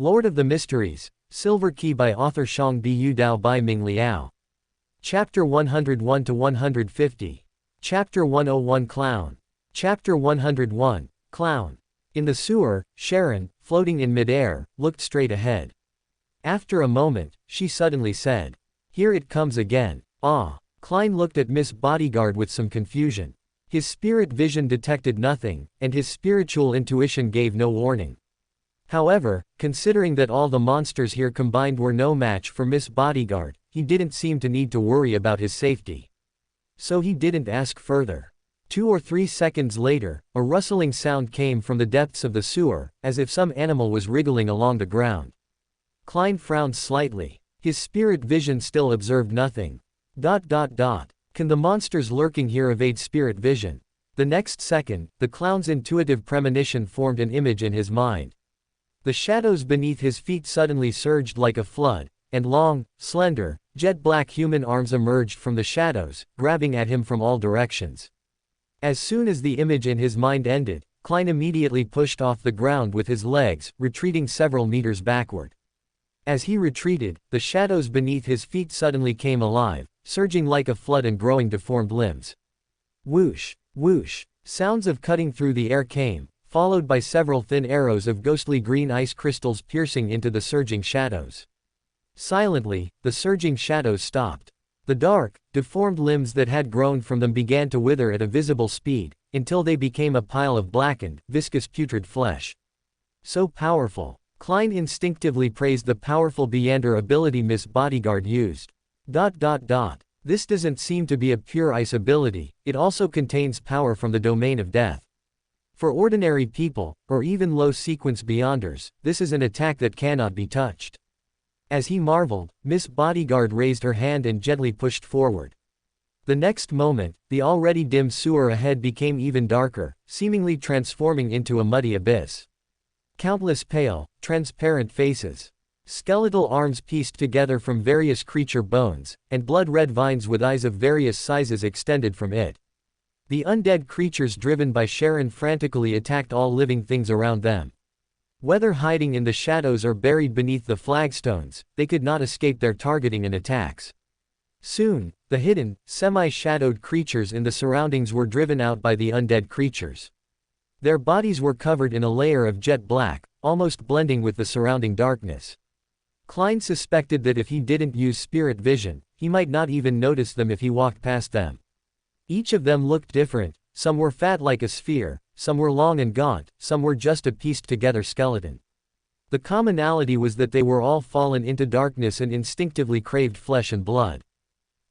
Lord of the Mysteries, Silver Key by author Xiang Bu Dao by Ming Liao. Chapter 101-150. Chapter 101 Clown. Chapter 101, Clown. In the sewer, Sharon, floating in midair, looked straight ahead. After a moment, she suddenly said, "Here it comes again." Ah. Klein looked at Miss Bodyguard with some confusion. His spirit vision detected nothing, and his spiritual intuition gave no warning. However, considering that all the monsters here combined were no match for Miss Bodyguard, he didn't seem to need to worry about his safety. So he didn't ask further. 2 or 3 seconds later, a rustling sound came from the depths of the sewer, as if some animal was wriggling along the ground. Klein frowned slightly. His spirit vision still observed nothing. Can the monsters lurking here evade spirit vision? The next second, the clown's intuitive premonition formed an image in his mind. The shadows beneath his feet suddenly surged like a flood, and long, slender, jet-black human arms emerged from the shadows, grabbing at him from all directions. As soon as the image in his mind ended, Klein immediately pushed off the ground with his legs, retreating several meters backward. As he retreated, the shadows beneath his feet suddenly came alive, surging like a flood and growing deformed limbs. Whoosh, whoosh, sounds of cutting through the air came, followed by several thin arrows of ghostly green ice crystals piercing into the surging shadows. Silently, the surging shadows stopped. The dark, deformed limbs that had grown from them began to wither at a visible speed, until they became a pile of blackened, viscous putrid flesh. So powerful. Klein instinctively praised the powerful Beyonder ability Miss Bodyguard used. This doesn't seem to be a pure ice ability, it also contains power from the domain of death. For ordinary people, or even low-sequence Beyonders, this is an attack that cannot be touched. As he marveled, Miss Bodyguard raised her hand and gently pushed forward. The next moment, the already dim sewer ahead became even darker, seemingly transforming into a muddy abyss. Countless pale, transparent faces. Skeletal arms pieced together from various creature bones, and blood-red vines with eyes of various sizes extended from it. The undead creatures driven by Sharon frantically attacked all living things around them. Whether hiding in the shadows or buried beneath the flagstones, they could not escape their targeting and attacks. Soon, the hidden, semi-shadowed creatures in the surroundings were driven out by the undead creatures. Their bodies were covered in a layer of jet black, almost blending with the surrounding darkness. Klein suspected that if he didn't use spirit vision, he might not even notice them if he walked past them. Each of them looked different, some were fat like a sphere, some were long and gaunt, some were just a pieced-together skeleton. The commonality was that they were all fallen into darkness and instinctively craved flesh and blood.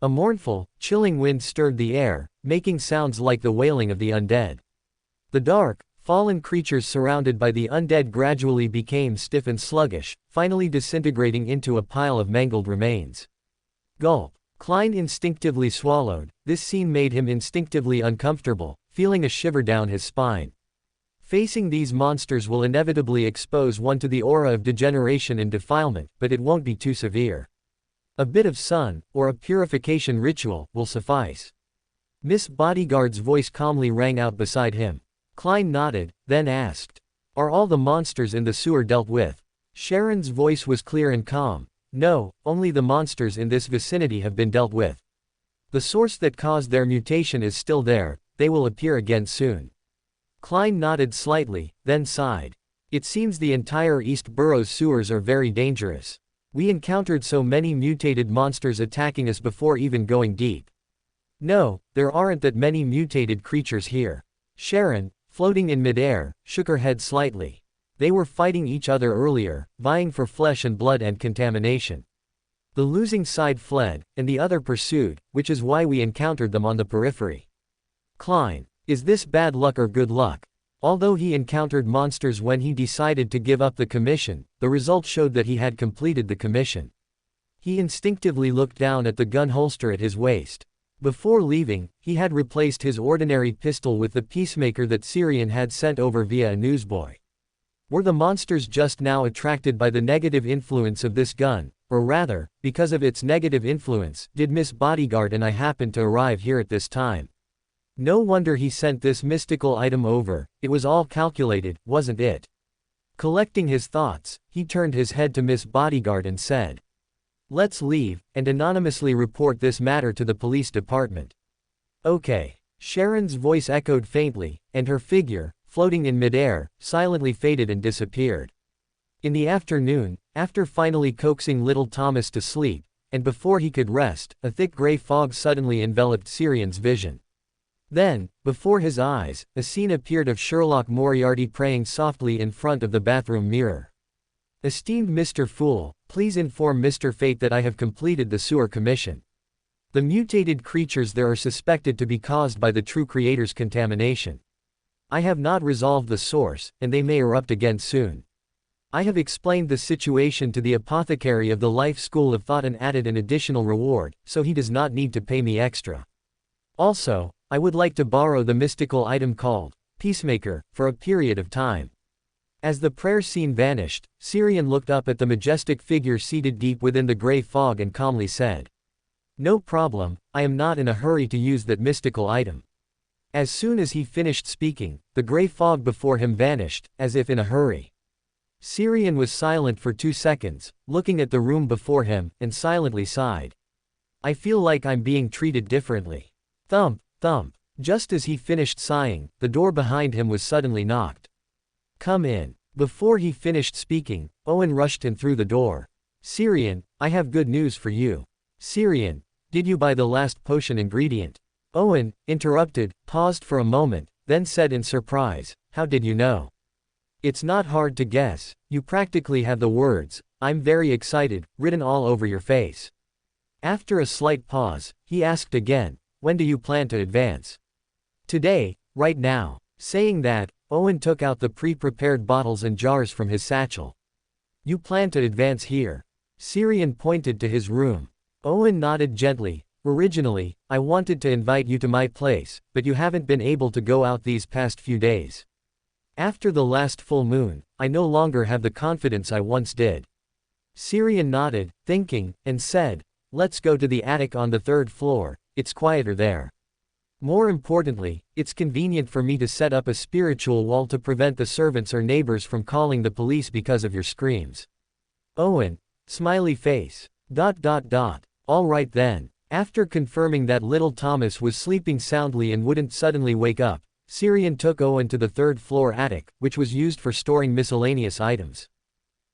A mournful, chilling wind stirred the air, making sounds like the wailing of the undead. The dark, fallen creatures surrounded by the undead gradually became stiff and sluggish, finally disintegrating into a pile of mangled remains. Gulp. Klein instinctively swallowed. This scene made him instinctively uncomfortable, feeling a shiver down his spine. Facing these monsters will inevitably expose one to the aura of degeneration and defilement, but it won't be too severe. A bit of sun, or a purification ritual, will suffice. Miss Bodyguard's voice calmly rang out beside him. Klein nodded, then asked, "Are all the monsters in the sewer dealt with?" Sharon's voice was clear and calm. "No, only the monsters in this vicinity have been dealt with. The source that caused their mutation is still there, they will appear again soon." Klein nodded slightly, then sighed. "It seems the entire East Borough's sewers are very dangerous. We encountered so many mutated monsters attacking us before even going deep." "No, there aren't that many mutated creatures here." Sharon, floating in midair, shook her head slightly. "They were fighting each other earlier, vying for flesh and blood and contamination. The losing side fled, and the other pursued, which is why we encountered them on the periphery." Klein. Is this bad luck or good luck? Although he encountered monsters when he decided to give up the commission, the result showed that he had completed the commission. He instinctively looked down at the gun holster at his waist. Before leaving, he had replaced his ordinary pistol with the peacemaker that Syrian had sent over via a newsboy. Were the monsters just now attracted by the negative influence of this gun, or rather, because of its negative influence, did Miss Bodyguard and I happen to arrive here at this time? No wonder he sent this mystical item over, it was all calculated, wasn't it? Collecting his thoughts, he turned his head to Miss Bodyguard and said, "Let's leave, and anonymously report this matter to the police department." "Okay." Sharon's voice echoed faintly, and her figure, floating in midair, silently faded and disappeared. In the afternoon, after finally coaxing little Thomas to sleep, and before he could rest, a thick gray fog suddenly enveloped Syrian's vision. Then, before his eyes, a scene appeared of Sherlock Moriarty praying softly in front of the bathroom mirror. "Esteemed Mr. Fool, please inform Mr. Fate that I have completed the sewer commission. The mutated creatures there are suspected to be caused by the true creator's contamination. I have not resolved the source, and they may erupt again soon. I have explained the situation to the apothecary of the Life School of Thought and added an additional reward, so he does not need to pay me extra. Also, I would like to borrow the mystical item called Peacemaker for a period of time." As the prayer scene vanished, Syrian looked up at the majestic figure seated deep within the gray fog and calmly said, "No problem, I am not in a hurry to use that mystical item." As soon as he finished speaking, the gray fog before him vanished, as if in a hurry. Syrian was silent for 2 seconds, looking at the room before him, and silently sighed. "I feel like I'm being treated differently." Thump, thump. Just as he finished sighing, the door behind him was suddenly knocked. "Come in." Before he finished speaking, Owen rushed in through the door. "Syrian, I have good news for you." "Syrian, did you buy the last potion ingredient?" Owen, interrupted, paused for a moment, then said in surprise, "How did you know?" "It's not hard to guess, you practically have the words, 'I'm very excited,' written all over your face." After a slight pause, he asked again, "When do you plan to advance?" "Today, right now." Saying that, Owen took out the pre-prepared bottles and jars from his satchel. "You plan to advance here?" Syrian pointed to his room. Owen nodded gently. "Originally, I wanted to invite you to my place, but you haven't been able to go out these past few days. After the last full moon, I no longer have the confidence I once did." Syrian nodded, thinking, and said, "Let's go to the attic on the 3rd floor, it's quieter there. More importantly, it's convenient for me to set up a spiritual wall to prevent the servants or neighbors from calling the police because of your screams." Owen, smiley face. ... All right then. After confirming that little Thomas was sleeping soundly and wouldn't suddenly wake up, Syrian took Owen to the 3rd floor attic, which was used for storing miscellaneous items.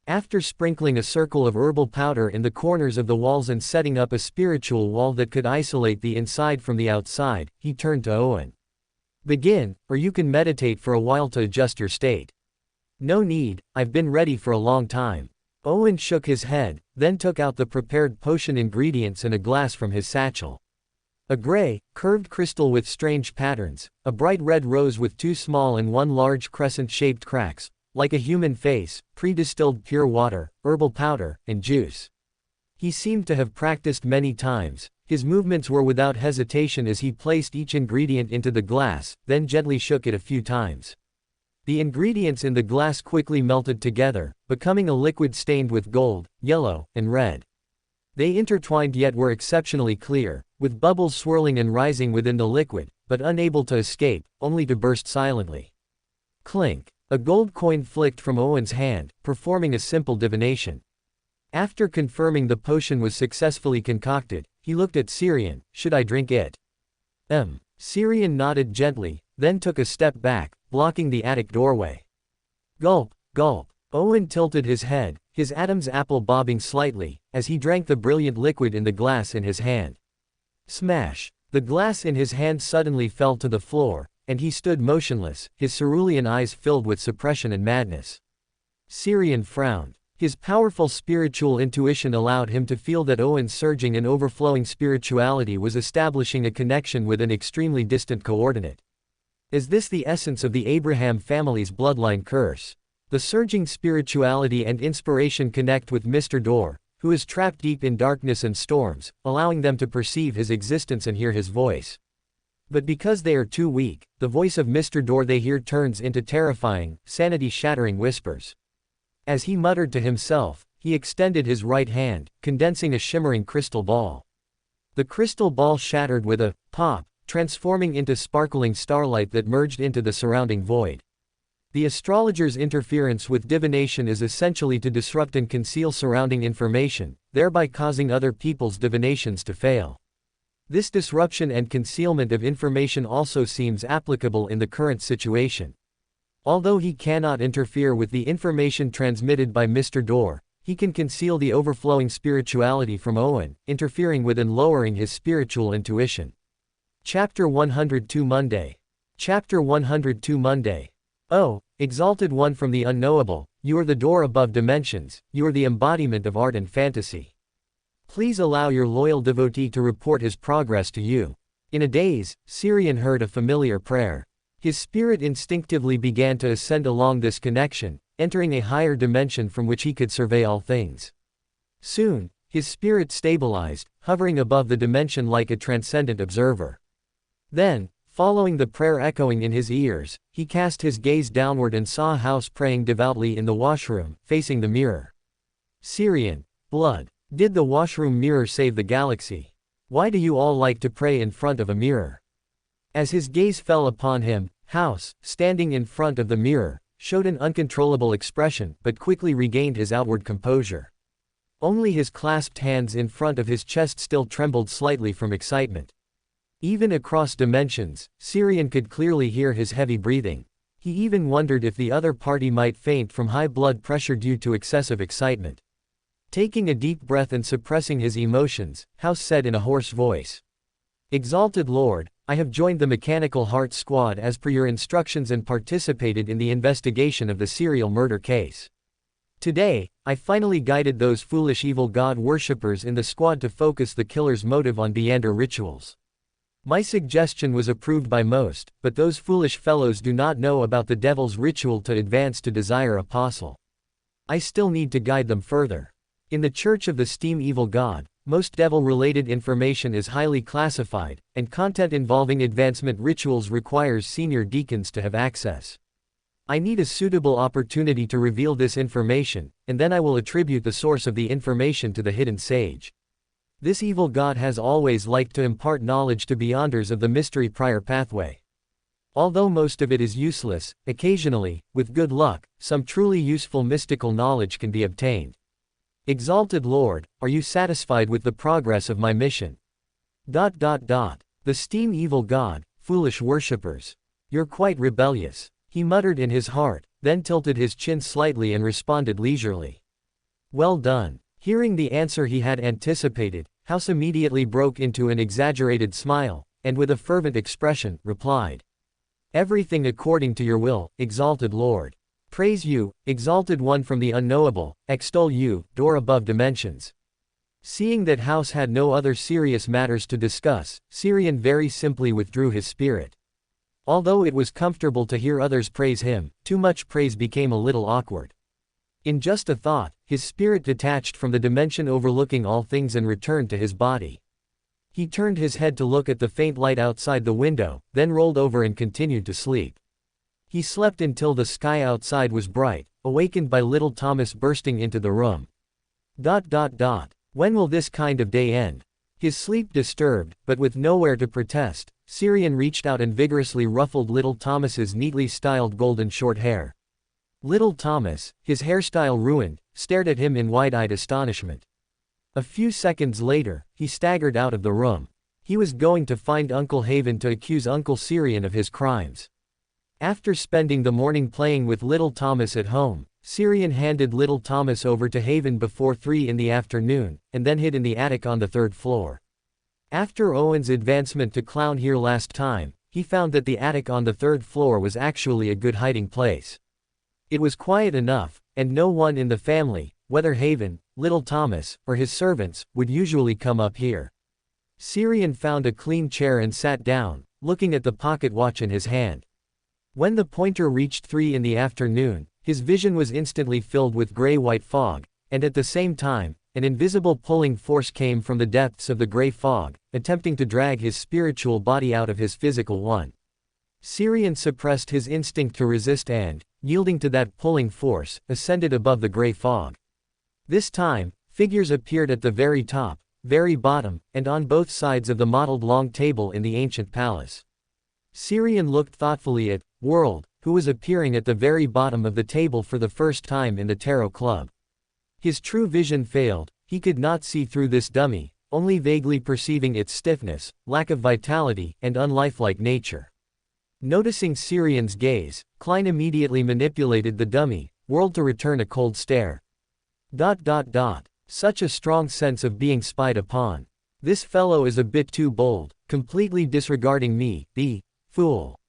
After sprinkling a circle of herbal powder in the corners of the walls and setting up a spiritual wall that could isolate the inside from the outside, he turned to Owen. "Begin, or you can meditate for a while to adjust your state." "No need, I've been ready for a long time." Owen shook his head, then took out the prepared potion ingredients and a glass from his satchel. A gray, curved crystal with strange patterns, a bright red rose with 2 small and 1 large crescent-shaped cracks, like a human face, pre-distilled pure water, herbal powder, and juice. He seemed to have practiced many times. His movements were without hesitation as he placed each ingredient into the glass, then gently shook it a few times. The ingredients in the glass quickly melted together, becoming a liquid stained with gold, yellow, and red. They intertwined yet were exceptionally clear, with bubbles swirling and rising within the liquid, but unable to escape, only to burst silently. Clink. A gold coin flicked from Owen's hand, performing a simple divination. After confirming the potion was successfully concocted, he looked at Syrian. "Should I drink it?" Syrian nodded gently, then took a step back, blocking the attic doorway. Gulp, gulp. Owen tilted his head, his Adam's apple bobbing slightly, as he drank the brilliant liquid in the glass in his hand. Smash. The glass in his hand suddenly fell to the floor, and he stood motionless, his cerulean eyes filled with suppression and madness. Syrian frowned. His powerful spiritual intuition allowed him to feel that Owen's surging and overflowing spirituality was establishing a connection with an extremely distant coordinate. Is this the essence of the Abraham family's bloodline curse? The surging spirituality and inspiration connect with Mr. Dorr, who is trapped deep in darkness and storms, allowing them to perceive his existence and hear his voice. But because they are too weak, the voice of Mr. Dorr they hear turns into terrifying, sanity-shattering whispers. As he muttered to himself, he extended his right hand, condensing a shimmering crystal ball. The crystal ball shattered with a pop, transforming into sparkling starlight that merged into the surrounding void. The astrologer's interference with divination is essentially to disrupt and conceal surrounding information, thereby causing other people's divinations to fail. This disruption and concealment of information also seems applicable in the current situation. Although he cannot interfere with the information transmitted by Mr. Dorr, he can conceal the overflowing spirituality from Owen, interfering with and lowering his spiritual intuition. Chapter 102 Monday. Chapter 102 Monday. Oh, exalted one from the unknowable, you are the door above dimensions, you are the embodiment of art and fantasy. Please allow your loyal devotee to report his progress to you. In a daze, Syrian heard a familiar prayer. His spirit instinctively began to ascend along this connection, entering a higher dimension from which he could survey all things. Soon, his spirit stabilized, hovering above the dimension like a transcendent observer. Then, following the prayer echoing in his ears, he cast his gaze downward and saw a house praying devoutly in the washroom, facing the mirror. Syrian, blood. Did the washroom mirror save the galaxy? Why do you all like to pray in front of a mirror? As his gaze fell upon him, House, standing in front of the mirror, showed an uncontrollable expression but quickly regained his outward composure. Only his clasped hands in front of his chest still trembled slightly from excitement. Even across dimensions, Syrian could clearly hear his heavy breathing. He even wondered if the other party might faint from high blood pressure due to excessive excitement. Taking a deep breath and suppressing his emotions, House said in a hoarse voice. Exalted Lord, I have joined the Mechanical Heart Squad as per your instructions and participated in the investigation of the serial murder case. Today, I finally guided those foolish evil god worshippers in the squad to focus the killer's motive on Beander rituals. My suggestion was approved by most, but those foolish fellows do not know about the devil's ritual to advance to desire apostle. I still need to guide them further. In the Church of the Steam Evil God, most devil-related information is highly classified, and content involving advancement rituals requires senior deacons to have access. I need a suitable opportunity to reveal this information, and then I will attribute the source of the information to the hidden sage. This evil god has always liked to impart knowledge to Beyonders of the mystery prior pathway. Although most of it is useless, occasionally, with good luck, some truly useful mystical knowledge can be obtained. Exalted Lord, are you satisfied with the progress of my mission? The Steam Evil God, foolish worshippers. You're quite rebellious. He muttered in his heart, then tilted his chin slightly and responded leisurely. Well done. Hearing the answer he had anticipated, House immediately broke into an exaggerated smile, and with a fervent expression, replied. Everything according to your will, exalted Lord. Praise you, exalted one from the unknowable, extol you, door above dimensions. Seeing that House had no other serious matters to discuss, Syrian very simply withdrew his spirit. Although it was comfortable to hear others praise him, too much praise became a little awkward. In just a thought, his spirit detached from the dimension overlooking all things and returned to his body. He turned his head to look at the faint light outside the window, then rolled over and continued to sleep. He slept until the sky outside was bright, awakened by little Thomas bursting into the room. When will this kind of day end? His sleep disturbed, but with nowhere to protest, Syrian reached out and vigorously ruffled little Thomas's neatly styled golden short hair. Little Thomas, his hairstyle ruined, stared at him in wide-eyed astonishment. A few seconds later, he staggered out of the room. He was going to find Uncle Haven to accuse Uncle Syrian of his crimes. After spending the morning playing with little Thomas at home, Syrian handed little Thomas over to Haven before 3 in the afternoon, and then hid in the attic on the 3rd floor. After Owen's advancement to clown here last time, he found that the attic on the 3rd floor was actually a good hiding place. It was quiet enough, and no one in the family, whether Haven, little Thomas, or his servants, would usually come up here. Syrian found a clean chair and sat down, looking at the pocket watch in his hand. When the pointer reached 3 in the afternoon, his vision was instantly filled with gray-white fog, and at the same time, an invisible pulling force came from the depths of the gray fog, attempting to drag his spiritual body out of his physical one. Syrian suppressed his instinct to resist and, yielding to that pulling force, ascended above the gray fog. This time, figures appeared at the very top, very bottom, and on both sides of the mottled long table in the ancient palace. Syrian looked thoughtfully at World, who was appearing at the very bottom of the table for the first time in the tarot club. His true vision failed, he could not see through this dummy, only vaguely perceiving its stiffness, lack of vitality, and unlifelike nature. Noticing Syrian's gaze, Klein immediately manipulated the dummy, whirled to return a cold stare. Such a strong sense of being spied upon. This fellow is a bit too bold, completely disregarding me, the fool.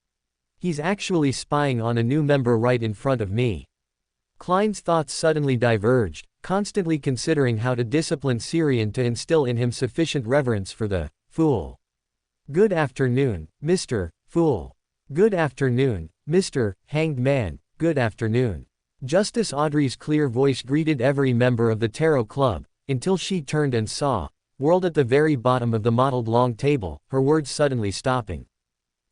He's actually spying on a new member right in front of me. Klein's thoughts suddenly diverged, constantly considering how to discipline Syrian to instill in him sufficient reverence for the fool. Good afternoon, Mr. Fool. Good afternoon, Mr. Hanged Man, good afternoon. Justice Audrey's clear voice greeted every member of the tarot club, until she turned and saw, whirled at the very bottom of the mottled long table, her words suddenly stopping.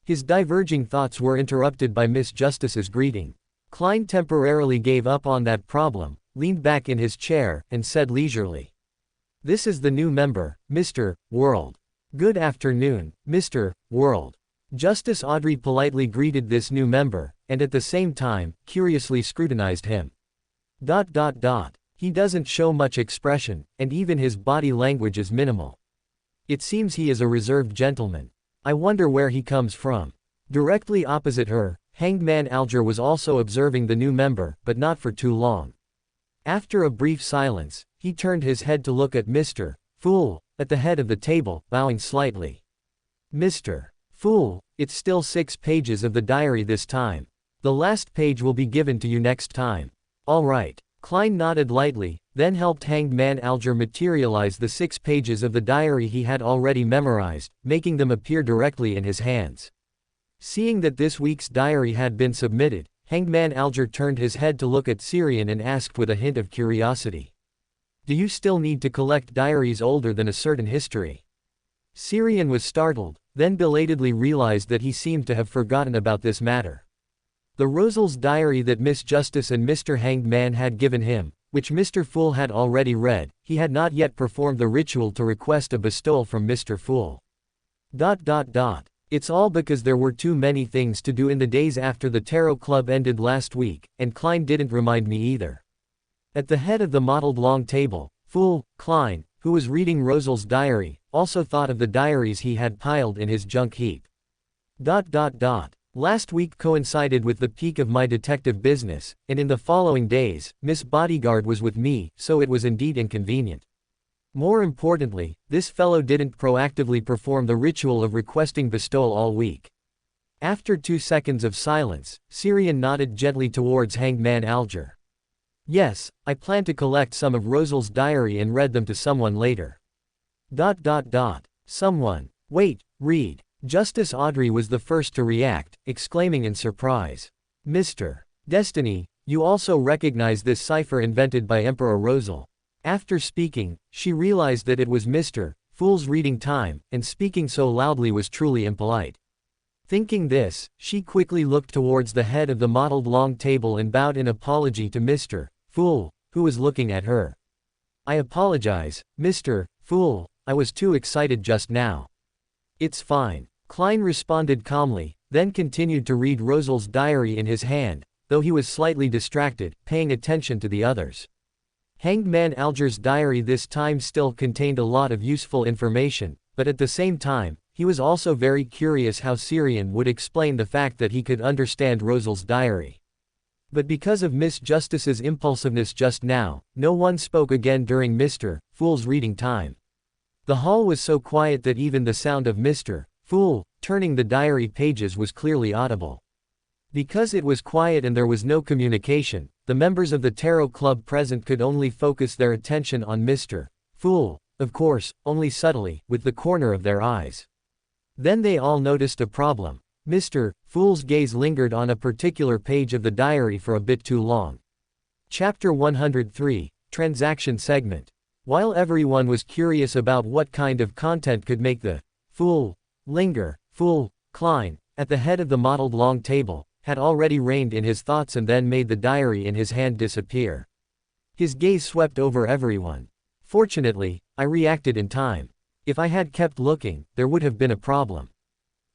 His diverging thoughts were interrupted by Miss Justice's greeting. Klein temporarily gave up on that problem, leaned back in his chair, and said leisurely. This is the new member, Mr. World. Good afternoon, Mr. World. Justice Audrey politely greeted this new member, and at the same time, curiously scrutinized him. He doesn't show much expression, and even his body language is minimal. It seems he is a reserved gentleman. I wonder where he comes from. Directly opposite her, Hanged Man Alger was also observing the new member, but not for too long. After a brief silence, he turned his head to look at Mr. Fool, at the head of the table, bowing slightly. Mr. Fool, it's still 6 pages of the diary this time. The last page will be given to you next time. All right. Klein nodded lightly, then helped Hanged Man Alger materialize the 6 pages of the diary he had already memorized, making them appear directly in his hands. Seeing that this week's diary had been submitted, Hanged Man Alger turned his head to look at Syrian and asked with a hint of curiosity. Do you still need to collect diaries older than a certain history? Syrian was startled, then belatedly realized that he seemed to have forgotten about this matter. The Rosel's diary that Miss Justice and Mr. Hanged Man had given him, which Mr. Fool had already read, he had not yet performed the ritual to request a bestowal from Mr. Fool. It's all because there were too many things to do in the days after the tarot club ended last week, and Klein didn't remind me either. At the head of the mottled long table, Fool, Klein, who was reading Rosel's diary, also thought of the diaries he had piled in his junk heap. Last week coincided with the peak of my detective business, and in the following days, Miss Bodyguard was with me, so it was indeed inconvenient. More importantly, this fellow didn't proactively perform the ritual of requesting bestowal all week. After 2 seconds of silence, Syrian nodded gently towards Hanged Man Alger. Yes, I plan to collect some of Rosel's diary and read them to someone later. Someone. Wait, read. Justice Audrey was the first to react, exclaiming in surprise. Mr. Destiny, you also recognize this cipher invented by Emperor Rosel. After speaking, she realized that it was Mr. Fool's reading time, and speaking so loudly was truly impolite. Thinking this, she quickly looked towards the head of the mottled long table and bowed in apology to Mr. Fool, who was looking at her. I apologize, Mr. Fool, I was too excited just now. It's fine. Klein responded calmly, then continued to read Rosel's diary in his hand, though he was slightly distracted, paying attention to the others. Hanged Man Alger's diary this time still contained a lot of useful information, but at the same time, he was also very curious how Syrian would explain the fact that he could understand Rosel's diary. But because of Miss Justice's impulsiveness just now, no one spoke again during Mr. Fool's reading time. The hall was so quiet that even the sound of Mr. Fool turning the diary pages was clearly audible. Because it was quiet and there was no communication, the members of the tarot club present could only focus their attention on Mr. Fool, of course, only subtly, with the corner of their eyes. Then they all noticed a problem. Mr. Fool's gaze lingered on a particular page of the diary for a bit too long. Chapter 103, Transaction Segment. While everyone was curious about what kind of content could make the Fool linger, Fool, Klein, at the head of the mottled long table, had already reined in his thoughts and then made the diary in his hand disappear. His gaze swept over everyone. Fortunately, I reacted in time. If I had kept looking, there would have been a problem.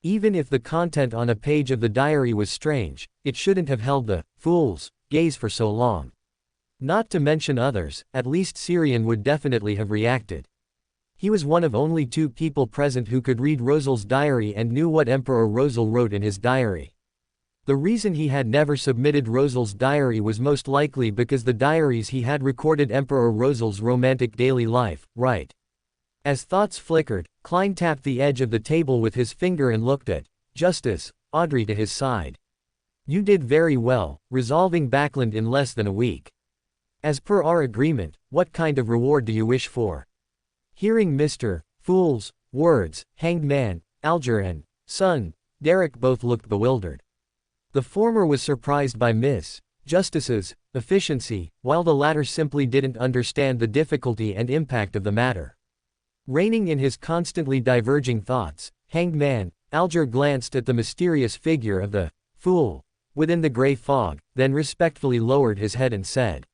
Even if the content on a page of the diary was strange, it shouldn't have held the fool's gaze for so long. Not to mention others, at least Syrian would definitely have reacted. He was one of only 2 people present who could read Rosel's diary and knew what Emperor Rosel wrote in his diary. The reason he had never submitted Rosel's diary was most likely because the diaries he had recorded Emperor Rosel's romantic daily life, right? As thoughts flickered, Klein tapped the edge of the table with his finger and looked at Justice Audrey to his side. You did very well, resolving Backland in less than a week. As per our agreement, what kind of reward do you wish for? Hearing Mr. Fool's words, Hanged Man, Alger and son, Derek both looked bewildered. The former was surprised by Miss Justice's efficiency, while the latter simply didn't understand the difficulty and impact of the matter. Reining in his constantly diverging thoughts, Hanged Man, Alger glanced at the mysterious figure of the fool within the gray fog, then respectfully lowered his head and said,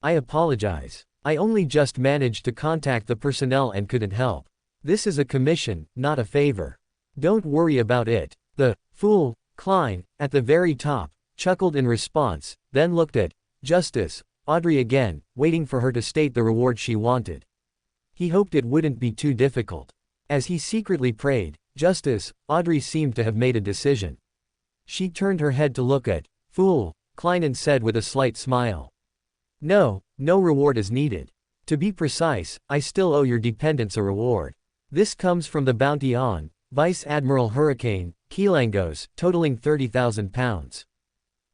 I apologize. I only just managed to contact the personnel and couldn't help. This is a commission, not a favor. Don't worry about it. The fool, Klein, at the very top, chuckled in response, then looked at Justice Audrey again, waiting for her to state the reward she wanted. He hoped it wouldn't be too difficult. As he secretly prayed, Justice Audrey seemed to have made a decision. She turned her head to look at fool Klein and said with a slight smile, No reward is needed. To be precise, I still owe your dependents a reward. This comes from the bounty on Vice Admiral Hurricane Keelangos, totaling £30,000.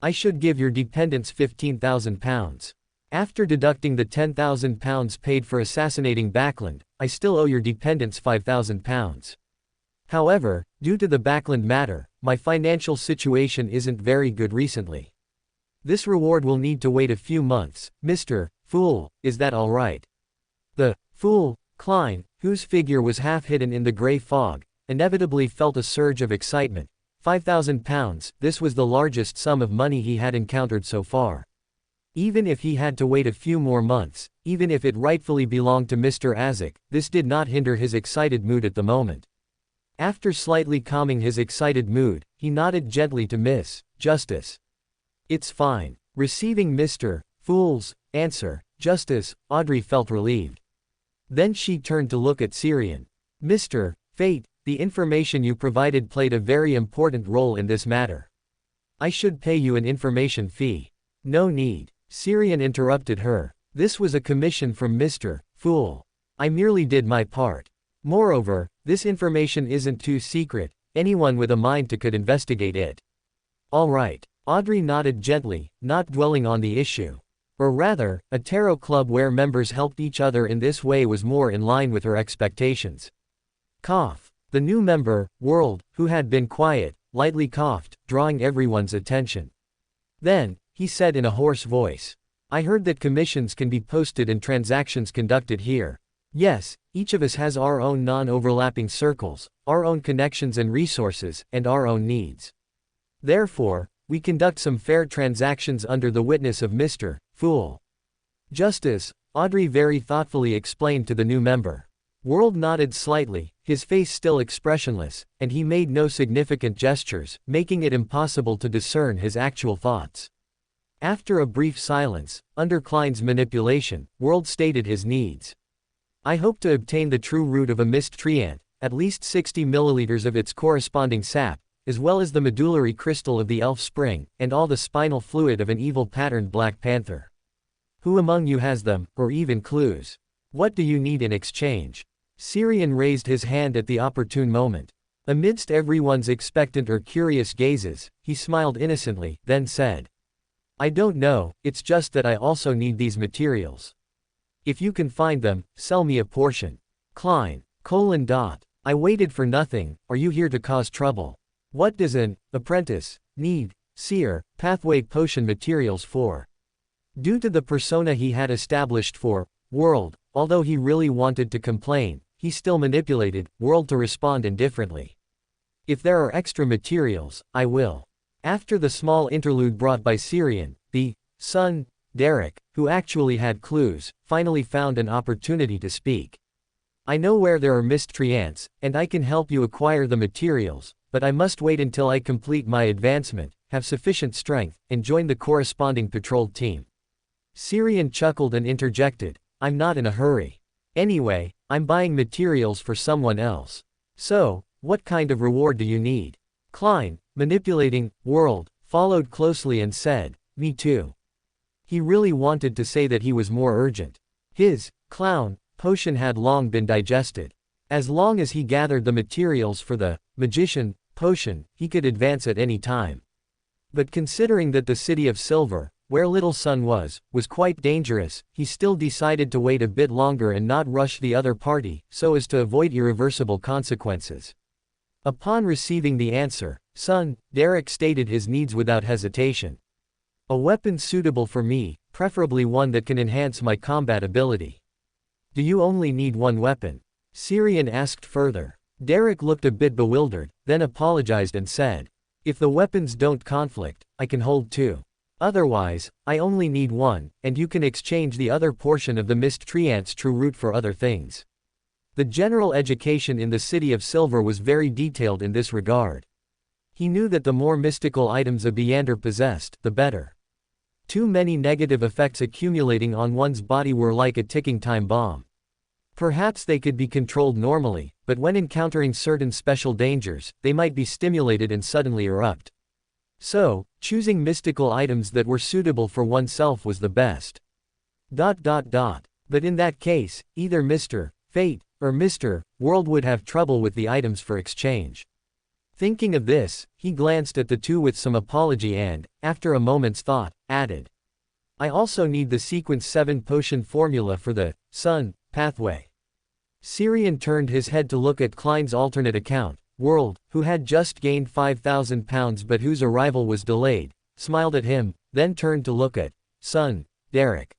I should give your dependents £15,000. After deducting the £10,000 paid for assassinating Backland, I still owe your dependents £5,000. However, due to the Backland matter, my financial situation isn't very good recently. This reward will need to wait a few months, Mr. Fool, is that all right? The fool, Klein, whose figure was half hidden in the gray fog, inevitably felt a surge of excitement. £5,000, this was the largest sum of money he had encountered so far. Even if he had to wait a few more months, even if it rightfully belonged to Mr. Azek, this did not hinder his excited mood at the moment. After slightly calming his excited mood, he nodded gently to Miss Justice. It's fine. Receiving Mr. Fool's answer, Justice Audrey felt relieved. Then she turned to look at Syrian. Mr. Fate, the information you provided played a very important role in this matter. I should pay you an information fee. No need. Syrian interrupted her. This was a commission from Mr. Fool. I merely did my part. Moreover, this information isn't too secret, anyone with a mind could investigate it. All right. Audrey nodded gently, not dwelling on the issue. Or rather, a tarot club where members helped each other in this way was more in line with her expectations. Cough. The new member, World, who had been quiet, lightly coughed, drawing everyone's attention. Then, he said in a hoarse voice, I heard that commissions can be posted and transactions conducted here. Yes, each of us has our own non-overlapping circles, our own connections and resources, and our own needs. Therefore, we conduct some fair transactions under the witness of Mr. Fool. Justice Audrey very thoughtfully explained to the new member. World nodded slightly, his face still expressionless, and he made no significant gestures, making it impossible to discern his actual thoughts. After a brief silence, under Klein's manipulation, World stated his needs. I hope to obtain the true root of a mist treant, at least 60 milliliters of its corresponding sap, as well as the medullary crystal of the elf spring, and all the spinal fluid of an evil-patterned black panther. Who among you has them, or even clues? What do you need in exchange? Syrian raised his hand at the opportune moment. Amidst everyone's expectant or curious gazes, he smiled innocently, then said, I don't know, it's just that I also need these materials. If you can find them, sell me a portion. Klein, : I waited for nothing, are you here to cause trouble? What does an apprentice need seer pathway potion materials for? Due to the persona he had established for World, although he really wanted to complain, he still manipulated World to respond indifferently. If there are extra materials, I will. After the small interlude brought by Syrian, the son, Derek, who actually had clues, finally found an opportunity to speak. I know where there are mist treants, and I can help you acquire the materials, but I must wait until I complete my advancement, have sufficient strength, and join the corresponding patrol team. Syrian chuckled and interjected, I'm not in a hurry. Anyway, I'm buying materials for someone else. So, what kind of reward do you need? Klein, manipulating, whirled, followed closely and said, me too. He really wanted to say that he was more urgent. His clown potion had long been digested. As long as he gathered the materials for the magician potion, he could advance at any time. But considering that the city of Silver, where Little Sun was quite dangerous, he still decided to wait a bit longer and not rush the other party, so as to avoid irreversible consequences. Upon receiving the answer, son, Derek stated his needs without hesitation. A weapon suitable for me, preferably one that can enhance my combat ability. Do you only need one weapon? Syrian asked further. Derek looked a bit bewildered, then apologized and said, if the weapons don't conflict, I can hold two. Otherwise, I only need one, and you can exchange the other portion of the Mist Treant's true root for other things. The general education in the City of Silver was very detailed in this regard. He knew that the more mystical items a Beander possessed, the better. Too many negative effects accumulating on one's body were like a ticking time bomb. Perhaps they could be controlled normally, but when encountering certain special dangers, they might be stimulated and suddenly erupt. So, choosing mystical items that were suitable for oneself was the best. But in that case, either Mr. Fate or Mr. World would have trouble with the items for exchange. Thinking of this, he glanced at the two with some apology and, after a moment's thought, added, I also need the Sequence 7 potion formula for the Sun pathway. Syrian turned his head to look at Klein's alternate account, World, who had just gained 5,000 pounds but whose arrival was delayed, smiled at him, then turned to look at son, Derek.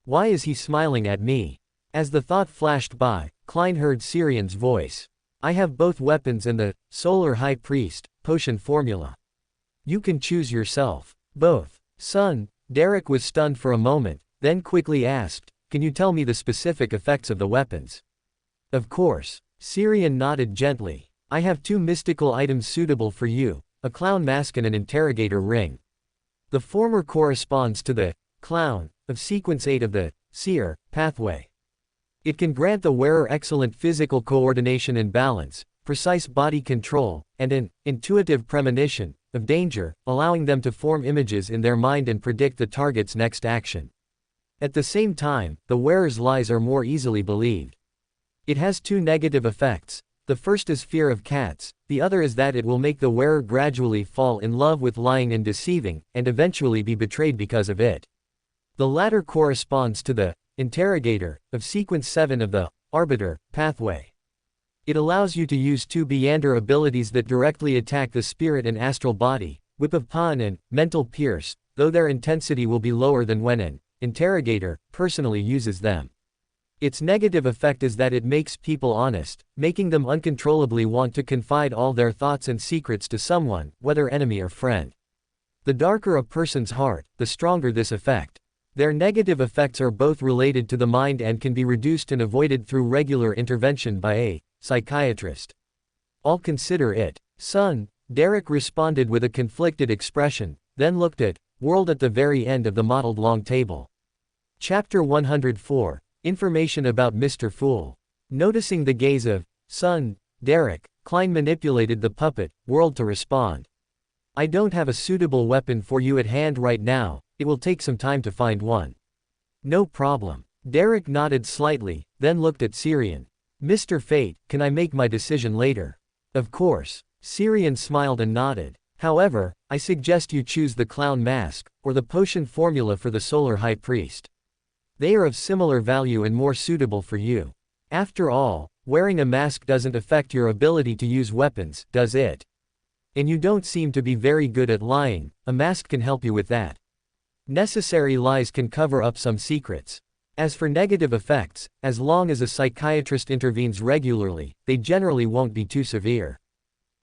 Why is he smiling at me? As the thought flashed by, Klein heard Syrian's voice. I have both weapons and the Solar High Priest potion formula. You can choose yourself. Both. Son, Derek was stunned for a moment, then quickly asked, can you tell me the specific effects of the weapons? Of course. Syrian nodded gently. I have two mystical items suitable for you, a clown mask and an interrogator ring. The former corresponds to the clown of Sequence 8 of the Seer pathway. It can grant the wearer excellent physical coordination and balance, precise body control, and an intuitive premonition of danger, allowing them to form images in their mind and predict the target's next action. At the same time, the wearer's lies are more easily believed. It has two negative effects. The first is fear of cats, the other is that it will make the wearer gradually fall in love with lying and deceiving, and eventually be betrayed because of it. The latter corresponds to the interrogator of Sequence 7 of the Arbiter pathway. It allows you to use two Beander abilities that directly attack the spirit and astral body, Whip of Pan and Mental Pierce, though their intensity will be lower than when an interrogator personally uses them. Its negative effect is that it makes people honest, making them uncontrollably want to confide all their thoughts and secrets to someone, whether enemy or friend. The darker a person's heart, the stronger this effect. Their negative effects are both related to the mind and can be reduced and avoided through regular intervention by a psychiatrist. I'll consider it. Son, Derek responded with a conflicted expression, then looked at World at the very end of the mottled long table. Chapter 104. Information about Mr. Fool. Noticing the gaze of son, Derek, Klein manipulated the puppet, World to respond. I don't have a suitable weapon for you at hand right now, it will take some time to find one. No problem. Derek nodded slightly, then looked at Syrian. Mr. Fate, can I make my decision later? Of course. Syrian smiled and nodded. However, I suggest you choose the clown mask, or the potion formula for the Solar High Priest. They are of similar value and more suitable for you. After all, wearing a mask doesn't affect your ability to use weapons, does it? And you don't seem to be very good at lying, a mask can help you with that. Necessary lies can cover up some secrets. As for negative effects, as long as a psychiatrist intervenes regularly, they generally won't be too severe.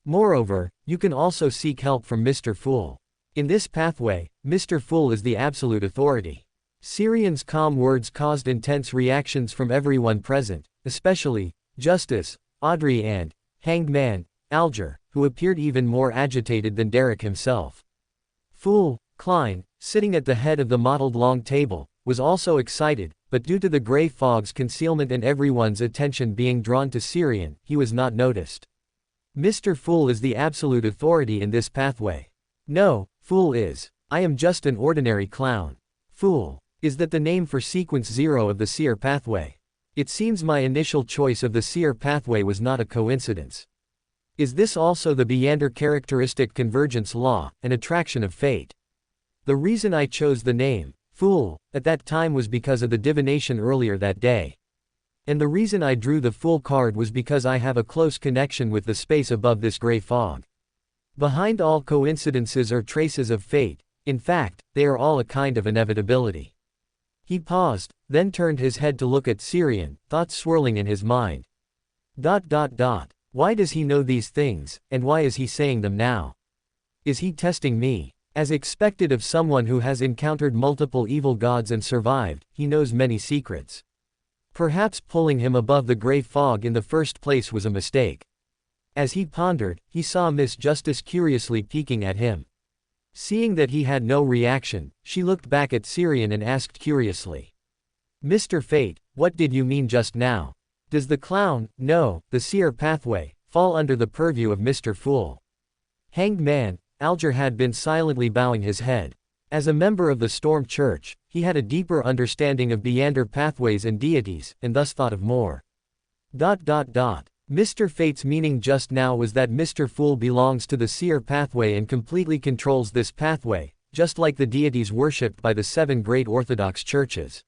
Moreover, you can also seek help from Mr. Fool. In this pathway, Mr. Fool is the absolute authority. Syrian's calm words caused intense reactions from everyone present, especially Justice, Audrey and Hanged Man, Alger, who appeared even more agitated than Derek himself. Fool, Klein, sitting at the head of the mottled long table, was also excited, but due to the gray fog's concealment and everyone's attention being drawn to Syrian, he was not noticed. Mr. Fool is the absolute authority in this pathway. No, Fool is. I am just an ordinary clown. Fool. Is that the name for sequence 0 of the seer pathway? It seems my initial choice of the seer pathway was not a coincidence. Is this also the Beander characteristic convergence law, an attraction of fate? The reason I chose the name, Fool, at that time was because of the divination earlier that day. And the reason I drew the Fool card was because I have a close connection with the space above this gray fog. Behind all coincidences are traces of fate, in fact, they are all a kind of inevitability. He paused, then turned his head to look at Syrian, thoughts swirling in his mind. Why does he know these things, and why is he saying them now? Is he testing me? As expected of someone who has encountered multiple evil gods and survived, he knows many secrets. Perhaps pulling him above the gray fog in the first place was a mistake. As he pondered, he saw Miss Justice curiously peeking at him. Seeing that he had no reaction, she looked back at Syrian and asked curiously. Mr. Fate, what did you mean just now? Does the clown, no, the seer pathway, fall under the purview of Mr. Fool? Hanged man, Alger had been silently bowing his head. As a member of the Storm Church, he had a deeper understanding of Beander pathways and deities, and thus thought of more. Mr. Fate's meaning just now was that Mr. Fool belongs to the seer pathway and completely controls this pathway, just like the deities worshipped by the 7 great Orthodox churches.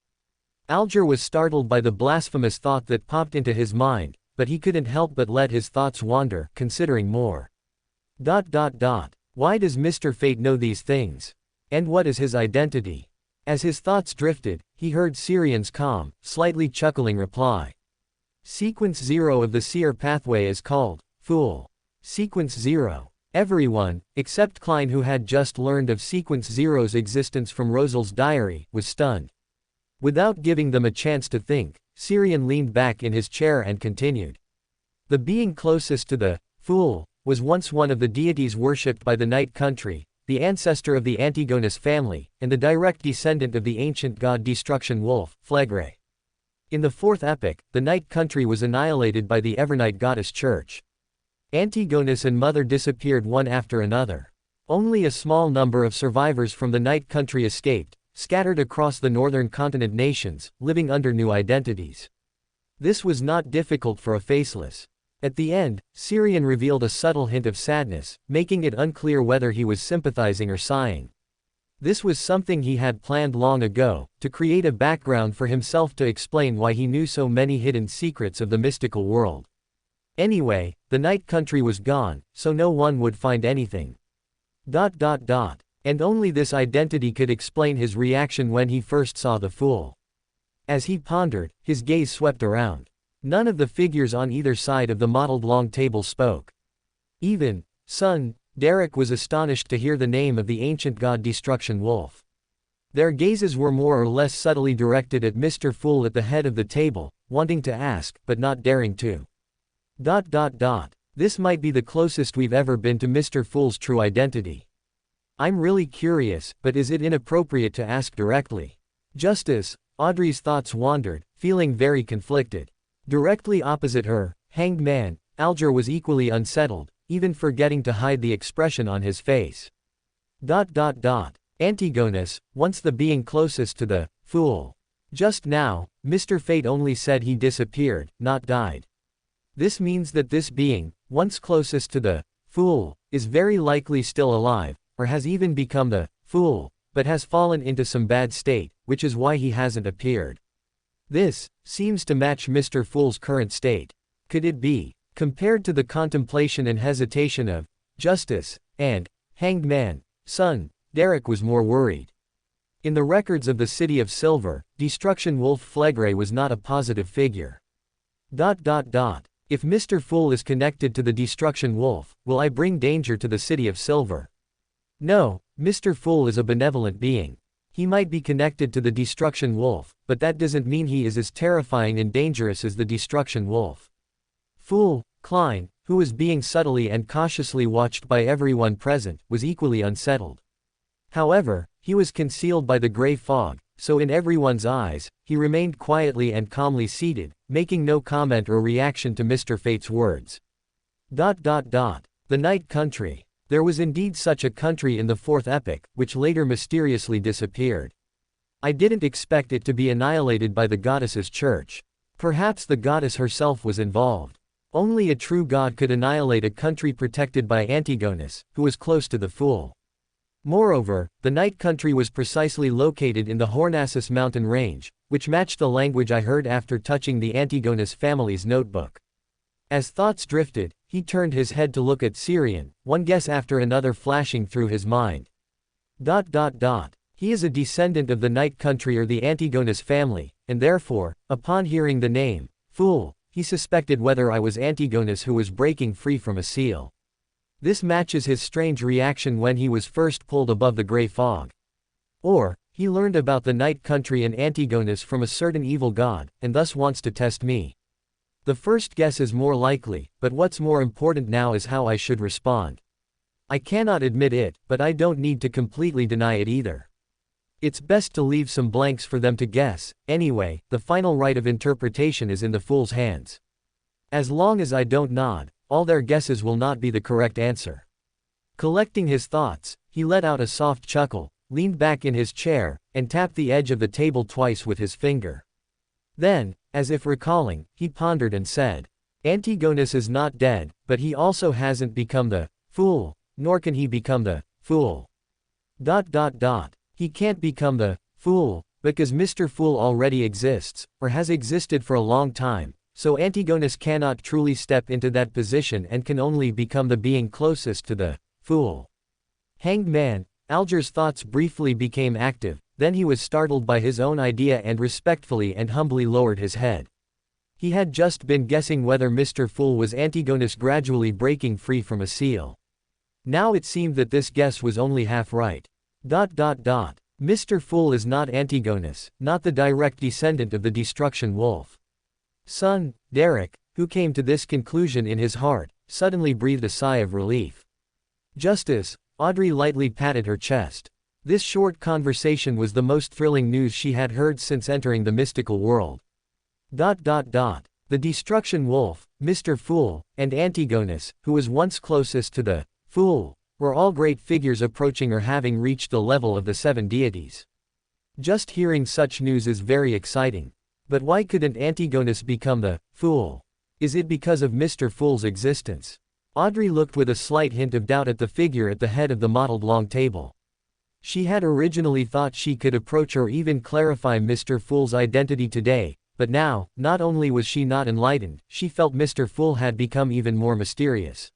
Alger was startled by the blasphemous thought that popped into his mind, but he couldn't help but let his thoughts wander, considering more. Why does Mr. Fate know these things? And what is his identity? As his thoughts drifted, he heard Syrian's calm, slightly chuckling reply. Sequence 0 of the seer pathway is called Fool. Sequence 0. Everyone, except Klein, who had just learned of Sequence 0's existence from Rosal's diary, was stunned. Without giving them a chance to think, Syrian leaned back in his chair and continued. The being closest to the Fool was once one of the deities worshipped by the Night Country, the ancestor of the Antigonus family, and the direct descendant of the ancient god Destruction Wolf, Phlegre. In the 4th epoch, the Night Country was annihilated by the Evernight goddess church. Antigonus and Mother disappeared one after another. Only a small number of survivors from the Night Country escaped, scattered across the northern continent nations, living under new identities. This was not difficult for a faceless. At the end, Syrian revealed a subtle hint of sadness, making it unclear whether he was sympathizing or sighing. This was something he had planned long ago, to create a background for himself to explain why he knew so many hidden secrets of the mystical world. Anyway, the Night Country was gone, so no one would find anything. And only this identity could explain his reaction when he first saw the Fool. As he pondered, his gaze swept around. None of the figures on either side of the mottled long table spoke. Even, son, Derek was astonished to hear the name of the ancient god Destruction Wolf. Their gazes were more or less subtly directed at Mr. Fool at the head of the table, wanting to ask, but not daring to. This might be the closest we've ever been to Mr. Fool's true identity. I'm really curious, but is it inappropriate to ask directly? Justice, Audrey's thoughts wandered, feeling very conflicted. Directly opposite her, hanged man, Alger was equally unsettled, even forgetting to hide the expression on his face. Antigonus, once the being closest to the Fool. Just now, Mr. Fate only said he disappeared, not died. This means that this being, once closest to the Fool, is very likely still alive, or has even become the Fool, but has fallen into some bad state, which is why he hasn't appeared. This seems to match Mr. Fool's current state. Could it be? Compared to the contemplation and hesitation of Justice and hanged man, son, Derek was more worried. In the records of the City of Silver, Destruction Wolf Phlegre was not a positive figure. If Mr. Fool is connected to the Destruction Wolf, will I bring danger to the City of Silver? No, Mr. Fool is a benevolent being. He might be connected to the Destruction Wolf, but that doesn't mean he is as terrifying and dangerous as the Destruction Wolf. Fool, Klein, who was being subtly and cautiously watched by everyone present, was equally unsettled. However, he was concealed by the gray fog, so in everyone's eyes, he remained quietly and calmly seated, making no comment or reaction to Mr. Fate's words. The Night Country. There was indeed such a country in the fourth epoch, which later mysteriously disappeared. I didn't expect it to be annihilated by the goddess's church. Perhaps the goddess herself was involved. Only a true god could annihilate a country protected by Antigonus, who was close to the fool. Moreover, the Night Country was precisely located in the Hornassus mountain range, which matched the language I heard after touching the Antigonus family's notebook. As thoughts drifted, he turned his head to look at Syrian, one guess after another flashing through his mind. He is a descendant of the Night Country or the Antigonus family, and therefore, upon hearing the name, fool, he suspected whether I was Antigonus who was breaking free from a seal. This matches his strange reaction when he was first pulled above the gray fog. Or, he learned about the Night Country and Antigonus from a certain evil god, and thus wants to test me. The first guess is more likely, but what's more important now is how I should respond. I cannot admit it, but I don't need to completely deny it either. It's best to leave some blanks for them to guess. Anyway, the final right of interpretation is in the fool's hands. As long as I don't nod, all their guesses will not be the correct answer. Collecting his thoughts, he let out a soft chuckle, leaned back in his chair, and tapped the edge of the table twice with his finger. Then, as if recalling, he pondered and said, Antigonus is not dead, but he also hasn't become the fool, nor can he become the fool. He can't become the fool, because Mr. Fool already exists, or has existed for a long time, so Antigonus cannot truly step into that position and can only become the being closest to the fool. Hanged man, Alger's thoughts briefly became active, then he was startled by his own idea and respectfully and humbly lowered his head. He had just been guessing whether Mr. Fool was Antigonus gradually breaking free from a seal. Now it seemed that this guess was only half right. Mr. Fool is not Antigonus, not the direct descendant of the destruction wolf. Son, Derek, who came to this conclusion in his heart, suddenly breathed a sigh of relief. Justice, Audrey lightly patted her chest. This short conversation was the most thrilling news she had heard since entering the mystical world. The destruction wolf, Mr. Fool, and Antigonus, who was once closest to the fool, were all great figures approaching or having reached the level of the seven deities. Just hearing such news is very exciting. But why couldn't Antigonus become the fool? Is it because of Mr. Fool's existence? Audrey looked with a slight hint of doubt at the figure at the head of the mottled long table. She had originally thought she could approach or even clarify Mr. Fool's identity today, but now, not only was she not enlightened, she felt Mr. Fool had become even more mysterious.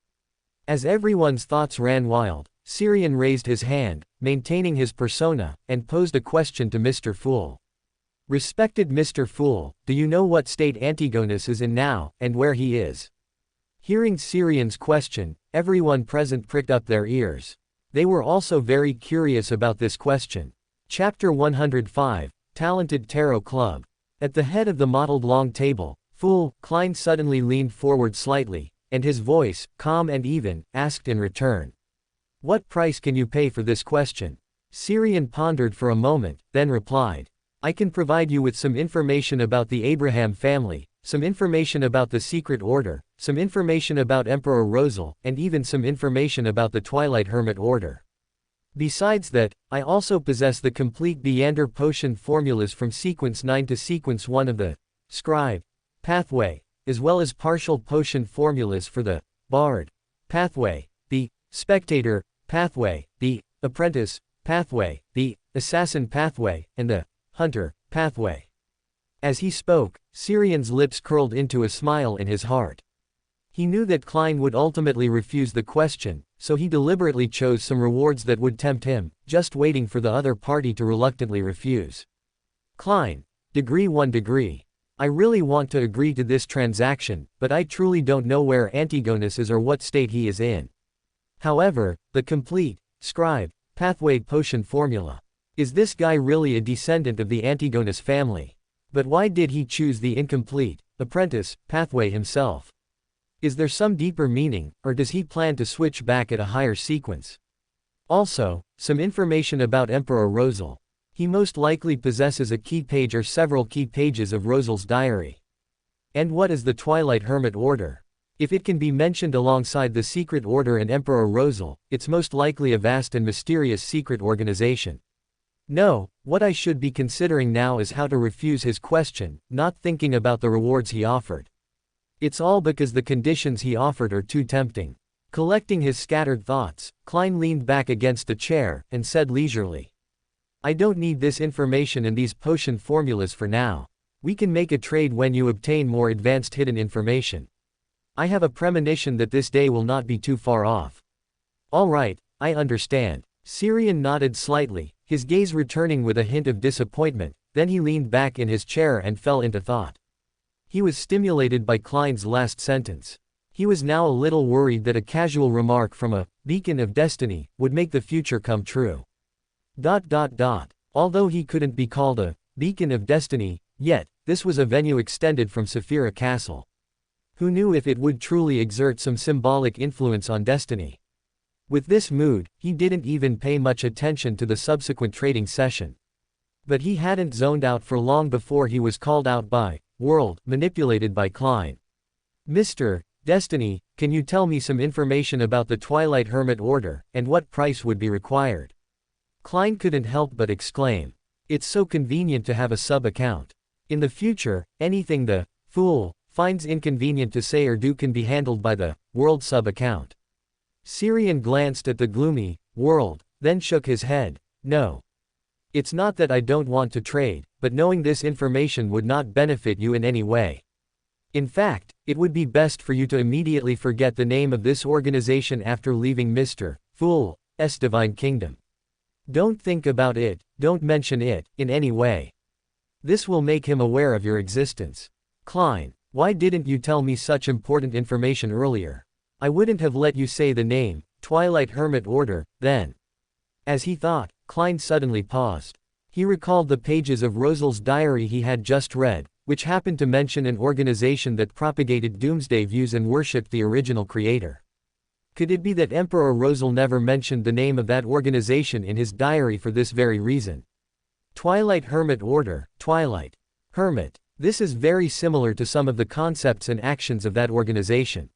As everyone's thoughts ran wild, Syrian raised his hand, maintaining his persona, and posed a question to Mr. Fool. Respected Mr. Fool, do you know what state Antigonus is in now, and where he is? Hearing Syrian's question, everyone present pricked up their ears. They were also very curious about this question. Chapter 105, Talented Tarot Club. At the head of the mottled long table, Fool, Klein suddenly leaned forward slightly, and his voice, calm and even, asked in return. What price can you pay for this question? Syrian pondered for a moment, then replied. I can provide you with some information about the Abraham family, some information about the Secret Order, some information about Emperor Rosal, and even some information about the Twilight Hermit Order. Besides that, I also possess the complete Beander potion formulas from Sequence 9 to Sequence 1 of the Scribe pathway, as well as partial potion formulas for the Bard pathway, the Spectator pathway, the Apprentice pathway, the Assassin pathway, and the Hunter pathway. As he spoke, Syrian's lips curled into a smile in his heart. He knew that Klein would ultimately refuse the question, so he deliberately chose some rewards that would tempt him, just waiting for the other party to reluctantly refuse. Klein, degree 1 degree. I really want to agree to this transaction, but I truly don't know where Antigonus is or what state he is in. However, the complete Scribe pathway potion formula. Is this guy really a descendant of the Antigonus family? But why did he choose the incomplete Apprentice pathway himself? Is there some deeper meaning, or does he plan to switch back at a higher sequence? Also, some information about Emperor Rosal. He most likely possesses a key page or several key pages of Rosal's diary. And what is the Twilight Hermit Order? If it can be mentioned alongside the Secret Order and Emperor Rosal, it's most likely a vast and mysterious secret organization. No, what I should be considering now is how to refuse his question, not thinking about the rewards he offered. It's all because the conditions he offered are too tempting. Collecting his scattered thoughts, Klein leaned back against a chair, and said leisurely. I don't need this information and these potion formulas for now. We can make a trade when you obtain more advanced hidden information. I have a premonition that this day will not be too far off. All right, I understand. Syrian nodded slightly, his gaze returning with a hint of disappointment, then he leaned back in his chair and fell into thought. He was stimulated by Klein's last sentence. He was now a little worried that a casual remark from a beacon of destiny would make the future come true. Although he couldn't be called a beacon of destiny yet, this was a venue extended from Saphira Castle. Who knew if it would truly exert some symbolic influence on destiny? With this mood, he didn't even pay much attention to the subsequent trading session. But he hadn't zoned out for long before he was called out by World, manipulated by Klein. Mr. Destiny, can you tell me some information about the Twilight Hermit Order, and what price would be required? Klein couldn't help but exclaim. It's so convenient to have a sub-account. In the future, anything the fool finds inconvenient to say or do can be handled by the World sub-account. Syrian glanced at the gloomy World, then shook his head. No. It's not that I don't want to trade, but knowing this information would not benefit you in any way. In fact, it would be best for you to immediately forget the name of this organization after leaving Mr. Fool's Divine Kingdom. Don't think about it, don't mention it, in any way. This will make him aware of your existence. Klein, why didn't you tell me such important information earlier? I wouldn't have let you say the name, Twilight Hermit Order, then. As he thought, Klein suddenly paused. He recalled the pages of Rosal's diary he had just read, which happened to mention an organization that propagated doomsday views and worshipped the original creator. Could it be that Emperor Rosal never mentioned the name of that organization in his diary for this very reason? Twilight Hermit Order, Twilight Hermit. This is very similar to some of the concepts and actions of that organization.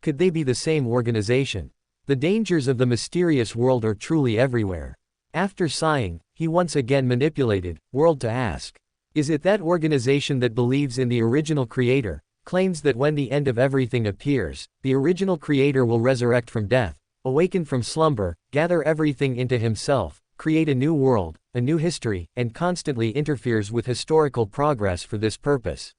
Could they be the same organization? The dangers of the mysterious world are truly everywhere. After sighing, he once again manipulated World to ask. Is it that organization that believes in the original creator, claims that when the end of everything appears, the original creator will resurrect from death, awaken from slumber, gather everything into himself, create a new world, a new history, and constantly interferes with historical progress for this purpose?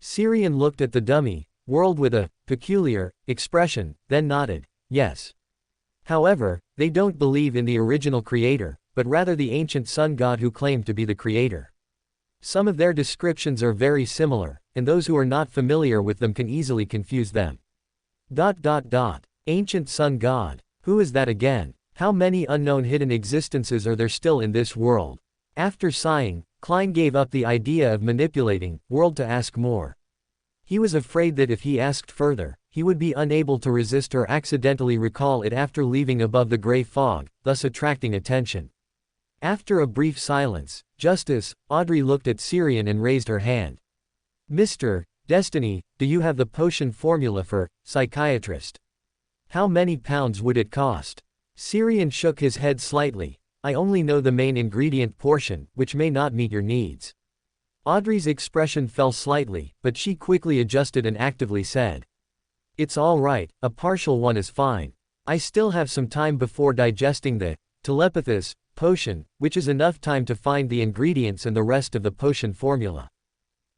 Syrian looked at the dummy World with a peculiar expression, then nodded. Yes. However, they don't believe in the original creator, but rather the ancient sun god who claimed to be the creator. Some of their descriptions are very similar, and those who are not familiar with them can easily confuse them. Ancient sun god. Who is that again? How many unknown hidden existences are there still in this world? After sighing, Klein gave up the idea of manipulating World to ask more. He was afraid that if he asked further, he would be unable to resist or accidentally recall it after leaving above the gray fog, thus attracting attention. After a brief silence, Justice, Audrey looked at Syrian and raised her hand. Mr. Destiny, do you have the potion formula for psychiatrist? How many pounds would it cost? Syrian shook his head slightly. I only know the main ingredient portion, which may not meet your needs. Audrey's expression fell slightly, but she quickly adjusted and actively said. It's all right, a partial one is fine. I still have some time before digesting the telepathos potion, which is enough time to find the ingredients and the rest of the potion formula.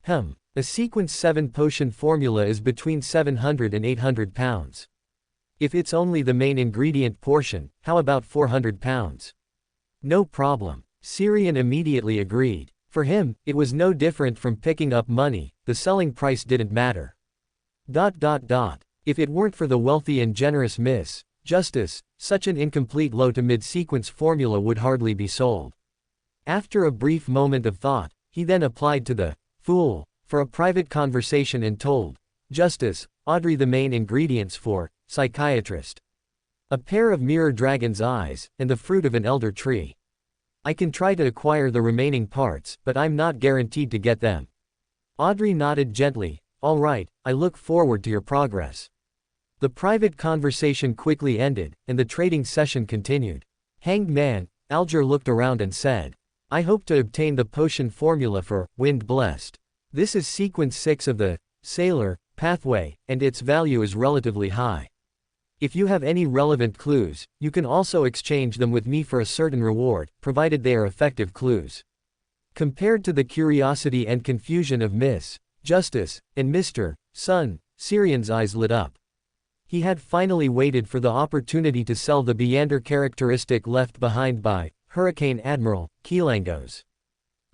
A sequence 7 potion formula is between 700 and 800 pounds. If it's only the main ingredient portion, how about 400 pounds? No problem. Syrian immediately agreed. For him, it was no different from picking up money, the selling price didn't matter. If it weren't for the wealthy and generous Miss Justice, such an incomplete low to mid-sequence formula would hardly be sold. After a brief moment of thought, he then applied to the fool for a private conversation and told Justice, Audrey the main ingredients for psychiatrist. A pair of mirror dragon's eyes, and the fruit of an elder tree. I can try to acquire the remaining parts, but I'm not guaranteed to get them. Audrey nodded gently. All right, I look forward to your progress. The private conversation quickly ended, and the trading session continued. Hanged Man, Alger looked around and said, I hope to obtain the potion formula for Wind Blessed. This is sequence 6 of the Sailor pathway, and its value is relatively high. If you have any relevant clues, you can also exchange them with me for a certain reward, provided they are effective clues. Compared to the curiosity and confusion of Miss Justice and Mr. Sun, Syrian's eyes lit up. He had finally waited for the opportunity to sell the Beander characteristic left behind by Hurricane Admiral Kilangos.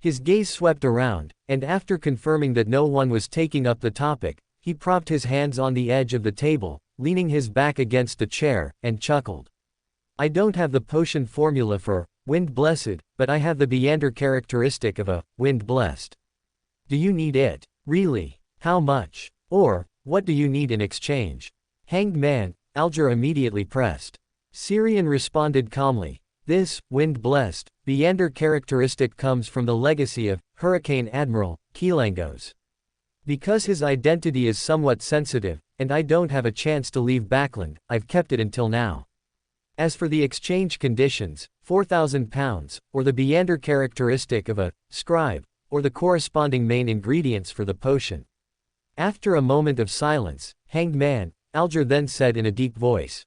His gaze swept around, and after confirming that no one was taking up the topic, he propped his hands on the edge of the table, leaning his back against the chair, and chuckled. I don't have the potion formula for Wind Blessed, but I have the Beander characteristic of a Wind Blessed. Do you need it? Really? How much? Or, what do you need in exchange? Hanged Man, Alger immediately pressed. Syrian responded calmly. This, Wind Blessed, Beander characteristic comes from the legacy of Hurricane Admiral Kilangos. Because his identity is somewhat sensitive, and I don't have a chance to leave Backland, I've kept it until now. As for the exchange conditions, 4,000 pounds, or the Beander characteristic of a scribe, or the corresponding main ingredients for the potion. After a moment of silence, Hanged Man, Alger then said in a deep voice.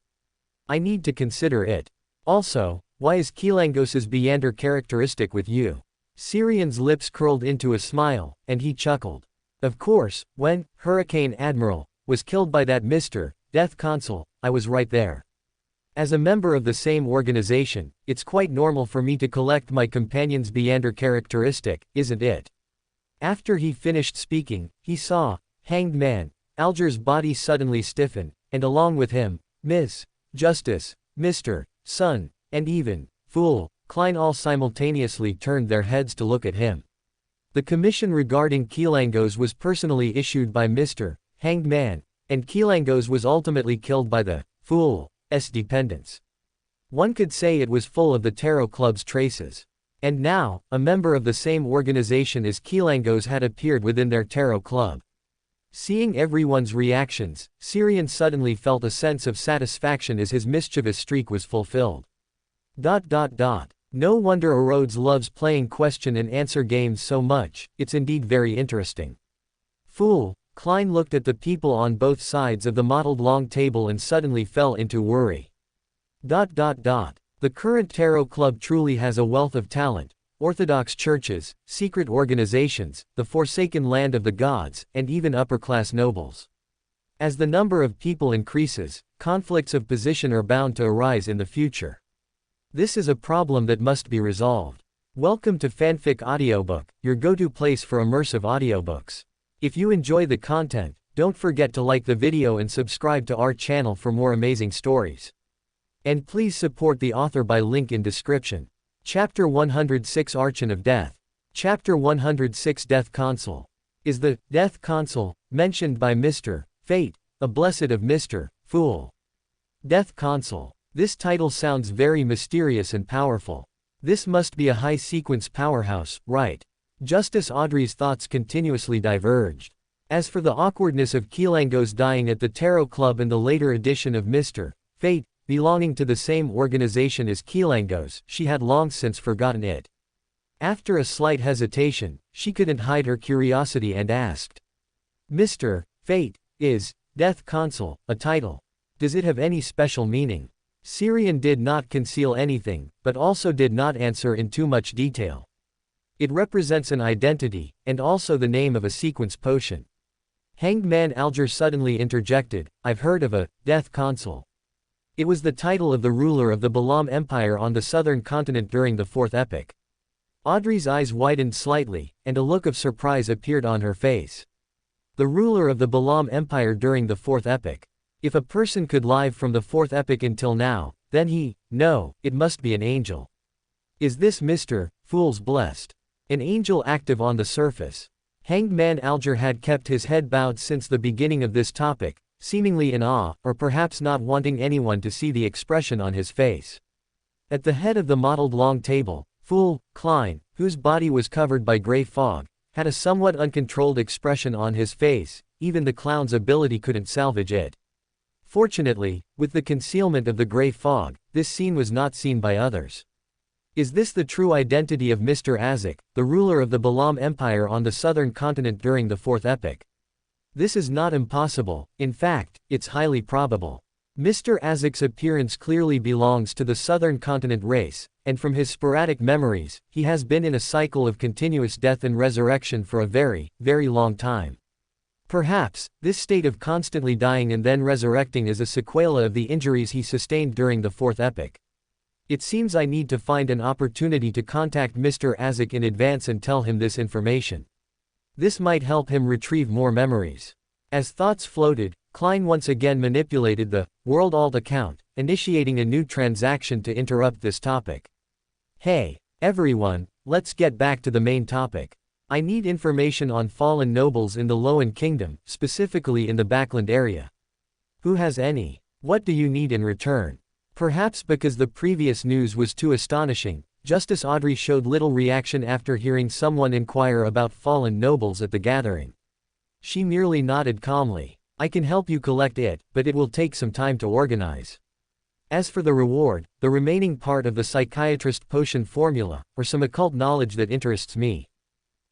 I need to consider it. Also, why is Kilangos's Beander characteristic with you? Syrian's lips curled into a smile, and he chuckled. Of course, when Hurricane Admiral was killed by that Mr. Death Consul, I was right there. As a member of the same organization, it's quite normal for me to collect my companion's Beander characteristic, isn't it? After he finished speaking, he saw Hanged Man, Alger's body suddenly stiffen, and along with him, Miss Justice, Mr. Sun, and even Fool Klein all simultaneously turned their heads to look at him. The commission regarding Kilangos was personally issued by Mr. Hanged Man, and Kilangos was ultimately killed by the Fool's dependents. One could say it was full of the Tarot Club's traces. And now, a member of the same organization as Kilangos had appeared within their Tarot Club. Seeing everyone's reactions, Syrian suddenly felt a sense of satisfaction as his mischievous streak was fulfilled. No wonder Rhodes loves playing question and answer games so much, it's indeed very interesting. Fool, Klein looked at the people on both sides of the mottled long table and suddenly fell into worry. The current Tarot Club truly has a wealth of talent, Orthodox churches, secret organizations, the forsaken land of the gods, and even upper-class nobles. As the number of people increases, conflicts of position are bound to arise in the future. This is a problem that must be resolved. Welcome to Fanfic Audiobook, your go-to place for immersive audiobooks. If you enjoy the content, don't forget to like the video and subscribe to our channel for more amazing stories. And please support the author by link in description. Chapter 106 Archon of Death. Chapter 106 Death Consul. Is the Death Consul mentioned by Mr. Fate, a blessed of Mr. Fool? Death Consul. This title sounds very mysterious and powerful. This must be a high-sequence powerhouse, right? Justice Audrey's thoughts continuously diverged. As for the awkwardness of Kilangos dying at the Tarot Club and the later edition of Mr. Fate, belonging to the same organization as Kilangos, she had long since forgotten it. After a slight hesitation, she couldn't hide her curiosity and asked. Mr. Fate, is Death Consul a title? Does it have any special meaning? Syrian did not conceal anything, but also did not answer in too much detail. It represents an identity, and also the name of a sequence potion. Hanged Man Alger suddenly interjected, I've heard of a Death Consul. It was the title of the ruler of the Balam Empire on the southern continent during the Fourth Epoch. Audrey's eyes widened slightly, and a look of surprise appeared on her face. The ruler of the Balam Empire during the Fourth Epoch. If a person could live from the Fourth Epoch until now, then no, it must be an angel. Is this Mr. Fool's blessed? An angel active on the surface? Hanged Man Alger had kept his head bowed since the beginning of this topic, seemingly in awe, or perhaps not wanting anyone to see the expression on his face. At the head of the mottled long table, Fool, Klein, whose body was covered by gray fog, had a somewhat uncontrolled expression on his face. Even the clown's ability couldn't salvage it. Fortunately, with the concealment of the gray fog, this scene was not seen by others. Is this the true identity of Mr. Azek, the ruler of the Balam Empire on the southern continent during the Fourth Epoch? This is not impossible, in fact, it's highly probable. Mr. Azek's appearance clearly belongs to the southern continent race, and from his sporadic memories, he has been in a cycle of continuous death and resurrection for a very, very long time. Perhaps, this state of constantly dying and then resurrecting is a sequela of the injuries he sustained during the Fourth Epoch. It seems I need to find an opportunity to contact Mr. Azek in advance and tell him this information. This might help him retrieve more memories. As thoughts floated, Klein once again manipulated the world alt account, initiating a new transaction to interrupt this topic. Hey, everyone, let's get back to the main topic. I need information on fallen nobles in the Loan Kingdom, specifically in the Backland area. Who has any? What do you need in return? Perhaps because the previous news was too astonishing, Justice Audrey showed little reaction after hearing someone inquire about fallen nobles at the gathering. She merely nodded calmly. I can help you collect it, but it will take some time to organize. As for the reward, the remaining part of the psychiatrist potion formula, or some occult knowledge that interests me.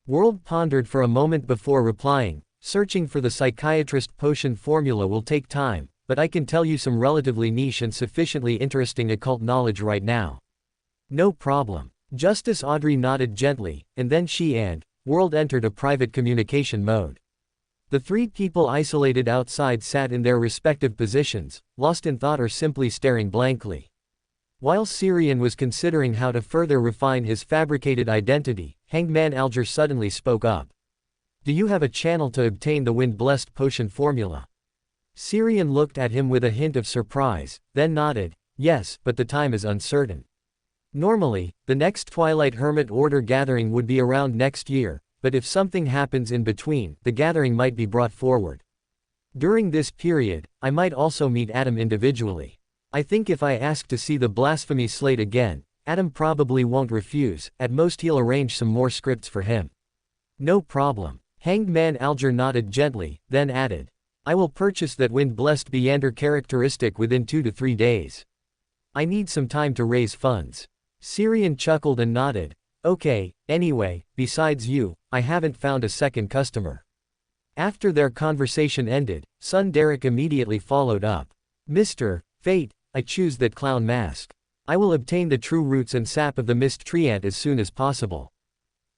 World pondered for a moment before replying. Searching for the psychiatrist potion formula will take time, but I can tell you some relatively niche and sufficiently interesting occult knowledge right now. No problem. Justice Audrey nodded gently, and then she and World entered a private communication mode. The three people isolated outside sat in their respective positions, lost in thought or simply staring blankly. While Syrian was considering how to further refine his fabricated identity, Hangman Alger suddenly spoke up. Do you have a channel to obtain the wind-blessed potion formula? Syrian looked at him with a hint of surprise, then nodded. Yes, but the time is uncertain. Normally, the next Twilight Hermit Order gathering would be around next year, but if something happens in between, the gathering might be brought forward. During this period, I might also meet Adam individually. I think if I ask to see the blasphemy slate again, Adam probably won't refuse. At most he'll arrange some more scripts for him. No problem. Hanged Man Alger nodded gently, then added. I will purchase that wind-blessed Beander characteristic within 2 to 3 days. I need some time to raise funds. Syrian chuckled and nodded. Okay, anyway, besides you, I haven't found a second customer. After their conversation ended, Son Derek immediately followed up. Mr. Fate, I choose that clown mask. I will obtain the true roots and sap of the mist treant as soon as possible.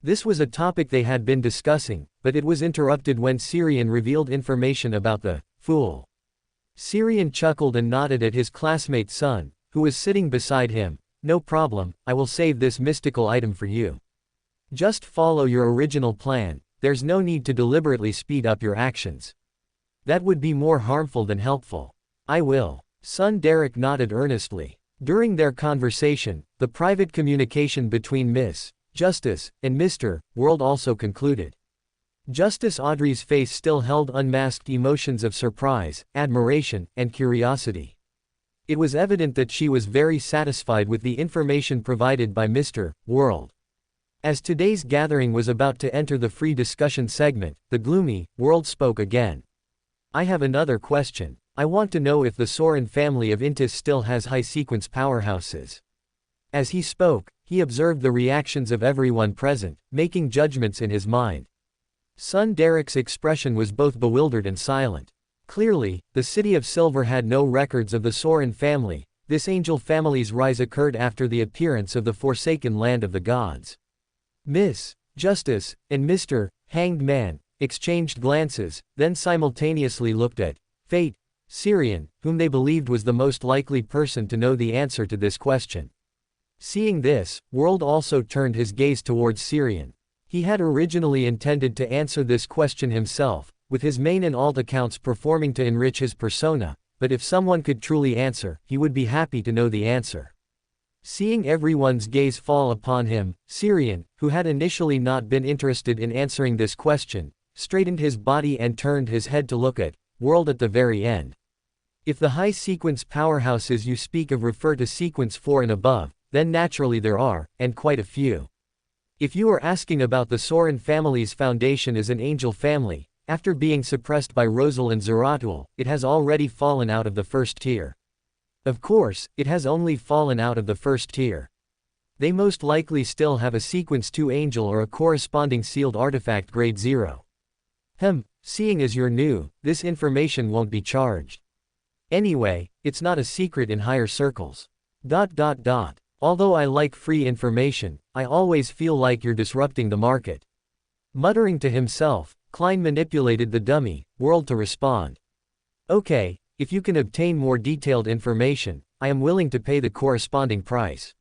This was a topic they had been discussing, but it was interrupted when Syrian revealed information about the fool. Syrian chuckled and nodded at his classmate Son, who was sitting beside him. No problem, I will save this mystical item for you. Just follow your original plan, there's no need to deliberately speed up your actions. That would be more harmful than helpful. I will. Son Derek nodded earnestly. During their conversation, the private communication between Miss Justice and Mr. World also concluded. Justice Audrey's face still held unmasked emotions of surprise, admiration, and curiosity. It was evident that she was very satisfied with the information provided by Mr. World. As today's gathering was about to enter the free discussion segment, the gloomy World spoke again. I have another question. I want to know if the Soren family of Intis still has high-sequence powerhouses. As he spoke, he observed the reactions of everyone present, making judgments in his mind. Son Derek's expression was both bewildered and silent. Clearly, the City of Silver had no records of the Soren family. This angel family's rise occurred after the appearance of the Forsaken Land of the Gods. Miss Justice and Mr. Hanged Man exchanged glances, then simultaneously looked at Fate, Syrian, whom they believed was the most likely person to know the answer to this question. Seeing this, World also turned his gaze towards Syrian. He had originally intended to answer this question himself, with his main and alt accounts performing to enrich his persona, but if someone could truly answer, he would be happy to know the answer. Seeing everyone's gaze fall upon him, Syrian, who had initially not been interested in answering this question, straightened his body and turned his head to look at world at the very end. If the high sequence powerhouses you speak of refer to sequence 4 and above, then naturally there are, and quite a few. If you are asking about the Soren family's foundation as an angel family, after being suppressed by Rosal and Zeratul, it has already fallen out of the first tier. Of course, it has only fallen out of the first tier. They most likely still have a sequence 2 angel or a corresponding sealed artifact grade 0. Seeing as you're new, this information won't be charged. Anyway, it's not a secret in higher circles. Although I like free information, I always feel like you're disrupting the market. Muttering to himself, Klein manipulated the dummy world to respond. Okay, if you can obtain more detailed information, I am willing to pay the corresponding price.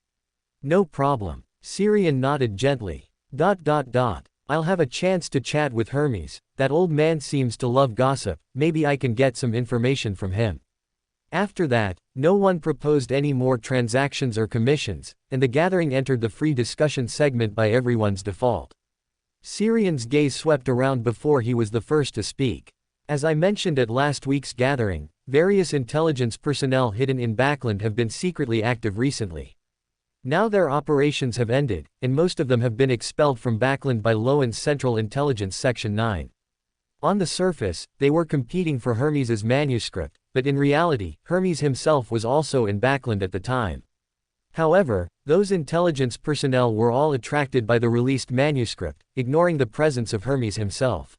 No problem. Syrian nodded gently. I'll have a chance to chat with Hermes. That old man seems to love gossip, maybe I can get some information from him. After that, no one proposed any more transactions or commissions, and the gathering entered the free discussion segment by everyone's default. Syrian's gaze swept around before he was the first to speak. As I mentioned at last week's gathering, various intelligence personnel hidden in Backland have been secretly active recently. Now their operations have ended, and most of them have been expelled from Backland by Lowen's Central Intelligence Section 9. On the surface, they were competing for Hermes's manuscript, but in reality, Hermes himself was also in Backland at the time. However, those intelligence personnel were all attracted by the released manuscript, ignoring the presence of Hermes himself.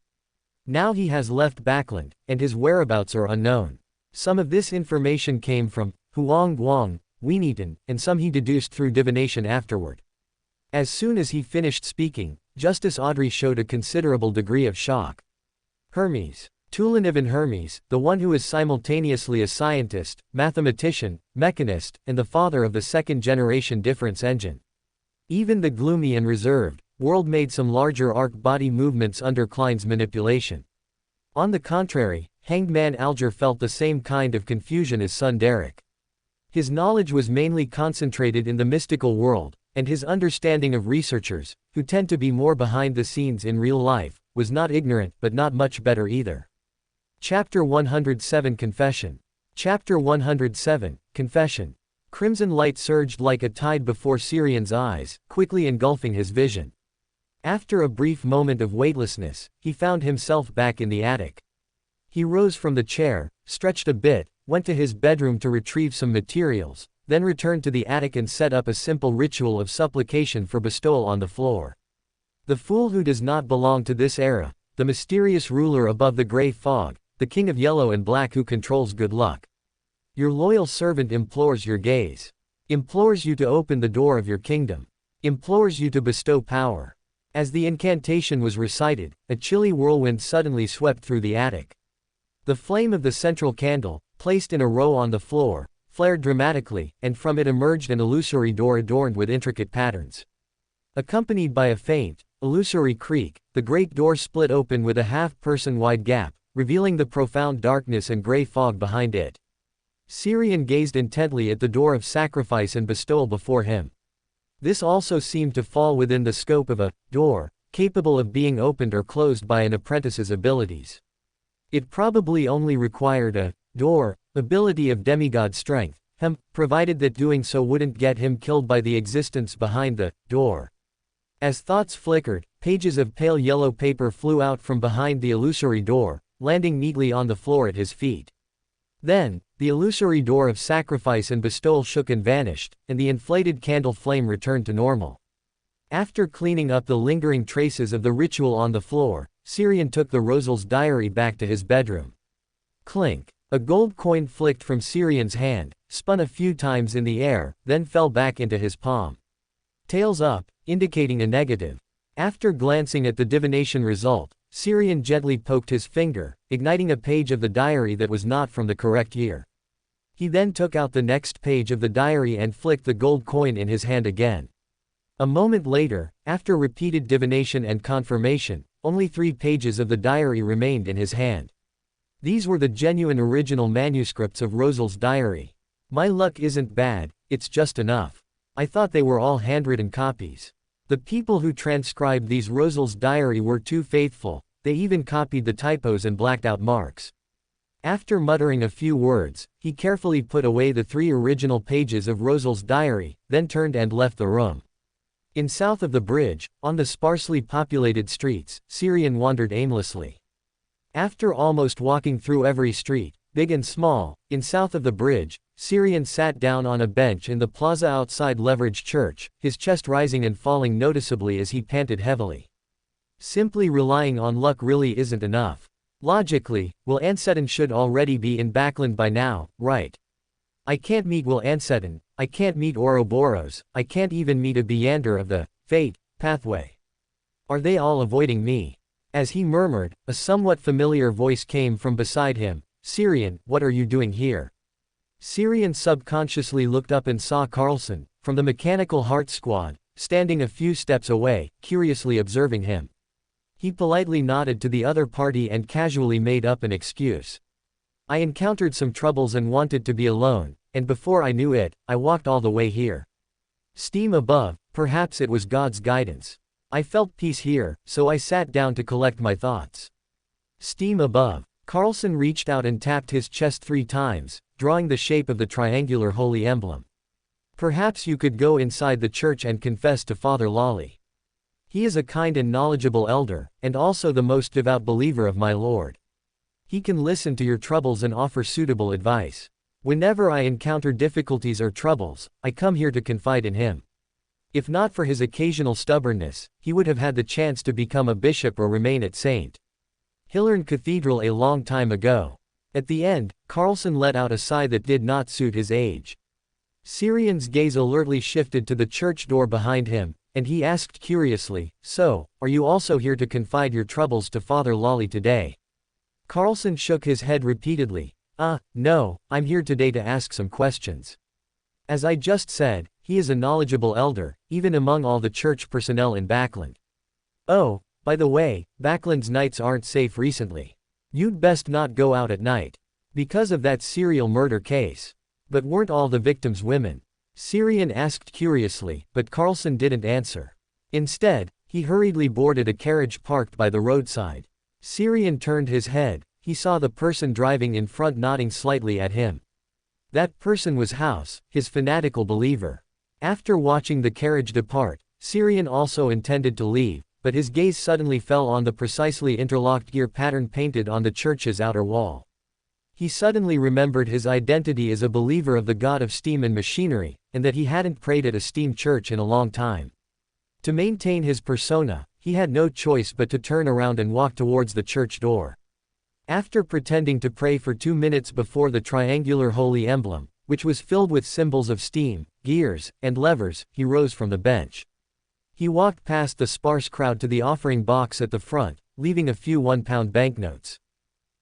Now he has left Backland, and his whereabouts are unknown. Some of this information came from Huang Guang, Weeniton, and some he deduced through divination afterward. As soon as he finished speaking, Justice Audrey showed a considerable degree of shock. Hermes. Tulinivan Hermes, the one who is simultaneously a scientist, mathematician, mechanist, and the father of the second-generation difference engine. Even the gloomy and reserved world made some larger arc body movements under Klein's manipulation. On the contrary, Hanged Man Alger felt the same kind of confusion as son Derek. His knowledge was mainly concentrated in the mystical world, and his understanding of researchers, who tend to be more behind the scenes in real life, was not ignorant but not much better either. Chapter 107 Confession. Chapter 107 Confession. Crimson light surged like a tide before Syrian's eyes, quickly engulfing his vision. After a brief moment of weightlessness, he found himself back in the attic. He rose from the chair, stretched a bit, went to his bedroom to retrieve some materials, then returned to the attic and set up a simple ritual of supplication for bestowal on the floor. The fool who does not belong to this era, the mysterious ruler above the gray fog, the king of yellow and black who controls good luck. Your loyal servant implores your gaze. Implores you to open the door of your kingdom. Implores you to bestow power. As the incantation was recited, a chilly whirlwind suddenly swept through the attic. The flame of the central candle, placed in a row on the floor, flared dramatically, and from it emerged an illusory door adorned with intricate patterns. Accompanied by a faint, illusory creak, the great door split open with a half-person wide gap, revealing the profound darkness and gray fog behind it. Syrian gazed intently at the door of sacrifice and bestowal before him. This also seemed to fall within the scope of a door, capable of being opened or closed by an apprentice's abilities. It probably only required a door ability of demigod strength, provided that doing so wouldn't get him killed by the existence behind the door. As thoughts flickered, pages of pale yellow paper flew out from behind the illusory door, landing neatly on the floor at his feet. Then, the illusory door of sacrifice and bestowal shook and vanished, and the inflated candle flame returned to normal. After cleaning up the lingering traces of the ritual on the floor, Syrian took the Rosal's diary back to his bedroom. Clink. A gold coin flicked from Syrian's hand, spun a few times in the air, then fell back into his palm. Tails up, indicating a negative. After glancing at the divination result, Syrian gently poked his finger, igniting a page of the diary that was not from the correct year. He then took out the next page of the diary and flicked the gold coin in his hand again. A moment later, after repeated divination and confirmation, only 3 pages of the diary remained in his hand. These were the genuine original manuscripts of Rosal's diary. My luck isn't bad, it's just enough. I thought they were all handwritten copies. The people who transcribed these Rosal's diary were too faithful, they even copied the typos and blacked out marks. After muttering a few words, he carefully put away the 3 original pages of Rosal's diary, then turned and left the room. In south of the bridge, on the sparsely populated streets, Syrian wandered aimlessly. After almost walking through every street, big and small, in south of the bridge, Syrian sat down on a bench in the plaza outside Leverage Church, his chest rising and falling noticeably as he panted heavily. Simply relying on luck really isn't enough. Logically, Will Anseton should already be in Backland by now, right? I can't meet Will Anseton, I can't meet Ouroboros, I can't even meet a Beander of the Fate pathway. Are they all avoiding me? As he murmured, a somewhat familiar voice came from beside him. Syrian, what are you doing here? Syrian subconsciously looked up and saw Carlson, from the Mechanical Heart Squad, standing a few steps away, curiously observing him. He politely nodded to the other party and casually made up an excuse. I encountered some troubles and wanted to be alone, and before I knew it, I walked all the way here. Steam above, perhaps it was God's guidance. I felt peace here, so I sat down to collect my thoughts. Steam above. Carlson reached out and tapped his chest 3 times, drawing the shape of the triangular holy emblem. Perhaps you could go inside the church and confess to Father Lolly. He is a kind and knowledgeable elder, and also the most devout believer of my Lord. He can listen to your troubles and offer suitable advice. Whenever I encounter difficulties or troubles, I come here to confide in him. If not for his occasional stubbornness, he would have had the chance to become a bishop or remain at St. Hillern Cathedral a long time ago. At the end, Carlson let out a sigh that did not suit his age. Syrian's gaze alertly shifted to the church door behind him, and he asked curiously, so, are you also here to confide your troubles to Father Lolly today? Carlson shook his head repeatedly. No, I'm here today to ask some questions. As I just said, he is a knowledgeable elder, even among all the church personnel in Backland. Oh, by the way, Backland's nights aren't safe recently. You'd best not go out at night. Because of that serial murder case. But weren't all the victims women? Syrian asked curiously, but Carlson didn't answer. Instead, he hurriedly boarded a carriage parked by the roadside. Syrian turned his head. He saw the person driving in front nodding slightly at him. That person was House, his fanatical believer. After watching the carriage depart, Syrian also intended to leave, but his gaze suddenly fell on the precisely interlocked gear pattern painted on the church's outer wall. He suddenly remembered his identity as a believer of the god of steam and machinery, and that he hadn't prayed at a steam church in a long time. To maintain his persona, he had no choice but to turn around and walk towards the church door. After pretending to pray for 2 minutes before the triangular holy emblem, which was filled with symbols of steam, gears, and levers, he rose from the bench. He walked past the sparse crowd to the offering box at the front, leaving a few £1 banknotes.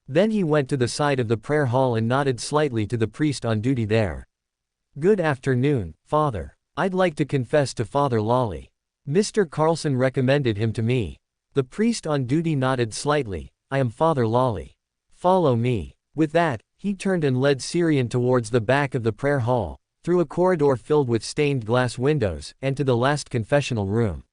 Then he went to the side of the prayer hall and nodded slightly to the priest on duty there. Good afternoon, Father. I'd like to confess to Father Lolly. Mr. Carlson recommended him to me. The priest on duty nodded slightly. I am Father Lolly. Follow me. With that, he turned and led Syrian towards the back of the prayer hall, through a corridor filled with stained glass windows, and to the last confessional room.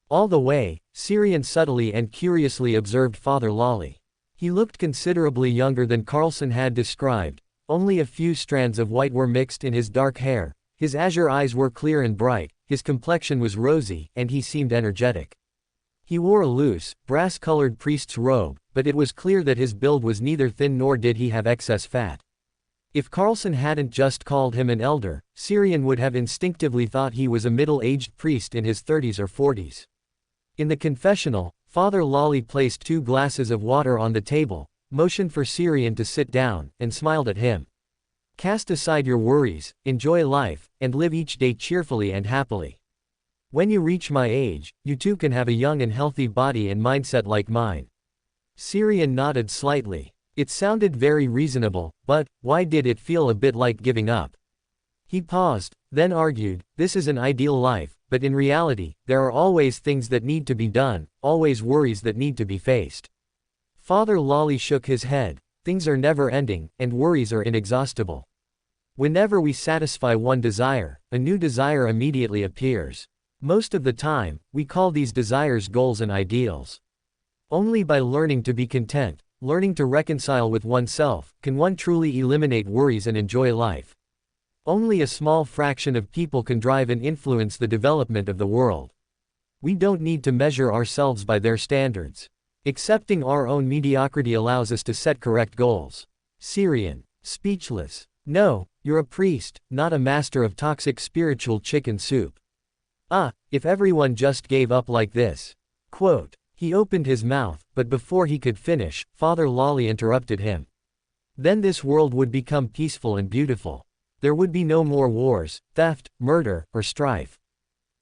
All the way, Syrian subtly and curiously observed Father Lolly. He looked considerably younger than Carlson had described. Only a few strands of white were mixed in his dark hair, his azure eyes were clear and bright, his complexion was rosy, and he seemed energetic. He wore a loose, brass-colored priest's robe, but it was clear that his build was neither thin nor did he have excess fat. If Carlson hadn't just called him an elder, Syrian would have instinctively thought he was a middle-aged priest in his 30s or 40s. In the confessional, Father Lolly placed 2 glasses of water on the table, motioned for Syrian to sit down, and smiled at him. Cast aside your worries, enjoy life, and live each day cheerfully and happily. When you reach my age, you too can have a young and healthy body and mindset like mine. Syrian nodded slightly. It sounded very reasonable, but why did it feel a bit like giving up? He paused, then argued, this is an ideal life, but in reality, there are always things that need to be done, always worries that need to be faced. Father Lolly shook his head. Things are never ending, and worries are inexhaustible. Whenever we satisfy one desire, a new desire immediately appears. Most of the time, we call these desires goals and ideals. Only by learning to be content, learning to reconcile with oneself, can one truly eliminate worries and enjoy life. Only a small fraction of people can drive and influence the development of the world. We don't need to measure ourselves by their standards. Accepting our own mediocrity allows us to set correct goals. Syrian. Speechless. No, you're a priest, not a master of toxic spiritual chicken soup. If everyone just gave up like this. Quote. He opened his mouth, but before he could finish, Father Lolly interrupted him. Then this world would become peaceful and beautiful. There would be no more wars, theft, murder, or strife.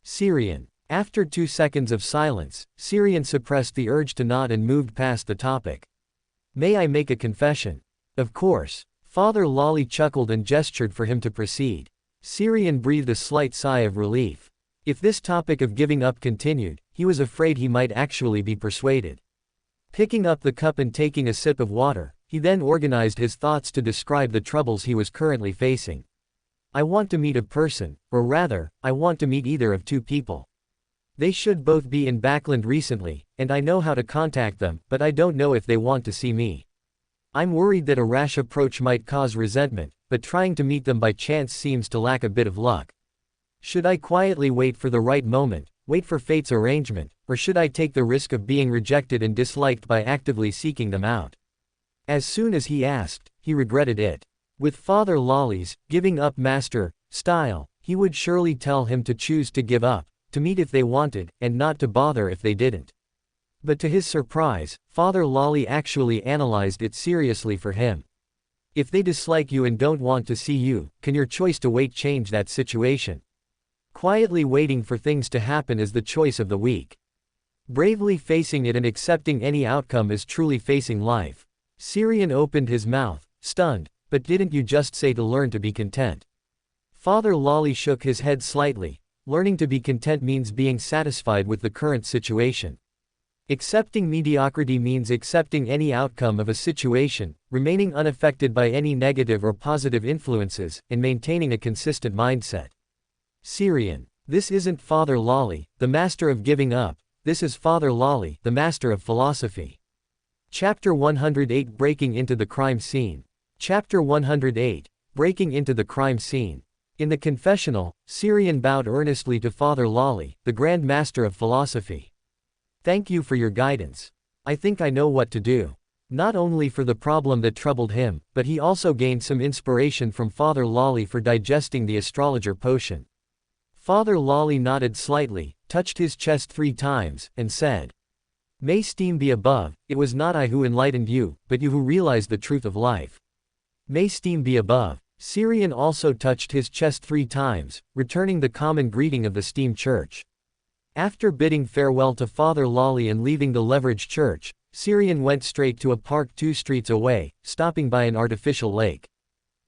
Syrian. After 2 seconds of silence, Syrian suppressed the urge to nod and moved past the topic. May I make a confession? Of course. Father Lolly chuckled and gestured for him to proceed. Syrian breathed a slight sigh of relief. If this topic of giving up continued, he was afraid he might actually be persuaded. Picking up the cup and taking a sip of water, he then organized his thoughts to describe the troubles he was currently facing. I want to meet a person, or rather, I want to meet either of 2 people. They should both be in Backland recently, and I know how to contact them, but I don't know if they want to see me. I'm worried that a rash approach might cause resentment, but trying to meet them by chance seems to lack a bit of luck. Should I quietly wait for the right moment, wait for fate's arrangement, or should I take the risk of being rejected and disliked by actively seeking them out? As soon as he asked, he regretted it. With Father Lolly's giving up master style, he would surely tell him to choose to give up, to meet if they wanted, and not to bother if they didn't. But to his surprise, Father Lolly actually analyzed it seriously for him. If they dislike you and don't want to see you, can your choice to wait change that situation? Quietly waiting for things to happen is the choice of the weak. Bravely facing it and accepting any outcome is truly facing life. Syrian opened his mouth, stunned, but didn't you just say to learn to be content? Father Lolly shook his head slightly. Learning to be content means being satisfied with the current situation. Accepting mediocrity means accepting any outcome of a situation, remaining unaffected by any negative or positive influences, and maintaining a consistent mindset. Syrian. This isn't Father Lolly, the master of giving up, this is Father Lolly, the master of philosophy. Chapter 108 Breaking into the crime scene. Chapter 108 Breaking into the crime scene. In the confessional, Syrian bowed earnestly to Father Lolly, the Grand Master of Philosophy. Thank you for your guidance. I think I know what to do. Not only for the problem that troubled him, but he also gained some inspiration from Father Lolly for digesting the astrologer potion. Father Lolly nodded slightly, touched his chest 3 times, and said, May steam be above, it was not I who enlightened you, but you who realized the truth of life. May steam be above. Syrian also touched his chest 3 times, returning the common greeting of the steam church. After bidding farewell to Father Lolly and leaving the leverage church, Syrian went straight to a park 2 streets away, stopping by an artificial lake.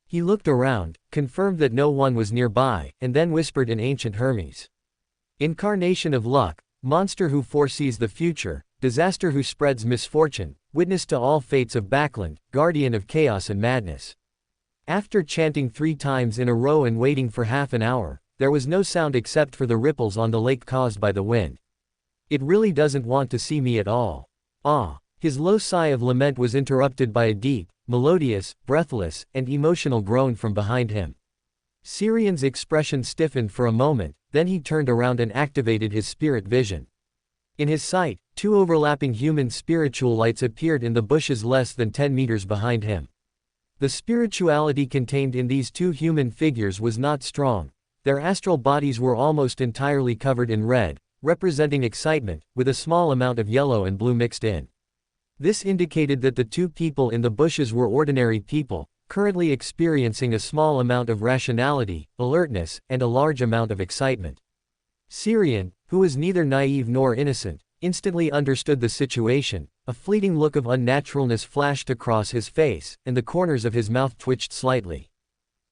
He looked around, confirmed that no one was nearby, and then whispered in ancient Hermes. Incarnation of luck, monster who foresees the future, disaster who spreads misfortune, witness to all fates of Backland, guardian of chaos and madness. After chanting 3 times in a row and waiting for half an hour, there was no sound except for the ripples on the lake caused by the wind. It really doesn't want to see me at all. His low sigh of lament was interrupted by a deep, melodious, breathless, and emotional groan from behind him. Syrian's expression stiffened for a moment, then he turned around and activated his spirit vision. In his sight, 2 overlapping human spiritual lights appeared in the bushes less than 10 meters behind him. The spirituality contained in these 2 human figures was not strong. Their astral bodies were almost entirely covered in red, representing excitement, with a small amount of yellow and blue mixed in. This indicated that the 2 people in the bushes were ordinary people, currently experiencing a small amount of rationality, alertness, and a large amount of excitement. Syrian, who was neither naive nor innocent, instantly understood the situation. A fleeting look of unnaturalness flashed across his face, and the corners of his mouth twitched slightly.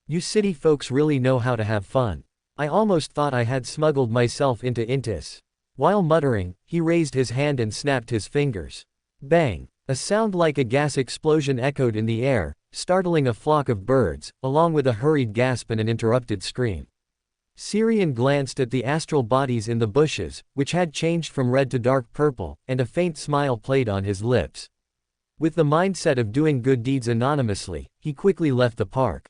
You city folks really know how to have fun. I almost thought I had smuggled myself into Intis. While muttering, he raised his hand and snapped his fingers. Bang! A sound like a gas explosion echoed in the air, startling a flock of birds, along with a hurried gasp and an interrupted scream. Syrian glanced at the astral bodies in the bushes, which had changed from red to dark purple, and a faint smile played on his lips. With the mindset of doing good deeds anonymously, he quickly left the park.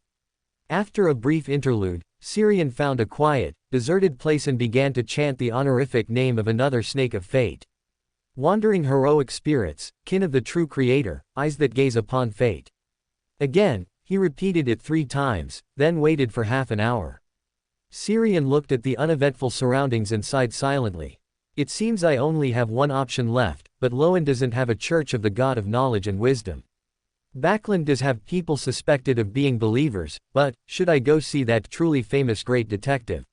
After a brief interlude, Xiang found a quiet, deserted place and began to chant the honorific name of another snake of fate. Wandering heroic spirits, kin of the true creator, eyes that gaze upon fate. Again, he repeated it 3 times, then waited for half an hour. Xiang looked at the uneventful surroundings and sighed silently. It seems I only have one option left, but Loan doesn't have a church of the God of knowledge and wisdom. Backland does have people suspected of being believers, but, should I go see that truly famous great detective?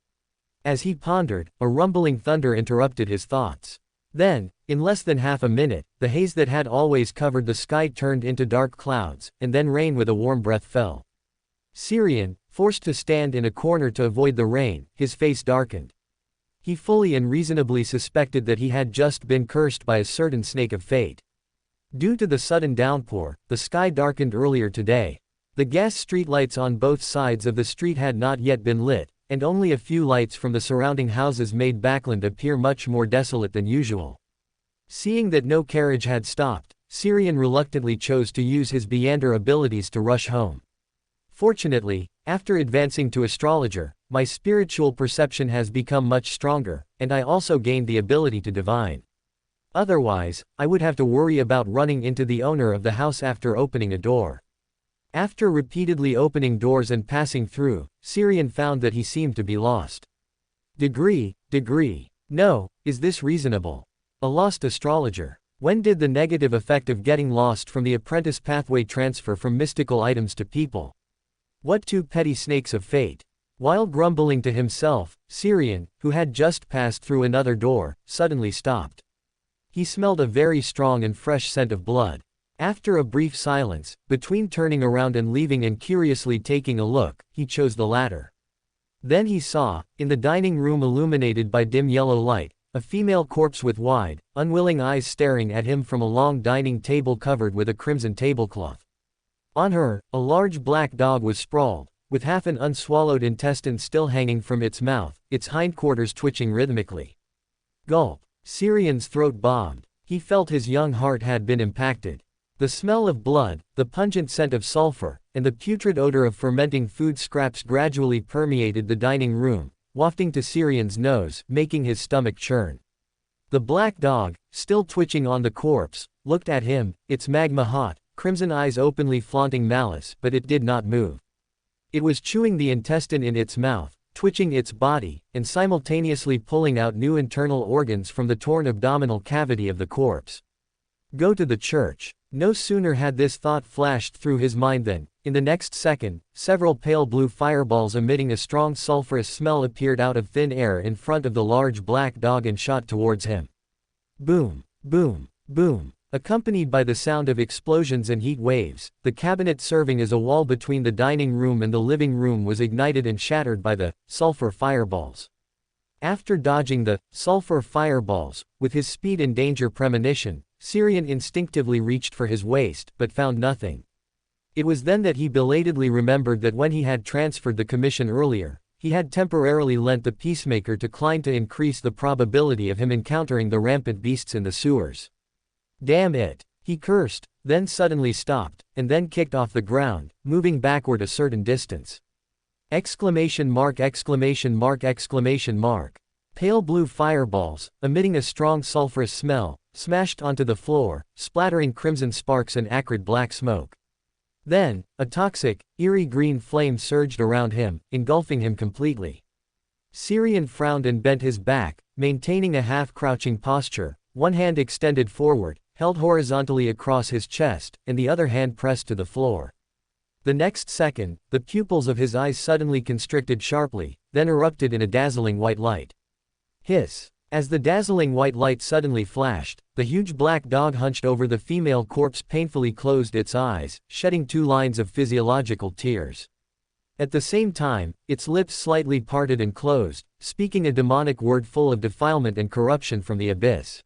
As he pondered, a rumbling thunder interrupted his thoughts. Then, in less than half a minute, the haze that had always covered the sky turned into dark clouds, and then rain with a warm breath fell. Xiang, forced to stand in a corner to avoid the rain, his face darkened. He fully and reasonably suspected that he had just been cursed by a certain snake of fate. Due to the sudden downpour, the sky darkened earlier today. The gas streetlights on both sides of the street had not yet been lit, and only a few lights from the surrounding houses made Backland appear much more desolate than usual. Seeing that no carriage had stopped, Xiang reluctantly chose to use his Beyonder abilities to rush home. Fortunately, after advancing to astrologer, my spiritual perception has become much stronger, and I also gained the ability to divine. Otherwise, I would have to worry about running into the owner of the house after opening a door. After repeatedly opening doors and passing through, Xiang found that he seemed to be lost. Degree. No, is this reasonable? A lost astrologer. When did the negative effect of getting lost from the apprentice pathway transfer from mystical items to people? What 2 petty snakes of fate? While grumbling to himself, Xiang, who had just passed through another door, suddenly stopped. He smelled a very strong and fresh scent of blood. After a brief silence, between turning around and leaving and curiously taking a look, he chose the latter. Then he saw, in the dining room illuminated by dim yellow light, a female corpse with wide, unwilling eyes staring at him from a long dining table covered with a crimson tablecloth. On her, a large black dog was sprawled, with half an unswallowed intestine still hanging from its mouth, its hindquarters twitching rhythmically. Gulp. Xiang's throat bobbed. He felt his young heart had been impacted. The smell of blood, the pungent scent of sulfur, and the putrid odor of fermenting food scraps gradually permeated the dining room, wafting to Xiang's nose, making his stomach churn. The black dog, still twitching on the corpse, looked at him, its magma hot, crimson eyes openly flaunting malice, but it did not move. It was chewing the intestine in its mouth, twitching its body, and simultaneously pulling out new internal organs from the torn abdominal cavity of the corpse. Go to the church. No sooner had this thought flashed through his mind than, in the next second, several pale blue fireballs emitting a strong sulfurous smell appeared out of thin air in front of the large black dog and shot towards him. Boom, boom, boom. Accompanied by the sound of explosions and heat waves, the cabinet serving as a wall between the dining room and the living room was ignited and shattered by the sulfur fireballs. After dodging the sulfur fireballs, with his speed and danger premonition, Xiang instinctively reached for his waist, but found nothing. It was then that he belatedly remembered that when he had transferred the commission earlier, he had temporarily lent the peacemaker to Klein to increase the probability of him encountering the rampant beasts in the sewers. Damn it! He cursed, then suddenly stopped, and then kicked off the ground, moving backward a certain distance. Exclamation mark! Exclamation mark! Exclamation mark! Pale blue fireballs, emitting a strong sulfurous smell, smashed onto the floor, splattering crimson sparks and acrid black smoke. Then, a toxic, eerie green flame surged around him, engulfing him completely. Xiang frowned and bent his back, maintaining a half-crouching posture, one hand extended forward, held horizontally across his chest, and the other hand pressed to the floor. The next second, the pupils of his eyes suddenly constricted sharply, then erupted in a dazzling white light. Hiss! As the dazzling white light suddenly flashed, the huge black dog hunched over the female corpse painfully closed its eyes, shedding 2 lines of physiological tears. At the same time, its lips slightly parted and closed, speaking a demonic word full of defilement and corruption from the abyss.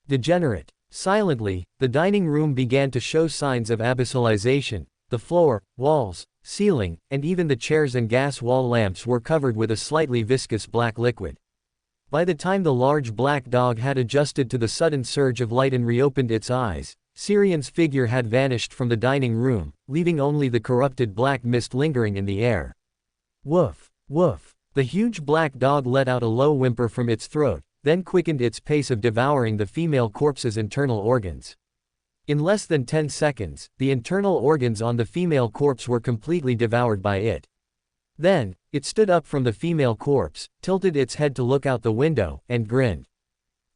Degenerate. Silently, the dining room began to show signs of abyssalization. The floor, walls, ceiling, and even the chairs and gas wall lamps were covered with a slightly viscous black liquid. By the time the large black dog had adjusted to the sudden surge of light and reopened its eyes, Syrian's figure had vanished from the dining room, leaving only the corrupted black mist lingering in the air. Woof, woof. The huge black dog let out a low whimper from its throat, then quickened its pace of devouring the female corpse's internal organs. In less than 10 seconds, the internal organs on the female corpse were completely devoured by it. Then, it stood up from the female corpse, tilted its head to look out the window, and grinned.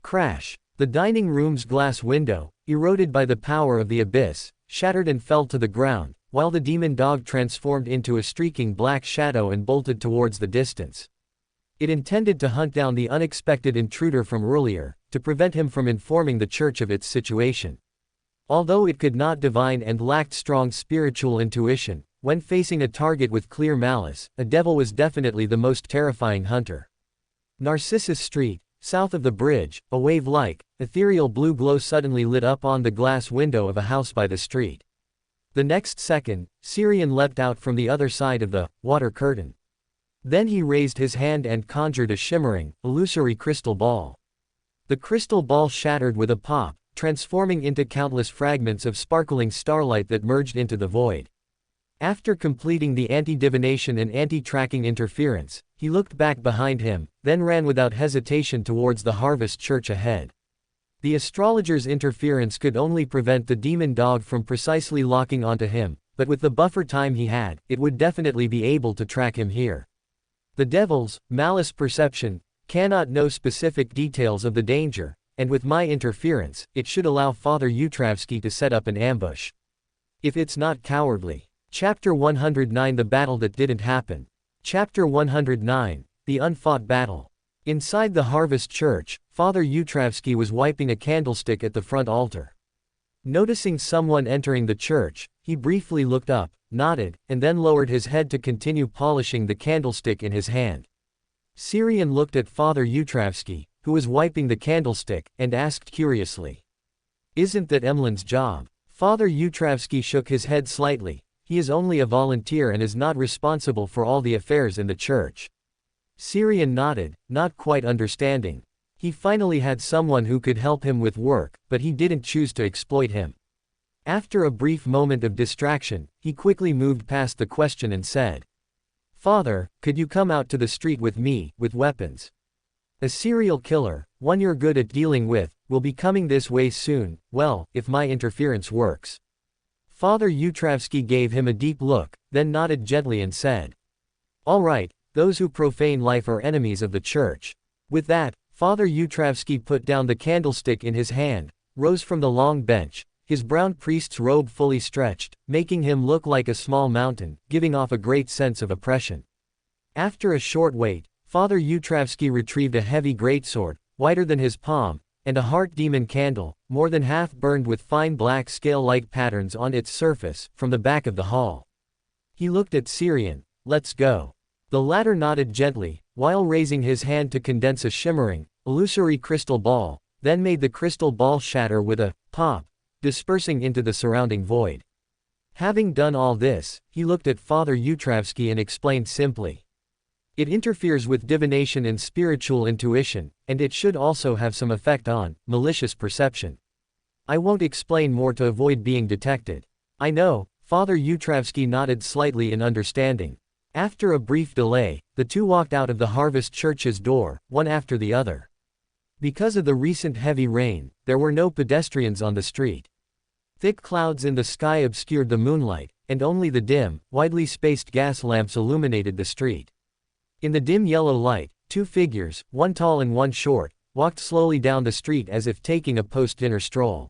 Crash! The dining room's glass window, eroded by the power of the abyss, shattered and fell to the ground, while the demon dog transformed into a streaking black shadow and bolted towards the distance. It intended to hunt down the unexpected intruder from earlier, to prevent him from informing the church of its situation. Although it could not divine and lacked strong spiritual intuition, when facing a target with clear malice, a devil was definitely the most terrifying hunter. Narcissus Street, south of the bridge, a wave-like, ethereal blue glow suddenly lit up on the glass window of a house by the street. The next second, Syrian leapt out from the other side of the water curtain. Then he raised his hand and conjured a shimmering, illusory crystal ball. The crystal ball shattered with a pop, transforming into countless fragments of sparkling starlight that merged into the void. After completing the anti-divination and anti-tracking interference, he looked back behind him, then ran without hesitation towards the harvest church ahead. The astrologer's interference could only prevent the demon dog from precisely locking onto him, but with the buffer time he had, it would definitely be able to track him here. The devil's malice perception cannot know specific details of the danger, and with my interference, it should allow Father Yutravsky to set up an ambush. If it's not cowardly. Chapter 109 The Battle That Didn't Happen. Chapter 109 The Unfought Battle. Inside the Harvest Church, Father Yutravsky was wiping a candlestick at the front altar. Noticing someone entering the church, he briefly looked up, nodded, and then lowered his head to continue polishing the candlestick in his hand. Syrian looked at Father Yutravsky, who was wiping the candlestick, and asked curiously, "Isn't that Emlin's job?" Father Yutravsky shook his head slightly. He is only a volunteer and is not responsible for all the affairs in the church. Syrian nodded, not quite understanding. He finally had someone who could help him with work, but he didn't choose to exploit him. After a brief moment of distraction, he quickly moved past the question and said, "Father, could you come out to the street with me, with weapons? A serial killer, one you're good at dealing with, will be coming this way soon, well, if my interference works." Father Yutravsky gave him a deep look, then nodded gently and said, "All right, those who profane life are enemies of the church." With that, Father Yutravsky put down the candlestick in his hand, rose from the long bench, his brown priest's robe fully stretched, making him look like a small mountain, giving off a great sense of oppression. After a short wait, Father Yutravsky retrieved a heavy greatsword, wider than his palm, and a heart demon candle, more than half burned with fine black scale-like patterns on its surface, from the back of the hall. He looked at Syrian. "Let's go." The latter nodded gently, while raising his hand to condense a shimmering, illusory crystal ball, then made the crystal ball shatter with a pop, dispersing into the surrounding void. Having done all this, he looked at Father Yutravsky and explained simply, "It interferes with divination and spiritual intuition, and it should also have some effect on malicious perception. I won't explain more to avoid being detected." "I know." Father Yutravsky nodded slightly in understanding. After a brief delay, the two walked out of the Harvest Church's door, one after the other. Because of the recent heavy rain, there were no pedestrians on the street. Thick clouds in the sky obscured the moonlight, and only the dim, widely spaced gas lamps illuminated the street. In the dim yellow light, two figures, one tall and one short, walked slowly down the street as if taking a post-dinner stroll.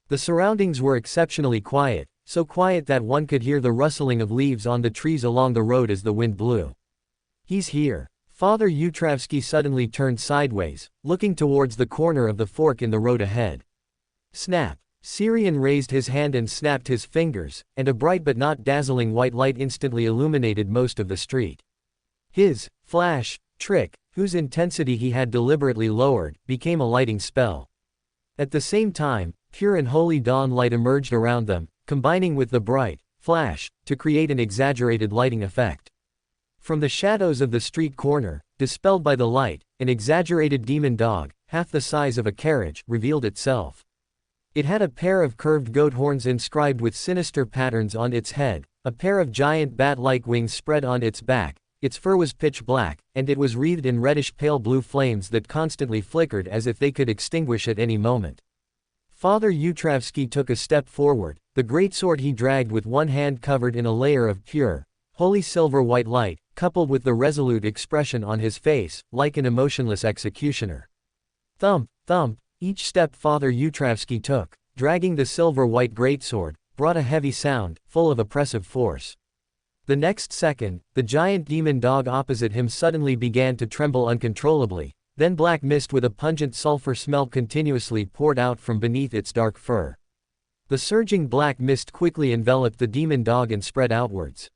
The surroundings were exceptionally quiet, so quiet that one could hear the rustling of leaves on the trees along the road as the wind blew. "He's here." Father Yutravsky suddenly turned sideways, looking towards the corner of the fork in the road ahead. Snap! Syrian raised his hand and snapped his fingers, and a bright but not dazzling white light instantly illuminated most of the street. His flash trick, whose intensity he had deliberately lowered, became a lighting spell. At the same time, pure and holy dawn light emerged around them, combining with the bright flash to create an exaggerated lighting effect. From the shadows of the street corner, dispelled by the light, an exaggerated demon dog, half the size of a carriage, revealed itself. It had a pair of curved goat horns inscribed with sinister patterns on its head, a pair of giant bat-like wings spread on its back, its fur was pitch black, and it was wreathed in reddish pale blue flames that constantly flickered as if they could extinguish at any moment. Father Yutravsky took a step forward, the great sword he dragged with one hand covered in a layer of pure, holy silver-white light, coupled with the resolute expression on his face, like an emotionless executioner. Thump, thump, each step Father Yutravsky took, dragging the silver-white greatsword, brought a heavy sound, full of oppressive force. The next second, the giant demon dog opposite him suddenly began to tremble uncontrollably, then black mist with a pungent sulfur smell continuously poured out from beneath its dark fur. The surging black mist quickly enveloped the demon dog and spread outwards.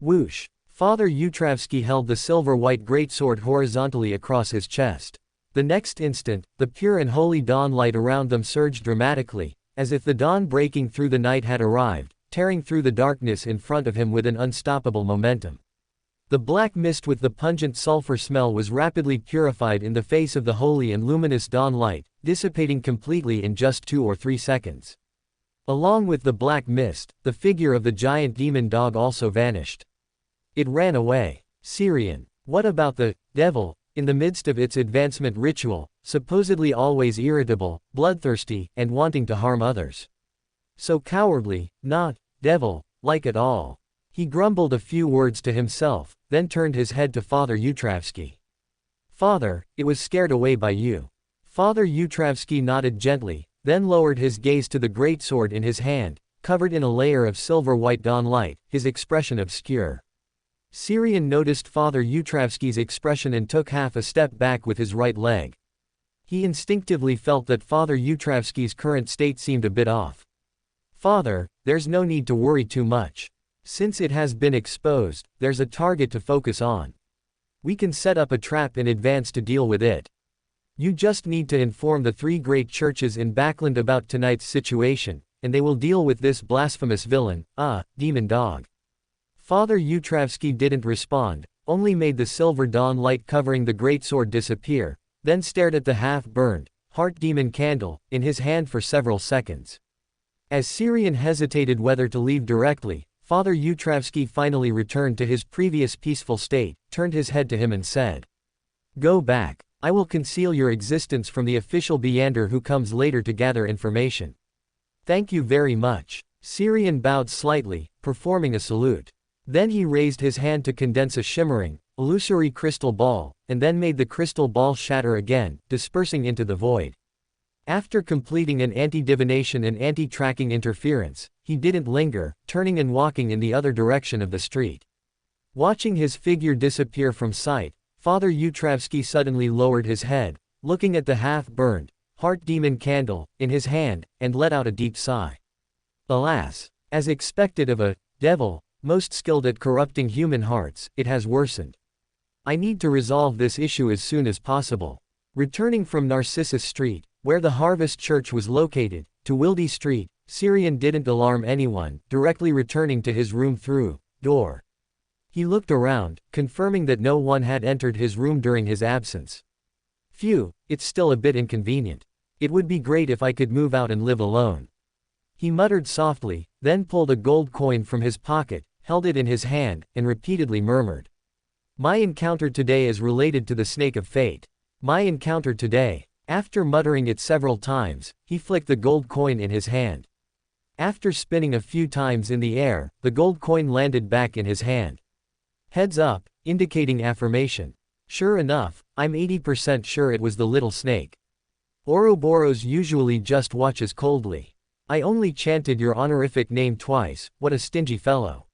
Whoosh! Father Yutravsky held the silver-white greatsword horizontally across his chest. The next instant, the pure and holy dawn light around them surged dramatically, as if the dawn breaking through the night had arrived, tearing through the darkness in front of him with an unstoppable momentum. The black mist with the pungent sulfur smell was rapidly purified in the face of the holy and luminous dawn light, dissipating completely in just 2 or 3 seconds. Along with the black mist, the figure of the giant demon dog also vanished. It ran away. Syrian. What about the devil? In the midst of its advancement ritual, supposedly always irritable, bloodthirsty, and wanting to harm others. So cowardly, not devil-like at all. He grumbled a few words to himself, then turned his head to Father Yutravsky. Father, it was scared away by you. Father Yutravsky nodded gently, then lowered his gaze to the greatsword in his hand, covered in a layer of silver-white dawn light, his expression obscure. Syrian noticed Father Yutravsky's expression and took half a step back with his right leg. He instinctively felt that Father Yutravsky's current state seemed a bit off. Father, there's no need to worry too much. Since it has been exposed, there's a target to focus on. We can set up a trap in advance to deal with it. You just need to inform the 3 great churches in Backland about tonight's situation, and they will deal with this blasphemous villain, demon dog. Father Yutravsky didn't respond, only made the silver dawn light covering the greatsword disappear, then stared at the half-burned, heart demon candle, in his hand for several seconds. As Syrian hesitated whether to leave directly, Father Yutravsky finally returned to his previous peaceful state, turned his head to him and said, "Go back. I will conceal your existence from the official Beander who comes later to gather information." "Thank you very much." Syrian bowed slightly, performing a salute. Then he raised his hand to condense a shimmering, illusory crystal ball, and then made the crystal ball shatter again, dispersing into the void. After completing an anti-divination and anti-tracking interference, he didn't linger, turning and walking in the other direction of the street. Watching his figure disappear from sight, Father Yutravsky suddenly lowered his head, looking at the half-burned, heart demon candle, in his hand, and let out a deep sigh. Alas! As expected of a devil, most skilled at corrupting human hearts, it has worsened. I need to resolve this issue as soon as possible. Returning from Narcissus Street, where the Harvest Church was located, to Wildy Street, Syrian didn't alarm anyone, directly returning to his room through door. He looked around, confirming that no one had entered his room during his absence. Phew, it's still a bit inconvenient. It would be great if I could move out and live alone. He muttered softly, then pulled a gold coin from his pocket, held it in his hand, and repeatedly murmured. My encounter today is related to the snake of fate. My encounter today. After muttering it several times, he flicked the gold coin in his hand. After spinning a few times in the air, the gold coin landed back in his hand. Heads up, indicating affirmation. Sure enough, I'm 80% sure it was the little snake. Ouroboros usually just watches coldly. I only chanted your honorific name twice, what a stingy fellow.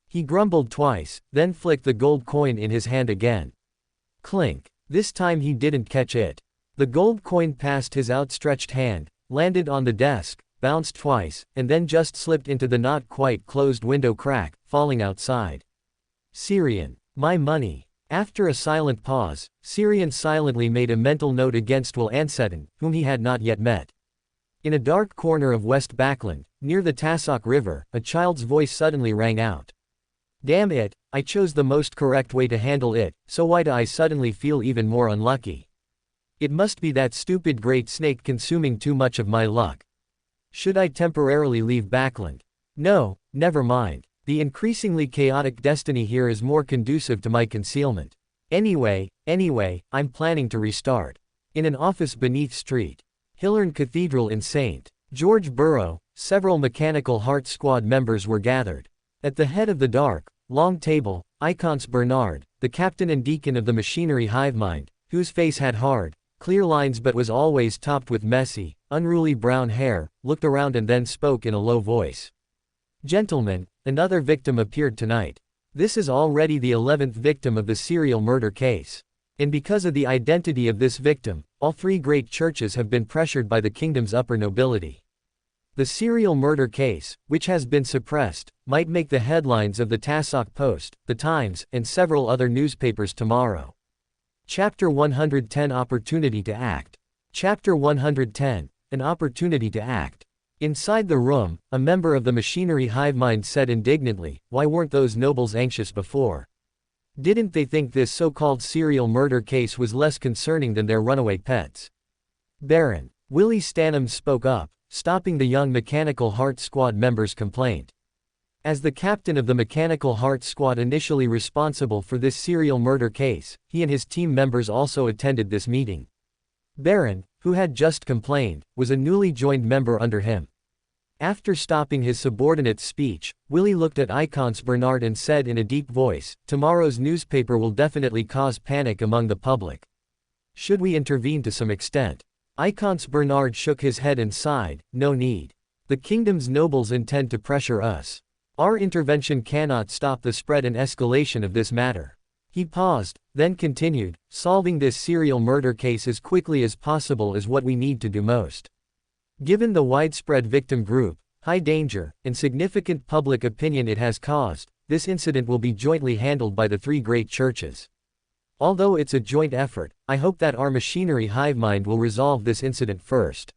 He grumbled twice, then flicked the gold coin in his hand again. Clink. This time he didn't catch it. The gold coin passed his outstretched hand, landed on the desk, bounced twice, and then just slipped into the not quite closed window crack, falling outside. Syrian. My money. After a silent pause, Syrian silently made a mental note against Will Anseton, whom he had not yet met. In a dark corner of West Backland, near the Tassoc River, a child's voice suddenly rang out. Damn it, I chose the most correct way to handle it, so why do I suddenly feel even more unlucky? It must be that stupid great snake consuming too much of my luck. Should I temporarily leave Backland? No, never mind. The increasingly chaotic destiny here is more conducive to my concealment. Anyway, I'm planning to restart. In an office beneath St. Hilary Cathedral in St. George Borough, several Mechanical Heart Squad members were gathered. At the head of the dark, long table, Icons Bernard, the captain and deacon of the machinery hivemind, whose face had hard, clear lines but was always topped with messy, unruly brown hair, looked around and then spoke in a low voice. Gentlemen, another victim appeared tonight. This is already the 11th victim of the serial murder case. And because of the identity of this victim, all three great churches have been pressured by the kingdom's upper nobility. The serial murder case, which has been suppressed, might make the headlines of the Tassoc Post, the Times, and several other newspapers tomorrow. Chapter 110 Opportunity to Act. Chapter 110 An Opportunity to Act. Inside the room, a member of the machinery hivemind said indignantly, "Why weren't those nobles anxious before? Didn't they think this so-called serial murder case was less concerning than their runaway pets?" Baron Willie Stanham spoke up, stopping the young Mechanical Heart Squad member's complaint. As the captain of the Mechanical Heart Squad initially responsible for this serial murder case, he and his team members also attended this meeting. Baron, who had just complained, was a newly joined member under him. After stopping his subordinate's speech, Willie looked at Icons Bernard and said in a deep voice, "Tomorrow's newspaper will definitely cause panic among the public. Should we intervene to some extent?" Icons Bernard shook his head and sighed, "No need. The kingdom's nobles intend to pressure us. Our intervention cannot stop the spread and escalation of this matter." He paused, then continued, "Solving this serial murder case as quickly as possible is what we need to do most. Given the widespread victim group, high danger, and significant public opinion it has caused, this incident will be jointly handled by the three great churches. Although it's a joint effort, I hope that our machinery hivemind will resolve this incident first."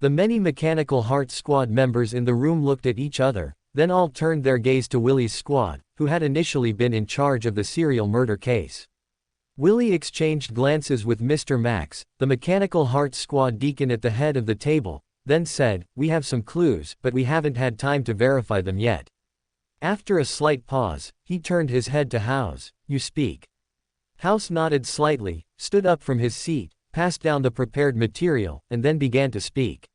The many Mechanical Heart Squad members in the room looked at each other, then all turned their gaze to Willie's squad, who had initially been in charge of the serial murder case. Willie exchanged glances with Mr. Max, the Mechanical Heart Squad deacon at the head of the table, then said, "We have some clues, but we haven't had time to verify them yet." After a slight pause, he turned his head to House. "You speak." House nodded slightly, stood up from his seat, passed down the prepared material, and then began to speak.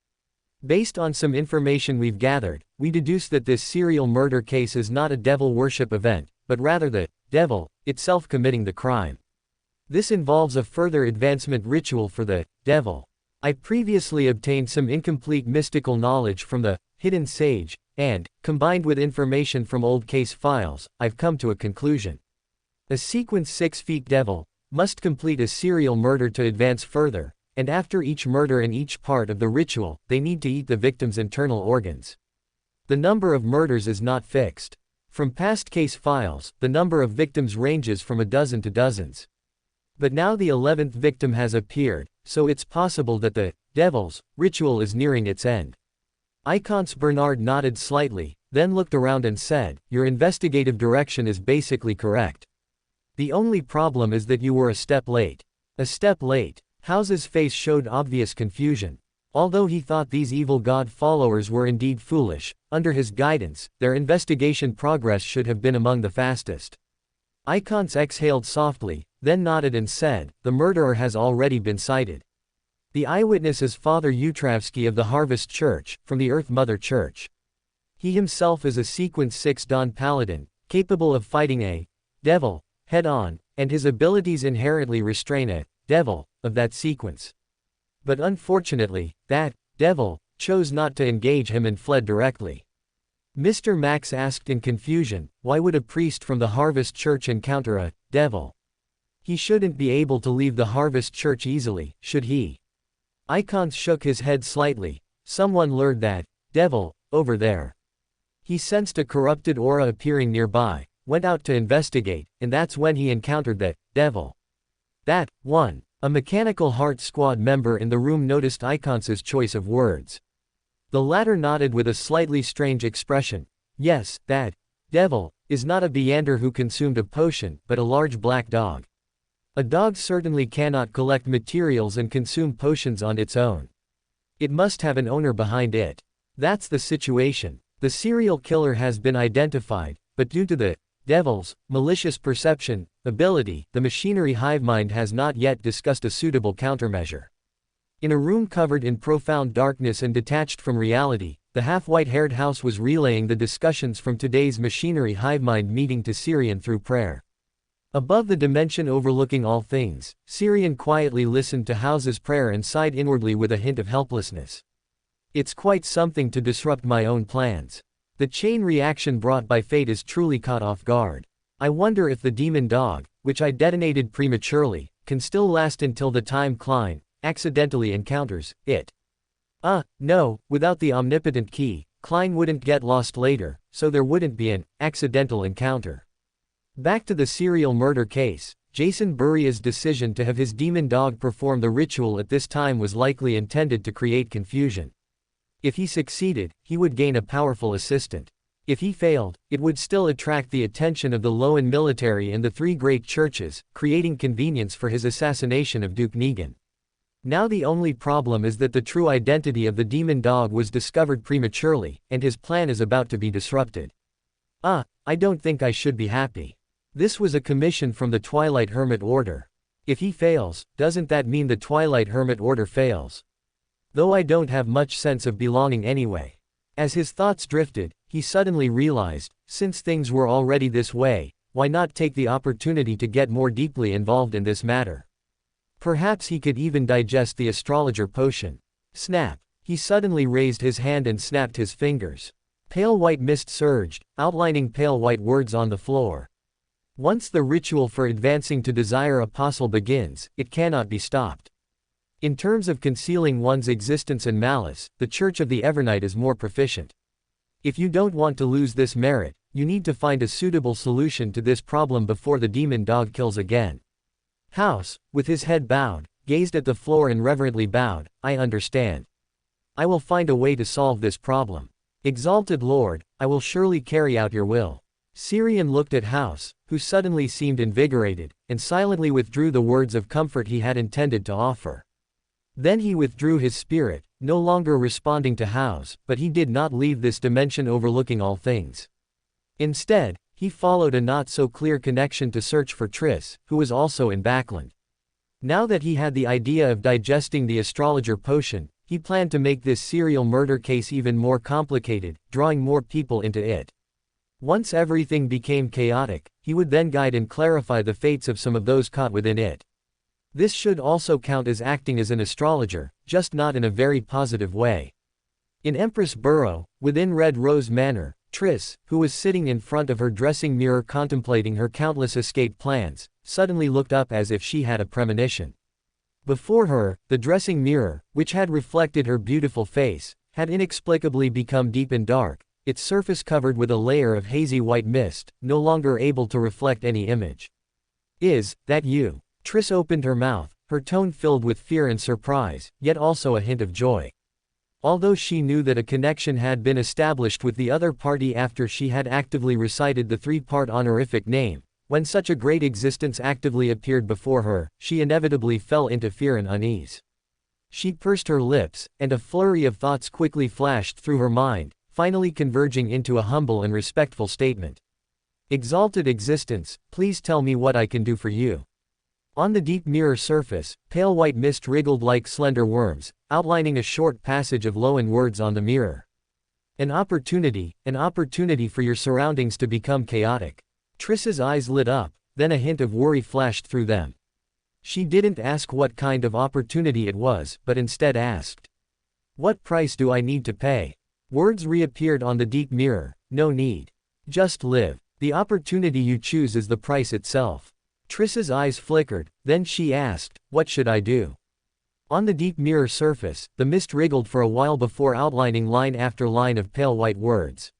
"Based on some information we've gathered, we deduce that this serial murder case is not a devil worship event, but rather the devil itself committing the crime. This involves a further advancement ritual for the devil. I previously obtained some incomplete mystical knowledge from the hidden sage, and, combined with information from old case files, I've come to a conclusion. A sequence 6 feet devil must complete a serial murder to advance further, and after each murder and each part of the ritual, they need to eat the victim's internal organs. The number of murders is not fixed. From past case files, the number of victims ranges from a dozen to dozens. But now the 11th victim has appeared, so it's possible that the devil's ritual is nearing its end." Icons Bernard nodded slightly, then looked around and said, "Your investigative direction is basically correct. The only problem is that you were a step late." "A step late?" House's face showed obvious confusion. Although he thought these evil god followers were indeed foolish, under his guidance, their investigation progress should have been among the fastest. Icons exhaled softly, then nodded and said, "The murderer has already been cited. The eyewitness is Father Utravsky of the Harvest Church, from the Earth Mother Church. He himself is a Sequence 6 Dawn Paladin, capable of fighting a devil head-on, and his abilities inherently restrain a devil of that sequence. But unfortunately, that devil chose not to engage him and fled directly." Mr. Max asked in confusion, "Why would a priest from the Harvest Church encounter a devil? He shouldn't be able to leave the Harvest Church easily, should he?" Icons shook his head slightly. "Someone lured that devil over there. He sensed a corrupted aura appearing nearby, went out to investigate, and that's when he encountered that devil. That one." A Mechanical Heart Squad member in the room noticed Icons's choice of words. The latter nodded with a slightly strange expression. "Yes, that devil is not a Beander who consumed a potion, but a large black dog. A dog certainly cannot collect materials and consume potions on its own. It must have an owner behind it." That's the situation. The serial killer has been identified, but due to the devil's malicious perception ability, the machinery hive mind has not yet discussed a suitable countermeasure. In a room covered in profound darkness and detached from reality, the half-white-haired house was relaying the discussions from today's machinery hive mind meeting to Syrian through prayer. Above the dimension overlooking all things, Syrian quietly listened to House's prayer and sighed inwardly with a hint of helplessness. It's quite something to disrupt my own plans. The chain reaction brought by fate is truly caught off guard. I wonder if the demon dog, which I detonated prematurely, can still last until the time Klein accidentally encounters it. No, without the omnipotent key, Klein wouldn't get lost later, so there wouldn't be an accidental encounter. Back to the serial murder case, Jason Buria's decision to have his demon dog perform the ritual at this time was likely intended to create confusion. If he succeeded, he would gain a powerful assistant. If he failed, it would still attract the attention of the Loan military and the three great churches, creating convenience for his assassination of Duke Negan. Now the only problem is that the true identity of the demon dog was discovered prematurely, and his plan is about to be disrupted. I don't think I should be happy. This was a commission from the Twilight Hermit Order. If he fails, doesn't that mean the Twilight Hermit Order fails? Though I don't have much sense of belonging anyway. As his thoughts drifted, he suddenly realized, since things were already this way, why not take the opportunity to get more deeply involved in this matter? Perhaps he could even digest the astrologer potion. Snap! He suddenly raised his hand and snapped his fingers. Pale white mist surged, outlining pale white words on the floor. Once the ritual for advancing to Desire Apostle begins, it cannot be stopped. In terms of concealing one's existence and malice, the Church of the Evernight is more proficient. If you don't want to lose this merit, you need to find a suitable solution to this problem before the demon dog kills again. House, with his head bowed, gazed at the floor and reverently bowed. I understand. I will find a way to solve this problem. Exalted Lord, I will surely carry out your will. Syrian looked at House, who suddenly seemed invigorated, and silently withdrew the words of comfort he had intended to offer. Then he withdrew his spirit, no longer responding to House, but he did not leave this dimension overlooking all things. Instead, he followed a not-so-clear connection to search for Triss, who was also in Backland. Now that he had the idea of digesting the astrologer potion, he planned to make this serial murder case even more complicated, drawing more people into it. Once everything became chaotic, he would then guide and clarify the fates of some of those caught within it. This should also count as acting as an astrologer, just not in a very positive way. In Empress Burrow, within Red Rose Manor, Triss, who was sitting in front of her dressing mirror contemplating her countless escape plans, suddenly looked up as if she had a premonition. Before her, the dressing mirror, which had reflected her beautiful face, had inexplicably become deep and dark, its surface covered with a layer of hazy white mist, no longer able to reflect any image. Is that you? Triss opened her mouth, her tone filled with fear and surprise, yet also a hint of joy. Although she knew that a connection had been established with the other party after she had actively recited the three-part honorific name, when such a great existence actively appeared before her, she inevitably fell into fear and unease. She pursed her lips, and a flurry of thoughts quickly flashed through her mind, finally converging into a humble and respectful statement. Exalted existence, please tell me what I can do for you. On the deep mirror surface, pale white mist wriggled like slender worms, outlining a short passage of Loan words on the mirror. An opportunity for your surroundings to become chaotic. Triss's eyes lit up, then a hint of worry flashed through them. She didn't ask what kind of opportunity it was, but instead asked, "What price do I need to pay?" Words reappeared on the deep mirror. No need. Just live. The opportunity you choose is the price itself. Triss's eyes flickered, then she asked, "What should I do?" On the deep mirror surface, the mist wriggled for a while before outlining line after line of pale white words.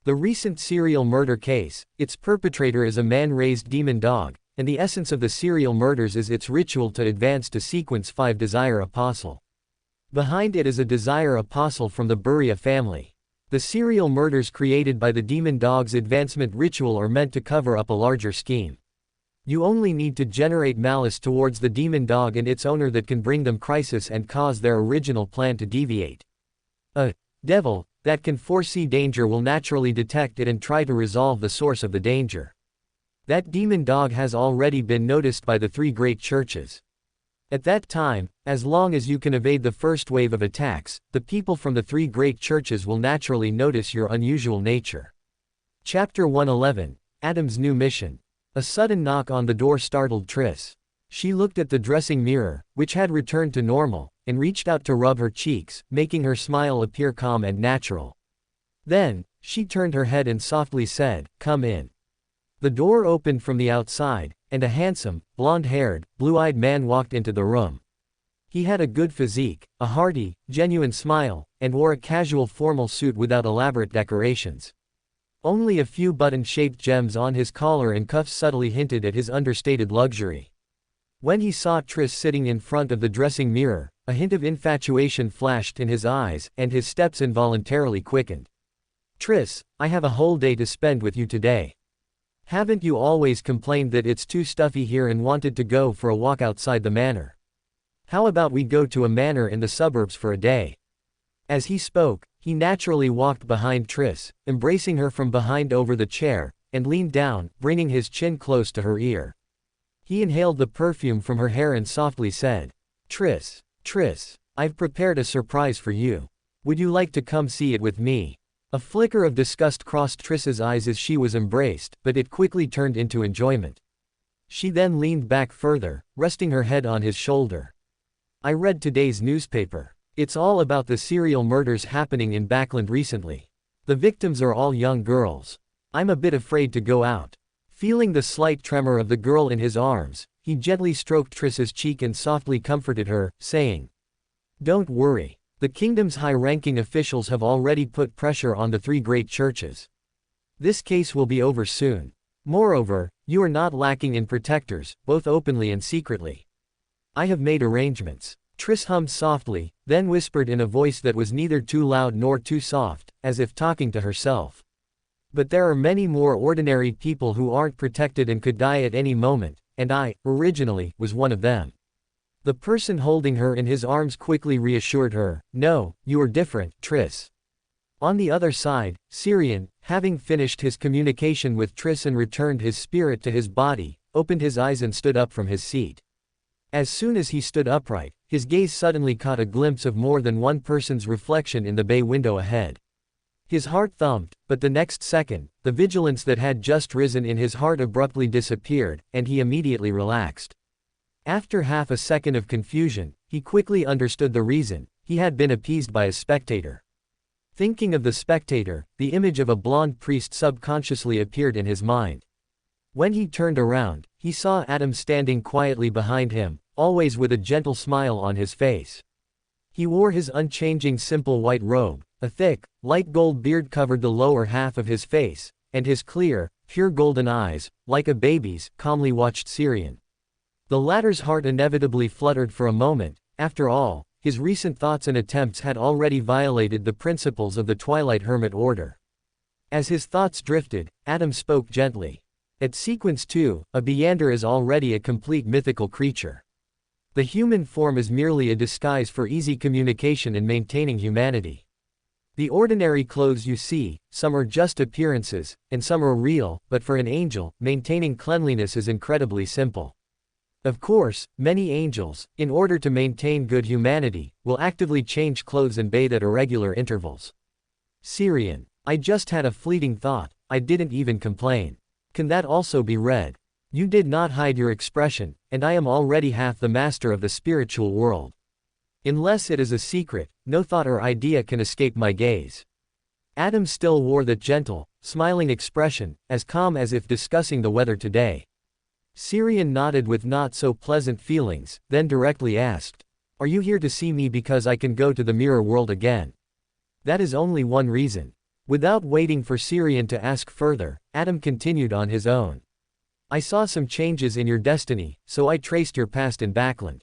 The recent serial murder case, its perpetrator is a man-raised demon dog, and the essence of the serial murders is its ritual to advance to sequence 5 Desire Apostle. Behind it is a Desire Apostle from the Buria family. The serial murders created by the demon dog's advancement ritual are meant to cover up a larger scheme. You only need to generate malice towards the demon dog and its owner that can bring them crisis and cause their original plan to deviate. A devil, that can foresee danger will naturally detect it and try to resolve the source of the danger. That demon dog has already been noticed by the three great churches. At that time, as long as you can evade the first wave of attacks, the people from the three great churches will naturally notice your unusual nature. Chapter 111. Adam's New Mission. A sudden knock on the door startled Triss. She looked at the dressing mirror, which had returned to normal, and reached out to rub her cheeks, making her smile appear calm and natural. Then, she turned her head and softly said, "Come in." The door opened from the outside, and a handsome, blonde-haired, blue-eyed man walked into the room. He had a good physique, a hearty, genuine smile, and wore a casual formal suit without elaborate decorations. Only a few button-shaped gems on his collar and cuffs subtly hinted at his understated luxury. When he saw Triss sitting in front of the dressing mirror, a hint of infatuation flashed in his eyes, and his steps involuntarily quickened. "Triss, I have a whole day to spend with you today. Haven't you always complained that it's too stuffy here and wanted to go for a walk outside the manor? How about we go to a manor in the suburbs for a day?" As he spoke, he naturally walked behind Triss, embracing her from behind over the chair, and leaned down, bringing his chin close to her ear. He inhaled the perfume from her hair and softly said, Triss, I've prepared a surprise for you. Would you like to come see it with me?" A flicker of disgust crossed Triss's eyes as she was embraced, but it quickly turned into enjoyment. She then leaned back further, resting her head on his shoulder. "I read today's newspaper. It's all about the serial murders happening in Backland recently. The victims are all young girls. I'm a bit afraid to go out." Feeling the slight tremor of the girl in his arms, he gently stroked Triss's cheek and softly comforted her, saying, "Don't worry. The kingdom's high-ranking officials have already put pressure on the three great churches. This case will be over soon. Moreover, you are not lacking in protectors, both openly and secretly. I have made arrangements." Triss hummed softly, then whispered in a voice that was neither too loud nor too soft, as if talking to herself. "But there are many more ordinary people who aren't protected and could die at any moment, and I, originally, was one of them." The person holding her in his arms quickly reassured her, "No, you are different, Triss." On the other side, Syrian, having finished his communication with Triss and returned his spirit to his body, opened his eyes and stood up from his seat. As soon as he stood upright, his gaze suddenly caught a glimpse of more than one person's reflection in the bay window ahead. His heart thumped, but the next second, the vigilance that had just risen in his heart abruptly disappeared, and he immediately relaxed. After half a second of confusion, he quickly understood the reason. He had been appeased by a spectator. Thinking of the spectator, the image of a blond priest subconsciously appeared in his mind. When he turned around, he saw Adam standing quietly behind him, always with a gentle smile on his face. He wore his unchanging simple white robe, a thick, light gold beard covered the lower half of his face, and his clear, pure golden eyes, like a baby's, calmly watched Syrian. The latter's heart inevitably fluttered for a moment. After all, his recent thoughts and attempts had already violated the principles of the Twilight Hermit Order. As his thoughts drifted, Adam spoke gently. "At Sequence 2, a Beyonder is already a complete mythical creature. The human form is merely a disguise for easy communication and maintaining humanity. The ordinary clothes you see, some are just appearances, and some are real, but for an angel, maintaining cleanliness is incredibly simple. Of course, many angels, in order to maintain good humanity, will actively change clothes and bathe at irregular intervals." Syrian, "I just had a fleeting thought, I didn't even complain. Can that also be read? You did not hide your expression, and I am already half the master of the spiritual world. Unless it is a secret, no thought or idea can escape my gaze." Adam still wore that gentle, smiling expression, as calm as if discussing the weather today. Syrian nodded with not so pleasant feelings, then directly asked, "Are you here to see me because I can go to the mirror world again?" "That is only one reason." Without waiting for Syrian to ask further, Adam continued on his own. "I saw some changes in your destiny, so I traced your past in Backland.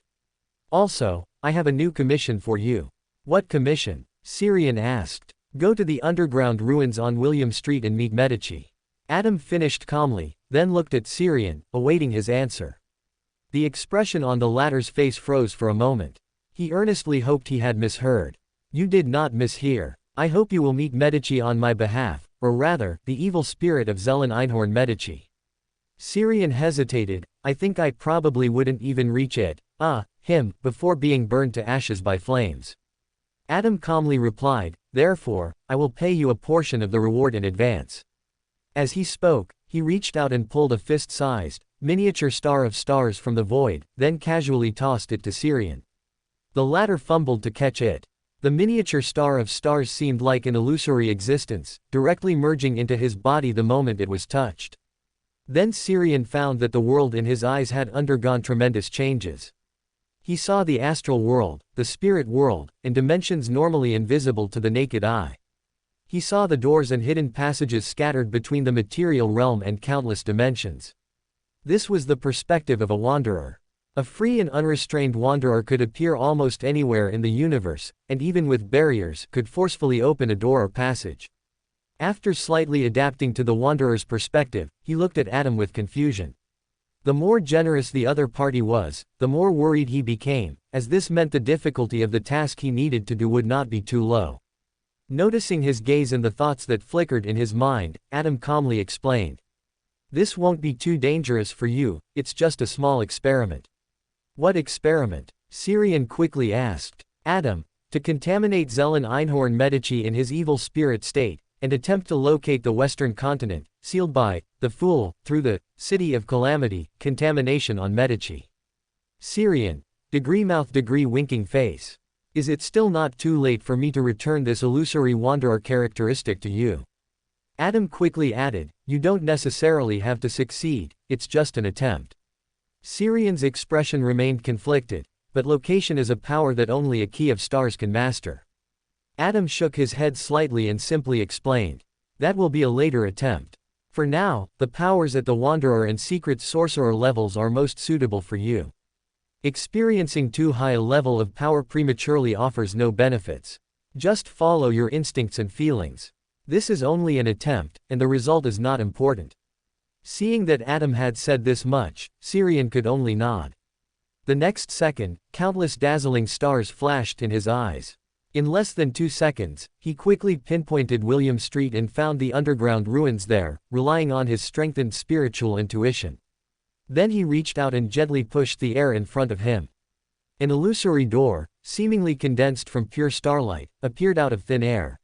Also, I have a new commission for you." "What commission?" Syrian asked. "Go to the underground ruins on William Street and meet Medici." Adam finished calmly, then looked at Syrian, awaiting his answer. The expression on the latter's face froze for a moment. He earnestly hoped he had misheard. "You did not mishear. I hope you will meet Medici on my behalf, or rather, the evil spirit of Zelen Einhorn Medici. Syrian hesitated. I think I probably wouldn't even reach it, him, before being burned to ashes by flames. Adam calmly replied, therefore, I will pay you a portion of the reward in advance. As he spoke, he reached out and pulled a fist-sized, miniature star of stars from the void, then casually tossed it to Syrian. The latter fumbled to catch it. The miniature star of stars seemed like an illusory existence, directly merging into his body the moment it was touched. Then Syrian found that the world in his eyes had undergone tremendous changes. He saw the astral world, the spirit world, in dimensions normally invisible to the naked eye. He saw the doors and hidden passages scattered between the material realm and countless dimensions. This was the perspective of a wanderer. A free and unrestrained wanderer could appear almost anywhere in the universe, and even with barriers, could forcefully open a door or passage. After slightly adapting to the wanderer's perspective, he looked at Adam with confusion. The more generous the other party was, the more worried he became, as this meant the difficulty of the task he needed to do would not be too low. Noticing his gaze and the thoughts that flickered in his mind, Adam calmly explained. This won't be too dangerous for you, it's just a small experiment. What experiment? Syrian quickly asked. Adam, to contaminate Zelen Einhorn Medici in his evil spirit state, and attempt to locate the Western continent, sealed by the Fool, through the City of Calamity, contamination on Medici. Syrian, degree mouth degree winking face. Is it still not too late for me to return this illusory wanderer characteristic to you? Adam quickly added, you don't necessarily have to succeed, it's just an attempt. Syrian's expression remained conflicted, but location is a power that only a key of stars can master. Adam shook his head slightly and simply explained. That will be a later attempt. For now, the powers at the Wanderer and Secret Sorcerer levels are most suitable for you. Experiencing too high a level of power prematurely offers no benefits. Just follow your instincts and feelings. This is only an attempt, and the result is not important. Seeing that Adam had said this much, Syrian could only nod. The next second, countless dazzling stars flashed in his eyes. In less than 2 seconds, he quickly pinpointed William Street and found the underground ruins there, relying on his strengthened spiritual intuition. Then he reached out and gently pushed the air in front of him. An illusory door, seemingly condensed from pure starlight, appeared out of thin air.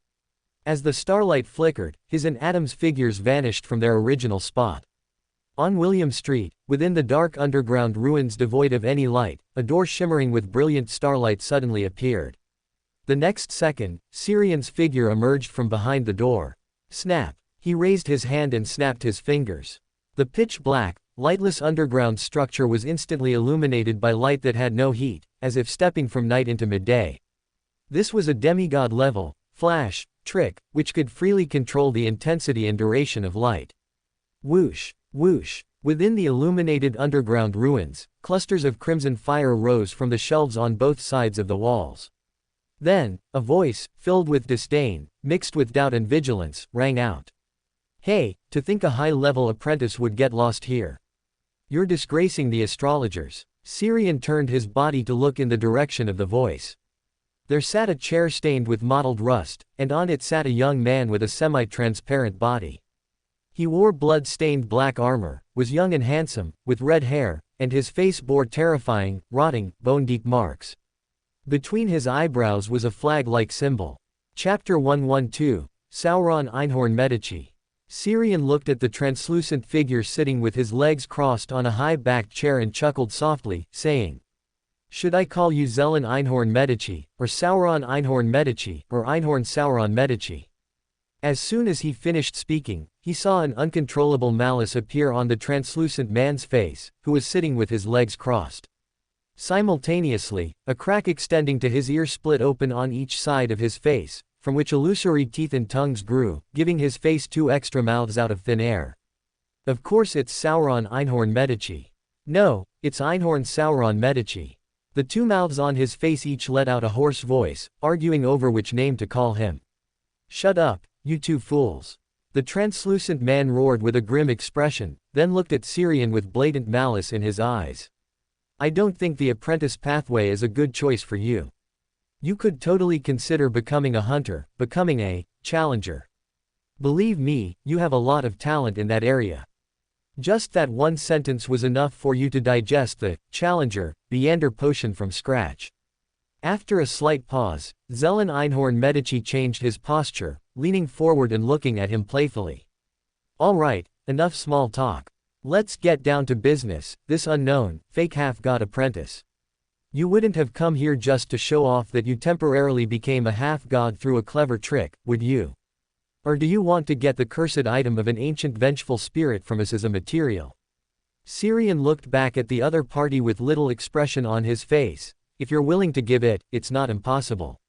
As the starlight flickered, his and Adam's figures vanished from their original spot. On William Street, within the dark underground ruins devoid of any light, a door shimmering with brilliant starlight suddenly appeared. The next second, Syrian's figure emerged from behind the door. Snap! He raised his hand and snapped his fingers. The pitch-black, lightless underground structure was instantly illuminated by light that had no heat, as if stepping from night into midday. This was a demigod-level flash trick, which could freely control the intensity and duration of light. Whoosh! Whoosh! Within the illuminated underground ruins, clusters of crimson fire rose from the shelves on both sides of the walls. Then, a voice, filled with disdain, mixed with doubt and vigilance, rang out. Hey, to think a high-level apprentice would get lost here. You're disgracing the astrologers. Syrian turned his body to look in the direction of the voice. There sat a chair stained with mottled rust, and on it sat a young man with a semi-transparent body. He wore blood-stained black armor, was young and handsome, with red hair, and his face bore terrifying, rotting, bone-deep marks. Between his eyebrows was a flag-like symbol. Chapter 112, Sauron Einhorn Medici. Syrian looked at the translucent figure sitting with his legs crossed on a high-backed chair and chuckled softly, saying, Should I call you Zelen Einhorn Medici, or Sauron Einhorn Medici, or Einhorn Sauron Medici? As soon as he finished speaking, he saw an uncontrollable malice appear on the translucent man's face, who was sitting with his legs crossed. Simultaneously, a crack extending to his ear split open on each side of his face, from which illusory teeth and tongues grew, giving his face 2 extra mouths out of thin air. Of course it's Sauron Einhorn Medici. No, it's Einhorn Sauron Medici. The 2 mouths on his face each let out a hoarse voice, arguing over which name to call him. Shut up, you 2 fools. The translucent man roared with a grim expression, then looked at Syrian with blatant malice in his eyes. I don't think the apprentice pathway is a good choice for you. You could totally consider becoming a hunter, becoming a challenger. Believe me, you have a lot of talent in that area. Just that one sentence was enough for you to digest the challenger Beander potion from scratch. After a slight pause, Zelen Einhorn Medici changed his posture, leaning forward and looking at him playfully. All right, enough small talk. Let's get down to business, this unknown, fake half-god apprentice. You wouldn't have come here just to show off that you temporarily became a half-god through a clever trick, would you? Or do you want to get the cursed item of an ancient vengeful spirit from us as a material? Syrian looked back at the other party with little expression on his face. If you're willing to give it, it's not impossible.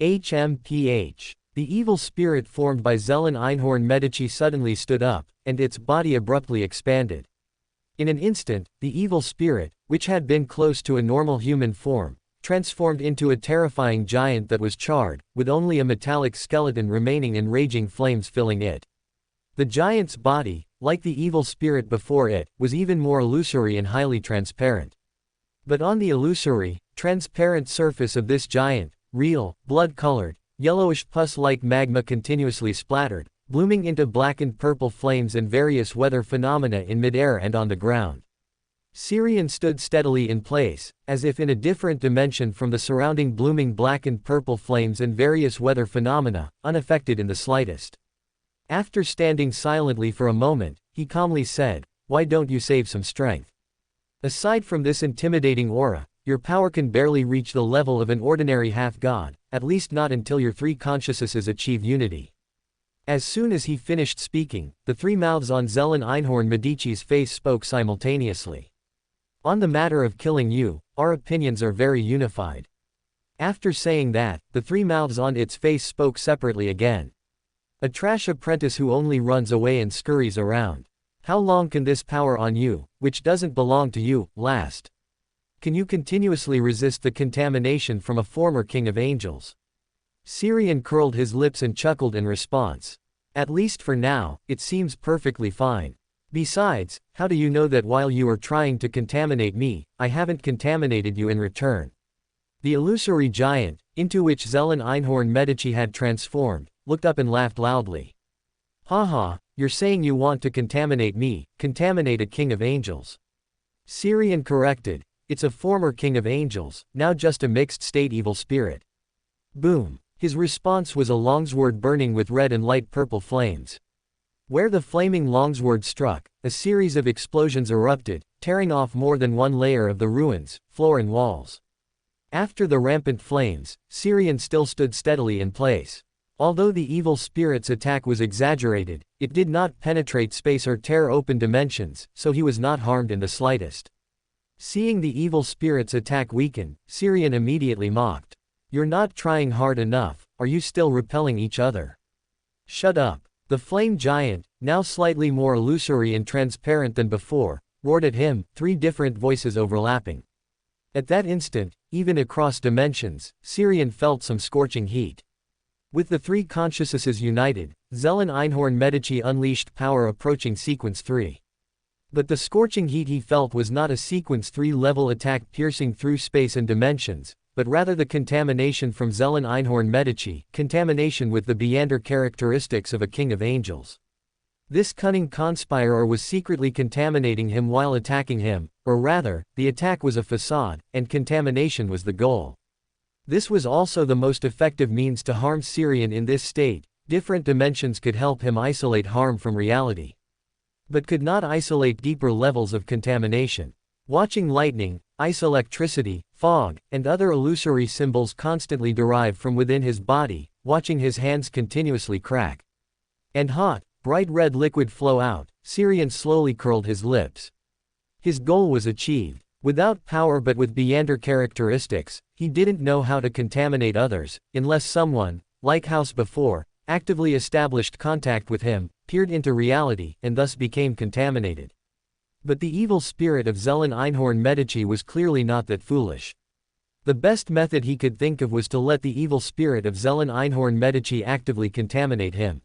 HMPH. The evil spirit formed by Zelen Einhorn Medici suddenly stood up, and its body abruptly expanded. In an instant, the evil spirit, which had been close to a normal human form, transformed into a terrifying giant that was charred, with only a metallic skeleton remaining and raging flames filling it. The giant's body, like the evil spirit before it, was even more illusory and highly transparent. But on the illusory, transparent surface of this giant, real, blood-colored, yellowish pus-like magma continuously splattered, blooming into blackened purple flames and various weather phenomena in midair and on the ground. Syrian stood steadily in place, as if in a different dimension from the surrounding blooming blackened purple flames and various weather phenomena, unaffected in the slightest. After standing silently for a moment, he calmly said, "Why don't you save some strength? Aside from this intimidating aura, your power can barely reach the level of an ordinary half-god, at least not until your three consciousnesses achieve unity." As soon as he finished speaking, the three mouths on Zelen Einhorn Medici's face spoke simultaneously. On the matter of killing you, our opinions are very unified. After saying that, the three mouths on its face spoke separately again. A trash apprentice who only runs away and scurries around. How long can this power on you, which doesn't belong to you, last? Can you continuously resist the contamination from a former king of angels? Syrian curled his lips and chuckled in response. At least for now, it seems perfectly fine. Besides, how do you know that while you are trying to contaminate me, I haven't contaminated you in return? The illusory giant, into which Zelen Einhorn Medici had transformed, looked up and laughed loudly. Haha, you're saying you want to contaminate me, contaminate a king of angels. Syrian corrected, it's a former king of angels, now just a mixed-state evil spirit. Boom. His response was a longsword burning with red and light purple flames. Where the flaming longsword struck, a series of explosions erupted, tearing off more than one layer of the ruins, floor and walls. After the rampant flames, Syrian still stood steadily in place. Although the evil spirit's attack was exaggerated, it did not penetrate space or tear open dimensions, so he was not harmed in the slightest. Seeing the evil spirit's attack weaken, Syrian immediately mocked. You're not trying hard enough, are you still repelling each other? Shut up. The flame giant, now slightly more illusory and transparent than before, roared at him, three different voices overlapping. At that instant, even across dimensions, Syrian felt some scorching heat. With the three consciousnesses united, Zelen Einhorn Medici unleashed power approaching Sequence 3. But the scorching heat he felt was not a Sequence 3 level attack piercing through space and dimensions, but rather the contamination from Zelen Einhorn Medici, contamination with the Beander characteristics of a king of angels. This cunning conspirer was secretly contaminating him while attacking him, or rather, the attack was a facade, and contamination was the goal. This was also the most effective means to harm Syrian in this state. Different dimensions could help him isolate harm from reality, but could not isolate deeper levels of contamination. Watching lightning, ice electricity, fog, and other illusory symbols constantly derive from within his body, watching his hands continuously crack and hot, bright red liquid flow out, Syrian slowly curled his lips. His goal was achieved. Without power but with Beander characteristics, he didn't know how to contaminate others, unless someone, like House before, actively established contact with him, peered into reality, and thus became contaminated. But the evil spirit of Zelen Einhorn Medici was clearly not that foolish. The best method he could think of was to let the evil spirit of Zelen Einhorn Medici actively contaminate him.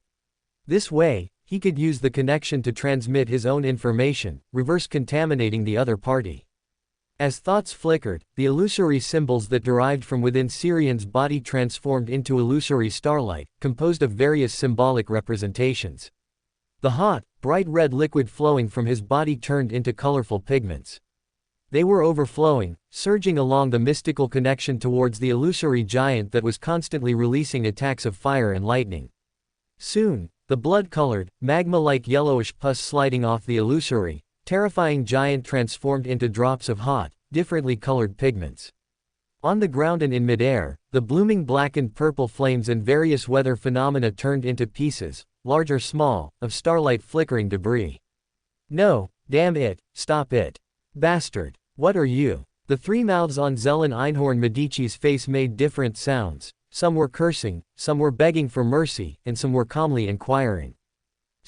This way, he could use the connection to transmit his own information, reverse contaminating the other party. As thoughts flickered, the illusory symbols that derived from within Syrian's body transformed into illusory starlight, composed of various symbolic representations. The hot, bright red liquid flowing from his body turned into colorful pigments. They were overflowing, surging along the mystical connection towards the illusory giant that was constantly releasing attacks of fire and lightning. Soon, the blood-colored, magma-like yellowish pus sliding off the illusory, terrifying giant transformed into drops of hot, differently colored pigments. On the ground and in midair, the blooming black and purple flames and various weather phenomena turned into pieces, large or small, of starlight flickering debris. No, damn it, stop it. Bastard, what are you? The three mouths on Zelen Einhorn Medici's face made different sounds. Some were cursing, some were begging for mercy, and some were calmly inquiring.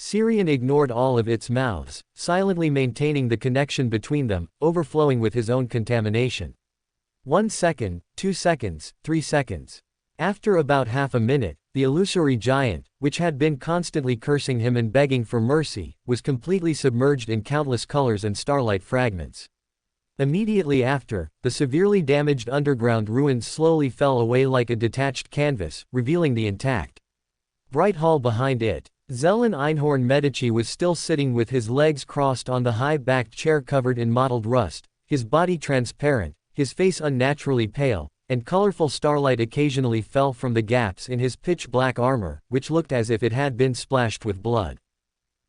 Syrian ignored all of its mouths, silently maintaining the connection between them, overflowing with his own contamination. 1 second, 2 seconds, 3 seconds. After about half a minute, the illusory giant, which had been constantly cursing him and begging for mercy, was completely submerged in countless colors and starlight fragments. Immediately after, the severely damaged underground ruins slowly fell away like a detached canvas, revealing the intact bright hall behind it. Zelen Einhorn Medici was still sitting with his legs crossed on the high-backed chair covered in mottled rust, his body transparent, his face unnaturally pale, and colorful starlight occasionally fell from the gaps in his pitch-black armor, which looked as if it had been splashed with blood.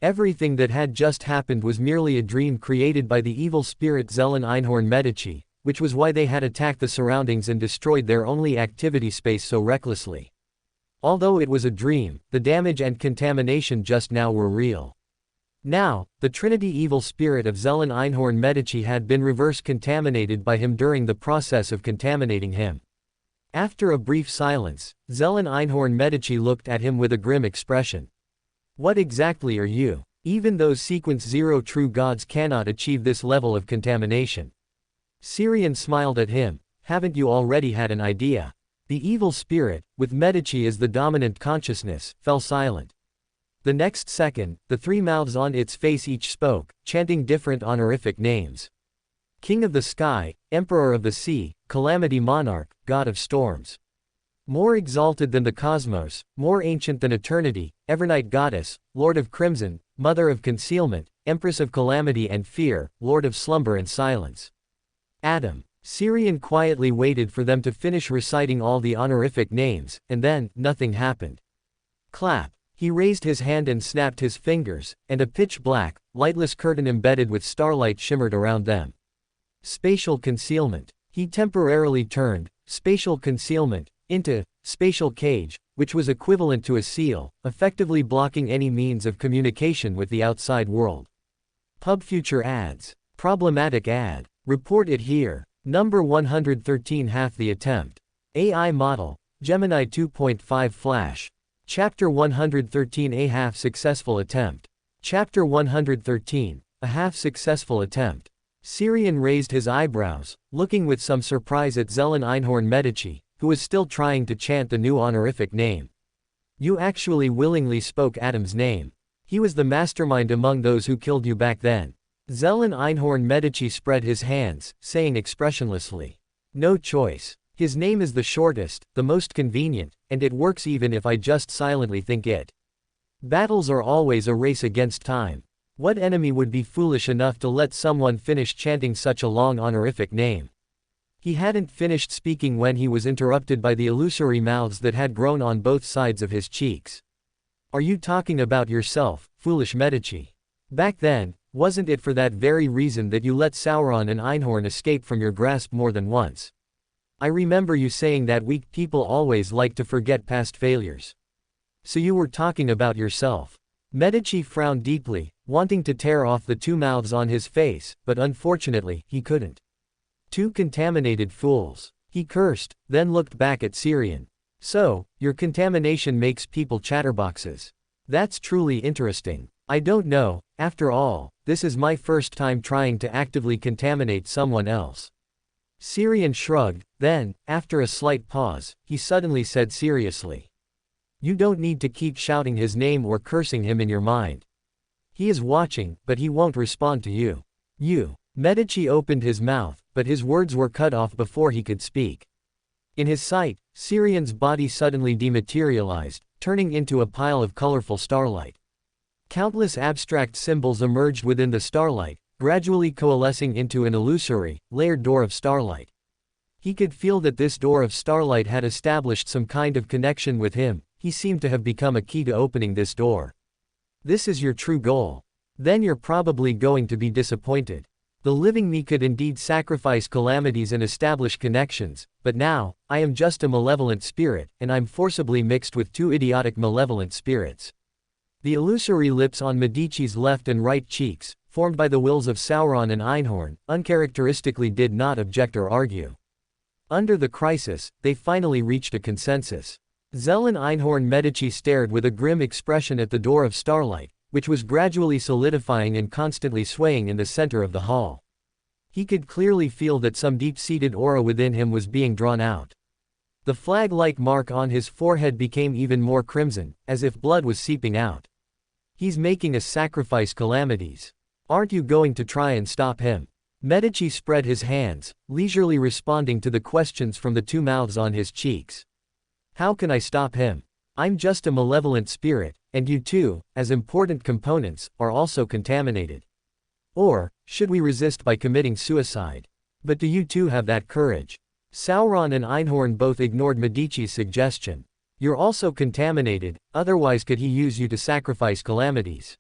Everything that had just happened was merely a dream created by the evil spirit Zelen Einhorn Medici, which was why they had attacked the surroundings and destroyed their only activity space so recklessly. Although it was a dream, the damage and contamination just now were real. Now, the Trinity evil spirit of Zelen Einhorn Medici had been reverse contaminated by him during the process of contaminating him. After a brief silence, Zelen Einhorn Medici looked at him with a grim expression. What exactly are you? Even those sequence 0 true gods cannot achieve this level of contamination. Syrian smiled at him. Haven't you already had an idea? The evil spirit, with Medici as the dominant consciousness, fell silent. The next second, the three mouths on its face each spoke, chanting different honorific names. King of the sky, Emperor of the sea, Calamity Monarch, God of storms. More exalted than the cosmos, more ancient than eternity, Evernight Goddess, Lord of crimson, Mother of concealment, Empress of calamity and fear, Lord of slumber and silence. Adam. Syrian quietly waited for them to finish reciting all the honorific names, and then, nothing happened. Clap. He raised his hand and snapped his fingers, and a pitch-black, lightless curtain embedded with starlight shimmered around them. Spatial concealment. He temporarily turned spatial concealment into spatial cage, which was equivalent to a seal, effectively blocking any means of communication with the outside world. Pub future ads. Problematic ad. Report it here. Number 113 half the attempt. AI model, Gemini 2.5 Flash. Chapter 113 A half successful attempt. Chapter 113, a half successful attempt. Syrian raised his eyebrows, looking with some surprise at Zelen Einhorn Medici, who was still trying to chant the new honorific name. You actually willingly spoke Adam's name. He was the mastermind among those who killed you back then. Zelen Einhorn Medici spread his hands, saying expressionlessly. No choice. His name is the shortest, the most convenient, and it works even if I just silently think it. Battles are always a race against time. What enemy would be foolish enough to let someone finish chanting such a long honorific name? He hadn't finished speaking when he was interrupted by the illusory mouths that had grown on both sides of his cheeks. Are you talking about yourself, foolish Medici? Back then, wasn't it for that very reason that you let Sauron and Einhorn escape from your grasp more than once? I remember you saying that weak people always like to forget past failures. So you were talking about yourself. Medici frowned deeply, wanting to tear off the two mouths on his face, but unfortunately, he couldn't. Two contaminated fools. He cursed, then looked back at Syrian. So, your contamination makes people chatterboxes. That's truly interesting. I don't know, after all, this is my first time trying to actively contaminate someone else. Syrian shrugged, then, after a slight pause, he suddenly said seriously. You don't need to keep shouting his name or cursing him in your mind. He is watching, but he won't respond to you. You. Medici opened his mouth, but his words were cut off before he could speak. In his sight, Syrian's body suddenly dematerialized, turning into a pile of colorful starlight. Countless abstract symbols emerged within the starlight, gradually coalescing into an illusory, layered door of starlight. He could feel that this door of starlight had established some kind of connection with him. He seemed to have become a key to opening this door. This is your true goal. Then you're probably going to be disappointed. The living me could indeed sacrifice calamities and establish connections, but now, I am just a malevolent spirit, and I'm forcibly mixed with two idiotic malevolent spirits. The illusory lips on Medici's left and right cheeks, formed by the wills of Sauron and Einhorn, uncharacteristically did not object or argue. Under the crisis, they finally reached a consensus. Zell and Einhorn Medici stared with a grim expression at the door of starlight, which was gradually solidifying and constantly swaying in the center of the hall. He could clearly feel that some deep-seated aura within him was being drawn out. The flag-like mark on his forehead became even more crimson, as if blood was seeping out. He's making us sacrifice calamities. Aren't you going to try and stop him? Medici spread his hands, leisurely responding to the questions from the two mouths on his cheeks. How can I stop him? I'm just a malevolent spirit, and you two, as important components, are also contaminated. Or, should we resist by committing suicide? But do you two have that courage? Sauron and Einhorn both ignored Medici's suggestion. You're also contaminated, otherwise could he use you to sacrifice calamities?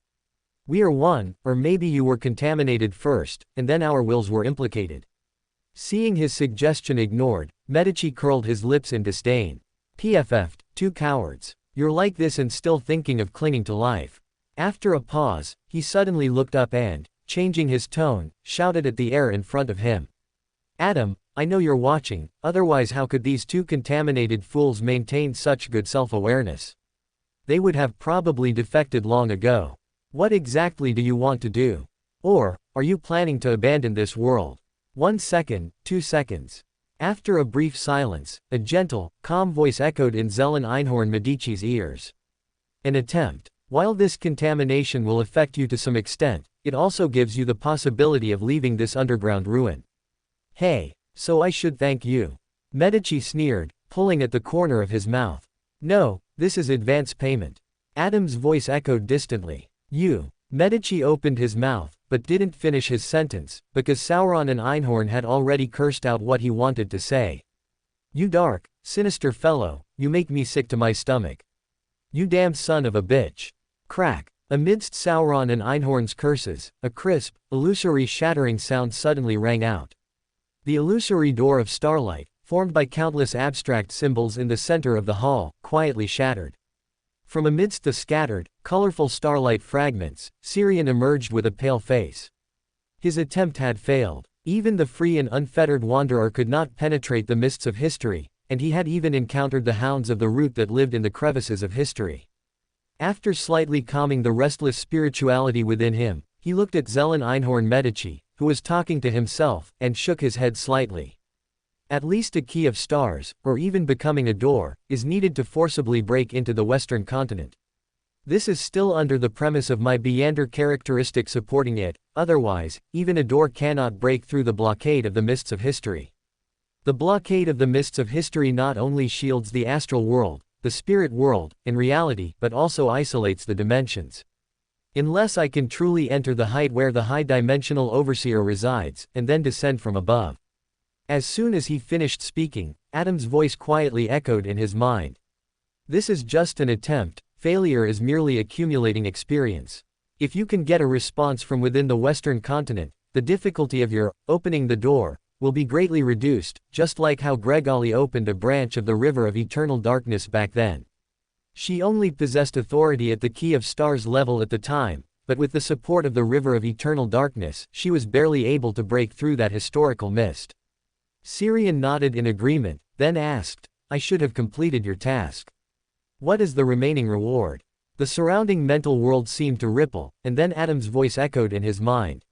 We are one, or maybe you were contaminated first, and then our wills were implicated. Seeing his suggestion ignored, Medici curled his lips in disdain. PFF'd, two cowards. You're like this and still thinking of clinging to life. After a pause, he suddenly looked up and, changing his tone, shouted at the air in front of him. Adam, I know you're watching, otherwise how could these two contaminated fools maintain such good self-awareness? They would have probably defected long ago. What exactly do you want to do? Or, are you planning to abandon this world? 1 second, 2 seconds. After a brief silence, a gentle, calm voice echoed in Zell and Einhorn Medici's ears. An attempt. While this contamination will affect you to some extent, it also gives you the possibility of leaving this underground ruin. Hey, so I should thank you. Medici sneered, pulling at the corner of his mouth. No, this is advance payment. Adam's voice echoed distantly. You. Medici opened his mouth, but didn't finish his sentence, because Sauron and Einhorn had already cursed out what he wanted to say. You dark, sinister fellow, you make me sick to my stomach. You damn son of a bitch. Crack. Amidst Sauron and Einhorn's curses, a crisp, illusory shattering sound suddenly rang out. The illusory door of starlight, formed by countless abstract symbols in the center of the hall, quietly shattered. From amidst the scattered, colorful starlight fragments, Syrian emerged with a pale face. His attempt had failed. Even the free and unfettered wanderer could not penetrate the mists of history, and he had even encountered the hounds of the root that lived in the crevices of history. After slightly calming the restless spirituality within him, he looked at Zell and Einhorn Medici, who was talking to himself, and shook his head slightly. At least a key of stars, or even becoming a door, is needed to forcibly break into the Western continent. This is still under the premise of my Beander characteristic supporting it, otherwise, even a door cannot break through the blockade of the mists of history. The blockade of the mists of history not only shields the astral world, the spirit world, in reality, but also isolates the dimensions. Unless I can truly enter the height where the high-dimensional overseer resides, and then descend from above. As soon as he finished speaking, Adam's voice quietly echoed in his mind. This is just an attempt, failure is merely accumulating experience. If you can get a response from within the Western continent, the difficulty of your opening the door will be greatly reduced, just like how Gregali opened a branch of the river of eternal darkness back then. She only possessed authority at the key of stars level at the time, but with the support of the river of eternal darkness, she was barely able to break through that historical mist. Syrian nodded in agreement, then asked, I should have completed your task. What is the remaining reward? The surrounding mental world seemed to ripple, and then Adam's voice echoed in his mind.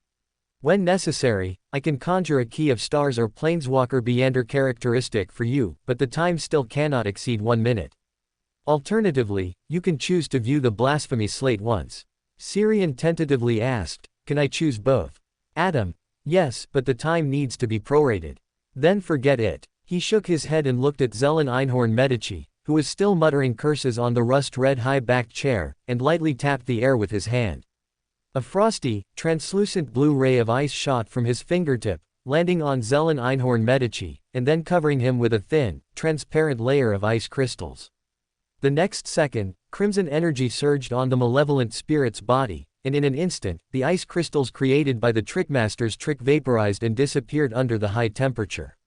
When necessary, I can conjure a key of stars or planeswalker Beander characteristic for you, but the time still cannot exceed 1 minute. Alternatively, you can choose to view the blasphemy slate once. Syrian tentatively asked, can I choose both? Adam, Yes, but the time needs to be prorated. Then forget it. He shook his head and looked at Zelen Einhorn Medici, who was still muttering curses on the rust-red high-backed chair, and lightly tapped the air with his hand. A frosty, translucent blue ray of ice shot from his fingertip, landing on Zelen Einhorn Medici, and then covering him with a thin, transparent layer of ice crystals. The next second, crimson energy surged on the malevolent spirit's body, and in an instant, the ice crystals created by the Trickmaster's trick vaporized and disappeared under the high temperature.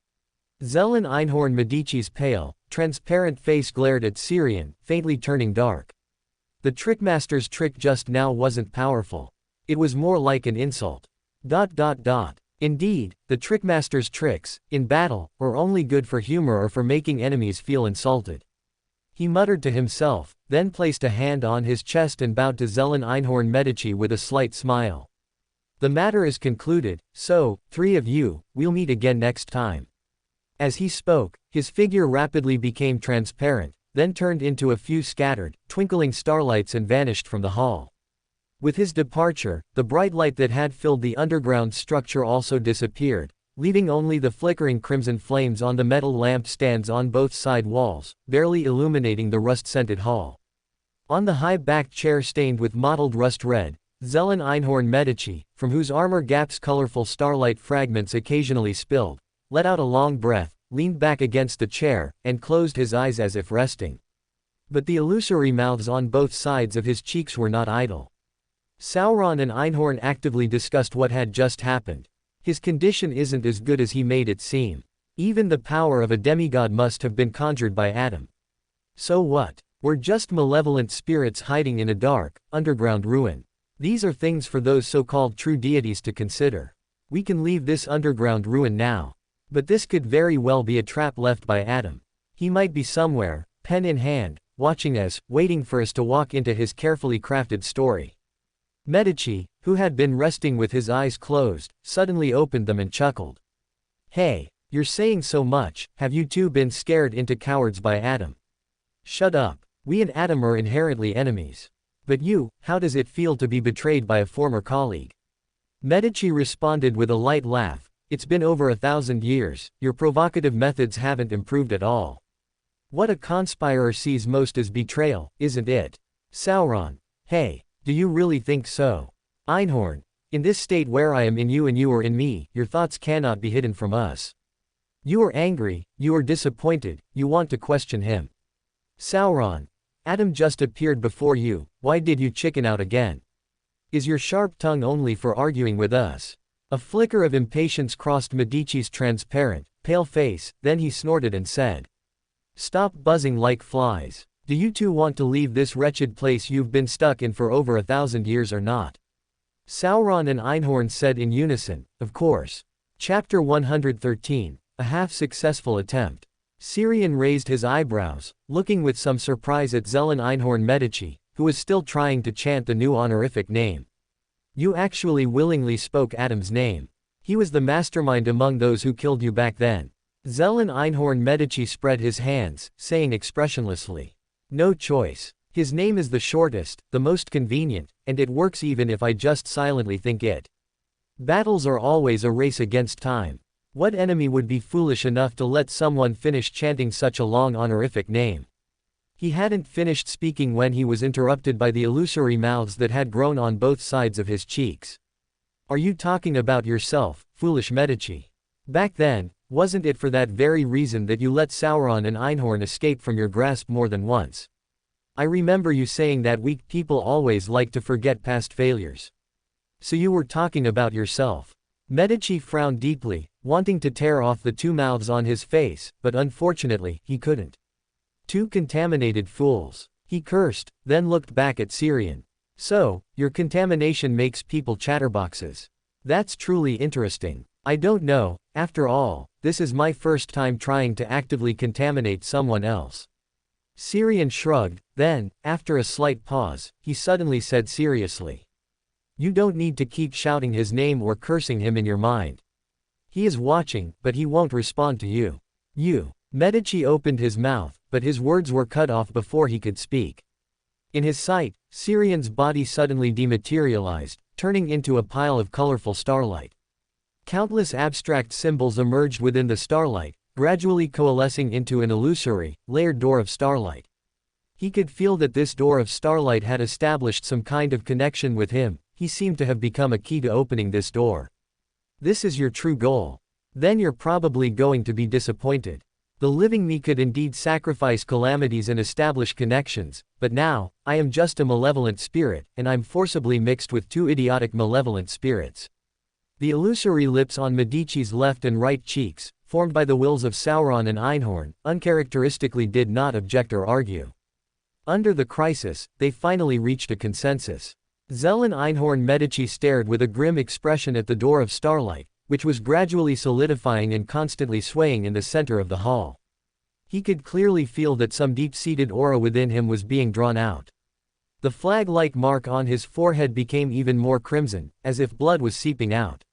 Zelen Einhorn Medici's pale, transparent face glared at Syrian, faintly turning dark. The Trickmaster's trick just now wasn't powerful. It was more like an insult. Indeed, the Trickmaster's tricks, in battle, were only good for humor or for making enemies feel insulted. He muttered to himself, then placed a hand on his chest and bowed to Zelen Einhorn Medici with a slight smile. The matter is concluded, so, three of you, we'll meet again next time. As he spoke, his figure rapidly became transparent, then turned into a few scattered, twinkling starlights and vanished from the hall. With his departure, the bright light that had filled the underground structure also disappeared, leaving only the flickering crimson flames on the metal lamp stands on both side walls, barely illuminating the rust-scented hall. On the high-backed chair stained with mottled rust red, Zelen Einhorn Medici, from whose armor gaps colorful starlight fragments occasionally spilled, let out a long breath, leaned back against the chair, and closed his eyes as if resting. But the illusory mouths on both sides of his cheeks were not idle. Sauron and Einhorn actively discussed what had just happened. His condition isn't as good as he made it seem. Even the power of a demigod must have been conjured by Adam. So what? We're just malevolent spirits hiding in a dark, underground ruin. These are things for those so-called true deities to consider. We can leave this underground ruin now. But this could very well be a trap left by Adam. He might be somewhere, pen in hand, watching us, waiting for us to walk into his carefully crafted story. Medici, who had been resting with his eyes closed, suddenly opened them and chuckled. Hey, you're saying so much, have you two been scared into cowards by Adam? Shut up, we and Adam are inherently enemies. But you, how does it feel to be betrayed by a former colleague? Medici responded with a light laugh. It's been over 1,000 years, your provocative methods haven't improved at all. What a conspirer sees most is betrayal, isn't it? Sauron. Hey, do you really think so? Einhorn. In this state where I am in you and you are in me, your thoughts cannot be hidden from us. You are angry, you are disappointed, you want to question him. Sauron. Adam just appeared before you, why did you chicken out again? Is your sharp tongue only for arguing with us? A flicker of impatience crossed Medici's transparent, pale face, then he snorted and said. Stop buzzing like flies. Do you two want to leave this wretched place you've been stuck in for over 1,000 years or not? Sauron and Einhorn said in unison, of course. Chapter 113, a half-successful attempt. Syrian raised his eyebrows, looking with some surprise at Zelen Einhorn Medici, who was still trying to chant the new honorific name. You actually willingly spoke Adam's name. He was the mastermind among those who killed you back then. Zelen Einhorn Medici spread his hands, saying expressionlessly. No choice. His name is the shortest, the most convenient, and it works even if I just silently think it. Battles are always a race against time. What enemy would be foolish enough to let someone finish chanting such a long honorific name? He hadn't finished speaking when he was interrupted by the illusory mouths that had grown on both sides of his cheeks. Are you talking about yourself, foolish Medici? Back then, wasn't it for that very reason that you let Sauron and Einhorn escape from your grasp more than once? I remember you saying that weak people always like to forget past failures. So you were talking about yourself. Medici frowned deeply, wanting to tear off the two mouths on his face, but unfortunately, he couldn't. Two contaminated fools. He cursed, then looked back at Syrian. So, your contamination makes people chatterboxes. That's truly interesting. I don't know, after all, this is my first time trying to actively contaminate someone else. Syrian shrugged, then, after a slight pause, he suddenly said seriously. You don't need to keep shouting his name or cursing him in your mind. He is watching, but he won't respond to you. You. Medici opened his mouth, but his words were cut off before he could speak. In his sight, Syrian's body suddenly dematerialized, turning into a pile of colorful starlight. Countless abstract symbols emerged within the starlight, gradually coalescing into an illusory, layered door of starlight. He could feel that this door of starlight had established some kind of connection with him. He seemed to have become a key to opening this door. This is your true goal. Then you're probably going to be disappointed. The living me could indeed sacrifice calamities and establish connections, but now, I am just a malevolent spirit, and I'm forcibly mixed with two idiotic malevolent spirits. The illusory lips on Medici's left and right cheeks, formed by the wills of Sauron and Einhorn, uncharacteristically did not object or argue. Under the crisis, they finally reached a consensus. Zell and Einhorn Medici stared with a grim expression at the door of starlight, which was gradually solidifying and constantly swaying in the center of the hall. He could clearly feel that some deep-seated aura within him was being drawn out. The flag-like mark on his forehead became even more crimson, as if blood was seeping out.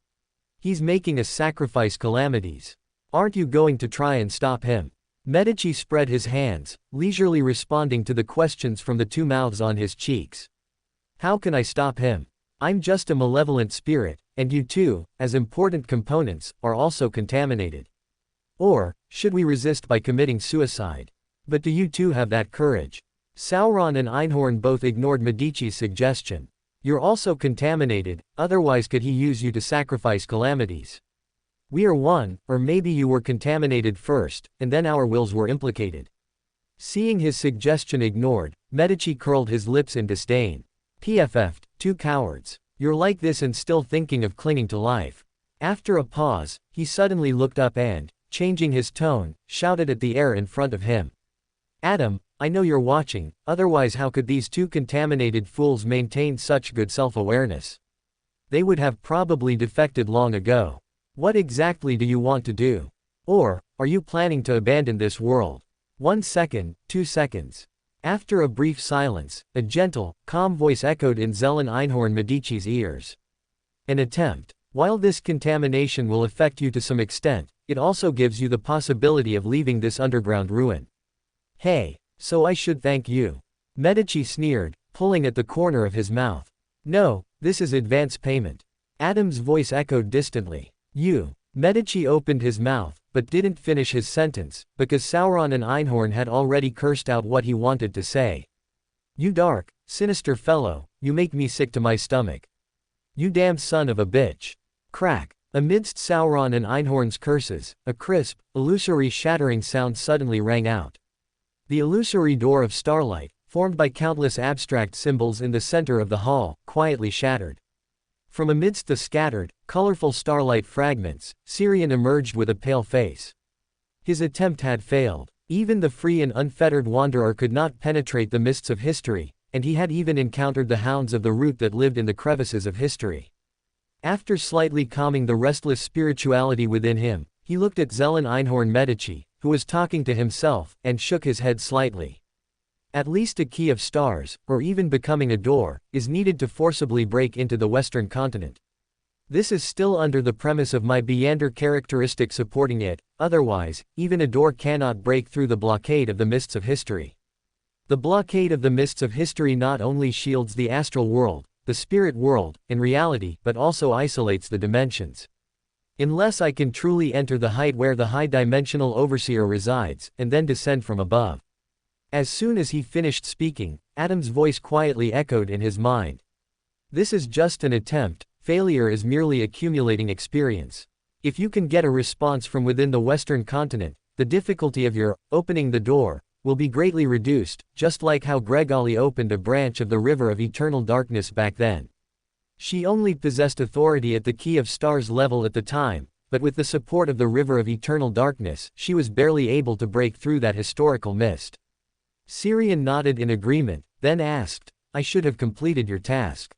He's making us sacrifice calamities. Aren't you going to try and stop him? Medici spread his hands, leisurely responding to the questions from the two mouths on his cheeks. How can I stop him? I'm just a malevolent spirit, and you too, as important components, are also contaminated. Or, should we resist by committing suicide? But do you too have that courage? Sauron and Einhorn both ignored Medici's suggestion. You're also contaminated, otherwise could he use you to sacrifice calamities? We are one, or maybe you were contaminated first, and then our wills were implicated. Seeing his suggestion ignored, Medici curled his lips in disdain. PFF'd, two cowards. You're like this and still thinking of clinging to life. After a pause, he suddenly looked up and, changing his tone, shouted at the air in front of him. Adam, I know you're watching, otherwise how could these two contaminated fools maintain such good self-awareness? They would have probably defected long ago. What exactly do you want to do? Or, are you planning to abandon this world? 1 second, 2 seconds. After a brief silence, a gentle, calm voice echoed in Zell and Einhorn Medici's ears. An attempt. While this contamination will affect you to some extent, it also gives you the possibility of leaving this underground ruin. Hey, so I should thank you. Medici sneered, pulling at the corner of his mouth. No, this is advance payment. Adam's voice echoed distantly. You. Medici opened his mouth, but didn't finish his sentence, because Sauron and Einhorn had already cursed out what he wanted to say. You dark, sinister fellow, you make me sick to my stomach. You damned son of a bitch. Crack. Amidst Sauron and Einhorn's curses, a crisp, illusory shattering sound suddenly rang out. The illusory door of starlight, formed by countless abstract symbols in the center of the hall, quietly shattered. From amidst the scattered, colorful starlight fragments, Sirian emerged with a pale face. His attempt had failed. Even the free and unfettered wanderer could not penetrate the mists of history, and he had even encountered the hounds of the root that lived in the crevices of history. After slightly calming the restless spirituality within him, he looked at Zell and Einhorn Medici, who was talking to himself, and shook his head slightly. At least a key of stars, or even becoming a door, is needed to forcibly break into the Western continent. This is still under the premise of my Beander characteristic supporting it, otherwise, even a door cannot break through the blockade of the mists of history. The blockade of the mists of history not only shields the astral world, the spirit world, in reality, but also isolates the dimensions. Unless I can truly enter the height where the high-dimensional overseer resides, and then descend from above. As soon as he finished speaking, Adam's voice quietly echoed in his mind. This is just an attempt, failure is merely accumulating experience. If you can get a response from within the Western continent, the difficulty of your opening the door will be greatly reduced, just like how Gregali opened a branch of the river of eternal darkness back then. She only possessed authority at the Key of Stars level at the time, but with the support of the river of eternal darkness, she was barely able to break through that historical mist. Sirian nodded in agreement, then asked, I should have completed your task.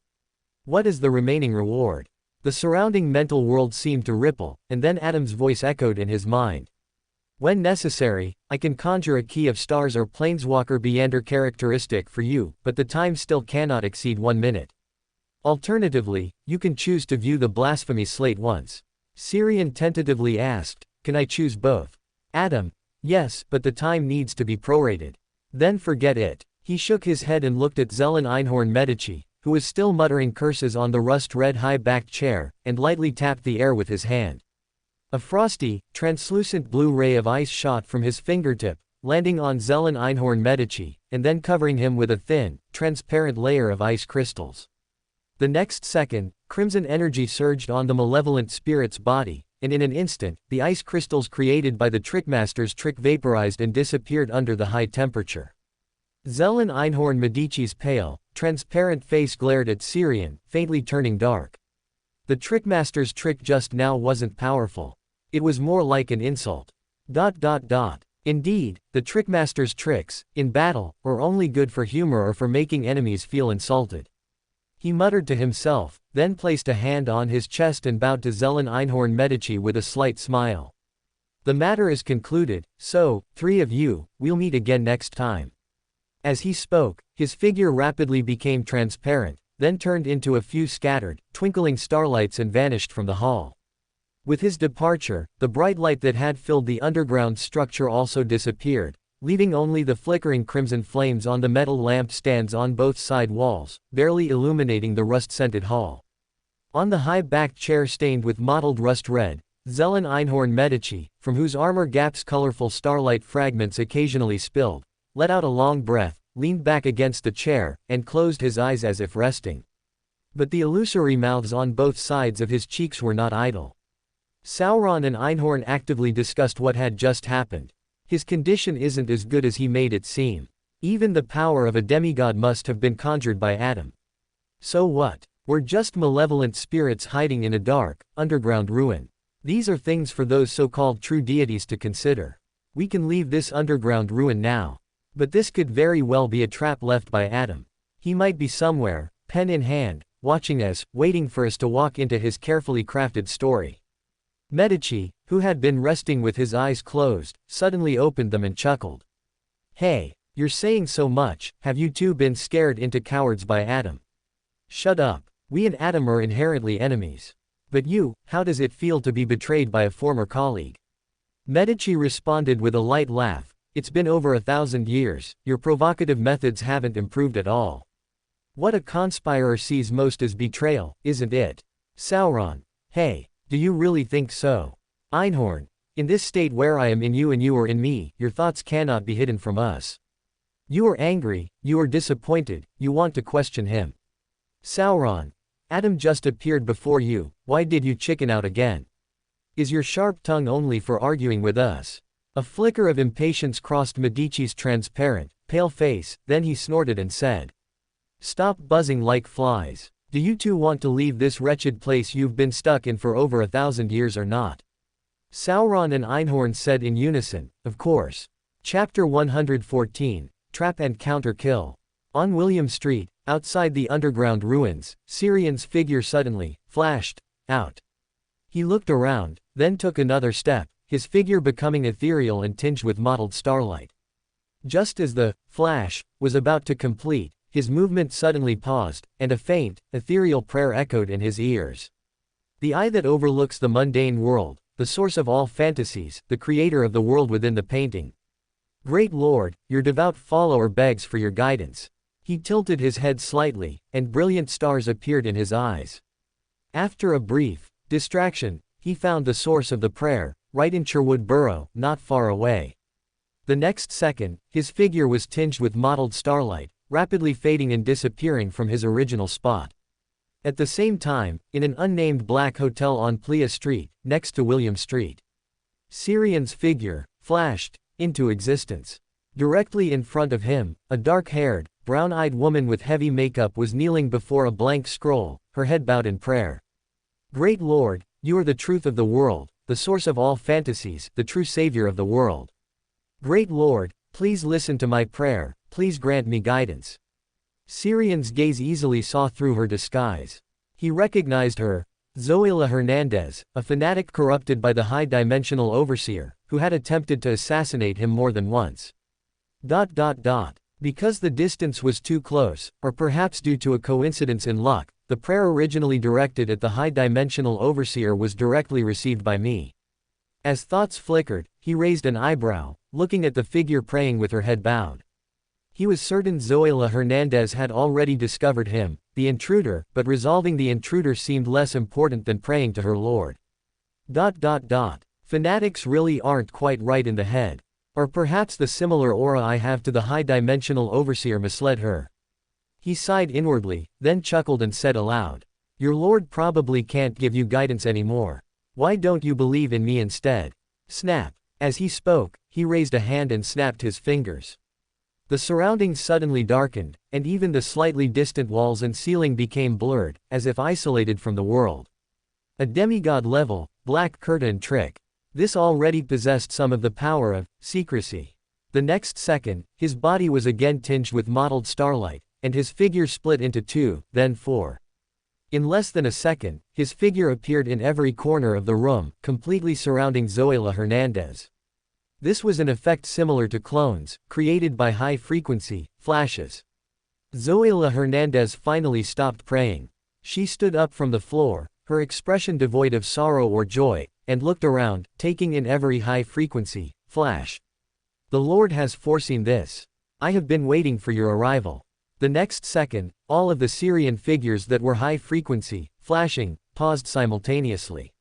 What is the remaining reward? The surrounding mental world seemed to ripple, and then Adam's voice echoed in his mind. When necessary, I can conjure a Key of Stars or Planeswalker Beander characteristic for you, but the time still cannot exceed 1 minute. Alternatively, you can choose to view the blasphemy slate once. Sirian tentatively asked, can I choose both? Adam, yes, but the time needs to be prorated. Then forget it. He shook his head and looked at Zell and Einhorn Medici, who was still muttering curses on the rust-red high-backed chair, and lightly tapped the air with his hand. A frosty, translucent blue ray of ice shot from his fingertip, landing on Zelen Einhorn Medici, and then covering him with a thin, transparent layer of ice crystals. The next second, crimson energy surged on the malevolent spirit's body, and in an instant, the ice crystals created by the Trickmaster's trick vaporized and disappeared under the high temperature. Zelen Einhorn Medici's pale, transparent face glared at Syrian, faintly turning dark. The Trickmaster's trick just now wasn't powerful. It was more like an insult. Indeed, the Trickmaster's tricks, in battle, are only good for humor or for making enemies feel insulted. He muttered to himself, then placed a hand on his chest and bowed to Zelen Einhorn Medici with a slight smile. The matter is concluded, so, three of you, we'll meet again next time. As he spoke, his figure rapidly became transparent, then turned into a few scattered, twinkling starlights and vanished from the hall. With his departure, the bright light that had filled the underground structure also disappeared, leaving only the flickering crimson flames on the metal lamp stands on both side walls, barely illuminating the rust-scented hall. On the high-backed chair stained with mottled rust red, Zelen Einhorn Medici, from whose armor gaps colorful starlight fragments occasionally spilled, let out a long breath, leaned back against the chair, and closed his eyes as if resting. But the illusory mouths on both sides of his cheeks were not idle. Sauron and Einhorn actively discussed what had just happened. His condition isn't as good as he made it seem. Even the power of a demigod must have been conjured by Adam. So what? We're just malevolent spirits hiding in a dark, underground ruin. These are things for those so-called true deities to consider. We can leave this underground ruin now. But this could very well be a trap left by Adam. He might be somewhere, pen in hand, watching us, waiting for us to walk into his carefully crafted story. Medici, who had been resting with his eyes closed, suddenly opened them and chuckled. Hey, you're saying so much, have you two been scared into cowards by Adam? Shut up, we and Adam are inherently enemies. But you, how does it feel to be betrayed by a former colleague? Medici responded with a light laugh. It's been over 1,000 years, your provocative methods haven't improved at all. What a conspirer sees most is betrayal, isn't it? Sauron. Hey, do you really think so? Einhorn. In this state where I am in you and you are in me, your thoughts cannot be hidden from us. You are angry, you are disappointed, you want to question him. Sauron. Adam just appeared before you, why did you chicken out again? Is your sharp tongue only for arguing with us? A flicker of impatience crossed Medici's transparent, pale face, then he snorted and said. Stop buzzing like flies. Do you two want to leave this wretched place you've been stuck in for over 1,000 years or not? Sauron and Einhorn said in unison, of course. Chapter 114, Trap and Counter Kill. On William Street, outside the underground ruins, Syrian's figure suddenly flashed out. He looked around, then took another step, his figure becoming ethereal and tinged with mottled starlight. Just as the flash was about to complete, his movement suddenly paused, and a faint, ethereal prayer echoed in his ears. The eye that overlooks the mundane world, the source of all fantasies, the creator of the world within the painting. Great Lord, your devout follower begs for your guidance. He tilted his head slightly, and brilliant stars appeared in his eyes. After a brief distraction, he found the source of the prayer, right in Sherwood Burrow, not far away. The next second, his figure was tinged with mottled starlight, rapidly fading and disappearing from his original spot. At the same time, in an unnamed black hotel on Plea Street, next to William Street, Syrian's figure flashed into existence. Directly in front of him, a dark-haired, brown-eyed woman with heavy makeup was kneeling before a blank scroll, her head bowed in prayer. Great Lord, you are the truth of the world, the source of all fantasies, the true savior of the world. Great Lord, please listen to my prayer, please grant me guidance. Syrian's gaze easily saw through her disguise. He recognized her, Zoila Hernandez, a fanatic corrupted by the high-dimensional overseer, who had attempted to assassinate him more than once. Because the distance was too close, or perhaps due to a coincidence in luck, the prayer originally directed at the high-dimensional overseer was directly received by me. As thoughts flickered, he raised an eyebrow, looking at the figure praying with her head bowed. He was certain Zoila Hernandez had already discovered him, the intruder, but resolving the intruder seemed less important than praying to her lord. Fanatics really aren't quite right in the head. Or perhaps the similar aura I have to the high-dimensional overseer misled her. He sighed inwardly, then chuckled and said aloud, "Your lord probably can't give you guidance anymore. Why don't you believe in me instead?" Snap. As he spoke, he raised a hand and snapped his fingers. The surroundings suddenly darkened, and even the slightly distant walls and ceiling became blurred, as if isolated from the world. A demigod-level, black curtain trick. This already possessed some of the power of secrecy. The next second, his body was again tinged with mottled starlight, and his figure split into 2, then 4. In less than a second, his figure appeared in every corner of the room, completely surrounding Zoila Hernandez. This was an effect similar to clones, created by high-frequency flashes. Zoila Hernandez finally stopped praying. She stood up from the floor, her expression devoid of sorrow or joy, and looked around, taking in every high-frequency flash. The Lord has foreseen this. I have been waiting for your arrival. The next second, all of the Syrian figures that were high-frequency flashing paused simultaneously.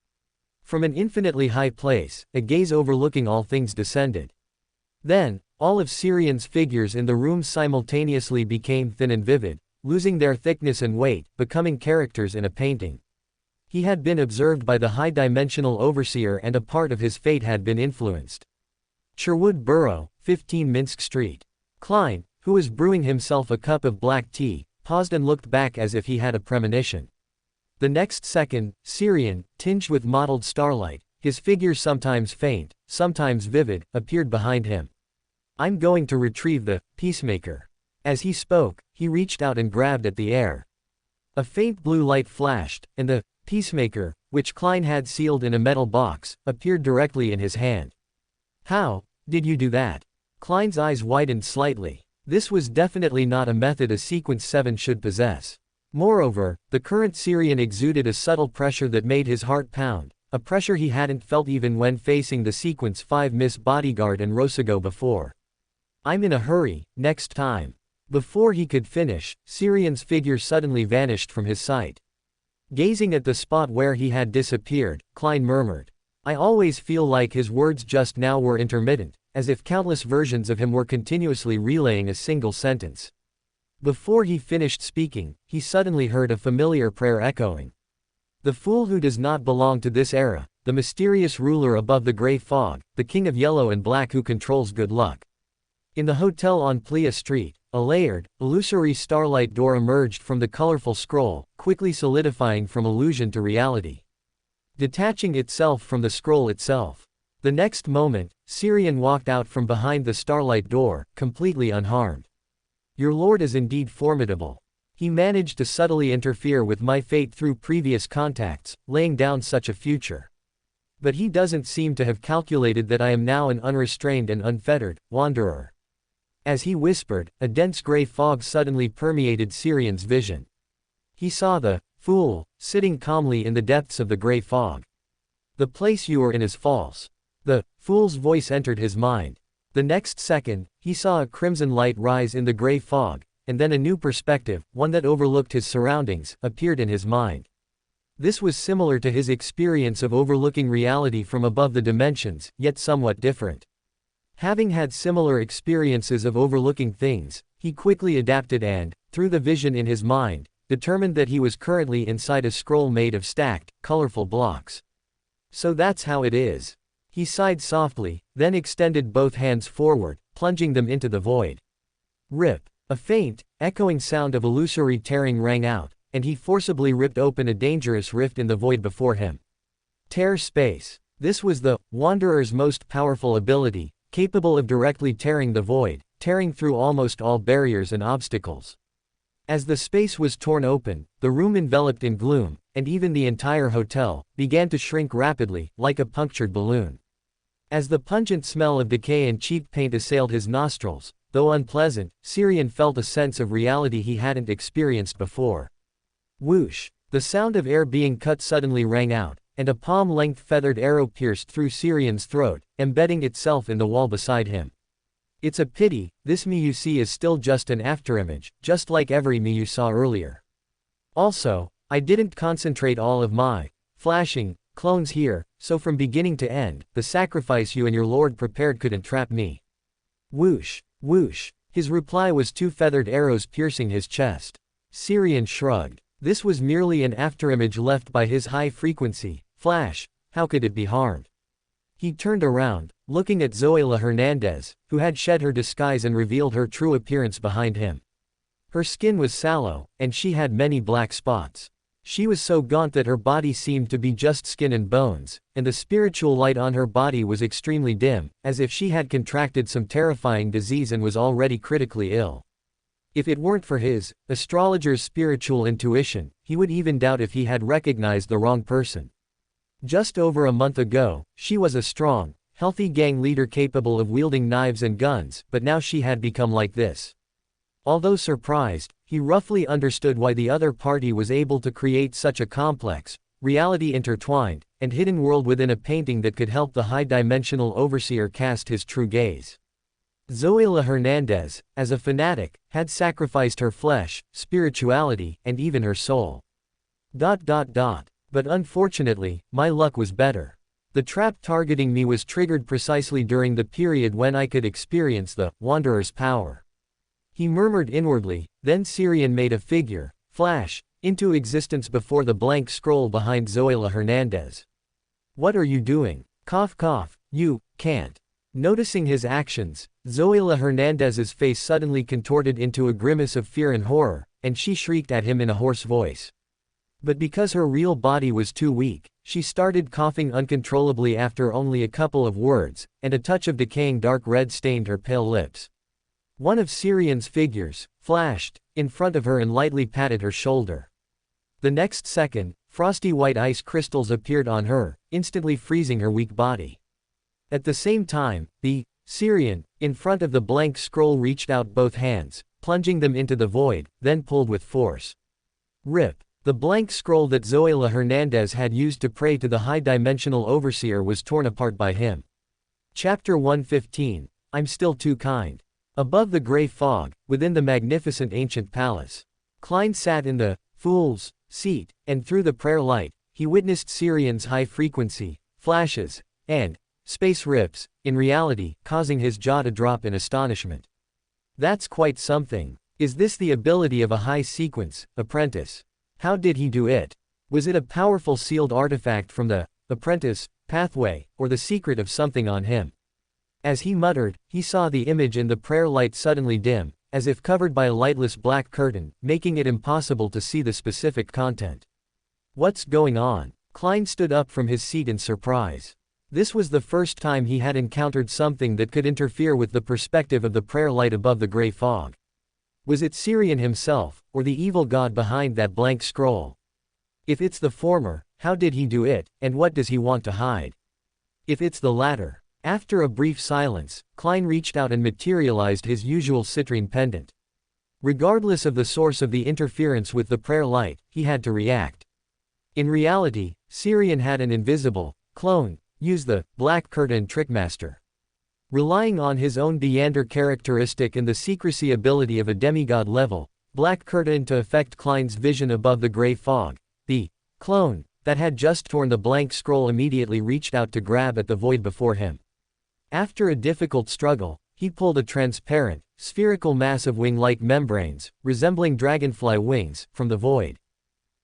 From an infinitely high place, a gaze overlooking all things descended. Then, all of Syrian's figures in the room simultaneously became thin and vivid, losing their thickness and weight, becoming characters in a painting. He had been observed by the high-dimensional overseer and a part of his fate had been influenced. Sherwood Borough, 15 Minsk Street. Klein, who was brewing himself a cup of black tea, paused and looked back as if he had a premonition. The next second, Syrian, tinged with mottled starlight, his figure sometimes faint, sometimes vivid, appeared behind him. I'm going to retrieve the peacemaker. As he spoke, he reached out and grabbed at the air. A faint blue light flashed, and the peacemaker, which Klein had sealed in a metal box, appeared directly in his hand. How did you do that? Klein's eyes widened slightly. This was definitely not a method a Sequence 7 should possess. Moreover, the current Syrian exuded a subtle pressure that made his heart pound, a pressure he hadn't felt even when facing the Sequence 5 Miss Bodyguard and Rosago before. I'm in a hurry, next time. Before he could finish, Syrian's figure suddenly vanished from his sight. Gazing at the spot where he had disappeared, Klein murmured. I always feel like his words just now were intermittent, as if countless versions of him were continuously relaying a single sentence. Before he finished speaking, he suddenly heard a familiar prayer echoing. The fool who does not belong to this era, the mysterious ruler above the gray fog, the king of yellow and black who controls good luck. In the hotel on Plea Street, a layered, illusory starlight door emerged from the colorful scroll, quickly solidifying from illusion to reality. Detaching itself from the scroll itself. The next moment, Syrian walked out from behind the starlight door, completely unharmed. Your lord is indeed formidable. He managed to subtly interfere with my fate through previous contacts, laying down such a future. But he doesn't seem to have calculated that I am now an unrestrained and unfettered wanderer. As he whispered, a dense gray fog suddenly permeated Syrian's vision. He saw the fool sitting calmly in the depths of the gray fog. The place you are in is false. The fool's voice entered his mind. The next second, he saw a crimson light rise in the gray fog, and then a new perspective, one that overlooked his surroundings, appeared in his mind. This was similar to his experience of overlooking reality from above the dimensions, yet somewhat different. Having had similar experiences of overlooking things, he quickly adapted and, through the vision in his mind, determined that he was currently inside a scroll made of stacked, colorful blocks. So that's how it is. He sighed softly, then extended both hands forward, plunging them into the void. Rip. A faint, echoing sound of illusory tearing rang out, and he forcibly ripped open a dangerous rift in the void before him. Tear space. This was the Wanderer's most powerful ability, capable of directly tearing the void, tearing through almost all barriers and obstacles. As the space was torn open, the room enveloped in gloom, and even the entire hotel began to shrink rapidly, like a punctured balloon. As the pungent smell of decay and cheap paint assailed his nostrils, though unpleasant, Syrian felt a sense of reality he hadn't experienced before. Whoosh! The sound of air being cut suddenly rang out, and a palm-length feathered arrow pierced through Syrian's throat, embedding itself in the wall beside him. It's a pity, this me you see is still just an afterimage, just like every me you saw earlier. Also, I didn't concentrate all of my flashing clones here, so from beginning to end, the sacrifice you and your lord prepared could entrap me. Whoosh, whoosh. His reply was two feathered arrows piercing his chest. Syrian shrugged. This was merely an afterimage left by his high-frequency flash, how could it be harmed? He turned around, looking at Zoila Hernandez, who had shed her disguise and revealed her true appearance behind him. Her skin was sallow, and she had many black spots. She was so gaunt that her body seemed to be just skin and bones, and the spiritual light on her body was extremely dim, as if she had contracted some terrifying disease and was already critically ill. If it weren't for his astrologer's spiritual intuition, he would even doubt if he had recognized the wrong person. Just over a month ago, she was a strong, healthy gang leader capable of wielding knives and guns, but now she had become like this. Although surprised, he roughly understood why the other party was able to create such a complex, reality-intertwined, and hidden world within a painting that could help the high-dimensional overseer cast his true gaze. Zoila Hernandez, as a fanatic, had sacrificed her flesh, spirituality, and even her soul. But unfortunately, my luck was better. The trap targeting me was triggered precisely during the period when I could experience the Wanderer's power. He murmured inwardly, then Syrian made a figure, flash, into existence before the blank scroll behind Zoila Hernandez. What are you doing? Cough cough, you can't. Noticing his actions, Zoila Hernandez's face suddenly contorted into a grimace of fear and horror, and she shrieked at him in a hoarse voice. But because her real body was too weak, she started coughing uncontrollably after only a couple of words, and a touch of decaying dark red stained her pale lips. One of Syrian's figures flashed in front of her and lightly patted her shoulder. The next second, frosty white ice crystals appeared on her, instantly freezing her weak body. At the same time, the Syrian in front of the blank scroll reached out both hands, plunging them into the void, then pulled with force. Rip. The blank scroll that Zoila Hernandez had used to pray to the high-dimensional overseer was torn apart by him. Chapter 115, I'm Still Too Kind. Above the gray fog, within the magnificent ancient palace, Klein sat in the fool's seat, and through the prayer light, he witnessed Syrian's high-frequency flashes and space rips, in reality, causing his jaw to drop in astonishment. That's quite something. Is this the ability of a high-sequence apprentice? How did he do it? Was it a powerful sealed artifact from the apprentice pathway, or the secret of something on him? As he muttered, he saw the image in the prayer light suddenly dim, as if covered by a lightless black curtain, making it impossible to see the specific content. What's going on? Klein stood up from his seat in surprise. This was the first time he had encountered something that could interfere with the perspective of the prayer light above the gray fog. Was it Syrian himself, or the evil god behind that blank scroll? If it's the former, how did he do it, and what does he want to hide? If it's the latter. After a brief silence, Klein reached out and materialized his usual citrine pendant. Regardless of the source of the interference with the prayer light, he had to react. In reality, Syrian had an invisible clone use the black curtain trickmaster. Relying on his own Deander characteristic and the secrecy ability of a demigod level, black curtain to affect Klein's vision above the gray fog, the clone that had just torn the blank scroll immediately reached out to grab at the void before him. After a difficult struggle, he pulled a transparent, spherical mass of wing-like membranes, resembling dragonfly wings, from the void.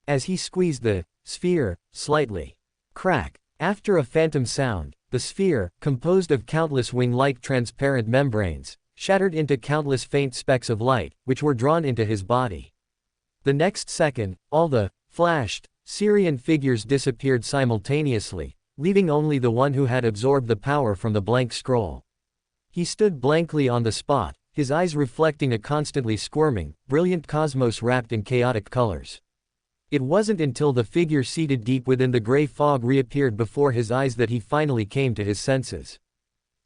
As he squeezed the sphere, slightly crack, after a phantom sound, the sphere, composed of countless wing-like transparent membranes, shattered into countless faint specks of light, which were drawn into his body. The next second, all the flashed Syrian figures disappeared simultaneously, leaving only the one who had absorbed the power from the blank scroll. He stood blankly on the spot, his eyes reflecting a constantly squirming, brilliant cosmos wrapped in chaotic colors. It wasn't until the figure seated deep within the gray fog reappeared before his eyes that he finally came to his senses.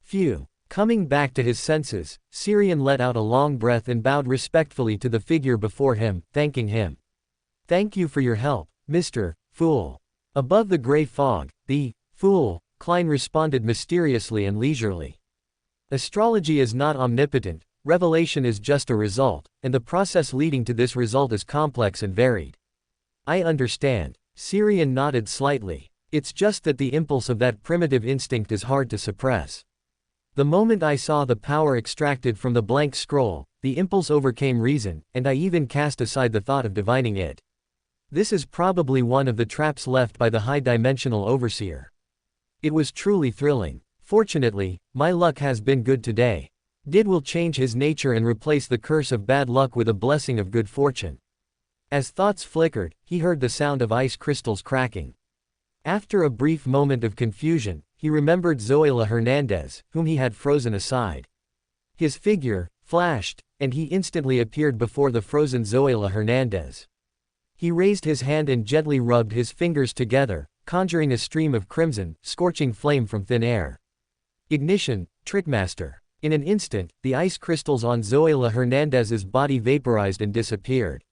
Phew. Coming back to his senses, Syrian let out a long breath and bowed respectfully to the figure before him, thanking him. Thank you for your help, Mr. Fool. Above the gray fog, the fool, Klein responded mysteriously and leisurely. Astrology is not omnipotent, revelation is just a result, and the process leading to this result is complex and varied. I understand. Syrian nodded slightly. It's just that the impulse of that primitive instinct is hard to suppress. The moment I saw the power extracted from the blank scroll, the impulse overcame reason, and I even cast aside the thought of divining it. This is probably one of the traps left by the high-dimensional overseer. It was truly thrilling. Fortunately, my luck has been good today. Did will change his nature and replace the curse of bad luck with a blessing of good fortune. As thoughts flickered, he heard the sound of ice crystals cracking. After a brief moment of confusion, he remembered Zoila Hernandez, whom he had frozen aside. His figure flashed, and he instantly appeared before the frozen Zoila Hernandez. He raised his hand and gently rubbed his fingers together, conjuring a stream of crimson, scorching flame from thin air. Ignition, Trickmaster. In an instant, the ice crystals on Zoila Hernandez's body vaporized and disappeared.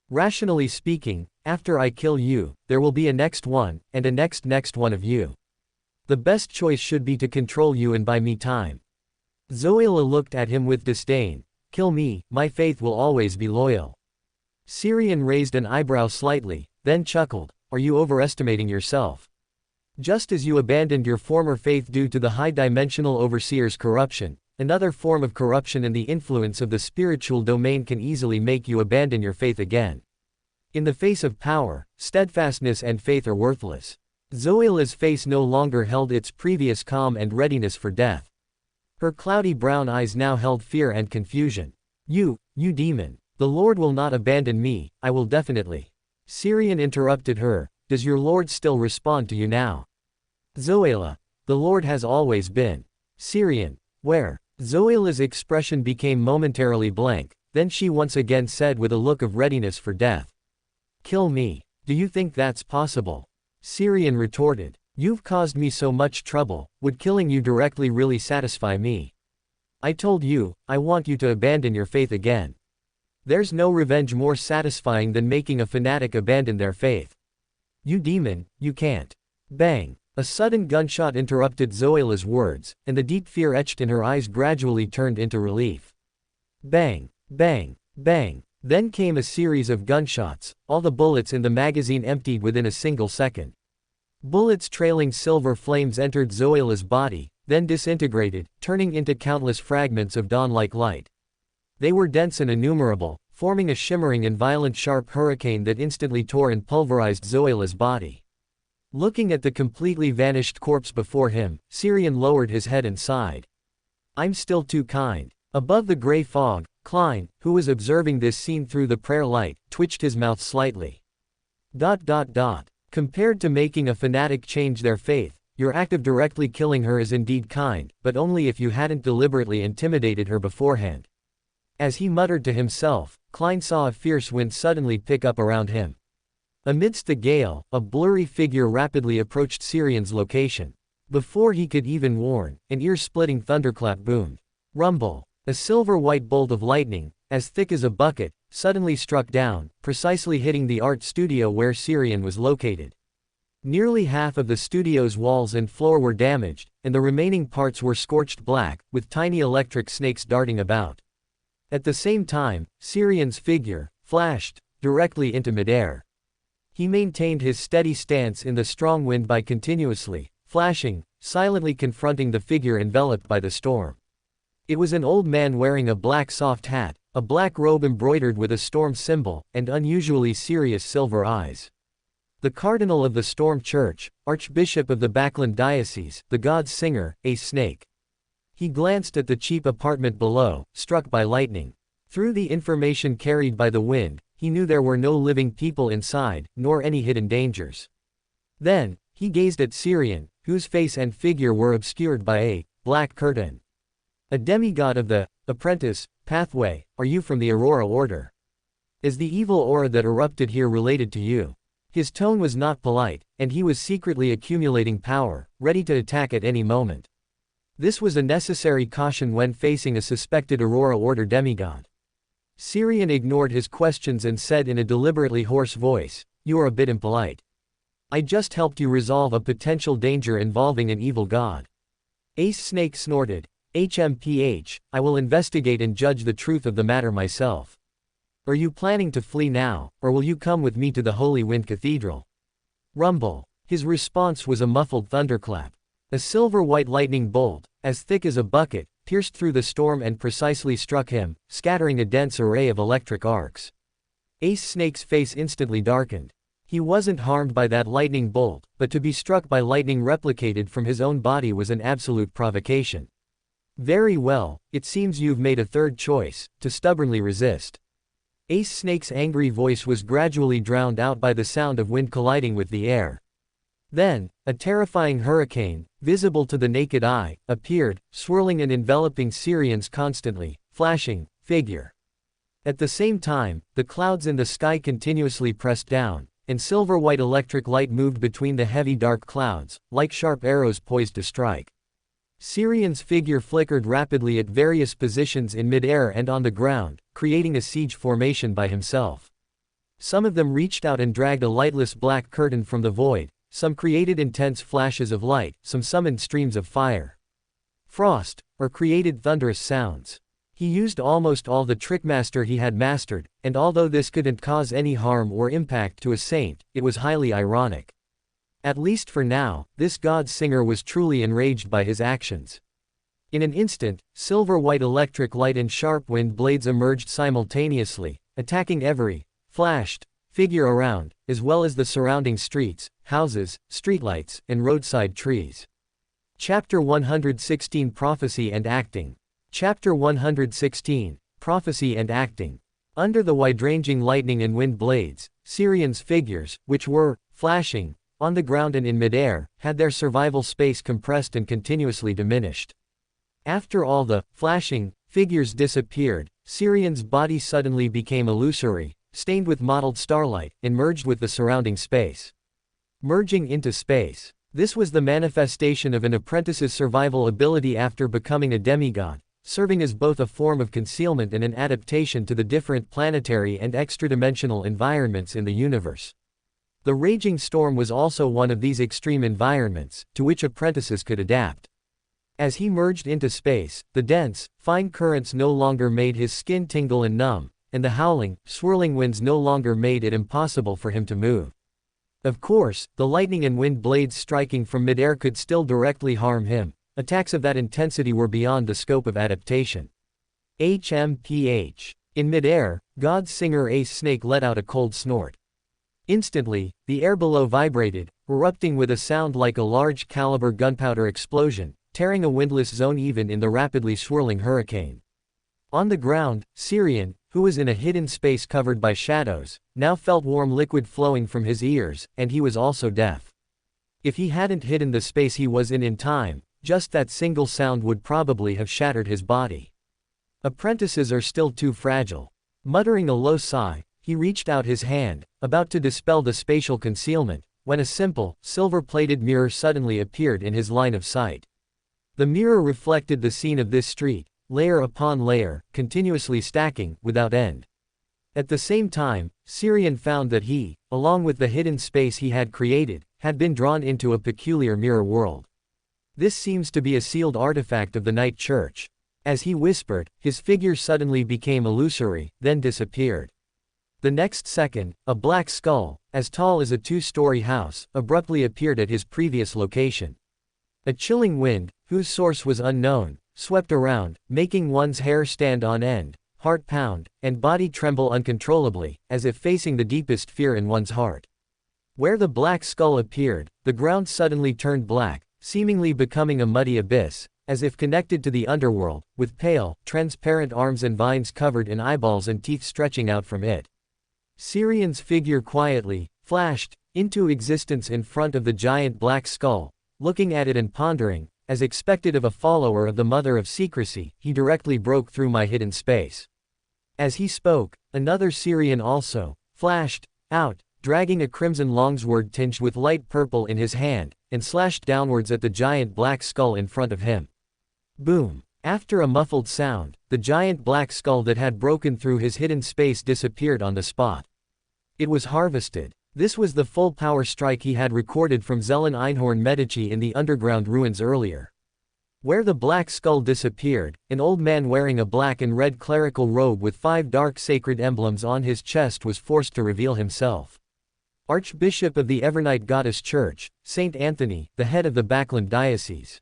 Rationally speaking, after I kill you, there will be a next one, and a next one of you. The best choice should be to control you and buy me time. Zoila looked at him with disdain. Kill me, my faith will always be loyal. Syrian raised an eyebrow slightly, then chuckled. Are you overestimating yourself? Just as you abandoned your former faith due to the high-dimensional overseer's corruption, another form of corruption and the influence of the spiritual domain can easily make you abandon your faith again. In the face of power, steadfastness and faith are worthless. Zoila's face no longer held its previous calm and readiness for death. Her cloudy brown eyes now held fear and confusion. You demon. The Lord will not abandon me, I will definitely. Syrian interrupted her. Does your Lord still respond to you now? Zoila. The Lord has always been. Syrian. Where? Zoila's expression became momentarily blank, then she once again said with a look of readiness for death. Kill me. Do you think that's possible? Syrian retorted. You've caused me so much trouble, would killing you directly really satisfy me? I told you, I want you to abandon your faith again. There's no revenge more satisfying than making a fanatic abandon their faith. You demon, you can't. Bang. A sudden gunshot interrupted Zoila's words, and the deep fear etched in her eyes gradually turned into relief. Bang, bang, bang. Then came a series of gunshots, all the bullets in the magazine emptied within a single second. Bullets trailing silver flames entered Zoila's body, then disintegrated, turning into countless fragments of dawn-like light. They were dense and innumerable, forming a shimmering and violent sharp hurricane that instantly tore and pulverized Zoila's body. Looking at the completely vanished corpse before him, Syrian lowered his head and sighed. I'm still too kind. Above the gray fog, Klein, who was observing this scene through the prayer light, twitched his mouth slightly. Compared to making a fanatic change their faith, your act of directly killing her is indeed kind, but only if you hadn't deliberately intimidated her beforehand. As he muttered to himself, Klein saw a fierce wind suddenly pick up around him. Amidst the gale, a blurry figure rapidly approached Syrian's location. Before he could even warn, an ear-splitting thunderclap boomed. Rumble. A silver-white bolt of lightning, as thick as a bucket, suddenly struck down, precisely hitting the art studio where Syrian was located. Nearly half of the studio's walls and floor were damaged, and the remaining parts were scorched black, with tiny electric snakes darting about. At the same time, Syrian's figure flashed directly into midair. He maintained his steady stance in the strong wind by continuously flashing, silently confronting the figure enveloped by the storm. It was an old man wearing a black soft hat, a black robe embroidered with a storm symbol, and unusually serious silver eyes. The cardinal of the Storm Church, Archbishop of the Backland Diocese, the God's Singer, a snake. He glanced at the cheap apartment below, struck by lightning. Through the information carried by the wind, he knew there were no living people inside, nor any hidden dangers. Then, he gazed at Syrian, whose face and figure were obscured by a black curtain. A demigod of the apprentice pathway, are you from the Aurora Order? Is the evil aura that erupted here related to you? His tone was not polite, and he was secretly accumulating power, ready to attack at any moment. This was a necessary caution when facing a suspected Aurora Order demigod. Syrian ignored his questions and said in a deliberately hoarse voice, "You are a bit impolite. I just helped you resolve a potential danger involving an evil god." Ace Snake snorted. HMPH, I will investigate and judge the truth of the matter myself. Are you planning to flee now, or will you come with me to the Holy Wind Cathedral? Rumble. His response was a muffled thunderclap. A silver-white lightning bolt, as thick as a bucket, pierced through the storm and precisely struck him, scattering a dense array of electric arcs. Ace Snake's face instantly darkened. He wasn't harmed by that lightning bolt, but to be struck by lightning replicated from his own body was an absolute provocation. Very well, it seems you've made a third choice, to stubbornly resist. Ace Snake's angry voice was gradually drowned out by the sound of wind colliding with the air. Then, a terrifying hurricane, visible to the naked eye, appeared, swirling and enveloping Syrian's constantly flashing figure. At the same time, the clouds in the sky continuously pressed down, and silver-white electric light moved between the heavy dark clouds, like sharp arrows poised to strike. Syrian's figure flickered rapidly at various positions in mid-air and on the ground, creating a siege formation by himself. Some of them reached out and dragged a lightless black curtain from the void, some created intense flashes of light, some summoned streams of fire. Frost, or created thunderous sounds. He used almost all the trickmaster he had mastered, and although this couldn't cause any harm or impact to a saint, it was highly ironic. At least for now, this god singer was truly enraged by his actions. In an instant, silver-white electric light and sharp wind blades emerged simultaneously, attacking every flashed figure around, as well as the surrounding streets, houses, streetlights, and roadside trees. Chapter 116 Prophecy and Acting. Chapter 116 Prophecy and Acting. Under the wide-ranging lightning and wind blades, Syrian's figures, which were flashing on the ground and in midair, had their survival space compressed and continuously diminished. After all the flashing figures disappeared, Syrian's body suddenly became illusory, stained with mottled starlight, and merged with the surrounding space. Merging into space. This was the manifestation of an apprentice's survival ability after becoming a demigod, serving as both a form of concealment and an adaptation to the different planetary and extra-dimensional environments in the universe. The raging storm was also one of these extreme environments, to which apprentices could adapt. As he merged into space, the dense, fine currents no longer made his skin tingle and numb, and the howling, swirling winds no longer made it impossible for him to move. Of course, the lightning and wind blades striking from midair could still directly harm him. Attacks of that intensity were beyond the scope of adaptation. HMPH. In midair, God Singer Ace Snake let out a cold snort. Instantly, the air below vibrated, erupting with a sound like a large caliber gunpowder explosion, tearing a windless zone even in the rapidly swirling hurricane. On the ground, Syrian, who was in a hidden space covered by shadows, now felt warm liquid flowing from his ears, and he was also deaf. If he hadn't hidden the space he was in time, just that single sound would probably have shattered his body. Apprentices are still too fragile. Muttering a low sigh, he reached out his hand, about to dispel the spatial concealment, when a simple, silver-plated mirror suddenly appeared in his line of sight. The mirror reflected the scene of this street, layer upon layer, continuously stacking, without end. At the same time, Syrian found that he, along with the hidden space he had created, had been drawn into a peculiar mirror world. This seems to be a sealed artifact of the Night Church. As he whispered, his figure suddenly became illusory, then disappeared. The next second, a black skull, as tall as a two-story house, abruptly appeared at his previous location. A chilling wind, whose source was unknown, swept around, making one's hair stand on end, heart pound, and body tremble uncontrollably, as if facing the deepest fear in one's heart. Where the black skull appeared, the ground suddenly turned black, seemingly becoming a muddy abyss, as if connected to the underworld, with pale, transparent arms and vines covered in eyeballs and teeth stretching out from it. Syrian's figure quietly flashed into existence in front of the giant black skull. Looking at it and pondering, as expected of a follower of the Mother of Secrecy, he directly broke through my hidden space. As he spoke, another Syrian also flashed out, dragging a crimson longsword tinged with light purple in his hand, and slashed downwards at the giant black skull in front of him. Boom! After a muffled sound, the giant black skull that had broken through his hidden space disappeared on the spot. It was harvested. This was the full power strike he had recorded from Zelen Einhorn Medici in the underground ruins earlier. Where the black skull disappeared, an old man wearing a black and red clerical robe with 5 dark sacred emblems on his chest was forced to reveal himself. Archbishop of the Evernight Goddess Church, Saint Anthony, the head of the Backland diocese.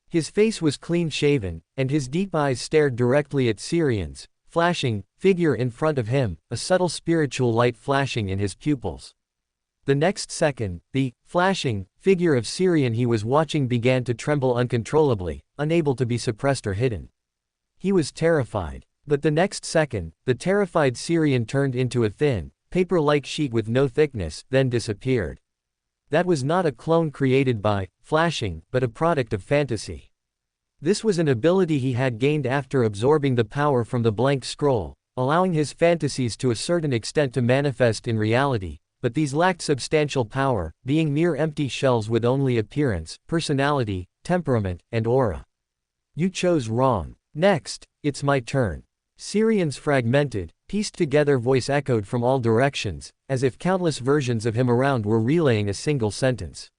His face was clean-shaven, and his deep eyes stared directly at Syrian's flashing figure in front of him, a subtle spiritual light flashing in his pupils. The next second, the flashing figure of Syrian he was watching began to tremble uncontrollably, unable to be suppressed or hidden. He was terrified. But the next second, the terrified Syrian turned into a thin, paper-like sheet with no thickness, then disappeared. That was not a clone created by flashing, but a product of fantasy. This was an ability he had gained after absorbing the power from the blank scroll, allowing his fantasies to a certain extent to manifest in reality, but these lacked substantial power, being mere empty shells with only appearance, personality, temperament, and aura. You chose wrong. Next, it's my turn. Syrian's fragmented, pieced-together voice echoed from all directions, as if countless versions of him around were relaying a single sentence.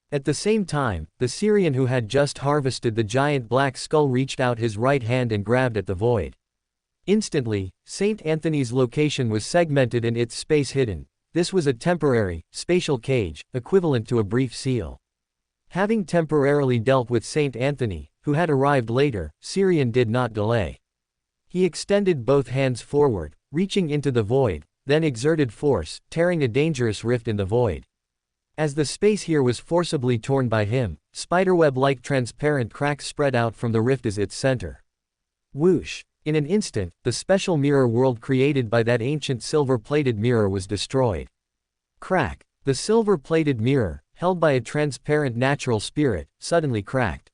At the same time, the Syrian who had just harvested the giant black skull reached out his right hand and grabbed at the void. Instantly, St. Anthony's location was segmented and its space hidden. This was a temporary, spatial cage, equivalent to a brief seal. Having temporarily dealt with St. Anthony, who had arrived later, Syrian did not delay. He extended both hands forward, reaching into the void, then exerted force, tearing a dangerous rift in the void. As the space here was forcibly torn by him, spiderweb-like transparent cracks spread out from the rift as its center. Whoosh! In an instant, the special mirror world created by that ancient silver-plated mirror was destroyed. Crack! The silver-plated mirror, held by a transparent natural spirit, suddenly cracked.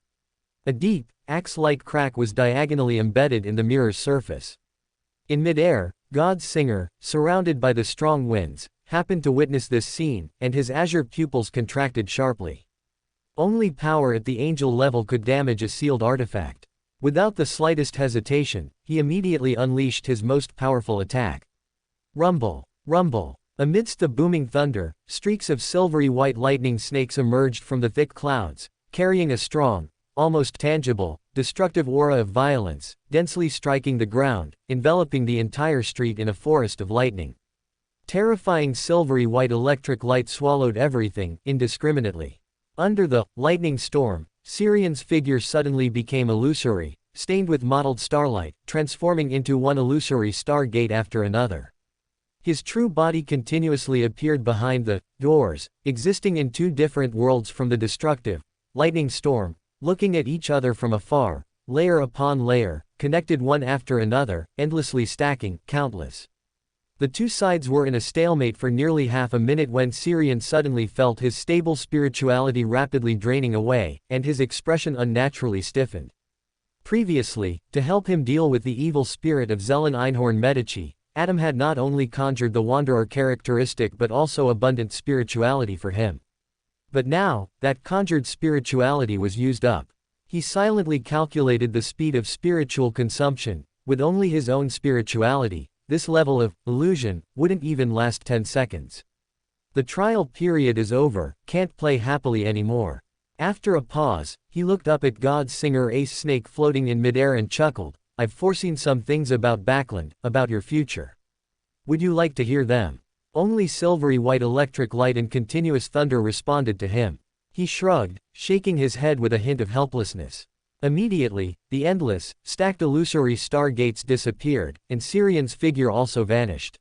A deep, axe-like crack was diagonally embedded in the mirror's surface. In mid-air, God's singer, surrounded by the strong winds, happened to witness this scene, and his azure pupils contracted sharply. Only power at the angel level could damage a sealed artifact. Without the slightest hesitation, he immediately unleashed his most powerful attack. Rumble! Rumble! Amidst the booming thunder, streaks of silvery white lightning snakes emerged from the thick clouds, carrying a strong, almost tangible, destructive aura of violence, densely striking the ground, enveloping the entire street in a forest of lightning. Terrifying silvery white electric light swallowed everything, indiscriminately. Under the lightning storm, Syrian's figure suddenly became illusory, stained with mottled starlight, transforming into one illusory stargate after another. His true body continuously appeared behind the doors, existing in 2 different worlds from the destructive lightning storm, looking at each other from afar, layer upon layer, connected one after another, endlessly stacking, countless. The 2 sides were in a stalemate for nearly half a minute when Syrian suddenly felt his stable spirituality rapidly draining away, and his expression unnaturally stiffened. Previously, to help him deal with the evil spirit of Zelen Einhorn Medici, Adam had not only conjured the wanderer characteristic but also abundant spirituality for him. But now, that conjured spirituality was used up. He silently calculated the speed of spiritual consumption. With only his own spirituality, this level of illusion wouldn't even last 10 seconds. The trial period is over, can't play happily anymore. After a pause, he looked up at God's singer Ace Snake floating in midair and chuckled, "I've foreseen some things about Backland, about your future. Would you like to hear them?" Only silvery white electric light and continuous thunder responded to him. He shrugged, shaking his head with a hint of helplessness. Immediately, the endless, stacked illusory stargates disappeared, and Syrian's figure also vanished.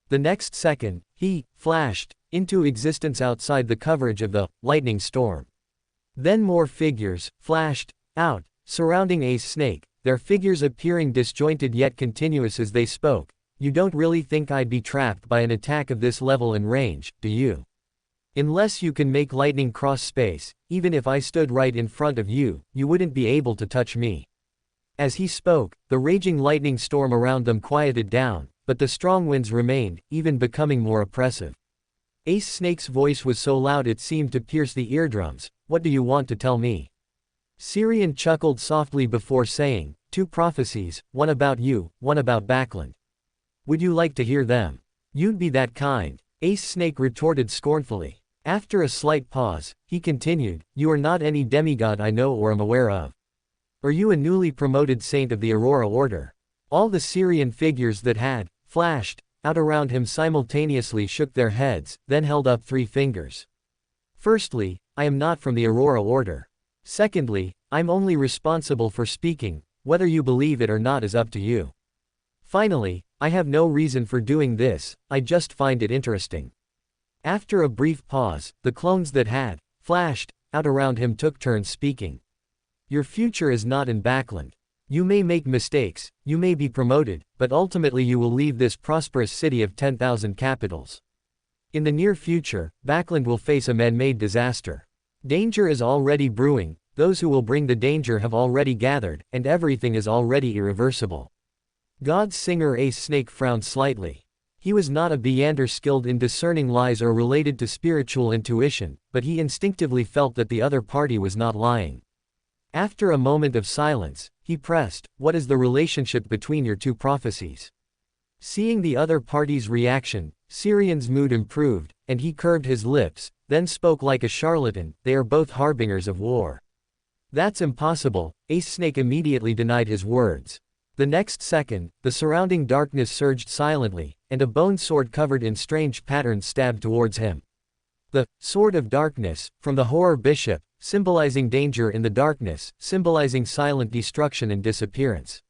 The next second, he flashed into existence outside the coverage of the lightning storm. Then more figures flashed out, surrounding Ace Snake, their figures appearing disjointed yet continuous as they spoke. "You don't really think I'd be trapped by an attack of this level and range, do you? Unless you can make lightning cross space, even if I stood right in front of you, you wouldn't be able to touch me." As he spoke, the raging lightning storm around them quieted down, but the strong winds remained, even becoming more oppressive. Ace Snake's voice was so loud it seemed to pierce the eardrums. "What do you want to tell me?" Syrian chuckled softly before saying, "2 prophecies, one about you, one about Backland. Would you like to hear them?" "You'd be that kind," Ace Snake retorted scornfully. After a slight pause, he continued, "You are not any demigod I know or am aware of. Are you a newly promoted saint of the Aurora Order? All the Syrian figures that had flashed out around him simultaneously shook their heads, then held up 3 fingers. Firstly, I am not from the Aurora Order. Secondly, I'm only responsible for speaking, whether you believe it or not is up to you. Finally, I have no reason for doing this, I just find it interesting. After a brief pause, the clones that had flashed out around him took turns speaking. Your future is not in Backland. You may make mistakes, you may be promoted, but ultimately you will leave this prosperous city of 10,000 capitals. In the near future, Backland will face a man-made disaster. Danger is already brewing, those who will bring the danger have already gathered, and everything is already irreversible. God's singer Ace Snake frowned slightly. He was not a Beander skilled in discerning lies or related to spiritual intuition, but he instinctively felt that the other party was not lying. After a moment of silence, he pressed, "What is the relationship between your 2 prophecies?" Seeing the other party's reaction, Syrian's mood improved, and he curved his lips, then spoke like a charlatan, "They are both harbingers of war." "That's impossible," Ace Snake immediately denied his words. The next second, the surrounding darkness surged silently, and a bone sword covered in strange patterns stabbed towards him. The Sword of Darkness, from the Horror Bishop, symbolizing danger in the darkness, symbolizing silent destruction and disappearance.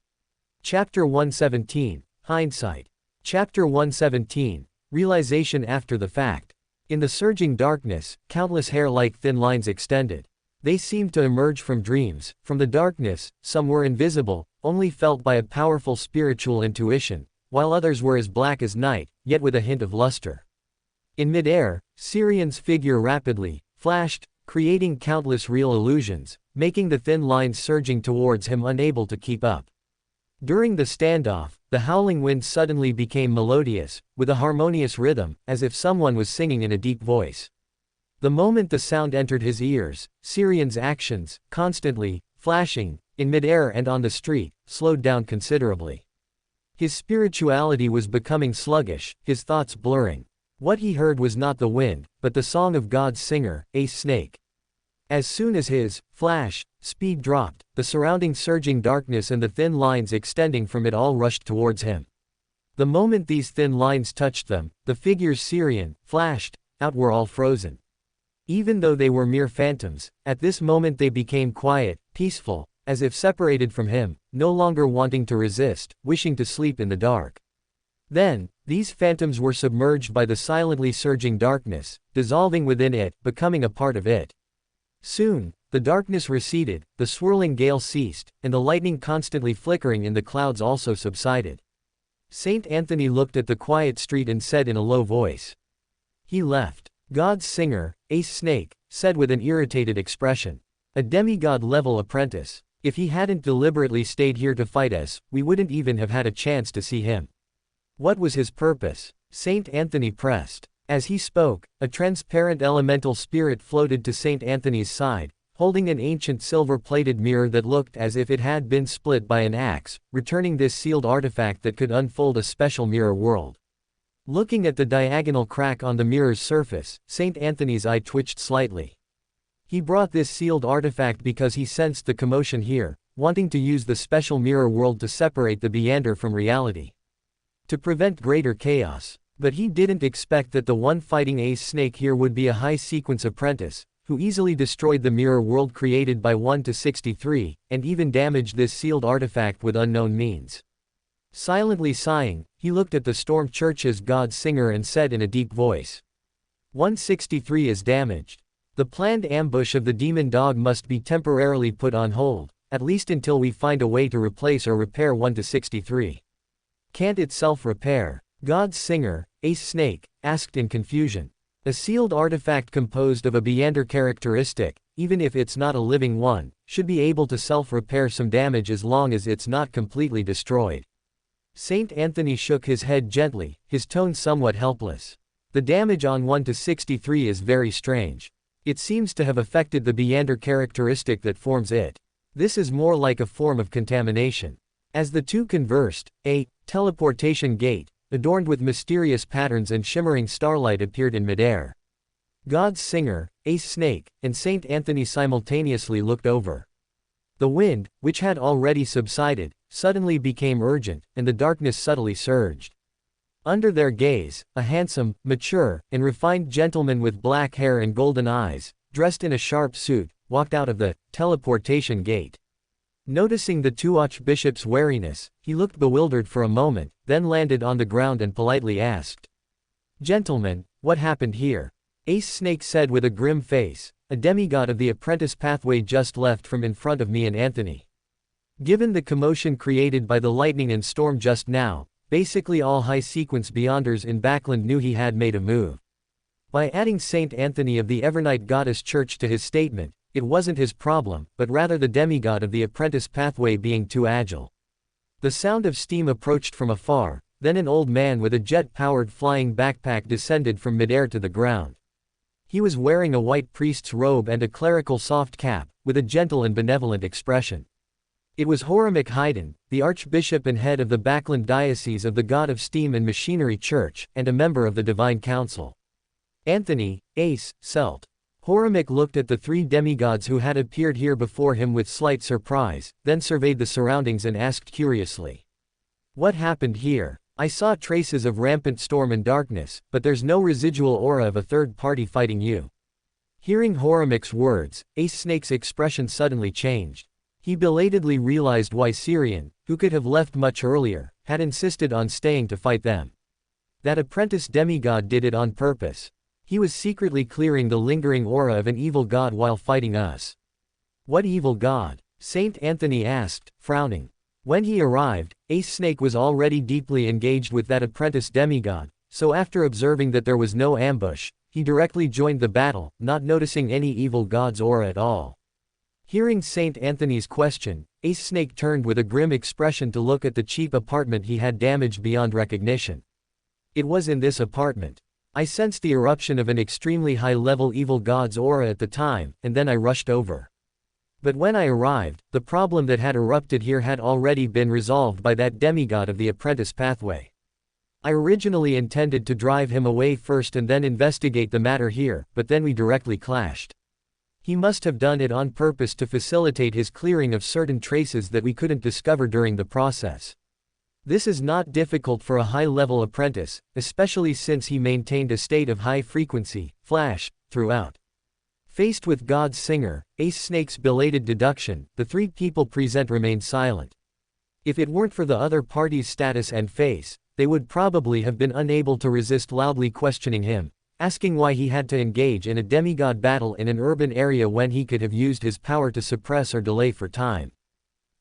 Chapter 117, Hindsight. Chapter 117, Realization after the fact. In the surging darkness, countless hair-like thin lines extended. They seemed to emerge from dreams, from the darkness. Some were invisible, only felt by a powerful spiritual intuition, while others were as black as night, yet with a hint of luster. In mid-air, Syrian's figure rapidly flashed, creating countless real illusions, making the thin lines surging towards him unable to keep up. During the standoff, the howling wind suddenly became melodious, with a harmonious rhythm, as if someone was singing in a deep voice. The moment the sound entered his ears, Syrian's actions, constantly flashing in mid-air and on the street, slowed down considerably. His spirituality was becoming sluggish, his thoughts blurring. What he heard was not the wind, but the song of God's singer, Ace Snake. As soon as his flash speed dropped, the surrounding surging darkness and the thin lines extending from it all rushed towards him. The moment these thin lines touched them, the figures Syrian flashed out were all frozen. Even though they were mere phantoms, at this moment they became quiet, peaceful, as if separated from him, no longer wanting to resist, wishing to sleep in the dark. Then, these phantoms were submerged by the silently surging darkness, dissolving within it, becoming a part of it. Soon, the darkness receded, the swirling gale ceased, and the lightning constantly flickering in the clouds also subsided. Saint Anthony looked at the quiet street and said in a low voice. He left. God's singer, Ace Snake, said with an irritated expression. A demigod-level apprentice. If he hadn't deliberately stayed here to fight us, we wouldn't even have had a chance to see him. What was his purpose? Saint Anthony pressed. As he spoke, a transparent elemental spirit floated to Saint Anthony's side, holding an ancient silver-plated mirror that looked as if it had been split by an axe, returning this sealed artifact that could unfold a special mirror world. Looking at the diagonal crack on the mirror's surface, Saint Anthony's eye twitched slightly. He brought this sealed artifact because he sensed the commotion here, wanting to use the special mirror world to separate the Beander from reality. To prevent greater chaos. But he didn't expect that the one fighting Ace Snake here would be a high-sequence apprentice, who easily destroyed the mirror world created by 1 to 63, and even damaged this sealed artifact with unknown means. Silently sighing, he looked at the Storm Church's God Singer and said in a deep voice. 163 is damaged. The planned ambush of the demon dog must be temporarily put on hold, at least until we find a way to replace or repair 1 to 63. Can't it self-repair? God's Singer, Ace Snake, asked in confusion. A sealed artifact composed of a Beander characteristic, even if it's not a living one, should be able to self-repair some damage as long as it's not completely destroyed. Saint Anthony shook his head gently, his tone somewhat helpless. The damage on 1 to 63 is very strange. It seems to have affected the Beander characteristic that forms it. This is more like a form of contamination. As the two conversed, a teleportation gate, adorned with mysterious patterns and shimmering starlight appeared in midair. God's Singer, Ace Snake, and Saint Anthony simultaneously looked over. The wind, which had already subsided, suddenly became urgent, and the darkness subtly surged. Under their gaze, a handsome, mature, and refined gentleman with black hair and golden eyes, dressed in a sharp suit, walked out of the teleportation gate. Noticing the two archbishop's wariness, he looked bewildered for a moment, then landed on the ground and politely asked, "Gentlemen, what happened here?" Ace Snake said with a grim face, "A demigod of the apprentice pathway just left from in front of me and Anthony. Given the commotion created by the lightning and storm just now, basically all high-sequence beyonders in Backland knew he had made a move. By adding Saint Anthony of the Evernight Goddess Church to his statement, it wasn't his problem, but rather the demigod of the apprentice pathway being too agile." The sound of steam approached from afar, then an old man with a jet-powered flying backpack descended from midair to the ground. He was wearing a white priest's robe and a clerical soft cap, with a gentle and benevolent expression. It was Horamik Haydn, the Archbishop and head of the Backland Diocese of the God of Steam and Machinery Church, and a member of the Divine Council. "Anthony, Ace, Celt." Horamik looked at the three demigods who had appeared here before him with slight surprise, then surveyed the surroundings and asked curiously, "What happened here? I saw traces of rampant storm and darkness, but there's no residual aura of a third party fighting you." Hearing Horamik's words, Ace Snake's expression suddenly changed. He belatedly realized why Syrian, who could have left much earlier, had insisted on staying to fight them. That apprentice demigod did it on purpose. He was secretly clearing the lingering aura of an evil god while fighting us. "What evil god?" Saint Anthony asked, frowning. When he arrived, Ace Snake was already deeply engaged with that apprentice demigod, so after observing that there was no ambush, he directly joined the battle, not noticing any evil god's aura at all. Hearing Saint Anthony's question, Ace Snake turned with a grim expression to look at the cheap apartment he had damaged beyond recognition. "It was in this apartment. I sensed the eruption of an extremely high-level evil god's aura at the time, and then I rushed over. But when I arrived, the problem that had erupted here had already been resolved by that demigod of the apprentice pathway. I originally intended to drive him away first and then investigate the matter here, but then we directly clashed. He must have done it on purpose to facilitate his clearing of certain traces that we couldn't discover during the process. This is not difficult for a high-level apprentice, especially since he maintained a state of high frequency, flash, throughout." Faced with God's Singer, Ace Snake's belated deduction, the three people present remained silent. If it weren't for the other party's status and face, they would probably have been unable to resist loudly questioning him, asking why he had to engage in a demigod battle in an urban area when he could have used his power to suppress or delay for time.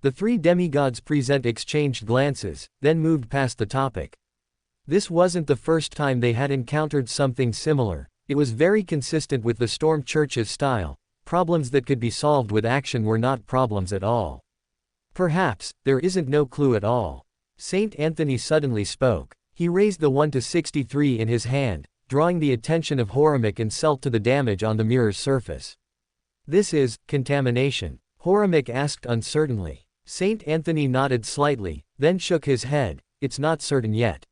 The three demigods present exchanged glances, then moved past the topic. This wasn't the first time they had encountered something similar. It was very consistent with the Storm Church's style. Problems that could be solved with action were not problems at all. "Perhaps, there isn't no clue at all." Saint Anthony suddenly spoke. He raised the 1 to 63 in his hand, drawing the attention of Horamik and Celt to the damage on the mirror's surface. "This is contamination?" Horamik asked uncertainly. Saint Anthony nodded slightly, then shook his head. "It's not certain yet.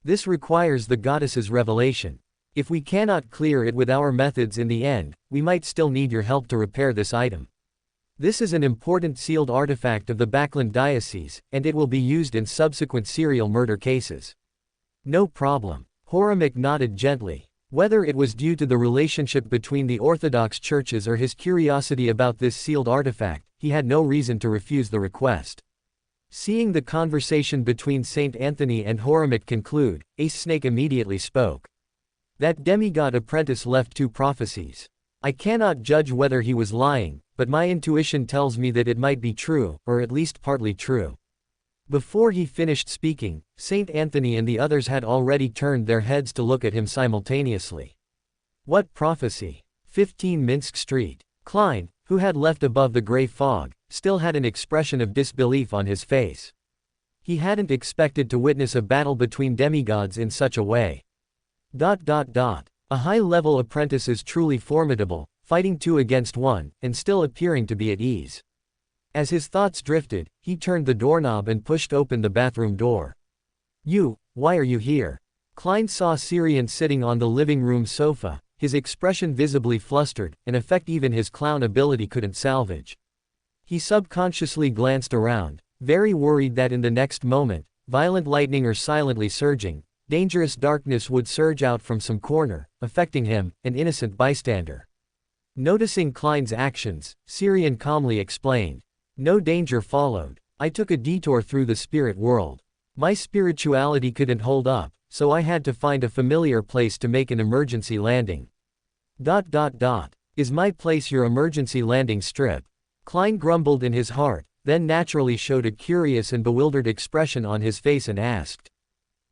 This requires the goddess's revelation. If we cannot clear it with our methods in the end, we might still need your help to repair this item. This is an important sealed artifact of the Backland Diocese, and it will be used in subsequent serial murder cases." "No problem." Horamik nodded gently. Whether it was due to the relationship between the Orthodox churches or his curiosity about this sealed artifact, he had no reason to refuse the request. Seeing the conversation between Saint Anthony and Horamik conclude, Ace Snake immediately spoke. "That demigod apprentice left 2 prophecies. I cannot judge whether he was lying, but my intuition tells me that it might be true, or at least partly true." Before he finished speaking, Saint Anthony and the others had already turned their heads to look at him simultaneously. "What prophecy?" 15 Minsk Street. Klein, who had left above the gray fog, still had an expression of disbelief on his face. He hadn't expected to witness a battle between demigods in such a way. A high-level apprentice is truly formidable, fighting 2 against 1, and still appearing to be at ease. As his thoughts drifted, he turned the doorknob and pushed open the bathroom door. Why are you here?" Klein saw Syrian sitting on the living room sofa, his expression visibly flustered, an effect even his clown ability couldn't salvage. He subconsciously glanced around, very worried that in the next moment, violent lightning or silently surging, dangerous darkness would surge out from some corner, affecting him, an innocent bystander. Noticing Klein's actions, Syrian calmly explained. No danger followed. I took a detour through the spirit world. My spirituality couldn't hold up, so I had to find a familiar place to make an emergency landing. Is my place your emergency landing strip? Klein grumbled in his heart, then naturally showed a curious and bewildered expression on his face and asked.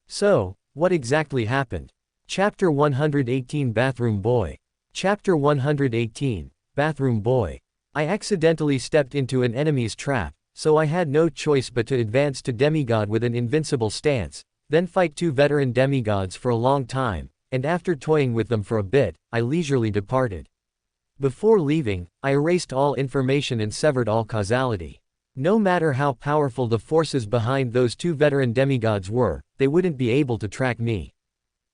So, what exactly happened? Chapter 118 Bathroom Boy. Chapter 118, Bathroom Boy. I accidentally stepped into an enemy's trap, so I had no choice but to advance to demigod with an invincible stance, then fight 2 veteran demigods for a long time, and after toying with them for a bit, I leisurely departed. Before leaving, I erased all information and severed all causality. No matter how powerful the forces behind those 2 veteran demigods were, they wouldn't be able to track me.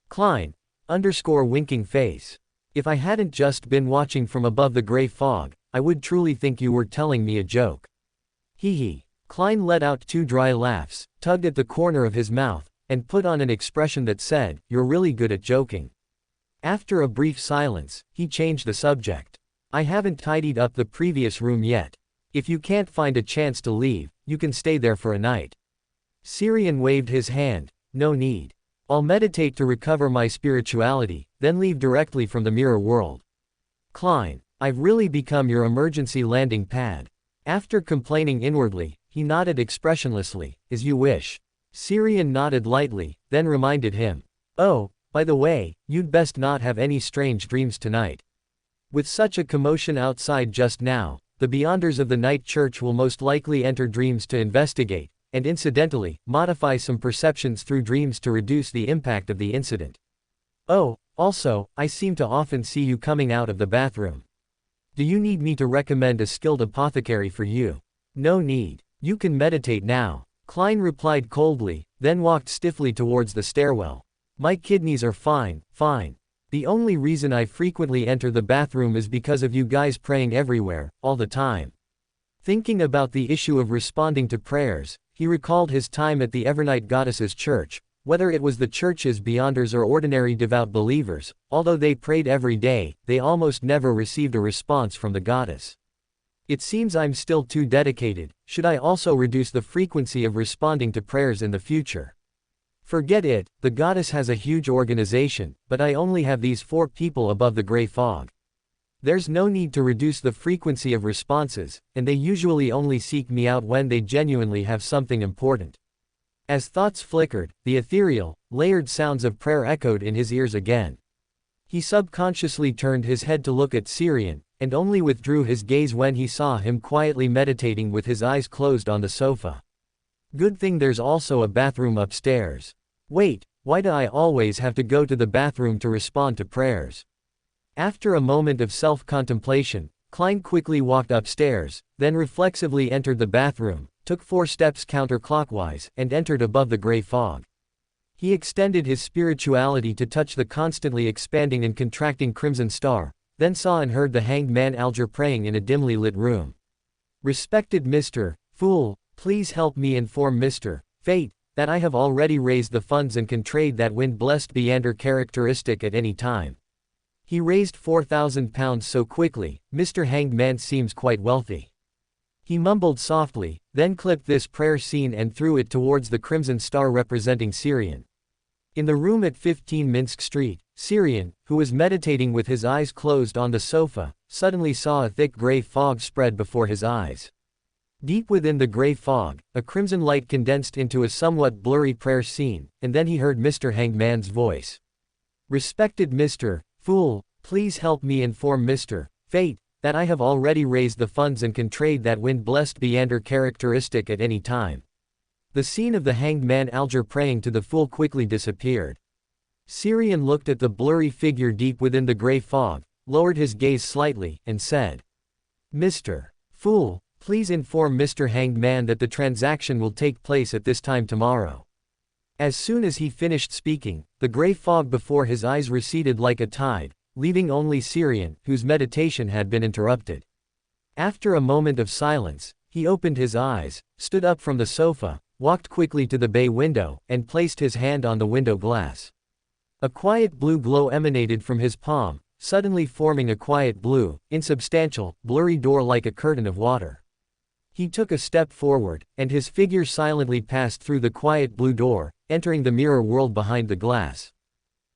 Klein. Winking face. If I hadn't just been watching from above the gray fog, I would truly think you were telling me a joke. Hee hee. Klein let out 2 dry laughs, tugged at the corner of his mouth, and put on an expression that said, "You're really good at joking." After a brief silence, he changed the subject. I haven't tidied up the previous room yet. If you can't find a chance to leave, you can stay there for a night. Syrian waved his hand. No need. I'll meditate to recover my spirituality, then leave directly from the mirror world. Klein. I've really become your emergency landing pad. After complaining inwardly, he nodded expressionlessly. As you wish. Syrian nodded lightly, then reminded him. Oh, by the way, you'd best not have any strange dreams tonight. With such a commotion outside just now, the Beyonders of the Night Church will most likely enter dreams to investigate, and incidentally, modify some perceptions through dreams to reduce the impact of the incident. Oh, also, I seem to often see you coming out of the bathroom. Do you need me to recommend a skilled apothecary for you? No need. You can meditate now. Klein replied coldly, then walked stiffly towards the stairwell. My kidneys are fine. The only reason I frequently enter the bathroom is because of you guys praying everywhere, all the time. Thinking about the issue of responding to prayers, he recalled his time at the Evernight Goddess's church, whether it was the church's Beyonders or ordinary devout believers, although they prayed every day, they almost never received a response from the goddess. It seems I'm still too dedicated. Should I also reduce the frequency of responding to prayers in the future? Forget it, the goddess has a huge organization, but I only have these 4 people above the gray fog. There's no need to reduce the frequency of responses, and they usually only seek me out when they genuinely have something important. As thoughts flickered, the ethereal, layered sounds of prayer echoed in his ears again. He subconsciously turned his head to look at Syrian, and only withdrew his gaze when he saw him quietly meditating with his eyes closed on the sofa. Good thing there's also a bathroom upstairs. Wait, why do I always have to go to the bathroom to respond to prayers? After a moment of self-contemplation, Klein quickly walked upstairs, then reflexively entered the bathroom, took 4 steps counterclockwise, and entered above the gray fog. He extended his spirituality to touch the constantly expanding and contracting crimson star, then saw and heard the hanged man Alger praying in a dimly lit room. Respected Mr. Fool, please help me inform Mr. Fate that I have already raised the funds and can trade that wind blessed Beander characteristic at any time. He raised £4,000 so quickly, Mr. Hanged Man seems quite wealthy. He mumbled softly, then clipped this prayer scene and threw it towards the crimson star representing Syrian. In the room at 15 Minsk Street, Syrian, who was meditating with his eyes closed on the sofa, suddenly saw a thick gray fog spread before his eyes. Deep within the gray fog, a crimson light condensed into a somewhat blurry prayer scene, and then he heard Mr. Hanged Man's voice. Respected Mr. Fool, please help me inform Mr. Fate that I have already raised the funds and can trade that wind-blessed Beander characteristic at any time. The scene of the hanged man Alger praying to the fool quickly disappeared. Syrian looked at the blurry figure deep within the gray fog, lowered his gaze slightly, and said, Mr. Fool, please inform Mr. Hanged Man that the transaction will take place at this time tomorrow. As soon as he finished speaking, the gray fog before his eyes receded like a tide, leaving only Syrian, whose meditation had been interrupted. After a moment of silence, he opened his eyes, stood up from the sofa, walked quickly to the bay window, and placed his hand on the window glass. A quiet blue glow emanated from his palm, suddenly forming a quiet blue, insubstantial, blurry door like a curtain of water. He took a step forward, and his figure silently passed through the quiet blue door, entering the mirror world behind the glass.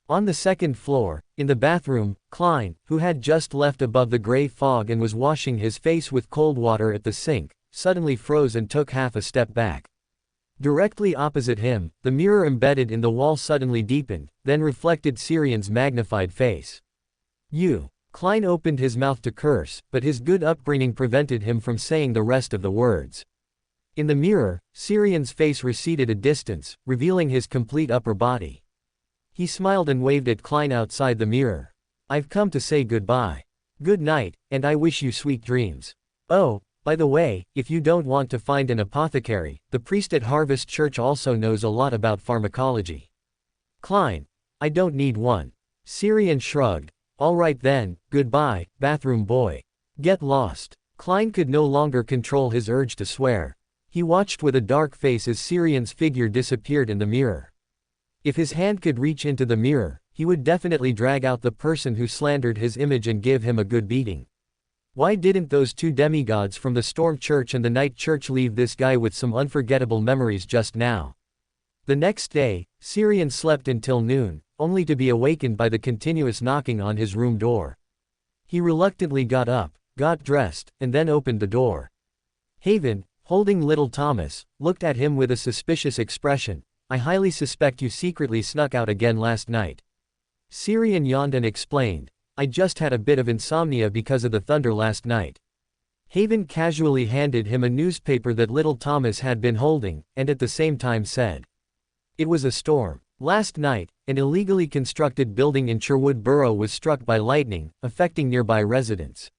On the second floor, in the bathroom, Klein, who had just left above the gray fog and was washing his face with cold water at the sink, suddenly froze and took half a step back. Directly opposite him, the mirror embedded in the wall suddenly deepened, then reflected Syrian's magnified face. "You." Klein opened his mouth to curse, but his good upbringing prevented him from saying the rest of the words. In the mirror, Syrian's face receded a distance, revealing his complete upper body. He smiled and waved at Klein outside the mirror. "I've come to say goodbye. Good night, and I wish you sweet dreams. Oh, by the way, if you don't want to find an apothecary, the priest at Harvest Church also knows a lot about pharmacology." Klein: "I don't need one." Syrian shrugged. "All right then, goodbye, bathroom boy. Get lost." Klein could no longer control his urge to swear. He watched with a dark face as Syrian's figure disappeared in the mirror. If his hand could reach into the mirror, he would definitely drag out the person who slandered his image and give him a good beating. Why didn't those two demigods from the Storm Church and the Night Church leave this guy with some unforgettable memories just now? The next day, Syrian slept until noon, only to be awakened by the continuous knocking on his room door. He reluctantly got up, got dressed, and then opened the door. Haven, holding little Thomas, looked at him with a suspicious expression. "I highly suspect you secretly snuck out again last night." Syrian yawned and explained, "I just had a bit of insomnia because of the thunder last night." Haven casually handed him a newspaper that little Thomas had been holding, and at the same time said, "It was a storm. Last night, an illegally constructed building in Sherwood Borough was struck by lightning, affecting nearby residents.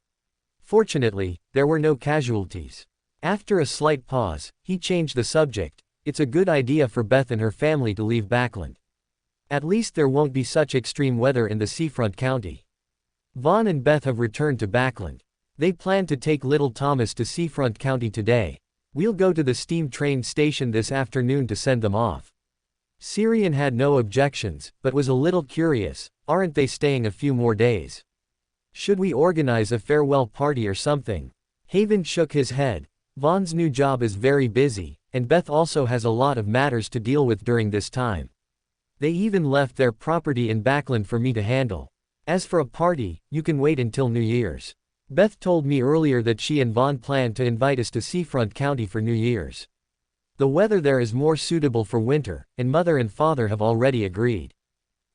Fortunately, there were no casualties." After a slight pause, he changed the subject. "It's a good idea for Beth and her family to leave Backland. At least there won't be such extreme weather in the seafront county." Vaughn and Beth have returned to Backland. They plan to take little Thomas to seafront county today. "We'll go to the steam train station this afternoon to send them off." Syrian had no objections, but was a little curious. "Aren't they staying a few more days? Should we organize a farewell party or something?" Haven shook his head. "Vaughn's new job is very busy, and Beth also has a lot of matters to deal with during this time. They even left their property in Backland for me to handle. As for a party, you can wait until New Year's. Beth told me earlier that she and Vaughn planned to invite us to Seafront County for New Year's. The weather there is more suitable for winter, and Mother and Father have already agreed."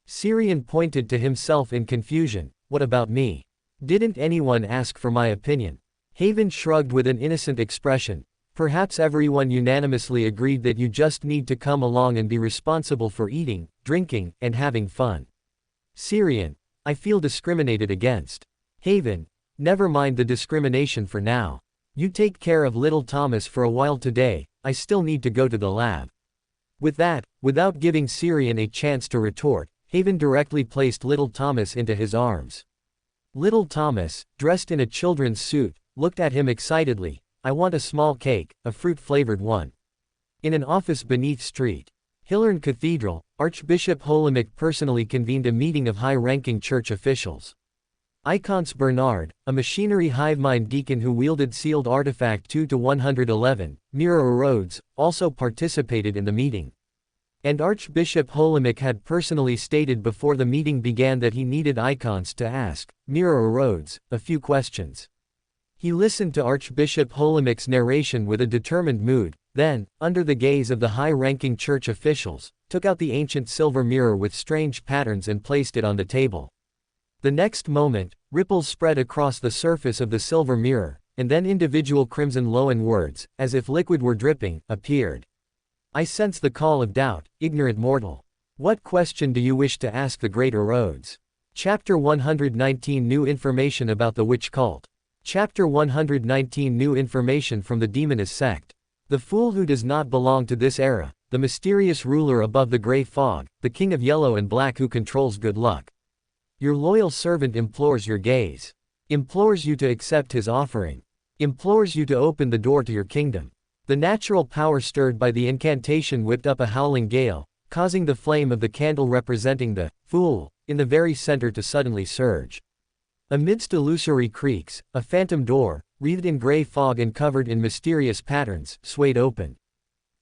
Syrian pointed to himself in confusion. "What about me? Didn't anyone ask for my opinion?" Haven shrugged with an innocent expression. "Perhaps everyone unanimously agreed that you just need to come along and be responsible for eating, drinking, and having fun." Syrian: "I feel discriminated against." Haven: "Never mind the discrimination for now. You take care of little Thomas for a while today, I still need to go to the lab." With that, without giving Syrian a chance to retort, Haven directly placed little Thomas into his arms. Little Thomas, dressed in a children's suit, looked at him excitedly. "I want a small cake, a fruit-flavored one." In an office beneath St. Hilarion Cathedral, Archbishop Holemick personally convened a meeting of high-ranking church officials. Icons Bernard, a machinery hive-mind deacon who wielded sealed artifact 2-111, Mira Rhodes, also participated in the meeting. And Archbishop Holemick had personally stated before the meeting began that he needed icons to ask Mira Rhodes a few questions. He listened to Archbishop Holemick's narration with a determined mood, then, under the gaze of the high-ranking church officials, took out the ancient silver mirror with strange patterns and placed it on the table. The next moment, ripples spread across the surface of the silver mirror, and then individual crimson loan words, as if liquid were dripping, appeared. "I sense the call of doubt, ignorant mortal. What question do you wish to ask the great Rhodes?" Chapter 119 New information about the witch cult. Chapter 119 New information from the demonist sect. The fool who does not belong to this era, the mysterious ruler above the gray fog, the king of yellow and black who controls good luck. Your loyal servant implores your gaze. Implores you to accept his offering. Implores you to open the door to your kingdom. The natural power stirred by the incantation whipped up a howling gale, causing the flame of the candle representing the fool in the very center to suddenly surge. Amidst illusory creaks, a phantom door, wreathed in gray fog and covered in mysterious patterns, swayed open.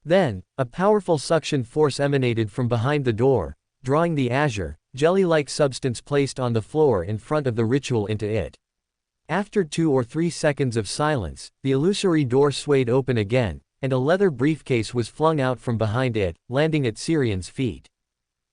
Then, a powerful suction force emanated from behind the door, drawing the azure, jelly-like substance placed on the floor in front of the ritual into it. After 2 or 3 seconds of silence, the illusory door swayed open again, and a leather briefcase was flung out from behind it, landing at Syrian's feet.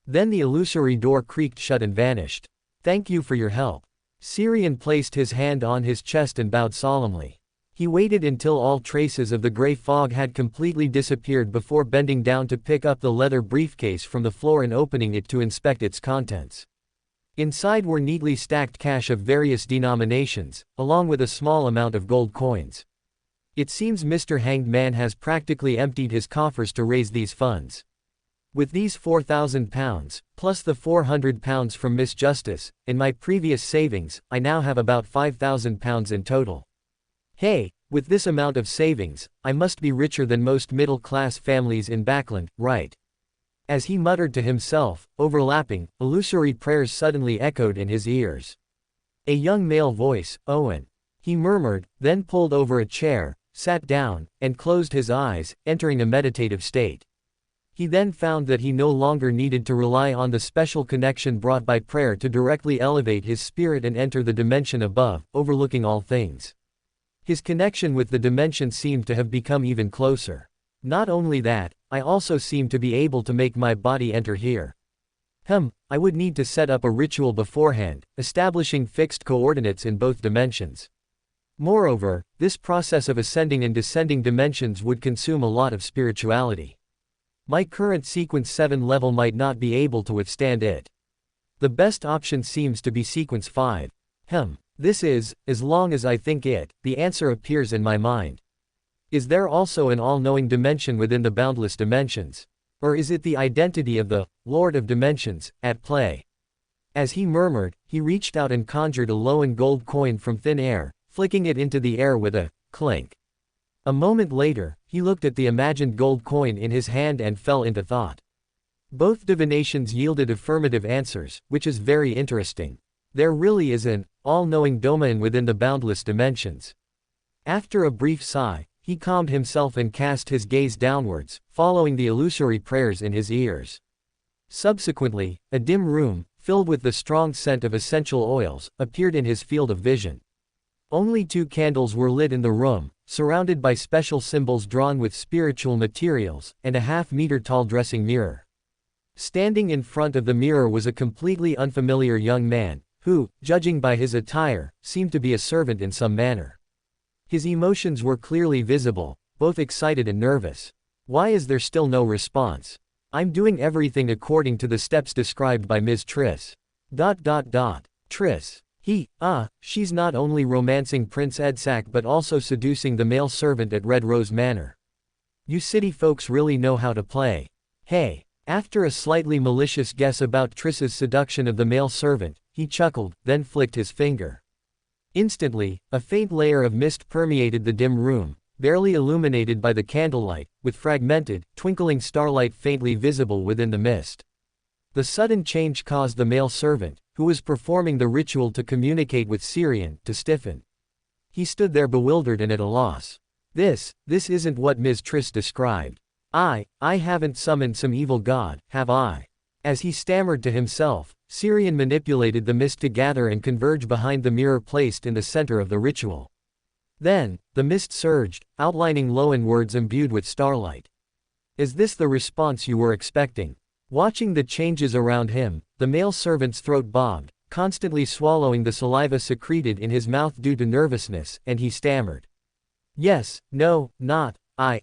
Then the illusory door creaked shut and vanished. "Thank you for your help." Syrian placed his hand on his chest and bowed solemnly. He waited until all traces of the gray fog had completely disappeared before bending down to pick up the leather briefcase from the floor and opening it to inspect its contents. Inside were neatly stacked cash of various denominations, along with a small amount of gold coins. It seems Mr. Hanged Man has practically emptied his coffers to raise these funds. With these £4,000, plus the £400 from Miss Justice, in my previous savings, I now have about £5,000 in total. Hey, with this amount of savings, I must be richer than most middle-class families in Backland, right? As he muttered to himself, overlapping, illusory prayers suddenly echoed in his ears. A young male voice, "Owen." He murmured, then pulled over a chair, sat down, and closed his eyes, entering a meditative state. He then found that he no longer needed to rely on the special connection brought by prayer to directly elevate his spirit and enter the dimension above, overlooking all things. His connection with the dimension seemed to have become even closer. Not only that, I also seemed to be able to make my body enter here. I would need to set up a ritual beforehand, establishing fixed coordinates in both dimensions. Moreover, this process of ascending and descending dimensions would consume a lot of spirituality. My current sequence 7 level might not be able to withstand it. The best option seems to be sequence 5. This is, as long as I think it, the answer appears in my mind. Is there also an all-knowing dimension within the boundless dimensions? Or is it the identity of the Lord of Dimensions at play? As he murmured, he reached out and conjured a Loan gold coin from thin air, flicking it into the air with a clink. A moment later, he looked at the imagined gold coin in his hand and fell into thought. Both divinations yielded affirmative answers, which is very interesting. There really is an all-knowing domain within the boundless dimensions. After a brief sigh, he calmed himself and cast his gaze downwards, following the illusory prayers in his ears. Subsequently, a dim room, filled with the strong scent of essential oils, appeared in his field of vision. Only 2 candles were lit in the room, surrounded by special symbols drawn with spiritual materials, and a half-meter-tall dressing mirror. Standing in front of the mirror was a completely unfamiliar young man, who, judging by his attire, seemed to be a servant in some manner. His emotions were clearly visible, both excited and nervous. Why is there still no response? I'm doing everything according to the steps described by Ms. Triss. Triss. She's not only romancing Prince Edsack but also seducing the male servant at Red Rose Manor. You city folks really know how to play. Hey. After a slightly malicious guess about Triss's seduction of the male servant, he chuckled, then flicked his finger. Instantly, a faint layer of mist permeated the dim room, barely illuminated by the candlelight, with fragmented, twinkling starlight faintly visible within the mist. The sudden change caused the male servant, who was performing the ritual to communicate with Syrian, to stiffen. He stood there bewildered and at a loss. This isn't what Ms. Triss described. I haven't summoned some evil god, have I? As he stammered to himself, Syrian manipulated the mist to gather and converge behind the mirror placed in the center of the ritual. Then, the mist surged, outlining Loan words imbued with starlight. Is this the response you were expecting? Watching the changes around him, the male servant's throat bobbed, constantly swallowing the saliva secreted in his mouth due to nervousness, and he stammered. Yes, no, not, I.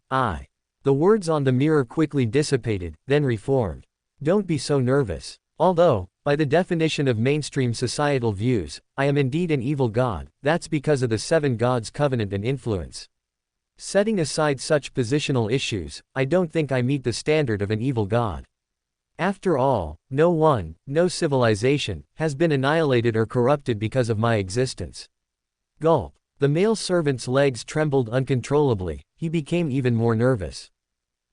The words on the mirror quickly dissipated, then reformed. Don't be so nervous. Although, by the definition of mainstream societal views, I am indeed an evil god, that's because of the 7 gods' covenant and influence. Setting aside such positional issues, I don't think I meet the standard of an evil god. After all, no civilization, has been annihilated or corrupted because of my existence. Gulp. The male servant's legs trembled uncontrollably, he became even more nervous.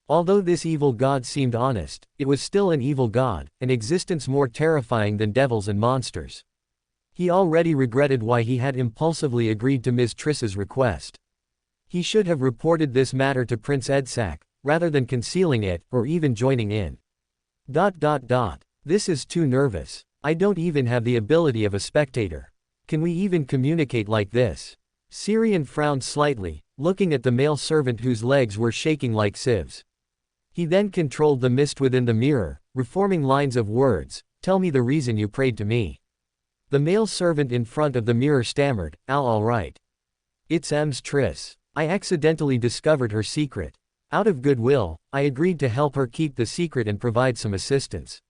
Although this evil god seemed honest, it was still an evil god, an existence more terrifying than devils and monsters. He already regretted why he had impulsively agreed to Ms. Triss's request. He should have reported this matter to Prince Edsac, rather than concealing it, or even joining in. This is too nervous. I don't even have the ability of a spectator. Can we even communicate like this? Syrian frowned slightly, looking at the male servant whose legs were shaking like sieves. He then controlled the mist within the mirror, reforming lines of words. Tell me the reason you prayed to me. The male servant in front of the mirror stammered, all right. It's Ms. Triss. I accidentally discovered her secret. Out of goodwill, I agreed to help her keep the secret and provide some assistance.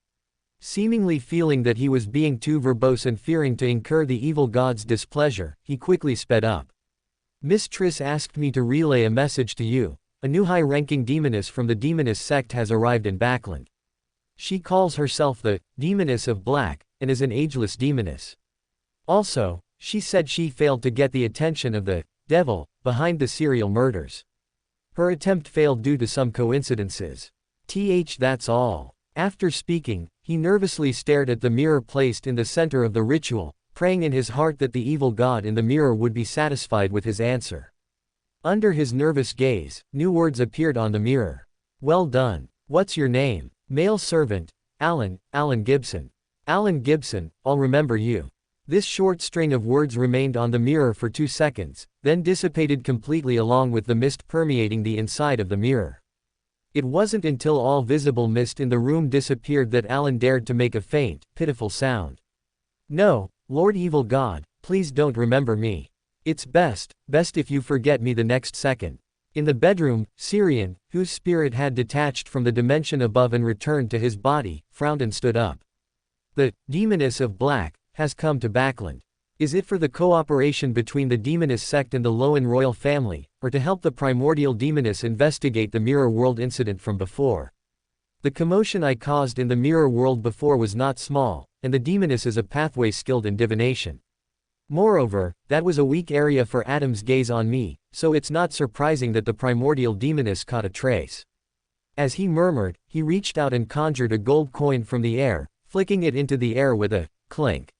Seemingly feeling that he was being too verbose and fearing to incur the evil god's displeasure, he quickly sped up. Miss Triss asked me to relay a message to you. A new high-ranking demoness from the demoness sect has arrived in Backland. She calls herself the Demoness of Black, and is an ageless demoness. Also, she said she failed to get the attention of the devil behind the serial murders. Her attempt failed due to some coincidences. That's all. After speaking, he nervously stared at the mirror placed in the center of the ritual, praying in his heart that the evil god in the mirror would be satisfied with his answer. Under his nervous gaze, new words appeared on the mirror. Well done. What's your name? Male servant, Alan Gibson. Alan Gibson, I'll remember you. This short string of words remained on the mirror for 2 seconds, then dissipated completely along with the mist permeating the inside of the mirror. It wasn't until all visible mist in the room disappeared that Alan dared to make a faint, pitiful sound. No, Lord Evil God, please don't remember me. It's best if you forget me the next second. In the bedroom, Syrian, whose spirit had detached from the dimension above and returned to his body, frowned and stood up. The Demoness of Black has come to Backland. Is it for the cooperation between the demoness sect and the Lowen royal family, or to help the primordial demoness investigate the mirror world incident from before? The commotion I caused in the mirror world before was not small, and the demoness is a pathway skilled in divination. Moreover, that was a weak area for Adam's gaze on me, so it's not surprising that the primordial demoness caught a trace. As he murmured, he reached out and conjured a gold coin from the air, flicking it into the air with a clink.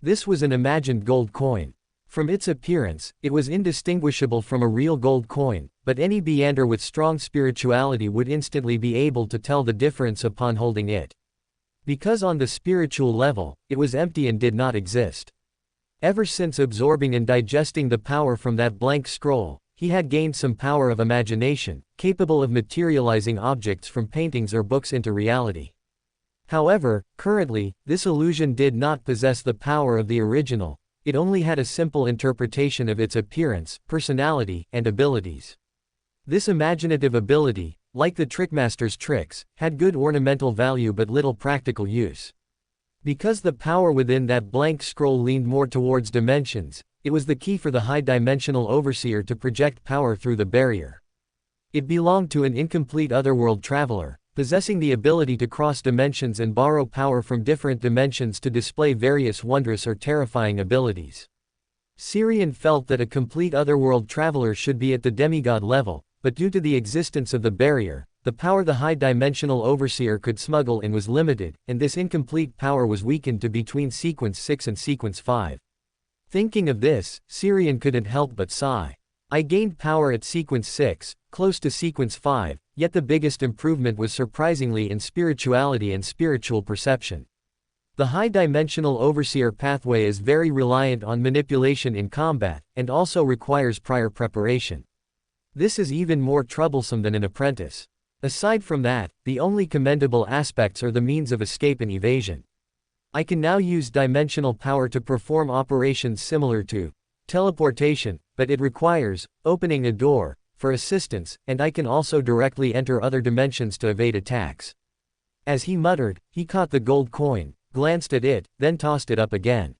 This was an imagined gold coin. From its appearance, it was indistinguishable from a real gold coin, but any Beander with strong spirituality would instantly be able to tell the difference upon holding it. Because on the spiritual level, it was empty and did not exist. Ever since absorbing and digesting the power from that blank scroll, he had gained some power of imagination, capable of materializing objects from paintings or books into reality. However, currently, this illusion did not possess the power of the original, it only had a simple interpretation of its appearance, personality, and abilities. This imaginative ability, like the trickmaster's tricks, had good ornamental value but little practical use. Because the power within that blank scroll leaned more towards dimensions, it was the key for the high-dimensional overseer to project power through the barrier. It belonged to an incomplete otherworld traveler, possessing the ability to cross dimensions and borrow power from different dimensions to display various wondrous or terrifying abilities. Syrian felt that a complete otherworld traveler should be at the demigod level, but due to the existence of the barrier, the power the high-dimensional overseer could smuggle in was limited, and this incomplete power was weakened to between sequence 6 and sequence 5. Thinking of this, Syrian couldn't help but sigh. I gained power at sequence 6, close to sequence 5, yet the biggest improvement was surprisingly in spirituality and spiritual perception. The high-dimensional overseer pathway is very reliant on manipulation in combat, and also requires prior preparation. This is even more troublesome than an apprentice. Aside from that, the only commendable aspects are the means of escape and evasion. I can now use dimensional power to perform operations similar to teleportation, but it requires opening a door for assistance, and I can also directly enter other dimensions to evade attacks. As he muttered, he caught the gold coin, glanced at it, then tossed it up again.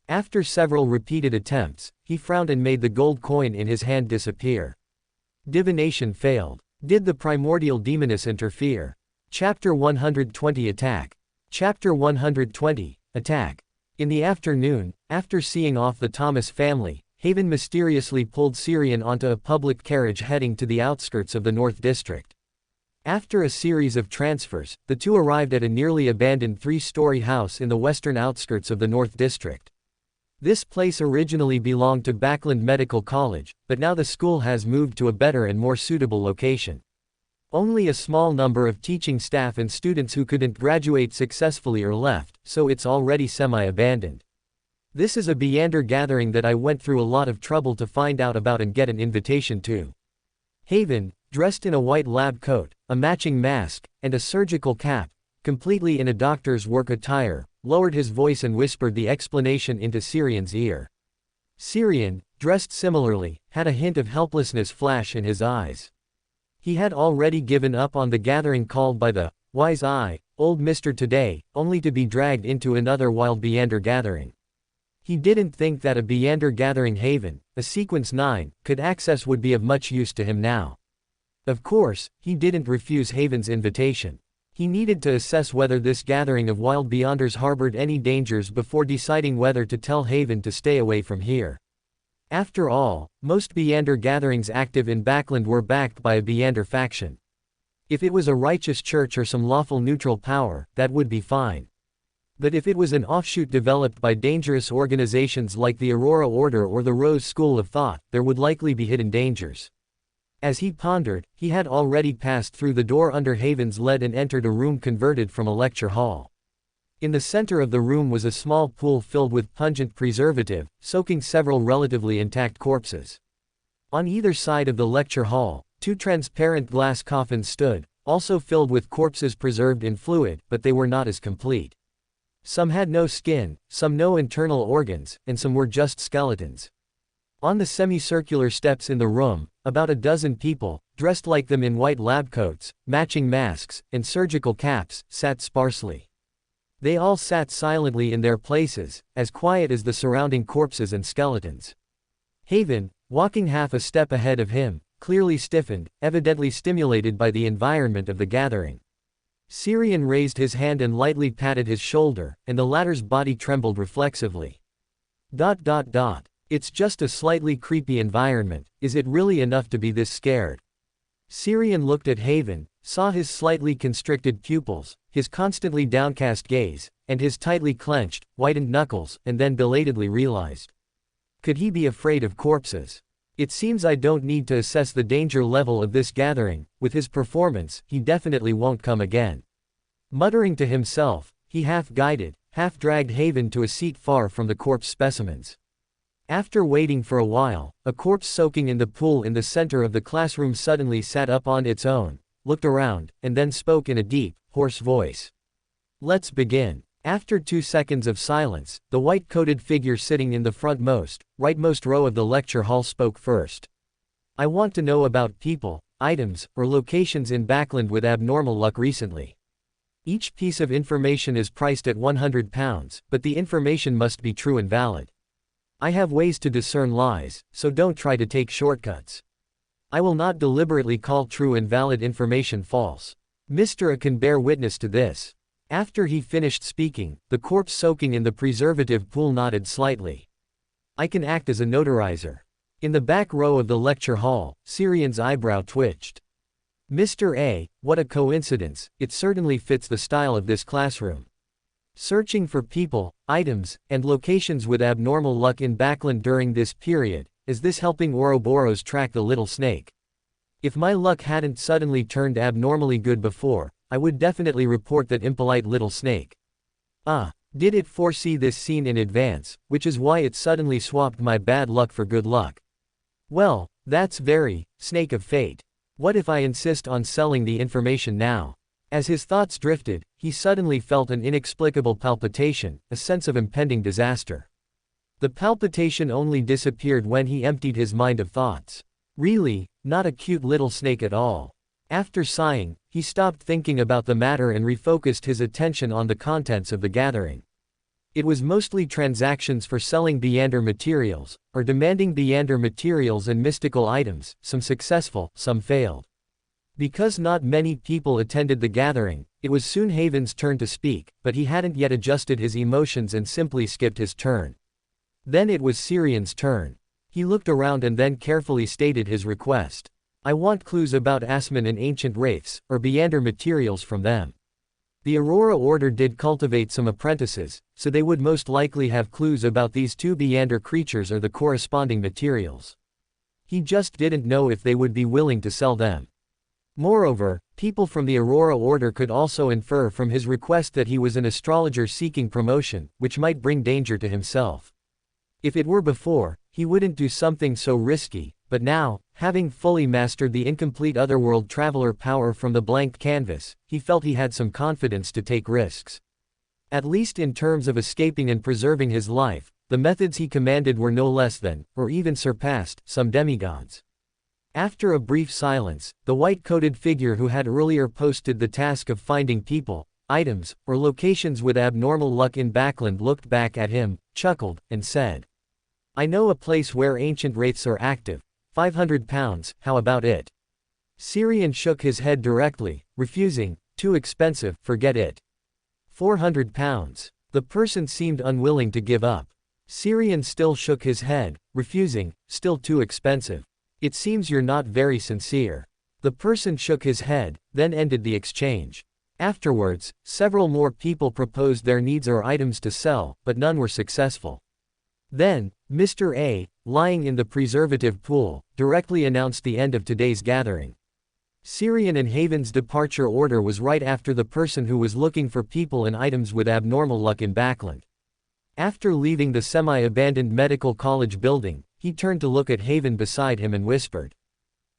After several repeated attempts, he frowned and made the gold coin in his hand disappear. Divination failed. Did the primordial demoness interfere? Chapter 120 Attack. Chapter 120 Attack. In the afternoon, after seeing off the Thomas family, Haven mysteriously pulled Syrian onto a public carriage heading to the outskirts of the North District. After a series of transfers, the two arrived at a nearly abandoned 3-story house in the western outskirts of the North District. This place originally belonged to Backland Medical College, but now the school has moved to a better and more suitable location. Only a small number of teaching staff and students who couldn't graduate successfully are left, so it's already semi-abandoned. This is a Beander gathering that I went through a lot of trouble to find out about and get an invitation to. Haven, dressed in a white lab coat, a matching mask, and a surgical cap, completely in a doctor's work attire, lowered his voice and whispered the explanation into Syrian's ear. Syrian, dressed similarly, had a hint of helplessness flash in his eyes. He had already given up on the gathering called by the wise eye, old Mr. Today, only to be dragged into another wild Beander gathering. He didn't think that a Beander gathering Haven, a Sequence 9, could access would be of much use to him now. Of course, he didn't refuse Haven's invitation. He needed to assess whether this gathering of wild Beanders harbored any dangers before deciding whether to tell Haven to stay away from here. After all, most Beander gatherings active in Backland were backed by a Beander faction. If it was a righteous church or some lawful neutral power, that would be fine. But if it was an offshoot developed by dangerous organizations like the Aurora Order or the Rose School of Thought, there would likely be hidden dangers. As he pondered, he had already passed through the door under Haven's lead and entered a room converted from a lecture hall. In the center of the room was a small pool filled with pungent preservative, soaking several relatively intact corpses. On either side of the lecture hall, 2 transparent glass coffins stood, also filled with corpses preserved in fluid, but they were not as complete. Some had no skin, some no internal organs, and some were just skeletons. On the semicircular steps in the room, about a dozen people, dressed like them in white lab coats, matching masks, and surgical caps, sat sparsely. They all sat silently in their places, as quiet as the surrounding corpses and skeletons. Haven, walking half a step ahead of him, clearly stiffened, evidently stimulated by the environment of the gathering. Syrian raised his hand and lightly patted his shoulder, and the latter's body trembled reflexively. It's just a slightly creepy environment, is it really enough to be this scared? Syrian looked at Haven, saw his slightly constricted pupils, his constantly downcast gaze, and his tightly clenched, whitened knuckles, and then belatedly realized. Could he be afraid of corpses? It seems I don't need to assess the danger level of this gathering. With his performance, he definitely won't come again. Muttering to himself, he half-guided, half-dragged Haven to a seat far from the corpse specimens. After waiting for a while, a corpse soaking in the pool in the center of the classroom suddenly sat up on its own, looked around, and then spoke in a deep, hoarse voice. Let's begin. After 2 seconds of silence, the white-coated figure sitting in the rightmost row of the lecture hall spoke first. I want to know about people, items, or locations in Backland with abnormal luck recently. Each piece of information is priced at £100, but the information must be true and valid. I have ways to discern lies, so don't try to take shortcuts. I will not deliberately call true and valid information false. Mr. A can bear witness to this. After he finished speaking, the corpse soaking in the preservative pool nodded slightly. I can act as a notarizer. In the back row of the lecture hall, Syrian's eyebrow twitched. Mr. A, what a coincidence, it certainly fits the style of this classroom. Searching for people, items, and locations with abnormal luck in Backland during this period, is this helping Ouroboros track the little snake? If my luck hadn't suddenly turned abnormally good before, I would definitely report that impolite little snake. Did it foresee this scene in advance, which is why it suddenly swapped my bad luck for good luck? Well, that's very, snake of fate. What if I insist on selling the information now? As his thoughts drifted, he suddenly felt an inexplicable palpitation, a sense of impending disaster. The palpitation only disappeared when he emptied his mind of thoughts. Really, not a cute little snake at all. After sighing, he stopped thinking about the matter and refocused his attention on the contents of the gathering. It was mostly transactions for selling Beander materials, or demanding Beander materials and mystical items, some successful, some failed. Because not many people attended the gathering, it was soon Haven's turn to speak, but he hadn't yet adjusted his emotions and simply skipped his turn. Then it was Syrian's turn. He looked around and then carefully stated his request. I want clues about Asman and ancient wraiths, or Beyonder materials from them. The Aurora Order did cultivate some apprentices, so they would most likely have clues about these two Beyonder creatures or the corresponding materials. He just didn't know if they would be willing to sell them. Moreover, people from the Aurora Order could also infer from his request that he was an astrologer seeking promotion, which might bring danger to himself. If it were before, he wouldn't do something so risky, but now, having fully mastered the incomplete otherworld traveler power from the blank canvas, he felt he had some confidence to take risks. At least in terms of escaping and preserving his life, the methods he commanded were no less than, or even surpassed, some demigods. After a brief silence, the white-coated figure who had earlier posted the task of finding people, items, or locations with abnormal luck in Backland looked back at him, chuckled, and said, I know a place where ancient wraiths are active. 500 pounds, how about it? Syrian shook his head directly, refusing. Too expensive, forget it. 400 pounds. The person seemed unwilling to give up. Syrian still shook his head, refusing. Still too expensive. It seems you're not very sincere. The person shook his head, then ended the exchange. Afterwards, several more people proposed their needs or items to sell, but none were successful. Then, Mr. A, lying in the preservative pool, directly announced the end of today's gathering. Syrian and Haven's departure order was right after the person who was looking for people and items with abnormal luck in Backland. After leaving the semi-abandoned medical college building, he turned to look at Haven beside him and whispered,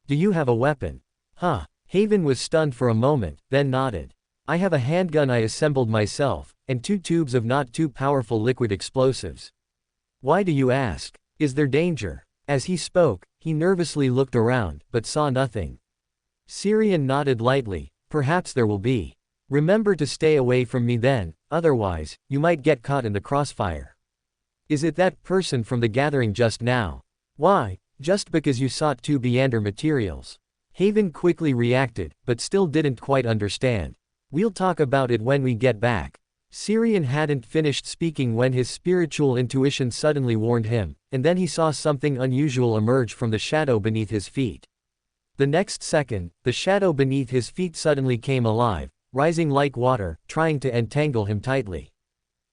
Do you have a weapon? Huh. Haven was stunned for a moment, then nodded. I have a handgun I assembled myself, and 2 tubes of not too powerful liquid explosives. Why do you ask? Is there danger? As he spoke, he nervously looked around, but saw nothing. Syrian nodded lightly. Perhaps there will be. Remember to stay away from me then, otherwise, you might get caught in the crossfire. Is it that person from the gathering just now? Why, just because you sought 2 Beyonder materials? Haven quickly reacted, but still didn't quite understand. We'll talk about it when we get back. Syrian hadn't finished speaking when his spiritual intuition suddenly warned him, and then he saw something unusual emerge from the shadow beneath his feet. The next second, the shadow beneath his feet suddenly came alive, rising like water, trying to entangle him tightly.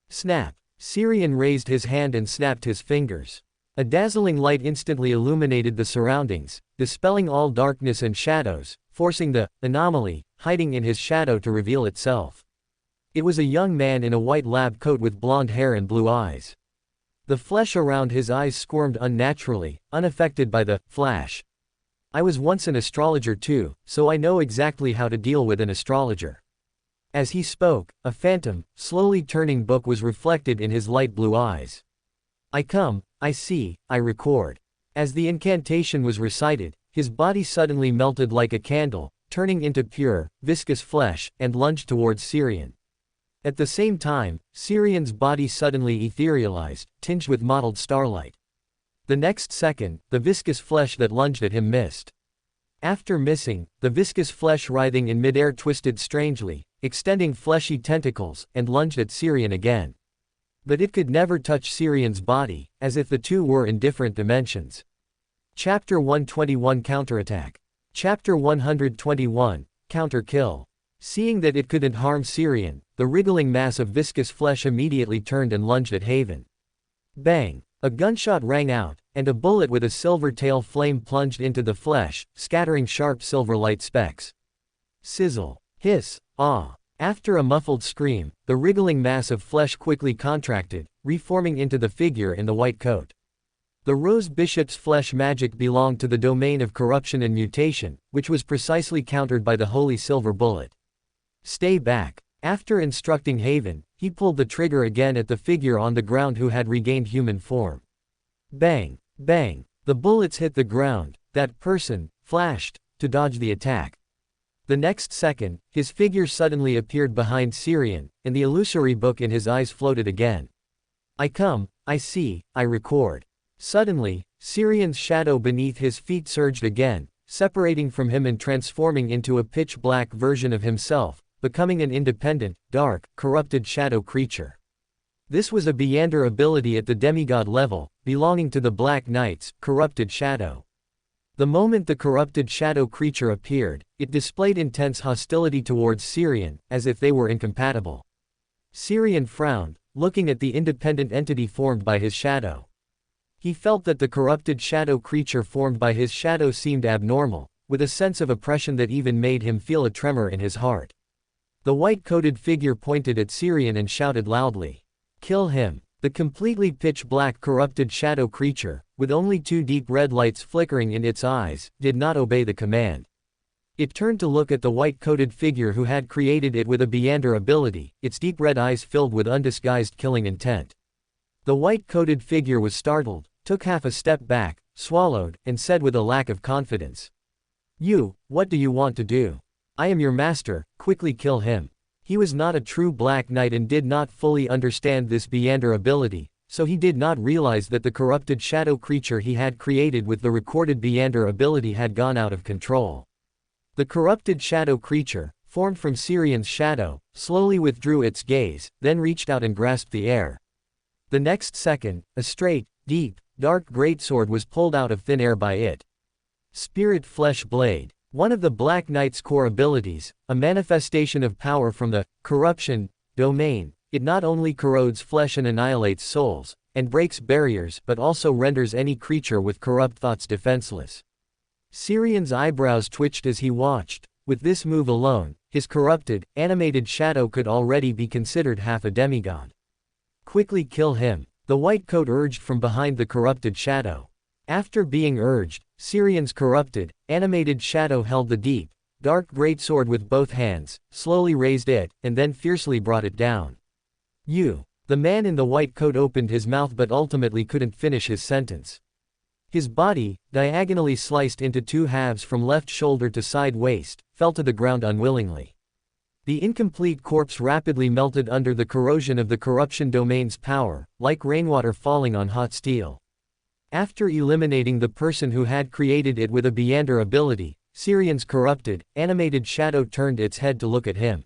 Snap! Syrian raised his hand and snapped his fingers. A dazzling light instantly illuminated the surroundings, dispelling all darkness and shadows, forcing the anomaly hiding in his shadow to reveal itself. It was a young man in a white lab coat with blonde hair and blue eyes. The flesh around his eyes squirmed unnaturally, unaffected by the flash. I was once an astrologer too, so I know exactly how to deal with an astrologer. As he spoke, a phantom, slowly turning book was reflected in his light blue eyes. I come, I see, I record. As the incantation was recited, his body suddenly melted like a candle, turning into pure, viscous flesh, and lunged towards Syrian. At the same time, Syrian's body suddenly etherealized, tinged with mottled starlight. The next second, the viscous flesh that lunged at him missed. After missing, the viscous flesh writhing in midair twisted strangely, extending fleshy tentacles, and lunged at Syrian again. But it could never touch Syrian's body, as if the two were in different dimensions. Chapter 121 Counterattack. Chapter 121, Counter-Kill. Seeing that it couldn't harm Syrian, the wriggling mass of viscous flesh immediately turned and lunged at Haven. Bang! A gunshot rang out, and a bullet with a silver tail flame plunged into the flesh, scattering sharp silver light specks. Sizzle. Hiss. Ah. After a muffled scream, the wriggling mass of flesh quickly contracted, reforming into the figure in the white coat. The Rose Bishop's flesh magic belonged to the domain of corruption and mutation, which was precisely countered by the holy silver bullet. Stay back. After instructing Haven, he pulled the trigger again at the figure on the ground who had regained human form. Bang! Bang! The bullets hit the ground. That person flashed to dodge the attack. The next second, his figure suddenly appeared behind Syrian, and the illusory book in his eyes floated again. I come, I see, I record. Suddenly, Syrian's shadow beneath his feet surged again, separating from him and transforming into a pitch-black version of himself, becoming an independent, dark, corrupted shadow creature. This was a Beyonder ability at the demigod level, belonging to the Black Knight's corrupted shadow. The moment the corrupted shadow creature appeared, it displayed intense hostility towards Syrian, as if they were incompatible. Syrian frowned, looking at the independent entity formed by his shadow. He felt that the corrupted shadow creature formed by his shadow seemed abnormal, with a sense of oppression that even made him feel a tremor in his heart. The white-coated figure pointed at Syrian and shouted loudly, "Kill him!" The completely pitch-black corrupted shadow creature, with only two deep red lights flickering in its eyes, did not obey the command. It turned to look at the white-coated figure who had created it with a Beyonder ability, its deep red eyes filled with undisguised killing intent. The white-coated figure was startled, took half a step back, swallowed, and said with a lack of confidence, "You, what do you want to do? I am your master, quickly kill him." He was not a true Black Knight and did not fully understand this Beyonder ability, so he did not realize that the corrupted shadow creature he had created with the recorded Beyonder ability had gone out of control. The corrupted shadow creature, formed from Syrian's shadow, slowly withdrew its gaze, then reached out and grasped the air. The next second, a straight, deep, dark greatsword was pulled out of thin air by it. Spirit Flesh Blade. One of the Black Knight's core abilities, a manifestation of power from the corruption domain, it not only corrodes flesh and annihilates souls, and breaks barriers but also renders any creature with corrupt thoughts defenseless. Syrian's eyebrows twitched as he watched. With this move alone, his corrupted, animated shadow could already be considered half a demigod. Quickly kill him, the white coat urged from behind the corrupted shadow. After being urged, Syrian's corrupted, animated shadow held the deep, dark greatsword with both hands, slowly raised it, and then fiercely brought it down. "You." The man in the white coat opened his mouth but ultimately couldn't finish his sentence. His body, diagonally sliced into two halves from left shoulder to side waist, fell to the ground unwillingly. The incomplete corpse rapidly melted under the corrosion of the corruption domain's power, like rainwater falling on hot steel. After eliminating the person who had created it with a Beyonder ability, Syrian's corrupted, animated shadow turned its head to look at him.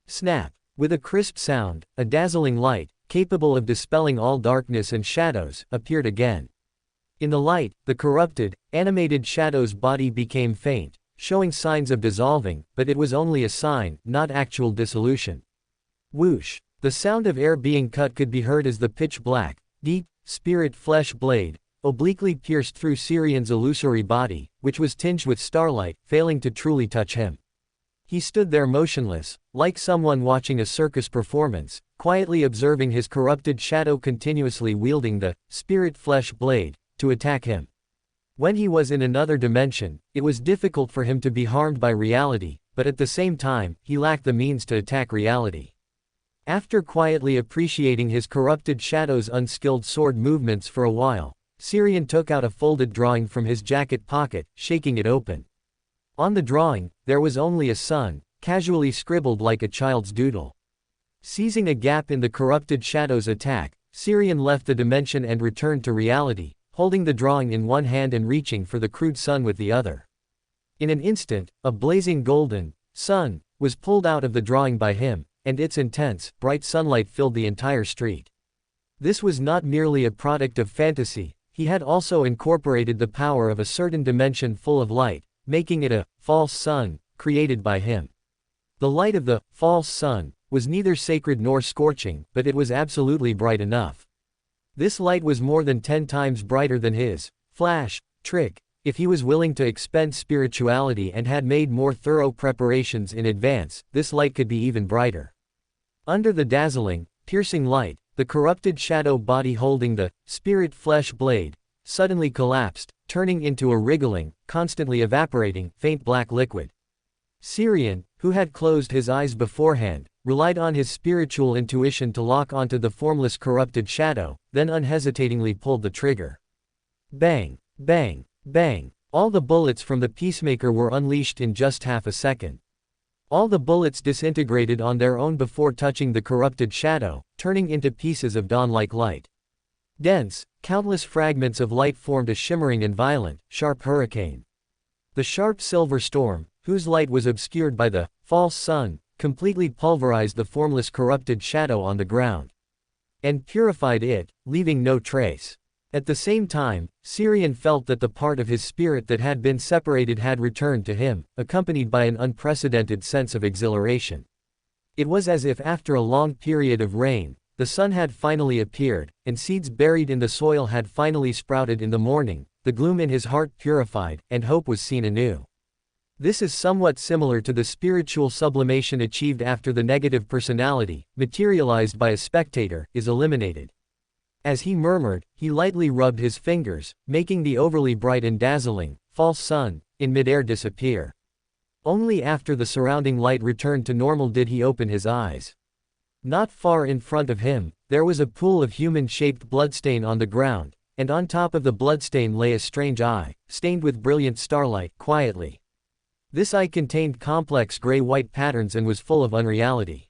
Snap! With a crisp sound, a dazzling light, capable of dispelling all darkness and shadows, appeared again. In the light, the corrupted, animated shadow's body became faint, showing signs of dissolving, but it was only a sign, not actual dissolution. Whoosh! The sound of air being cut could be heard as the pitch-black, deep, spirit flesh blade obliquely pierced through Syrian's illusory body, which was tinged with starlight, failing to truly touch him. He stood there motionless, like someone watching a circus performance, quietly observing his corrupted shadow continuously wielding the spirit flesh blade to attack him. When he was in another dimension, it was difficult for him to be harmed by reality, but at the same time, he lacked the means to attack reality. After quietly appreciating his corrupted shadow's unskilled sword movements for a while, Syrian took out a folded drawing from his jacket pocket, shaking it open. On the drawing, there was only a sun, casually scribbled like a child's doodle. Seizing a gap in the corrupted shadow's attack, Syrian left the dimension and returned to reality, holding the drawing in one hand and reaching for the crude sun with the other. In an instant, a blazing golden sun was pulled out of the drawing by him, and its intense, bright sunlight filled the entire street. This was not merely a product of fantasy. He had also incorporated the power of a certain dimension full of light, making it a false sun, created by him. The light of the false sun was neither sacred nor scorching, but it was absolutely bright enough. This light was more than 10 times brighter than his flash trick. If he was willing to expend spirituality and had made more thorough preparations in advance, this light could be even brighter. Under the dazzling, piercing light, the corrupted shadow body holding the spirit flesh blade suddenly collapsed, turning into a wriggling, constantly evaporating, faint black liquid. Syrian, who had closed his eyes beforehand, relied on his spiritual intuition to lock onto the formless corrupted shadow, then unhesitatingly pulled the trigger. Bang! Bang! Bang! All the bullets from the peacemaker were unleashed in just half a second. All the bullets disintegrated on their own before touching the corrupted shadow, turning into pieces of dawn-like light. Dense, countless fragments of light formed a shimmering and violent, sharp hurricane. The sharp silver storm, whose light was obscured by the false sun, completely pulverized the formless corrupted shadow on the ground. and purified it, leaving no trace. At the same time, Syrian felt that the part of his spirit that had been separated had returned to him, accompanied by an unprecedented sense of exhilaration. It was as if after a long period of rain, the sun had finally appeared, and seeds buried in the soil had finally sprouted in the morning, the gloom in his heart purified, and hope was seen anew. This is somewhat similar to the spiritual sublimation achieved after the negative personality, materialized by a spectator, is eliminated. As he murmured, he lightly rubbed his fingers, making the overly bright and dazzling, false sun, in midair disappear. Only after the surrounding light returned to normal did he open his eyes. Not far in front of him, there was a pool of human-shaped bloodstain on the ground, and on top of the bloodstain lay a strange eye, stained with brilliant starlight, quietly. This eye contained complex gray-white patterns and was full of unreality.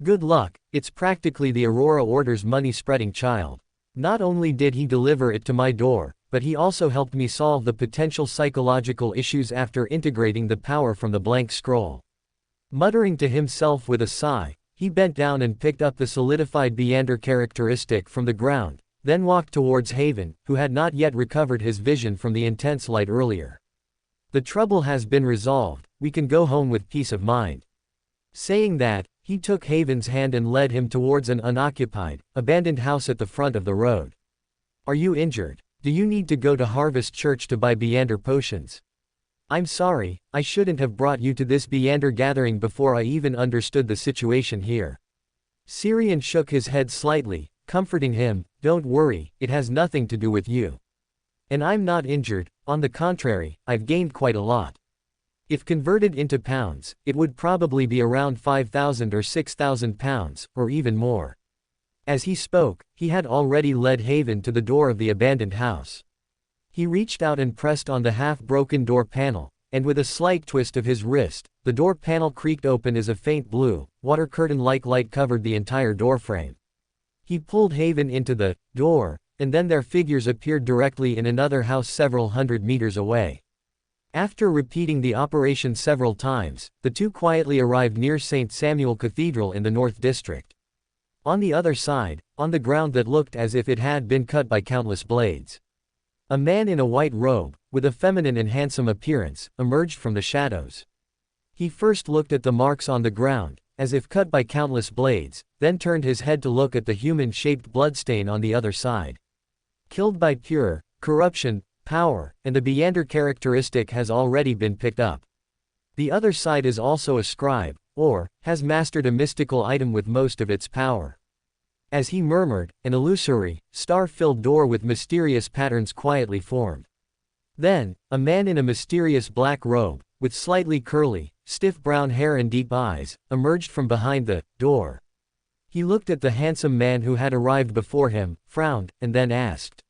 Good luck, it's practically the Aurora Order's money-spreading child. Not only did he deliver it to my door, but he also helped me solve the potential psychological issues after integrating the power from the blank scroll. Muttering to himself with a sigh, he bent down and picked up the solidified Beander characteristic from the ground, then walked towards Haven, who had not yet recovered his vision from the intense light earlier. The trouble has been resolved, we can go home with peace of mind. Saying that, he took Haven's hand and led him towards an unoccupied, abandoned house at the front of the road. Are you injured? Do you need to go to Harvest Church to buy Beander potions? I'm sorry, I shouldn't have brought you to this Beander gathering before I even understood the situation here. Syrian shook his head slightly, comforting him, don't worry, it has nothing to do with you. And I'm not injured, on the contrary, I've gained quite a lot. If converted into pounds, it would probably be around 5,000 or 6,000 pounds, or even more. As he spoke, he had already led Haven to the door of the abandoned house. He reached out and pressed on the half-broken door panel, and with a slight twist of his wrist, the door panel creaked open as a faint blue, water curtain-like light covered the entire doorframe. He pulled Haven into the door, and then their figures appeared directly in another house several hundred meters away. After repeating the operation several times, the two quietly arrived near St. Samuel Cathedral in the North District. On the other side, on the ground that looked as if it had been cut by countless blades, a man in a white robe, with a feminine and handsome appearance, emerged from the shadows. He first looked at the marks on the ground, as if cut by countless blades, then turned his head to look at the human-shaped bloodstain on the other side. Killed by pure corruption, power, and the Beander characteristic has already been picked up. The other side is also a scribe, or, has mastered a mystical item with most of its power. As he murmured, an illusory, star-filled door with mysterious patterns quietly formed. Then, a man in a mysterious black robe, with slightly curly, stiff brown hair and deep eyes, emerged from behind the door. He looked at the handsome man who had arrived before him, frowned, and then asked,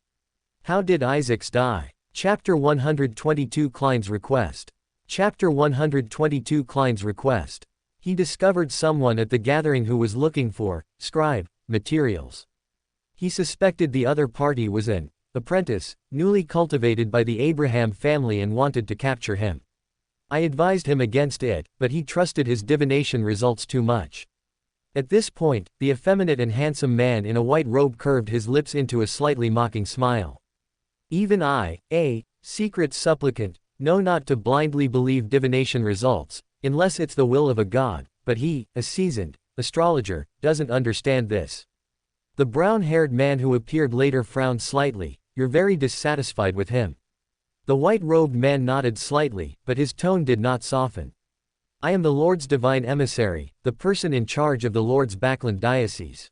"How did Isaacs die?" Chapter 122 Klein's Request. Chapter 122 Klein's Request. He discovered someone at the gathering who was looking for scribe materials. He suspected the other party was an apprentice, newly cultivated by the Abraham family and wanted to capture him. I advised him against it, but he trusted his divination results too much. At this point, the effeminate and handsome man in a white robe curved his lips into a slightly mocking smile. Even I, a secret supplicant, know not to blindly believe divination results, unless it's the will of a god, but he, a seasoned astrologer, doesn't understand this. The brown-haired man who appeared later frowned slightly. You're very dissatisfied with him. The white-robed man nodded slightly, but his tone did not soften. I am the Lord's divine emissary, the person in charge of the Lord's Backland diocese.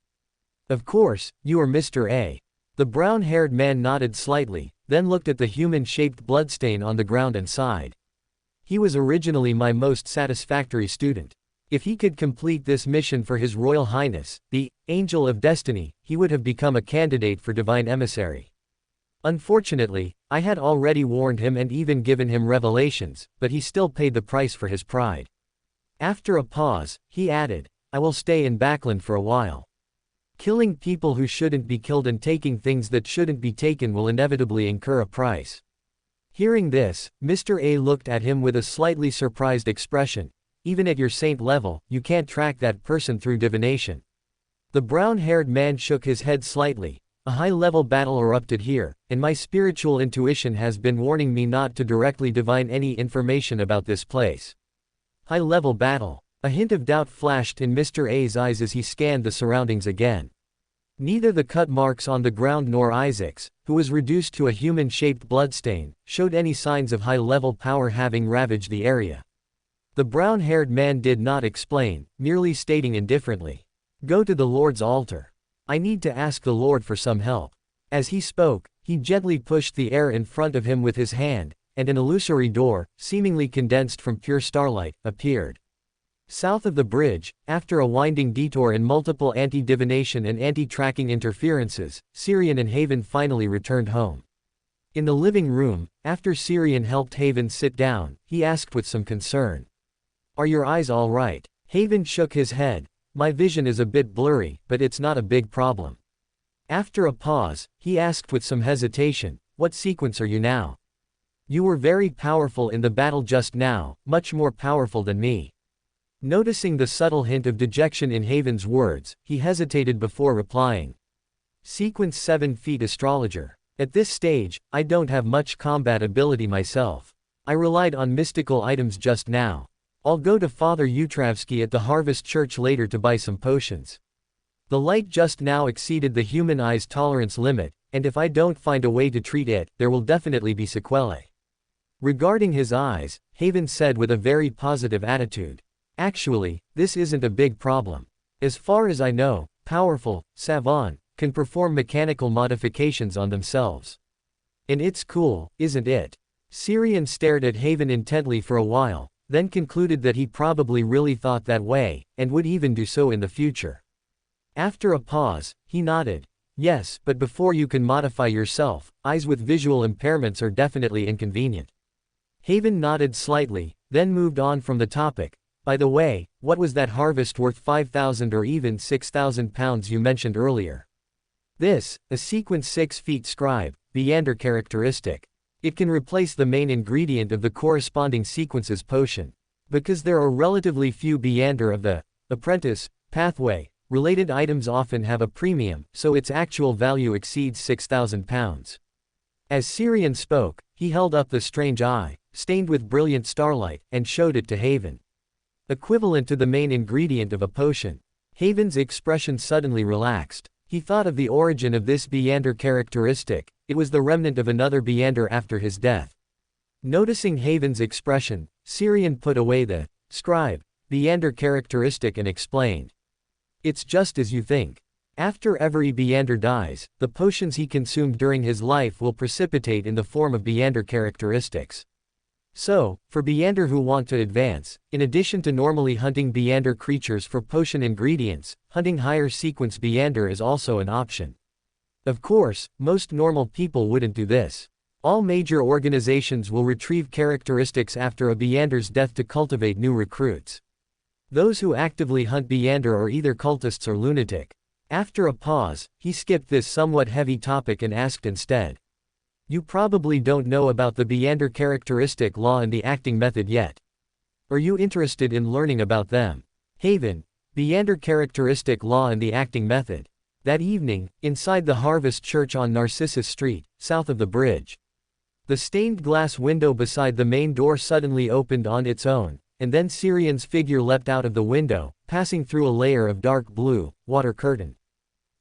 Of course, you are Mr. A. The brown-haired man nodded slightly, then looked at the human-shaped bloodstain on the ground and sighed. He was originally my most satisfactory student. If he could complete this mission for His Royal Highness, the Angel of Destiny, he would have become a candidate for divine emissary. Unfortunately, I had already warned him and even given him revelations, but he still paid the price for his pride. After a pause, he added, I will stay in Backland for a while. Killing people who shouldn't be killed and taking things that shouldn't be taken will inevitably incur a price. Hearing this, Mr. A looked at him with a slightly surprised expression. Even at your saint level, you can't track that person through divination. The brown-haired man shook his head slightly. A high-level battle erupted here, and my spiritual intuition has been warning me not to directly divine any information about this place. High-level battle. A hint of doubt flashed in Mr. A's eyes as he scanned the surroundings again. Neither the cut marks on the ground nor Isaac's, who was reduced to a human-shaped bloodstain, showed any signs of high-level power having ravaged the area. The brown-haired man did not explain, merely stating indifferently, "Go to the Lord's altar. I need to ask the Lord for some help." As he spoke, he gently pushed the air in front of him with his hand, and an illusory door, seemingly condensed from pure starlight, appeared. South of the bridge, after a winding detour and multiple anti-divination and anti-tracking interferences, Syrian and Haven finally returned home. In the living room, after Syrian helped Haven sit down, he asked with some concern, "Are your eyes all right?" Haven shook his head. "My vision is a bit blurry, but it's not a big problem." After a pause, he asked with some hesitation, "What sequence are you now? You were very powerful in the battle just now, much more powerful than me." Noticing the subtle hint of dejection in Haven's words, he hesitated before replying. "Sequence 7 feet astrologer. At this stage, I don't have much combat ability myself. I relied on mystical items just now. I'll go to Father Utravsky at the Harvest Church later to buy some potions. The light just now exceeded the human eye's tolerance limit, and if I don't find a way to treat it, there will definitely be sequelae." Regarding his eyes, Haven said with a very positive attitude, "Actually, this isn't a big problem. As far as I know, powerful, savant, can perform mechanical modifications on themselves. And it's cool, isn't it?" Syrian stared at Haven intently for a while, then concluded that he probably really thought that way, and would even do so in the future. After a pause, he nodded. "Yes, but before you can modify yourself, eyes with visual impairments are definitely inconvenient." Haven nodded slightly, then moved on from the topic. "By the way, what was that harvest worth 5,000 or even 6,000 pounds you mentioned earlier?" "This, a sequence 6 feet scribe, Beander characteristic. It can replace the main ingredient of the corresponding sequence's potion. Because there are relatively few Beander of the apprentice pathway, related items often have a premium, so its actual value exceeds 6,000 pounds. As Syrian spoke, he held up the strange eye, stained with brilliant starlight, and showed it to Haven. Equivalent to the main ingredient of a potion. Haven's expression suddenly relaxed. He thought of the origin of this Beander characteristic. It was the remnant of another Beander after his death. Noticing Haven's expression, Syrian put away the scribe Beander characteristic and explained. "It's just as you think. After every Beander dies, the potions he consumed during his life will precipitate in the form of Beander characteristics. So, for Beander who want to advance, in addition to normally hunting Beander creatures for potion ingredients, hunting higher sequence Beander is also an option. Of course, most normal people wouldn't do this. All major organizations will retrieve characteristics after a Beander's death to cultivate new recruits. Those who actively hunt Beander are either cultists or lunatic." After a pause, he skipped this somewhat heavy topic and asked instead, "You probably don't know about the Beander characteristic law and the acting method yet. Are you interested in learning about them?" Haven, Beander characteristic law and the acting method. That evening, inside the Harvest Church on Narcissus Street, south of the bridge. The stained glass window beside the main door suddenly opened on its own, and then Syrian's figure leapt out of the window, passing through a layer of dark blue water curtain.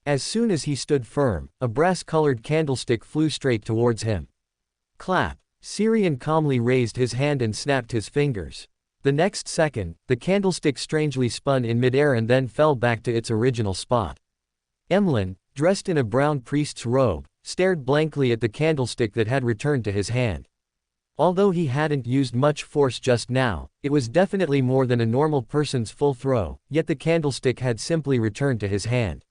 As soon as he stood firm, a brass-colored candlestick flew straight towards him. Clap! Syrian calmly raised his hand and snapped his fingers. The next second, the candlestick strangely spun in midair and then fell back to its original spot. Emlyn, dressed in a brown priest's robe, stared blankly at the candlestick that had returned to his hand. Although he hadn't used much force just now, it was definitely more than a normal person's full throw, yet the candlestick had simply returned to his hand.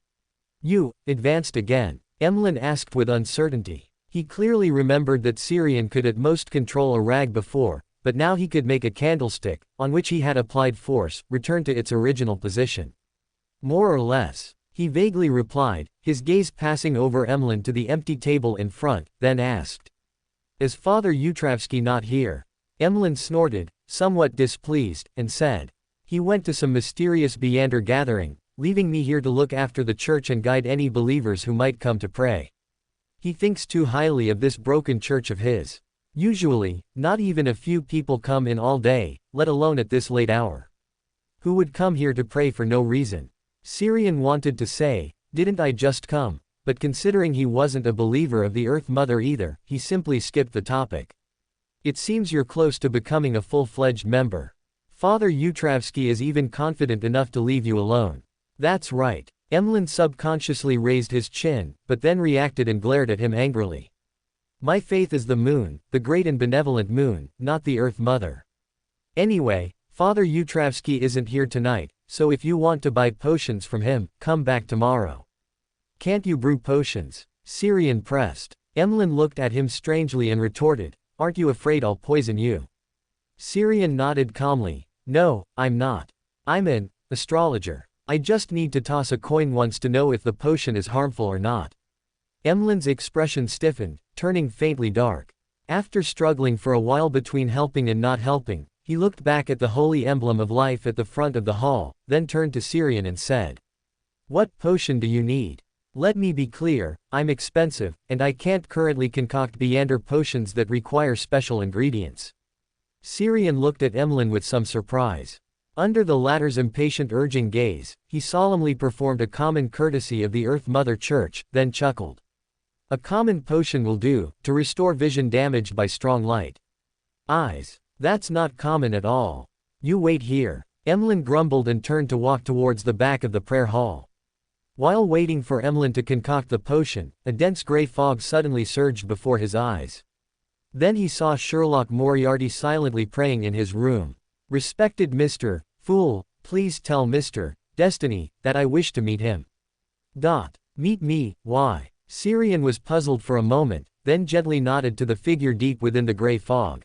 "You advanced again?" Emlyn asked with uncertainty. He clearly remembered that Syrian could at most control a rag before, but now he could make a candlestick, on which he had applied force, return to its original position. "More or less," he vaguely replied, his gaze passing over Emlyn to the empty table in front, then asked, "Is Father Utravsky not here?" Emlyn snorted, somewhat displeased, and said, "He went to some mysterious Beander gathering, leaving me here to look after the church and guide any believers who might come to pray. He thinks too highly of this broken church of his. Usually, not even a few people come in all day, let alone at this late hour. Who would come here to pray for no reason? Syrian wanted to say, didn't I just come? But considering he wasn't a believer of the Earth Mother either, he simply skipped the topic. It seems you're close to becoming a full-fledged member. Father Utravsky is even confident enough to leave you alone. That's right. Emlyn subconsciously raised his chin, but then reacted and glared at him angrily. My faith is the moon, the great and benevolent moon, not the Earth Mother. Anyway, Father Utravsky isn't here tonight, so if you want to buy potions from him, come back tomorrow. Can't you brew potions? Syrian pressed. Emlyn looked at him strangely and retorted, aren't you afraid I'll poison you? Syrian nodded calmly, no, I'm not. I'm an astrologer. I just need to toss a coin once to know if the potion is harmful or not. Emlyn's expression stiffened, turning faintly dark. After struggling for a while between helping and not helping, he looked back at the holy emblem of life at the front of the hall, then turned to Syrian and said, what potion do you need? Let me be clear, I'm expensive, and I can't currently concoct Beander potions that require special ingredients. Syrian looked at Emlyn with some surprise. Under the latter's impatient urging gaze, he solemnly performed a common courtesy of the Earth Mother Church, then chuckled. A common potion will do, to restore vision damaged by strong light. Eyes. That's not common at all. You wait here. Emlyn grumbled and turned to walk towards the back of the prayer hall. While waiting for Emlyn to concoct the potion, a dense gray fog suddenly surged before his eyes. Then he saw Sherlock Moriarty silently praying in his room. Respected Mr. Fool, please tell Mr. Destiny that I wish to meet him. Meet me, why? Syrian was puzzled for a moment, then gently nodded to the figure deep within the gray fog.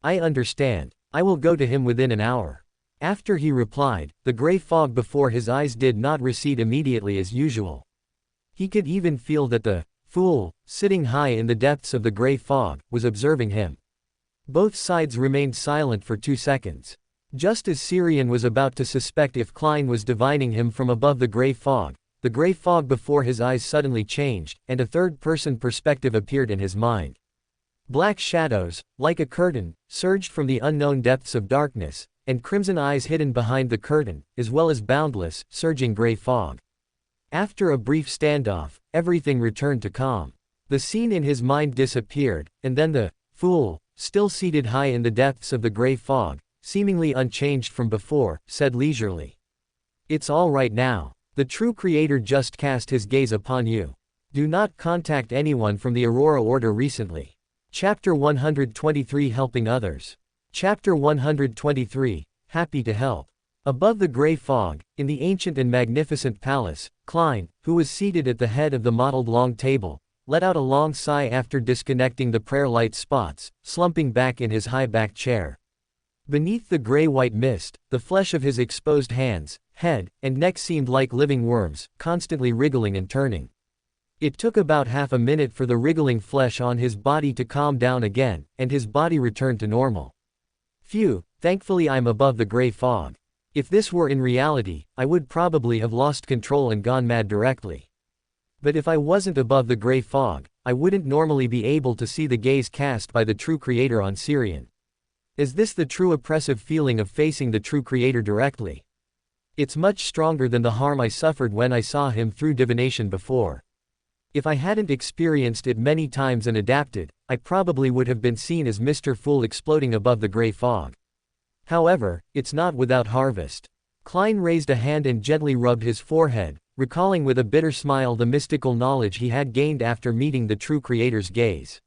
I understand. I will go to him within an hour. After he replied, the gray fog before his eyes did not recede immediately as usual. He could even feel that the fool, sitting high in the depths of the gray fog, was observing him. Both sides remained silent for 2 seconds. Just as Syrian was about to suspect if Klein was divining him from above the gray fog before his eyes suddenly changed, and a third-person perspective appeared in his mind. Black shadows, like a curtain, surged from the unknown depths of darkness, and crimson eyes hidden behind the curtain, as well as boundless, surging gray fog. After a brief standoff, everything returned to calm. The scene in his mind disappeared, and then the fool, still seated high in the depths of the gray fog, seemingly unchanged from before, said leisurely, it's all right now. The true Creator just cast his gaze upon you. Do not contact anyone from the Aurora Order recently. Chapter 123 Helping Others. Chapter 123, Happy to Help. Above the gray fog, in the ancient and magnificent palace, Klein, who was seated at the head of the mottled long table, let out a long sigh after disconnecting the prayer light spots, slumping back in his high-backed chair. Beneath the gray-white mist, the flesh of his exposed hands, head, and neck seemed like living worms, constantly wriggling and turning. It took about half a minute for the wriggling flesh on his body to calm down again, and his body returned to normal. Phew, thankfully I'm above the gray fog. If this were in reality, I would probably have lost control and gone mad directly. But if I wasn't above the gray fog, I wouldn't normally be able to see the gaze cast by the true Creator on Syrian. Is this the true oppressive feeling of facing the true Creator directly? It's much stronger than the harm I suffered when I saw him through divination before. If I hadn't experienced it many times and adapted, I probably would have been seen as Mr. Fool exploding above the gray fog. However, it's not without harvest. Klein raised a hand and gently rubbed his forehead, recalling with a bitter smile the mystical knowledge he had gained after meeting the true Creator's gaze.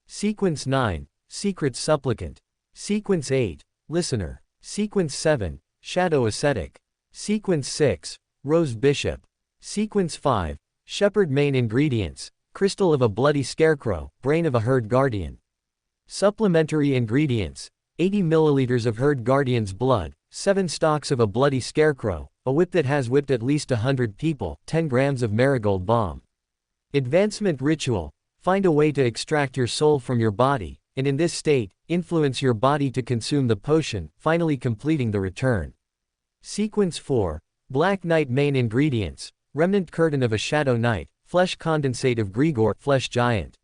Sequence 9, Secret Supplicant. Sequence 8, Listener. Sequence 7, Shadow Ascetic. Sequence 6, Rose Bishop. Sequence 5, Shepherd Main Ingredients, Crystal of a Bloody Scarecrow, Brain of a Herd Guardian. Supplementary Ingredients, 80 milliliters of Herd Guardian's blood, 7 stalks of a Bloody Scarecrow, a whip that has whipped at least 100 people, 10 grams of Marigold Bomb. Advancement Ritual, find a way to extract your soul from your body, and in this state, influence your body to consume the potion, finally completing the return. Sequence 4, Black Knight main ingredients: remnant curtain of a Shadow Knight, flesh condensate of Grigor, flesh giant.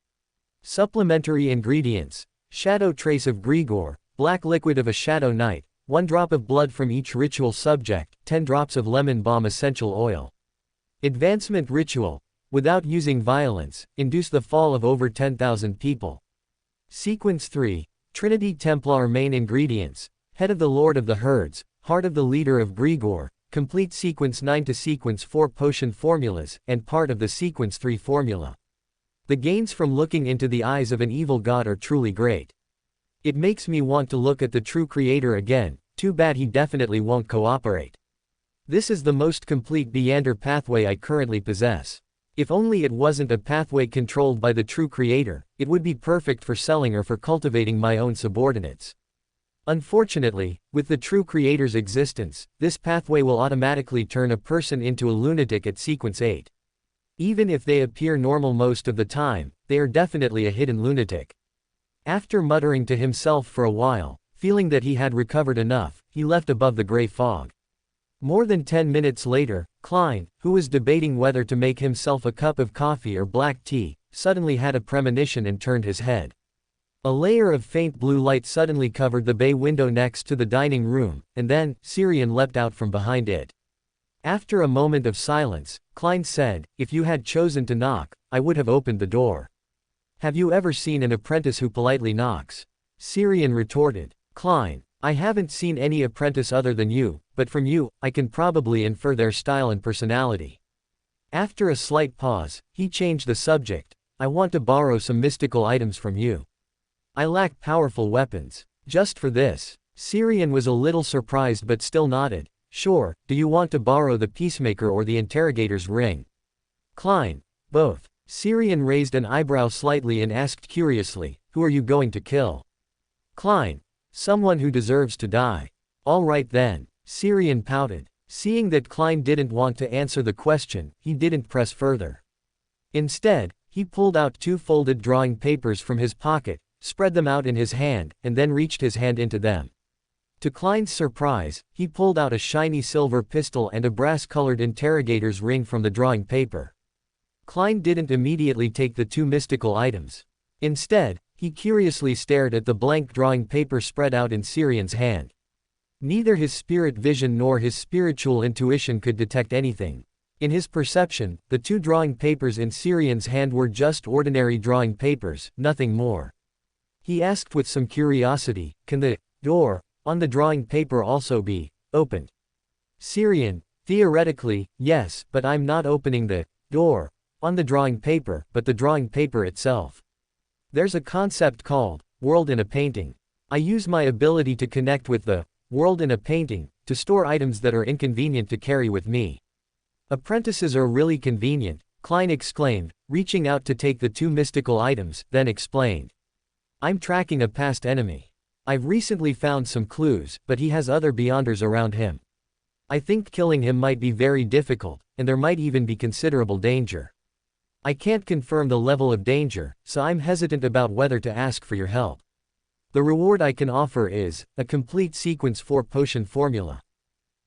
Supplementary ingredients: shadow trace of Grigor, black liquid of a Shadow Knight, 1 drop of blood from each ritual subject, 10 drops of lemon balm essential oil. Advancement ritual: without using violence, induce the fall of over 10,000 people. Sequence 3, Trinity Templar main ingredients: head of the Lord of the Herds, heart of the leader of Grigor, complete sequence 9 to sequence 4 potion formulas, and part of the sequence 3 formula. The gains from looking into the eyes of an evil god are truly great. It makes me want to look at the true creator again, too bad he definitely won't cooperate. This is the most complete Meander pathway I currently possess. If only it wasn't a pathway controlled by the true creator, it would be perfect for selling or for cultivating my own subordinates. Unfortunately, with the true creator's existence, this pathway will automatically turn a person into a lunatic at sequence 8. Even if they appear normal most of the time, they are definitely a hidden lunatic. After muttering to himself for a while, feeling that he had recovered enough, he left above the gray fog. More than 10 minutes later, Klein, who was debating whether to make himself a cup of coffee or black tea, suddenly had a premonition and turned his head. A layer of faint blue light suddenly covered the bay window next to the dining room, and then, Syrian leapt out from behind it. After a moment of silence, Klein said, "If you had chosen to knock, I would have opened the door." "Have you ever seen an apprentice who politely knocks?" Syrian retorted. "Klein, I haven't seen any apprentice other than you, but from you, I can probably infer their style and personality." After a slight pause, he changed the subject. "I want to borrow some mystical items from you. I lack powerful weapons. Just for this." Syrian was a little surprised but still nodded. "Sure, do you want to borrow the Peacemaker or the Interrogator's ring?" Klein, "Both." Syrian raised an eyebrow slightly and asked curiously, "Who are you going to kill?" Klein, "Someone who deserves to die." "All right then." Syrian pouted. Seeing that Klein didn't want to answer the question, he didn't press further. Instead, he pulled out 2 folded drawing papers from his pocket, spread them out in his hand, and then reached his hand into them. To Klein's surprise, he pulled out a shiny silver pistol and a brass-colored interrogator's ring from the drawing paper. Klein didn't immediately take the 2 mystical items. Instead, he curiously stared at the blank drawing paper spread out in Syrian's hand. Neither his spirit vision nor his spiritual intuition could detect anything. In his perception, the 2 drawing papers in Syrian's hand were just ordinary drawing papers, nothing more. He asked with some curiosity, "Can the door on the drawing paper also be opened?" Syrian, "Theoretically, yes, but I'm not opening the door on the drawing paper, but the drawing paper itself. There's a concept called world in a painting. I use my ability to connect with the world in a painting to store items that are inconvenient to carry with me." "Apprentices are really convenient," Klein exclaimed, reaching out to take the 2 mystical items, then explained. "I'm tracking a past enemy. I've recently found some clues, but he has other Beyonders around him. I think killing him might be very difficult, and there might even be considerable danger. I can't confirm the level of danger, so I'm hesitant about whether to ask for your help. The reward I can offer is a complete sequence 4 potion formula."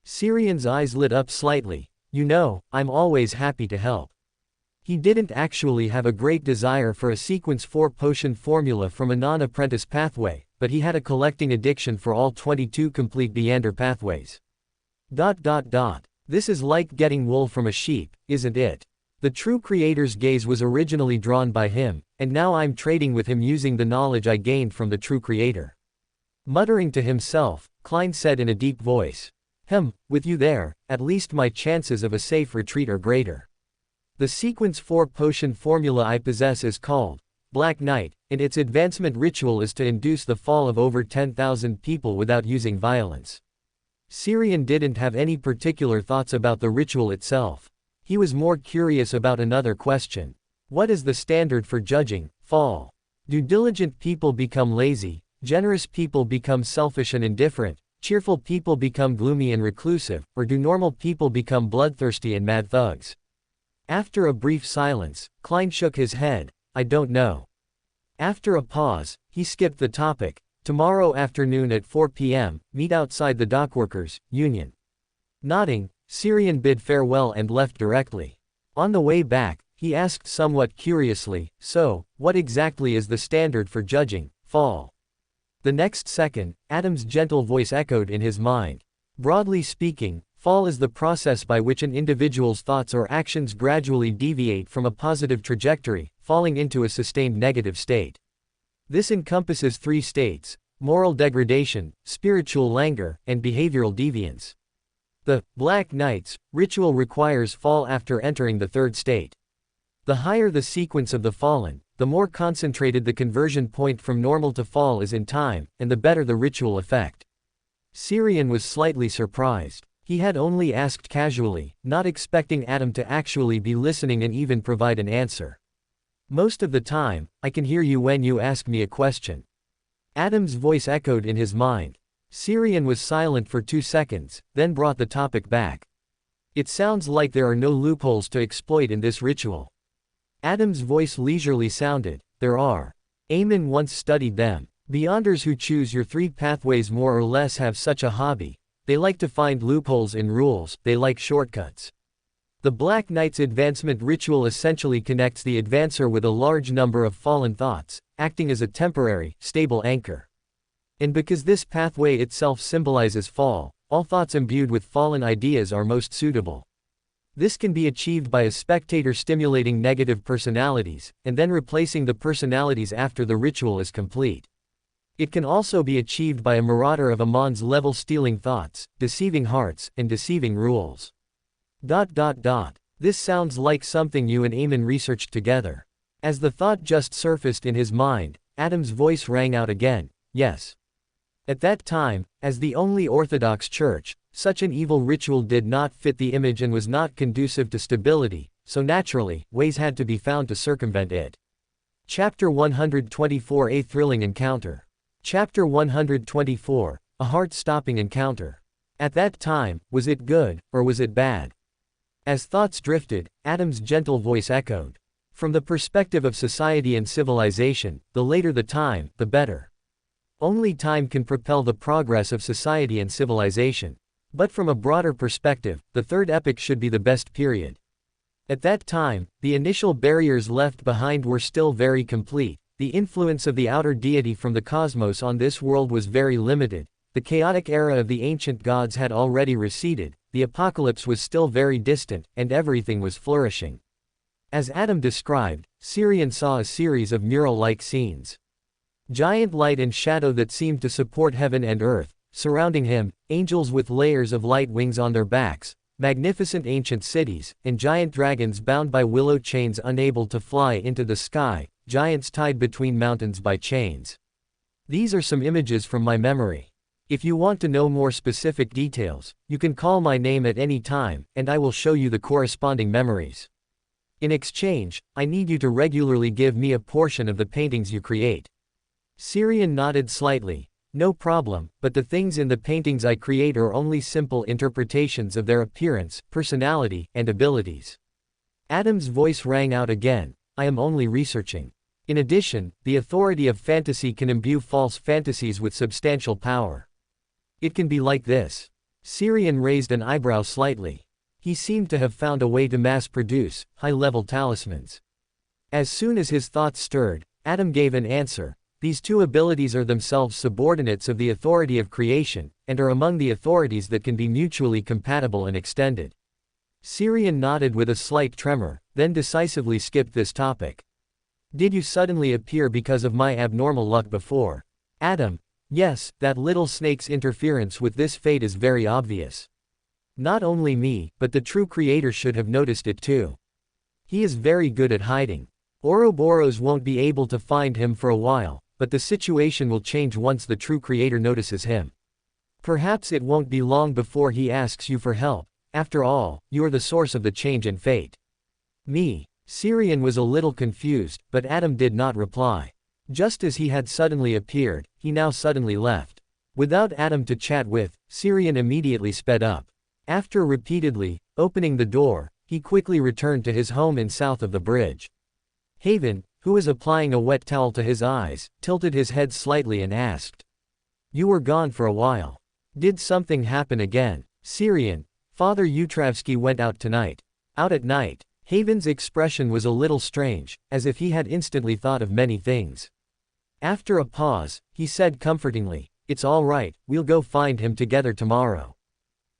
Syrian's eyes lit up slightly. "You know, I'm always happy to help." He didn't actually have a great desire for a sequence 4 potion formula from a non-apprentice pathway, but he had a collecting addiction for all 22 complete Meander pathways. This is like getting wool from a sheep, isn't it? The true creator's gaze was originally drawn by him, and now I'm trading with him using the knowledge I gained from the true creator." Muttering to himself, Klein said in a deep voice, "With you there, at least my chances of a safe retreat are greater. The sequence 4 potion formula I possess is called Black Knight, and its advancement ritual is to induce the fall of over 10,000 people without using violence." Syrian didn't have any particular thoughts about the ritual itself. He was more curious about another question. What is the standard for judging fall? Do diligent people become lazy, generous people become selfish and indifferent, cheerful people become gloomy and reclusive, or do normal people become bloodthirsty and mad thugs? After a brief silence, Klein shook his head. "I don't know." After a pause, he skipped the topic. "Tomorrow afternoon at 4 p.m., meet outside the Dockworkers' Union." Nodding, Syrian bid farewell and left directly. On the way back, he asked somewhat curiously, "So, what exactly is the standard for judging fall?" The next second, Adam's gentle voice echoed in his mind. Broadly speaking, fall is the process by which an individual's thoughts or actions gradually deviate from a positive trajectory, falling into a sustained negative state. This encompasses three states: moral degradation, spiritual languor, and behavioral deviance. The Black Knight's ritual requires fall after entering the third state. The higher the sequence of the fallen, the more concentrated the conversion point from normal to fall is in time, and the better the ritual effect. Syrian was slightly surprised. He had only asked casually, not expecting Adam to actually be listening and even provide an answer. "Most of the time, I can hear you when you ask me a question." Adam's voice echoed in his mind. Syrian was silent for 2 seconds, then brought the topic back. "It sounds like there are no loopholes to exploit in this ritual." Adam's voice leisurely sounded, "There are. Amen once studied them. Beyonders who choose your three pathways more or less have such a hobby. They like to find loopholes in rules, they like shortcuts. The Black Knight's advancement ritual essentially connects the advancer with a large number of fallen thoughts, acting as a temporary, stable anchor. And because this pathway itself symbolizes fall, all thoughts imbued with fallen ideas are most suitable. This can be achieved by a spectator stimulating negative personalities, and then replacing the personalities after the ritual is complete. It can also be achieved by a marauder of Amon's level stealing thoughts, deceiving hearts, and deceiving rules. This sounds like something you and Amon researched together. As the thought just surfaced in his mind, Adam's voice rang out again, "Yes." At that time, as the only Orthodox church, such an evil ritual did not fit the image and was not conducive to stability, so naturally, ways had to be found to circumvent it. Chapter 124: A thrilling encounter. Chapter 124: A heart-stopping encounter. At that time, was it good, or was it bad? As thoughts drifted, Adam's gentle voice echoed. From the perspective of society and civilization, the later the time, the better. Only time can propel the progress of society and civilization. But from a broader perspective, the third epoch should be the best period. At that time, the initial barriers left behind were still very complete, the influence of the outer deity from the cosmos on this world was very limited, the chaotic era of the ancient gods had already receded, the apocalypse was still very distant, and everything was flourishing. As Adam described, Syrian saw a series of mural-like scenes. Giant light and shadow that seemed to support heaven and earth, surrounding him, angels with layers of light wings on their backs, magnificent ancient cities, and giant dragons bound by willow chains unable to fly into the sky, giants tied between mountains by chains. These are some images from my memory. If you want to know more specific details, you can call my name at any time, and I will show you the corresponding memories. In exchange, I need you to regularly give me a portion of the paintings you create. Syrian nodded slightly. No problem, but the things in the paintings I create are only simple interpretations of their appearance, personality, and abilities. Adam's voice rang out again. I am only researching. In addition, the authority of fantasy can imbue false fantasies with substantial power. It can be like this. Syrian raised an eyebrow slightly. He seemed to have found a way to mass-produce high-level talismans. As soon as his thoughts stirred, Adam gave an answer. These two abilities are themselves subordinates of the authority of creation, and are among the authorities that can be mutually compatible and extended. Syrian nodded with a slight tremor, then decisively skipped this topic. Did you suddenly appear because of my abnormal luck before? Adam. Yes, that little snake's interference with this fate is very obvious. Not only me, but the true creator should have noticed it too. He is very good at hiding. Ouroboros won't be able to find him for a while, but the situation will change once the true creator notices him. Perhaps it won't be long before he asks you for help. After all, you are the source of the change in fate. Me. Syrian was a little confused, but Adam did not reply. Just as he had suddenly appeared, he now suddenly left. Without Adam to chat with, Syrian immediately sped up. After repeatedly opening the door, he quickly returned to his home in south of the bridge. Haven, who was applying a wet towel to his eyes, tilted his head slightly and asked. You were gone for a while. Did something happen again? Syrian. Father Yutravsky went out tonight. Out at night. Haven's expression was a little strange, as if he had instantly thought of many things. After a pause, he said comfortingly, "It's all right, we'll go find him together tomorrow."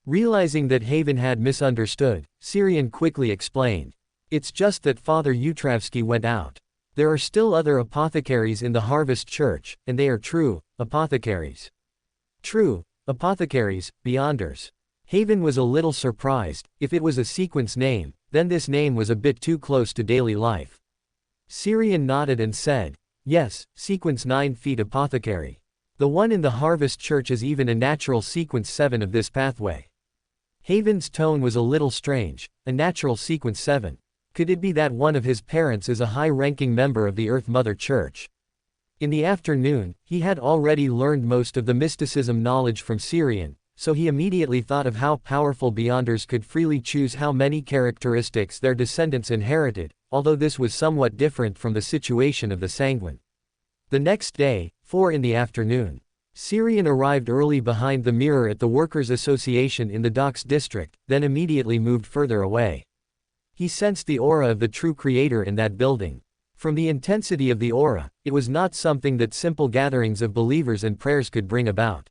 Realizing that Haven had misunderstood, Syrian quickly explained. "It's just that Father Yutravsky went out. There are still other apothecaries in the Harvest Church, and they are true apothecaries." True apothecaries, beyonders. Haven was a little surprised. If it was a sequence name, then this name was a bit too close to daily life. Syrian nodded and said, "Yes, sequence 9 feet apothecary. The one in the Harvest Church is even a natural sequence 7 of this pathway." Haven's tone was a little strange. A natural sequence 7. Could it be that one of his parents is a high-ranking member of the Earth Mother Church? In the afternoon, he had already learned most of the mysticism knowledge from Syrian, so he immediately thought of how powerful Beyonders could freely choose how many characteristics their descendants inherited, although this was somewhat different from the situation of the Sanguine. The next day, 4 in the afternoon, Syrian arrived early behind the mirror at the Workers' Association in the Docks District, then immediately moved further away. He sensed the aura of the true creator in that building. From the intensity of the aura, it was not something that simple gatherings of believers and prayers could bring about.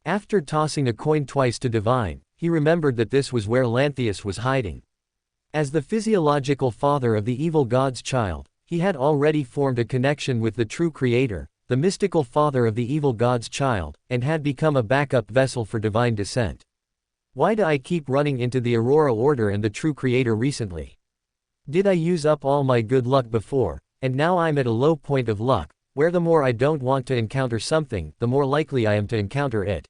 After tossing a coin twice to divine, he remembered that this was where Lantheus was hiding. As the physiological father of the evil god's child, he had already formed a connection with the true creator, the mystical father of the evil god's child, and had become a backup vessel for divine descent. Why do I keep running into the Aurora Order and the true creator recently? Did I use up all my good luck before, and now I'm at a low point of luck, where the more I don't want to encounter something, the more likely I am to encounter it?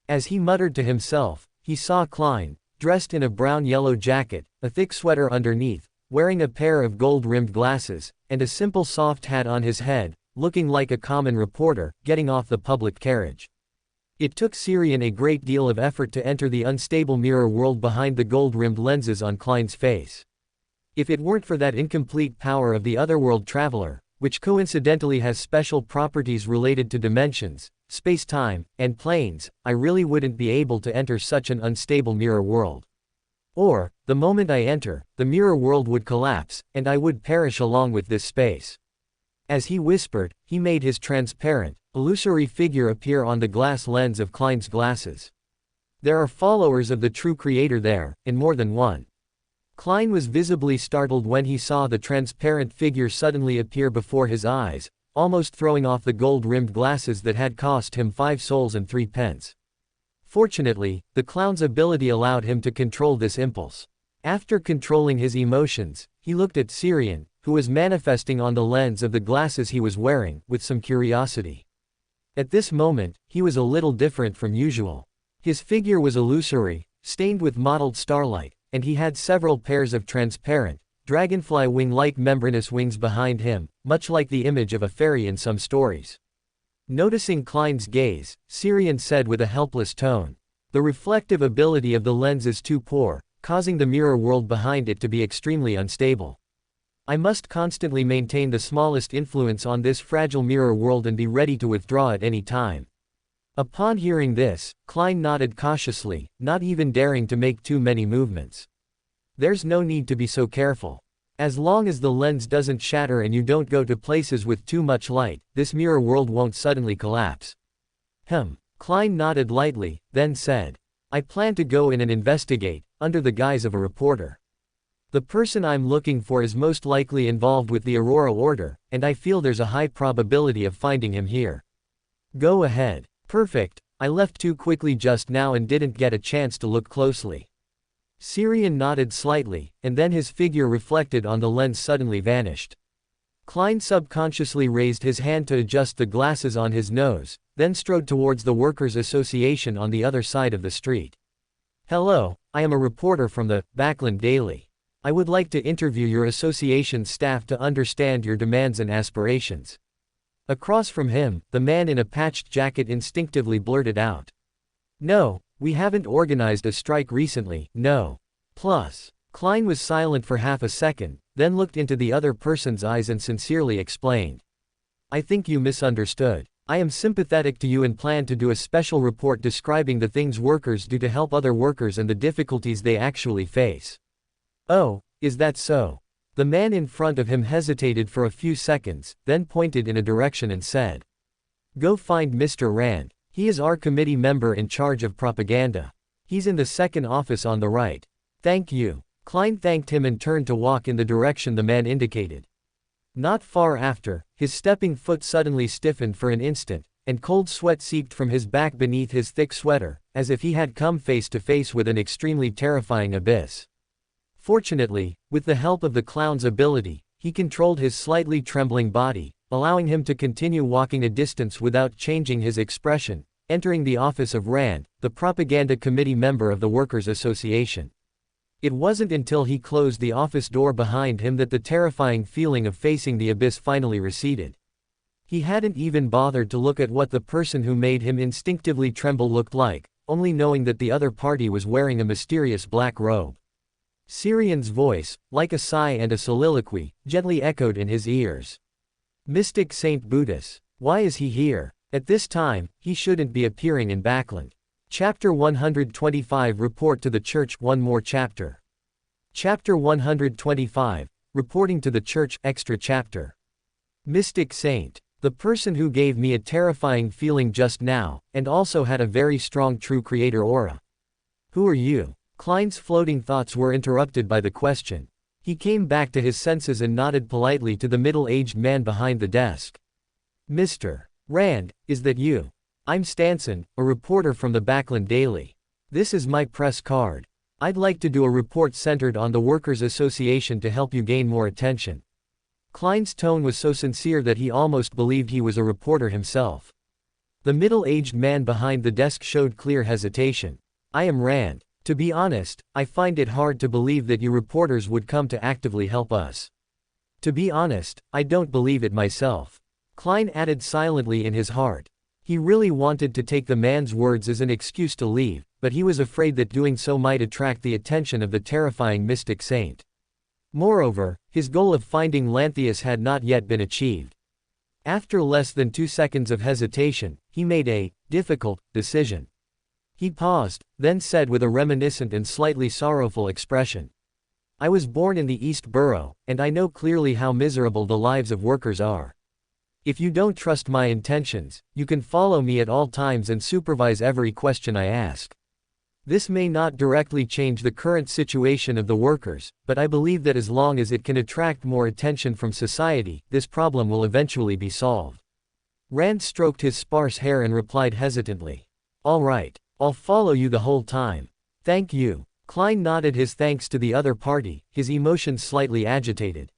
As he muttered to himself, he saw Klein, dressed in a brown-yellow jacket, a thick sweater underneath, wearing a pair of gold-rimmed glasses, and a simple soft hat on his head, looking like a common reporter, getting off the public carriage. It took Syrian a great deal of effort to enter the unstable mirror world behind the gold-rimmed lenses on Klein's face. If it weren't for that incomplete power of the otherworld traveler, which coincidentally has special properties related to dimensions, space-time, and planes, I really wouldn't be able to enter such an unstable mirror world. Or, the moment I enter, the mirror world would collapse, and I would perish along with this space. As he whispered, he made his transparent, illusory figure appear on the glass lens of Klein's glasses. There are followers of the true creator there, and more than one. Klein was visibly startled when he saw the transparent figure suddenly appear before his eyes, almost throwing off the gold-rimmed glasses that had cost him 5 souls and 3 pence. Fortunately, the clown's ability allowed him to control this impulse. After controlling his emotions, he looked at Syrian, who was manifesting on the lens of the glasses he was wearing, with some curiosity. At this moment, he was a little different from usual. His figure was illusory, stained with mottled starlight, and he had several pairs of transparent, dragonfly wing-like membranous wings behind him, much like the image of a fairy in some stories. Noticing Klein's gaze, Syrian said with a helpless tone, "The reflective ability of the lens is too poor, causing the mirror world behind it to be extremely unstable. I must constantly maintain the smallest influence on this fragile mirror world and be ready to withdraw at any time." Upon hearing this, Klein nodded cautiously, not even daring to make too many movements. "There's no need to be so careful. As long as the lens doesn't shatter and you don't go to places with too much light, this mirror world won't suddenly collapse." Klein nodded lightly, then said, "I plan to go in and investigate, under the guise of a reporter. The person I'm looking for is most likely involved with the Aurora Order, and I feel there's a high probability of finding him here." "Go ahead." "Perfect, I left too quickly just now and didn't get a chance to look closely." Syrian nodded slightly, and then his figure reflected on the lens suddenly vanished. Klein subconsciously raised his hand to adjust the glasses on his nose, then strode towards the Workers' Association on the other side of the street. "Hello, I am a reporter from the Backland Daily. I would like to interview your association's staff to understand your demands and aspirations." Across from him, the man in a patched jacket instinctively blurted out, "No, we haven't organized a strike recently, no. Plus." Klein was silent for half a second, then looked into the other person's eyes and sincerely explained, "I think you misunderstood. I am sympathetic to you and plan to do a special report describing the things workers do to help other workers and the difficulties they actually face. Oh, is that so? The man in front of him hesitated for a few seconds, then pointed in a direction and said, "Go find Mr. Rand. He is our committee member in charge of propaganda. He's in the second office on the right. Thank you." Klein thanked him and turned to walk in the direction the man indicated. Not far after, his stepping foot suddenly stiffened for an instant, and cold sweat seeped from his back beneath his thick sweater, as if he had come face to face with an extremely terrifying abyss. Fortunately, with the help of the clown's ability, he controlled his slightly trembling body, allowing him to continue walking a distance without changing his expression, entering the office of Rand, the propaganda committee member of the Workers' Association. It wasn't until he closed the office door behind him that the terrifying feeling of facing the abyss finally receded. He hadn't even bothered to look at what the person who made him instinctively tremble looked like, only knowing that the other party was wearing a mysterious black robe. Syrian's voice, like a sigh and a soliloquy, gently echoed in his ears. "Mystic Saint Buddhas, why is he here? At this time, he shouldn't be appearing in Backland." Chapter 125 Report to the Church. One more chapter. Chapter 125 Reporting to the Church. Extra chapter. Mystic Saint. The person who gave me a terrifying feeling just now, and also had a very strong true creator aura. Who are you? Klein's floating thoughts were interrupted by the question. He came back to his senses and nodded politely to the middle-aged man behind the desk. "Mr. Rand, is that you? I'm Stanson, a reporter from the Backland Daily. This is my press card. I'd like to do a report centered on the Workers' Association to help you gain more attention." Klein's tone was so sincere that he almost believed he was a reporter himself. The middle-aged man behind the desk showed clear hesitation. "I am Rand. To be honest, I find it hard to believe that you reporters would come to actively help us. To be honest, I don't believe it myself." Klein added silently in his heart. He really wanted to take the man's words as an excuse to leave, but he was afraid that doing so might attract the attention of the terrifying mystic saint. Moreover, his goal of finding Lanthius had not yet been achieved. After less than 2 seconds of hesitation, he made a difficult decision. He paused, then said with a reminiscent and slightly sorrowful expression, "I was born in the East Borough, and I know clearly how miserable the lives of workers are. If you don't trust my intentions, you can follow me at all times and supervise every question I ask. This may not directly change the current situation of the workers, but I believe that as long as it can attract more attention from society, this problem will eventually be solved." Rand stroked his sparse hair and replied hesitantly, "All right, I'll follow you the whole time. Thank you." Klein nodded his thanks to the other party, his emotions slightly agitated.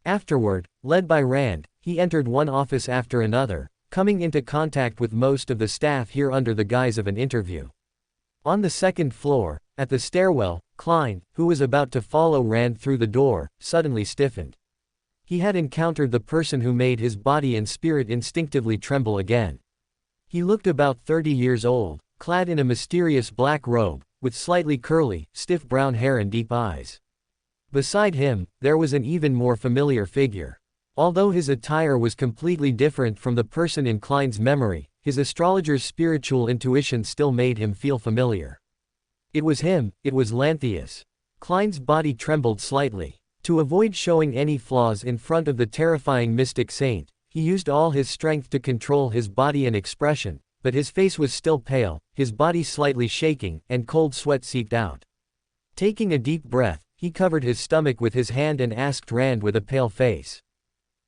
Afterward, led by Rand, he entered one office after another, coming into contact with most of the staff here under the guise of an interview. On the second floor, at the stairwell, Klein, who was about to follow Rand through the door, suddenly stiffened. He had encountered the person who made his body and spirit instinctively tremble again. He looked about 30 years old, clad in a mysterious black robe, with slightly curly, stiff brown hair and deep eyes. Beside him, there was an even more familiar figure. Although his attire was completely different from the person in Klein's memory, his astrologer's spiritual intuition still made him feel familiar. It was him, it was Lanthius. Klein's body trembled slightly. To avoid showing any flaws in front of the terrifying mystic saint, he used all his strength to control his body and expression, but his face was still pale, his body slightly shaking, and cold sweat seeped out. Taking a deep breath, he covered his stomach with his hand and asked Rand with a pale face,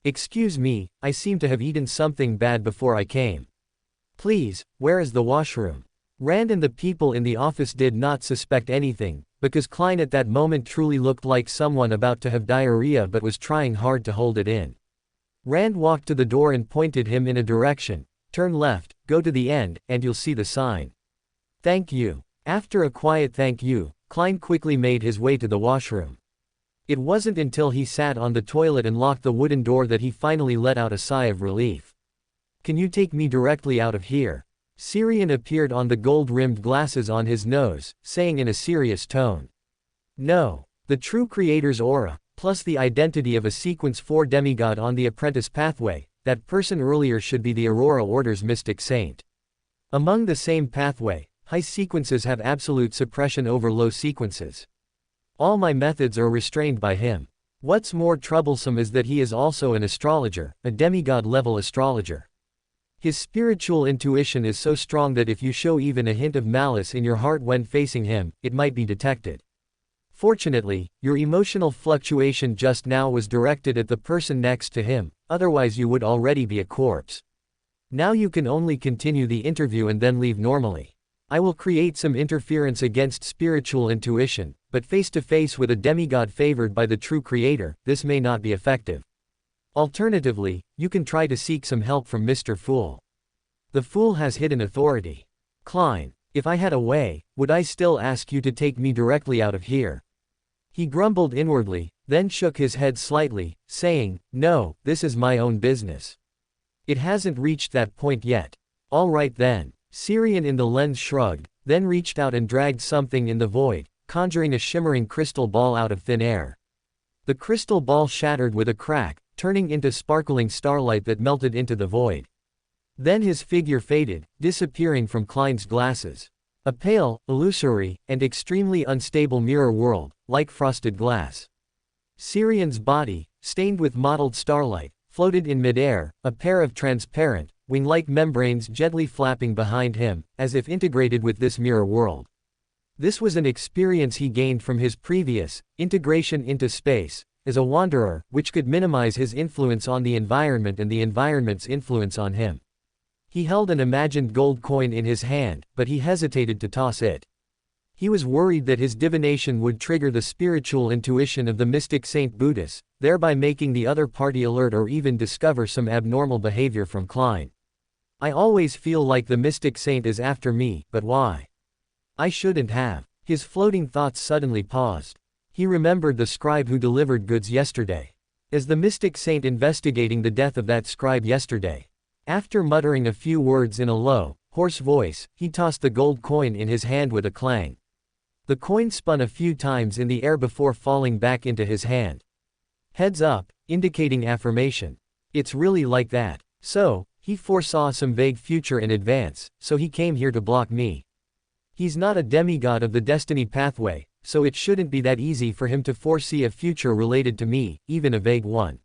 "Excuse me, I seem to have eaten something bad before I came. Please, where is the washroom?" Rand and the people in the office did not suspect anything, because Klein at that moment truly looked like someone about to have diarrhea but was trying hard to hold it in. Rand walked to the door and pointed him in a direction. "Turn left, go to the end, and you'll see the sign." "Thank you." After a quiet thank you, Klein quickly made his way to the washroom. It wasn't until he sat on the toilet and locked the wooden door that he finally let out a sigh of relief. "Can you take me directly out of here?" Syrian appeared on the gold-rimmed glasses on his nose, saying in a serious tone. "No. The true creator's aura, plus the identity of a Sequence 4 demigod on the apprentice pathway, that person earlier should be the Aurora Order's mystic saint. Among the same pathway, high sequences have absolute suppression over low sequences. All my methods are restrained by him. What's more troublesome is that he is also an astrologer, a demigod-level astrologer. His spiritual intuition is so strong that if you show even a hint of malice in your heart when facing him, it might be detected. Fortunately, your emotional fluctuation just now was directed at the person next to him, otherwise you would already be a corpse. Now you can only continue the interview and then leave normally. I will create some interference against spiritual intuition, but face-to-face with a demigod favored by the true creator, this may not be effective. Alternatively, you can try to seek some help from Mr. Fool. The Fool has hidden authority. Klein, if I had a way, would I still ask you to take me directly out of here? He grumbled inwardly, then shook his head slightly, saying, no, this is my own business. It hasn't reached that point yet. All right then. Syrian in the lens shrugged, then reached out and dragged something in the void, conjuring a shimmering crystal ball out of thin air. The crystal ball shattered with a crack, turning into sparkling starlight that melted into the void. Then his figure faded, disappearing from Klein's glasses. A pale, illusory, and extremely unstable mirror world, like frosted glass. Syrian's body, stained with mottled starlight, floated in midair, a pair of transparent, wing-like membranes gently flapping behind him, as if integrated with this mirror world. This was an experience he gained from his previous integration into space, as a wanderer, which could minimize his influence on the environment and the environment's influence on him. He held an imagined gold coin in his hand, but he hesitated to toss it. He was worried that his divination would trigger the spiritual intuition of the mystic Saint Buddhist, thereby making the other party alert or even discover some abnormal behavior from Klein. I always feel like the mystic saint is after me, but why? I shouldn't have. His floating thoughts suddenly paused. He remembered the scribe who delivered goods yesterday. Is the mystic saint investigating the death of that scribe yesterday? After muttering a few words in a low, hoarse voice, he tossed the gold coin in his hand with a clang. The coin spun a few times in the air before falling back into his hand. Heads up, indicating affirmation. It's really like that. So, he foresaw some vague future in advance, so he came here to block me. He's not a demigod of the destiny pathway, so it shouldn't be that easy for him to foresee a future related to me, even a vague one.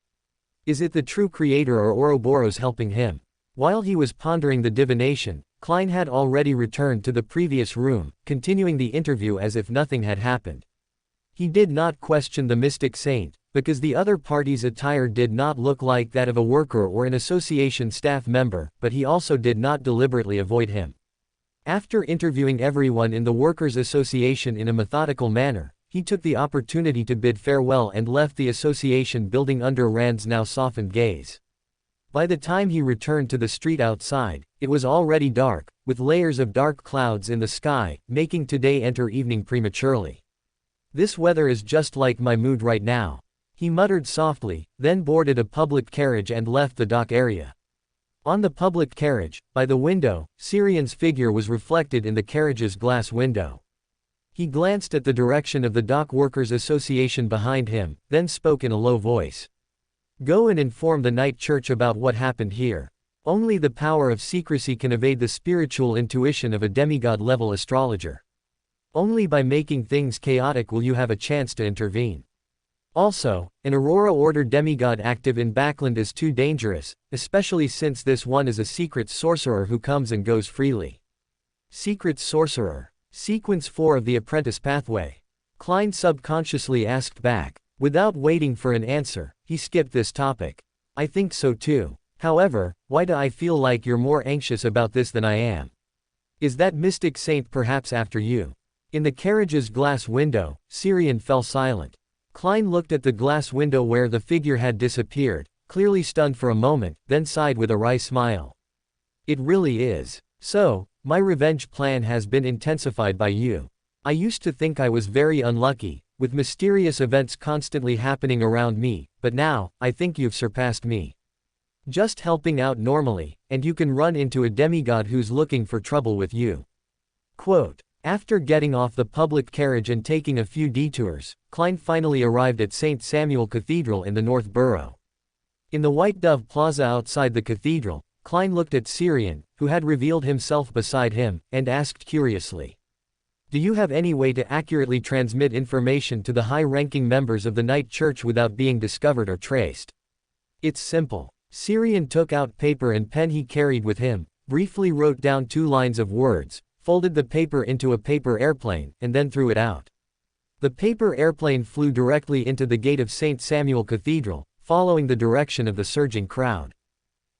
Is it the true creator or Ouroboros helping him? While he was pondering the divination, Klein had already returned to the previous room, continuing the interview as if nothing had happened. He did not question the mystic saint, because the other party's attire did not look like that of a worker or an association staff member, but he also did not deliberately avoid him. After interviewing everyone in the Workers' Association in a methodical manner, he took the opportunity to bid farewell and left the association building under Rand's now softened gaze. By the time he returned to the street outside, it was already dark, with layers of dark clouds in the sky, making today enter evening prematurely. This weather is just like my mood right now. He muttered softly, then boarded a public carriage and left the dock area. On the public carriage, by the window, Syrian's figure was reflected in the carriage's glass window. He glanced at the direction of the Dock Workers Association behind him, then spoke in a low voice. Go and inform the night church about what happened here. Only the power of secrecy can evade the spiritual intuition of a demigod-level astrologer. Only by making things chaotic will you have a chance to intervene. Also, an Aurora Order demigod active in Backland is too dangerous, especially since this one is a secret sorcerer who comes and goes freely. Secret sorcerer. Sequence 4 of the Apprentice Pathway. Klein subconsciously asked back. Without waiting for an answer, he skipped this topic. I think so too. However, why do I feel like you're more anxious about this than I am? Is that mystic saint perhaps after you? In the carriage's glass window, Syrian fell silent. Klein looked at the glass window where the figure had disappeared, clearly stunned for a moment, then sighed with a wry smile. It really is. So, my revenge plan has been intensified by you. I used to think I was very unlucky, with mysterious events constantly happening around me, but now, I think you've surpassed me. Just helping out normally, and you can run into a demigod who's looking for trouble with you. Quote. After getting off the public carriage and taking a few detours, Klein finally arrived at St. Samuel Cathedral in the North Borough. In the White Dove Plaza outside the cathedral, Klein looked at Syrian, who had revealed himself beside him, and asked curiously, "Do you have any way to accurately transmit information to the high-ranking members of the night church without being discovered or traced?" "It's simple." Syrian took out paper and pen he carried with him, briefly wrote down 2 lines of words, folded the paper into a paper airplane, and then threw it out. The paper airplane flew directly into the gate of St. Samuel Cathedral, following the direction of the surging crowd.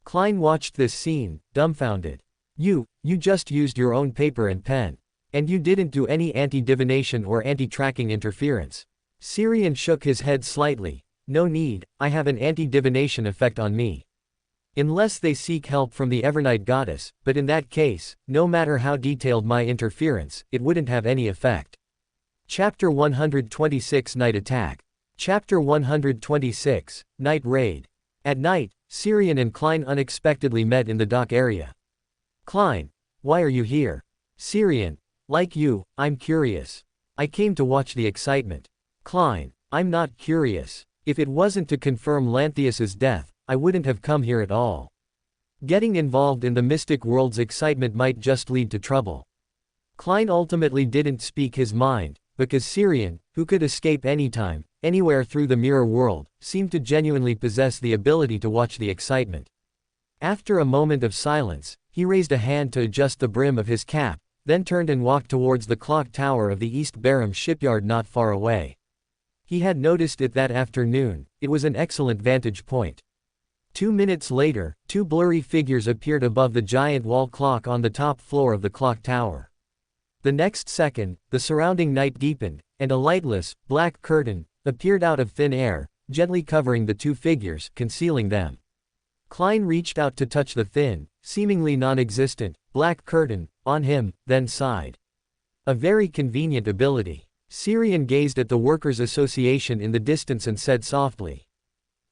Klein watched this scene, dumbfounded. You just used your own paper and pen. And you didn't do any anti-divination or anti-tracking interference." Syrian shook his head slightly. "No need, I have an anti-divination effect on me. Unless they seek help from the Evernight goddess, but in that case, no matter how detailed my interference, it wouldn't have any effect." Chapter 126 Night Attack. Chapter 126, Night Raid. At night, Syrian and Klein unexpectedly met in the dock area. "Klein, why are you here?" Syrian, "Like you, I'm curious. I came to watch the excitement." Klein, "I'm not curious. If it wasn't to confirm Lantheus's death, I wouldn't have come here at all. Getting involved in the mystic world's excitement might just lead to trouble." Klein ultimately didn't speak his mind, because Syrian, who could escape anytime, anywhere through the mirror world, seemed to genuinely possess the ability to watch the excitement. After a moment of silence, he raised a hand to adjust the brim of his cap, then turned and walked towards the clock tower of the East Barham shipyard not far away. He had noticed it that afternoon. It was an excellent vantage point. 2 minutes later, 2 blurry figures appeared above the giant wall clock on the top floor of the clock tower. The next second, the surrounding night deepened, and a lightless, black curtain appeared out of thin air, gently covering the 2 figures, concealing them. Klein reached out to touch the thin, seemingly non-existent, black curtain on him, then sighed. "A very convenient ability." Syrian gazed at the Workers' Association in the distance and said softly,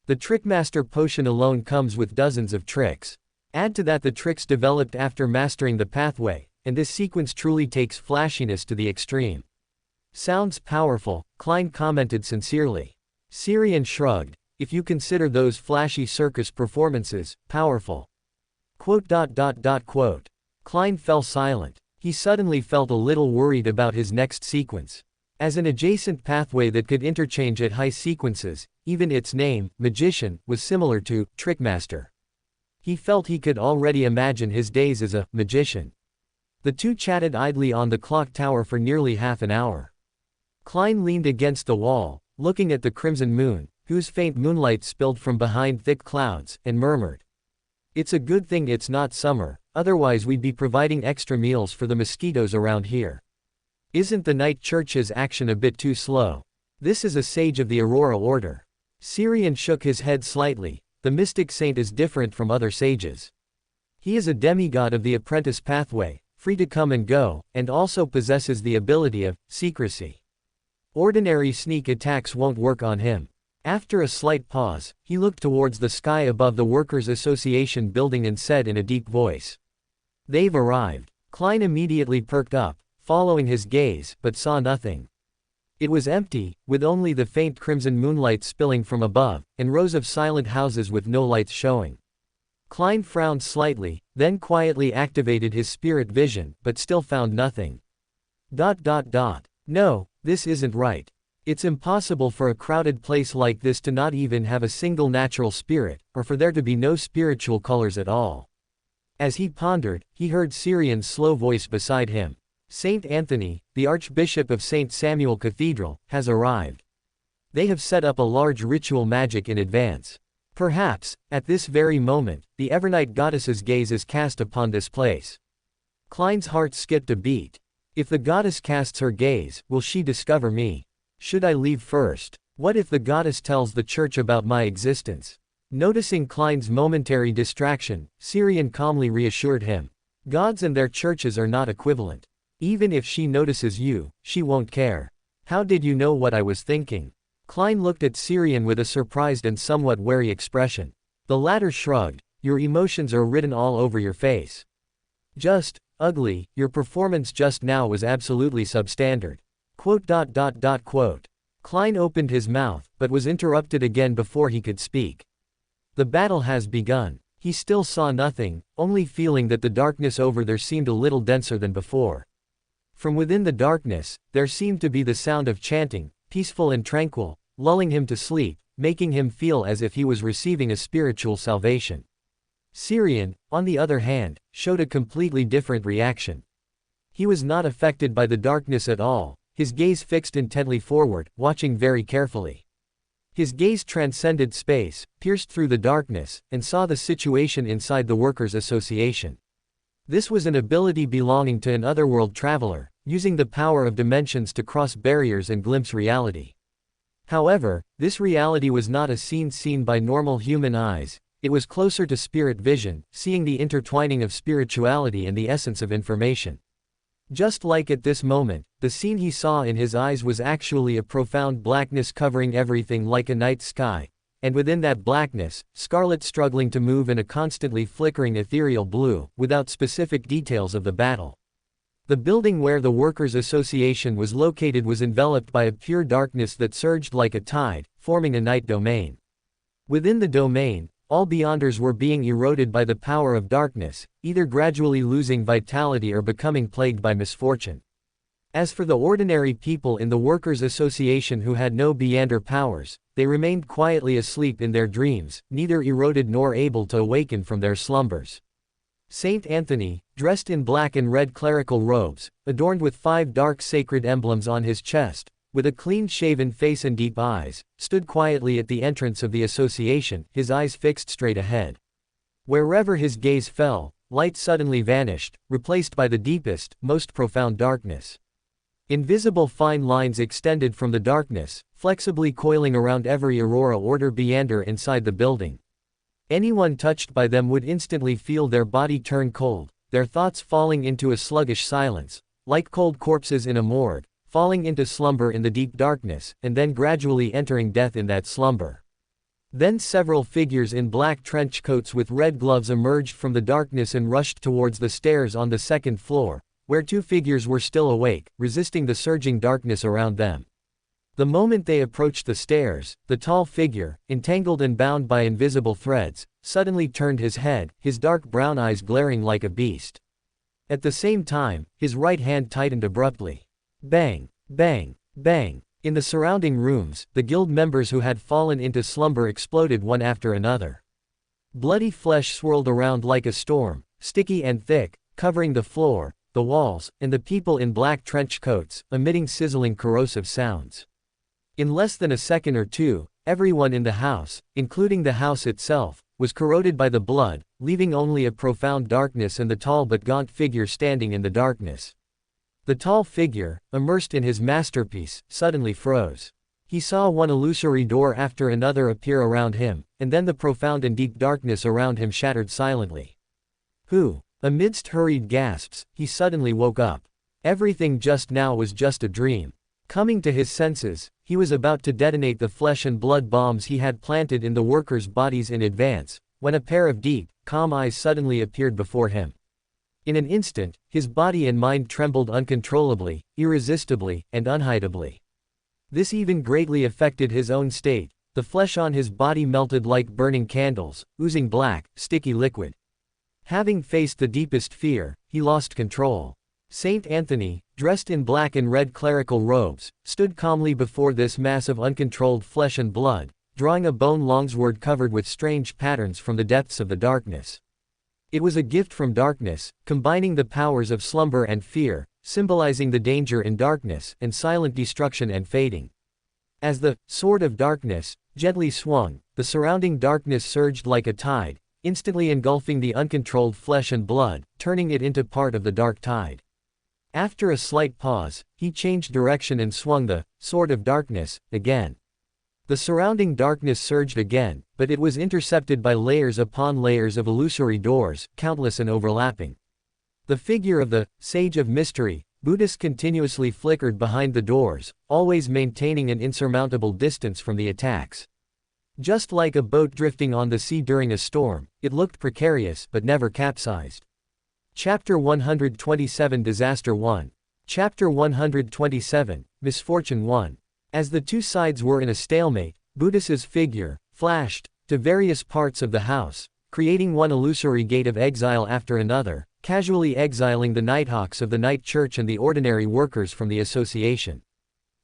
"The Trickmaster potion alone comes with dozens of tricks. Add to that the tricks developed after mastering the pathway, and this sequence truly takes flashiness to the extreme." "Sounds powerful," Klein commented sincerely. Syrian shrugged. "If you consider those flashy circus performances powerful." Quote. Klein fell silent. He suddenly felt a little worried about his next sequence. As an adjacent pathway that could interchange at high sequences, even its name, Magician, was similar to Trickmaster. He felt he could already imagine his days as a magician. The 2 chatted idly on the clock tower for nearly half an hour. Klein leaned against the wall, looking at the crimson moon, whose faint moonlight spilled from behind thick clouds, and murmured, "It's a good thing it's not summer, otherwise we'd be providing extra meals for the mosquitoes around here. Isn't the night church's action a bit too slow? This is a sage of the Aurora Order." Syrian shook his head slightly. "The mystic saint is different from other sages. He is a demigod of the apprentice pathway, free to come and go, and also possesses the ability of secrecy. Ordinary sneak attacks won't work on him." After a slight pause, he looked towards the sky above the Workers' Association building and said in a deep voice, "They've arrived." Klein immediately perked up, following his gaze, but saw nothing. It was empty, with only the faint crimson moonlight spilling from above, and rows of silent houses with no lights showing. Klein frowned slightly, then quietly activated his spirit vision, but still found nothing. "No, this isn't right. It's impossible for a crowded place like this to not even have a single natural spirit, or for there to be no spiritual colors at all." As he pondered, he heard Syrian's slow voice beside him. "Saint Anthony, the Archbishop of St. Samuel Cathedral, has arrived. They have set up a large ritual magic in advance. Perhaps, at this very moment, the Evernight goddess's gaze is cast upon this place." Klein's heart skipped a beat. If the goddess casts her gaze, will she discover me? Should I leave first? What if the goddess tells the church about my existence? Noticing Klein's momentary distraction, Syrian calmly reassured him. Gods and their churches are not equivalent. Even if she notices you, she won't care. How did you know what I was thinking? Klein looked at Syrian with a surprised and somewhat wary expression. The latter shrugged. Your emotions are written all over your face. Just ugly. Your performance just now was absolutely substandard. Klein opened his mouth, but was interrupted again before he could speak. The battle has begun. He still saw nothing, only feeling that the darkness over there seemed a little denser than before. From within the darkness, there seemed to be the sound of chanting, peaceful and tranquil, lulling him to sleep, making him feel as if he was receiving a spiritual salvation. Syrian, on the other hand, showed a completely different reaction. He was not affected by the darkness at all, his gaze fixed intently forward, watching very carefully. His gaze transcended space, pierced through the darkness, and saw the situation inside the Workers' Association. This was an ability belonging to an otherworld traveler, using the power of dimensions to cross barriers and glimpse reality. However, this reality was not a scene seen by normal human eyes, it was closer to spirit vision, seeing the intertwining of spirituality and the essence of information. Just like at this moment, the scene he saw in his eyes was actually a profound blackness covering everything like a night sky, and within that blackness, scarlet struggling to move in a constantly flickering ethereal blue, without specific details of the battle. The building where the Workers' Association was located was enveloped by a pure darkness that surged like a tide, forming a night domain. Within the domain, all beyonders were being eroded by the power of darkness, either gradually losing vitality or becoming plagued by misfortune. As for the ordinary people in the Workers' Association who had no beyonder powers, they remained quietly asleep in their dreams, neither eroded nor able to awaken from their slumbers. Saint Anthony, dressed in black and red clerical robes, adorned with 5 dark sacred emblems on his chest, with a clean-shaven face and deep eyes, stood quietly at the entrance of the association, his eyes fixed straight ahead. Wherever his gaze fell, light suddenly vanished, replaced by the deepest, most profound darkness. Invisible fine lines extended from the darkness, flexibly coiling around every aurora order beyonder inside the building. Anyone touched by them would instantly feel their body turn cold, their thoughts falling into a sluggish silence, like cold corpses in a morgue, falling into slumber in the deep darkness, and then gradually entering death in that slumber. Then several figures in black trench coats with red gloves emerged from the darkness and rushed towards the stairs on the 2nd floor, where 2 figures were still awake, resisting the surging darkness around them. The moment they approached the stairs, the tall figure, entangled and bound by invisible threads, suddenly turned his head, his dark brown eyes glaring like a beast. At the same time, his right hand tightened abruptly. Bang, bang, bang. In the surrounding rooms, the guild members who had fallen into slumber exploded one after another. Bloody flesh swirled around like a storm, sticky and thick, covering the floor, the walls, and the people in black trench coats, emitting sizzling corrosive sounds. In less than a second or two, everyone in the house, including the house itself, was corroded by the blood, leaving only a profound darkness and the tall but gaunt figure standing in the darkness. The tall figure, immersed in his masterpiece, suddenly froze. He saw one illusory door after another appear around him, and then the profound and deep darkness around him shattered silently. Who? Amidst hurried gasps, he suddenly woke up. Everything just now was just a dream. Coming to his senses, he was about to detonate the flesh and blood bombs he had planted in the workers' bodies in advance, when a pair of deep, calm eyes suddenly appeared before him. In an instant, his body and mind trembled uncontrollably, irresistibly, and unhidably. This even greatly affected his own state. The flesh on his body melted like burning candles, oozing black, sticky liquid. Having faced the deepest fear, he lost control. Saint Anthony, dressed in black and red clerical robes, stood calmly before this mass of uncontrolled flesh and blood, drawing a bone longsword covered with strange patterns from the depths of the darkness. It was a gift from darkness, combining the powers of slumber and fear, symbolizing the danger in darkness and silent destruction and fading. As the sword of darkness gently swung, the surrounding darkness surged like a tide, instantly engulfing the uncontrolled flesh and blood, turning it into part of the dark tide. After a slight pause, he changed direction and swung the sword of darkness again. The surrounding darkness surged again, but it was intercepted by layers upon layers of illusory doors, countless and overlapping. The figure of the sage of mystery, Buddhist, continuously flickered behind the doors, always maintaining an insurmountable distance from the attacks. Just like a boat drifting on the sea during a storm, it looked precarious but never capsized. Chapter 127 Disaster 1. Chapter 127, Misfortune 1. As the two sides were in a stalemate, Buddha's figure flashed, to various parts of the house, creating one illusory gate of exile after another, casually exiling the Nighthawks of the Night Church and the ordinary workers from the association.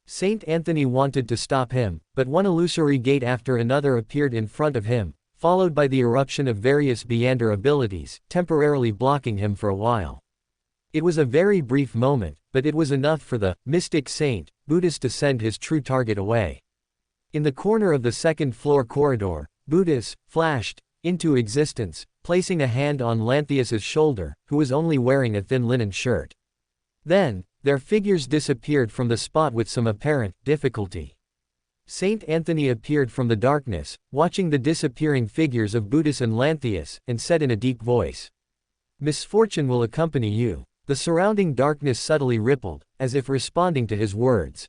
Saint Anthony wanted to stop him, but one illusory gate after another appeared in front of him, followed by the eruption of various Beyonder abilities, temporarily blocking him for a while. It was a very brief moment, but it was enough for the mystic saint, Buddhist, to send his true target away. In the corner of the second-floor corridor, Buddhist flashed into existence, placing a hand on Lantheus's shoulder, who was only wearing a thin linen shirt. Then, their figures disappeared from the spot with some apparent difficulty. Saint Anthony appeared from the darkness, watching the disappearing figures of Buddhist and Lantheus, and said in a deep voice, "Misfortune will accompany you." The surrounding darkness subtly rippled, as if responding to his words.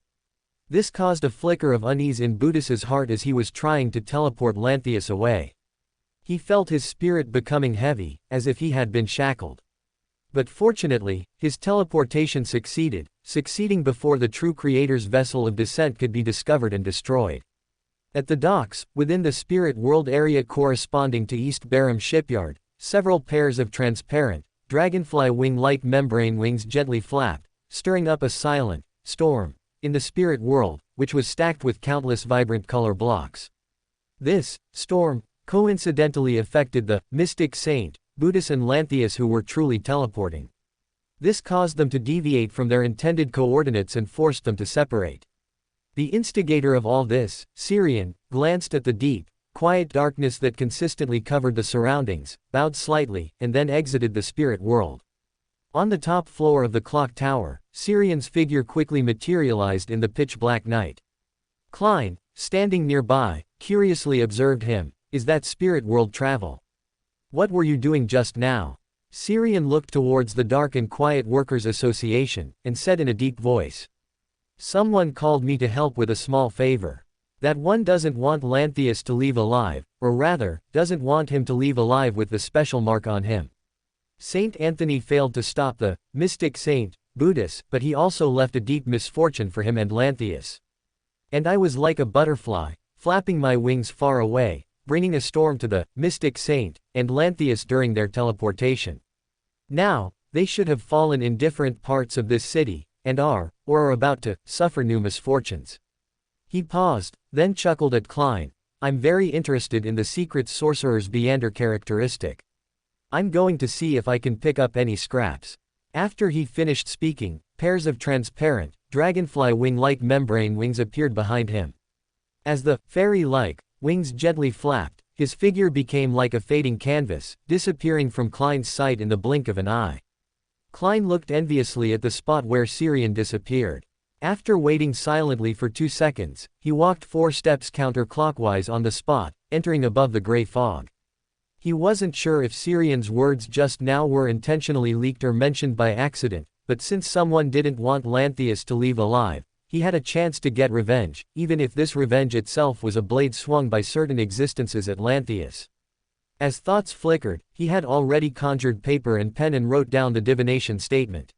This caused a flicker of unease in Buddhist's heart as he was trying to teleport Lantheus away. He felt his spirit becoming heavy, as if he had been shackled. But fortunately, his teleportation succeeding before the true creator's vessel of descent could be discovered and destroyed. At the docks, within the spirit world area corresponding to East Barham Shipyard, several pairs of transparent, dragonfly wing-like membrane wings gently flapped, stirring up a silent storm in the spirit world, which was stacked with countless vibrant color blocks. This storm coincidentally affected the mystic saint, Buddhist and Lantheus, who were truly teleporting. This caused them to deviate from their intended coordinates and forced them to separate. The instigator of all this, Syrian, glanced at the deep, quiet darkness that consistently covered the surroundings, bowed slightly, and then exited the spirit world. On the top floor of the clock tower, Syrian's figure quickly materialized in the pitch-black night. Klein, standing nearby, curiously observed him. "Is that spirit world travel? What were you doing just now?" Syrian looked towards the Dark and Quiet Workers Association, and said in a deep voice, "Someone called me to help with a small favor. That one doesn't want Lantheus to leave alive, or rather, doesn't want him to leave alive with the special mark on him." Saint Anthony failed to stop the mystic saint, Buddhist, but he also left a deep misfortune for him and Lantheus. "And I was like a butterfly, flapping my wings far away, bringing a storm to the mystic saint and Lantheus during their teleportation. Now, they should have fallen in different parts of this city, and are, or are about to, suffer new misfortunes." He paused, then chuckled at Klein. "I'm very interested in the secret sorcerer's Beyonder characteristic. I'm going to see if I can pick up any scraps." After he finished speaking, pairs of transparent, dragonfly wing-like membrane wings appeared behind him. As the fairy-like wings gently flapped, his figure became like a fading canvas, disappearing from Klein's sight in the blink of an eye. Klein looked enviously at the spot where Syrian disappeared. After waiting silently for 2 seconds, he walked 4 steps counterclockwise on the spot, entering above the gray fog. He wasn't sure if Syrian's words just now were intentionally leaked or mentioned by accident, but since someone didn't want Lantheus to leave alive, he had a chance to get revenge, even if this revenge itself was a blade swung by certain existences at Lantheus. As thoughts flickered, he had already conjured paper and pen and wrote down the divination statement.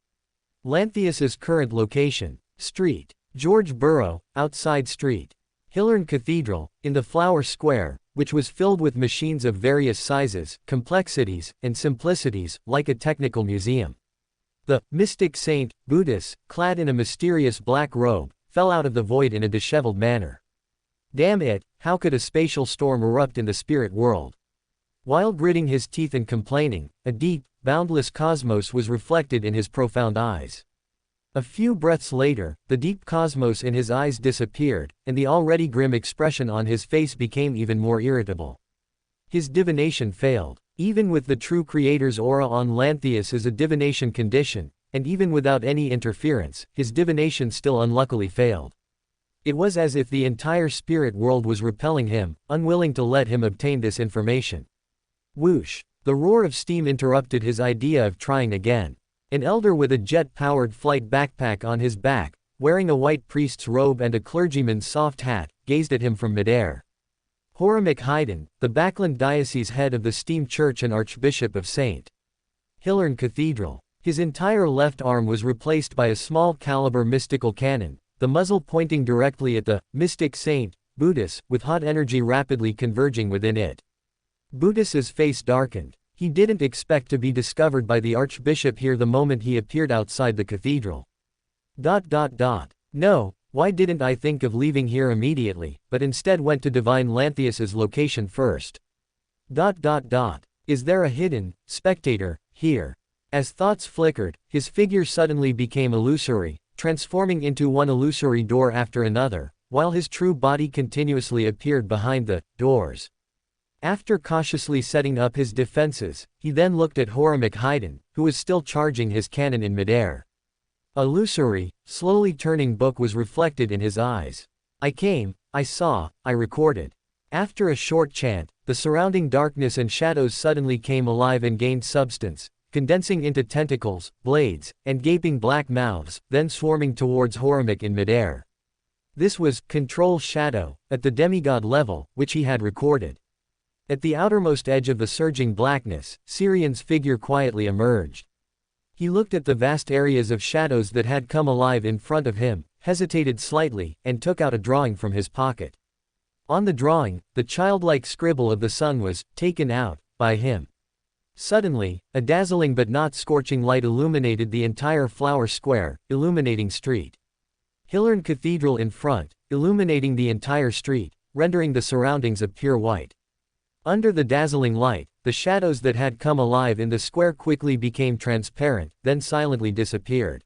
Lantheus's current location: Street, George Burrow, outside Street, Hillern Cathedral, in the Flower Square, which was filled with machines of various sizes, complexities, and simplicities, like a technical museum. The mystic saint, Buddhist, clad in a mysterious black robe, fell out of the void in a disheveled manner. Damn it, how could a spatial storm erupt in the spirit world? While gritting his teeth and complaining, a deep, boundless cosmos was reflected in his profound eyes. A few breaths later, the deep cosmos in his eyes disappeared, and the already grim expression on his face became even more irritable. His divination failed. Even with the true creator's aura on Lantheus as a divination condition, and even without any interference, his divination still unluckily failed. It was as if the entire spirit world was repelling him, unwilling to let him obtain this information. Whoosh! The roar of steam interrupted his idea of trying again. An elder with a jet-powered flight backpack on his back, wearing a white priest's robe and a clergyman's soft hat, gazed at him from midair. Horamic Haydn, the Backland Diocese head of the Steam Church and Archbishop of St. Hillern Cathedral. His entire left arm was replaced by a small-caliber mystical cannon, the muzzle pointing directly at the mystic saint, Buddhas, with hot energy rapidly converging within it. Buddhas's face darkened. He didn't expect to be discovered by the archbishop here the moment he appeared outside the cathedral. No, why didn't I think of leaving here immediately, but instead went to divine Lanthius's location first? Is there a hidden spectator here? As thoughts flickered, his figure suddenly became illusory, transforming into one illusory door after another, while his true body continuously appeared behind the doors. After cautiously setting up his defenses, he then looked at Horimic Haydn, who was still charging his cannon in midair. A illusory, slowly turning book was reflected in his eyes. I came, I saw, I recorded. After a short chant, the surrounding darkness and shadows suddenly came alive and gained substance, condensing into tentacles, blades, and gaping black mouths, then swarming towards Horimic in midair. This was Control Shadow, at the demigod level, which he had recorded. At the outermost edge of the surging blackness, Sirian's figure quietly emerged. He looked at the vast areas of shadows that had come alive in front of him, hesitated slightly, and took out a drawing from his pocket. On the drawing, the childlike scribble of the sun was taken out by him. Suddenly, a dazzling but not scorching light illuminated the entire flower square, illuminating street. Hillern Cathedral in front, illuminating the entire street, rendering the surroundings of pure white. Under the dazzling light, the shadows that had come alive in the square quickly became transparent, then silently disappeared.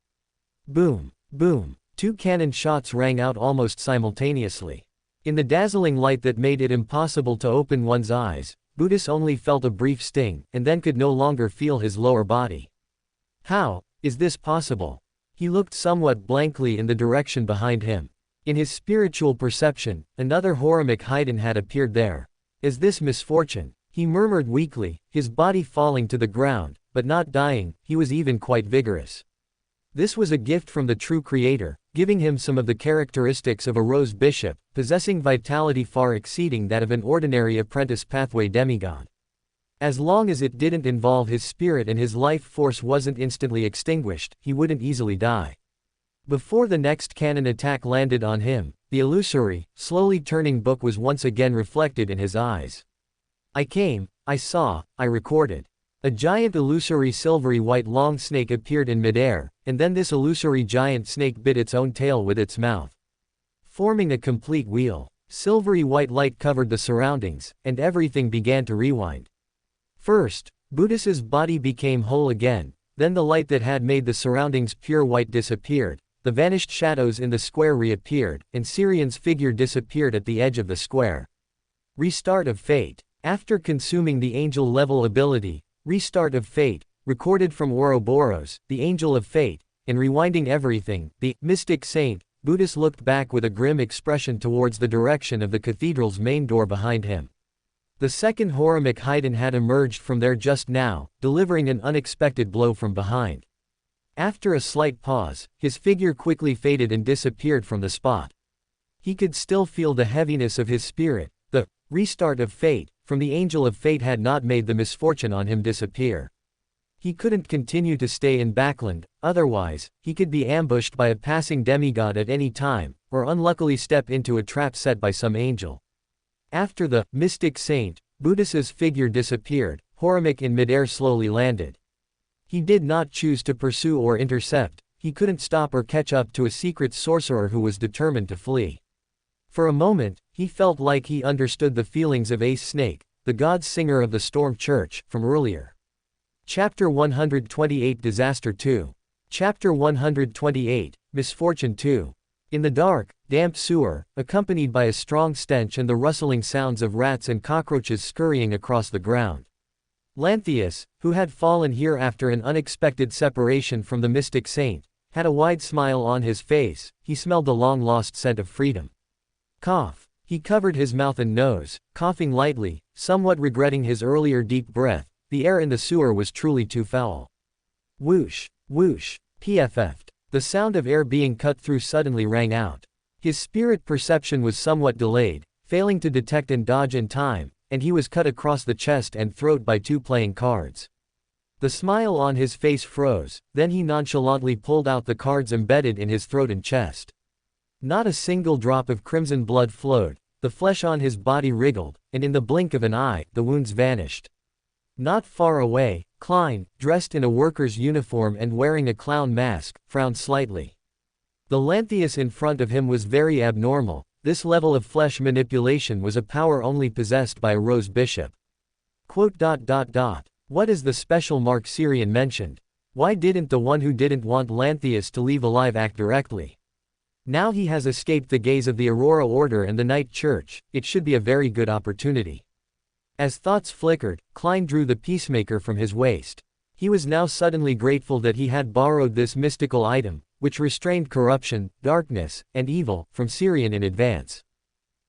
Boom, boom. 2 cannon shots rang out almost simultaneously. In the dazzling light that made it impossible to open one's eyes, Buddhas only felt a brief sting, and then could no longer feel his lower body. How is this possible? He looked somewhat blankly in the direction behind him. In his spiritual perception, another Horimic Haydn had appeared there. Is this misfortune? He murmured weakly, his body falling to the ground, but not dying. He was even quite vigorous. This was a gift from the true creator, giving him some of the characteristics of a rose bishop, possessing vitality far exceeding that of an ordinary apprentice pathway demigod. As long as it didn't involve his spirit and his life force wasn't instantly extinguished, he wouldn't easily die. Before the next cannon attack landed on him, the illusory, slowly turning book was once again reflected in his eyes. I came, I saw, I recorded. A giant illusory silvery white long snake appeared in midair, and then this illusory giant snake bit its own tail with its mouth. Forming a complete wheel, silvery white light covered the surroundings, and everything began to rewind. First, Buddhas's body became whole again, then the light that had made the surroundings pure white disappeared, the vanished shadows in the square reappeared, and Sirian's figure disappeared at the edge of the square. Restart of Fate. After consuming the angel-level ability, Restart of Fate, recorded from Ouroboros, the Angel of Fate, and rewinding everything, the mystic saint, Buddhas looked back with a grim expression towards the direction of the cathedral's main door behind him. The second Horimic Haydn had emerged from there just now, delivering an unexpected blow from behind. After a slight pause, his figure quickly faded and disappeared from the spot. He could still feel the heaviness of his spirit. The restart of fate from the Angel of Fate had not made the misfortune on him disappear. He couldn't continue to stay in Backland, otherwise, he could be ambushed by a passing demigod at any time, or unluckily step into a trap set by some angel. After the mystic saint, Buddhas's figure disappeared, Horimic in midair slowly landed. He did not choose to pursue or intercept, he couldn't stop or catch up to a secret sorcerer who was determined to flee. For a moment, he felt like he understood the feelings of Ace Snake, the god singer of the Storm Church, from earlier. Chapter 128 Disaster 2. Chapter 128, Misfortune 2. In the dark, damp sewer, accompanied by a strong stench and the rustling sounds of rats and cockroaches scurrying across the ground. Lanthius, who had fallen here after an unexpected separation from the mystic saint, had a wide smile on his face. He smelled the long-lost scent of freedom. Cough. He covered his mouth and nose, coughing lightly, somewhat regretting his earlier deep breath. The air in the sewer was truly too foul. Whoosh, whoosh, PFF'd. The sound of air being cut through suddenly rang out. His spirit perception was somewhat delayed, failing to detect and dodge in time, and he was cut across the chest and throat by two playing cards. The smile on his face froze, then he nonchalantly pulled out the cards embedded in his throat and chest. Not a single drop of crimson blood flowed, The flesh on his body wriggled, and in the blink of an eye, the wounds vanished. Not far away, Klein, dressed in a worker's uniform and wearing a clown mask, frowned slightly. The Lanthius in front of him was very abnormal. This level of flesh manipulation was a power only possessed by a rose bishop. What is the special mark Syrian mentioned? Why didn't the one who didn't want Lanthius to leave alive act directly? Now he has escaped the gaze of the Aurora Order and the Night Church, it should be a very good opportunity. As thoughts flickered, Klein drew the peacemaker from his waist. He was now suddenly grateful that he had borrowed this mystical item, which restrained corruption, darkness, and evil, from Syrian in advance.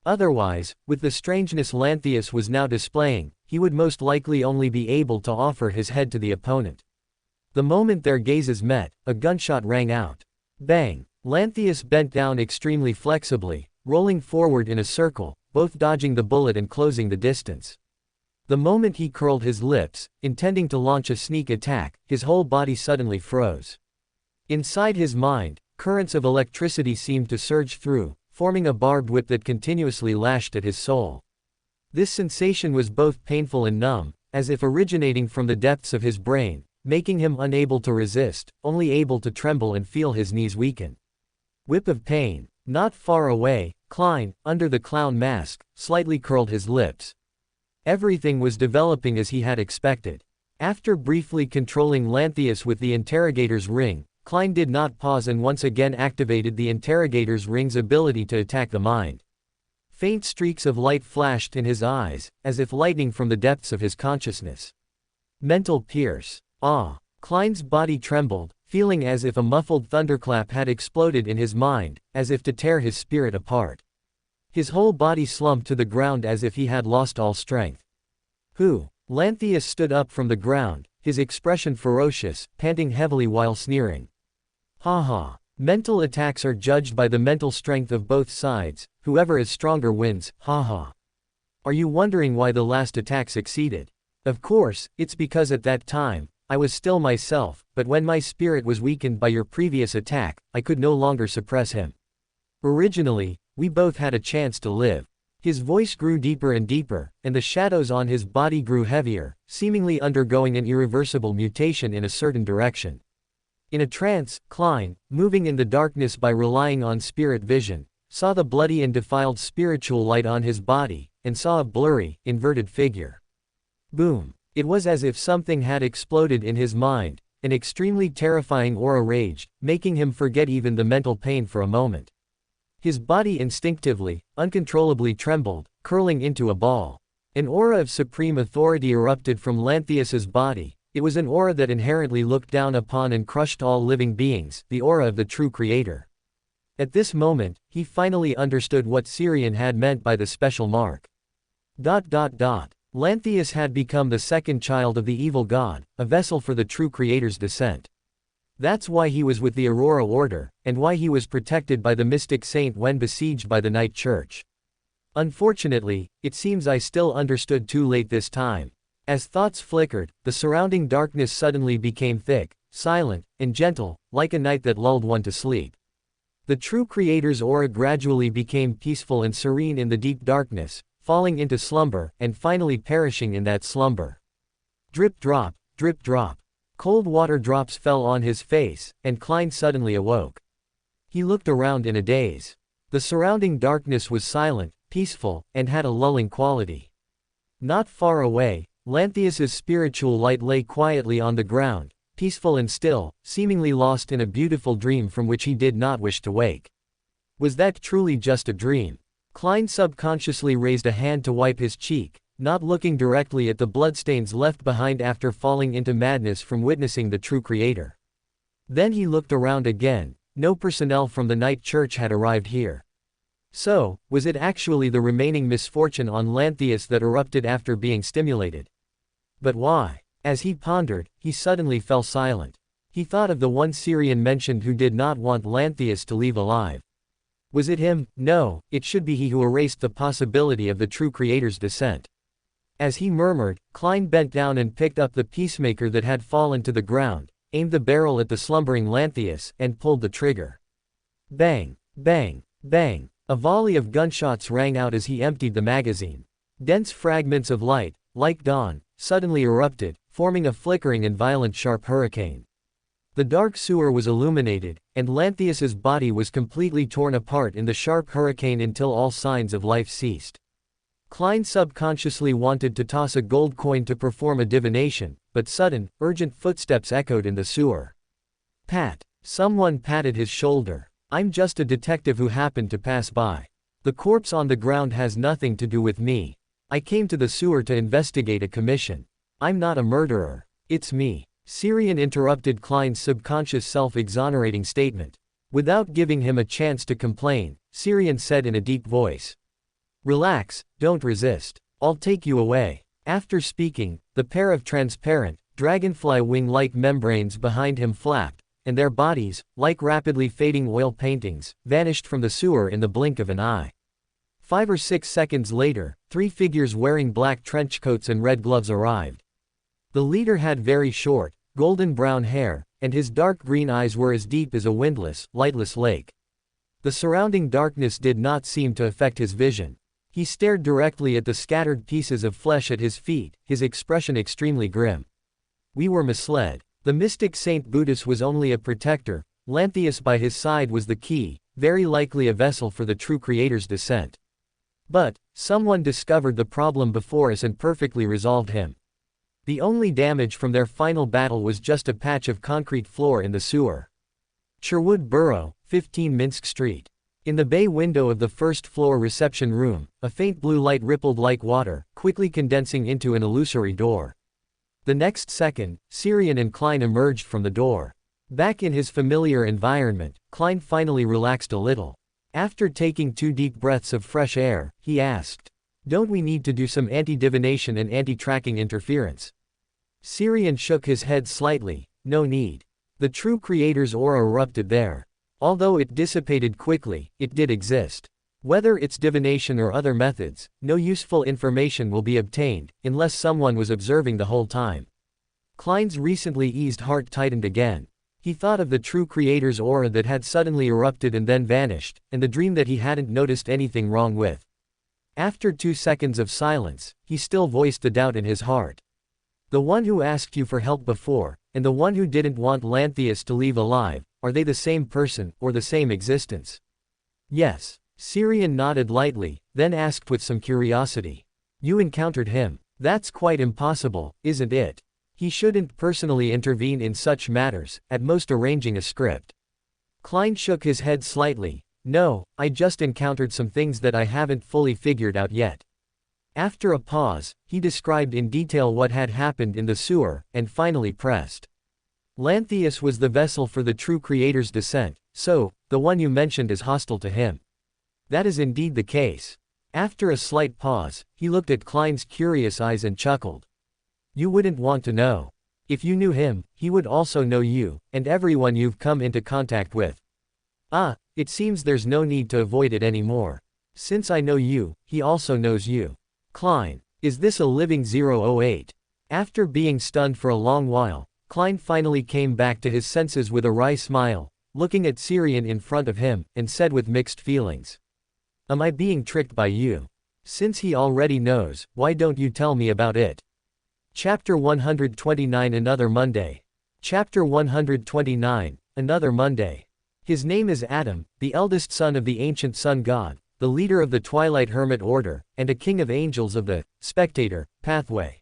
Otherwise, with the strangeness Lanthius was now displaying, he would most likely only be able to offer his head to the opponent. The moment their gazes met, a gunshot rang out. Bang! Lanthius bent down extremely flexibly, rolling forward in a circle, both dodging the bullet and closing the distance. The moment he curled his lips, intending to launch a sneak attack, his whole body suddenly froze. Inside his mind, currents of electricity seemed to surge through, forming a barbed whip that continuously lashed at his soul. This sensation was both painful and numb, as if originating from the depths of his brain, making him unable to resist, only able to tremble and feel his knees weaken. Whip of pain. Not far away, Klein, under the clown mask, slightly curled his lips. Everything was developing as he had expected. After briefly controlling Lanthius with the interrogator's ring, Klein did not pause and once again activated the interrogator's ring's ability to attack the mind. Faint streaks of light flashed in his eyes, as if lightning from the depths of his consciousness. Mental pierce. Klein's body trembled, feeling as if a muffled thunderclap had exploded in his mind, as if to tear his spirit apart. His whole body slumped to the ground as if he had lost all strength. Who? Lanthius stood up from the ground, his expression ferocious, panting heavily while sneering. Ha. Mental attacks are judged by the mental strength of both sides, whoever is stronger wins, ha. Are you wondering why the last attack succeeded? Of course, it's because at that time, I was still myself, but when my spirit was weakened by your previous attack, I could no longer suppress him. Originally, we both had a chance to live. His voice grew deeper and deeper, and the shadows on his body grew heavier, seemingly undergoing an irreversible mutation in a certain direction. In a trance, Klein, moving in the darkness by relying on spirit vision, saw the bloody and defiled spiritual light on his body, and saw a blurry, inverted figure. Boom! It was as if something had exploded in his mind, an extremely terrifying aura raged, making him forget even the mental pain for a moment. His body instinctively, uncontrollably trembled, curling into a ball. An aura of supreme authority erupted from Lanthius's body. It was an aura that inherently looked down upon and crushed all living beings, the aura of the true creator. At this moment, he finally understood what Syrian had meant by the special mark. Lanthius had become the second child of the evil god, a vessel for the true creator's descent. That's why he was with the Aurora Order, and why he was protected by the mystic saint when besieged by the Night Church. Unfortunately, it seems I still understood too late this time. As thoughts flickered, the surrounding darkness suddenly became thick, silent, and gentle, like a night that lulled one to sleep. The true creator's aura gradually became peaceful and serene in the deep darkness, falling into slumber, and finally perishing in that slumber. Drip drop, drip drop. Cold water drops fell on his face, and Klein suddenly awoke. He looked around in a daze. The surrounding darkness was silent, peaceful, and had a lulling quality. Not far away, Lanthius's spiritual light lay quietly on the ground, peaceful and still, seemingly lost in a beautiful dream from which he did not wish to wake. Was that truly just a dream? Klein subconsciously raised a hand to wipe his cheek, not looking directly at the bloodstains left behind after falling into madness from witnessing the true creator. Then he looked around again. No personnel from the Night Church had arrived here. So, was it actually the remaining misfortune on Lanthius that erupted after being stimulated? But why? As he pondered, he suddenly fell silent. He thought of the one Syrian mentioned who did not want Lanthius to leave alive. Was it him? No, it should be he who erased the possibility of the true creator's descent. As he murmured, Klein bent down and picked up the peacemaker that had fallen to the ground, aimed the barrel at the slumbering Lanthius, and pulled the trigger. Bang! Bang! Bang! A volley of gunshots rang out as he emptied the magazine. Dense fragments of light, like dawn, suddenly erupted, forming a flickering and violent sharp hurricane. The dark sewer was illuminated, and Lanthius's body was completely torn apart in the sharp hurricane until all signs of life ceased. Klein subconsciously wanted to toss a gold coin to perform a divination, but sudden, urgent footsteps echoed in the sewer. Pat. Someone patted his shoulder. I'm just a detective who happened to pass by. The corpse on the ground has nothing to do with me. I came to the sewer to investigate a commission. I'm not a murderer. It's me. Syrian interrupted Klein's subconscious self-exonerating statement. Without giving him a chance to complain, Syrian said in a deep voice. Relax, don't resist. I'll take you away. After speaking, the pair of transparent, dragonfly wing-like membranes behind him flapped, and their bodies, like rapidly fading oil paintings, vanished from the sewer in the blink of an eye. 5 or 6 seconds later, 3 figures wearing black trench coats and red gloves arrived. The leader had very short, golden brown hair, and his dark green eyes were as deep as a windless, lightless lake. The surrounding darkness did not seem to affect his vision. He stared directly at the scattered pieces of flesh at his feet, his expression extremely grim. We were misled. The mystic Saint Buddhist was only a protector, Lanthius by his side was the key, very likely a vessel for the true Creator's descent. But, someone discovered the problem before us and perfectly resolved him. The only damage from their final battle was just a patch of concrete floor in the sewer. Sherwood Borough, 15 Minsk Street. In the bay window of the first-floor reception room, a faint blue light rippled like water, quickly condensing into an illusory door. The next second, Syrian and Klein emerged from the door. Back in his familiar environment, Klein finally relaxed a little. After taking 2 deep breaths of fresh air, he asked, "Don't we need to do some anti-divination and anti-tracking interference?" Syrian shook his head slightly. No need. The true Creator's aura erupted there. Although it dissipated quickly, it did exist. Whether it's divination or other methods, no useful information will be obtained, unless someone was observing the whole time. Klein's recently eased heart tightened again. He thought of the true Creator's aura that had suddenly erupted and then vanished, and the dream that he hadn't noticed anything wrong with. After 2 seconds of silence, he still voiced the doubt in his heart. The one who asked you for help before, and the one who didn't want Lanthius to leave alive, are they the same person, or the same existence? Yes. Syrian nodded lightly, then asked with some curiosity. You encountered him. That's quite impossible, isn't it? He shouldn't personally intervene in such matters, at most arranging a script. Klein shook his head slightly. No, I just encountered some things that I haven't fully figured out yet. After a pause, he described in detail what had happened in the sewer, and finally pressed. Lanthius was the vessel for the true Creator's descent, so, the one you mentioned is hostile to him. That is indeed the case. After a slight pause, he looked at Klein's curious eyes and chuckled. You wouldn't want to know. If you knew him, he would also know you, and everyone you've come into contact with. Ah, it seems there's no need to avoid it anymore. Since I know you, he also knows you. Klein, is this a living 008? After being stunned for a long while, Klein finally came back to his senses with a wry smile, looking at Syrian in front of him, and said with mixed feelings. Am I being tricked by you? Since he already knows, why don't you tell me about it? Chapter 129 Another Monday. Chapter 129, Another Monday. His name is Adam, the eldest son of the ancient sun god, the leader of the Twilight Hermit Order, and a king of angels of the Spectator pathway.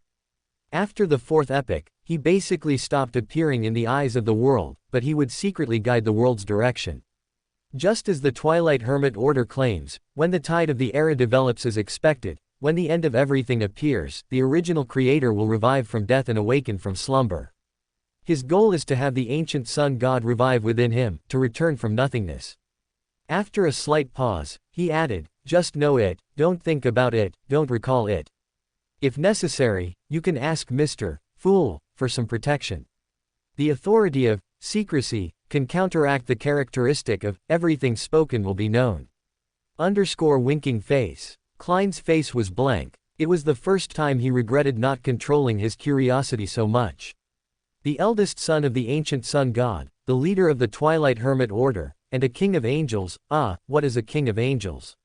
After the 4th epoch, he basically stopped appearing in the eyes of the world, but he would secretly guide the world's direction. Just as the Twilight Hermit Order claims, when the tide of the era develops as expected, when the end of everything appears, the original Creator will revive from death and awaken from slumber. His goal is to have the ancient sun god revive within him, to return from nothingness. After a slight pause, he added, just know it, don't think about it, don't recall it. If necessary, you can ask Mr. Fool for some protection. The authority of secrecy can counteract the characteristic of everything spoken will be known. Winking face. Klein's face was blank. It was the first time he regretted not controlling his curiosity so much. The eldest son of the ancient sun god, the leader of the Twilight Hermit Order, and a king of angels. What is a king of angels?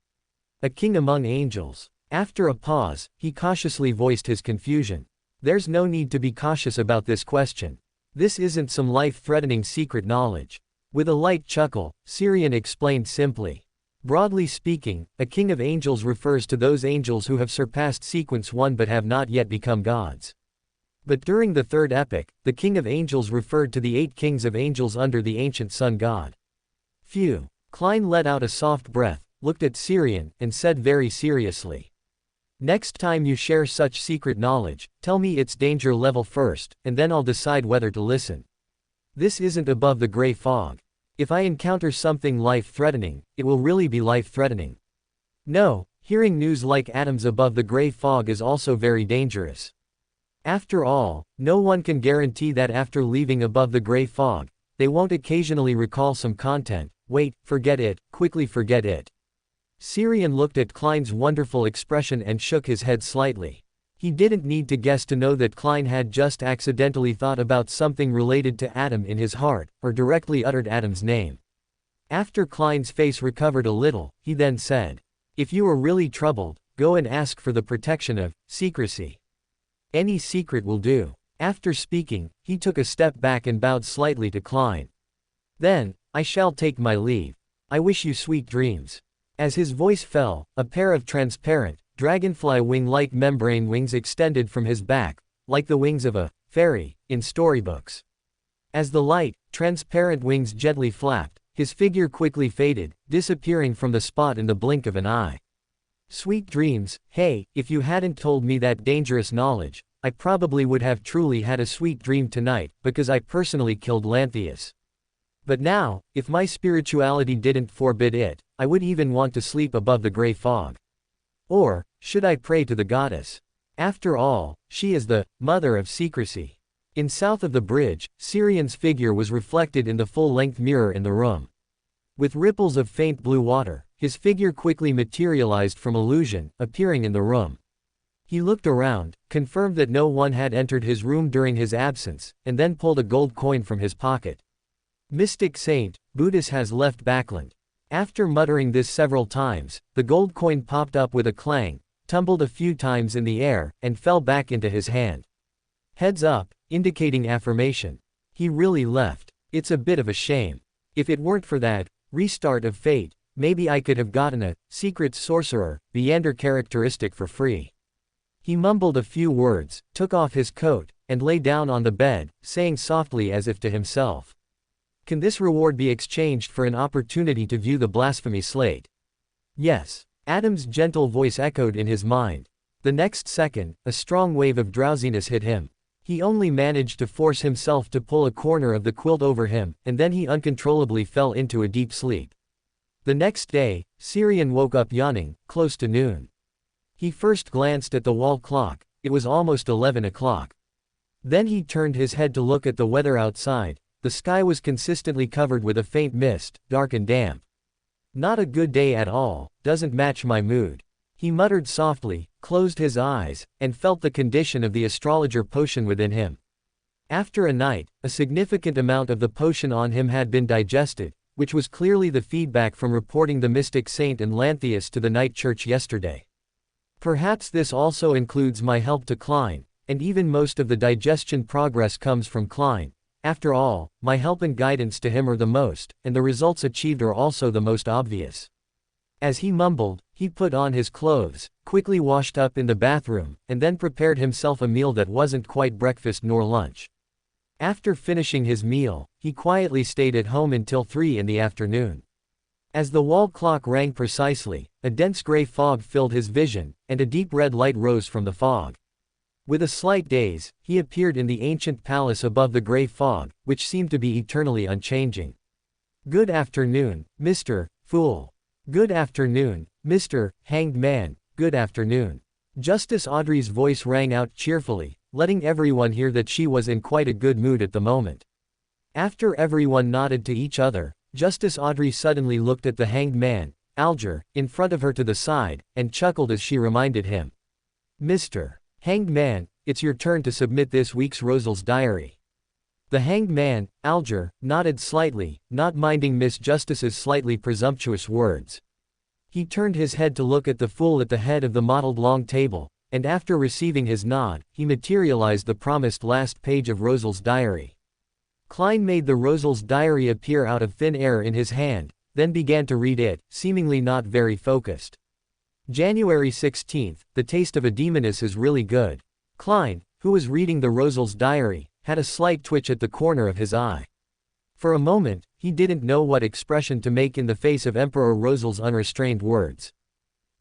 A king among angels. After a pause, he cautiously voiced his confusion. There's no need to be cautious about this question. This isn't some life-threatening secret knowledge. With a light chuckle, Syrian explained simply. Broadly speaking, a king of angels refers to those angels who have surpassed sequence 1 but have not yet become gods. But during the third epoch, the king of angels referred to the 8 kings of angels under the ancient sun god. Phew. Klein let out a soft breath, looked at Syrian, and said very seriously. Next time you share such secret knowledge, tell me its danger level first, and then I'll decide whether to listen. This isn't above the gray fog. If I encounter something life-threatening, it will really be life-threatening. No, hearing news like atoms above the gray fog is also very dangerous. After all, no one can guarantee that after leaving above the gray fog, they won't occasionally recall some content. Wait, forget it, quickly forget it. Syrian looked at Klein's wonderful expression and shook his head slightly. He didn't need to guess to know that Klein had just accidentally thought about something related to Adam in his heart, or directly uttered Adam's name. After Klein's face recovered a little, he then said, if you are really troubled, go and ask for the protection of secrecy. Any secret will do. After speaking, he took a step back and bowed slightly to Klein. Then, I shall take my leave. I wish you sweet dreams. As his voice fell, a pair of transparent, dragonfly wing-like membrane wings extended from his back, like the wings of a fairy in storybooks. As the light, transparent wings gently flapped, his figure quickly faded, disappearing from the spot in the blink of an eye. Sweet dreams. Hey, if you hadn't told me that dangerous knowledge, I probably would have truly had a sweet dream tonight, because I personally killed Lantheus. But now, if my spirituality didn't forbid it, I would even want to sleep above the gray fog. Or, should I pray to the goddess? After all, she is the mother of secrecy. In south of the bridge, Syrian's figure was reflected in the full-length mirror in the room. With ripples of faint blue water, his figure quickly materialized from illusion, appearing in the room. He looked around, confirmed that no one had entered his room during his absence, and then pulled a gold coin from his pocket. Mystic Saint, Buddhist has left Backland. After muttering this several times, the gold coin popped up with a clang, tumbled a few times in the air, and fell back into his hand. Heads up, indicating affirmation. He really left. It's a bit of a shame. If it weren't for that restart of fate, maybe I could have gotten a secret sorcerer, Beander characteristic for free. He mumbled a few words, took off his coat, and lay down on the bed, saying softly as if to himself. Can this reward be exchanged for an opportunity to view the blasphemy slate? Yes. Adam's gentle voice echoed in his mind. The next second, a strong wave of drowsiness hit him. He only managed to force himself to pull a corner of the quilt over him, and then he uncontrollably fell into a deep sleep. The next day, Syrian woke up yawning, close to noon. He first glanced at the wall clock. It was almost 11 o'clock. Then he turned his head to look at the weather outside. The sky was consistently covered with a faint mist, dark and damp. Not a good day at all, doesn't match my mood. He muttered softly, closed his eyes, and felt the condition of the astrologer potion within him. After a night, a significant amount of the potion on him had been digested, which was clearly the feedback from reporting the mystic saint and Lantheus to the night church yesterday. Perhaps this also includes my help to Klein, and even most of the digestion progress comes from Klein. After all, my help and guidance to him are the most, and the results achieved are also the most obvious. As he mumbled, he put on his clothes, quickly washed up in the bathroom, and then prepared himself a meal that wasn't quite breakfast nor lunch. After finishing his meal, he quietly stayed at home until 3 in the afternoon. As the wall clock rang precisely, a dense gray fog filled his vision, and a deep red light rose from the fog. With a slight daze, he appeared in the ancient palace above the gray fog, which seemed to be eternally unchanging. Good afternoon, Mr. Fool. Good afternoon, Mr. Hanged Man. Good afternoon. Justice Audrey's voice rang out cheerfully, letting everyone hear that she was in quite a good mood at the moment. After everyone nodded to each other, Justice Audrey suddenly looked at the hanged man, Alger, in front of her to the side, and chuckled as she reminded him. Mr. Hanged Man, it's your turn to submit this week's Rosal's diary. The hanged man, Alger, nodded slightly, not minding Miss Justice's slightly presumptuous words. He turned his head to look at the fool at the head of the mottled long table, and after receiving his nod, he materialized the promised last page of Rosal's diary. Klein made the Rosal's diary appear out of thin air in his hand, then began to read it, seemingly not very focused. January 16th, the taste of a demoness is really good. Klein, who was reading the Rosal's diary, had a slight twitch at the corner of his eye. For a moment, he didn't know what expression to make in the face of Emperor Rosal's unrestrained words.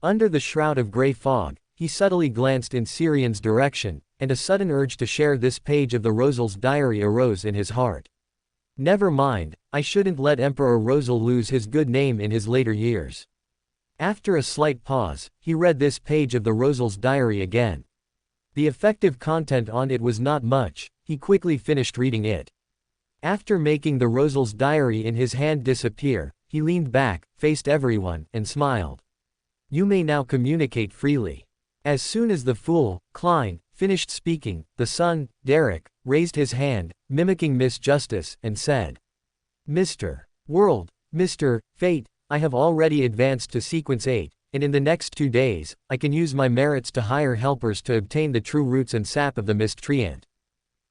Under the shroud of gray fog, he subtly glanced in Syrian's direction, and a sudden urge to share this page of the Rosal's diary arose in his heart. Never mind, I shouldn't let Emperor Rosal lose his good name in his later years. After a slight pause, he read this page of the Rosal's diary again. The effective content on it was not much. He quickly finished reading it. After making the Rosal's diary in his hand disappear, he leaned back, faced everyone, and smiled. You may now communicate freely. As soon as the fool, Klein, finished speaking, the son, Derek, raised his hand, mimicking Miss Justice, and said, Mr. World, Mr. Fate, I have already advanced to sequence 8, and in the next 2 days, I can use my merits to hire helpers to obtain the true roots and sap of the miscreant.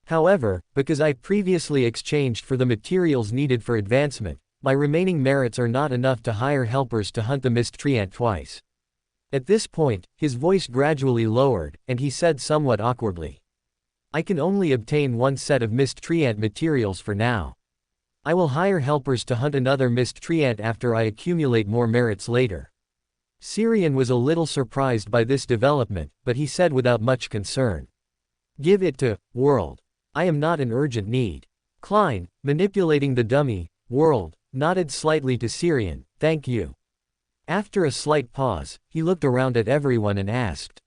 However, because I previously exchanged for the materials needed for advancement, my remaining merits are not enough to hire helpers to hunt the miscreant twice. At this point, his voice gradually lowered, and he said somewhat awkwardly, I can only obtain 1 set of miscreant materials for now. I will hire helpers to hunt another miscreant after I accumulate more merits later. Syrian was a little surprised by this development, but he said without much concern, Give it to World. I am not in urgent need. Klein, manipulating the dummy, World, nodded slightly to Syrian, Thank you. After a slight pause, he looked around at everyone and asked,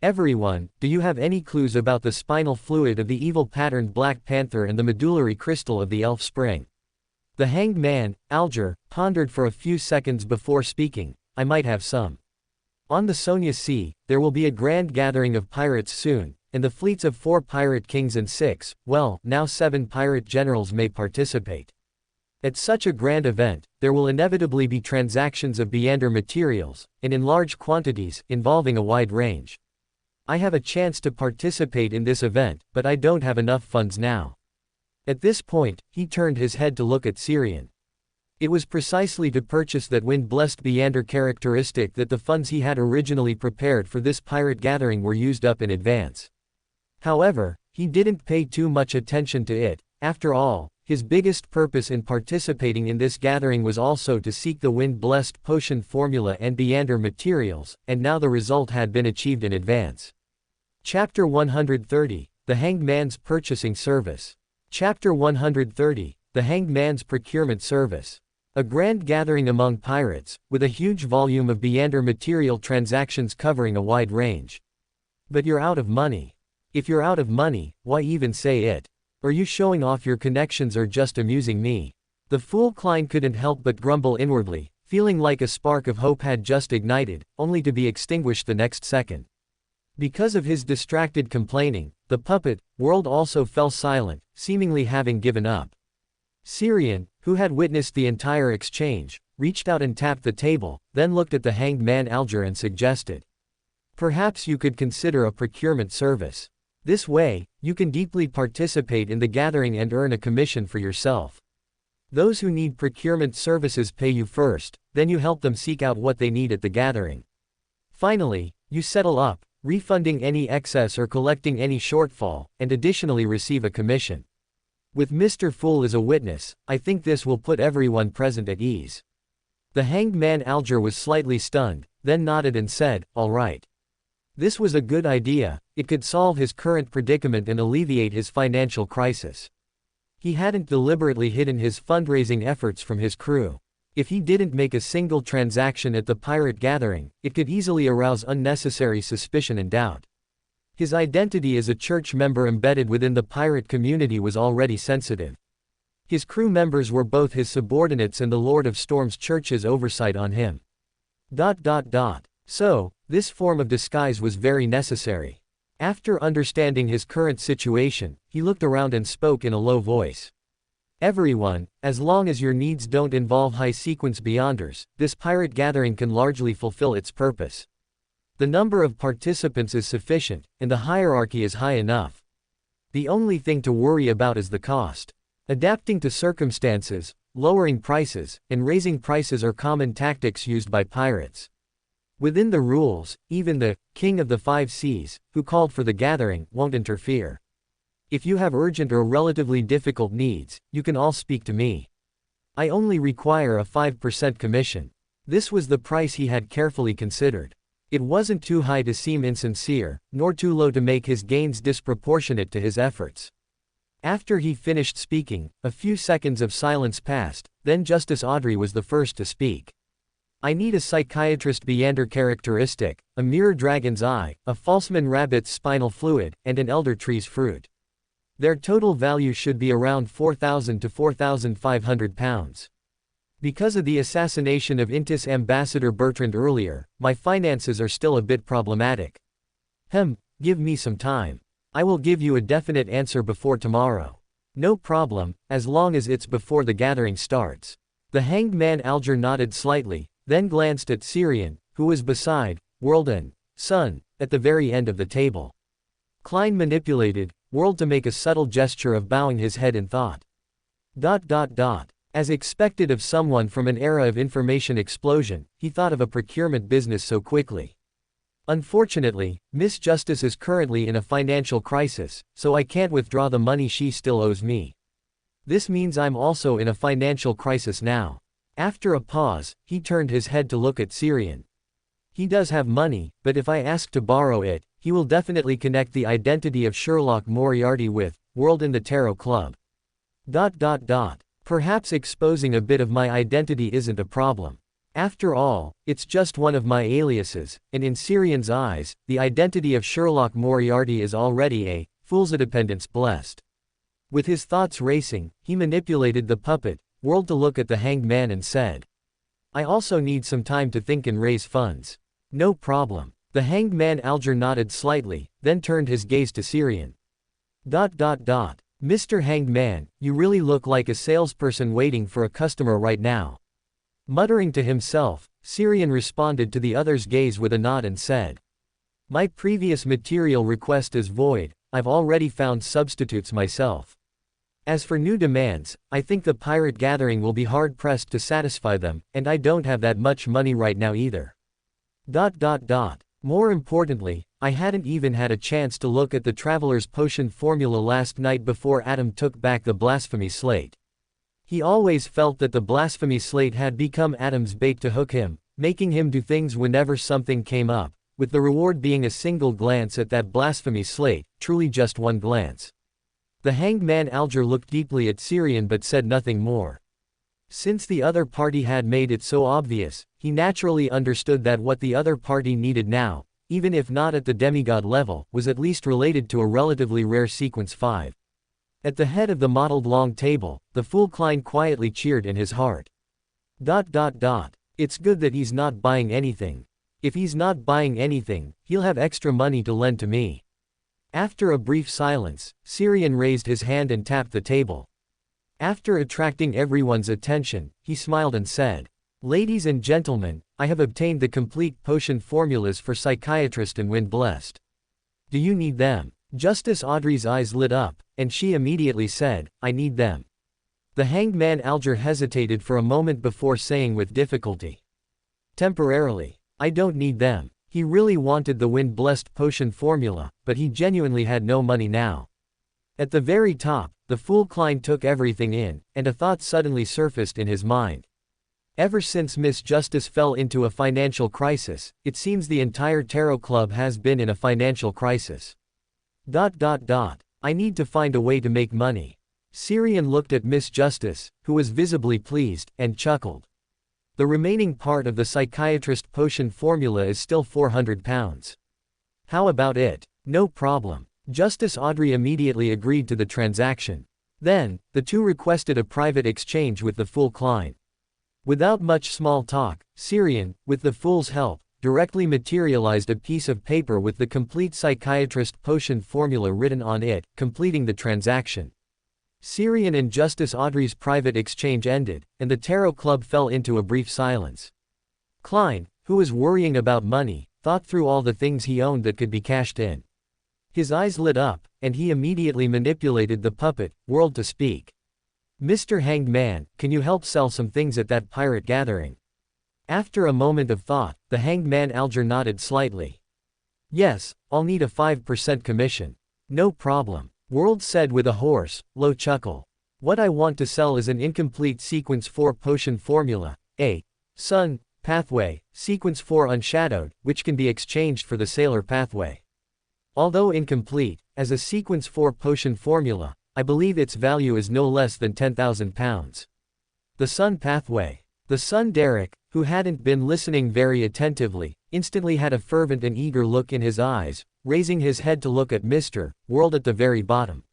Everyone, do you have any clues about the spinal fluid of the evil-patterned Black Panther and the medullary crystal of the Elf Spring? The hanged man, Alger, pondered for a few seconds before speaking, I might have some. On the Sonia Sea, there will be a grand gathering of pirates soon, and the fleets of 4 pirate kings and 6, well, now 7 pirate generals may participate. At such a grand event, there will inevitably be transactions of Beander materials, and in large quantities, involving a wide range. I have a chance to participate in this event, but I don't have enough funds now. At this point, he turned his head to look at Syrian. It was precisely to purchase that wind-blessed Beander characteristic that the funds he had originally prepared for this pirate gathering were used up in advance. However, he didn't pay too much attention to it. After all, his biggest purpose in participating in this gathering was also to seek the wind-blessed potion formula and Beander materials, and now the result had been achieved in advance. Chapter 130, The Hanged Man's Purchasing Service. Chapter 130, The Hanged Man's Procurement Service. A grand gathering among pirates, with a huge volume of Beander material transactions covering a wide range. But you're out of money. If you're out of money, why even say it? Are you showing off your connections or just amusing me? The fool Klein couldn't help but grumble inwardly, feeling like a spark of hope had just ignited, only to be extinguished the next second. Because of his distracted complaining, the puppet, World also fell silent, seemingly having given up. Syrian, who had witnessed the entire exchange, reached out and tapped the table, then looked at the hanged man Alger and suggested, Perhaps you could consider a procurement service. This way, you can deeply participate in the gathering and earn a commission for yourself. Those who need procurement services pay you first, then you help them seek out what they need at the gathering. Finally, you settle up, refunding any excess or collecting any shortfall, and additionally receive a commission. With Mr. Fool as a witness, I think this will put everyone present at ease. The hanged man Alger was slightly stunned, then nodded and said, All right. This was a good idea. It could solve his current predicament and alleviate his financial crisis. He hadn't deliberately hidden his fundraising efforts from his crew. If he didn't make a single transaction at the pirate gathering, it could easily arouse unnecessary suspicion and doubt. His identity as a church member embedded within the pirate community was already sensitive. His crew members were both his subordinates and the Lord of Storm's church's oversight on him. So, this form of disguise was very necessary. After understanding his current situation, he looked around and spoke in a low voice. Everyone, as long as your needs don't involve high-sequence beyonders, this pirate gathering can largely fulfill its purpose. The number of participants is sufficient, and the hierarchy is high enough. The only thing to worry about is the cost. Adapting to circumstances, lowering prices, and raising prices are common tactics used by pirates. Within the rules, even the King of the Five Seas, who called for the gathering, won't interfere. If you have urgent or relatively difficult needs, you can all speak to me. I only require a 5% commission. This was the price he had carefully considered. It wasn't too high to seem insincere, nor too low to make his gains disproportionate to his efforts. After he finished speaking, a few seconds of silence passed, then Justice Audrey was the first to speak. I need a psychiatrist Beander characteristic, a mirror dragon's eye, a falseman rabbit's spinal fluid, and an elder tree's fruit. Their total value should be around 4,000 to 4,500 pounds. Because of the assassination of Intis Ambassador Bertrand earlier, my finances are still a bit problematic. Give me some time. I will give you a definite answer before tomorrow. No problem, as long as it's before the gathering starts. The hanged man Alger nodded slightly, then glanced at Syrian, who was beside World and Sun, at the very end of the table. Klein manipulated World to make a subtle gesture of bowing his head in thought. As expected of someone from an era of information explosion, he thought of a procurement business so quickly. Unfortunately, Miss Justice is currently in a financial crisis, so I can't withdraw the money she still owes me. This means I'm also in a financial crisis now. After a pause, he turned his head to look at Syrian. He does have money, but if I ask to borrow it, he will definitely connect the identity of Sherlock Moriarty with World in the Tarot Club. Perhaps exposing a bit of my identity isn't a problem. After all, it's just one of my aliases, and in Syrian's eyes, the identity of Sherlock Moriarty is already a fool's independence blessed. With his thoughts racing, he manipulated the puppet, World to look at the hanged man and said, I also need some time to think and raise funds. No problem. The hanged man Alger nodded slightly, then turned his gaze to Syrian. Mr. Hanged Man, you really look like a salesperson waiting for a customer right now. Muttering to himself, Syrian responded to the other's gaze with a nod and said, My previous material request is void, I've already found substitutes myself. As for new demands, I think the pirate gathering will be hard-pressed to satisfy them, and I don't have that much money right now either. More importantly, I hadn't even had a chance to look at the Traveler's Potion formula last night before Adam took back the blasphemy slate. He always felt that the blasphemy slate had become Adam's bait to hook him, making him do things whenever something came up, with the reward being a single glance at that blasphemy slate, truly just one glance. The hanged man Alger looked deeply at Syrian but said nothing more. Since the other party had made it so obvious, he naturally understood that what the other party needed now, even if not at the demigod level, was at least related to a relatively rare sequence 5. At the head of the mottled long table, the fool Klein quietly cheered in his heart. It's good that he's not buying anything. If he's not buying anything, he'll have extra money to lend to me. After a brief silence, Syrian raised his hand and tapped the table. After attracting everyone's attention, he smiled and said, Ladies and gentlemen, I have obtained the complete potion formulas for Psychiatrist and Wind Blessed. Do you need them? Justice Audrey's eyes lit up, and she immediately said, I need them. The hanged man Alger hesitated for a moment before saying with difficulty. Temporarily. I don't need them. He really wanted the Wind Blessed potion formula, but he genuinely had no money now. At the very top, the fool Klein took everything in, and a thought suddenly surfaced in his mind. Ever since Miss Justice fell into a financial crisis, it seems the entire Tarot Club has been in a financial crisis. I need to find a way to make money. Syrian looked at Miss Justice, who was visibly pleased, and chuckled. The remaining part of the Psychiatrist potion formula is still 400 pounds. How about it? No problem. Justice Audrey immediately agreed to the transaction. Then, the two requested a private exchange with the fool Klein. Without much small talk, Syrian, with the fool's help, directly materialized a piece of paper with the complete psychiatrist potion formula written on it, completing the transaction. Syrian and Justice Audrey's private exchange ended, and the Tarot Club fell into a brief silence. Klein, who was worrying about money, thought through all the things he owned that could be cashed in. His eyes lit up, and he immediately manipulated the puppet world to speak. "Mr. Hanged Man, can you help sell some things at that pirate gathering?" After a moment of thought, the Hanged Man Alger nodded slightly. "Yes, I'll need a 5% commission." "No problem," World said with a hoarse, low chuckle. "What I want to sell is an incomplete Sequence 4 potion formula, a Sun pathway, Sequence 4 unshadowed, which can be exchanged for the Sailor pathway. Although incomplete, as a Sequence 4 potion formula, I believe its value is no less than £10,000. The Sun pathway." The son Derek, who hadn't been listening very attentively, instantly had a fervent and eager look in his eyes, raising his head to look at Mr. World at the very bottom.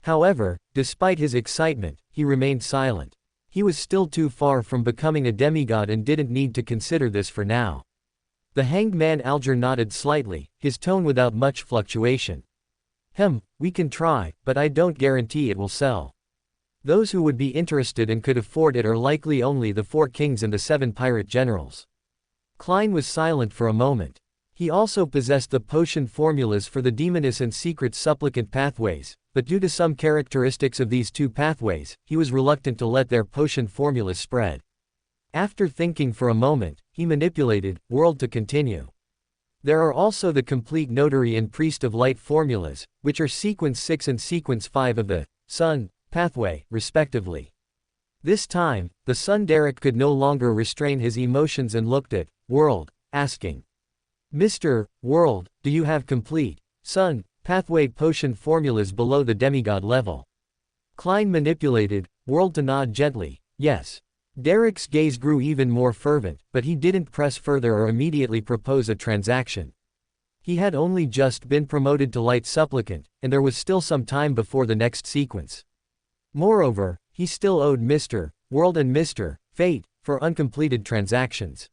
However, despite his excitement, he remained silent. He was still too far from becoming a demigod and didn't need to consider this for now. The Hanged Man Alger nodded slightly, his tone without much fluctuation. We can try, but I don't guarantee it will sell. Those who would be interested and could afford it are likely only the 4 kings and the 7 pirate generals." Klein was silent for a moment. He also possessed the potion formulas for the demoness and secret supplicant pathways, but due to some characteristics of these 2 pathways, he was reluctant to let their potion formulas spread. After thinking for a moment, he manipulated World to continue. "There are also the complete Notary and Priest of Light formulas, which are Sequence 6 and Sequence 5 of the Sun pathway, respectively." This time, the son Derek could no longer restrain his emotions and looked at World, asking, "Mr. World, do you have complete Sun pathway potion formulas below the demigod level?" Klein manipulated World to nod gently, yes. Derek's gaze grew even more fervent, but he didn't press further or immediately propose a transaction. He had only just been promoted to Light Supplicant, and there was still some time before the next sequence. Moreover, he still owed Mr. World and Mr. Fate for uncompleted transactions.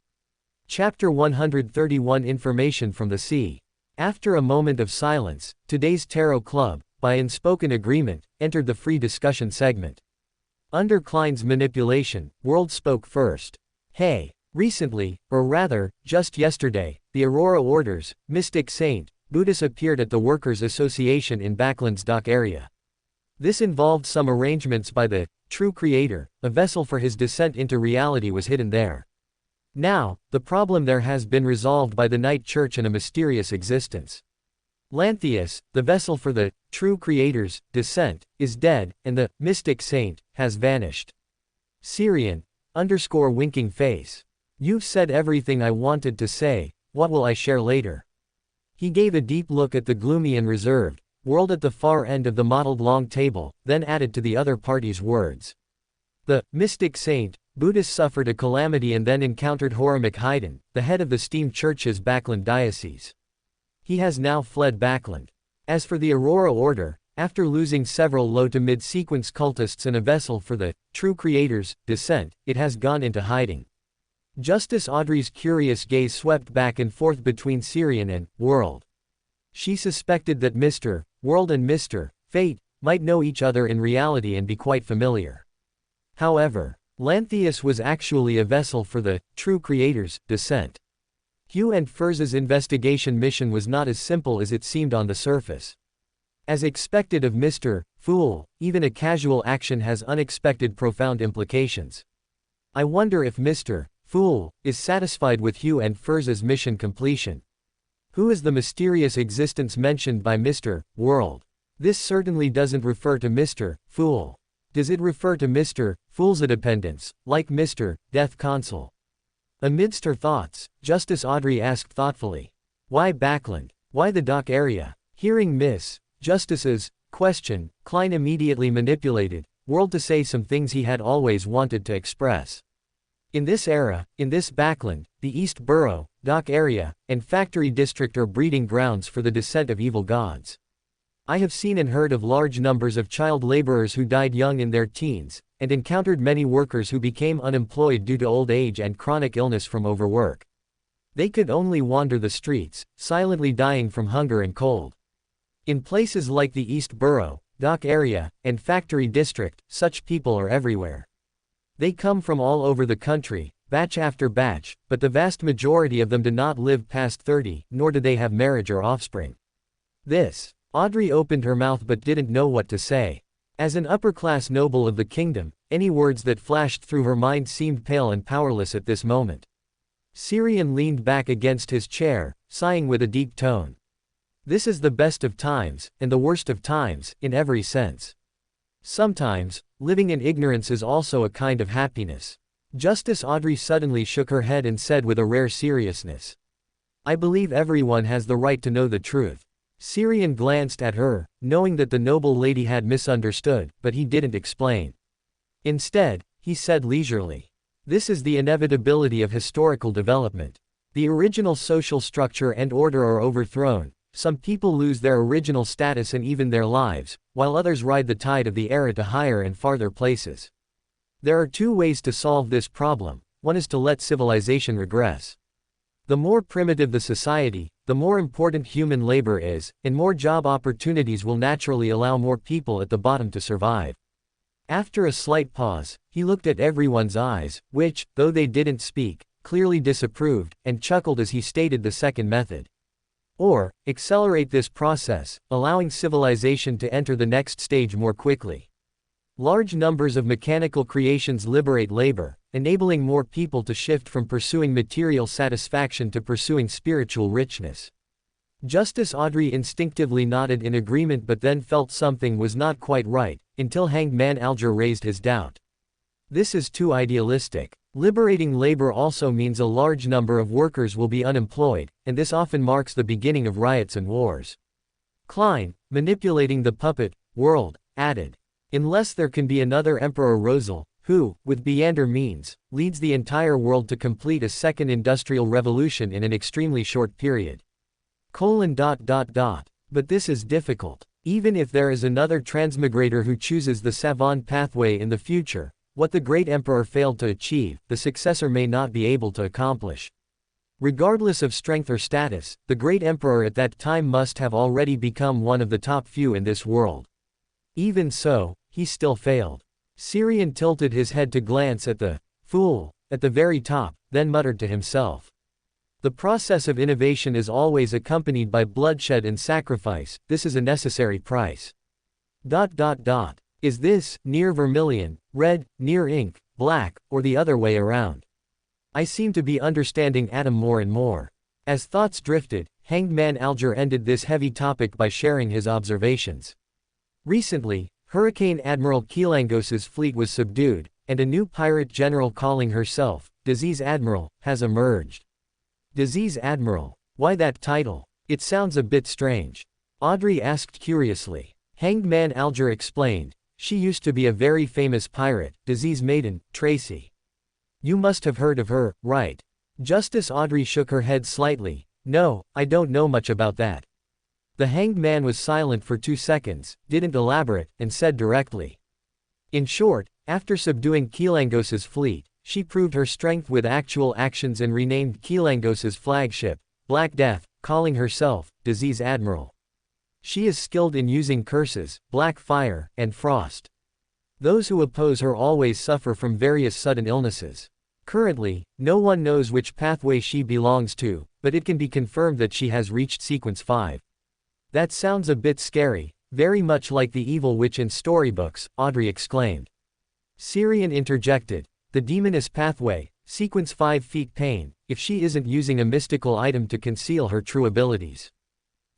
Chapter 131 Information from the Sea. After a moment of silence, today's Tarot Club, by unspoken agreement, entered the free discussion segment. Under Klein's manipulation, World spoke first. "Hey, recently, or rather, just yesterday, the Aurora Orders, Mystic Saint, Buddhist appeared at the Workers' Association in Backland's dock area. This involved some arrangements by the true creator. A vessel for his descent into reality was hidden there. Now, the problem there has been resolved by the Night Church and a mysterious existence. Lantheus, the vessel for the true creator's descent, is dead, and the mystic saint has vanished." Syrian winking face. "You've said everything I wanted to say. What will I share later?" He gave a deep look at the gloomy and reserved World at the far end of the mottled long table, then added to the other party's words. "The mystic saint, Buddhist suffered a calamity and then encountered Horamak Haydn, the head of the Steam Church's Backland diocese. He has now fled Backland. As for the Aurora Order, after losing several low to mid-sequence cultists and a vessel for the true creator's descent, it has gone into hiding." Justice Audrey's curious gaze swept back and forth between Syrian and World. She suspected that Mr. World and Mr. Fate might know each other in reality and be quite familiar. However, Lantheus was actually a vessel for the true creator's descent. Hugh and Furz's investigation mission was not as simple as it seemed on the surface. As expected of Mr. Fool, even a casual action has unexpected profound implications. I wonder if Mr. Fool is satisfied with Hugh and Furz's mission completion. Who is the mysterious existence mentioned by Mr. World? This certainly doesn't refer to Mr. Fool. Does it refer to Mr. Fool's dependents, like Mr. Death Consul? Amidst her thoughts, Justice Audrey asked thoughtfully, "Why Backland? Why the dock area?" Hearing Miss Justice's question, Klein immediately manipulated World to say some things he had always wanted to express. In this era, in this Backland, the East Borough, dock area, and factory district are breeding grounds for the descent of evil gods. I have seen and heard of large numbers of child laborers who died young in their teens, and encountered many workers who became unemployed due to old age and chronic illness from overwork. They could only wander the streets, silently dying from hunger and cold. In places like the East Borough, dock area, and factory district, such people are everywhere. They come from all over the country, batch after batch, but the vast majority of them do not live past 30, nor do they have marriage or offspring. Audrey opened her mouth but didn't know what to say. As an upper-class noble of the kingdom, any words that flashed through her mind seemed pale and powerless at this moment. Syrian leaned back against his chair, sighing with a deep tone. This is the best of times, and the worst of times, in every sense. Sometimes, living in ignorance is also a kind of happiness. Justice Audrey suddenly shook her head and said with a rare seriousness. I believe everyone has the right to know the truth. Syrian glanced at her, knowing that the noble lady had misunderstood, but he didn't explain. Instead, he said leisurely. This is the inevitability of historical development. The original social structure and order are overthrown. Some people lose their original status and even their lives, while others ride the tide of the era to higher and farther places. There are two ways to solve this problem. One is to let civilization regress. The more primitive the society, the more important human labor is, and more job opportunities will naturally allow more people at the bottom to survive. After a slight pause, he looked at everyone's eyes, which, though they didn't speak, clearly disapproved, and chuckled as he stated the second method. Or, accelerate this process, allowing civilization to enter the next stage more quickly. Large numbers of mechanical creations liberate labor, enabling more people to shift from pursuing material satisfaction to pursuing spiritual richness. Justice Audrey instinctively nodded in agreement but then felt something was not quite right, until Hanged Man Alger raised his doubt. This is too idealistic. Liberating labor also means a large number of workers will be unemployed, and this often marks the beginning of riots and wars. Klein, manipulating the puppet world, added. Unless there can be another Emperor Rosal, who, with Beander means, leads the entire world to complete a second industrial revolution in an extremely short period. But this is difficult. Even if there is another transmigrator who chooses the savant pathway in the future, what the great emperor failed to achieve, the successor may not be able to accomplish. Regardless of strength or status, the great emperor at that time must have already become one of the top few in this world. Even so, he still failed. Syrian tilted his head to glance at the fool at the very top, then muttered to himself. The process of innovation is always accompanied by bloodshed and sacrifice. This is a necessary price. Is this near vermilion, red, near ink, black, or the other way around? I seem to be understanding Adam more and more. As thoughts drifted, Hanged Man Alger ended this heavy topic by sharing his observations. Recently, Hurricane Admiral Keelangos's fleet was subdued, and a new pirate general calling herself Disease Admiral has emerged. Disease Admiral. Why that title? It sounds a bit strange. Audrey asked curiously. Hanged Man Alger explained. She used to be a very famous pirate, Disease Maiden, Tracy. You must have heard of her, right? Justice Audrey shook her head slightly. No, I don't know much about that. The hanged man was silent for 2 seconds, didn't elaborate, and said directly. In short, after subduing Keelangos's fleet, she proved her strength with actual actions and renamed Keelangos's flagship, Black Death, calling herself Disease Admiral. She is skilled in using curses, black fire, and frost. Those who oppose her always suffer from various sudden illnesses. Currently, no one knows which pathway she belongs to, but it can be confirmed that she has reached sequence 5. That sounds a bit scary, very much like the evil witch in storybooks, Audrey exclaimed. Syrian interjected. The demoness pathway, sequence 5 feet pain, if she isn't using a mystical item to conceal her true abilities.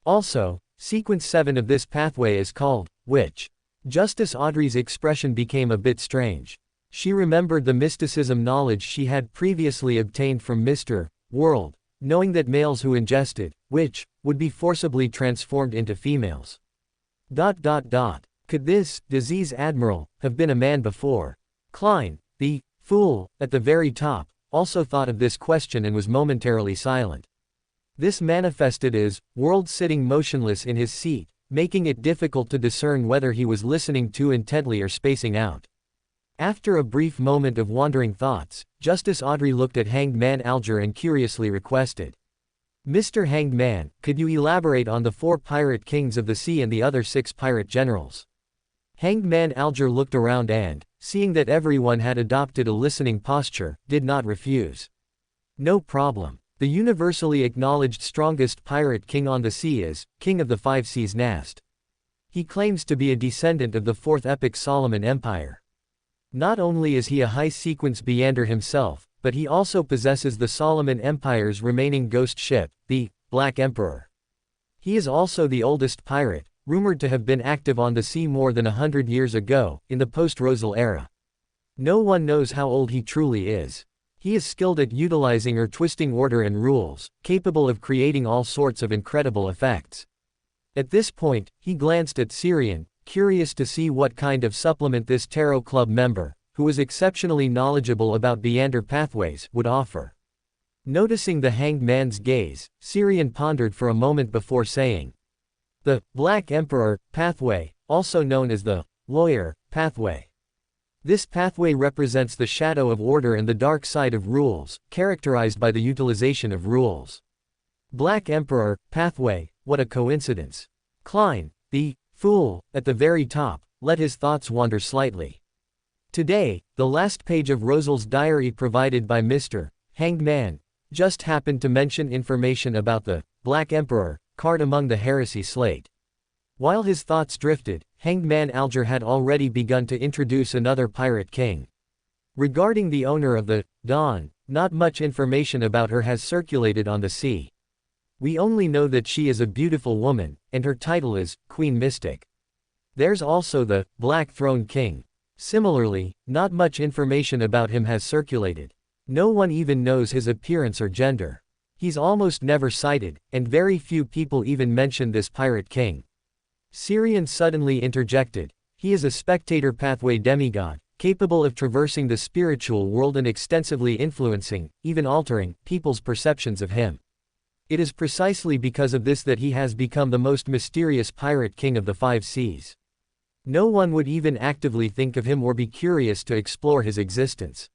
Also, sequence 7 of this pathway is called witch. Justice Audrey's expression became a bit strange. She remembered the mysticism knowledge she had previously obtained from Mr. World, knowing that males who ingested witch would be forcibly transformed into females. Could this Disease Admiral have been a man before? Klein, the fool at the very top, also thought of this question and was momentarily silent. This manifested as World sitting motionless in his seat, making it difficult to discern whether he was listening too intently or spacing out. After a brief moment of wandering thoughts, Justice Audrey looked at Hanged Man Alger and curiously requested. Mr. Hanged Man, could you elaborate on the 4 pirate kings of the sea and the other 6 pirate generals? Hanged Man Alger looked around and, seeing that everyone had adopted a listening posture, did not refuse. No problem. The universally acknowledged strongest pirate king on the sea is, King of the 5 Seas Nast. He claims to be a descendant of the 4th epic Solomon Empire. Not only is he a high-sequence Beander himself, but he also possesses the Solomon Empire's remaining ghost ship, the Black Emperor. He is also the oldest pirate, rumored to have been active on the sea more than 100 years ago, in the post-Rosal era. No one knows how old he truly is. He is skilled at utilizing or twisting order and rules, capable of creating all sorts of incredible effects. At this point, he glanced at Syrian, curious to see what kind of supplement this Tarot Club member, who was exceptionally knowledgeable about Beander pathways, would offer. Noticing the Hanged Man's gaze, Syrian pondered for a moment before saying, the Black Emperor pathway, also known as the Lawyer pathway. This pathway represents the shadow of order and the dark side of rules, characterized by the utilization of rules. Black Emperor pathway, what a coincidence. Klein, the fool, at the very top, let his thoughts wander slightly. Today, the last page of Rosal's diary provided by Mr. Hanged Man just happened to mention information about the Black Emperor card among the heresy slate. While his thoughts drifted, Hanged Man Alger had already begun to introduce another pirate king. Regarding the owner of the Dawn, not much information about her has circulated on the sea. We only know that she is a beautiful woman, and her title is Queen Mystic. There's also the Black Throne King. Similarly, not much information about him has circulated. No one even knows his appearance or gender. He's almost never cited, and very few people even mention this pirate king. Syrian suddenly interjected. He is a spectator pathway demigod, capable of traversing the spiritual world and extensively influencing, even altering, people's perceptions of him. It is precisely because of this that he has become the most mysterious pirate king of the 5 seas. No one would even actively think of him or be curious to explore his existence.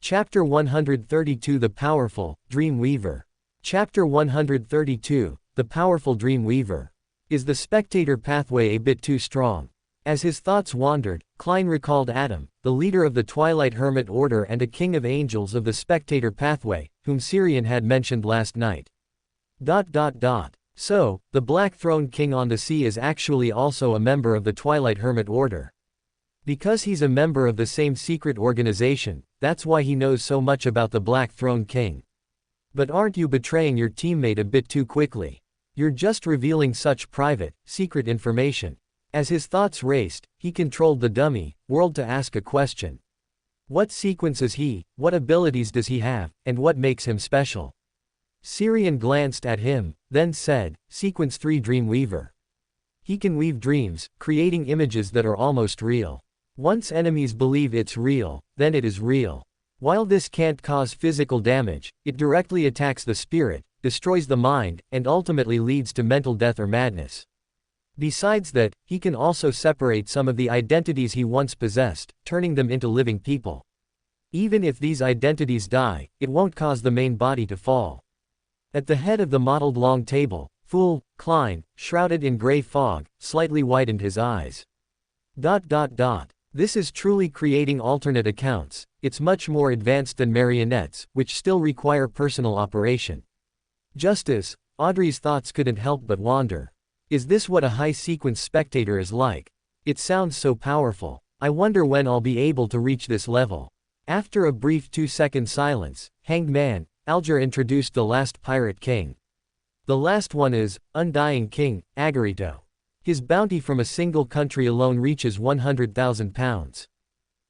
Chapter 132 The Powerful Dream Weaver. Chapter 132, The Powerful Dream Weaver. Is the spectator pathway a bit too strong? As his thoughts wandered, Klein recalled Adam, the leader of the Twilight Hermit Order and a king of angels of the spectator pathway, whom Syrian had mentioned last night. So, the Black Throne King on the sea is actually also a member of the Twilight Hermit Order. Because he's a member of the same secret organization, that's why he knows so much about the Black Throne King. But aren't you betraying your teammate a bit too quickly? You're just revealing such private, secret information. As his thoughts raced, he controlled the dummy world to ask a question. What sequence is he, what abilities does he have, and what makes him special? Syrian glanced at him, then said, Sequence 3 Dreamweaver. He can weave dreams, creating images that are almost real. Once enemies believe it's real, then it is real. While this can't cause physical damage, it directly attacks the spirit, destroys the mind, and ultimately leads to mental death or madness. Besides that, he can also separate some of the identities he once possessed, turning them into living people. Even if these identities die, it won't cause the main body to fall. At the head of the mottled long table, Fool, Klein, shrouded in gray fog, slightly widened his eyes. This is truly creating alternate accounts. It's much more advanced than marionettes, which still require personal operation. Justice, Audrey's thoughts couldn't help but wander. Is this what a high-sequence spectator is like? It sounds so powerful. I wonder when I'll be able to reach this level. After a brief 2-second silence, Hanged Man Alger introduced the last pirate king. The last one is Undying King Agarito. His bounty from a single country alone reaches 100,000 pounds.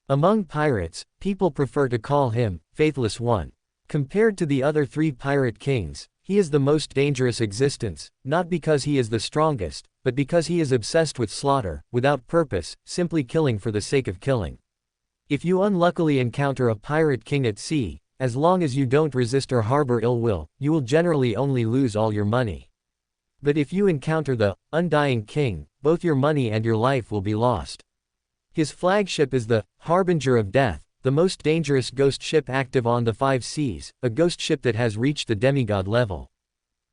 Among pirates, people prefer to call him Faithless One. Compared to the other 3 pirate kings, he is the most dangerous existence, not because he is the strongest, but because he is obsessed with slaughter, without purpose, simply killing for the sake of killing. If you unluckily encounter a pirate king at sea, as long as you don't resist or harbor ill will, you will generally only lose all your money. But if you encounter the Undying King, both your money and your life will be lost. His flagship is the Harbinger of Death, the most dangerous ghost ship active on the 5 seas, a ghost ship that has reached the demigod level.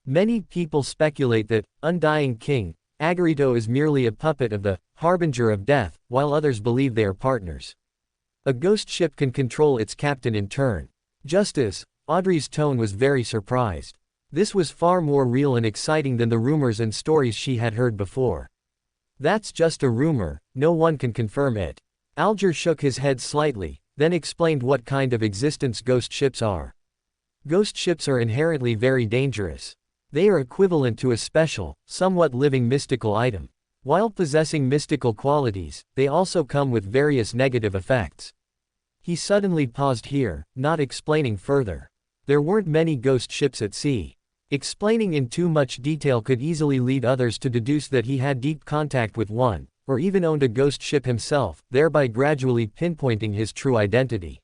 Many people speculate that Undying King Agorito is merely a puppet of the Harbinger of Death, while others believe they are partners. A ghost ship can control its captain in turn. Justice, Audrey's tone was very surprised. This was far more real and exciting than the rumors and stories she had heard before. That's just a rumor, no one can confirm it. Alger shook his head slightly, then explained what kind of existence ghost ships are. Ghost ships are inherently very dangerous. They are equivalent to a special, somewhat living mystical item. While possessing mystical qualities, they also come with various negative effects. He suddenly paused here, not explaining further. There weren't many ghost ships at sea. Explaining in too much detail could easily lead others to deduce that he had deep contact with one, or even owned a ghost ship himself, thereby gradually pinpointing his true identity.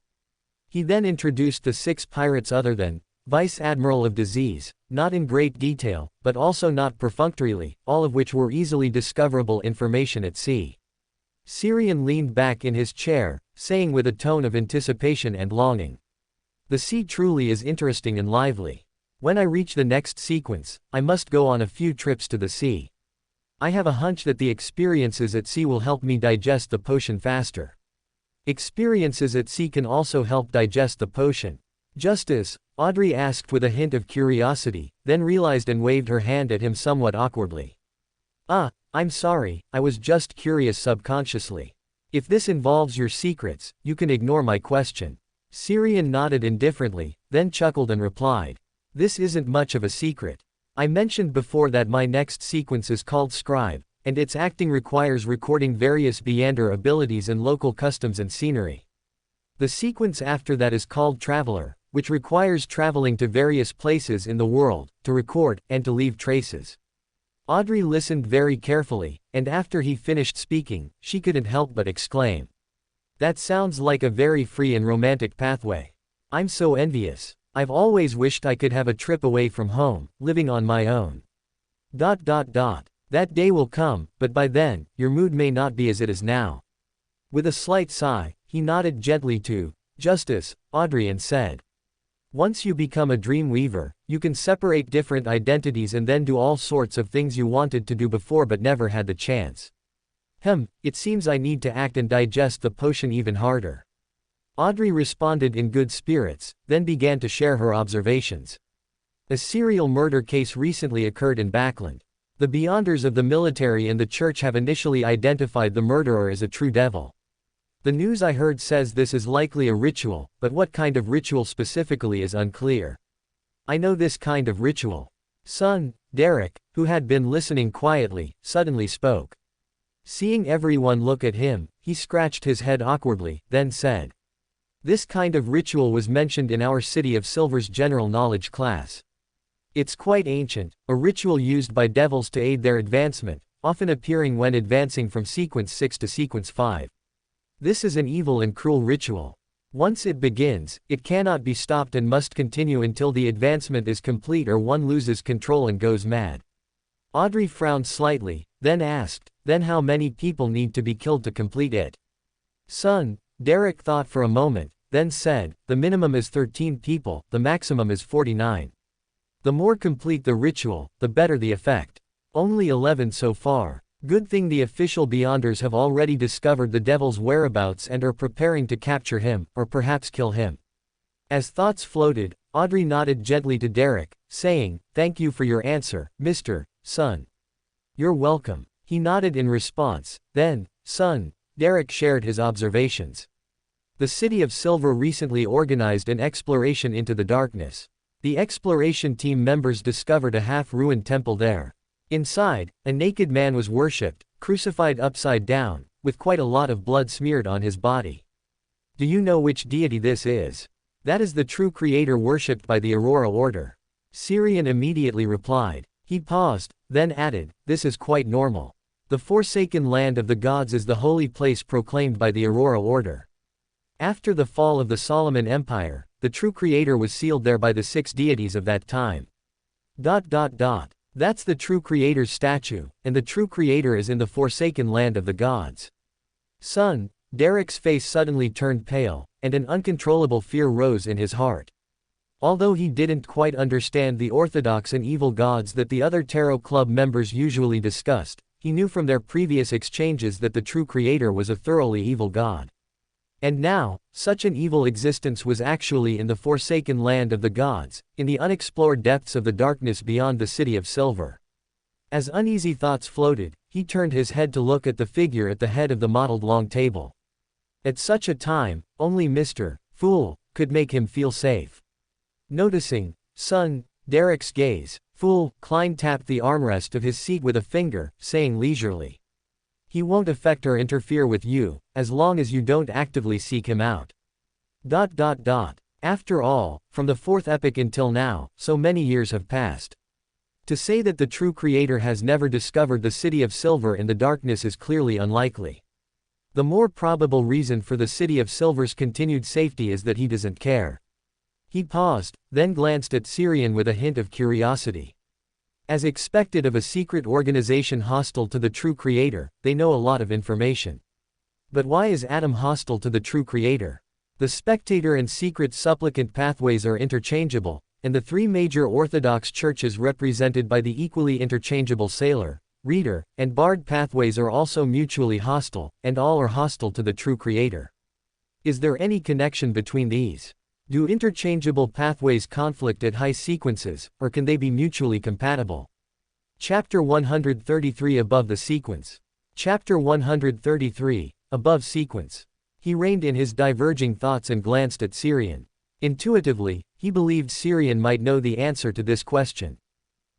He then introduced the 6 pirates other than Vice Admiral of Disease, not in great detail, but also not perfunctorily, all of which were easily discoverable information at sea. Syrian leaned back in his chair, saying with a tone of anticipation and longing. The sea truly is interesting and lively. When I reach the next sequence, I must go on a few trips to the sea. I have a hunch that the experiences at sea will help me digest the potion faster. Experiences at sea can also help digest the potion. Justice, Audrey asked with a hint of curiosity, then realized and waved her hand at him somewhat awkwardly. I'm sorry, I was just curious subconsciously. If this involves your secrets, you can ignore my question. Syrian nodded indifferently, then chuckled and replied. This isn't much of a secret. I mentioned before that my next sequence is called Scribe, and its acting requires recording various Beander abilities and local customs and scenery. The sequence after that is called Traveler, which requires traveling to various places in the world, to record, and to leave traces. Audrey listened very carefully, and after he finished speaking, she couldn't help but exclaim. That sounds like a very free and romantic pathway. I'm so envious. I've always wished I could have a trip away from home, living on my own. That day will come, but by then, your mood may not be as it is now. With a slight sigh, he nodded gently to Justice, Audrey and said. Once you become a dream weaver, you can separate different identities and then do all sorts of things you wanted to do before but never had the chance. It seems I need to act and digest the potion even harder. Audrey responded in good spirits, then began to share her observations. A serial murder case recently occurred in Backland. The Beyonders of the military and the church have initially identified the murderer as a true devil. The news I heard says this is likely a ritual, but what kind of ritual specifically is unclear. I know this kind of ritual. Son, Derek, who had been listening quietly, suddenly spoke. Seeing everyone look at him, he scratched his head awkwardly, then said. This kind of ritual was mentioned in our City of Silver's general knowledge class. It's quite ancient, a ritual used by devils to aid their advancement, often appearing when advancing from sequence 6 to sequence 5. This is an evil and cruel ritual. Once it begins, it cannot be stopped and must continue until the advancement is complete or one loses control and goes mad. Audrey frowned slightly, then asked, then how many people need to be killed to complete it? Son, Derek thought for a moment, then said, the minimum is 13 people, the maximum is 49. The more complete the ritual, the better the effect. Only 11 so far. Good thing the official Beyonders have already discovered the devil's whereabouts and are preparing to capture him, or perhaps kill him. As thoughts floated, Audrey nodded gently to Derek, saying, thank you for your answer, Mr. Son. You're welcome. He nodded in response, then, son, Derek shared his observations. The City of Silver recently organized an exploration into the darkness. The exploration team members discovered a half-ruined temple there. Inside, a naked man was worshipped, crucified upside down, with quite a lot of blood smeared on his body. Do you know which deity this is? That is the true creator worshipped by the Aurora Order. Syrian immediately replied. He paused, then added, this is quite normal. The Forsaken Land of the Gods is the holy place proclaimed by the Aurora Order. After the fall of the Solomon Empire, the true creator was sealed there by the 6 deities of that time. That's the true creator's statue, and the true creator is in the Forsaken Land of the Gods. Son, Derek's face suddenly turned pale, and an uncontrollable fear rose in his heart. Although he didn't quite understand the orthodox and evil gods that the other Tarot Club members usually discussed, he knew from their previous exchanges that the true creator was a thoroughly evil god. And now, such an evil existence was actually in the forsaken land of the gods, in the unexplored depths of the darkness beyond the City of Silver. As uneasy thoughts floated, he turned his head to look at the figure at the head of the mottled long table. At such a time, only Mr. Fool could make him feel safe. Noticing son Derek's gaze, Fool Klein tapped the armrest of his seat with a finger, saying leisurely, "He won't affect or interfere with you, as long as you don't actively seek him out." After all, from the fourth epoch until now, so many years have passed. To say that the true creator has never discovered the City of Silver in the darkness is clearly unlikely. The more probable reason for the City of Silver's continued safety is that he doesn't care. He paused, then glanced at Syrian with a hint of curiosity. As expected of a secret organization hostile to the true creator, they know a lot of information. But why is Adam hostile to the true creator? The spectator and secret supplicant pathways are interchangeable, and the three major Orthodox churches represented by the equally interchangeable sailor, reader, and bard pathways are also mutually hostile, and all are hostile to the true creator. Is there any connection between these? Do interchangeable pathways conflict at high sequences, or can they be mutually compatible? Chapter 133 Above the Sequence. Chapter 133, Above Sequence. He reined in his diverging thoughts and glanced at Syrian. Intuitively, he believed Syrian might know the answer to this question.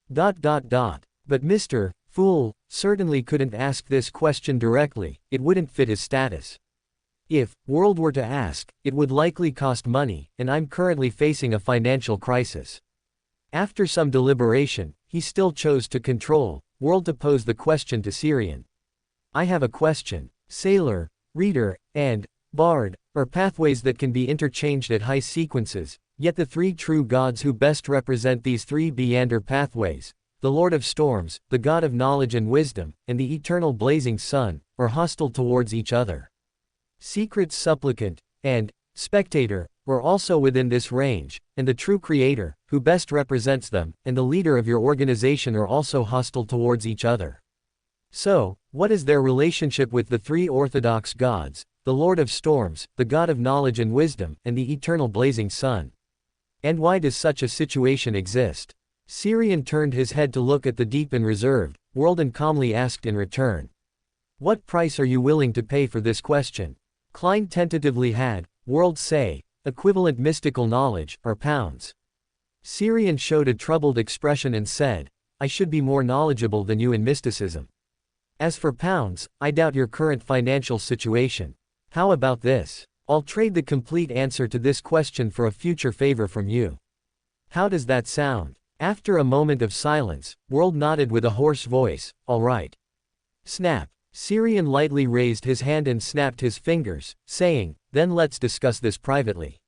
But Mr. Fool certainly couldn't ask this question directly, it wouldn't fit his status. If World were to ask, it would likely cost money, and I'm currently facing a financial crisis. After some deliberation, he still chose to control World to pose the question to Syrian. I have a question. Sailor, reader, and bard are pathways that can be interchanged at high sequences, yet the three true gods who best represent these three meander pathways, the Lord of Storms, the God of Knowledge and Wisdom, and the Eternal Blazing Sun, are hostile towards each other. Secret supplicant and spectator were also within this range, and the true creator, who best represents them, and the leader of your organization are also hostile towards each other. So, what is their relationship with the three orthodox gods, the Lord of Storms, the God of Knowledge and Wisdom, and the Eternal Blazing Sun? And why does such a situation exist? Syrian turned his head to look at the deep and reserved World and calmly asked in return. What price are you willing to pay for this question? Klein tentatively had World say, equivalent mystical knowledge, or pounds. Syrian showed a troubled expression and said, I should be more knowledgeable than you in mysticism. As for pounds, I doubt your current financial situation. How about this? I'll trade the complete answer to this question for a future favor from you. How does that sound? After a moment of silence, World nodded with a hoarse voice, all right. Snap. Syrian lightly raised his hand and snapped his fingers, saying, then let's discuss this privately.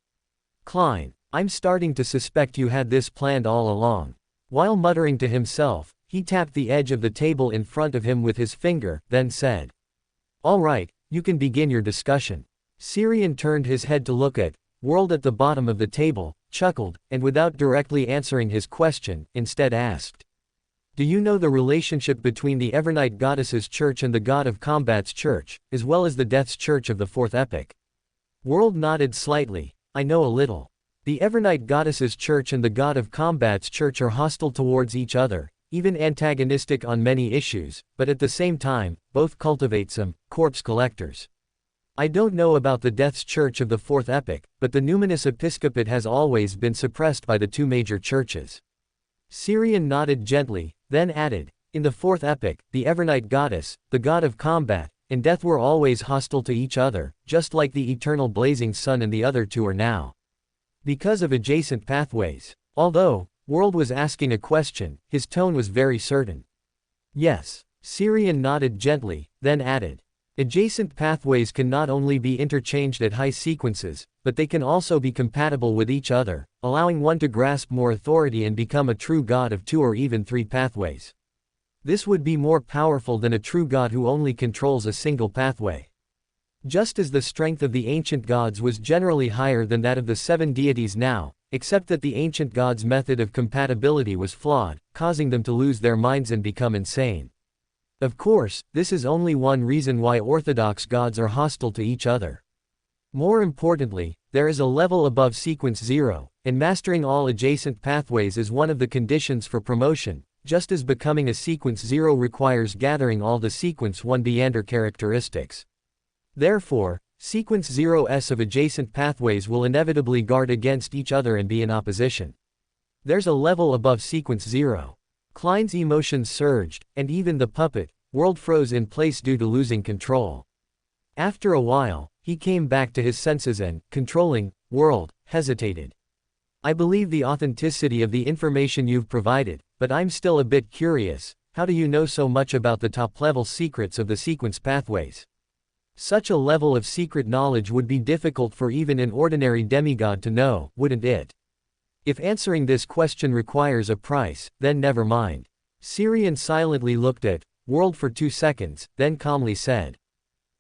Klein, I'm starting to suspect you had this planned all along. While muttering to himself, he tapped the edge of the table in front of him with his finger, then said, all right, you can begin your discussion. Syrian turned his head to look at World at the bottom of the table, chuckled, and without directly answering his question, instead asked, do you know the relationship between the Evernite Goddess's Church and the God of Combat's Church, as well as the Death's Church of the Fourth Epoch? World nodded slightly. I know a little. The Evernite Goddess's Church and the God of Combat's Church are hostile towards each other, even antagonistic on many issues, but at the same time, both cultivate some corpse collectors. I don't know about the Death's Church of the Fourth Epoch, but the numinous episcopate has always been suppressed by the two major churches. Syrian nodded gently, then added, in the Fourth Epoch, the Evernite Goddess, the God of Combat, and Death were always hostile to each other, just like the Eternal Blazing Sun and the other two are now. Because of adjacent pathways. Although World was asking a question, his tone was very certain. Yes. Syrian nodded gently, then added, adjacent pathways can not only be interchanged at high sequences, but they can also be compatible with each other, allowing one to grasp more authority and become a true god of two or even three pathways. This would be more powerful than a true god who only controls a single pathway. Just as the strength of the ancient gods was generally higher than that of the 7 deities now, except that the ancient gods' method of compatibility was flawed, causing them to lose their minds and become insane. Of course, this is only one reason why orthodox gods are hostile to each other. More importantly, there is a level above sequence 0, and mastering all adjacent pathways is one of the conditions for promotion, just as becoming a sequence 0 requires gathering all the sequence 1 Beander characteristics. Therefore, sequence 0s of adjacent pathways will inevitably guard against each other and be in opposition. There's a level above sequence 0. Klein's emotions surged, and even the puppet world froze in place due to losing control. After a while, he came back to his senses and, controlling world, hesitated. I believe the authenticity of the information you've provided, but I'm still a bit curious. How do you know so much about the top-level secrets of the sequence pathways? Such a level of secret knowledge would be difficult for even an ordinary demigod to know, wouldn't it? If answering this question requires a price, then never mind. Syrian silently looked at world for 2 seconds, then calmly said.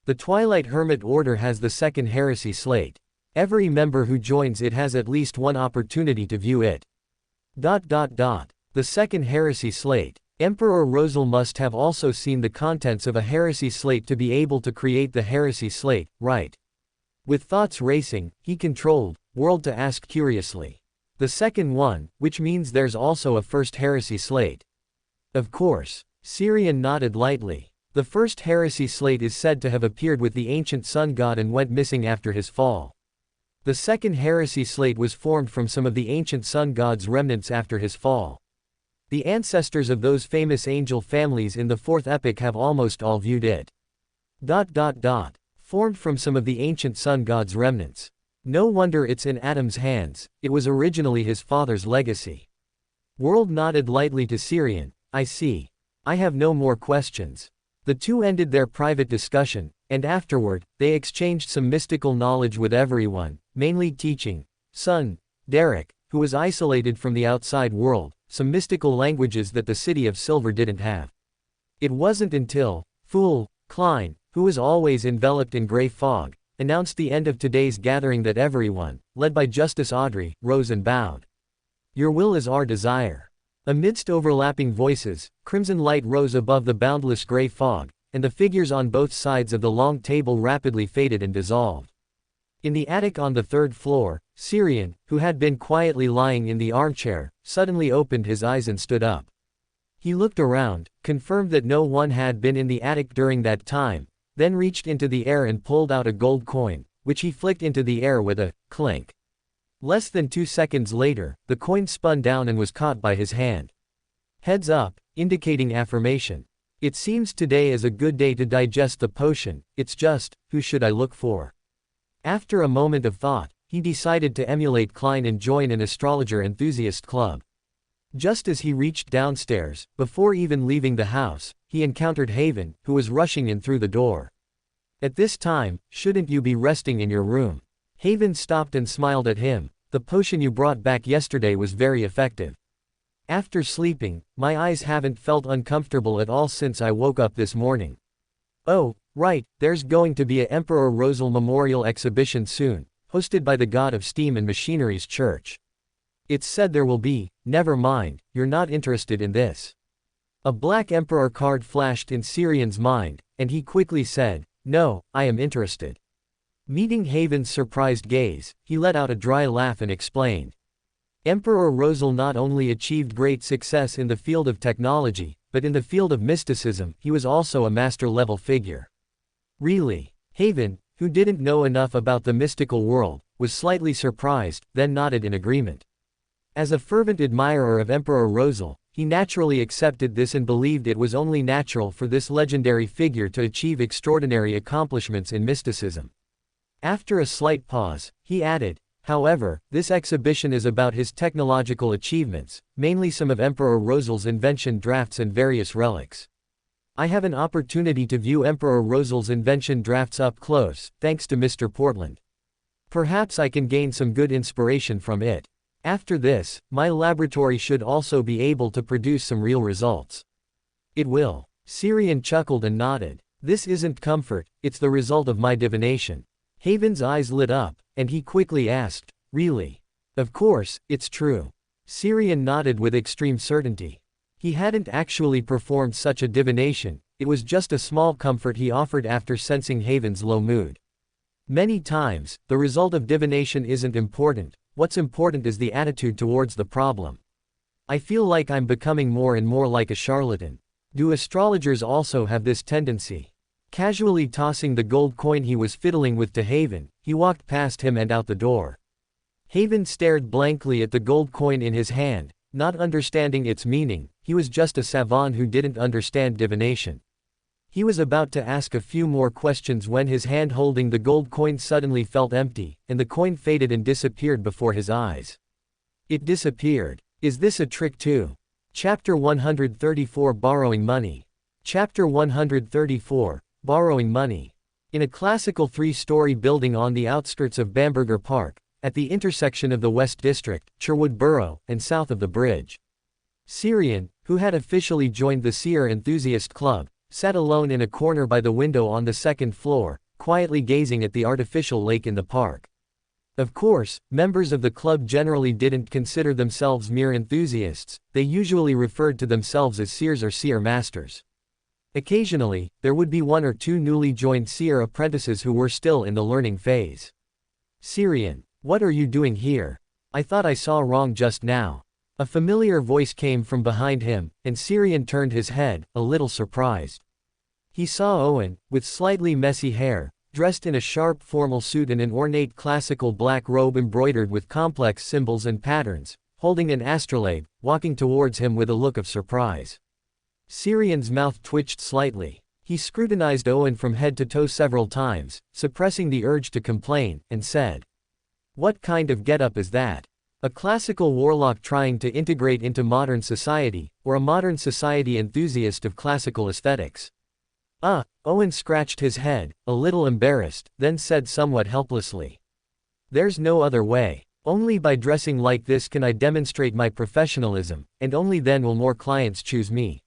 The Twilight Hermit Order has the second heresy slate. Every member who joins it has at least one opportunity to view it. The second heresy slate. Emperor Rosal must have also seen the contents of a heresy slate to be able to create the heresy slate, right? With thoughts racing, he controlled world to ask curiously. The second one, which means there's also a first heresy slate. Of course. Syrian nodded lightly. The first heresy slate is said to have appeared with the ancient sun god and went missing after his fall. The second heresy slate was formed from some of the ancient sun god's remnants after his fall. The ancestors of those famous angel families in the fourth epoch have almost all viewed it. Formed from some of the ancient sun god's remnants. No wonder it's in Adam's hands, it was originally his father's legacy. World nodded lightly to Syrian. I see. I have no more questions. The two ended their private discussion, and afterward, they exchanged some mystical knowledge with everyone, mainly teaching son, Derek, who was isolated from the outside world, some mystical languages that the City of Silver didn't have. It wasn't until Fool Klein, who was always enveloped in gray fog, announced the end of today's gathering that everyone, led by Justice Audrey, rose and bowed. Your will is our desire. Amidst overlapping voices, crimson light rose above the boundless gray fog, and the figures on both sides of the long table rapidly faded and dissolved. In the attic on the 3rd floor, Syrian, who had been quietly lying in the armchair, suddenly opened his eyes and stood up. He looked around, confirmed that no one had been in the attic during that time, then reached into the air and pulled out a gold coin, which he flicked into the air with a clink. Less than 2 seconds later, the coin spun down and was caught by his hand. Heads up, indicating affirmation. It seems today is a good day to digest the potion, it's just, who should I look for? After a moment of thought, he decided to emulate Klein and join an astrologer enthusiast club. Just as he reached downstairs, before even leaving the house, he encountered Haven, who was rushing in through the door. At this time, shouldn't you be resting in your room? Haven stopped and smiled at him. The potion you brought back yesterday was very effective. After sleeping, my eyes haven't felt uncomfortable at all since I woke up this morning. Oh, right, there's going to be a Emperor Rosal Memorial exhibition soon, hosted by the God of Steam and Machinery's church. It's said there will be, never mind, you're not interested in this. A black Emperor card flashed in Syrian's mind, and he quickly said, no, I am interested. Meeting Haven's surprised gaze, he let out a dry laugh and explained. Emperor Rosal not only achieved great success in the field of technology, but in the field of mysticism, he was also a master-level figure. Really? Haven, who didn't know enough about the mystical world, was slightly surprised, then nodded in agreement. As a fervent admirer of Emperor Rosal, he naturally accepted this and believed it was only natural for this legendary figure to achieve extraordinary accomplishments in mysticism. After a slight pause, he added, however, this exhibition is about his technological achievements, mainly some of Emperor Rosal's invention drafts and various relics. I have an opportunity to view Emperor Rosal's invention drafts up close, thanks to Mr. Portland. Perhaps I can gain some good inspiration from it. After this, my laboratory should also be able to produce some real results. It will. Syrian chuckled and nodded. This isn't comfort, it's the result of my divination. Haven's eyes lit up, and he quickly asked, really? Of course, it's true. Syrian nodded with extreme certainty. He hadn't actually performed such a divination, it was just a small comfort he offered after sensing Haven's low mood. Many times, the result of divination isn't important, what's important is the attitude towards the problem. I feel like I'm becoming more and more like a charlatan. Do astrologers also have this tendency? Casually tossing the gold coin he was fiddling with to Haven, he walked past him and out the door. Haven stared blankly at the gold coin in his hand, not understanding its meaning. He was just a savant who didn't understand divination. He was about to ask a few more questions when his hand holding the gold coin suddenly felt empty, and the coin faded and disappeared before his eyes. It disappeared. Is this a trick too? Chapter 134 Borrowing Money. Chapter 134 Borrowing Money. In a classical three-story building on the outskirts of Bamberger Park, at the intersection of the West District, Sherwood Borough, and south of the bridge, Syrian, who had officially joined the Seer Enthusiast Club, sat alone in a corner by the window on the second floor, quietly gazing at the artificial lake in the park. Of course, members of the club generally didn't consider themselves mere enthusiasts, they usually referred to themselves as seers or seer masters. Occasionally, there would be one or two newly joined seer apprentices who were still in the learning phase. Syrian, what are you doing here? I thought I saw wrong just now. A familiar voice came from behind him, and Syrian turned his head, a little surprised. He saw Owen, with slightly messy hair, dressed in a sharp formal suit and an ornate classical black robe embroidered with complex symbols and patterns, holding an astrolabe, walking towards him with a look of surprise. Syrian's mouth twitched slightly. He scrutinized Owen from head to toe several times, suppressing the urge to complain, and said, "What kind of getup is that? A classical warlock trying to integrate into modern society, or a modern society enthusiast of classical aesthetics?" Owen scratched his head, a little embarrassed, then said somewhat helplessly, "There's no other way. Only by dressing like this can I demonstrate my professionalism, and only then will more clients choose me.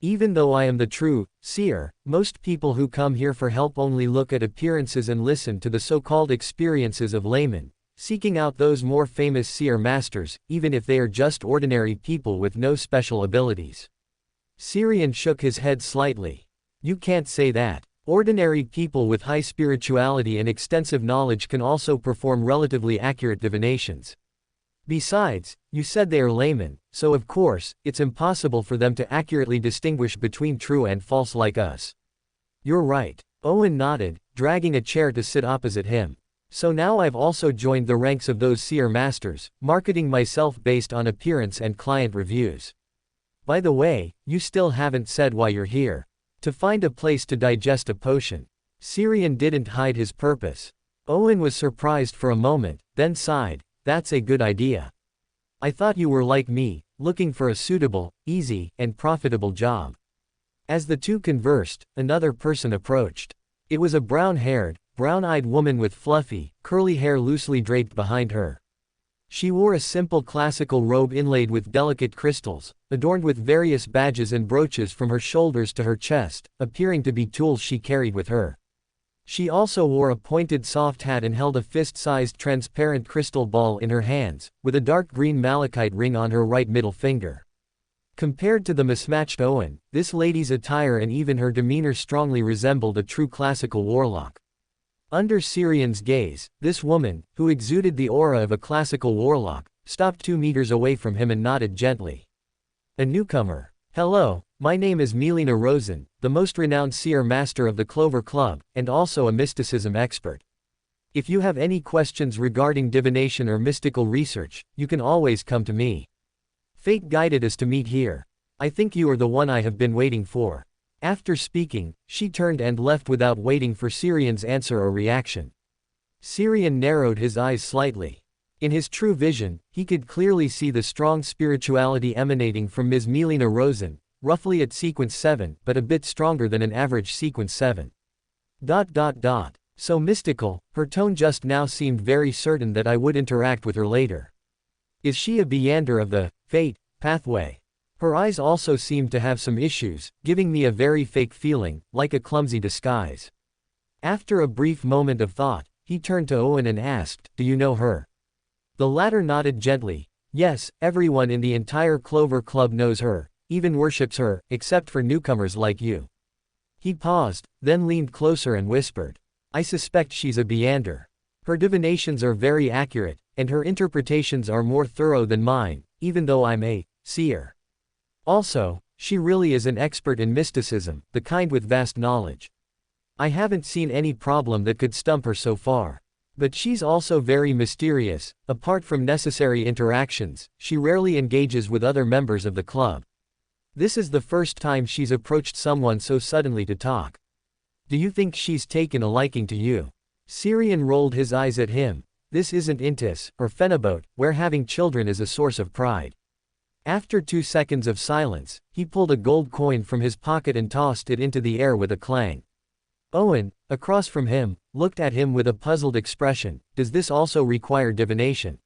Even though I am the true seer, most people who come here for help only look at appearances and listen to the so-called experiences of laymen, seeking out those more famous seer masters, even if they are just ordinary people with no special abilities." Syrian shook his head slightly. "You can't say that. Ordinary people with high spirituality and extensive knowledge can also perform relatively accurate divinations. Besides, you said they are laymen, so of course, it's impossible for them to accurately distinguish between true and false like us." "You're right." Owen nodded, dragging a chair to sit opposite him. "So now I've also joined the ranks of those seer masters, marketing myself based on appearance and client reviews. By the way, you still haven't said why you're here." "To find a place to digest a potion." Syrian didn't hide his purpose. Owen was surprised for a moment, then sighed, "That's a good idea. I thought you were like me, looking for a suitable, easy, and profitable job." As the two conversed, another person approached. It was a brown-haired, brown-eyed woman with fluffy, curly hair loosely draped behind her. She wore a simple classical robe inlaid with delicate crystals, adorned with various badges and brooches from her shoulders to her chest, appearing to be tools she carried with her. She also wore a pointed soft hat and held a fist-sized transparent crystal ball in her hands, with a dark green malachite ring on her right middle finger. Compared to the mismatched Owen, this lady's attire and even her demeanor strongly resembled a true classical warlock. Under Syrian's gaze, this woman, who exuded the aura of a classical warlock, stopped 2 meters away from him and nodded gently. A newcomer. "Hello, my name is Milena Rosen, the most renowned seer master of the Clover Club, and also a mysticism expert. If you have any questions regarding divination or mystical research, you can always come to me. Fate guided us to meet here. I think you are the one I have been waiting for." After speaking, she turned and left without waiting for Syrian's answer or reaction. Syrian narrowed his eyes slightly. In his true vision, he could clearly see the strong spirituality emanating from Ms. Milena Rosen, roughly at sequence 7, but a bit stronger than an average sequence 7. So mystical, her tone just now seemed very certain that I would interact with her later. Is she a Beyander of the fate pathway? Her eyes also seemed to have some issues, giving me a very fake feeling, like a clumsy disguise. After a brief moment of thought, he turned to Owen and asked, "Do you know her?" The latter nodded gently. "Yes, everyone in the entire Clover Club knows her, even worships her, except for newcomers like you." He paused, then leaned closer and whispered, "I suspect she's a Beander. Her divinations are very accurate, and her interpretations are more thorough than mine, even though I'm a seer. Also, she really is an expert in mysticism, the kind with vast knowledge. I haven't seen any problem that could stump her so far. But she's also very mysterious. Apart from necessary interactions, she rarely engages with other members of the club. This is the first time she's approached someone so suddenly to talk. Do you think she's taken a liking to you?" Syrian rolled his eyes at him. "This isn't Intis, or Phenabot, where having children is a source of pride." After 2 seconds of silence, he pulled a gold coin from his pocket and tossed it into the air with a clang. Owen, across from him, looked at him with a puzzled expression. "Does this also require divination?"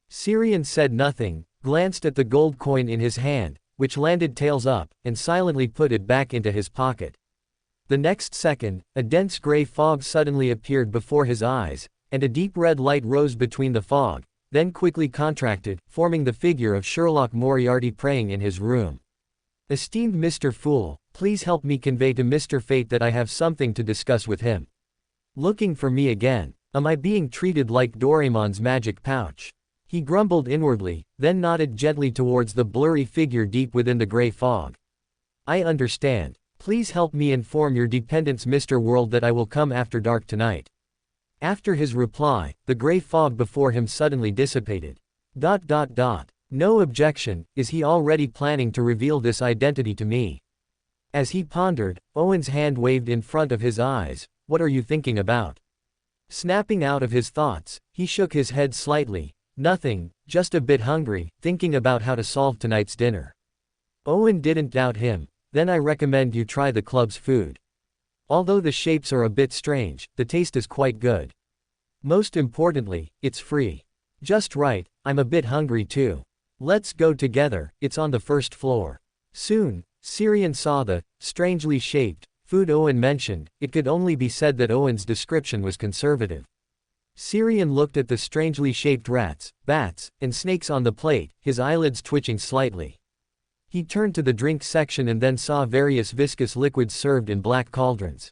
Syrian said nothing, glanced at the gold coin in his hand, which landed tails up, and silently put it back into his pocket. The next second, a dense gray fog suddenly appeared before his eyes, and a deep red light rose between the fog, then quickly contracted, forming the figure of Sherlock Moriarty praying in his room. "Esteemed Mr. Fool, please help me convey to Mr. Fate that I have something to discuss with him. Looking for me again? Am I being treated like Doraemon's magic pouch?" He grumbled inwardly, then nodded gently towards the blurry figure deep within the gray fog. "I understand. Please help me inform your dependents Mr. World that I will come after dark tonight." After his reply, the gray fog before him suddenly dissipated. No objection. Is he already planning to reveal this identity to me? As he pondered, Owen's hand waved in front of his eyes. "What are you thinking about?" Snapping out of his thoughts, he shook his head slightly. "Nothing, just a bit hungry, thinking about how to solve tonight's dinner." Owen didn't doubt him. "Then I recommend you try the club's food. Although the shapes are a bit strange, the taste is quite good. Most importantly, it's free." "Just right, I'm a bit hungry too. Let's go together, it's on the first floor." Soon, Syrian saw the strangely shaped food Owen mentioned. It could only be said that Owen's description was conservative. Syrian looked at the strangely shaped rats, bats, and snakes on the plate, his eyelids twitching slightly. He turned to the drink section and then saw various viscous liquids served in black cauldrons.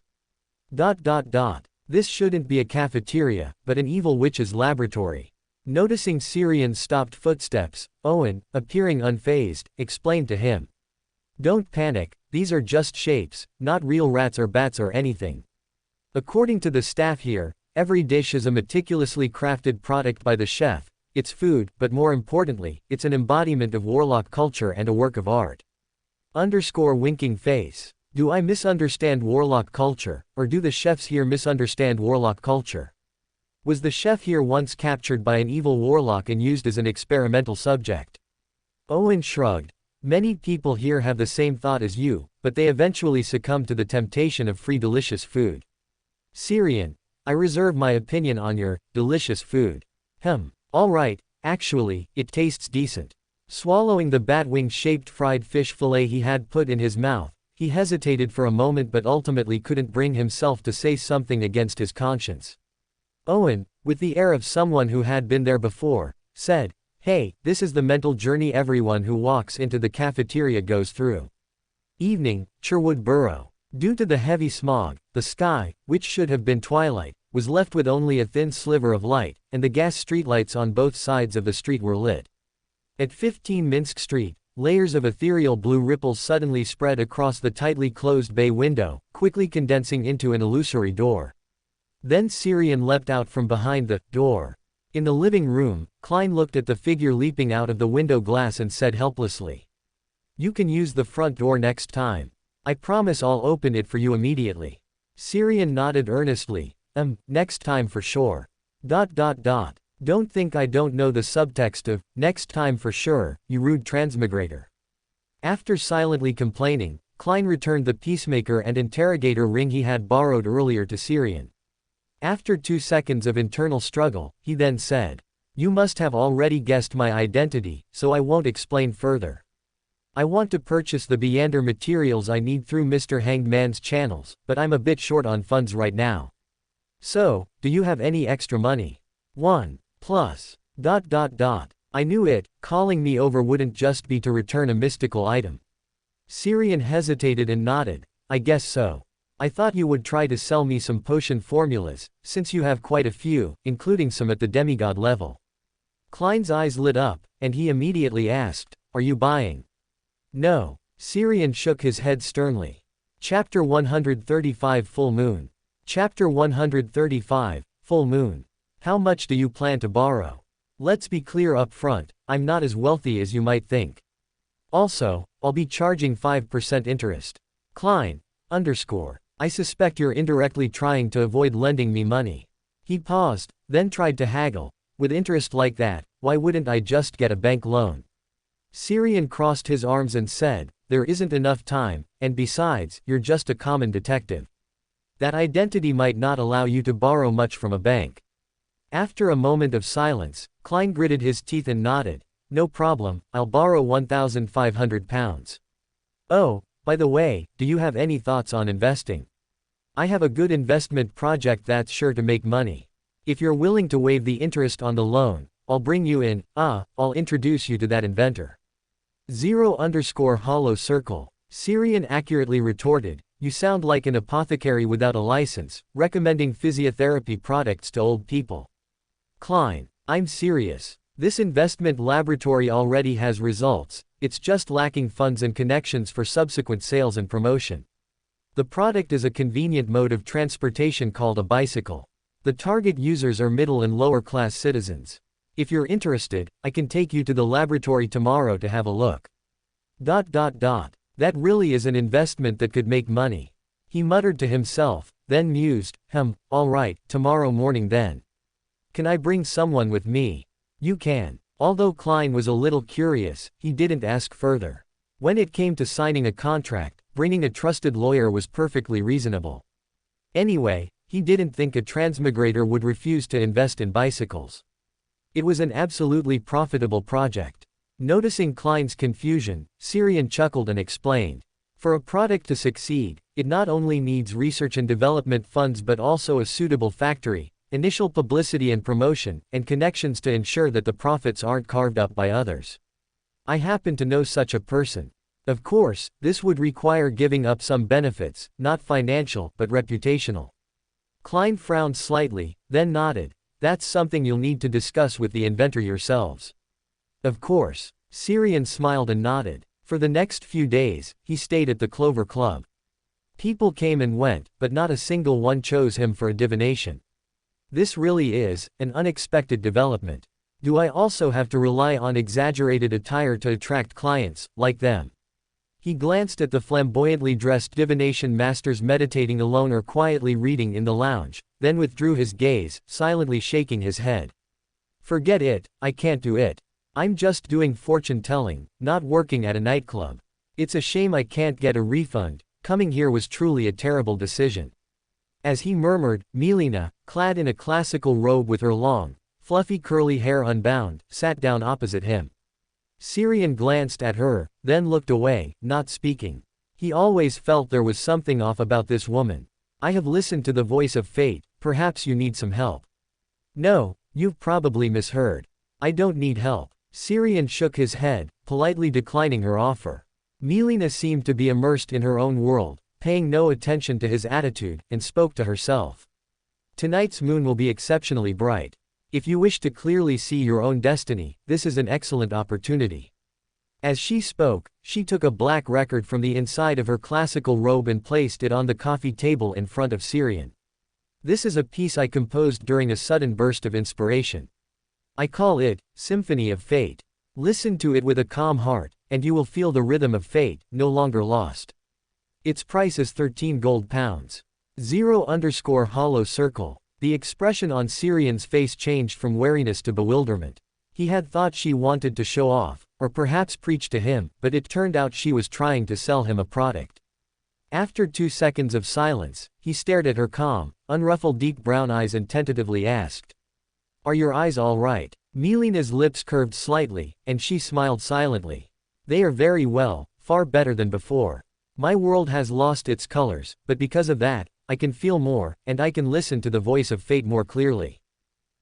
This shouldn't be a cafeteria, but an evil witch's laboratory. Noticing Syrian's stopped footsteps, Owen, appearing unfazed, explained to him. "Don't panic, these are just shapes, not real rats or bats or anything. According to the staff here, every dish is a meticulously crafted product by the chef. It's food, but more importantly, it's an embodiment of warlock culture and a work of art." Winking face. Do I misunderstand warlock culture, or do the chefs here misunderstand warlock culture? Was the chef here once captured by an evil warlock and used as an experimental subject? Owen shrugged. "Many people here have the same thought as you, but they eventually succumb to the temptation of free delicious food." Syrian. "I reserve my opinion on your delicious food. All right, actually, it tastes decent." Swallowing the bat-wing-shaped fried fish fillet he had put in his mouth, he hesitated for a moment but ultimately couldn't bring himself to say something against his conscience. Owen, with the air of someone who had been there before, said, "Hey, this is the mental journey everyone who walks into the cafeteria goes through." Evening, Sherwood Borough. Due to the heavy smog, the sky, which should have been twilight, was left with only a thin sliver of light, and the gas streetlights on both sides of the street were lit. At 15 Minsk Street, layers of ethereal blue ripples suddenly spread across the tightly closed bay window, quickly condensing into an illusory door. Then Syrian leapt out from behind the door. In the living room, Klein looked at the figure leaping out of the window glass and said helplessly, "You can use the front door next time. I promise I'll open it for you immediately." Syrian nodded earnestly. Next time for sure. Don't think I don't know the subtext of, next time for sure, you rude transmigrator." After silently complaining, Klein returned the peacemaker and interrogator ring he had borrowed earlier to Syrian. After 2 seconds of internal struggle, he then said, "You must have already guessed my identity, so I won't explain further. I want to purchase the Beander materials I need through Mr. Hanged Man's channels, but I'm a bit short on funds right now. So, do you have any extra money? 1 plus. I knew it, calling me over wouldn't just be to return a mystical item. Syrian hesitated and nodded. I guess so. I thought you would try to sell me some potion formulas, since you have quite a few, including some at the demigod level. Klein's eyes lit up, and he immediately asked, are you buying? No. Syrian shook his head sternly. Chapter 135 Full Moon. Chapter 135, Full Moon. How much do you plan to borrow? Let's be clear up front, I'm not as wealthy as you might think. Also, I'll be charging 5% interest. Klein, I suspect you're indirectly trying to avoid lending me money. He paused, then tried to haggle. With interest like that, why wouldn't I just get a bank loan? Syrian crossed his arms and said, there isn't enough time, and besides, you're just a common detective. That identity might not allow you to borrow much from a bank. After a moment of silence, Klein gritted his teeth and nodded. No problem, I'll borrow £1,500. Oh, by the way, do you have any thoughts on investing? I have a good investment project that's sure to make money. If you're willing to waive the interest on the loan, I'll bring you in. I'll introduce you to that inventor. 0_hollow circle. Syrian accurately retorted, you sound like an apothecary without a license, recommending physiotherapy products to old people. Klein, I'm serious. This investment laboratory already has results, it's just lacking funds and connections for subsequent sales and promotion. The product is a convenient mode of transportation called a bicycle. The target users are middle and lower class citizens. If you're interested, I can take you to the laboratory tomorrow to have a look. That really is an investment that could make money. He muttered to himself, then mused, all right, tomorrow morning then. Can I bring someone with me? You can. Although Klein was a little curious, he didn't ask further. When it came to signing a contract, bringing a trusted lawyer was perfectly reasonable. Anyway, he didn't think a transmigrator would refuse to invest in bicycles. It was an absolutely profitable project. Noticing Klein's confusion, Syrian chuckled and explained. For a product to succeed, it not only needs research and development funds but also a suitable factory, initial publicity and promotion, and connections to ensure that the profits aren't carved up by others. I happen to know such a person. Of course, this would require giving up some benefits, not financial, but reputational. Klein frowned slightly, then nodded. That's something you'll need to discuss with the inventor yourselves. Of course. Syrian smiled and nodded. For the next few days, he stayed at the Clover Club. People came and went, but not a single one chose him for a divination. This really is an unexpected development. Do I also have to rely on exaggerated attire to attract clients, like them? He glanced at the flamboyantly dressed divination masters meditating alone or quietly reading in the lounge, then withdrew his gaze, silently shaking his head. Forget it, I can't do it. I'm just doing fortune-telling, not working at a nightclub. It's a shame I can't get a refund, coming here was truly a terrible decision. As he murmured, Milena, clad in a classical robe with her long, fluffy curly hair unbound, sat down opposite him. Syrian glanced at her, then looked away, not speaking. He always felt there was something off about this woman. I have listened to the voice of fate, perhaps you need some help. No, you've probably misheard. I don't need help. Syrian shook his head, politely declining her offer. Milena seemed to be immersed in her own world, paying no attention to his attitude, and spoke to herself. Tonight's moon will be exceptionally bright. If you wish to clearly see your own destiny, this is an excellent opportunity. As she spoke, she took a black record from the inside of her classical robe and placed it on the coffee table in front of Syrian. This is a piece I composed during a sudden burst of inspiration. I call it, Symphony of Fate. Listen to it with a calm heart, and you will feel the rhythm of fate, no longer lost. Its price is 13 gold pounds. 0_hollow circle. The expression on Syrian's face changed from wariness to bewilderment. He had thought she wanted to show off, or perhaps preach to him, but it turned out she was trying to sell him a product. After 2 seconds of silence, he stared at her calm, unruffled deep brown eyes and tentatively asked, "Are your eyes all right?" Milena's lips curved slightly, and she smiled silently. "They are very well, far better than before. My world has lost its colors, but because of that, I can feel more, and I can listen to the voice of fate more clearly.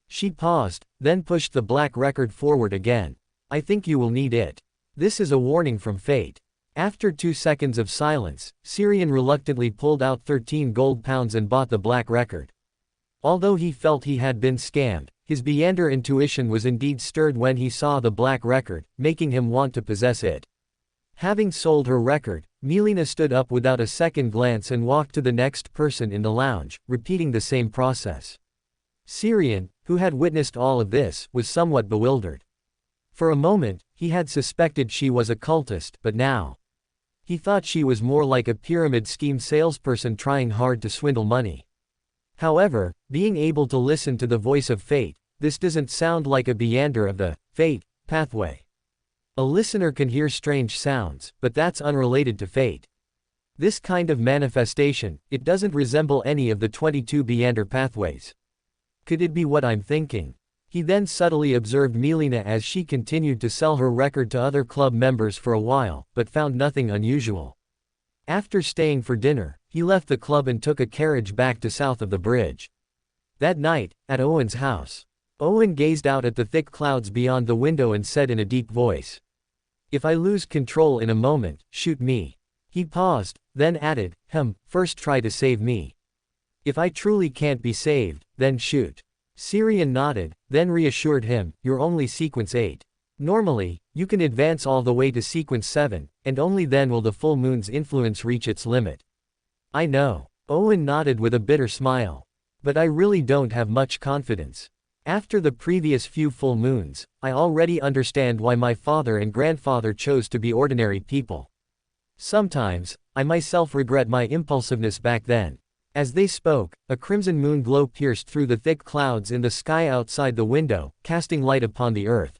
She paused, then pushed the black record forward again. I think you will need it. This is a warning from fate. After 2 seconds of silence, Syrian reluctantly pulled out 13 gold pounds and bought the black record. Although he felt he had been scammed, his Beander intuition was indeed stirred when he saw the black record, making him want to possess it. Having sold her record, Milena stood up without a second glance and walked to the next person in the lounge, repeating the same process. Syrian, who had witnessed all of this, was somewhat bewildered. For a moment, he had suspected she was a cultist, but now he thought she was more like a pyramid scheme salesperson trying hard to swindle money. However, being able to listen to the voice of fate, this doesn't sound like a Beander of the fate pathway. A listener can hear strange sounds, but that's unrelated to fate. This kind of manifestation, it doesn't resemble any of the 22 Beander pathways. Could it be what I'm thinking? He then subtly observed Milena as she continued to sell her record to other club members for a while, but found nothing unusual. After staying for dinner, he left the club and took a carriage back to south of the bridge. That night, at Owen's house, Owen gazed out at the thick clouds beyond the window and said in a deep voice, "If I lose control in a moment, shoot me." He paused, then added, "First try to save me. If I truly can't be saved, then shoot." Syrian nodded, then reassured him, "You're only sequence 8. Normally, you can advance all the way to sequence 7, and only then will the full moon's influence reach its limit." "I know." Owen nodded with a bitter smile. "But I really don't have much confidence. After the previous few full moons, I already understand why my father and grandfather chose to be ordinary people. Sometimes, I myself regret my impulsiveness back then." As they spoke, a crimson moon glow pierced through the thick clouds in the sky outside the window, casting light upon the earth.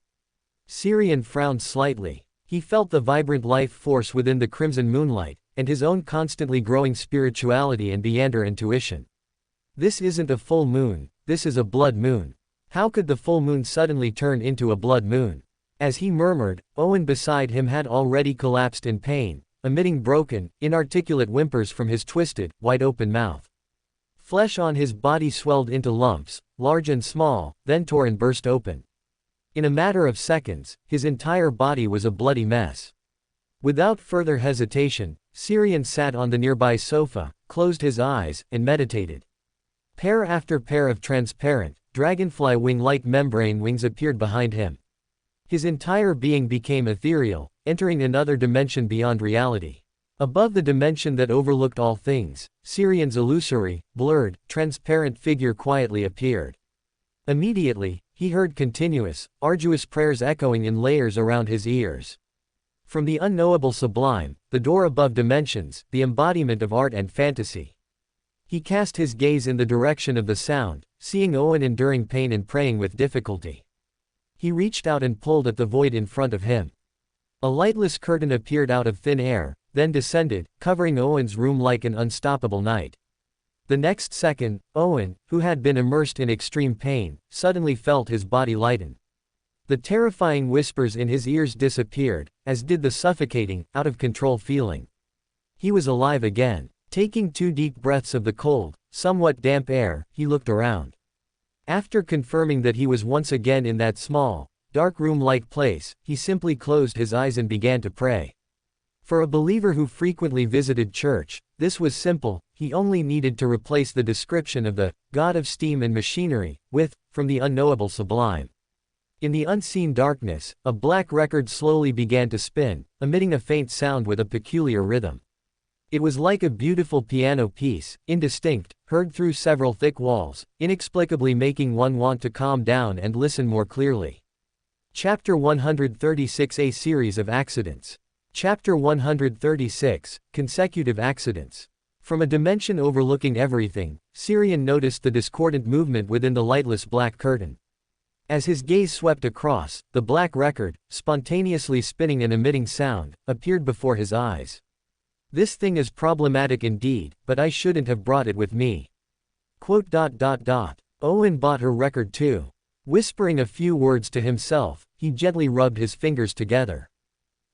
Syrian frowned slightly. He felt the vibrant life force within the crimson moonlight, and his own constantly growing spirituality and Beander intuition. This isn't a full moon, this is a blood moon. How could the full moon suddenly turn into a blood moon? As he murmured, Owen beside him had already collapsed in pain, emitting broken, inarticulate whimpers from his twisted, wide-open mouth. Flesh on his body swelled into lumps, large and small, then tore and burst open. In a matter of seconds, his entire body was a bloody mess. Without further hesitation, Syrian sat on the nearby sofa, closed his eyes, and meditated. Pair after pair of transparent, dragonfly wing-like membrane wings appeared behind him. His entire being became ethereal, entering another dimension beyond reality. Above the dimension that overlooked all things, Syrian's illusory, blurred, transparent figure quietly appeared. Immediately, he heard continuous, arduous prayers echoing in layers around his ears. From the unknowable sublime, the door above dimensions, the embodiment of art and fantasy. He cast his gaze in the direction of the sound, seeing Owen enduring pain and praying with difficulty. He reached out and pulled at the void in front of him. A lightless curtain appeared out of thin air, then descended, covering Owen's room like an unstoppable night. The next second, Owen, who had been immersed in extreme pain, suddenly felt his body lighten. The terrifying whispers in his ears disappeared, as did the suffocating, out-of-control feeling. He was alive again. Taking 2 deep breaths of the cold, somewhat damp air, he looked around. After confirming that he was once again in that small, dark room-like place, he simply closed his eyes and began to pray. For a believer who frequently visited church, this was simple. He only needed to replace the description of the God of steam and machinery with, from the unknowable sublime. In the unseen darkness, a black record slowly began to spin, emitting a faint sound with a peculiar rhythm. It was like a beautiful piano piece, indistinct, heard through several thick walls, inexplicably making one want to calm down and listen more clearly. Chapter 136, A Series of Accidents. Chapter 136, Consecutive Accidents. From a dimension overlooking everything, Syrian noticed the discordant movement within the lightless black curtain. As his gaze swept across, the black record, spontaneously spinning and emitting sound, appeared before his eyes. "This thing is problematic indeed, but I shouldn't have brought it with me." Owen bought her record too. Whispering a few words to himself, he gently rubbed his fingers together.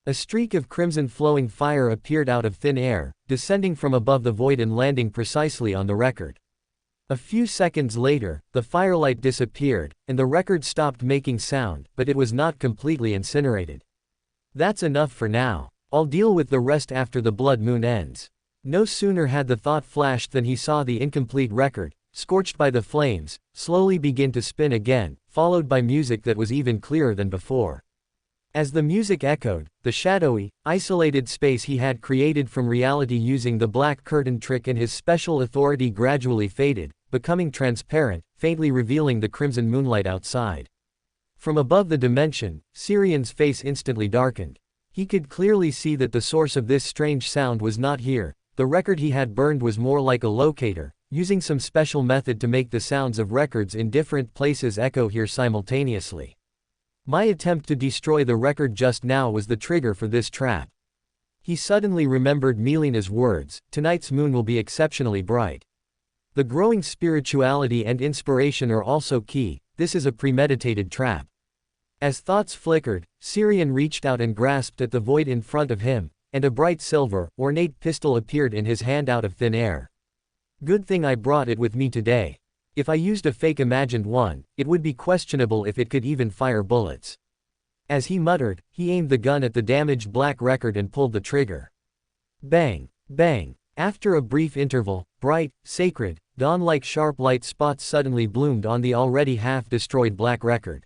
A streak of crimson flowing fire appeared out of thin air, descending from above the void and landing precisely on the record. A few seconds later, the firelight disappeared, and the record stopped making sound, but it was not completely incinerated. That's enough for now. I'll deal with the rest after the blood moon ends. No sooner had the thought flashed than he saw the incomplete record, scorched by the flames, slowly begin to spin again, followed by music that was even clearer than before. As the music echoed, the shadowy, isolated space he had created from reality using the black curtain trick and his special authority gradually faded, becoming transparent, faintly revealing the crimson moonlight outside. From above the dimension, Syrian's face instantly darkened. He could clearly see that the source of this strange sound was not here. The record he had burned was more like a locator, using some special method to make the sounds of records in different places echo here simultaneously. My attempt to destroy the record just now was the trigger for this trap. He suddenly remembered Melina's words, tonight's moon will be exceptionally bright. The growing spirituality and inspiration are also key, this is a premeditated trap. As thoughts flickered, Syrian reached out and grasped at the void in front of him, and a bright silver, ornate pistol appeared in his hand out of thin air. Good thing I brought it with me today. If I used a fake imagined one, it would be questionable if it could even fire bullets. As he muttered, he aimed the gun at the damaged black record and pulled the trigger. Bang! Bang! After a brief interval, bright, sacred, dawn-like sharp light spots suddenly bloomed on the already half-destroyed black record.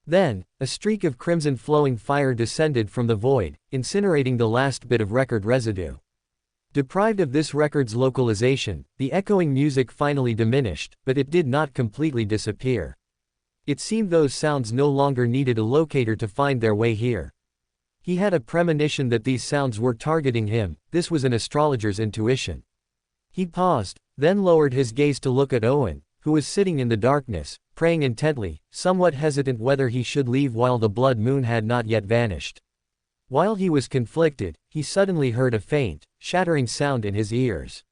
Then, a streak of crimson flowing fire descended from the void, incinerating the last bit of record residue. Deprived of this record's localization, the echoing music finally diminished, but it did not completely disappear. It seemed those sounds no longer needed a locator to find their way here. He had a premonition that these sounds were targeting him, this was an astrologer's intuition. He paused, then lowered his gaze to look at Owen, who was sitting in the darkness, praying intently, somewhat hesitant whether he should leave while the blood moon had not yet vanished. While he was conflicted, he suddenly heard a faint, shattering sound in his ears.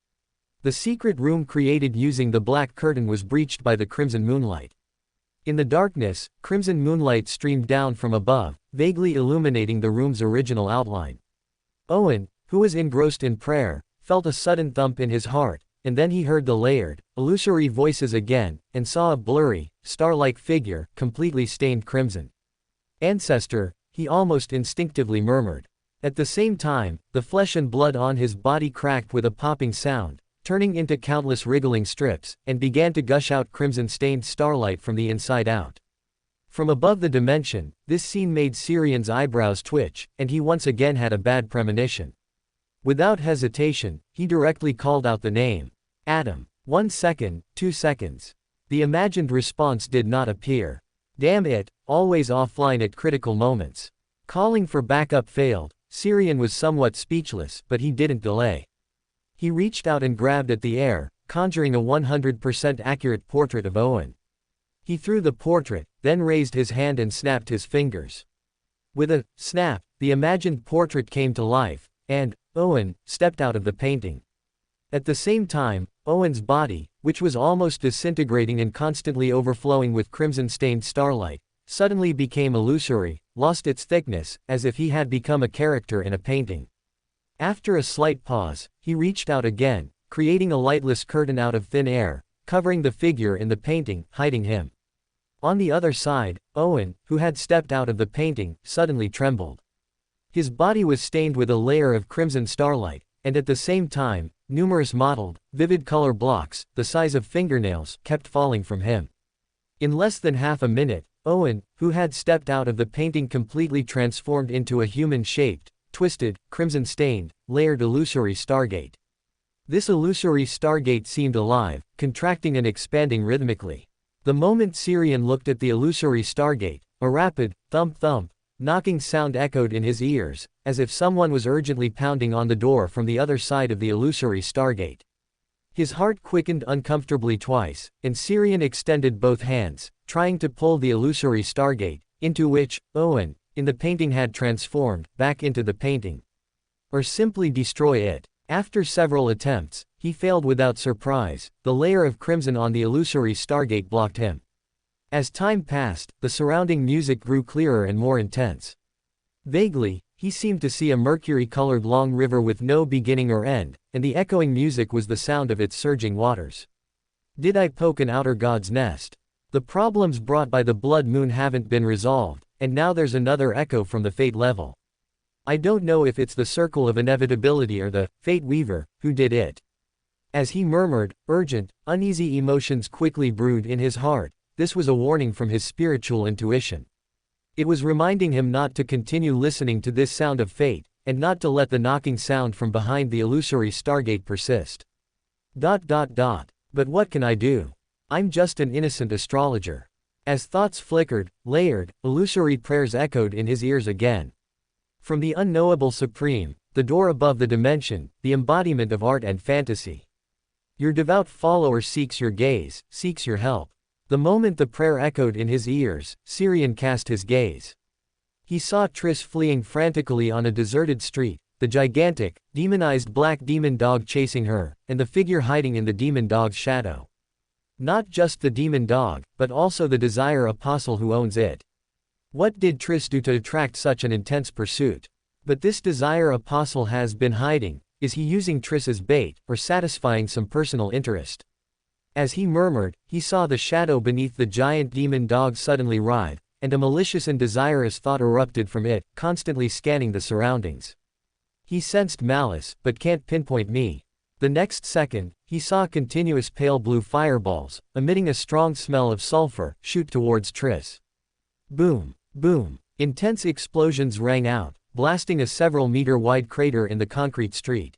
The secret room created using the black curtain was breached by the crimson moonlight. In the darkness, crimson moonlight streamed down from above, vaguely illuminating the room's original outline. Owen, who was engrossed in prayer, felt a sudden thump in his heart, and then he heard the layered, illusory voices again, and saw a blurry, star-like figure, completely stained crimson. Ancestor, he almost instinctively murmured. At the same time, the flesh and blood on his body cracked with a popping sound, turning into countless wriggling strips, and began to gush out crimson-stained starlight from the inside out. From above the dimension, this scene made Syrian's eyebrows twitch, and he once again had a bad premonition. Without hesitation, he directly called out the name. Adam. 1 second, 2 seconds. The imagined response did not appear. Damn it, always offline at critical moments. Calling for backup failed. Syrian was somewhat speechless, but he didn't delay. He reached out and grabbed at the air, conjuring a 100% accurate portrait of Owen. He threw the portrait, then raised his hand and snapped his fingers. With a snap, the imagined portrait came to life, and Owen stepped out of the painting. At the same time, Owen's body, which was almost disintegrating and constantly overflowing with crimson-stained starlight, suddenly became illusory, lost its thickness, as if he had become a character in a painting. After a slight pause, he reached out again, creating a lightless curtain out of thin air, covering the figure in the painting, hiding him. On the other side, Owen, who had stepped out of the painting, suddenly trembled. His body was stained with a layer of crimson starlight, and at the same time, numerous mottled, vivid color blocks, the size of fingernails, kept falling from him. In less than half a minute, Owen, who had stepped out of the painting, completely transformed into a human-shaped, twisted, crimson-stained, layered illusory stargate. This illusory stargate seemed alive, contracting and expanding rhythmically. The moment Syrian looked at the illusory stargate, a rapid, thump-thump, knocking sound echoed in his ears, as if someone was urgently pounding on the door from the other side of the illusory stargate. His heart quickened uncomfortably twice, and Syrian extended both hands, trying to pull the illusory stargate, into which Owen, in the painting, had transformed, back into the painting. Or simply destroy it. After several attempts, he failed without surprise. The layer of crimson on the illusory stargate blocked him. As time passed, the surrounding music grew clearer and more intense. Vaguely, He seemed to see a mercury-colored long river with no beginning or end, and the echoing music was the sound of its surging waters. Did I poke an outer god's nest? The problems brought by the blood moon haven't been resolved, and now there's another echo from the fate level. I don't know if it's the circle of inevitability or the fate weaver who did it. As he murmured, urgent, uneasy emotions quickly brewed in his heart. This was a warning from his spiritual intuition. It was reminding him not to continue listening to this sound of fate, and not to let the knocking sound from behind the illusory stargate persist. But what can I do? I'm just an innocent astrologer. As thoughts flickered, layered, illusory prayers echoed in his ears again. From the unknowable supreme, the door above the dimension, the embodiment of art and fantasy. Your devout follower seeks your gaze, seeks your help. The moment the prayer echoed in his ears, Sirian cast his gaze. He saw Triss fleeing frantically on a deserted street, the gigantic, demonized black demon dog chasing her, and the figure hiding in the demon dog's shadow. Not just the demon dog, but also the desire apostle who owns it. What did Triss do to attract such an intense pursuit? But this desire apostle has been hiding. Is he using Triss as bait, or satisfying some personal interest? As he murmured, he saw the shadow beneath the giant demon dog suddenly writhe, and a malicious and desirous thought erupted from it, constantly scanning the surroundings. He sensed malice, but can't pinpoint me. The next second, he saw continuous pale blue fireballs, emitting a strong smell of sulfur, shoot towards Triss. Boom, boom. Intense explosions rang out, blasting a several-meter-wide crater in the concrete street.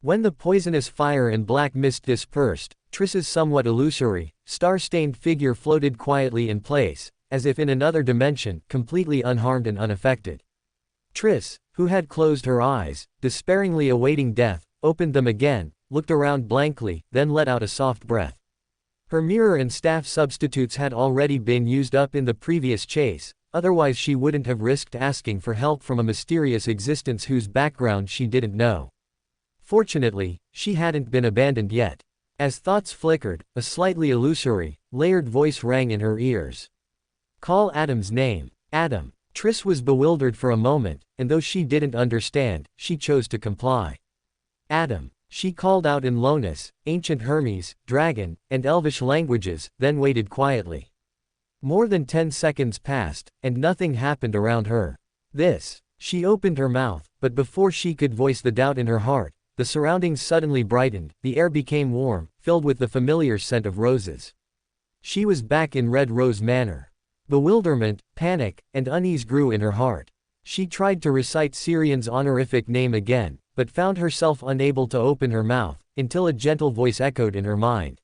When the poisonous fire and black mist dispersed, Triss's somewhat illusory, star-stained figure floated quietly in place, as if in another dimension, completely unharmed and unaffected. Triss, who had closed her eyes, despairingly awaiting death, opened them again, looked around blankly, then let out a soft breath. Her mirror and staff substitutes had already been used up in the previous chase, otherwise she wouldn't have risked asking for help from a mysterious existence whose background she didn't know. Fortunately, she hadn't been abandoned yet. As thoughts flickered, a slightly illusory, layered voice rang in her ears. Call Adam's name. Adam. Triss was bewildered for a moment, and though she didn't understand, she chose to comply. Adam. She called out in Lonis, ancient Hermes, dragon, and Elvish languages, then waited quietly. More than 10 seconds passed, and nothing happened around her. She opened her mouth, but before she could voice the doubt in her heart, the surroundings suddenly brightened, the air became warm, filled with the familiar scent of roses. She was back in Red Rose Manor. Bewilderment, panic, and unease grew in her heart. She tried to recite Sirian's honorific name again, but found herself unable to open her mouth, until a gentle voice echoed in her mind.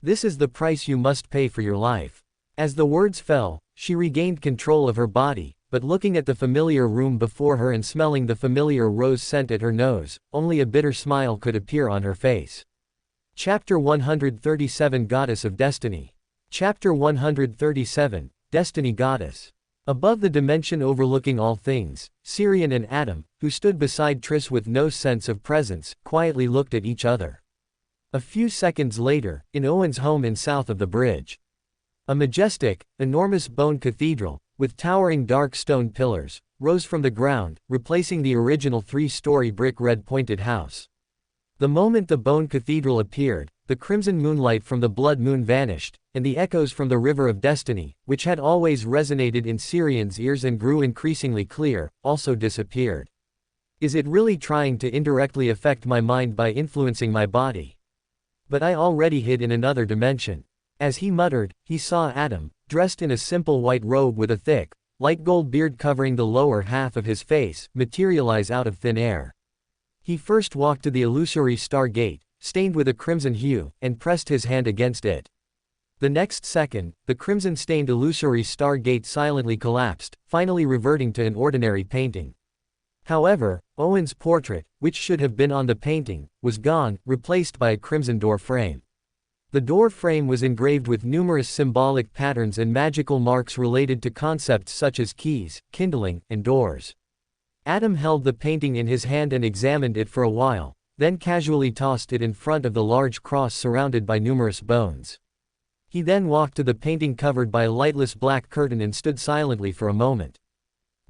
This is the price you must pay for your life. As the words fell, she regained control of her body, but looking at the familiar room before her and smelling the familiar rose scent at her nose, only a bitter smile could appear on her face. Chapter 137 Goddess of Destiny. Chapter 137, Destiny Goddess. Above the dimension overlooking all things, Sirian and Adam, who stood beside Triss with no sense of presence, quietly looked at each other. A few seconds later, in Owen's home in south of the bridge. A majestic, enormous bone cathedral, with towering dark stone pillars, rose from the ground, replacing the original 3-story brick red-pointed house. The moment the bone cathedral appeared, the crimson moonlight from the blood moon vanished, and the echoes from the River of Destiny, which had always resonated in Sirian's ears and grew increasingly clear, also disappeared. Is it really trying to indirectly affect my mind by influencing my body? But I already hid in another dimension. As he muttered, he saw Adam, dressed in a simple white robe with a thick, light gold beard covering the lower half of his face, materialize out of thin air. He first walked to the illusory star gate, stained with a crimson hue, and pressed his hand against it. The next second, the crimson-stained illusory star gate silently collapsed, finally reverting to an ordinary painting. However, Owen's portrait, which should have been on the painting, was gone, replaced by a crimson door frame. The door frame was engraved with numerous symbolic patterns and magical marks related to concepts such as keys, kindling, and doors. Adam held the painting in his hand and examined it for a while, then casually tossed it in front of the large cross surrounded by numerous bones. He then walked to the painting covered by a lightless black curtain and stood silently for a moment.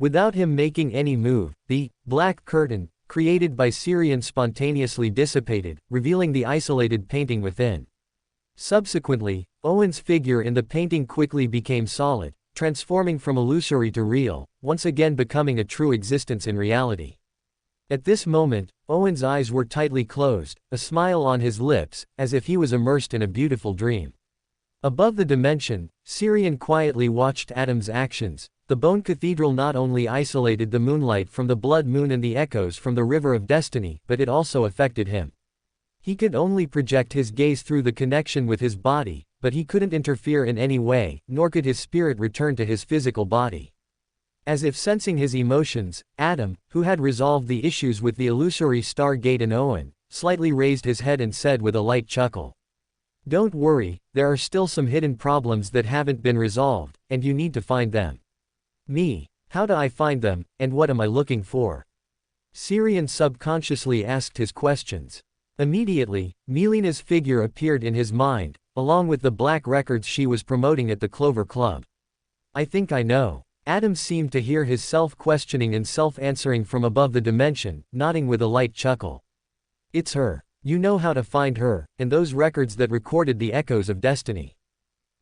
Without him making any move, the black curtain, created by Syrian spontaneously dissipated, revealing the isolated painting within. Subsequently, Owen's figure in the painting quickly became solid, transforming from illusory to real, once again becoming a true existence in reality. At this moment, Owen's eyes were tightly closed, a smile on his lips, as if he was immersed in a beautiful dream. Above the dimension, Syrian quietly watched Adam's actions. The bone cathedral not only isolated the moonlight from the blood moon and the echoes from the river of destiny, but it also affected him. He could only project his gaze through the connection with his body, but he couldn't interfere in any way, nor could his spirit return to his physical body. As if sensing his emotions, Adam, who had resolved the issues with the illusory Stargate and Owen, slightly raised his head and said with a light chuckle, "Don't worry, there are still some hidden problems that haven't been resolved, and you need to find them." "Me? How do I find them, and what am I looking for?" Syrian subconsciously asked his questions. Immediately, Melina's figure appeared in his mind, along with the black records she was promoting at the Clover Club. "I think I know." Adam seemed to hear his self-questioning and self-answering from above the dimension, nodding with a light chuckle. "It's her. You know how to find her, and those records that recorded the echoes of destiny.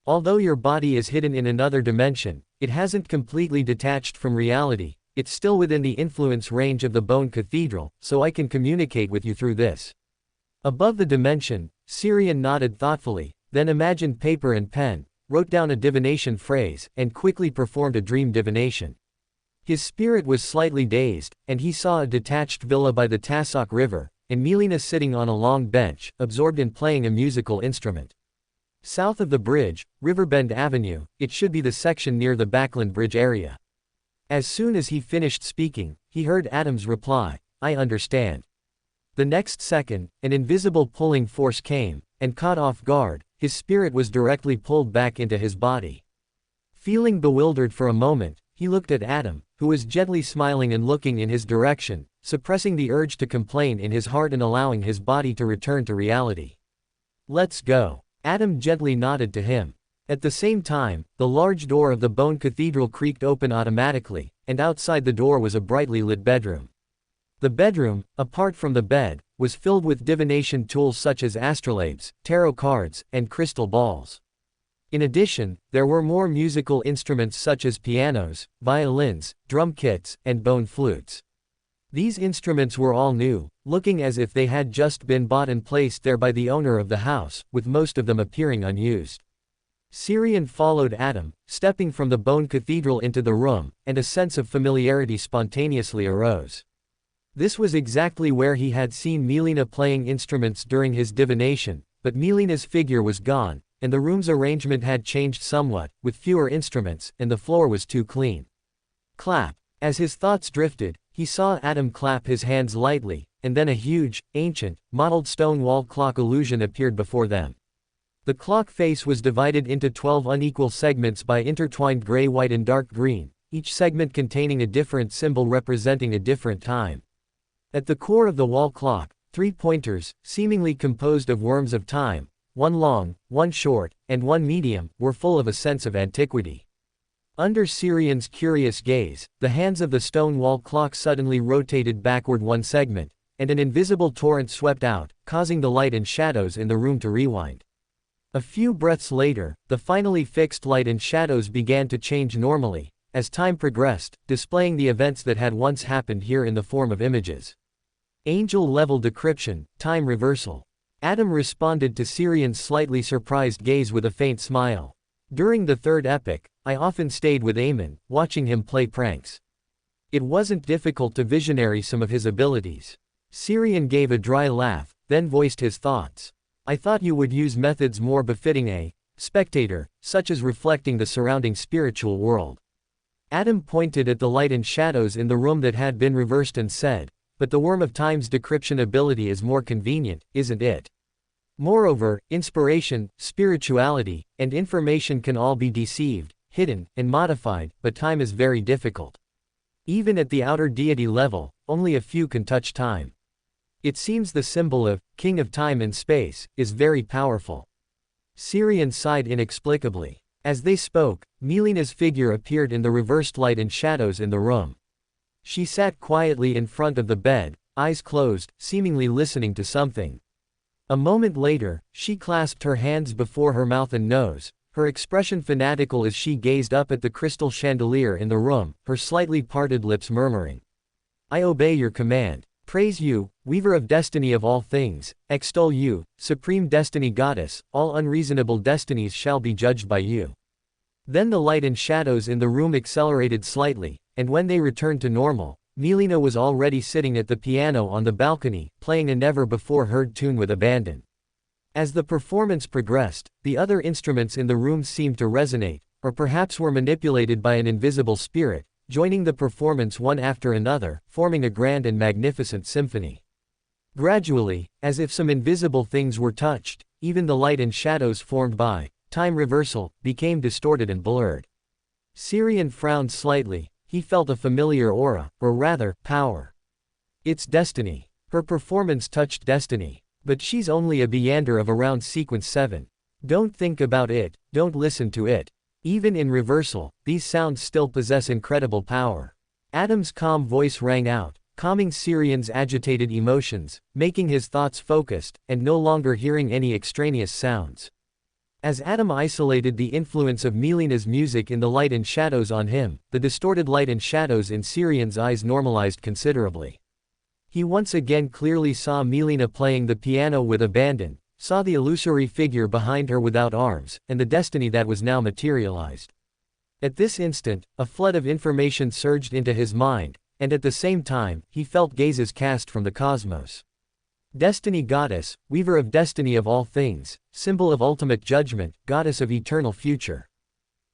Although your body is hidden in another dimension, it hasn't completely detached from reality, it's still within the influence range of the Bone Cathedral, so I can communicate with you through this." Above the dimension, Syrian nodded thoughtfully, then imagined paper and pen, wrote down a divination phrase, and quickly performed a dream divination. His spirit was slightly dazed, and he saw a detached villa by the Tassoc River, and Melina sitting on a long bench, absorbed in playing a musical instrument. South of the bridge, Riverbend Avenue, it should be the section near the Backland Bridge area. As soon as he finished speaking, he heard Adam's reply, "I understand." The next second, an invisible pulling force came, and caught off guard, his spirit was directly pulled back into his body. Feeling bewildered for a moment, he looked at Adam, who was gently smiling and looking in his direction, suppressing the urge to complain in his heart and allowing his body to return to reality. "Let's go." Adam gently nodded to him. At the same time, the large door of the Bone Cathedral creaked open automatically, and outside the door was a brightly lit bedroom. The bedroom, apart from the bed, was filled with divination tools such as astrolabes, tarot cards, and crystal balls. In addition, there were more musical instruments such as pianos, violins, drum kits, and bone flutes. These instruments were all new, looking as if they had just been bought and placed there by the owner of the house, with most of them appearing unused. Syrian followed Adam, stepping from the Bone Cathedral into the room, and a sense of familiarity spontaneously arose. This was exactly where he had seen Melina playing instruments during his divination, but Melina's figure was gone, and the room's arrangement had changed somewhat, with fewer instruments, and the floor was too clean. Clap. As his thoughts drifted, he saw Adam clap his hands lightly, and then a huge, ancient, mottled stone wall clock illusion appeared before them. The clock face was divided into 12 unequal segments by intertwined gray, white and dark green, each segment containing a different symbol representing a different time. At the core of the wall clock, 3 pointers, seemingly composed of worms of time, one long, one short, and one medium, were full of a sense of antiquity. Under Syrian's curious gaze, the hands of the stone wall clock suddenly rotated backward one segment, and an invisible torrent swept out, causing the light and shadows in the room to rewind. A few breaths later, the finally fixed light and shadows began to change normally, as time progressed, displaying the events that had once happened here in the form of images. Angel-level decryption, time reversal. Adam responded to Syrian's slightly surprised gaze with a faint smile. During the third epoch, I often stayed with Eamon, watching him play pranks. It wasn't difficult to visionary some of his abilities. Syrian gave a dry laugh, then voiced his thoughts. I thought you would use methods more befitting a spectator, such as reflecting the surrounding spiritual world. Adam pointed at the light and shadows in the room that had been reversed and said, but the Worm of Time's decryption ability is more convenient, isn't it? Moreover, inspiration, spirituality, and information can all be deceived, hidden, and modified, but time is very difficult. Even at the outer deity level, only a few can touch time. It seems the symbol of King of Time and Space is very powerful. Syrian sighed inexplicably. As they spoke, Milina's figure appeared in the reversed light and shadows in the room. She sat quietly in front of the bed, eyes closed, seemingly listening to something. A moment later, she clasped her hands before her mouth and nose, her expression fanatical as she gazed up at the crystal chandelier in the room, her slightly parted lips murmuring, "I obey your command. Praise you, weaver of destiny of all things, extol you, supreme destiny goddess, all unreasonable destinies shall be judged by you." Then the light and shadows in the room accelerated slightly, and when they returned to normal, Milina was already sitting at the piano on the balcony, playing a never-before-heard tune with abandon. As the performance progressed, the other instruments in the room seemed to resonate, or perhaps were manipulated by an invisible spirit, joining the performance one after another, forming a grand and magnificent symphony. Gradually, as if some invisible things were touched, even the light and shadows formed by time reversal became distorted and blurred. Syrian frowned slightly. He felt a familiar aura, or rather, power. It's destiny. Her performance touched destiny. But she's only a Beyander of around sequence 7. Don't think about it, don't listen to it. Even in reversal, these sounds still possess incredible power. Adam's calm voice rang out, calming Syrian's agitated emotions, making his thoughts focused, and no longer hearing any extraneous sounds. As Adam isolated the influence of Milina's music in the light and shadows on him, the distorted light and shadows in Syrian's eyes normalized considerably. He once again clearly saw Milina playing the piano with abandon, saw the illusory figure behind her without arms, and the destiny that was now materialized. At this instant, a flood of information surged into his mind, and at the same time, he felt gazes cast from the cosmos. Destiny goddess, weaver of destiny of all things, symbol of ultimate judgment, goddess of eternal future.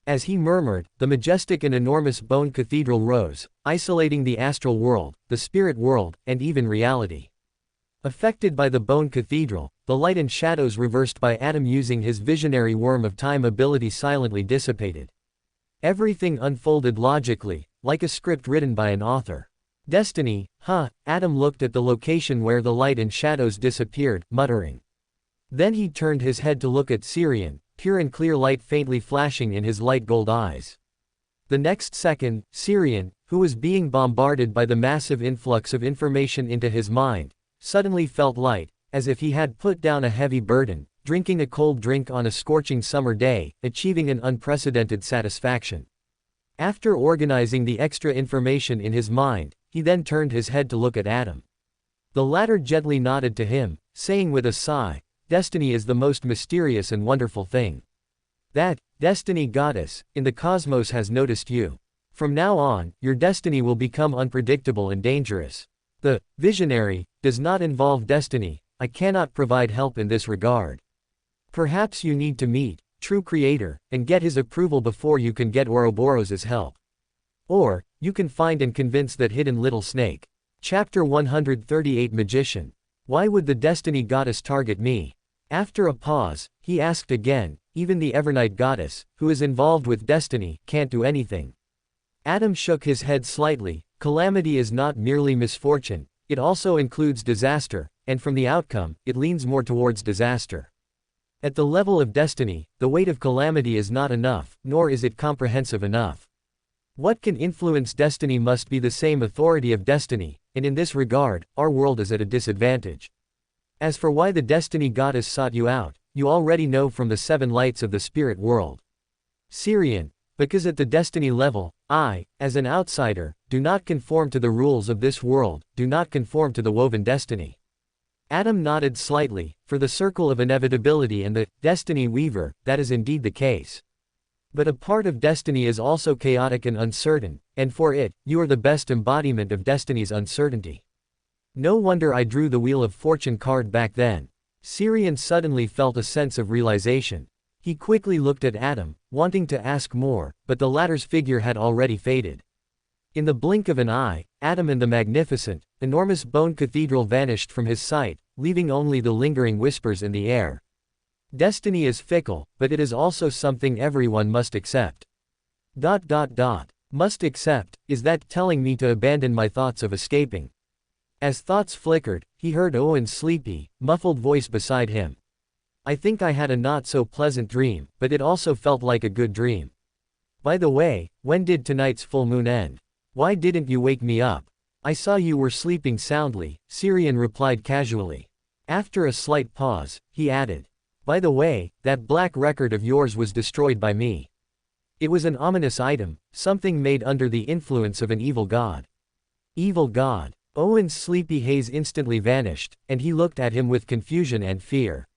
As he murmured, the majestic and enormous bone cathedral rose, isolating the astral world, the spirit world, and even reality. Affected by the bone cathedral, the light and shadows reversed by Adam using his visionary worm of time ability silently dissipated. Everything unfolded logically, like a script written by an author. Destiny, huh? Adam looked at the location where the light and shadows disappeared, muttering. Then he turned his head to look at Syrian, pure and clear light faintly flashing in his light gold eyes. The next second, Syrian, who was being bombarded by the massive influx of information into his mind, suddenly felt light, as if he had put down a heavy burden, drinking a cold drink on a scorching summer day, achieving an unprecedented satisfaction. After organizing the extra information in his mind, he then turned his head to look at Adam. The latter gently nodded to him, saying with a sigh, "Destiny is the most mysterious and wonderful thing. That, destiny goddess, in the cosmos has noticed you. From now on, your destiny will become unpredictable and dangerous. The visionary does not involve destiny. I cannot provide help in this regard. Perhaps you need to meet true creator and get his approval before you can get Ouroboros's help. Or, you can find and convince that hidden little snake." Chapter 138 Magician. Why would the destiny goddess target me? After a pause, he asked again, even the Evernight goddess, who is involved with destiny, can't do anything. Adam shook his head slightly. Calamity is not merely misfortune, it also includes disaster, and from the outcome, it leans more towards disaster. At the level of destiny, the weight of calamity is not enough, nor is it comprehensive enough. What can influence destiny must be the same authority of destiny, and in this regard, our world is at a disadvantage. As for why the destiny goddess sought you out, you already know from the 7 lights of the spirit world. Syrian, because at the destiny level, I, as an outsider, do not conform to the rules of this world, do not conform to the woven destiny. Adam nodded slightly. For the circle of inevitability and the destiny weaver, that is indeed the case. But a part of destiny is also chaotic and uncertain, and for it, you are the best embodiment of destiny's uncertainty. No wonder I drew the Wheel of Fortune card back then. Syrian suddenly felt a sense of realization. He quickly looked at Adam, wanting to ask more, but the latter's figure had already faded. In the blink of an eye, Adam and the magnificent, enormous bone cathedral vanished from his sight, leaving only the lingering whispers in the air. Destiny is fickle, but it is also something everyone must accept. Must accept, is that telling me to abandon my thoughts of escaping? As thoughts flickered, he heard Owen's sleepy, muffled voice beside him. I think I had a not-so-pleasant dream, but it also felt like a good dream. By the way, when did tonight's full moon end? Why didn't you wake me up? I saw you were sleeping soundly, Syrian replied casually. After a slight pause, he added. By the way, that black record of yours was destroyed by me. It was an ominous item, something made under the influence of an evil god. Evil god. Owen's sleepy haze instantly vanished, and he looked at him with confusion and fear.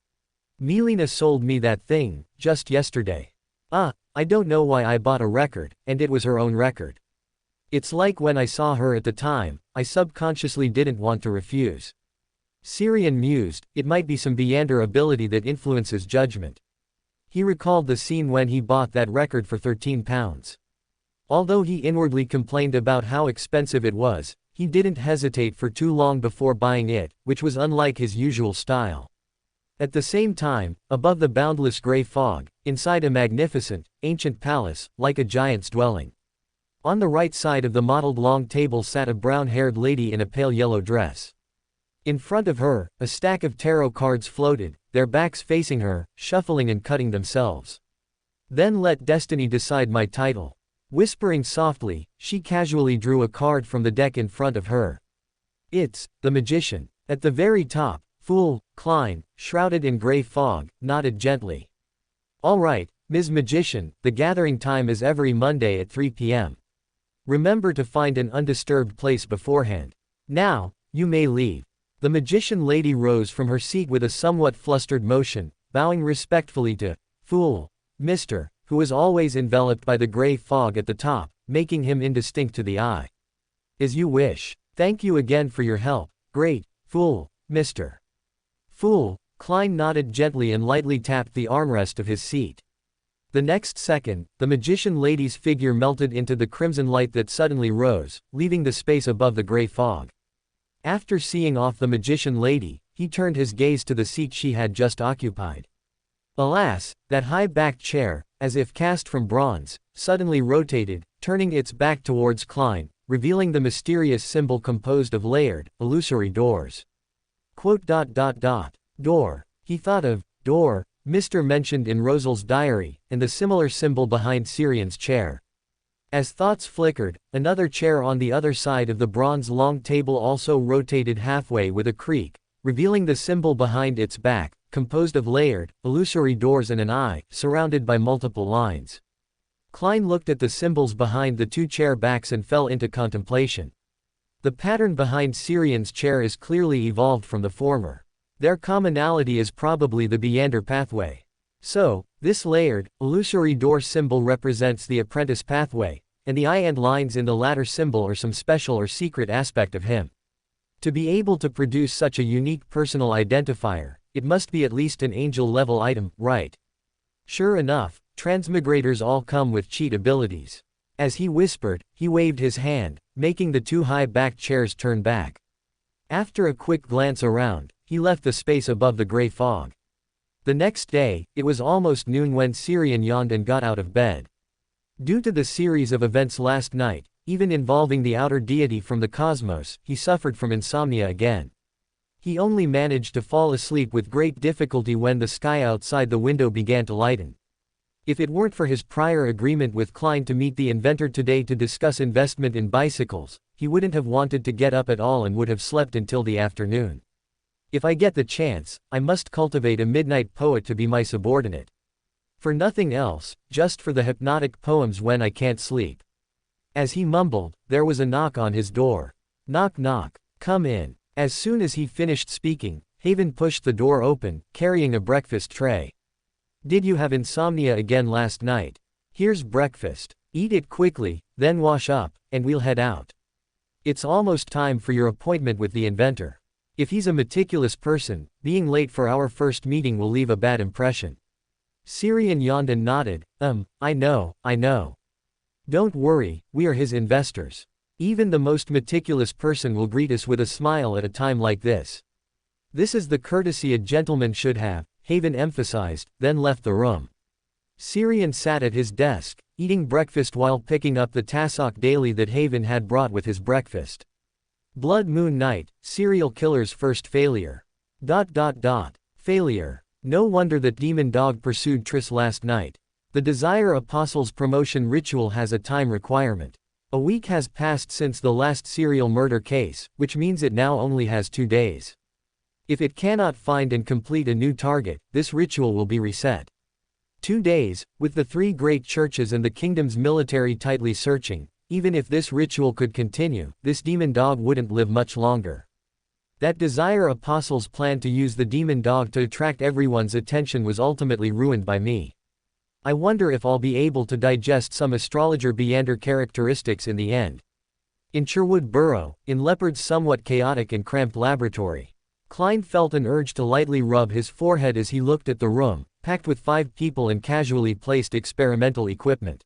Melina sold me that thing, just yesterday. I don't know why I bought a record, and it was her own record. It's like when I saw her at the time, I subconsciously didn't want to refuse. Syrian mused, it might be some Beyonder ability that influences judgment. He recalled the scene when he bought that record for £13. Although he inwardly complained about how expensive it was, he didn't hesitate for too long before buying it, which was unlike his usual style. At the same time, above the boundless gray fog, inside a magnificent, ancient palace, like a giant's dwelling. On the right side of the mottled long table sat a brown-haired lady in a pale yellow dress. In front of her, a stack of tarot cards floated, their backs facing her, shuffling and cutting themselves. Then let destiny decide my title. Whispering softly, she casually drew a card from the deck in front of her. It's the magician. At the very top, Fool, Klein, shrouded in gray fog, nodded gently. All right, Ms. Magician, the gathering time is every Monday at 3 p.m. Remember to find an undisturbed place beforehand. Now, you may leave. The magician lady rose from her seat with a somewhat flustered motion, bowing respectfully to Fool, Mr., who was always enveloped by the gray fog at the top, making him indistinct to the eye. As you wish. Thank you again for your help. Great, Fool, Mr. Fool, Klein nodded gently and lightly tapped the armrest of his seat. The next second, the magician lady's figure melted into the crimson light that suddenly rose, leaving the space above the gray fog. After seeing off the magician lady, he turned his gaze to the seat she had just occupied. Alas, that high-backed chair, as if cast from bronze, suddenly rotated, turning its back towards Klein, revealing the mysterious symbol composed of layered, illusory doors. Door. He thought of door, Mr. mentioned in Rosal's diary, and the similar symbol behind Syrian's chair. As thoughts flickered, another chair on the other side of the bronze long table also rotated halfway with a creak, revealing the symbol behind its back, composed of layered, illusory doors and an eye, surrounded by multiple lines. Klein looked at the symbols behind the two chair backs and fell into contemplation. The pattern behind Syrian's chair is clearly evolved from the former. Their commonality is probably the Beyonder pathway. So, this layered, illusory door symbol represents the apprentice pathway, and the eye and lines in the latter symbol are some special or secret aspect of him. To be able to produce such a unique personal identifier, it must be at least an angel-level item, right? Sure enough, transmigrators all come with cheat abilities. As he whispered, he waved his hand, making the two high-backed chairs turn back. After a quick glance around, he left the space above the gray fog. The next day, it was almost noon when Syrian yawned and got out of bed. Due to the series of events last night, even involving the outer deity from the cosmos, he suffered from insomnia again. He only managed to fall asleep with great difficulty when the sky outside the window began to lighten. If it weren't for his prior agreement with Klein to meet the inventor today to discuss investment in bicycles, he wouldn't have wanted to get up at all and would have slept until the afternoon. If I get the chance, I must cultivate a midnight poet to be my subordinate. For nothing else, just for the hypnotic poems when I can't sleep. As he mumbled, there was a knock on his door. Knock knock. Come in. As soon as he finished speaking, Haven pushed the door open, carrying a breakfast tray. Did you have insomnia again last night? Here's breakfast. Eat it quickly, then wash up, and we'll head out. It's almost time for your appointment with the inventor. If he's a meticulous person, being late for our first meeting will leave a bad impression. Syrian yawned and nodded. I know. Don't worry, we are his investors. Even the most meticulous person will greet us with a smile at a time like this. This is the courtesy a gentleman should have, Haven emphasized, then left the room. Syrian sat at his desk, eating breakfast while picking up the Tassoc Daily that Haven had brought with his breakfast. Blood Moon Night, serial killer's first failure. Failure. No wonder that demon dog pursued Triss last night. The Desire Apostle's promotion ritual has a time requirement. A week has passed since the last serial murder case, which means it now only has 2 days. If it cannot find and complete a new target, this ritual will be reset. 2 days, with the 3 great churches and the kingdom's military tightly searching. Even if this ritual could continue, this demon dog wouldn't live much longer. That Desire Apostle's plan to use the demon dog to attract everyone's attention was ultimately ruined by me. I wonder if I'll be able to digest some astrologer Beander characteristics in the end. In Sherwood Burrow, in Leopard's somewhat chaotic and cramped laboratory, Klein felt an urge to lightly rub his forehead as he looked at the room, packed with 5 people and casually placed experimental equipment.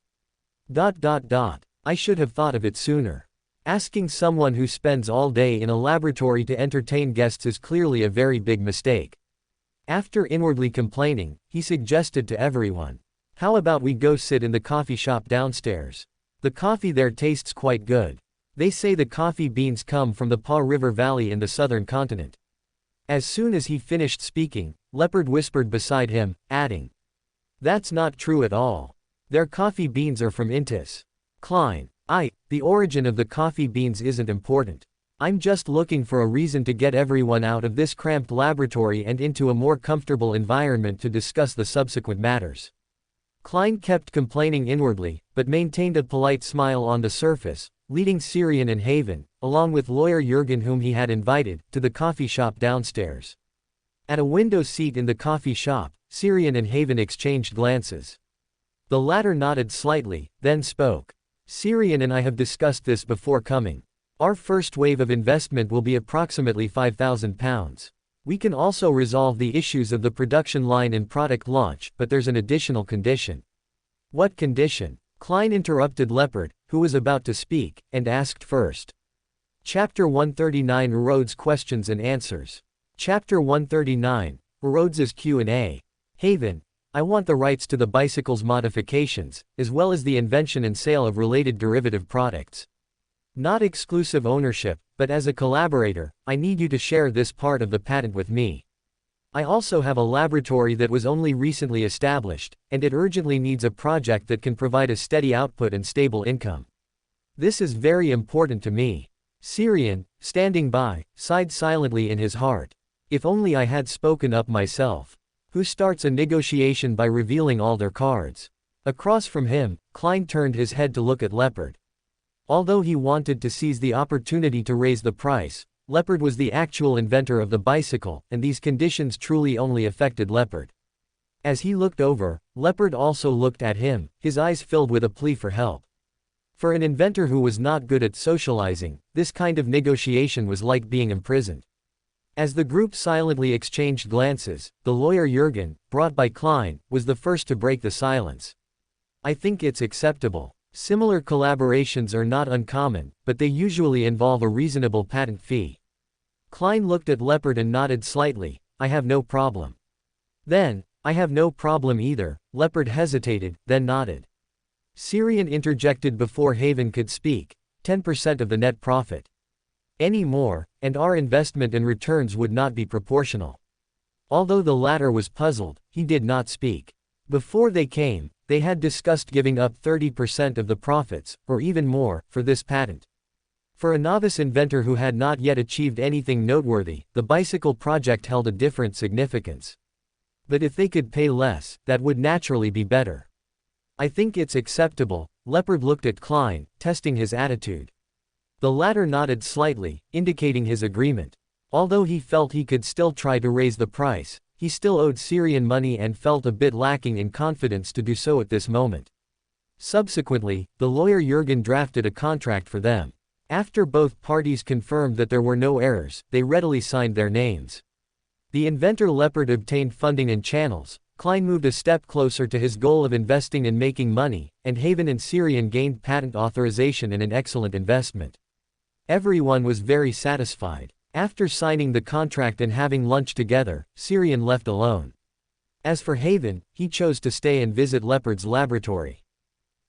I should have thought of it sooner. Asking someone who spends all day in a laboratory to entertain guests is clearly a very big mistake. After inwardly complaining, he suggested to everyone, "How about we go sit in the coffee shop downstairs? The coffee there tastes quite good. They say the coffee beans come from the Paw River Valley in the southern continent." As soon as he finished speaking, Leopard whispered beside him, adding, "That's not true at all. Their coffee beans are from Intis." Klein, the origin of the coffee beans isn't important. I'm just looking for a reason to get everyone out of this cramped laboratory and into a more comfortable environment to discuss the subsequent matters. Klein kept complaining inwardly, but maintained a polite smile on the surface, leading Syrian and Haven, along with lawyer Jurgen whom he had invited, to the coffee shop downstairs. At a window seat in the coffee shop, Syrian and Haven exchanged glances. The latter nodded slightly, then spoke. "Syrian and I have discussed this before coming. Our first wave of investment will be approximately £5,000. We can also resolve the issues of the production line and product launch, but there's an additional condition." "What condition?" Klein interrupted Leopard, who was about to speak, and asked first. Chapter 139 Rhodes Questions and Answers. Chapter 139 Rhodes's Q&A. Haven, I want the rights to the bicycle's modifications, as well as the invention and sale of related derivative products. Not exclusive ownership, but as a collaborator, I need you to share this part of the patent with me. I also have a laboratory that was only recently established, and it urgently needs a project that can provide a steady output and stable income. This is very important to me. Syrian, standing by, sighed silently in his heart. If only I had spoken up myself. Who starts a negotiation by revealing all their cards? Across from him, Klein turned his head to look at Leopard. Although he wanted to seize the opportunity to raise the price, Leopard was the actual inventor of the bicycle, and these conditions truly only affected Leopard. As he looked over, Leopard also looked at him, his eyes filled with a plea for help. For an inventor who was not good at socializing, this kind of negotiation was like being imprisoned. As the group silently exchanged glances, the lawyer Jurgen, brought by Klein, was the first to break the silence. I think it's acceptable. Similar collaborations are not uncommon, but they usually involve a reasonable patent fee. Klein looked at Leopard and nodded slightly. I have no problem. Then, I have no problem either. Leopard hesitated, then nodded. Syrian interjected before Haven could speak. 10% of the net profit. Any more, and our investment and returns would not be proportional. Although the latter was puzzled, he did not speak. Before they came, they had discussed giving up 30% of the profits, or even more, for this patent. For a novice inventor who had not yet achieved anything noteworthy, the bicycle project held a different significance. But if they could pay less, that would naturally be better. I think it's acceptable. Leopard looked at Klein, testing his attitude. The latter nodded slightly, indicating his agreement. Although he felt he could still try to raise the price, he still owed Syrian money and felt a bit lacking in confidence to do so at this moment. Subsequently, the lawyer Jurgen drafted a contract for them. After both parties confirmed that there were no errors, they readily signed their names. The inventor Leopard obtained funding and channels. Klein moved a step closer to his goal of investing and making money, and Haven and Syrian gained patent authorization and an excellent investment. Everyone was very satisfied. After signing the contract and having lunch together, Syrian left alone. As for Haven, he chose to stay and visit Leopard's laboratory.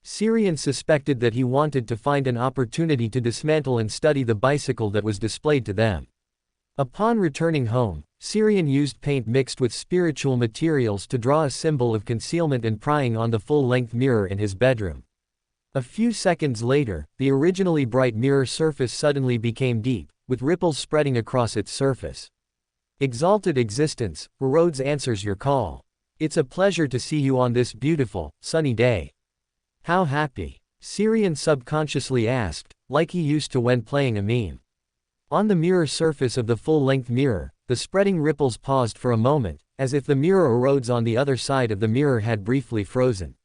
Syrian suspected that he wanted to find an opportunity to dismantle and study the bicycle that was displayed to them. Upon returning home, Syrian used paint mixed with spiritual materials to draw a symbol of concealment and prying on the full-length mirror in his bedroom. A few seconds later, the originally bright mirror surface suddenly became deep, with ripples spreading across its surface. Exalted existence, Rhodes answers your call. It's a pleasure to see you on this beautiful, sunny day. How happy? Syrian subconsciously asked, like he used to when playing a meme. On the mirror surface of the full-length mirror, the spreading ripples paused for a moment, as if the mirror Rhodes on the other side of the mirror had briefly frozen.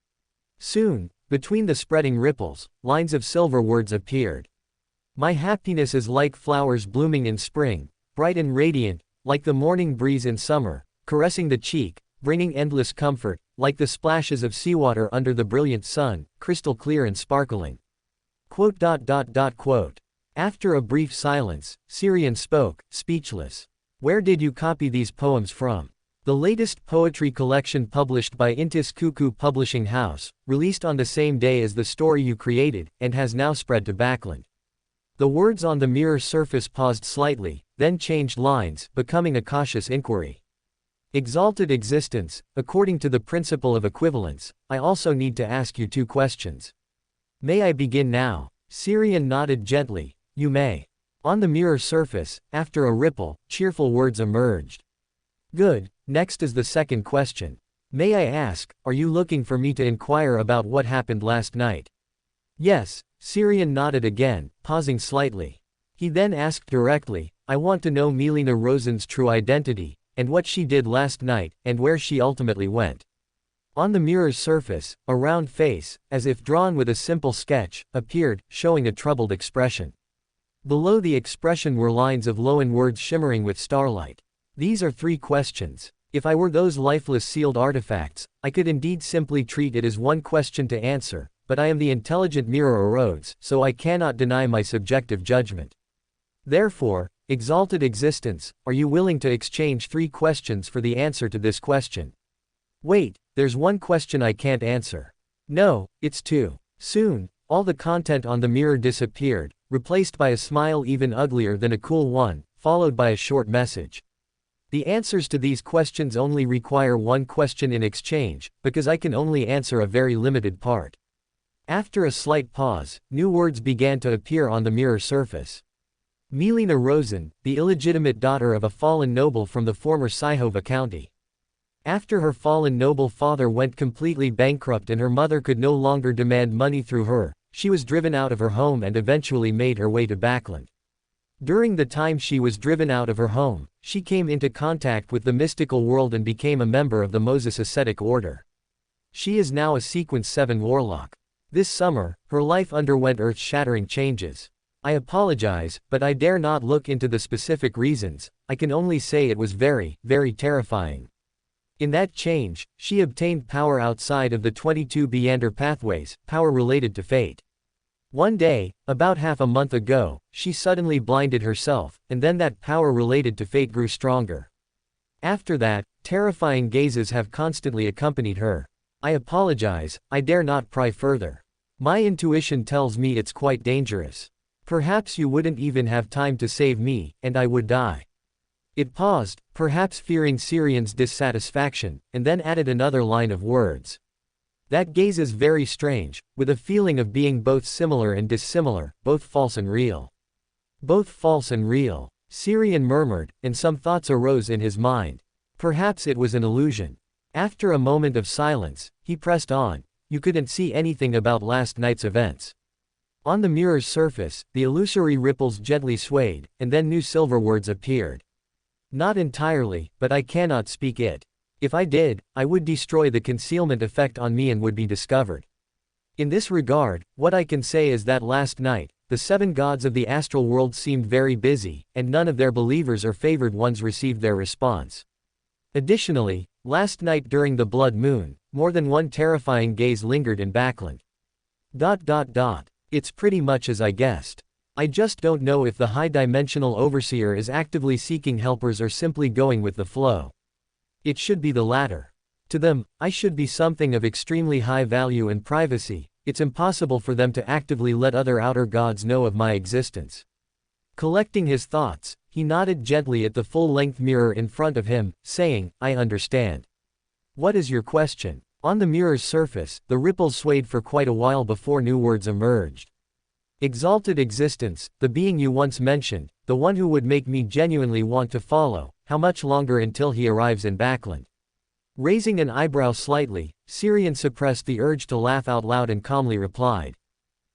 Soon, between the spreading ripples, lines of silver words appeared. My happiness is like flowers blooming in spring, bright and radiant, like the morning breeze in summer, caressing the cheek, bringing endless comfort, like the splashes of seawater under the brilliant sun, crystal clear and sparkling. Quote. After a brief silence, Syrian spoke, speechless. Where did you copy these poems from? The latest poetry collection published by Intis Cuckoo Publishing House, released on the same day as the story you created, and has now spread to Backland. The words on the mirror surface paused slightly, then changed lines, becoming a cautious inquiry. Exalted existence, according to the principle of equivalence, I also need to ask you 2 questions. May I begin now? Syrian nodded gently. You may. On the mirror surface, after a ripple, cheerful words emerged. Good. Next is the second question. May I ask, are you looking for me to inquire about what happened last night? Yes, Syrian nodded again, pausing slightly. He then asked directly, I want to know Milena Rosen's true identity, and what she did last night, and where she ultimately went. On the mirror's surface, a round face, as if drawn with a simple sketch, appeared, showing a troubled expression. Below the expression were lines of loan words shimmering with starlight. These are 3 questions. If I were those lifeless sealed artifacts, I could indeed simply treat it as 1 question to answer, but I am the intelligent mirror Rhodes, so I cannot deny my subjective judgment. Therefore, exalted existence, are you willing to exchange 3 questions for the answer to this question? Wait, there's 1 question I can't answer. No, it's 2. Soon, all the content on the mirror disappeared, replaced by a smile even uglier than a cool one, followed by a short message. The answers to these questions only require 1 question in exchange, because I can only answer a very limited part. After a slight pause, new words began to appear on the mirror surface. Milena Rosen, the illegitimate daughter of a fallen noble from the former Syhova County. After her fallen noble father went completely bankrupt and her mother could no longer demand money through her, she was driven out of her home and eventually made her way to Backland. During the time she was driven out of her home, she came into contact with the mystical world and became a member of the Moses ascetic order. She is now a Sequence 7 warlock. This summer, her life underwent earth-shattering changes. I apologize, but I dare not look into the specific reasons. I can only say it was very, very terrifying. In that change, she obtained power outside of the 22 Beander pathways, power related to fate. One day, about half a month ago, she suddenly blinded herself, and then that power related to fate grew stronger. After that, terrifying gazes have constantly accompanied her. I apologize, I dare not pry further. My intuition tells me it's quite dangerous. Perhaps you wouldn't even have time to save me, and I would die. It paused, perhaps fearing Syrian's dissatisfaction, and then added another line of words. That gaze is very strange, with a feeling of being both similar and dissimilar, both false and real. Both false and real, Syrian murmured, and some thoughts arose in his mind. Perhaps it was an illusion. After a moment of silence, he pressed on. You couldn't see anything about last night's events. On the mirror's surface, the illusory ripples gently swayed, and then new silver words appeared. Not entirely, but I cannot speak it. If I did, I would destroy the concealment effect on me and would be discovered. In this regard, what I can say is that last night, the 7 gods of the astral world seemed very busy, and none of their believers or favored ones received their response. Additionally, last night during the blood moon, more than 1 terrifying gaze lingered in Backland. It's pretty much as I guessed. I just don't know if the high-dimensional overseer is actively seeking helpers or simply going with the flow. It should be the latter. To them, I should be something of extremely high value and privacy. It's impossible for them to actively let other outer gods know of my existence. Collecting his thoughts, he nodded gently at the full-length mirror in front of him, saying, I understand. What is your question? On the mirror's surface, the ripples swayed for quite a while before new words emerged. Exalted existence, the being you once mentioned, the one who would make me genuinely want to follow, how much longer until he arrives in Backland? Raising an eyebrow slightly, Syrian suppressed the urge to laugh out loud and calmly replied.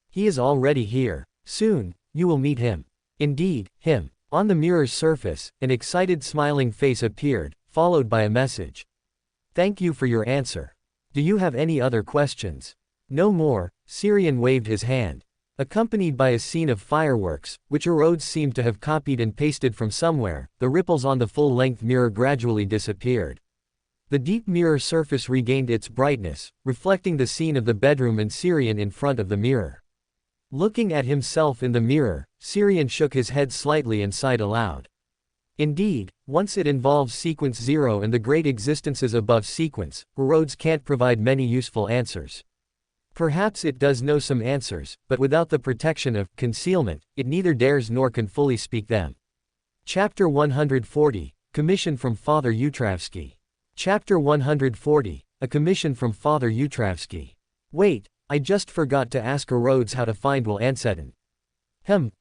He is already here. Soon, you will meet him. Indeed, him. On the mirror's surface, an excited smiling face appeared, followed by a message. Thank you for your answer. Do you have any other questions? No more. Syrian waved his hand. Accompanied by a scene of fireworks, which Rhodes seemed to have copied and pasted from somewhere, the ripples on the full-length mirror gradually disappeared. The deep mirror surface regained its brightness, reflecting the scene of the bedroom and Syrian in front of the mirror. Looking at himself in the mirror, Syrian shook his head slightly and sighed aloud. Indeed, once it involves sequence 0 and the great existences above sequence, Rhodes can't provide many useful answers. Perhaps it does know some answers, but without the protection of concealment, it neither dares nor can fully speak them. Chapter 140, Commission from Father Utravsky. Chapter 140, A Commission from Father Utravsky. Wait, I just forgot to ask Rhodes how to find Will Ansedin.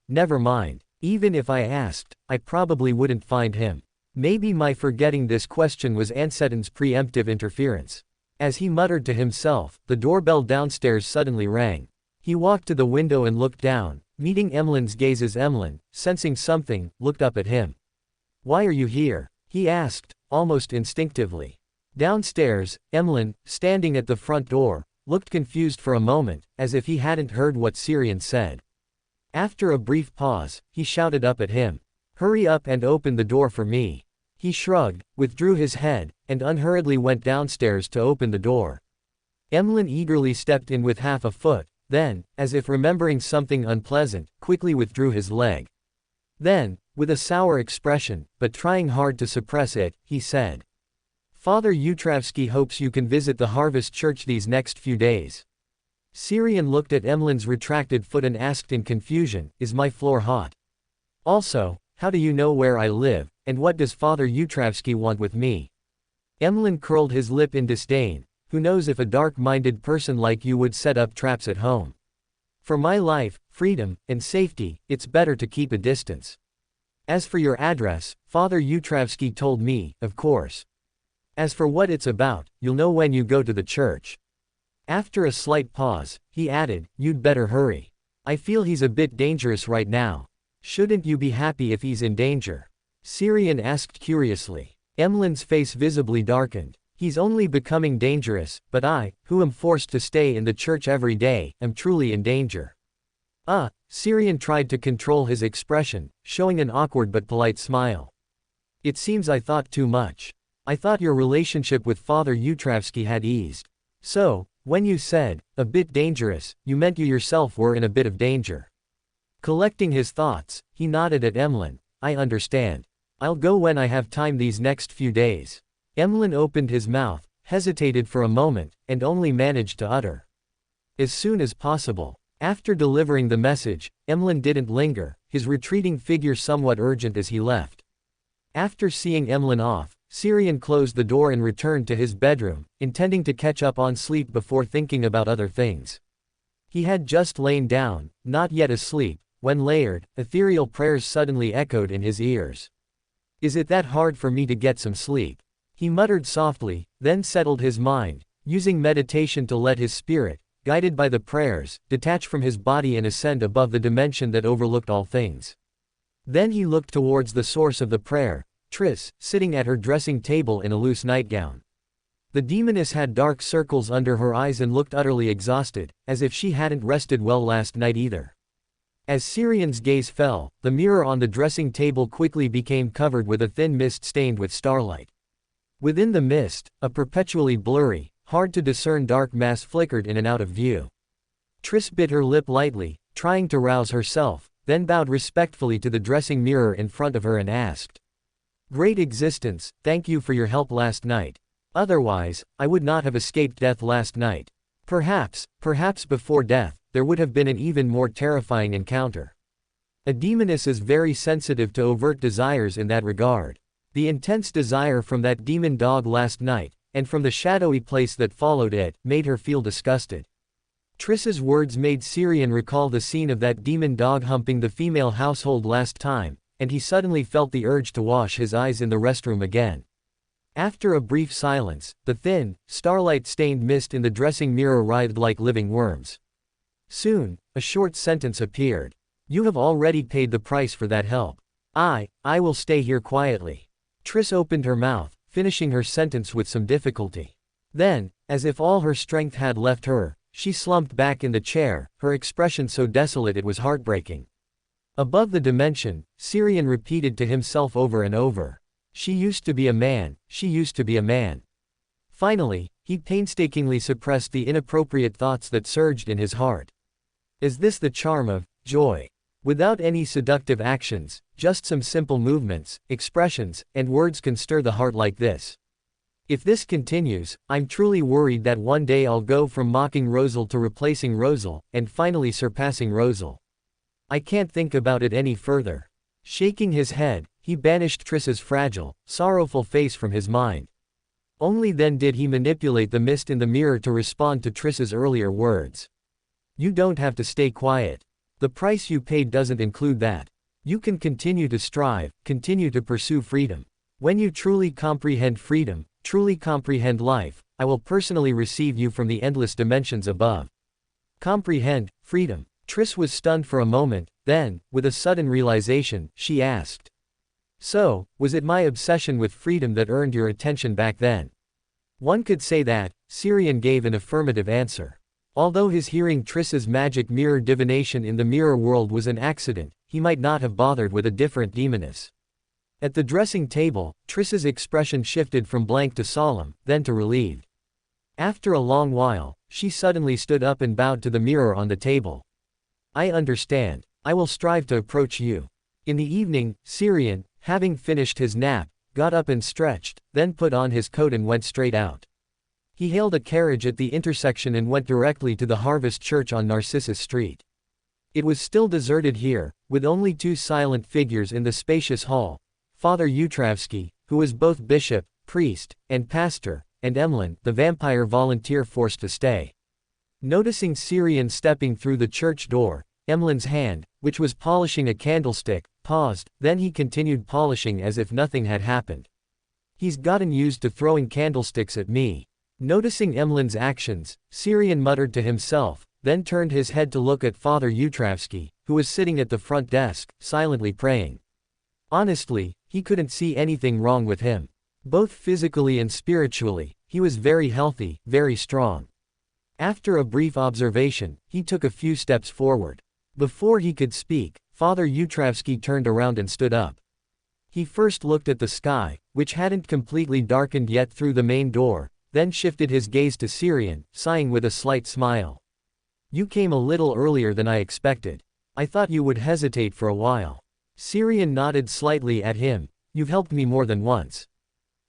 Never mind. Even if I asked, I probably wouldn't find him. Maybe my forgetting this question was Ansedin's preemptive interference. As he muttered to himself, the doorbell downstairs suddenly rang. He walked to the window and looked down, meeting Emlyn's gaze as Emlyn, sensing something, looked up at him. Why are you here? He asked, almost instinctively. Downstairs, Emlyn, standing at the front door, looked confused for a moment, as if he hadn't heard what Syrian said. After a brief pause, he shouted up at him. Hurry up and open the door for me. He shrugged, withdrew his head, and unhurriedly went downstairs to open the door. Emlyn eagerly stepped in with half a foot, then, as if remembering something unpleasant, quickly withdrew his leg. Then, with a sour expression, but trying hard to suppress it, he said. Father Utravsky hopes you can visit the Harvest Church these next few days. Syrian looked at Emlyn's retracted foot and asked in confusion, Is my floor hot? Also, how do you know where I live, and what does Father Utravsky want with me? Emlyn curled his lip in disdain. Who knows if a dark-minded person like you would set up traps at home? For my life, freedom, and safety, it's better to keep a distance. As for your address, Father Utravsky told me, of course. As for what it's about, you'll know when you go to the church. After a slight pause, he added, You'd better hurry. I feel he's a bit dangerous right now. Shouldn't you be happy if he's in danger? Syrian asked curiously. Emlyn's face visibly darkened. He's only becoming dangerous, but I, who am forced to stay in the church every day, am truly in danger. Syrian tried to control his expression, showing an awkward but polite smile. It seems I thought too much. I thought your relationship with Father Utravsky had eased. So, when you said, a bit dangerous, you meant you yourself were in a bit of danger. Collecting his thoughts, he nodded at Emlyn. I understand. I'll go when I have time these next few days. Emlyn opened his mouth, hesitated for a moment, and only managed to utter. As soon as possible. After delivering the message, Emlyn didn't linger, his retreating figure somewhat urgent as he left. After seeing Emlyn off, Syrian closed the door and returned to his bedroom, intending to catch up on sleep before thinking about other things. He had just lain down, not yet asleep, when layered, ethereal prayers suddenly echoed in his ears. Is it that hard for me to get some sleep? He muttered softly, then settled his mind, using meditation to let his spirit, guided by the prayers, detach from his body and ascend above the dimension that overlooked all things. Then he looked towards the source of the prayer, Triss, sitting at her dressing table in a loose nightgown. The demoness had dark circles under her eyes and looked utterly exhausted, as if she hadn't rested well last night either. As Syrian's gaze fell, the mirror on the dressing table quickly became covered with a thin mist stained with starlight. Within the mist, a perpetually blurry, hard to discern dark mass flickered in and out of view. Triss bit her lip lightly, trying to rouse herself, then bowed respectfully to the dressing mirror in front of her and asked. Great existence, thank you for your help last night. Otherwise, I would not have escaped death last night. Perhaps before death, there would have been an even more terrifying encounter. A demoness is very sensitive to overt desires in that regard. The intense desire from that demon dog last night, and from the shadowy place that followed it, made her feel disgusted. Triss's words made Syrian recall the scene of that demon dog humping the female household last time, and he suddenly felt the urge to wash his eyes in the restroom again. After a brief silence, the thin, starlight-stained mist in the dressing mirror writhed like living worms. Soon, a short sentence appeared. You have already paid the price for that help. I will stay here quietly. Triss opened her mouth, finishing her sentence with some difficulty. Then, as if all her strength had left her, she slumped back in the chair, her expression so desolate it was heartbreaking. Above the dimension, Syrian repeated to himself over and over. She used to be a man, she used to be a man. Finally, he painstakingly suppressed the inappropriate thoughts that surged in his heart. Is this the charm of joy? Without any seductive actions, just some simple movements, expressions, and words can stir the heart like this. If this continues, I'm truly worried that one day I'll go from mocking Rosal to replacing Rosal, and finally surpassing Rosal. I can't think about it any further. Shaking his head, he banished Triss's fragile, sorrowful face from his mind. Only then did he manipulate the mist in the mirror to respond to Triss's earlier words. You don't have to stay quiet. The price you paid doesn't include that. You can continue to strive, continue to pursue freedom. When you truly comprehend freedom, truly comprehend life, I will personally receive you from the endless dimensions above. Comprehend freedom. Triss was stunned for a moment, then, with a sudden realization, she asked. So, was it my obsession with freedom that earned your attention back then? One could say that. Syrian gave an affirmative answer. Although his hearing Triss's magic mirror divination in the mirror world was an accident, he might not have bothered with a different demoness. At the dressing table, Triss's expression shifted from blank to solemn, then to relieved. After a long while, she suddenly stood up and bowed to the mirror on the table. I understand. I will strive to approach you. In the evening, Syrian, having finished his nap, got up and stretched, then put on his coat and went straight out. He hailed a carriage at the intersection and went directly to the Harvest Church on Narcissus Street. It was still deserted here, with only two silent figures in the spacious hall, Father Utravsky, who was both bishop, priest, and pastor, and Emlyn, the vampire volunteer forced to stay. Noticing Syrian stepping through the church door, Emlyn's hand, which was polishing a candlestick, paused, then he continued polishing as if nothing had happened. He's gotten used to throwing candlesticks at me. Noticing Emlyn's actions, Syrian muttered to himself, then turned his head to look at Father Utravsky, who was sitting at the front desk, silently praying. Honestly, he couldn't see anything wrong with him. Both physically and spiritually, he was very healthy, very strong. After a brief observation, he took a few steps forward. Before he could speak, Father Utravsky turned around and stood up. He first looked at the sky, which hadn't completely darkened yet through the main door, then shifted his gaze to Syrian, sighing with a slight smile. You came a little earlier than I expected. I thought you would hesitate for a while. Syrian nodded slightly at him. You've helped me more than once.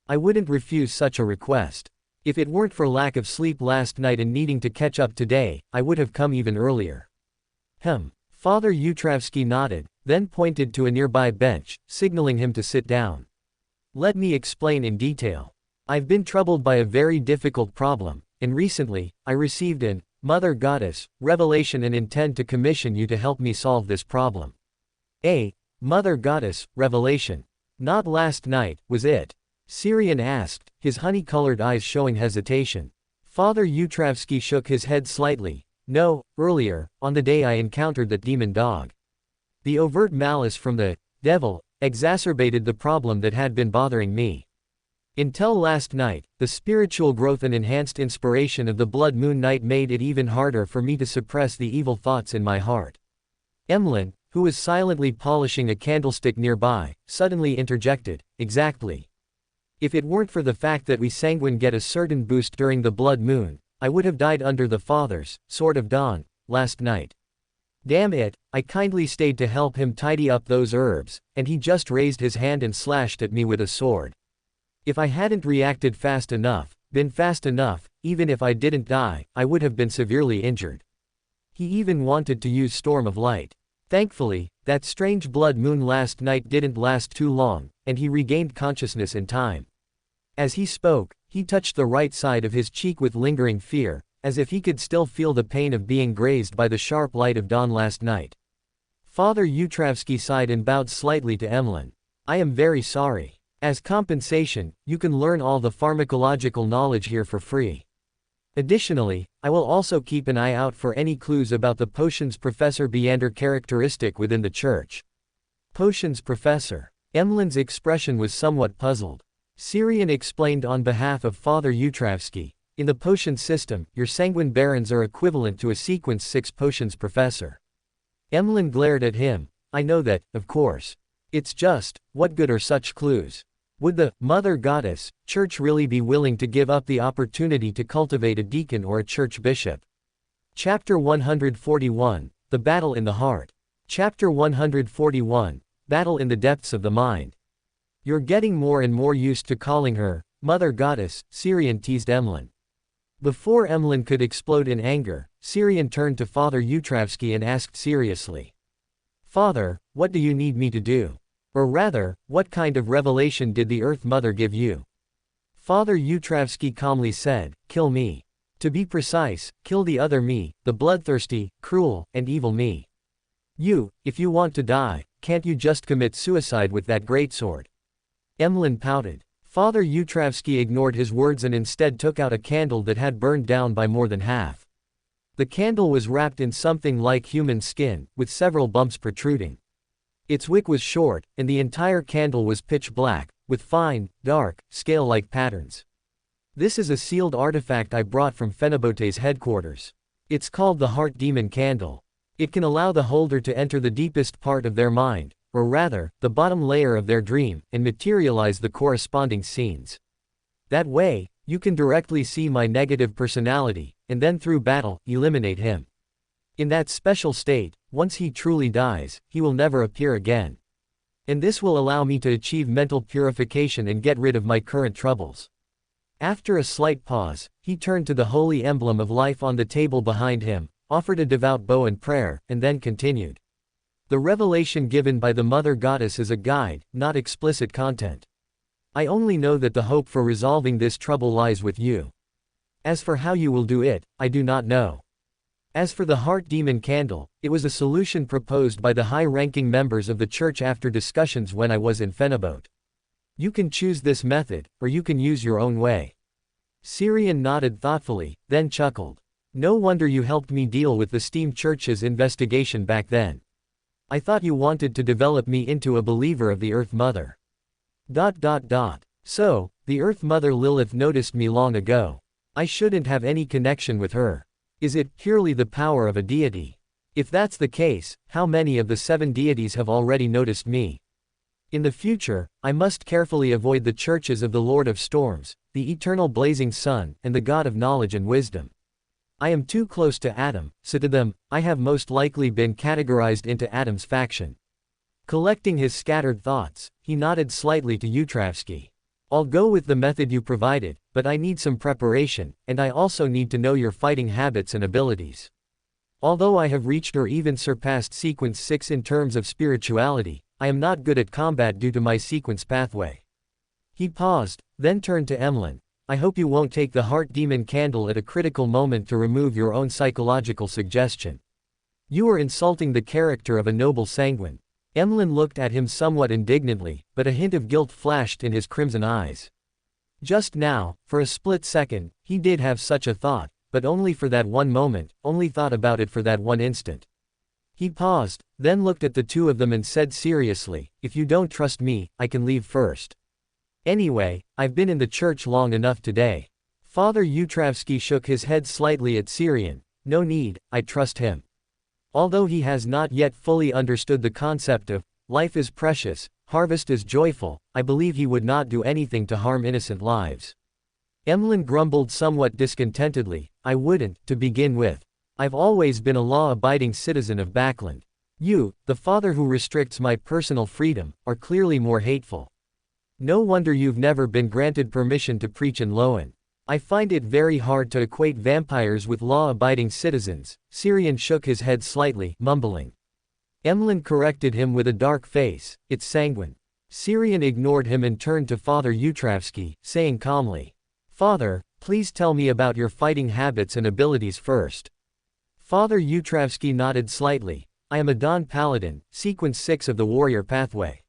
I wouldn't refuse such a request. If it weren't for lack of sleep last night and needing to catch up today, I would have come even earlier. Father Utravsky nodded, then pointed to a nearby bench, signaling him to sit down. Let me explain in detail. I've been troubled by a very difficult problem, and recently, I received an Mother Goddess revelation and intend to commission you to help me solve this problem. A Mother Goddess revelation. Not last night, was it? Syrian asked, his honey-colored eyes showing hesitation. Father Utravsky shook his head slightly. No, earlier, on the day I encountered that demon dog. The overt malice from the devil exacerbated the problem that had been bothering me. Until last night, the spiritual growth and enhanced inspiration of the blood moon night made it even harder for me to suppress the evil thoughts in my heart. Emlyn, who was silently polishing a candlestick nearby, suddenly interjected, exactly. If it weren't for the fact that we sanguine get a certain boost during the blood moon, I would have died under the Father's sword of dawn last night. Damn it, I kindly stayed to help him tidy up those herbs, and he just raised his hand and slashed at me with a sword. If I hadn't reacted fast enough, even if I didn't die, I would have been severely injured. He even wanted to use Storm of Light. Thankfully, that strange blood moon last night didn't last too long, and he regained consciousness in time. As he spoke, he touched the right side of his cheek with lingering fear, as if he could still feel the pain of being grazed by the sharp light of dawn last night. Father Yutravsky sighed and bowed slightly to Emlyn. I am very sorry. As compensation, you can learn all the pharmacological knowledge here for free. Additionally, I will also keep an eye out for any clues about the potions Professor Beander characteristic within the church. Potions Professor. Emlyn's expression was somewhat puzzled. Syrian explained on behalf of Father Yutravsky, in the potion system, your sanguine barons are equivalent to a sequence 6 potions professor. Emlyn glared at him. I know that, of course. It's just, what good are such clues? Would the Mother Goddess Church really be willing to give up the opportunity to cultivate a deacon or a church bishop? Chapter 141, The Battle in the Heart. Chapter 141, Battle in the Depths of the Mind. You're getting more and more used to calling her Mother Goddess, Syrian teased Emlyn. Before Emlyn could explode in anger, Syrian turned to Father Yutravsky and asked seriously. Father, what do you need me to do? Or rather, what kind of revelation did the Earth Mother give you? Father Yutravsky calmly said, kill me. To be precise, kill the other me, the bloodthirsty, cruel, and evil me. If you want to die, can't you just commit suicide with that greatsword? Emlyn pouted. Father Yutravsky ignored his words and instead took out a candle that had burned down by more than half. The candle was wrapped in something like human skin, with several bumps protruding. Its wick was short, and the entire candle was pitch black, with fine, dark, scale-like patterns. This is a sealed artifact I brought from Phenobote's headquarters. It's called the Heart Demon Candle. It can allow the holder to enter the deepest part of their mind, or rather, the bottom layer of their dream, and materialize the corresponding scenes. That way, you can directly see my negative personality, and then through battle, eliminate him. In that special state, once he truly dies, he will never appear again. And this will allow me to achieve mental purification and get rid of my current troubles. After a slight pause, he turned to the holy emblem of life on the table behind him, offered a devout bow and prayer, and then continued. The revelation given by the Mother Goddess is a guide, not explicit content. I only know that the hope for resolving this trouble lies with you. As for how you will do it, I do not know. As for the Heart Demon Candle, it was a solution proposed by the high-ranking members of the church after discussions when I was in Phenobote. You can choose this method, or you can use your own way. Syrian nodded thoughtfully, then chuckled. No wonder you helped me deal with the Steam Church's investigation back then. I thought you wanted to develop me into a believer of the Earth Mother. So, the Earth Mother Lilith noticed me long ago. I shouldn't have any connection with her. Is it purely the power of a deity? If that's the case, how many of the 7 deities have already noticed me? In the future, I must carefully avoid the churches of the Lord of Storms, the eternal blazing sun, and the God of knowledge and wisdom. I am too close to Adam, so to them, I have most likely been categorized into Adam's faction. Collecting his scattered thoughts, he nodded slightly to Yutravsky. I'll go with the method you provided, but I need some preparation, and I also need to know your fighting habits and abilities. Although I have reached or even surpassed sequence 6 in terms of spirituality, I am not good at combat due to my sequence pathway. He paused, then turned to Emlyn. I hope you won't take the Heart Demon Candle at a critical moment to remove your own psychological suggestion. You are insulting the character of a noble sanguine. Emlyn looked at him somewhat indignantly, but a hint of guilt flashed in his crimson eyes. Just now, for a split second, he did have such a thought, but only for that one moment, only thought about it for that one instant. He paused, then looked at the two of them and said seriously, if you don't trust me, I can leave first. Anyway, I've been in the church long enough today. Father Yutravsky shook his head slightly at Syrian. No need, I trust him. Although he has not yet fully understood the concept of, life is precious, harvest is joyful, I believe he would not do anything to harm innocent lives. Emlyn grumbled somewhat discontentedly, I wouldn't, to begin with. I've always been a law-abiding citizen of Backland. You, the father who restricts my personal freedom, are clearly more hateful. No wonder you've never been granted permission to preach in Loan. I find it very hard to equate vampires with law-abiding citizens. Syrian shook his head slightly, mumbling. Emlyn corrected him with a dark face, it's sanguine. Syrian ignored him and turned to Father Yutravsky, saying calmly, Father, please tell me about your fighting habits and abilities first. Father Yutravsky nodded slightly. I am a Dawn Paladin, sequence 6 of the warrior pathway.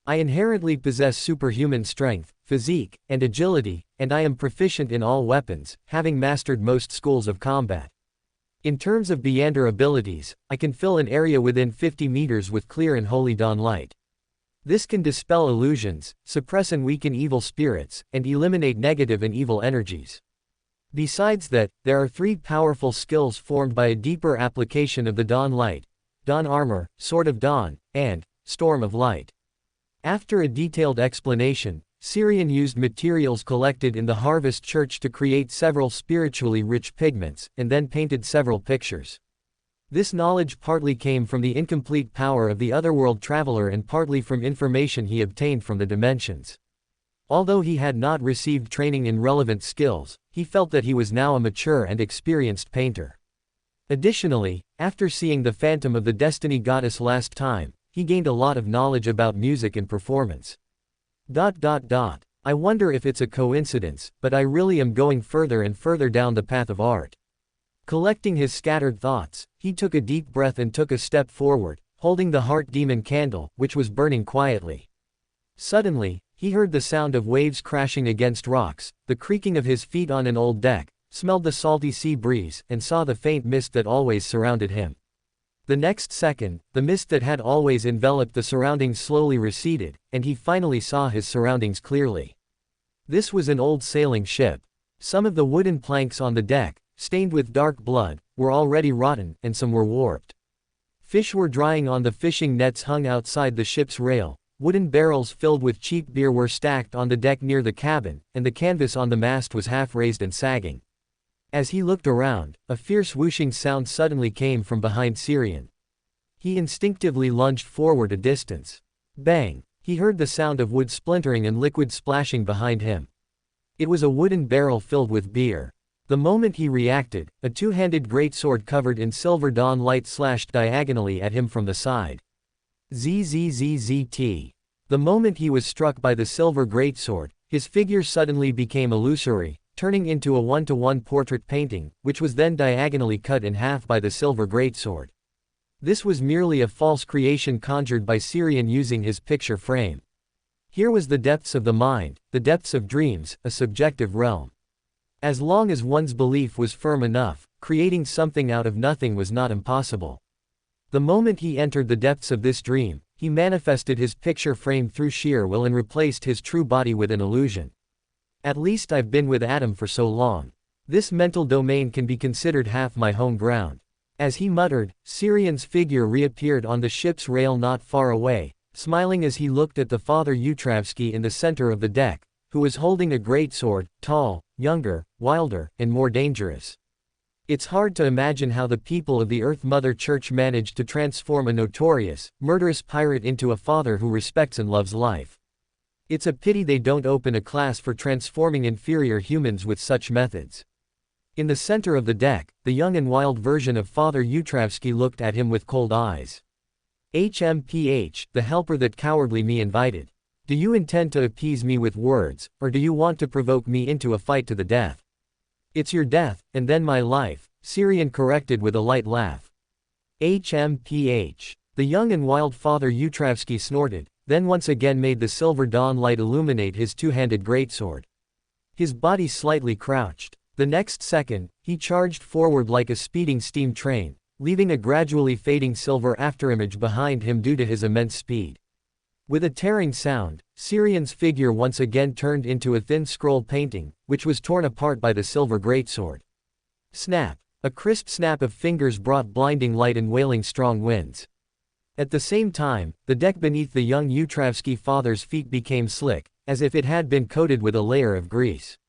I inherently possess superhuman strength, physique, and agility, and I am proficient in all weapons, having mastered most schools of combat. In terms of Beyonder abilities, I can fill an area within 50 meters with clear and holy dawn light. This can dispel illusions, suppress and weaken evil spirits, and eliminate negative and evil energies. Besides that, there are 3 powerful skills formed by a deeper application of the dawn light: Dawn Armor, Sword of Dawn, and Storm of Light. After a detailed explanation, Syrian used materials collected in the Harvest Church to create several spiritually rich pigments, and then painted several pictures. This knowledge partly came from the incomplete power of the otherworld traveler and partly from information he obtained from the dimensions. Although he had not received training in relevant skills, he felt that he was now a mature and experienced painter. Additionally, after seeing the Phantom of the Destiny Goddess last time, he gained a lot of knowledge about music and performance. I wonder if it's a coincidence, but I really am going further and further down the path of art. Collecting his scattered thoughts, he took a deep breath and took a step forward, holding the heart demon candle, which was burning quietly. Suddenly, he heard the sound of waves crashing against rocks, the creaking of his feet on an old deck, smelled the salty sea breeze, and saw the faint mist that always surrounded him. The next second, the mist that had always enveloped the surroundings slowly receded, and he finally saw his surroundings clearly. This was an old sailing ship. Some of the wooden planks on the deck, stained with dark blood, were already rotten, and some were warped. Fish were drying on the fishing nets hung outside the ship's rail, wooden barrels filled with cheap beer were stacked on the deck near the cabin, and the canvas on the mast was half raised and sagging. As he looked around, a fierce whooshing sound suddenly came from behind Syrian. He instinctively lunged forward a distance. Bang! He heard the sound of wood splintering and liquid splashing behind him. It was a wooden barrel filled with beer. The moment he reacted, a two-handed greatsword covered in silver dawn light slashed diagonally at him from the side. ZZZZT. The moment he was struck by the silver greatsword, his figure suddenly became illusory, turning into a one-to-one portrait painting, which was then diagonally cut in half by the silver greatsword. This was merely a false creation conjured by Syrian using his picture frame. Here was the depths of the mind, the depths of dreams, a subjective realm. As long as one's belief was firm enough, creating something out of nothing was not impossible. The moment he entered the depths of this dream, he manifested his picture frame through sheer will and replaced his true body with an illusion. At least I've been with Adam for so long. This mental domain can be considered half my home ground. As he muttered, Syrian's figure reappeared on the ship's rail not far away, smiling as he looked at the Father Yutravsky in the center of the deck, who was holding a greatsword, tall, younger, wilder, and more dangerous. It's hard to imagine how the people of the Earth Mother Church managed to transform a notorious, murderous pirate into a father who respects and loves life. It's a pity they don't open a class for transforming inferior humans with such methods. In the center of the deck, the young and wild version of Father Yutravsky looked at him with cold eyes. HMPH, the helper that cowardly me invited. Do you intend to appease me with words, or do you want to provoke me into a fight to the death? It's your death, and then my life, Syrian corrected with a light laugh. HMPH. The young and wild Father Yutravsky snorted, then once again made the silver dawn light illuminate his two-handed greatsword. His body slightly crouched. The next second, he charged forward like a speeding steam train, leaving a gradually fading silver afterimage behind him due to his immense speed. With a tearing sound, Syrian's figure once again turned into a thin scroll painting, which was torn apart by the silver greatsword. Snap! A crisp snap of fingers brought blinding light and wailing strong winds. At the same time, the deck beneath the young Yutravsky father's feet became slick, as if it had been coated with a layer of grease.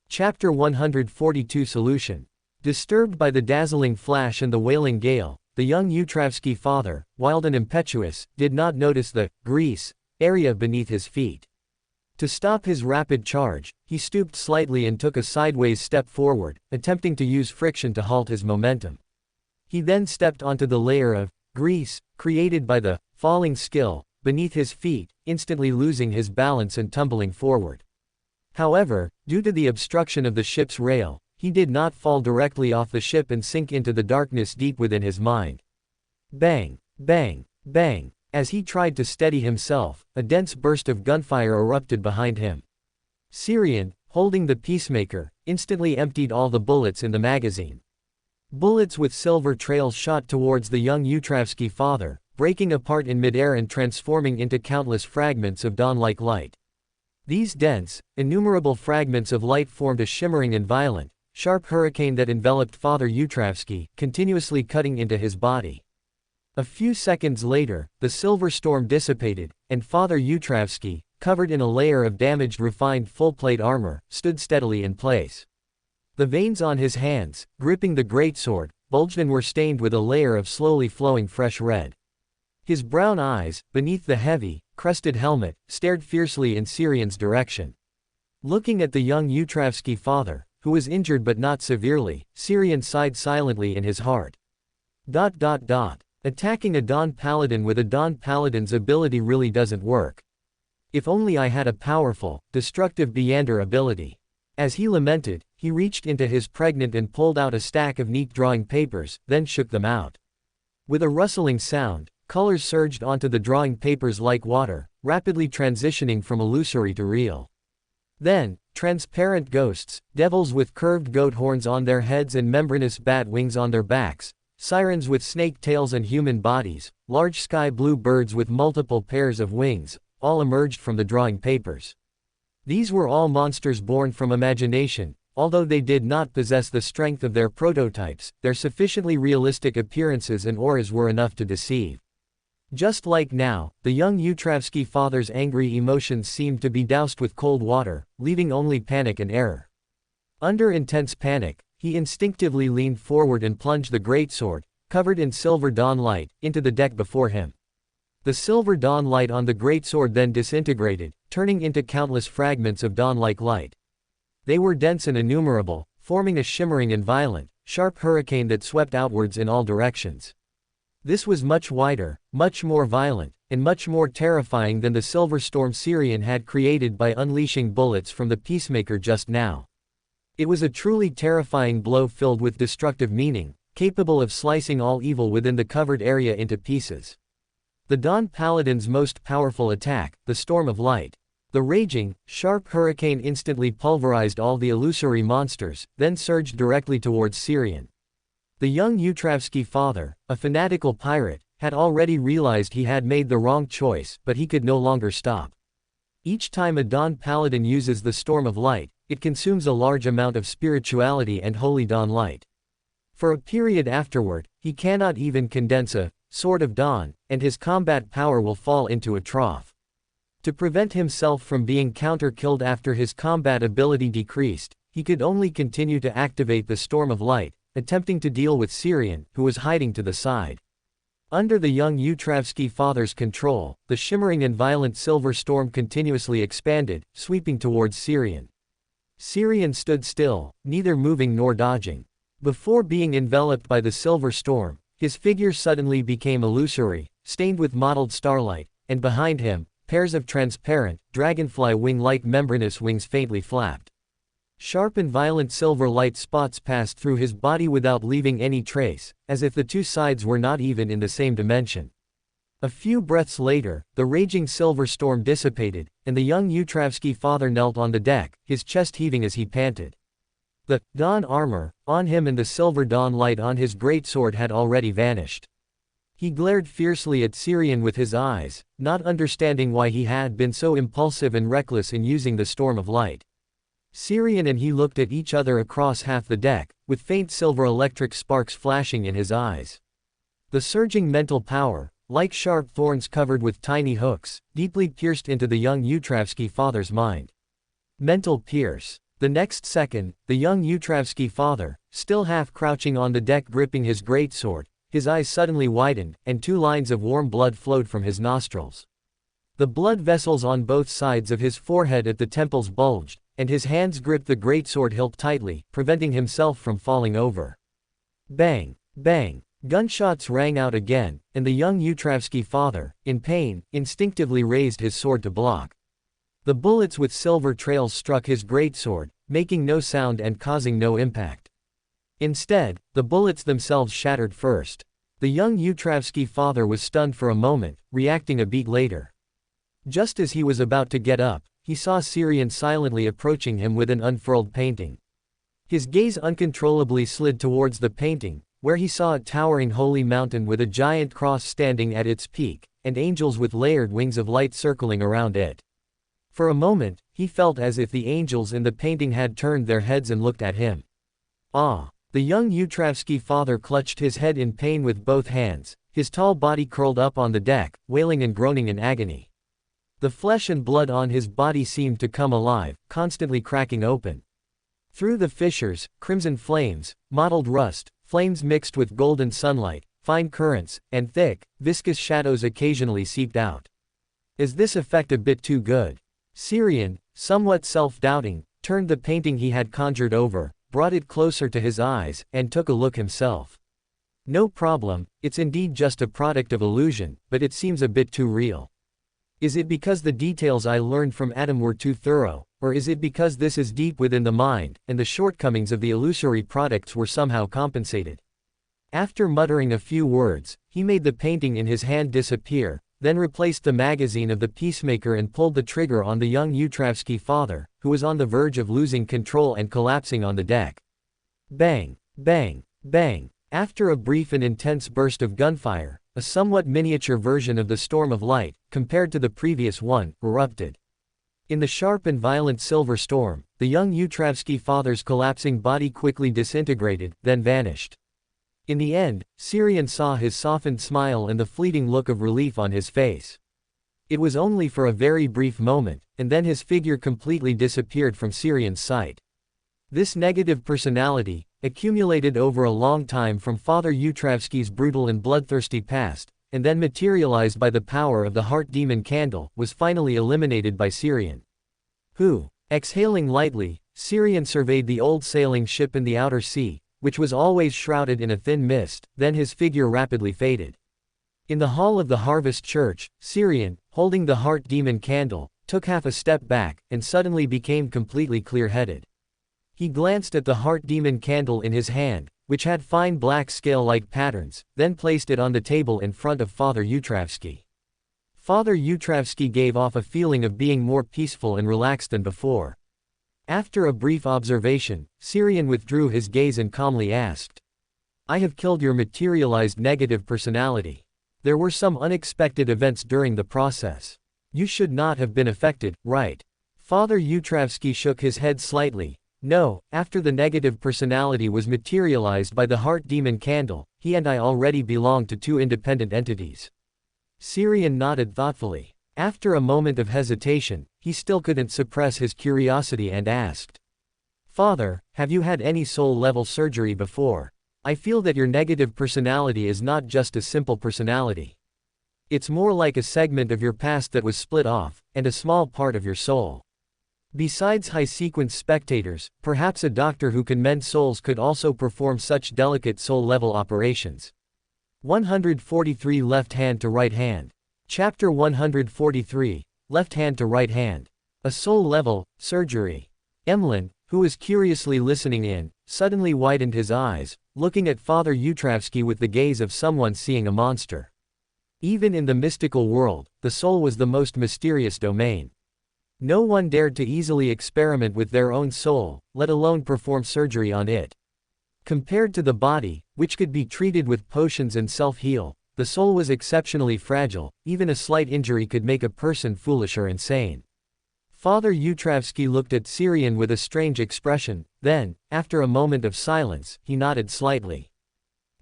Chapter 142 Solution. Disturbed by the dazzling flash and the wailing gale, the young Yutravsky father, wild and impetuous, did not notice the grease area beneath his feet. To stop his rapid charge, he stooped slightly and took a sideways step forward, attempting to use friction to halt his momentum. He then stepped onto the layer of grease, created by the falling skill beneath his feet, instantly losing his balance and tumbling forward. However, due to the obstruction of the ship's rail, he did not fall directly off the ship and sink into the darkness deep within his mind. Bang, bang, bang. As he tried to steady himself, a dense burst of gunfire erupted behind him. Syrian, holding the peacemaker, instantly emptied all the bullets in the magazine. Bullets with silver trails shot towards the young Utravsky father, breaking apart in midair and transforming into countless fragments of dawn-like light. These dense, innumerable fragments of light formed a shimmering and violent, sharp hurricane that enveloped Father Utravsky, continuously cutting into his body. A few seconds later, the silver storm dissipated, and Father Utravsky, covered in a layer of damaged refined full-plate armor, stood steadily in place. The veins on his hands, gripping the greatsword, bulged and were stained with a layer of slowly flowing fresh red. His brown eyes, beneath the heavy, crested helmet, stared fiercely in Syrian's direction. Looking at the young Utravsky father, who was injured but not severely, Syrian sighed silently in his heart. Attacking a Dawn Paladin with a Dawn Paladin's ability really doesn't work. If only I had a powerful, destructive Beyander ability. As he lamented, he reached into his pregnant and pulled out a stack of neat drawing papers, then shook them out. With a rustling sound, colors surged onto the drawing papers like water, rapidly transitioning from illusory to real. Then, transparent ghosts, devils with curved goat horns on their heads and membranous bat wings on their backs, sirens with snake tails and human bodies, large sky blue birds with multiple pairs of wings, all emerged from the drawing papers. These were all monsters born from imagination. Although they did not possess the strength of their prototypes, their sufficiently realistic appearances and auras were enough to deceive. Just like now, the young Utravsky father's angry emotions seemed to be doused with cold water, leaving only panic and error. Under intense panic, he instinctively leaned forward and plunged the greatsword, covered in silver dawn light, into the deck before him. The silver dawn light on the greatsword then disintegrated, turning into countless fragments of dawn-like light. They were dense and innumerable, forming a shimmering and violent, sharp hurricane that swept outwards in all directions. This was much wider, much more violent, and much more terrifying than the silver storm Syrian had created by unleashing bullets from the peacemaker just now. It was a truly terrifying blow filled with destructive meaning, capable of slicing all evil within the covered area into pieces. The Dawn Paladin's most powerful attack, the Storm of Light. The raging, sharp hurricane instantly pulverized all the illusory monsters, then surged directly towards Syrian. The young Utravsky father, a fanatical pirate, had already realized he had made the wrong choice, but he could no longer stop. Each time a Dawn Paladin uses the Storm of Light, it consumes a large amount of spirituality and holy dawn light. For a period afterward, he cannot even condense a Sword of Dawn, and his combat power will fall into a trough. To prevent himself from being counter-killed after his combat ability decreased, he could only continue to activate the Storm of Light, attempting to deal with Syrian, who was hiding to the side. Under the young Utravsky father's control, the shimmering and violent silver storm continuously expanded, sweeping towards Syrian. Syrian stood still, neither moving nor dodging. Before being enveloped by the silver storm, his figure suddenly became illusory, stained with mottled starlight, and behind him, pairs of transparent, dragonfly wing-like membranous wings faintly flapped. Sharp and violent silver light spots passed through his body without leaving any trace, as if the two sides were not even in the same dimension. A few breaths later, the raging silver storm dissipated, and the young Utravsky father knelt on the deck, his chest heaving as he panted. The dawn armor on him and the silver dawn light on his greatsword had already vanished. He glared fiercely at Syrian with his eyes, not understanding why he had been so impulsive and reckless in using the Storm of Light. Syrian and he looked at each other across half the deck, with faint silver electric sparks flashing in his eyes. The surging mental power, like sharp thorns covered with tiny hooks, deeply pierced into the young Utravsky father's mind. Mental pierce. The next second, the young Utravsky father, still half crouching on the deck gripping his greatsword, his eyes suddenly widened, and 2 lines of warm blood flowed from his nostrils. The blood vessels on both sides of his forehead at the temples bulged, and his hands gripped the greatsword hilt tightly, preventing himself from falling over. Bang! Bang! Gunshots rang out again, and the young Utravsky father, in pain, instinctively raised his sword to block. The bullets with silver trails struck his greatsword, making no sound and causing no impact. Instead, the bullets themselves shattered first. The young Utravsky father was stunned for a moment, reacting a beat later. Just as he was about to get up, he saw Xiang silently approaching him with an unfurled painting. His gaze uncontrollably slid towards the painting, where he saw a towering holy mountain with a giant cross standing at its peak, and angels with layered wings of light circling around it. For a moment, he felt as if the angels in the painting had turned their heads and looked at him. Ah! The young Utravsky father clutched his head in pain with both hands, his tall body curled up on the deck, wailing and groaning in agony. The flesh and blood on his body seemed to come alive, constantly cracking open. Through the fissures, crimson flames, mottled rust, flames mixed with golden sunlight, fine currents, and thick, viscous shadows occasionally seeped out. Is this effect a bit too good? Xiang, somewhat self-doubting, turned the painting he had conjured over, brought it closer to his eyes, and took a look himself. No problem, it's indeed just a product of illusion, but it seems a bit too real. Is it because the details I learned from Adam were too thorough, or is it because this is deep within the mind, and the shortcomings of the illusory products were somehow compensated? After muttering a few words, he made the painting in his hand disappear, then replaced the magazine of the peacemaker and pulled the trigger on the young Utravsky father, who was on the verge of losing control and collapsing on the deck. Bang! Bang! Bang! After a brief and intense burst of gunfire, a somewhat miniature version of the storm of light, compared to the previous one, erupted. In the sharp and violent silver storm, the young Utravsky father's collapsing body quickly disintegrated, then vanished. In the end, Xiang saw his softened smile and the fleeting look of relief on his face. It was only for a very brief moment, and then his figure completely disappeared from Xiang's sight. This negative personality, accumulated over a long time from Father Utravsky's brutal and bloodthirsty past, and then materialized by the power of the heart demon candle, was finally eliminated by Xiang. Who? Exhaling lightly, Xiang surveyed the old sailing ship in the outer sea, which was always shrouded in a thin mist, then his figure rapidly faded. In the hall of the Harvest Church, Xiang, holding the heart demon candle, took half a step back, and suddenly became completely clear-headed. He glanced at the heart demon candle in his hand, which had fine black scale-like patterns, then placed it on the table in front of Father Utravsky. Father Utravsky gave off a feeling of being more peaceful and relaxed than before. After a brief observation, Xiang withdrew his gaze and calmly asked, "I have killed your materialized negative personality. There were some unexpected events during the process. You should not have been affected, right?" Father Utravsky shook his head slightly. No, after the negative personality was materialized by the heart demon candle, he and I already belonged to two independent entities. Xiang nodded thoughtfully. After a moment of hesitation, he still couldn't suppress his curiosity and asked, "Father, have you had any soul-level surgery before? I feel that your negative personality is not just a simple personality. It's more like a segment of your past that was split off, and a small part of your soul. Besides high-sequence spectators, perhaps a doctor who can mend souls could also perform such delicate soul-level operations." 143 Left hand to right hand. Chapter 143, Left hand to right hand. A soul-level surgery. Emlyn, who was curiously listening in, suddenly widened his eyes, looking at Father Utravsky with the gaze of someone seeing a monster. Even in the mystical world, the soul was the most mysterious domain. No one dared to easily experiment with their own soul, let alone perform surgery on it. Compared to the body, which could be treated with potions and self-heal, the soul was exceptionally fragile. Even a slight injury could make a person foolish or insane. Father Utravsky looked at Xiang with a strange expression, then, after a moment of silence, he nodded slightly.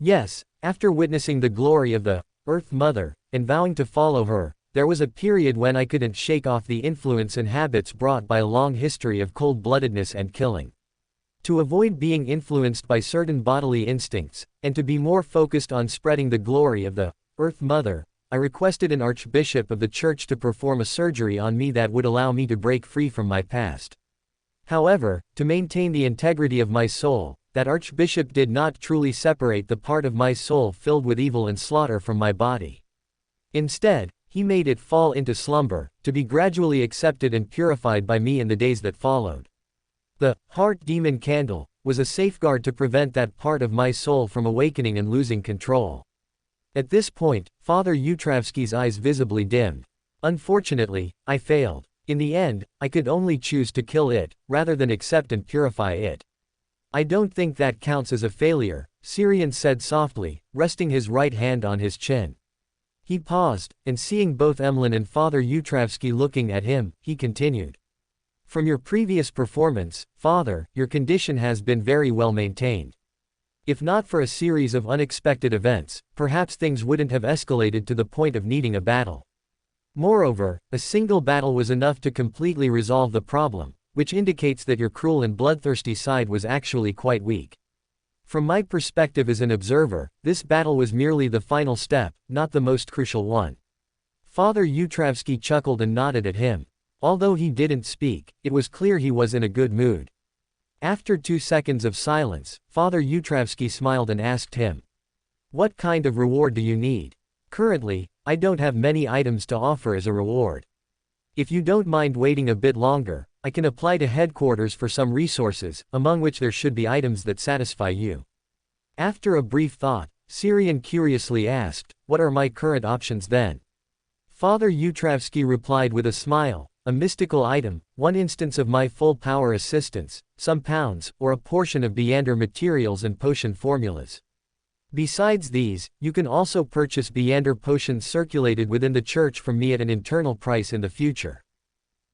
Yes, after witnessing the glory of the Earth Mother, and vowing to follow her, there was a period when I couldn't shake off the influence and habits brought by a long history of cold-bloodedness and killing. To avoid being influenced by certain bodily instincts, and to be more focused on spreading the glory of the Earth Mother, I requested an archbishop of the church to perform a surgery on me that would allow me to break free from my past. However, to maintain the integrity of my soul, that Archbishop did not truly separate the part of my soul filled with evil and slaughter from my body. Instead, he made it fall into slumber, to be gradually accepted and purified by me in the days that followed. The heart demon candle was a safeguard to prevent that part of my soul from awakening and losing control. At this point, Father Yutravsky's eyes visibly dimmed. Unfortunately, I failed. In the end, I could only choose to kill it, rather than accept and purify it. I don't think that counts as a failure, Syrian said softly, resting his right hand on his chin. He paused, and seeing both Emlyn and Father Yutravsky looking at him, he continued. From your previous performance, Father, your condition has been very well maintained. If not for a series of unexpected events, perhaps things wouldn't have escalated to the point of needing a battle. Moreover, a single battle was enough to completely resolve the problem, which indicates that your cruel and bloodthirsty side was actually quite weak. From my perspective as an observer, this battle was merely the final step, not the most crucial one. Father Yutravsky chuckled and nodded at him. Although he didn't speak, it was clear he was in a good mood. After 2 seconds of silence, Father Yutravsky smiled and asked him, "What kind of reward do you need?" "Currently, I don't have many items to offer as a reward. If you don't mind waiting a bit longer, I can apply to headquarters for some resources, among which there should be items that satisfy you." After a brief thought, Syrian curiously asked, "What are my current options then?" Father Yutravsky replied with a smile, "A mystical item, one instance of my full power assistance, some pounds, or a portion of Beander materials and potion formulas. Besides these, you can also purchase Beander potions circulated within the church from me at an internal price in the future.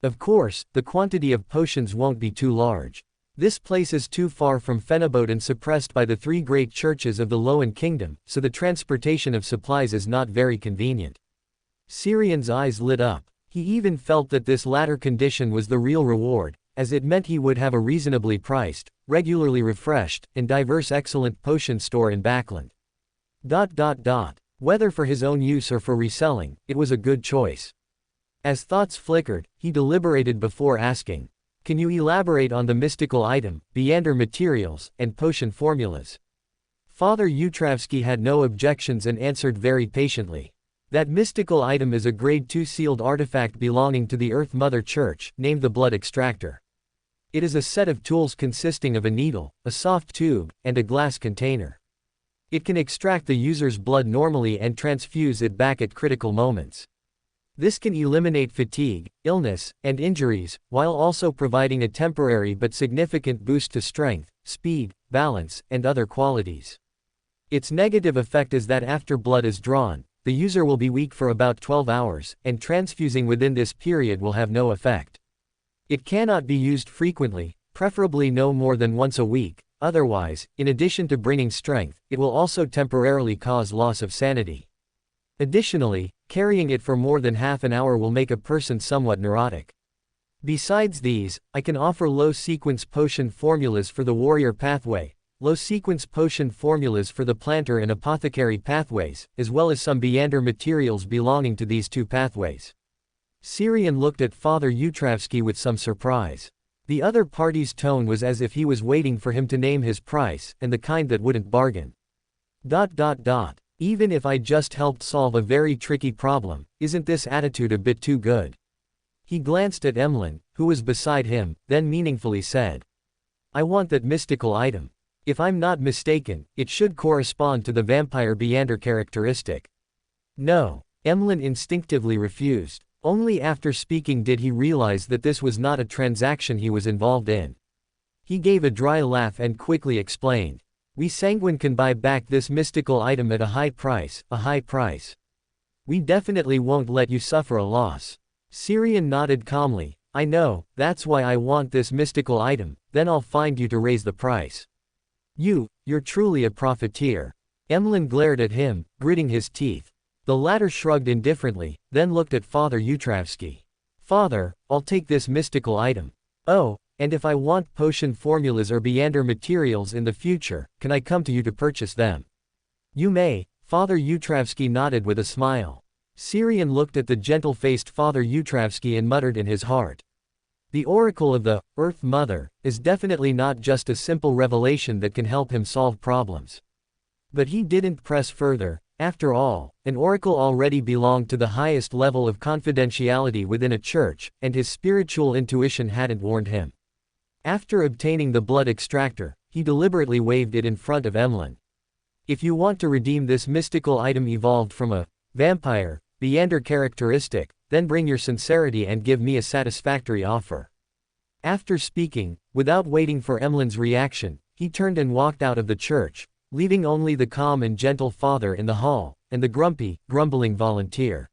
Of course, the quantity of potions won't be too large. This place is too far from Phenobot and suppressed by the 3 great churches of the Loan Kingdom, so the transportation of supplies is not very convenient." Syrian's eyes lit up. He even felt that this latter condition was the real reward, as it meant he would have a reasonably priced, regularly refreshed, and diverse excellent potion store in Backland. Whether for his own use or for reselling, it was a good choice. As thoughts flickered, he deliberated before asking, "Can you elaborate on the mystical item, Beander materials, and potion formulas?" Father Yutravsky had no objections and answered very patiently. "That mystical item is a grade 2 sealed artifact belonging to the Earth Mother Church, named the Blood Extractor. It is a set of tools consisting of a needle, a soft tube, and a glass container. It can extract the user's blood normally and transfuse it back at critical moments. This can eliminate fatigue, illness, and injuries, while also providing a temporary but significant boost to strength, speed, balance, and other qualities. Its negative effect is that after blood is drawn, the user will be weak for about 12 hours, and transfusing within this period will have no effect. It cannot be used frequently, preferably no more than once a week, otherwise, in addition to bringing strength, it will also temporarily cause loss of sanity. Additionally, carrying it for more than half an hour will make a person somewhat neurotic. Besides these, I can offer low-sequence potion formulas for the warrior pathway, low-sequence potion formulas for the planter and apothecary pathways, as well as some Beander materials belonging to these 2 pathways." Syrian looked at Father Yutravsky with some surprise. The other party's tone was as if he was waiting for him to name his price, and the kind that wouldn't bargain. Even if I just helped solve a very tricky problem, isn't this attitude a bit too good?" He glanced at Emlyn, who was beside him, then meaningfully said, "I want that mystical item. If I'm not mistaken, it should correspond to the vampire Beander characteristic." "No." Emlyn instinctively refused. Only after speaking did he realize that this was not a transaction he was involved in. He gave a dry laugh and quickly explained, "We Sanguine can buy back this mystical item at a high price, We definitely won't let you suffer a loss." Syrian nodded calmly, "I know, that's why I want this mystical item, then I'll find you to raise the price." You're truly a profiteer." Emlyn glared at him, gritting his teeth. The latter shrugged indifferently, then looked at Father Yutravsky. "Father, I'll take this mystical item. Oh, and if I want potion formulas or Beander materials in the future, can I come to you to purchase them?" "You may." Father Yutravsky nodded with a smile. Syrian looked at the gentle-faced Father Yutravsky and muttered in his heart, The oracle of the Earth Mother is definitely not just a simple revelation that can help him solve problems. But he didn't press further. After all, an oracle already belonged to the highest level of confidentiality within a church, and his spiritual intuition hadn't warned him. After obtaining the blood extractor, he deliberately waved it in front of Emlyn. If you want to redeem this mystical item evolved from a vampire, Beander characteristic, then bring your sincerity and give me a satisfactory offer. After speaking, without waiting for Emlyn's reaction, he turned and walked out of the church, leaving only the calm and gentle father in the hall, and the grumpy, grumbling volunteer.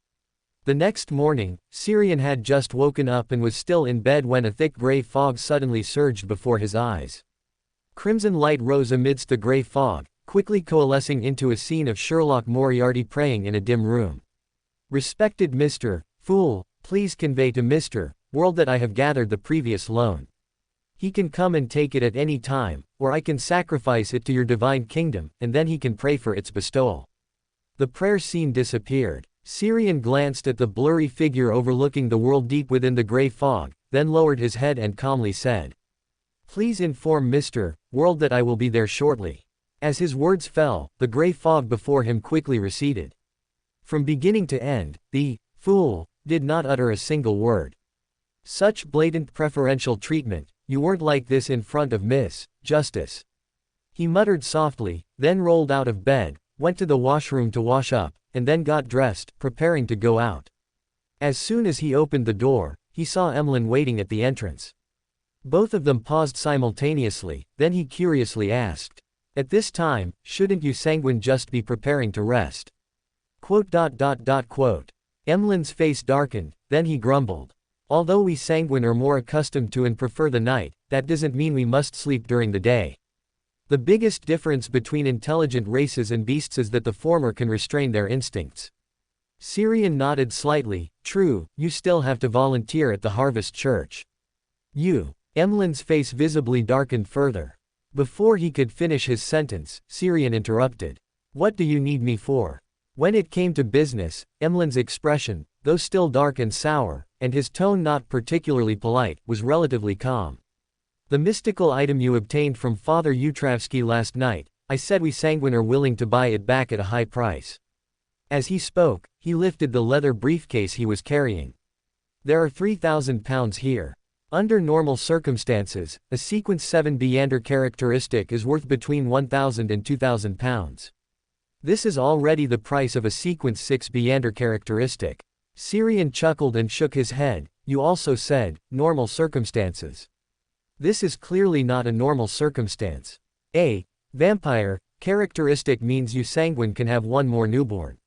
The next morning, Syrian had just woken up and was still in bed when a thick gray fog suddenly surged before his eyes. Crimson light rose amidst the gray fog, quickly coalescing into a scene of Sherlock Moriarty praying in a dim room. "Respected Mr. Fool, please convey to Mr. World that I have gathered the previous loan. He can come and take it at any time, or I can sacrifice it to your divine kingdom, and then he can pray for its bestowal." The prayer scene disappeared. Syrian glanced at the blurry figure overlooking the world deep within the gray fog, then lowered his head and calmly said, "Please inform Mr. World that I will be there shortly." As his words fell, the gray fog before him quickly receded. From beginning to end, the fool did not utter a single word. Such blatant preferential treatment. "You weren't like this in front of Miss Justice." He muttered softly, then rolled out of bed, went to the washroom to wash up, and then got dressed, preparing to go out. As soon as he opened the door, he saw Emlyn waiting at the entrance. Both of them paused simultaneously, then he curiously asked, "At this time, shouldn't you sanguine just be preparing to rest?" Emlyn's face darkened, then he grumbled. "Although we sanguine are more accustomed to and prefer the night, that doesn't mean we must sleep during the day. The biggest difference between intelligent races and beasts is that the former can restrain their instincts." Syrian nodded slightly. "True, you still have to volunteer at the Harvest Church." "You." Emlyn's face visibly darkened further. Before he could finish his sentence, Syrian interrupted. "What do you need me for?" When it came to business, Emlyn's expression, though still dark and sour, and his tone not particularly polite, was relatively calm. "The mystical item you obtained from Father Utravsky last night, I said we sanguine are willing to buy it back at a high price." As he spoke, he lifted the leather briefcase he was carrying. "There are 3,000 pounds here. Under normal circumstances, a Sequence 7 Beander characteristic is worth between 1,000 and 2,000 pounds. This is already the price of a Sequence 6 Beander characteristic." Syrian chuckled and shook his head. "You also said, normal circumstances. This is clearly not a normal circumstance. A vampire characteristic means you sanguine can have one more newborn.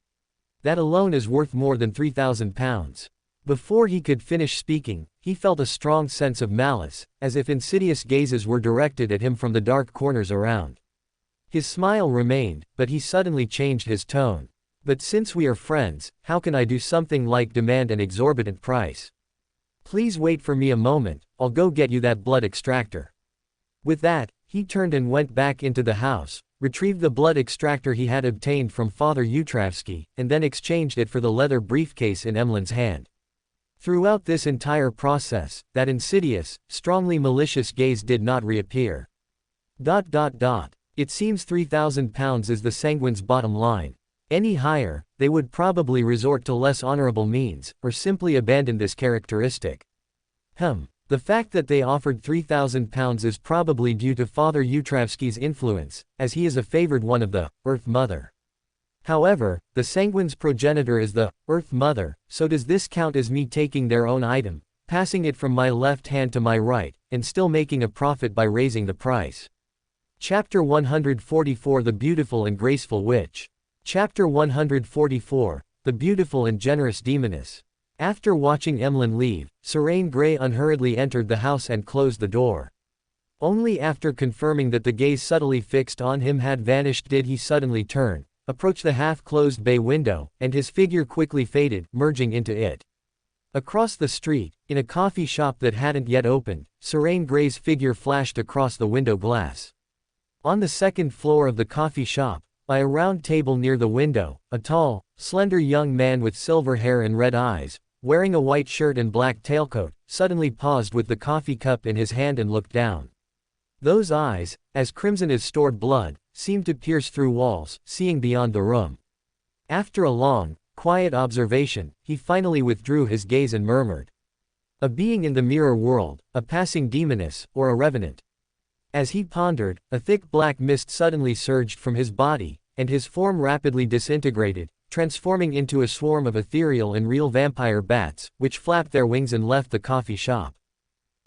That alone is worth more than 3,000 pounds. Before he could finish speaking, he felt a strong sense of malice, as if insidious gazes were directed at him from the dark corners around. His smile remained, but he suddenly changed his tone. "But since we are friends, how can I do something like demand an exorbitant price? Please wait for me a moment, I'll go get you that blood extractor." With that, he turned and went back into the house, retrieved the blood extractor he had obtained from Father Utravsky, and then exchanged it for the leather briefcase in Emlyn's hand. Throughout this entire process, that insidious, strongly malicious gaze did not reappear. It seems 3,000 pounds is the sanguine's bottom line. Any higher, they would probably resort to less honorable means, or simply abandon this characteristic. The fact that they offered 3,000 pounds is probably due to Father Utravsky's influence, as he is a favored one of the Earth Mother. However, the sanguine's progenitor is the Earth Mother, so does this count as me taking their own item, passing it from my left hand to my right, and still making a profit by raising the price? Chapter 144 The Beautiful and Graceful Witch. Chapter 144 The Beautiful and Generous Demoness. After watching Emlyn leave, Serene Grey unhurriedly entered the house and closed the door. Only after confirming that the gaze subtly fixed on him had vanished did he suddenly turn, approach the half-closed bay window, and his figure quickly faded, merging into it. Across the street, in a coffee shop that hadn't yet opened, Serene Grey's figure flashed across the window glass. On the second floor of the coffee shop, by a round table near the window, a tall, slender young man with silver hair and red eyes, wearing a white shirt and black tailcoat, suddenly paused with the coffee cup in his hand and looked down. Those eyes, as crimson as stored blood, seemed to pierce through walls, seeing beyond the room. After a long, quiet observation, he finally withdrew his gaze and murmured, "A being in the mirror world, a passing demoness, or a revenant." As he pondered, a thick black mist suddenly surged from his body, and his form rapidly disintegrated, transforming into a swarm of ethereal and real vampire bats, which flapped their wings and left the coffee shop.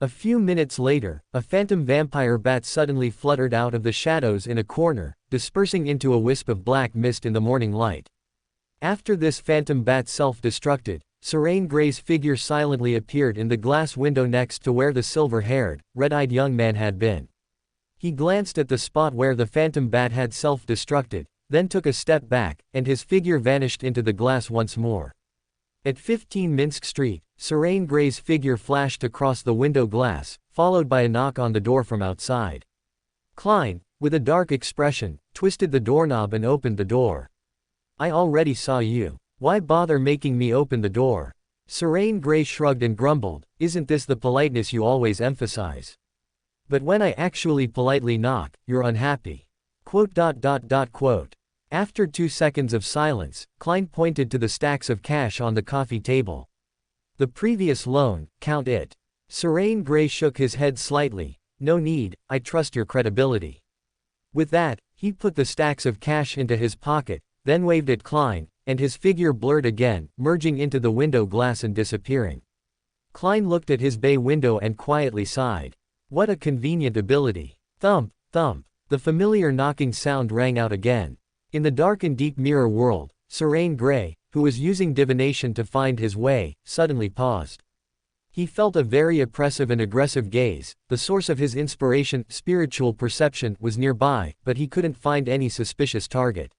A few minutes later, a phantom vampire bat suddenly fluttered out of the shadows in a corner, dispersing into a wisp of black mist in the morning light. After this phantom bat self-destructed, Serene Gray's figure silently appeared in the glass window next to where the silver-haired, red-eyed young man had been. He glanced at the spot where the phantom bat had self-destructed, then took a step back, and his figure vanished into the glass once more. At 15 Minsk Street, Serene Gray's figure flashed across the window glass, followed by a knock on the door from outside. Klein, with a dark expression, twisted the doorknob and opened the door. "I already saw you. Why bother making me open the door?" Serene Gray shrugged and grumbled, "Isn't this the politeness you always emphasize? But when I actually politely knock, you're unhappy." After 2 seconds of silence, Klein pointed to the stacks of cash on the coffee table. "The previous loan, count it." Serene Gray shook his head slightly. "No need, I trust your credibility." With that, he put the stacks of cash into his pocket, then waved at Klein, and his figure blurred again, merging into the window glass and disappearing. Klein looked at his bay window and quietly sighed. What a convenient ability. Thump, thump. The familiar knocking sound rang out again. In the dark and deep mirror world, Serene Gray, who was using divination to find his way, suddenly paused. He felt a very oppressive and aggressive gaze. The source of his inspiration, spiritual perception, was nearby, but he couldn't find any suspicious target.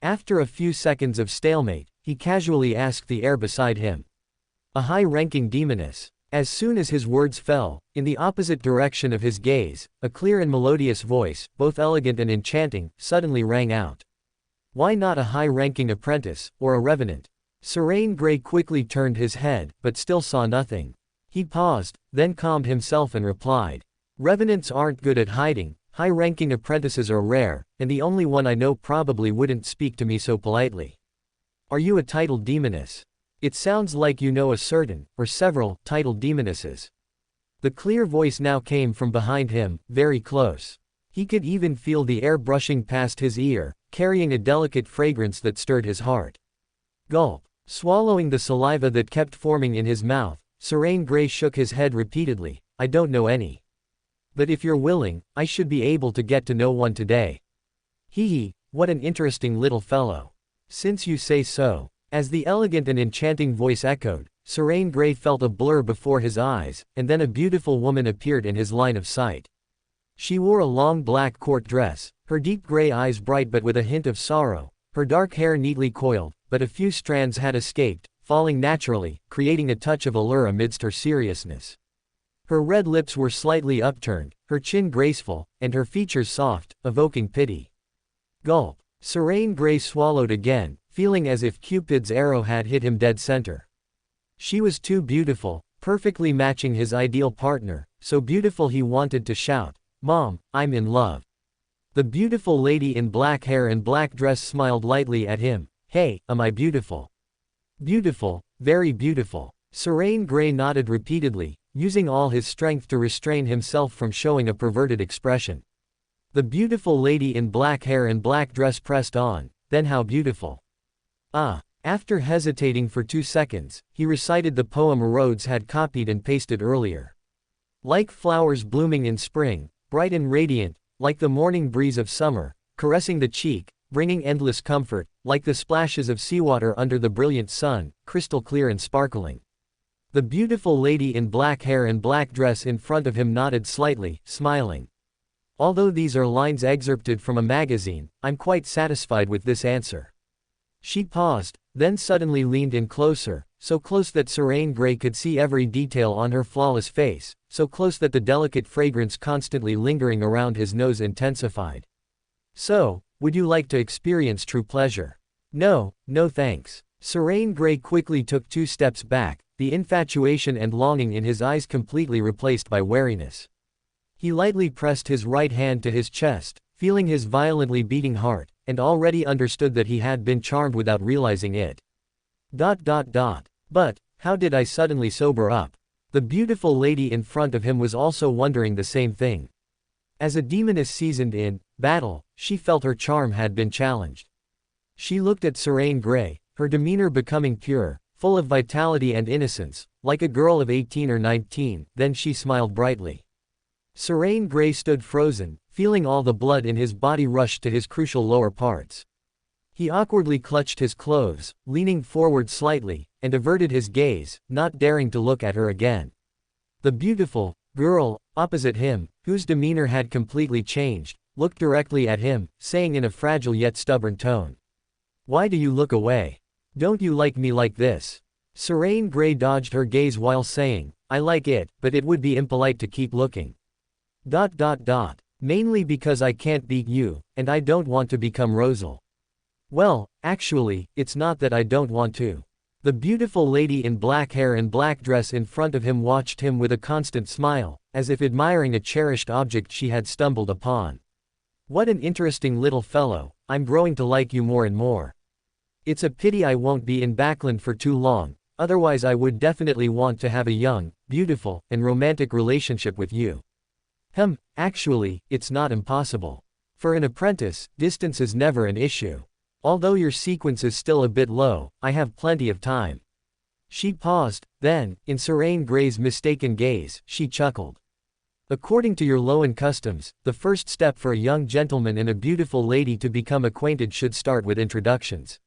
After a few seconds of stalemate, he casually asked the air beside him. "A high-ranking demoness." As soon as his words fell, in the opposite direction of his gaze, a clear and melodious voice, both elegant and enchanting, suddenly rang out. "Why not a high-ranking apprentice, or a revenant?" Serene Gray quickly turned his head, but still saw nothing. He paused, then calmed himself and replied. "Revenants aren't good at hiding, high-ranking apprentices are rare, and the only one I know probably wouldn't speak to me so politely." "Are you a titled demoness?" "It sounds like you know a certain, or several, titled demonesses." The clear voice now came from behind him, very close. He could even feel the air brushing past his ear, carrying a delicate fragrance that stirred his heart. Gulp. Swallowing the saliva that kept forming in his mouth, Serene Gray shook his head repeatedly. "I don't know any. But if you're willing, I should be able to get to know one today." "Hee, what an interesting little fellow." "Since you say so." As the elegant and enchanting voice echoed, Serene Gray felt a blur before his eyes, and then a beautiful woman appeared in his line of sight. She wore a long black court dress, her deep gray eyes bright but with a hint of sorrow, her dark hair neatly coiled, but a few strands had escaped, falling naturally, creating a touch of allure amidst her seriousness. Her red lips were slightly upturned, her chin graceful, and her features soft, evoking pity. Gulp. Serene Gray swallowed again, feeling as if Cupid's arrow had hit him dead center. She was too beautiful, perfectly matching his ideal partner, so beautiful he wanted to shout, "Mom, I'm in love." The beautiful lady in black hair and black dress smiled lightly at him. "Hey, am I beautiful?" "Beautiful, very beautiful." Serene Gray nodded repeatedly, using all his strength to restrain himself from showing a perverted expression. The beautiful lady in black hair and black dress pressed on, "Then how beautiful." "Ah." After hesitating for 2 seconds, he recited the poem Rhodes had copied and pasted earlier. Like flowers blooming in spring, bright and radiant, like the morning breeze of summer, caressing the cheek, bringing endless comfort, like the splashes of seawater under the brilliant sun, crystal clear and sparkling. The beautiful lady in black hair and black dress in front of him nodded slightly, smiling. "Although these are lines excerpted from a magazine, I'm quite satisfied with this answer." She paused, then suddenly leaned in closer, so close that Serene Gray could see every detail on her flawless face, so close that the delicate fragrance constantly lingering around his nose intensified. "So, would you like to experience true pleasure?" "No, no thanks." Serene Gray quickly took 2 steps back, the infatuation and longing in his eyes completely replaced by wariness. He lightly pressed his right hand to his chest, feeling his violently beating heart, and already understood that he had been charmed without realizing it. But, how did I suddenly sober up? The beautiful lady in front of him was also wondering the same thing. As a demoness seasoned in battle, she felt her charm had been challenged. She looked at Serene Gray, her demeanor becoming pure, full of vitality and innocence, like a girl of 18 or 19, then she smiled brightly. Serene Gray stood frozen, feeling all the blood in his body rush to his crucial lower parts. He awkwardly clutched his clothes, leaning forward slightly, and averted his gaze, not daring to look at her again. The beautiful girl opposite him, whose demeanor had completely changed, looked directly at him, saying in a fragile yet stubborn tone, "Why do you look away? Don't you like me like this?" Serene Gray dodged her gaze while saying, "I like it, but it would be impolite to keep looking. Mainly because I can't beat you, and I don't want to become Rosal." "Well, actually, it's not that I don't want to." The beautiful lady in black hair and black dress in front of him watched him with a constant smile, as if admiring a cherished object she had stumbled upon. "What an interesting little fellow, I'm growing to like you more and more. It's a pity I won't be in Backland for too long, otherwise I would definitely want to have a young, beautiful, and romantic relationship with you." Actually, it's not impossible. For an apprentice, distance is never an issue. Although your sequence is still a bit low, I have plenty of time. She paused, then, in Serene Gray's mistaken gaze, she chuckled. "According to your Loan customs, the first step for a young gentleman and a beautiful lady to become acquainted should start with introductions.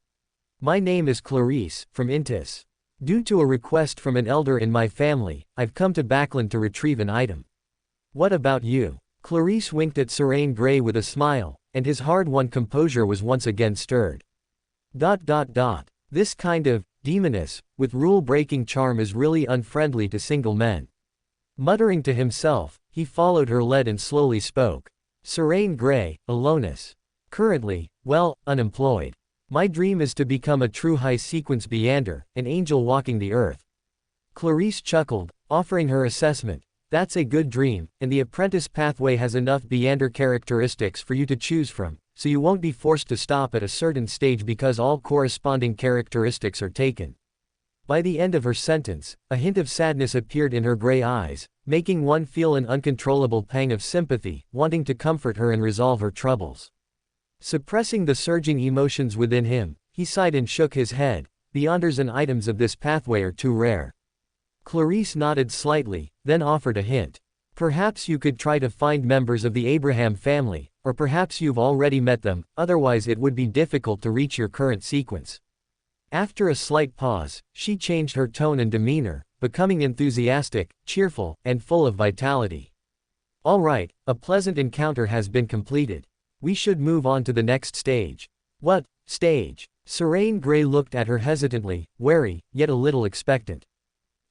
My name is Clarice, from Intis. Due to a request from an elder in my family, I've come to Backland to retrieve an item. What about you?" Clarice winked at Serene Gray with a smile, and his hard-won composure was once again stirred. This kind of demoness with rule-breaking charm is really unfriendly to single men. Muttering to himself, he followed her lead and slowly spoke. "Serene Gray, aloneness. Currently, unemployed. My dream is to become a true high-sequence Beander, an angel walking the earth." Clarice chuckled, offering her assessment. "That's a good dream, and the apprentice pathway has enough Beander characteristics for you to choose from, so you won't be forced to stop at a certain stage because all corresponding characteristics are taken." By the end of her sentence, a hint of sadness appeared in her gray eyes, making one feel an uncontrollable pang of sympathy, wanting to comfort her and resolve her troubles. Suppressing the surging emotions within him, he sighed and shook his head. "Beanders and items of this pathway are too rare." Clarice nodded slightly, then offered a hint. "Perhaps you could try to find members of the Abraham family, or perhaps you've already met them, otherwise it would be difficult to reach your current sequence." After a slight pause, she changed her tone and demeanor, becoming enthusiastic, cheerful, and full of vitality. "All right, a pleasant encounter has been completed. We should move on to the next stage." "What stage?" Serene Gray looked at her hesitantly, wary, yet a little expectant.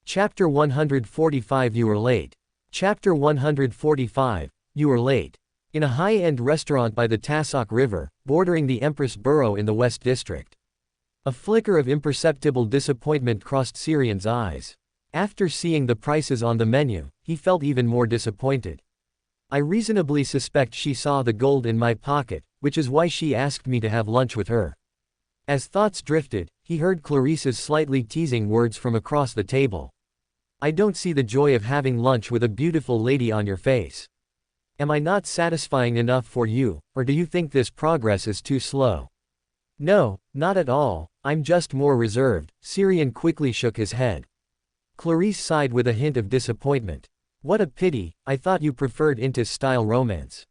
Chapter 145 You Are Late. Chapter 145, You Are Late. In a high-end restaurant by the Tassoc River, bordering the Empress Borough in the West District. A flicker of imperceptible disappointment crossed Syrian's eyes. After seeing the prices on the menu, he felt even more disappointed. "I reasonably suspect she saw the gold in my pocket, which is why she asked me to have lunch with her." As thoughts drifted, he heard Clarice's slightly teasing words from across the table. "I don't see the joy of having lunch with a beautiful lady on your face. Am I not satisfying enough for you, or do you think this progress is too slow?" "No, not at all, I'm just more reserved." Syrian quickly shook his head. Clarice sighed with a hint of disappointment. "What a pity, I thought you preferred Intis-style romance."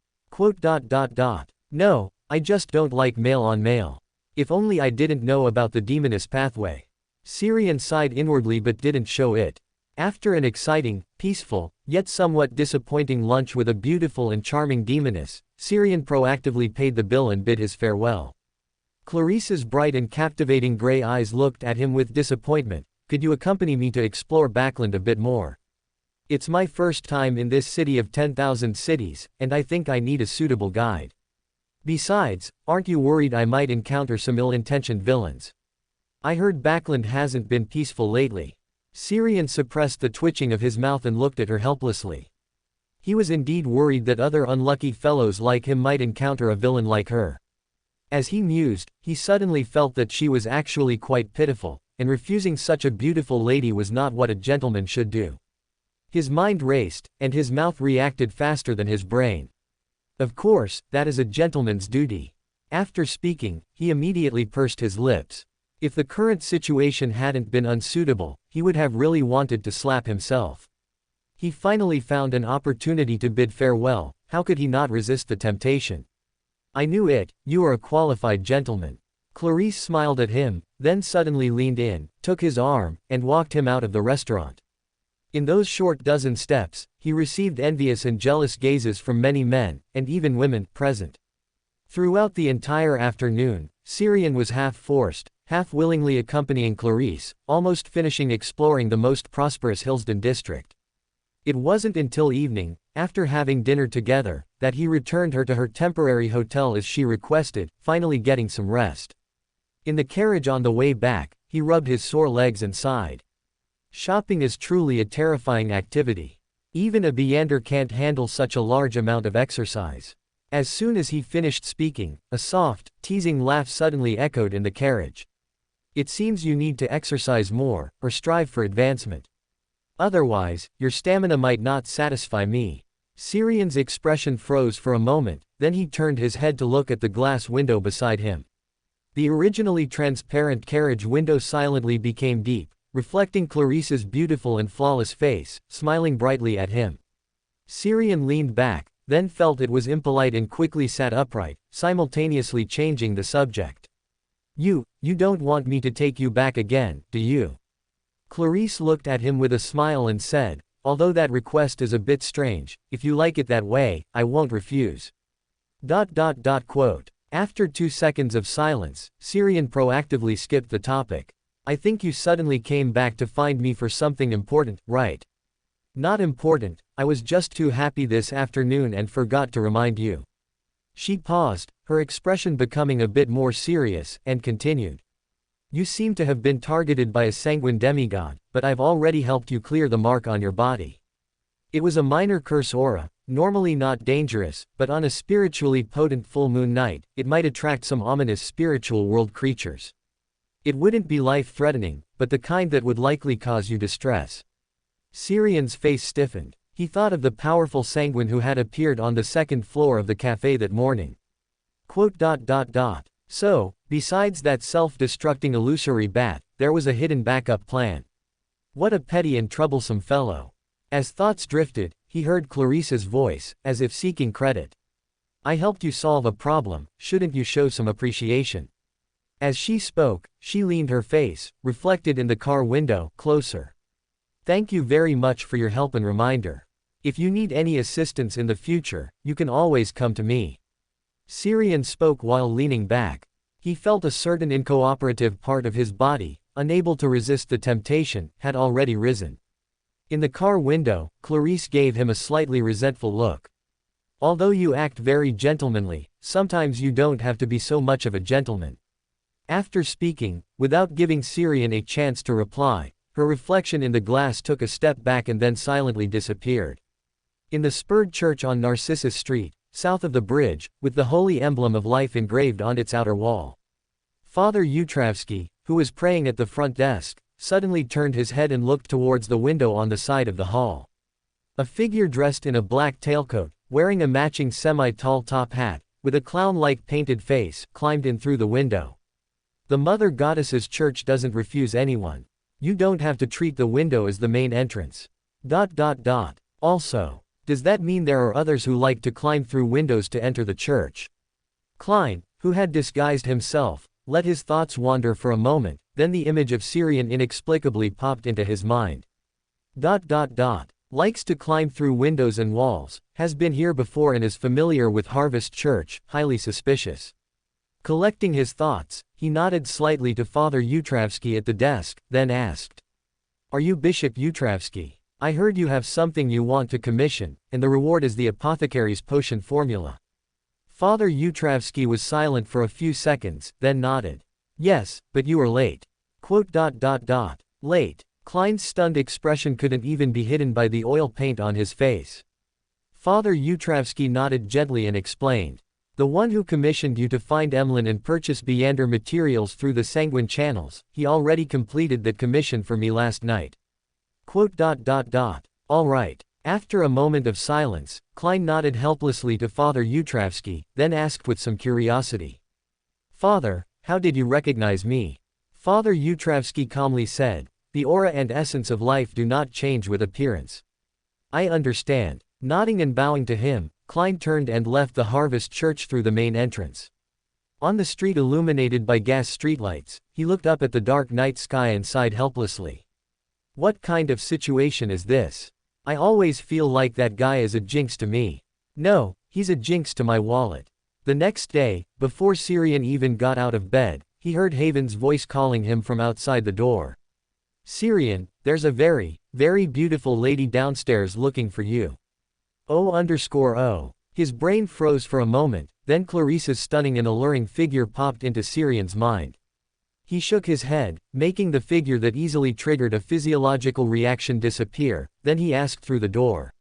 "No, I just don't like male-on-male. If only I didn't know about the demoness pathway." Syrian sighed inwardly but didn't show it. After an exciting, peaceful, yet somewhat disappointing lunch with a beautiful and charming demoness, Syrian proactively paid the bill and bid his farewell. Clarice's bright and captivating gray eyes looked at him with disappointment. "Could you accompany me to explore Backland a bit more? It's my first time in this city of 10,000 cities, and I think I need a suitable guide. Besides, aren't you worried I might encounter some ill-intentioned villains?" I heard Backland hasn't been peaceful lately. Syrian suppressed the twitching of his mouth and looked at her helplessly. He was indeed worried that other unlucky fellows like him might encounter a villain like her. As he mused, he suddenly felt that she was actually quite pitiful, and refusing such a beautiful lady was not what a gentleman should do. His mind raced, and his mouth reacted faster than his brain. Of course, that is a gentleman's duty. After speaking, he immediately pursed his lips. If the current situation hadn't been unsuitable, he would have really wanted to slap himself. He finally found an opportunity to bid farewell. How could he not resist the temptation? I knew it, you are a qualified gentleman. Clarice smiled at him, then suddenly leaned in, took his arm, and walked him out of the restaurant. In those short dozen steps, he received envious and jealous gazes from many men, and even women, present. Throughout the entire afternoon, Syrian was half forced, half willingly accompanying Clarice, almost finishing exploring the most prosperous Hillsden district. It wasn't until evening, after having dinner together, that he returned her to her temporary hotel as she requested, finally getting some rest. In the carriage on the way back, he rubbed his sore legs and sighed. Shopping is truly a terrifying activity. Even a Beander can't handle such a large amount of exercise. As soon as he finished speaking, a soft, teasing laugh suddenly echoed in the carriage. It seems you need to exercise more, or strive for advancement. Otherwise, your stamina might not satisfy me. Syrian's expression froze for a moment, then he turned his head to look at the glass window beside him. The originally transparent carriage window silently became deep, reflecting Clarice's beautiful and flawless face, smiling brightly at him. Syrian leaned back, then felt it was impolite and quickly sat upright, simultaneously changing the subject. You don't want me to take you back again, do you? Clarice looked at him with a smile and said, although that request is a bit strange, if you like it that way, I won't refuse. Quote. After 2 seconds of silence, Syrian proactively skipped the topic. I think you suddenly came back to find me for something important, right? Not important, I was just too happy this afternoon and forgot to remind you. She paused, her expression becoming a bit more serious, and continued. You seem to have been targeted by a sanguine demigod, but I've already helped you clear the mark on your body. It was a minor curse aura, normally not dangerous, but on a spiritually potent full moon night, it might attract some ominous spiritual world creatures. It wouldn't be life-threatening, but the kind that would likely cause you distress. Syrian's face stiffened. He thought of the powerful sanguine who had appeared on the second floor of the cafe that morning. Quote. So, besides that self-destructing illusory bat, there was a hidden backup plan. What a petty and troublesome fellow. As thoughts drifted, he heard Clarice's voice, as if seeking credit. I helped you solve a problem, shouldn't you show some appreciation? As she spoke, she leaned her face, reflected in the car window, closer. Thank you very much for your help and reminder. If you need any assistance in the future, you can always come to me. Syrian spoke while leaning back. He felt a certain incooperative part of his body, unable to resist the temptation, had already risen. In the car window, Clarice gave him a slightly resentful look. Although you act very gentlemanly, sometimes you don't have to be so much of a gentleman. After speaking, without giving Syrian a chance to reply, her reflection in the glass took a step back and then silently disappeared. In the spurred church on Narcissus Street, south of the bridge, with the holy emblem of life engraved on its outer wall, Father Utravsky, who was praying at the front desk, suddenly turned his head and looked towards the window on the side of the hall. A figure dressed in a black tailcoat, wearing a matching semi-tall top hat, with a clown-like painted face, climbed in through the window. The Mother Goddess's church doesn't refuse anyone. You don't have to treat the window as the main entrance. Also, does that mean there are others who like to climb through windows to enter the church? Klein, who had disguised himself, let his thoughts wander for a moment, then the image of Syrian inexplicably popped into his mind. Likes to climb through windows and walls, has been here before and is familiar with Harvest Church, highly suspicious. Collecting his thoughts, he nodded slightly to Father Utravsky at the desk, then asked. Are you Bishop Utravsky? I heard you have something you want to commission, and the reward is the apothecary's potion formula. Father Utravsky was silent for a few seconds, then nodded. Yes, but you are late. Late. Klein's stunned expression couldn't even be hidden by the oil paint on his face. Father Yutravsky nodded gently and explained. The one who commissioned you to find Emlyn and purchase Beander materials through the Sanguine channels, he already completed that commission for me last night. All right. After a moment of silence, Klein nodded helplessly to Father Yutravsky, then asked with some curiosity. Father, how did you recognize me? Father Yutravsky calmly said, the aura and essence of life do not change with appearance. I understand. Nodding and bowing to him, Klein turned and left the Harvest Church through the main entrance. On the street illuminated by gas streetlights, he looked up at the dark night sky and sighed helplessly. What kind of situation is this? I always feel like that guy is a jinx to me. No, he's a jinx to my wallet. The next day, before Syrian even got out of bed, he heard Haven's voice calling him from outside the door. Syrian, there's a very, very beautiful lady downstairs looking for you. Oh. His brain froze for a moment, then Clarice's stunning and alluring figure popped into Syrian's mind. He shook his head, making the figure that easily triggered a physiological reaction disappear, then he asked through the door.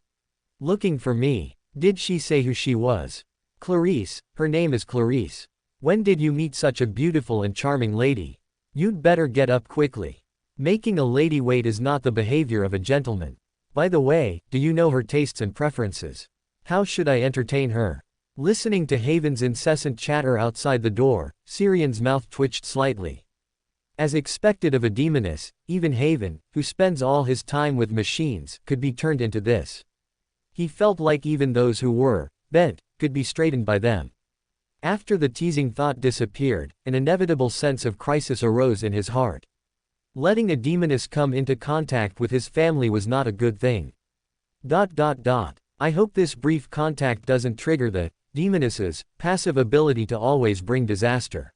Looking for me? Did she say who she was? Clarice, her name is Clarice. When did you meet such a beautiful and charming lady? You'd better get up quickly. Making a lady wait is not the behavior of a gentleman. By the way, do you know her tastes and preferences? How should I entertain her? Listening to Haven's incessant chatter outside the door, Syrian's mouth twitched slightly. As expected of a demoness, even Haven, who spends all his time with machines, could be turned into this. He felt like even those who were bent could be straightened by them. After the teasing thought disappeared, an inevitable sense of crisis arose in his heart. Letting a demoness come into contact with his family was not a good thing. I hope this brief contact doesn't trigger the demoness's passive ability to always bring disaster.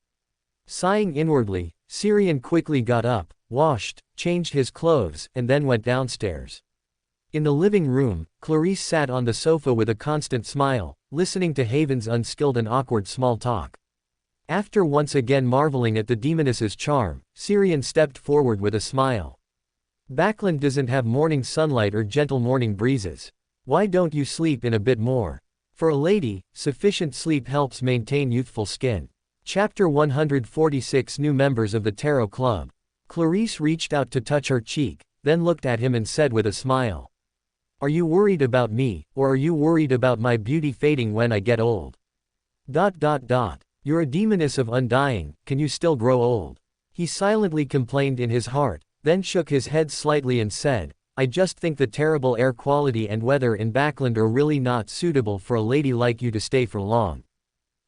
Sighing inwardly, Syrian quickly got up, washed, changed his clothes, and then went downstairs. In the living room, Clarice sat on the sofa with a constant smile, listening to Haven's unskilled and awkward small talk. After once again marveling at the demoness's charm, Syrian stepped forward with a smile. Backland doesn't have morning sunlight or gentle morning breezes. Why don't you sleep in a bit more? For a lady, sufficient sleep helps maintain youthful skin. Chapter 146 New members of the Tarot Club. Clarice reached out to touch her cheek, then looked at him and said with a smile. Are you worried about me, or are you worried about my beauty fading when I get old? You're a demoness of undying, can you still grow old? He silently complained in his heart, then shook his head slightly and said, I just think the terrible air quality and weather in Backland are really not suitable for a lady like you to stay for long.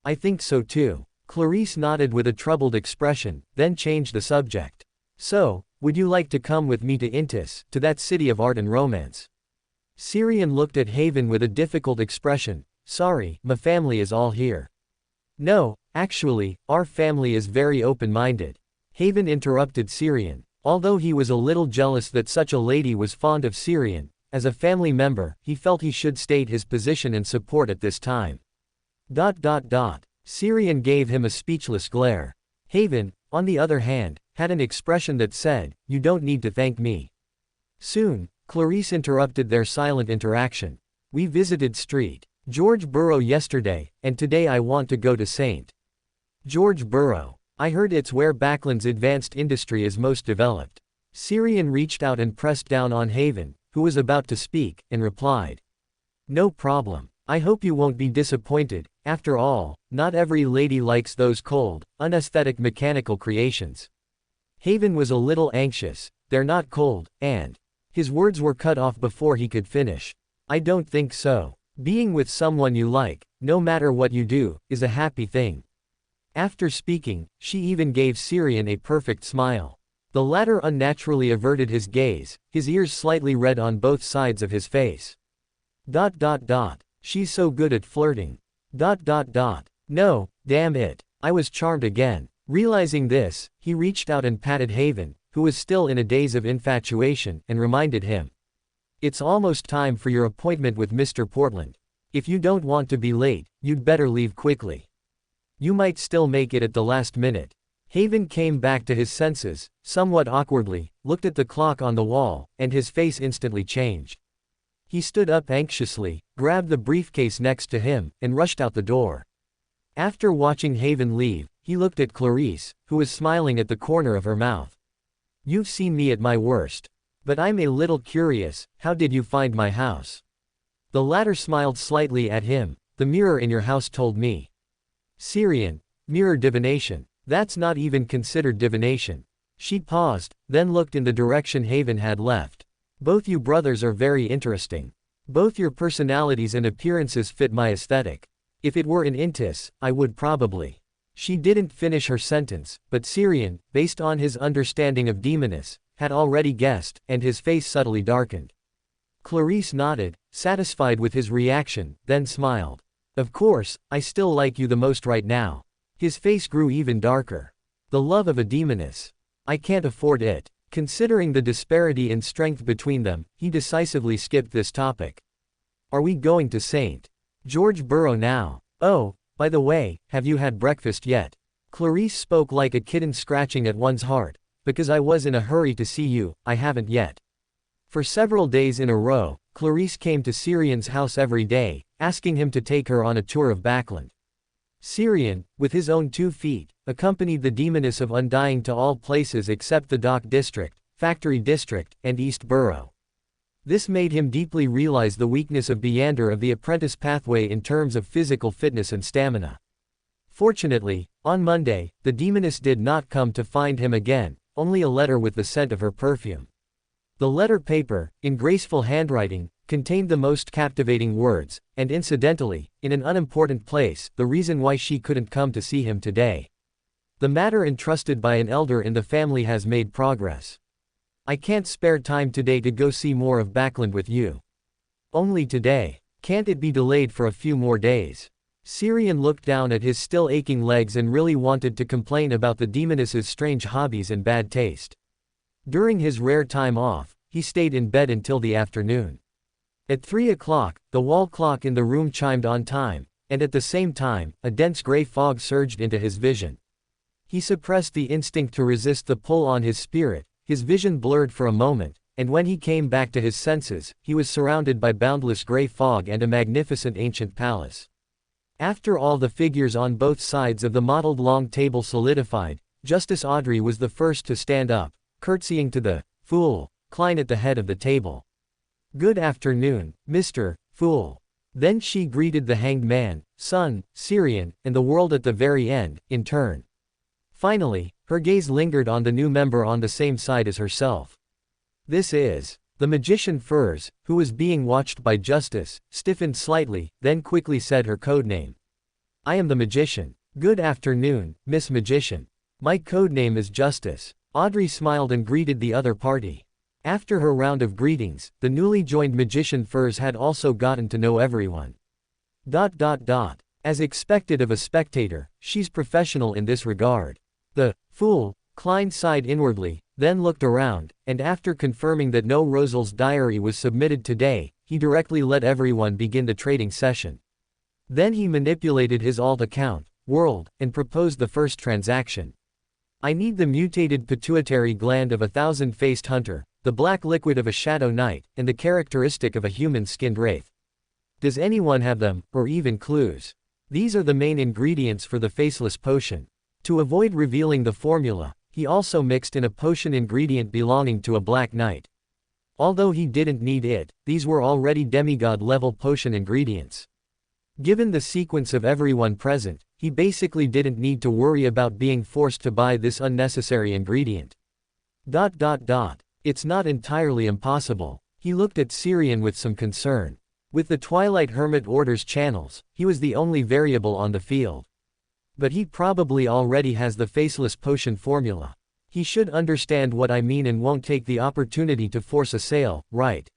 I think so too. Clarice nodded with a troubled expression, then changed the subject. So, would you like to come with me to Intis, to that city of art and romance? Syrian looked at Haven with a difficult expression. Sorry, my family is all here. No, actually, our family is very open-minded. Haven interrupted Syrian. Although he was a little jealous that such a lady was fond of Syrian, as a family member, he felt he should state his position and support at this time. Syrian gave him a speechless glare. Haven, on the other hand, had an expression that said, you don't need to thank me. Soon, Clarice interrupted their silent interaction. We visited St. George Borough yesterday, and today I want to go to St. George Borough. I heard it's where Backland's advanced industry is most developed. Syrian reached out and pressed down on Haven, who was about to speak, and replied. No problem. I hope you won't be disappointed. After all, not every lady likes those cold, unaesthetic mechanical creations. Haven was a little anxious. They're not cold, and his words were cut off before he could finish. I don't think so. Being with someone you like, no matter what you do, is a happy thing. After speaking, she even gave Syrian a perfect smile. The latter unnaturally averted his gaze, his ears slightly red on both sides of his face. She's so good at flirting. No, damn it. I was charmed again. Realizing this, he reached out and patted Haven, who was still in a daze of infatuation, and reminded him. It's almost time for your appointment with Mr. Portland. If you don't want to be late, you'd better leave quickly. You might still make it at the last minute. Haven came back to his senses, somewhat awkwardly, looked at the clock on the wall, and his face instantly changed. He stood up anxiously, grabbed the briefcase next to him, and rushed out the door. After watching Haven leave, he looked at Clarice, who was smiling at the corner of her mouth. "You've seen me at my worst. But I'm a little curious, how did you find my house?" The latter smiled slightly at him. "The mirror in your house told me." "Syrian. Mirror divination. That's not even considered divination." She paused, then looked in the direction Haven had left. "Both you brothers are very interesting. Both your personalities and appearances fit my aesthetic. If it were in Intis, I would probably." She didn't finish her sentence, but Syrian, based on his understanding of demoness, had already guessed, and his face subtly darkened. Clarice nodded, satisfied with his reaction, then smiled. "Of course, I still like you the most right now." His face grew even darker. "The love of a demoness. I can't afford it." Considering the disparity in strength between them, he decisively skipped this topic. "Are we going to St. George Borough now? Oh, by the way, have you had breakfast yet?" Clarice spoke like a kitten scratching at one's heart. "Because I was in a hurry to see you, I haven't yet." For several days in a row, Clarice came to Syrian's house every day, asking him to take her on a tour of Backland. Syrian, with his own 2 feet, accompanied the demoness of Undying to all places except the Dock District, Factory District, and East Borough. This made him deeply realize the weakness of Beander of the apprentice pathway in terms of physical fitness and stamina. Fortunately, on Monday, the demoness did not come to find him again, only a letter with the scent of her perfume. The letter paper, in graceful handwriting, contained the most captivating words, and incidentally, in an unimportant place, the reason why she couldn't come to see him today. "The matter entrusted by an elder in the family has made progress. I can't spare time today to go see more of Backland with you. Only today. Can't it be delayed for a few more days?" Syrian looked down at his still aching legs and really wanted to complain about the demoness's strange hobbies and bad taste. During his rare time off, he stayed in bed until the afternoon. At 3 o'clock, the wall clock in the room chimed on time, and at the same time, a dense gray fog surged into his vision. He suppressed the instinct to resist the pull on his spirit, his vision blurred for a moment, and when he came back to his senses, he was surrounded by boundless gray fog and a magnificent ancient palace. After all the figures on both sides of the mottled long table solidified, Justice Audrey was the first to stand up, curtsying to the fool Klein at the head of the table. "Good afternoon, Mr. Fool." Then she greeted the hanged man, son, Syrian, and the world at the very end, in turn. Finally, her gaze lingered on the new member on the same side as herself. "This is..." The magician Furs, who was being watched by Justice, stiffened slightly, then quickly said her code name. "I am the magician." "Good afternoon, Miss Magician. My code name is Justice." Audrey smiled and greeted the other party. After her round of greetings, the newly joined magician Furs had also gotten to know everyone. As expected of a spectator, she's professional in this regard. The fool, Klein sighed inwardly, then looked around, and after confirming that no Rosal's diary was submitted today, he directly let everyone begin the trading session. Then he manipulated his alt account, World, and proposed the first transaction. "I need the mutated pituitary gland of a thousand-faced hunter, the black liquid of a shadow knight, and the characteristic of a human-skinned wraith. Does anyone have them, or even clues? These are the main ingredients for the faceless potion." To avoid revealing the formula, he also mixed in a potion ingredient belonging to a black knight. Although he didn't need it, these were already demigod-level potion ingredients. Given the sequence of everyone present, he basically didn't need to worry about being forced to buy this unnecessary ingredient. It's not entirely impossible. He looked at Syrian with some concern. With the Twilight Hermit Order's channels, he was the only variable on the field. But he probably already has the faceless potion formula. He should understand what I mean and won't take the opportunity to force a sale, right?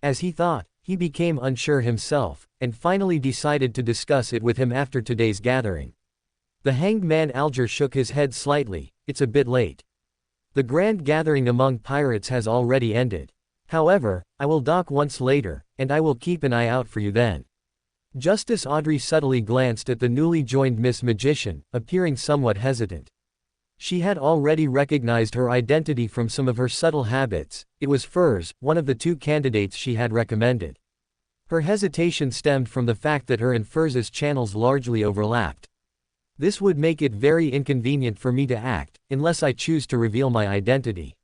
As he thought, he became unsure himself, and finally decided to discuss it with him after today's gathering. The hanged man Alger shook his head slightly. "It's a bit late. The grand gathering among pirates has already ended. However, I will dock once later, and I will keep an eye out for you then." Justice Audrey subtly glanced at the newly joined Miss Magician, appearing somewhat hesitant. She had already recognized her identity from some of her subtle habits. It was furs, one of the two candidates she had recommended. Her hesitation stemmed from the fact that her and Furz's channels largely overlapped. This would make it very inconvenient for me to act, unless I choose to reveal my identity.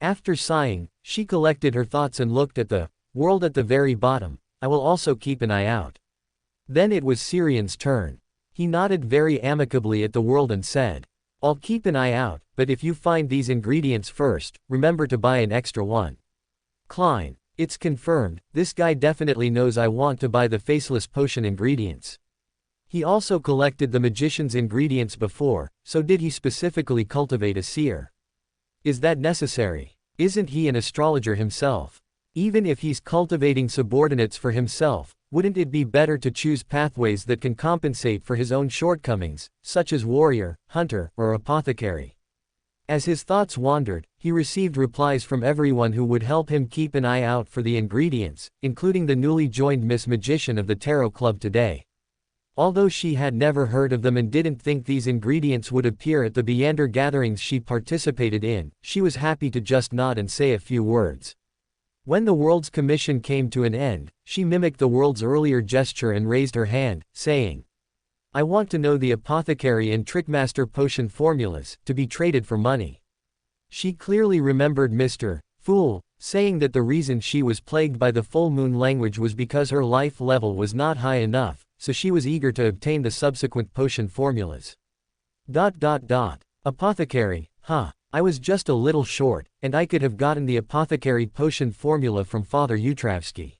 After sighing, she collected her thoughts and looked at the world at the very bottom. I will also keep an eye out. Then it was Syrian's turn. He nodded very amicably at the world and said, I'll keep an eye out, but if you find these ingredients first, remember to buy an extra one. Klein. It's confirmed, this guy definitely knows I want to buy the faceless potion ingredients. He also collected the magician's ingredients before, so did he specifically cultivate a seer? Is that necessary? Isn't he an astrologer himself? Even if he's cultivating subordinates for himself, wouldn't it be better to choose pathways that can compensate for his own shortcomings, such as warrior, hunter, or apothecary? As his thoughts wandered, he received replies from everyone who would help him keep an eye out for the ingredients, including the newly joined Miss Magician of the Tarot Club today. Although she had never heard of them and didn't think these ingredients would appear at the Beander gatherings she participated in, she was happy to just nod and say a few words. When the world's commission came to an end, she mimicked the world's earlier gesture and raised her hand, saying, I want to know the apothecary and trickmaster potion formulas, to be traded for money. She clearly remembered Mr. Fool saying that the reason she was plagued by the full moon language was because her life level was not high enough, so she was eager to obtain the subsequent potion formulas. Apothecary, huh, I was just a little short, and I could have gotten the apothecary potion formula from Father Utravsky.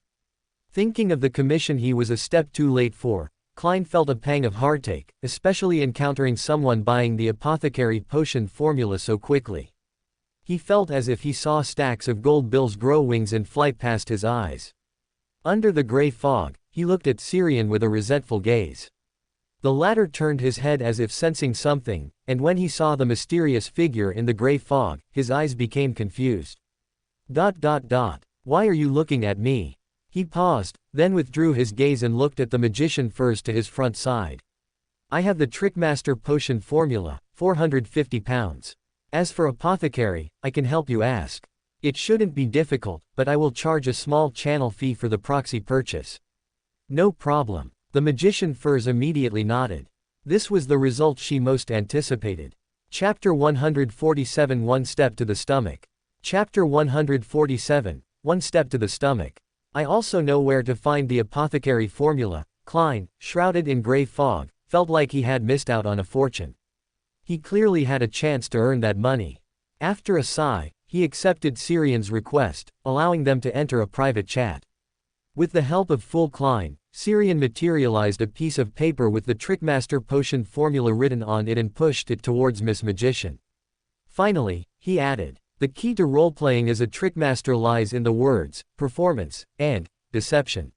Thinking of the commission he was a step too late for, Klein felt a pang of heartache, especially encountering someone buying the apothecary potion formula so quickly. He felt as if he saw stacks of gold bills grow wings and fly past his eyes. Under the gray fog, he looked at Syrian with a resentful gaze. The latter turned his head as if sensing something, and when he saw the mysterious figure in the gray fog, his eyes became confused. Why are you looking at me? He paused, then withdrew his gaze and looked at the magician Furs to his front side. I have the Trickmaster potion formula, 450 pounds. As for apothecary, I can help you ask. It shouldn't be difficult, but I will charge a small channel fee for the proxy purchase. No problem. The magician Furs immediately nodded. This was the result she most anticipated. Chapter 147 One Step to the Stomach. Chapter 147, One Step to the Stomach. I also know where to find the apothecary formula. Klein, shrouded in gray fog, felt like he had missed out on a fortune. He clearly had a chance to earn that money. After a sigh, he accepted Syrian's request, allowing them to enter a private chat. With the help of Fool Klein, Syrian materialized a piece of paper with the Trickmaster potion formula written on it and pushed it towards Miss Magician. Finally, he added, the key to role-playing as a Trickmaster lies in the words, performance, and deception.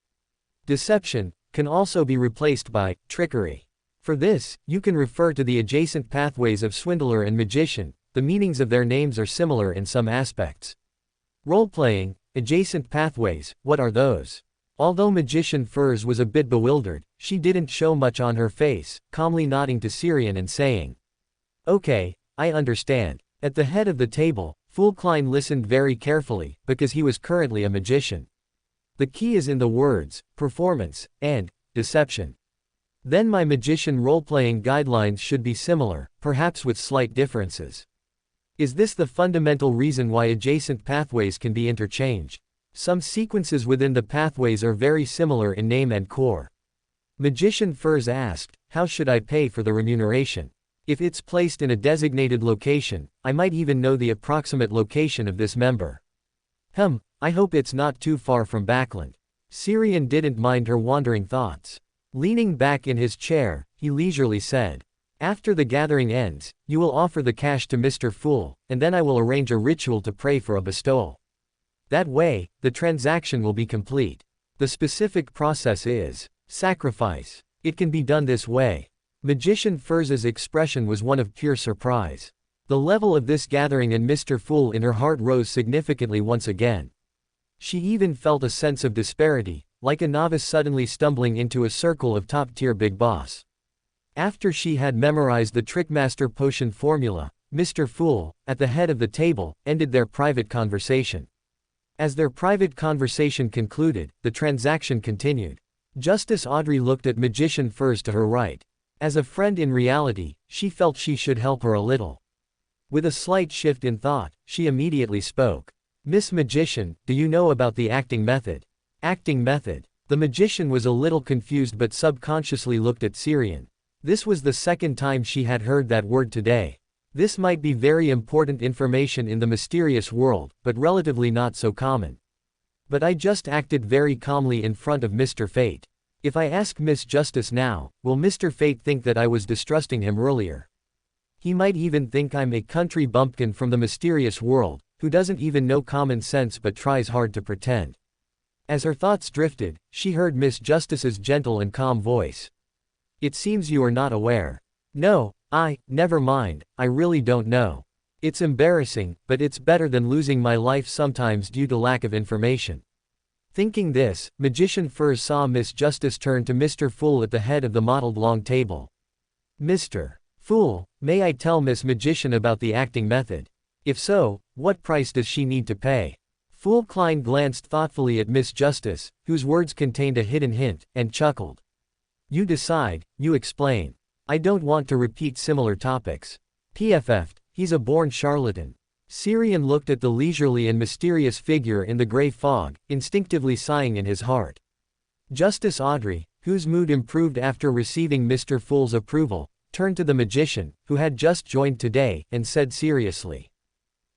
Deception can also be replaced by trickery. For this, you can refer to the adjacent pathways of Swindler and Magician. The meanings of their names are similar in some aspects. Role-playing, adjacent pathways, what are those? Although Magician Furs was a bit bewildered, she didn't show much on her face, calmly nodding to Syrian and saying, okay, I understand. At the head of the table, Fool Klein listened very carefully, because he was currently a magician. The key is in the words, performance, and deception. Then my magician role-playing guidelines should be similar, perhaps with slight differences. Is this the fundamental reason why adjacent pathways can be interchanged? Some sequences within the pathways are very similar in name and core. Magician Furs asked, how should I pay for the remuneration? If it's placed in a designated location, I might even know the approximate location of this member. I hope it's not too far from Backland. Syrian didn't mind her wandering thoughts. Leaning back in his chair, he leisurely said, after the gathering ends, you will offer the cash to Mr. Fool, and then I will arrange a ritual to pray for a bestowal. That way, the transaction will be complete. The specific process is sacrifice. It can be done this way. Magician Furz's expression was one of pure surprise. The level of this gathering and Mr. Fool in her heart rose significantly once again. She even felt a sense of disparity, like a novice suddenly stumbling into a circle of top-tier big boss. After she had memorized the Trickmaster potion formula, Mr. Fool, at the head of the table, ended their private conversation. As their private conversation concluded, the transaction continued. Justice Audrey looked at Magician Furs to her right. As a friend in reality, she felt she should help her a little. With a slight shift in thought, she immediately spoke. Miss Magician, do you know about the acting method? Acting method. The magician was a little confused but subconsciously looked at Syrian. This was the second time she had heard that word today. This might be very important information in the mysterious world, but relatively not so common. But I just acted very calmly in front of Mr. Fate. If I ask Miss Justice now, will Mr. Fate think that I was distrusting him earlier? He might even think I'm a country bumpkin from the mysterious world, who doesn't even know common sense but tries hard to pretend. As her thoughts drifted, she heard Miss Justice's gentle and calm voice. It seems you are not aware. No, never mind, I really don't know. It's embarrassing, but it's better than losing my life sometimes due to lack of information. Thinking this, Magician Furs saw Miss Justice turn to Mr. Fool at the head of the mottled long table. Mr. Fool, may I tell Miss Magician about the acting method? If so, what price does she need to pay? Fool Klein glanced thoughtfully at Miss Justice, whose words contained a hidden hint, and chuckled. You decide, you explain. I don't want to repeat similar topics. PFF'd, he's a born charlatan. Syrian looked at the leisurely and mysterious figure in the gray fog, instinctively sighing in his heart. Justice Audrey, whose mood improved after receiving Mr. Fool's approval, turned to the magician, who had just joined today, and said seriously.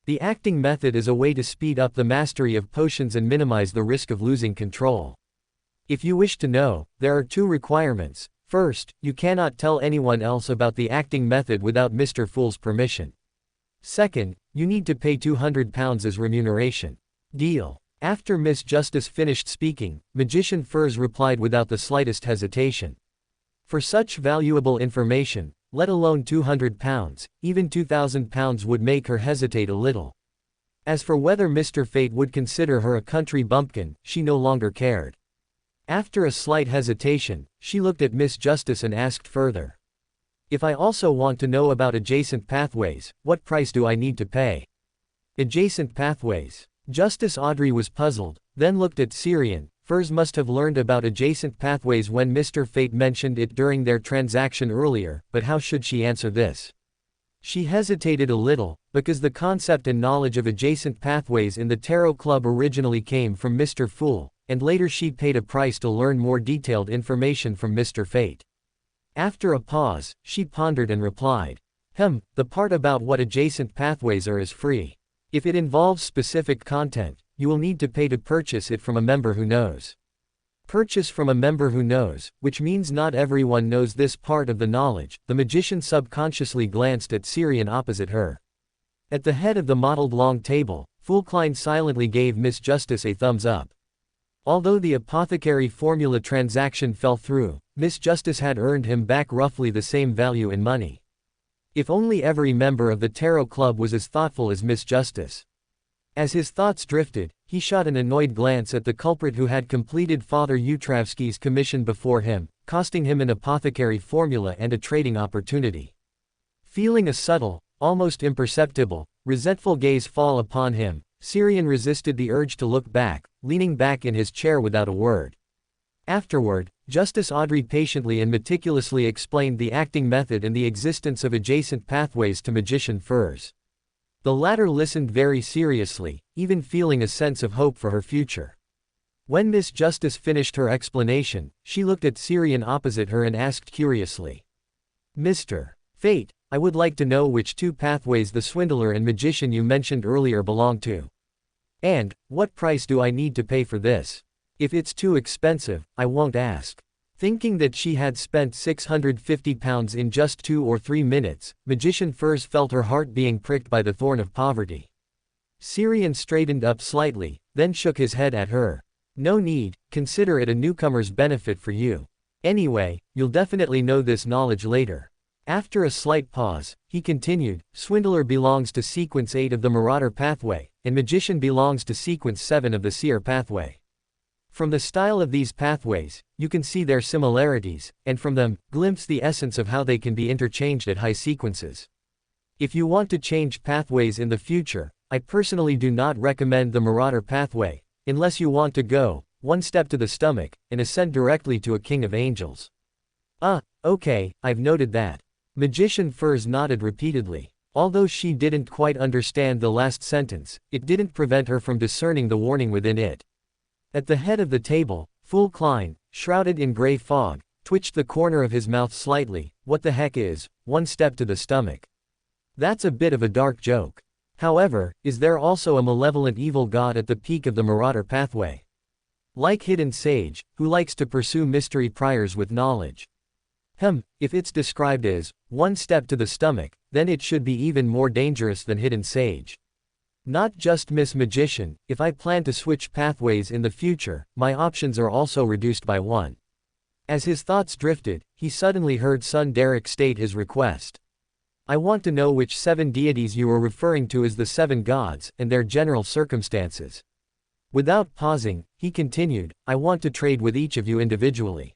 The acting method is a way to speed up the mastery of potions and minimize the risk of losing control. If you wish to know, there are 2 requirements. First, you cannot tell anyone else about the acting method without Mr. Fool's permission. Second, you need to pay £200 as remuneration. Deal. After Miss Justice finished speaking, Magician Furs replied without the slightest hesitation. For such valuable information, let alone £200, even £2,000 would make her hesitate a little. As for whether Mr. Fate would consider her a country bumpkin, she no longer cared. After a slight hesitation, she looked at Miss Justice and asked further. If I also want to know about adjacent pathways, what price do I need to pay? Adjacent pathways. Justice Audrey was puzzled, then looked at Syrian. Furs must have learned about adjacent pathways when Mr. Fate mentioned it during their transaction earlier, but how should she answer this? She hesitated a little, because the concept and knowledge of adjacent pathways in the Tarot Club originally came from Mr. Fool, and later she paid a price to learn more detailed information from Mr. Fate. After a pause, she pondered and replied. The part about what adjacent pathways are is free. If it involves specific content, you will need to pay to purchase it from a member who knows. Purchase from a member who knows, which means not everyone knows this part of the knowledge. The magician subconsciously glanced at Syrian opposite her. At the head of the mottled long table, Fool Klein silently gave Miss Justice a thumbs up. Although the apothecary formula transaction fell through, Miss Justice had earned him back roughly the same value in money. If only every member of the Tarot Club was as thoughtful as Miss Justice. As his thoughts drifted, he shot an annoyed glance at the culprit who had completed Father Utravsky's commission before him, costing him an apothecary formula and a trading opportunity. Feeling a subtle, almost imperceptible, resentful gaze fall upon him, Syrian resisted the urge to look back, leaning back in his chair without a word. Afterward, Justice Audrey patiently and meticulously explained the acting method and the existence of adjacent pathways to Magician Furs. The latter listened very seriously, even feeling a sense of hope for her future. When Miss Justice finished her explanation, she looked at Syrian opposite her and asked curiously. Mr. Fate, I would like to know which 2 pathways the swindler and magician you mentioned earlier belong to. And, what price do I need to pay for this? If it's too expensive, I won't ask. Thinking that she had spent £650 in just 2 or 3 minutes, Magician Furs felt her heart being pricked by the thorn of poverty. Syrian straightened up slightly, then shook his head at her. No need, consider it a newcomer's benefit for you. Anyway, you'll definitely know this knowledge later. After a slight pause, he continued, Swindler belongs to sequence 8 of the Marauder pathway, and Magician belongs to sequence 7 of the Seer pathway. From the style of these pathways, you can see their similarities, and from them, glimpse the essence of how they can be interchanged at high sequences. If you want to change pathways in the future, I personally do not recommend the Marauder pathway, unless you want to go one step to the stomach and ascend directly to a king of angels. Okay, I've noted that. Magician Furs nodded repeatedly. Although she didn't quite understand the last sentence, it didn't prevent her from discerning the warning within it. At the head of the table, Fool Klein, shrouded in gray fog, twitched the corner of his mouth slightly. What the heck is one step to the stomach? That's a bit of a dark joke. However, is there also a malevolent evil god at the peak of the Marauder pathway? Like Hidden Sage, who likes to pursue mystery priors with knowledge. If it's described as one step to the stomach, then it should be even more dangerous than Hidden Sage. Not just Miss Magician, if I plan to switch pathways in the future, my options are also reduced by one. As his thoughts drifted, he suddenly heard son Derek state his request. I want to know which 7 deities you were referring to as the 7 gods, and their general circumstances. Without pausing, he continued, I want to trade with each of you individually.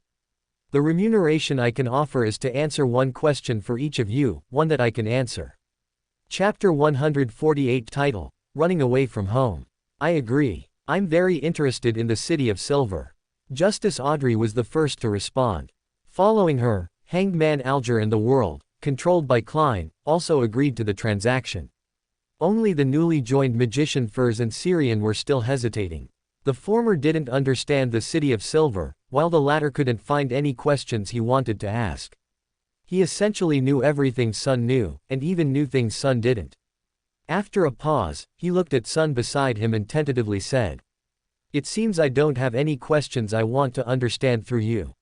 The remuneration I can offer is to answer one question for each of you, one that I can answer. Chapter 148 Title, Running Away from Home. I agree. I'm very interested in the City of Silver. Justice Audrey was the first to respond. Following her, Hanged Man Alger and the World, controlled by Klein, also agreed to the transaction. Only the newly joined Magician Furs and Syrian were still hesitating. The former didn't understand the City of Silver, while the latter couldn't find any questions he wanted to ask. He essentially knew everything Sun knew, and even knew things Sun didn't. After a pause, he looked at Sun beside him and tentatively said, It seems I don't have any questions I want to understand through you.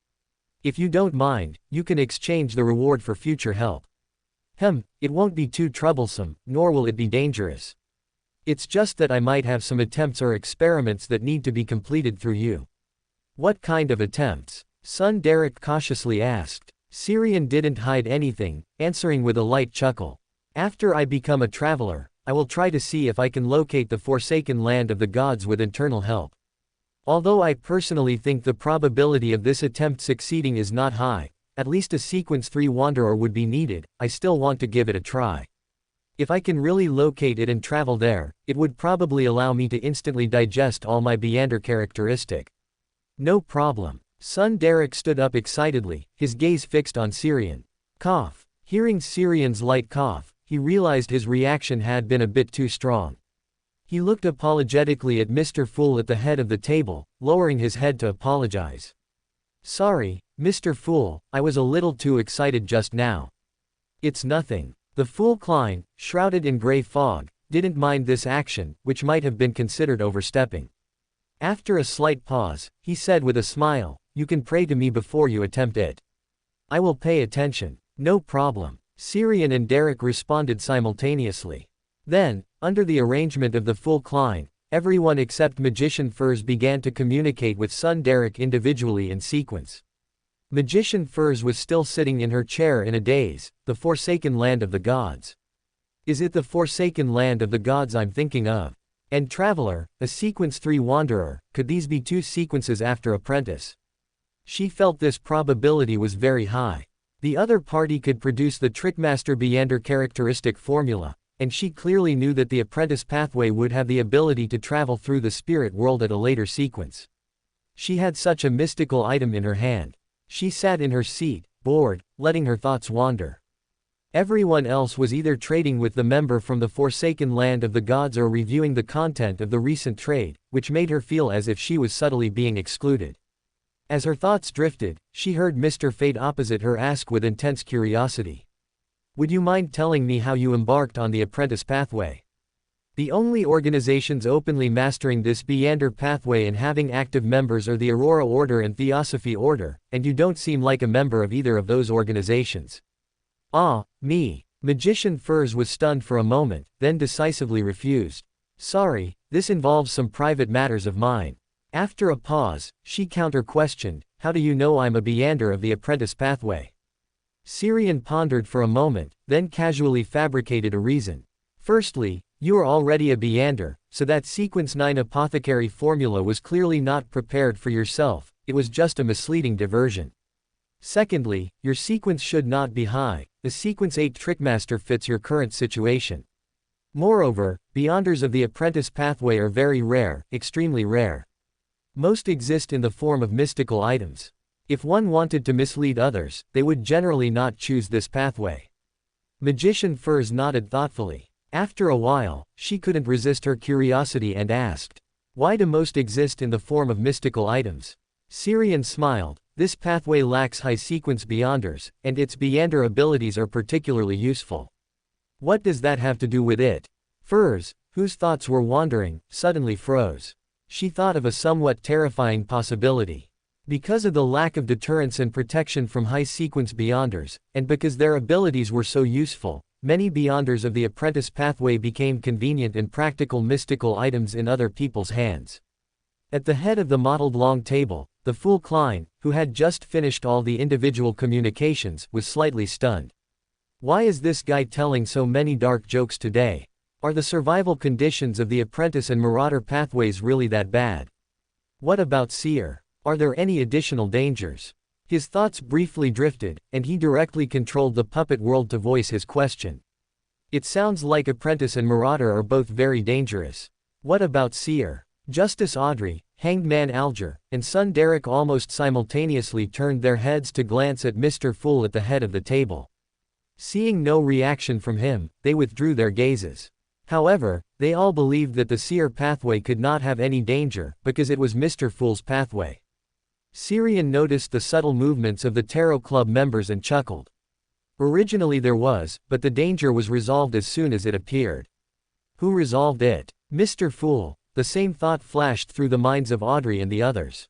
If you don't mind, you can exchange the reward for future help. It won't be too troublesome, nor will it be dangerous. It's just that I might have some attempts or experiments that need to be completed through you. What kind of attempts? Son Derek cautiously asked. Syrian didn't hide anything, answering with a light chuckle. After I become a traveler, I will try to see if I can locate the forsaken land of the gods with internal help. Although I personally think the probability of this attempt succeeding is not high, at least a sequence 3 wanderer would be needed, I still want to give it a try. If I can really locate it and travel there, it would probably allow me to instantly digest all my Beander characteristic. No problem. Son Derek stood up excitedly, his gaze fixed on Syrian. Cough. Hearing Syrian's light cough, he realized his reaction had been a bit too strong. He looked apologetically at Mr. Fool at the head of the table, lowering his head to apologize. Sorry, Mr. Fool, I was a little too excited just now. It's nothing. The Fool Klein, shrouded in gray fog, didn't mind this action, which might have been considered overstepping. After a slight pause, he said with a smile, You can pray to me before you attempt it. I will pay attention. No problem. Syrian and Derek responded simultaneously. Then, under the arrangement of the Fool Klein, everyone except Magician Furs began to communicate with son Derek individually in sequence. Magician Furs was still sitting in her chair in a daze. The forsaken land of the gods. Is it the forsaken land of the gods I'm thinking of? And Traveler, a sequence 3 wanderer, could these be 2 sequences after Apprentice? She felt this probability was very high. The other party could produce the Trickmaster Beander characteristic formula, and she clearly knew that the Apprentice pathway would have the ability to travel through the spirit world at a later sequence. She had such a mystical item in her hand. She sat in her seat, bored, letting her thoughts wander. Everyone else was either trading with the member from the forsaken land of the gods or reviewing the content of the recent trade, which made her feel as if she was subtly being excluded. As her thoughts drifted, she heard Mr. Fate opposite her ask with intense curiosity. Would you mind telling me how you embarked on the Apprentice pathway? The only organizations openly mastering this Beander pathway and having active members are the Aurora Order and Theosophy Order, and you don't seem like a member of either of those organizations. Me. Magician Furs was stunned for a moment, then decisively refused. Sorry, this involves some private matters of mine. After a pause, she counter-questioned, How do you know I'm a Beander of the Apprentice pathway? Syrian pondered for a moment, then casually fabricated a reason. Firstly, you are already a Beander, so that sequence 9 apothecary formula was clearly not prepared for yourself, it was just a misleading diversion. Secondly, your sequence should not be high. The sequence 8 Trickmaster fits your current situation. Moreover, beyonders of the apprentice pathway are very rare, extremely rare. Most exist in the form of mystical items. If one wanted to mislead others, they would generally not choose this pathway. Magician Furs nodded thoughtfully. After a while, she couldn't resist her curiosity and asked, "Why do most exist in the form of mystical items?" Syrian smiled. This pathway lacks high sequence beyonders, and its beyander abilities are particularly useful. What does that have to do with it? Furs, whose thoughts were wandering, suddenly froze. She thought of a somewhat terrifying possibility. Because of the lack of deterrence and protection from high sequence beyonders, and because their abilities were so useful, many beyonders of the apprentice pathway became convenient and practical mystical items in other people's hands. At the head of the mottled long table, the fool Klein, who had just finished all the individual communications, was slightly stunned. Why is this guy telling so many dark jokes today? Are the survival conditions of the apprentice and marauder pathways really that bad? What about Seer? Are there any additional dangers? His thoughts briefly drifted, and he directly controlled the puppet world to voice his question. It sounds like apprentice and marauder are both very dangerous. What about Seer? Justice Audrey, Hanged Man Alger, and son Derek almost simultaneously turned their heads to glance at Mr. Fool at the head of the table. Seeing no reaction from him, they withdrew their gazes. However, they all believed that the Seer pathway could not have any danger, because it was Mr. Fool's pathway. Syrian noticed the subtle movements of the Tarot Club members and chuckled. Originally there was, but the danger was resolved as soon as it appeared. Who resolved it? Mr. Fool. The same thought flashed through the minds of Audrey and the others.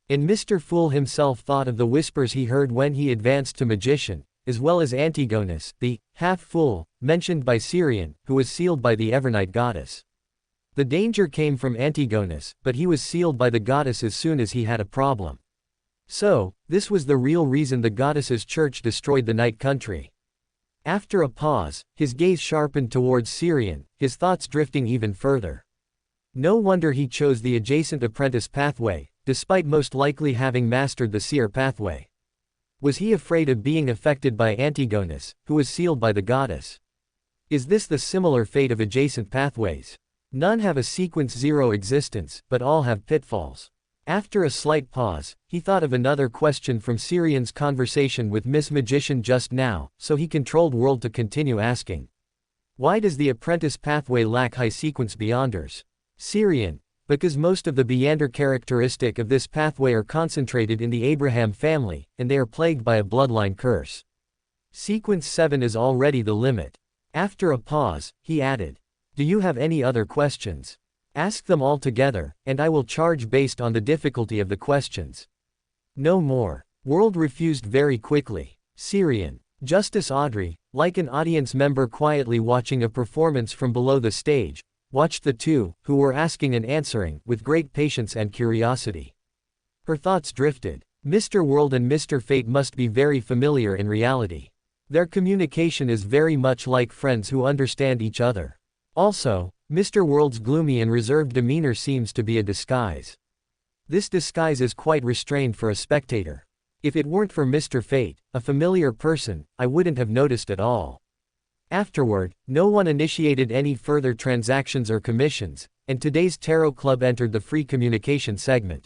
And Mr. Fool himself thought of the whispers he heard when he advanced to Magician, as well as Antigonus, the half-fool, mentioned by Syrian, who was sealed by the Evernight goddess. The danger came from Antigonus, but he was sealed by the goddess as soon as he had a problem. So, this was the real reason the goddess's church destroyed the Night Country. After a pause, his gaze sharpened towards Syrian, his thoughts drifting even further. No wonder he chose the adjacent apprentice pathway, despite most likely having mastered the Seer pathway. Was he afraid of being affected by Antigonus, who was sealed by the goddess? Is this the similar fate of adjacent pathways? None have a sequence 0 existence, but all have pitfalls. After a slight pause, he thought of another question from Syrian's conversation with Miss Magician just now, so he controlled world to continue asking. Why does the apprentice pathway lack high sequence beyonders? Syrian. Because most of the beyander characteristic of this pathway are concentrated in the Abraham family, and they are plagued by a bloodline curse. Sequence 7 is already the limit. After a pause, he added. Do you have any other questions? Ask them all together, and I will charge based on the difficulty of the questions. No more. World refused very quickly. Syrian. Justice Audrey, like an audience member quietly watching a performance from below the stage, watched the two, who were asking and answering, with great patience and curiosity. Her thoughts drifted. Mr. World and Mr. Fate must be very familiar in reality. Their communication is very much like friends who understand each other. Also, Mr. World's gloomy and reserved demeanor seems to be a disguise. This disguise is quite restrained for a spectator. If it weren't for Mr. Fate, a familiar person, I wouldn't have noticed at all. Afterward, no one initiated any further transactions or commissions, and today's Tarot Club entered the free communication segment.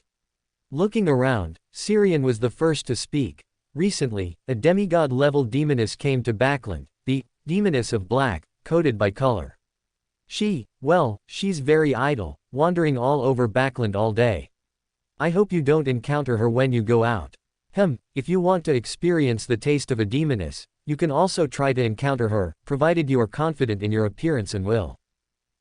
Looking around, Syrian was the first to speak. Recently, a demigod-level demoness came to Backland, the demoness of black, coded by color. She's very idle, wandering all over Backland all day. I hope you don't encounter her when you go out. If you want to experience the taste of a demoness, you can also try to encounter her, provided you are confident in your appearance and will.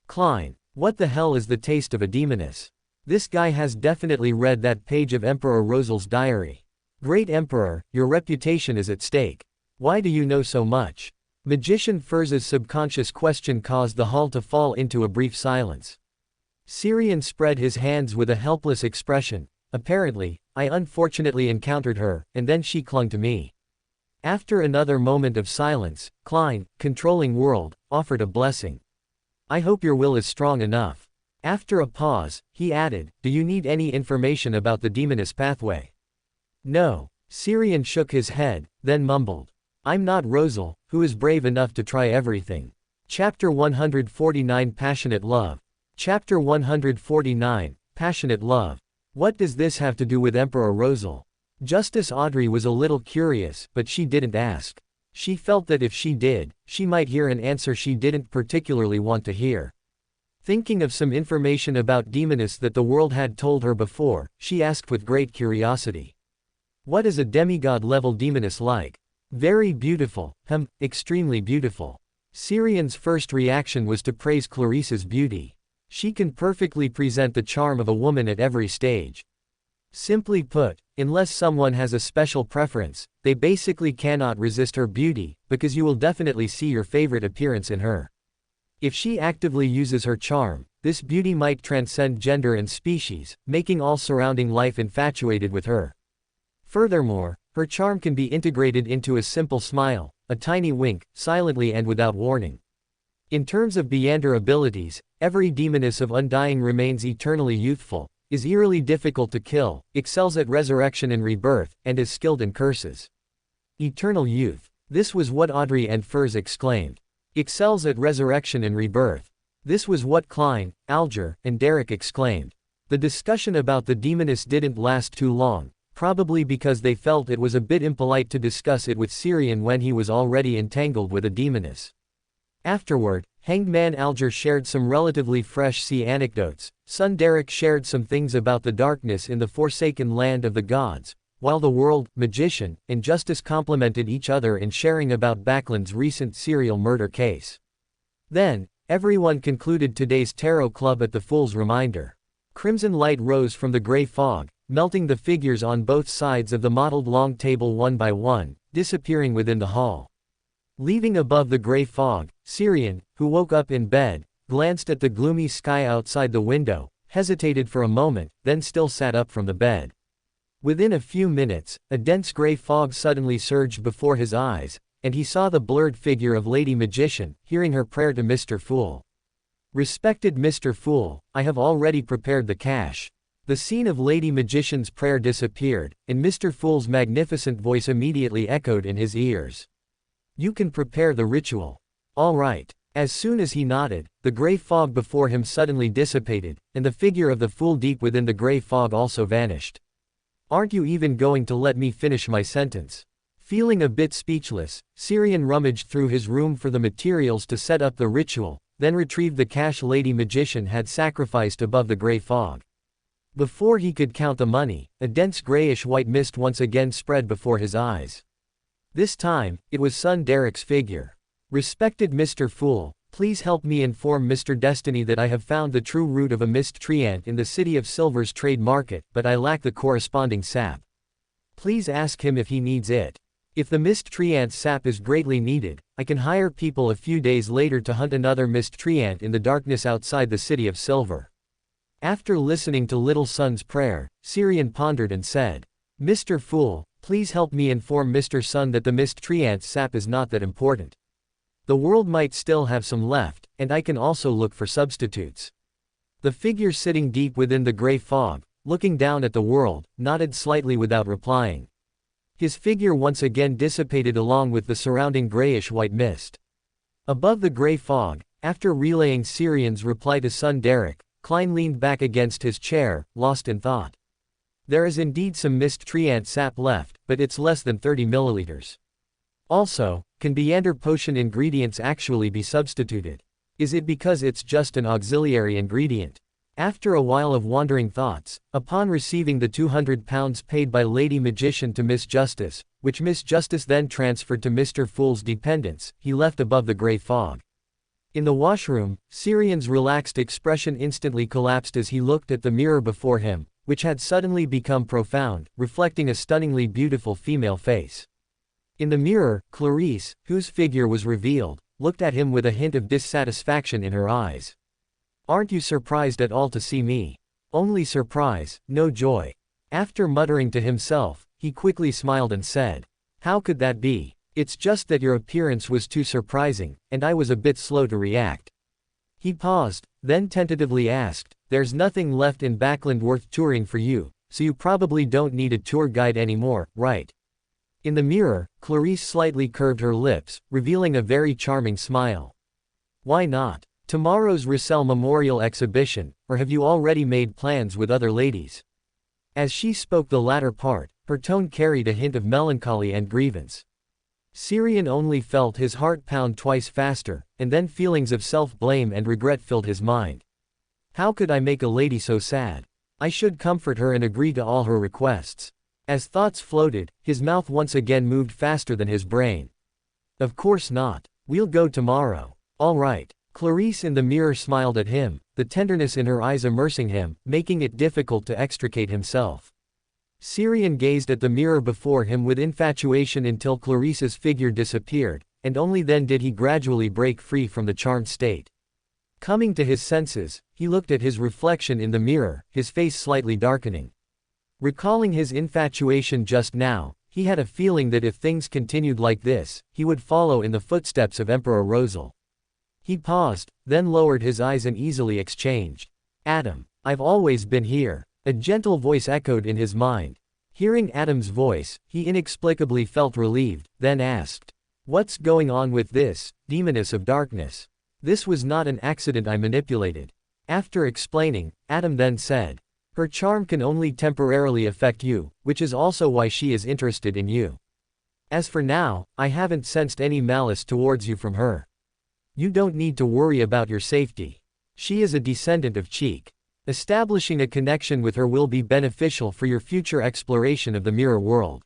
Klein. What the hell is the taste of a demoness? This guy has definitely read that page of Emperor Rosel's diary. Great Emperor, your reputation is at stake. Why do you know so much? Magician Furz's subconscious question caused the hall to fall into a brief silence. Syrian spread his hands with a helpless expression. Apparently, I unfortunately encountered her, and then she clung to me. After another moment of silence, Klein, controlling world, offered a blessing. I hope your will is strong enough. After a pause, he added, do you need any information about the demoness pathway? No. Xiang shook his head, then mumbled. I'm not Rosal, who is brave enough to try everything. Chapter 149 Passionate Love. Chapter 149 Passionate Love. What does this have to do with Emperor Rosal? Justice Audrey was a little curious, but she didn't ask. She felt that if she did, she might hear an answer she didn't particularly want to hear. Thinking of some information about Demoness that the world had told her before, she asked with great curiosity. What is a demigod-level Demoness like? Very beautiful, extremely beautiful. Xiang's first reaction was to praise Clarice's beauty. She can perfectly present the charm of a woman at every stage. Simply put, unless someone has a special preference, they basically cannot resist her beauty, because you will definitely see your favorite appearance in her. If she actively uses her charm, this beauty might transcend gender and species, making all surrounding life infatuated with her. Furthermore, her charm can be integrated into a simple smile, a tiny wink, silently and without warning. In terms of Beyonder abilities, every Demoness of Undying remains eternally youthful, is eerily difficult to kill, excels at resurrection and rebirth, and is skilled in curses. Eternal youth. This was what Audrey and Furs exclaimed. Excels at resurrection and rebirth. This was what Klein, Alger, and Derek exclaimed. The discussion about the Demoness didn't last too long, probably because they felt it was a bit impolite to discuss it with Xiang when he was already entangled with a Demoness. Afterward, Hanged Man Alger shared some relatively fresh sea anecdotes, son Derek shared some things about the darkness in the forsaken land of the gods, while the World, Magician, and Justice complimented each other in sharing about Backlund's recent serial murder case. Then, everyone concluded today's tarot club at the Fool's Reminder. Crimson light rose from the gray fog, melting the figures on both sides of the mottled long table one by one, disappearing within the hall. Leaving above the gray fog, Xiang, who woke up in bed, glanced at the gloomy sky outside the window, hesitated for a moment, then still sat up from the bed. Within a few minutes, a dense gray fog suddenly surged before his eyes, and he saw the blurred figure of Lady Magician, hearing her prayer to Mr. Fool. Respected Mr. Fool, I have already prepared the cash. The scene of Lady Magician's prayer disappeared, and Mr. Fool's magnificent voice immediately echoed in his ears. You can prepare the ritual. All right. As soon as he nodded, the gray fog before him suddenly dissipated, and the figure of the fool deep within the gray fog also vanished. Aren't you even going to let me finish my sentence? Feeling a bit speechless, Xiang rummaged through his room for the materials to set up the ritual, then retrieved the cash Lady Magician had sacrificed above the gray fog. Before he could count the money, a dense grayish-white mist once again spread before his eyes. This time, it was son Derek's figure. Respected Mr. Fool, please help me inform Mr. Destiny that I have found the true root of a mist treant in the City of Silver's trade market, but I lack the corresponding sap. Please ask him if he needs it. If the mist treant sap is greatly needed, I can hire people a few days later to hunt another mist treant in the darkness outside the City of Silver. After listening to Little Son's prayer, Xiang pondered and said, Mr. Fool, please help me inform Mr. Sun that the mist treant sap is not that important. The world might still have some left, and I can also look for substitutes. The figure sitting deep within the gray fog, looking down at the world, nodded slightly without replying. His figure once again dissipated along with the surrounding grayish-white mist. Above the gray fog, after relaying Xiang's reply to son Derek, Klein leaned back against his chair, lost in thought. There is indeed some mist treant sap left, but it's less than 30 milliliters. Also, can Beyonder potion ingredients actually be substituted? Is it because it's just an auxiliary ingredient? After a while of wandering thoughts, upon receiving the £200 paid by Lady Magician to Miss Justice, which Miss Justice then transferred to Mr. Fool's dependents, he left above the grey fog. In the washroom, Xiang's relaxed expression instantly collapsed as he looked at the mirror before him, which had suddenly become profound, reflecting a stunningly beautiful female face. In the mirror, Clarice, whose figure was revealed, looked at him with a hint of dissatisfaction in her eyes. Aren't you surprised at all to see me? Only surprise, no joy. After muttering to himself, he quickly smiled and said, How could that be? It's just that your appearance was too surprising, and I was a bit slow to react. He paused, then tentatively asked, There's nothing left in Backland worth touring for you, so you probably don't need a tour guide anymore, right? In the mirror, Clarice slightly curved her lips, revealing a very charming smile. Why not? Tomorrow's Roussel Memorial Exhibition, or have you already made plans with other ladies? As she spoke the latter part, her tone carried a hint of melancholy and grievance. Syrian only felt his heart pound twice faster, and then feelings of self-blame and regret filled his mind. How could I make a lady so sad? I should comfort her and agree to all her requests. As thoughts floated, his mouth once again moved faster than his brain. Of course not. We'll go tomorrow. All right. Clarice in the mirror smiled at him, the tenderness in her eyes immersing him, making it difficult to extricate himself. Syrian gazed at the mirror before him with infatuation until Clarice's figure disappeared, and only then did he gradually break free from the charmed state. Coming to his senses, he looked at his reflection in the mirror, his face slightly darkening. Recalling his infatuation just now, he had a feeling that if things continued like this, he would follow in the footsteps of Emperor Rosal. He paused, then lowered his eyes and easily exchanged. Adam, I've always been here. A gentle voice echoed in his mind. Hearing Adam's voice, he inexplicably felt relieved, then asked, "What's going on with this, demoness of darkness? This was not an accident I manipulated." After explaining, Adam then said, "Her charm can only temporarily affect you, which is also why she is interested in you. As for now, I haven't sensed any malice towards you from her. You don't need to worry about your safety. She is a descendant of Cheek. Establishing a connection with her will be beneficial for your future exploration of the mirror world."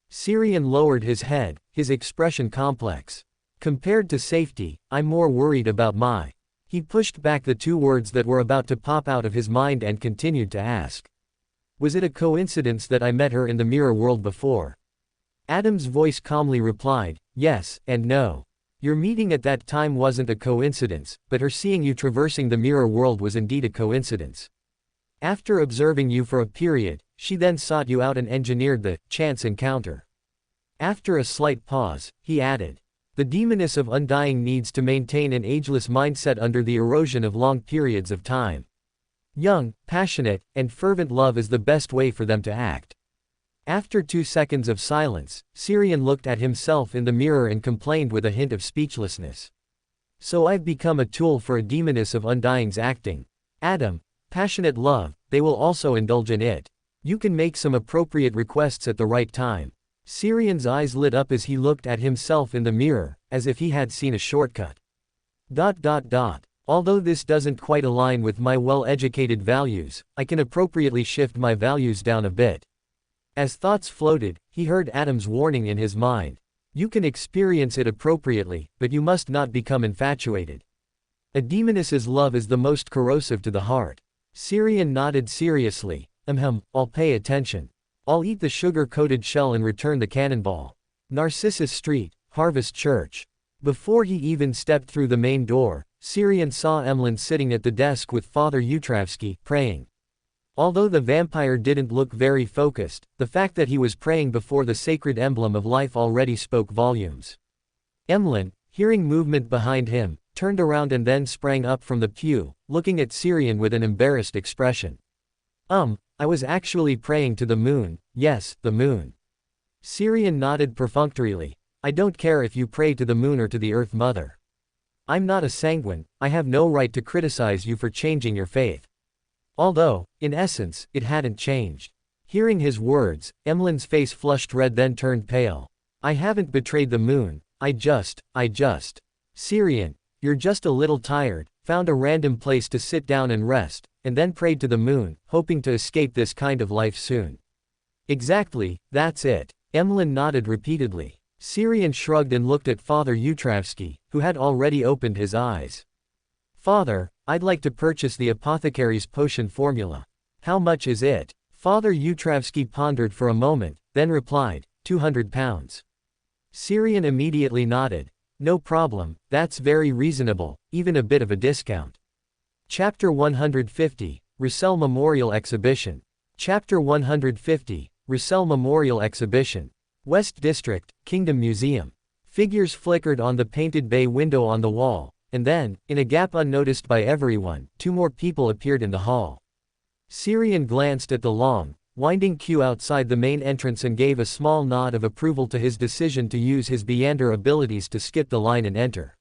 Syrian lowered his head, his expression complex. "Compared to safety, I'm more worried about my..." He pushed back the two words that were about to pop out of his mind and continued to ask. "Was it a coincidence that I met her in the mirror world before?" Adam's voice calmly replied, "Yes, and no. Your meeting at that time wasn't a coincidence, but her seeing you traversing the mirror world was indeed a coincidence. After observing you for a period, she then sought you out and engineered the chance encounter." After a slight pause, he added, "The demoness of Undying needs to maintain an ageless mindset under the erosion of long periods of time. Young, passionate, and fervent love is the best way for them to act." After 2 seconds of silence, Syrian looked at himself in the mirror and complained with a hint of speechlessness. "So I've become a tool for a demoness of Undying's acting. Adam, passionate love, they will also indulge in it. You can make some appropriate requests at the right time." Syrian's eyes lit up as he looked at himself in the mirror, as if he had seen a shortcut. Although this doesn't quite align with my well-educated values, I can appropriately shift my values down a bit." As thoughts floated, he heard Adam's warning in his mind. "You can experience it appropriately, but you must not become infatuated. A demoness's love is the most corrosive to the heart." Syrian nodded seriously. I'll pay attention. I'll eat the sugar-coated shell and return the cannonball." Narcissus Street, Harvest Church. Before he even stepped through the main door, Syrian saw Emlyn sitting at the desk with Father Utravsky, praying. Although the vampire didn't look very focused, the fact that he was praying before the sacred emblem of life already spoke volumes. Emlyn, hearing movement behind him, turned around and then sprang up from the pew, looking at Syrian with an embarrassed expression. I was actually praying to the moon, yes, the moon." Syrian nodded perfunctorily. "I don't care if you pray to the moon or to the Earth Mother. I'm not a sanguine, I have no right to criticize you for changing your faith." Although, in essence, it hadn't changed. Hearing his words, Emlyn's face flushed red then turned pale. "I haven't betrayed the moon, I just. Syrian, you're just a little tired, found a random place to sit down and rest, and then prayed to the moon, hoping to escape this kind of life soon." "Exactly, that's it." Emlyn nodded repeatedly. Syrian shrugged and looked at Father Utravsky, who had already opened his eyes. "Father, I'd like to purchase the apothecary's potion formula. How much is it?" Father Utravsky pondered for a moment, then replied, £200. Syrian immediately nodded. "No problem, that's very reasonable, even a bit of a discount." Chapter 150, Roussel Memorial Exhibition. Chapter 150, Roussel Memorial Exhibition. West District, Kingdom Museum. Figures flickered on the painted bay window on the wall, and then, in a gap unnoticed by everyone, 2 more people appeared in the hall. Syrian glanced at the long, winding queue outside the main entrance and gave a small nod of approval to his decision to use his Beyonder abilities to skip the line and enter.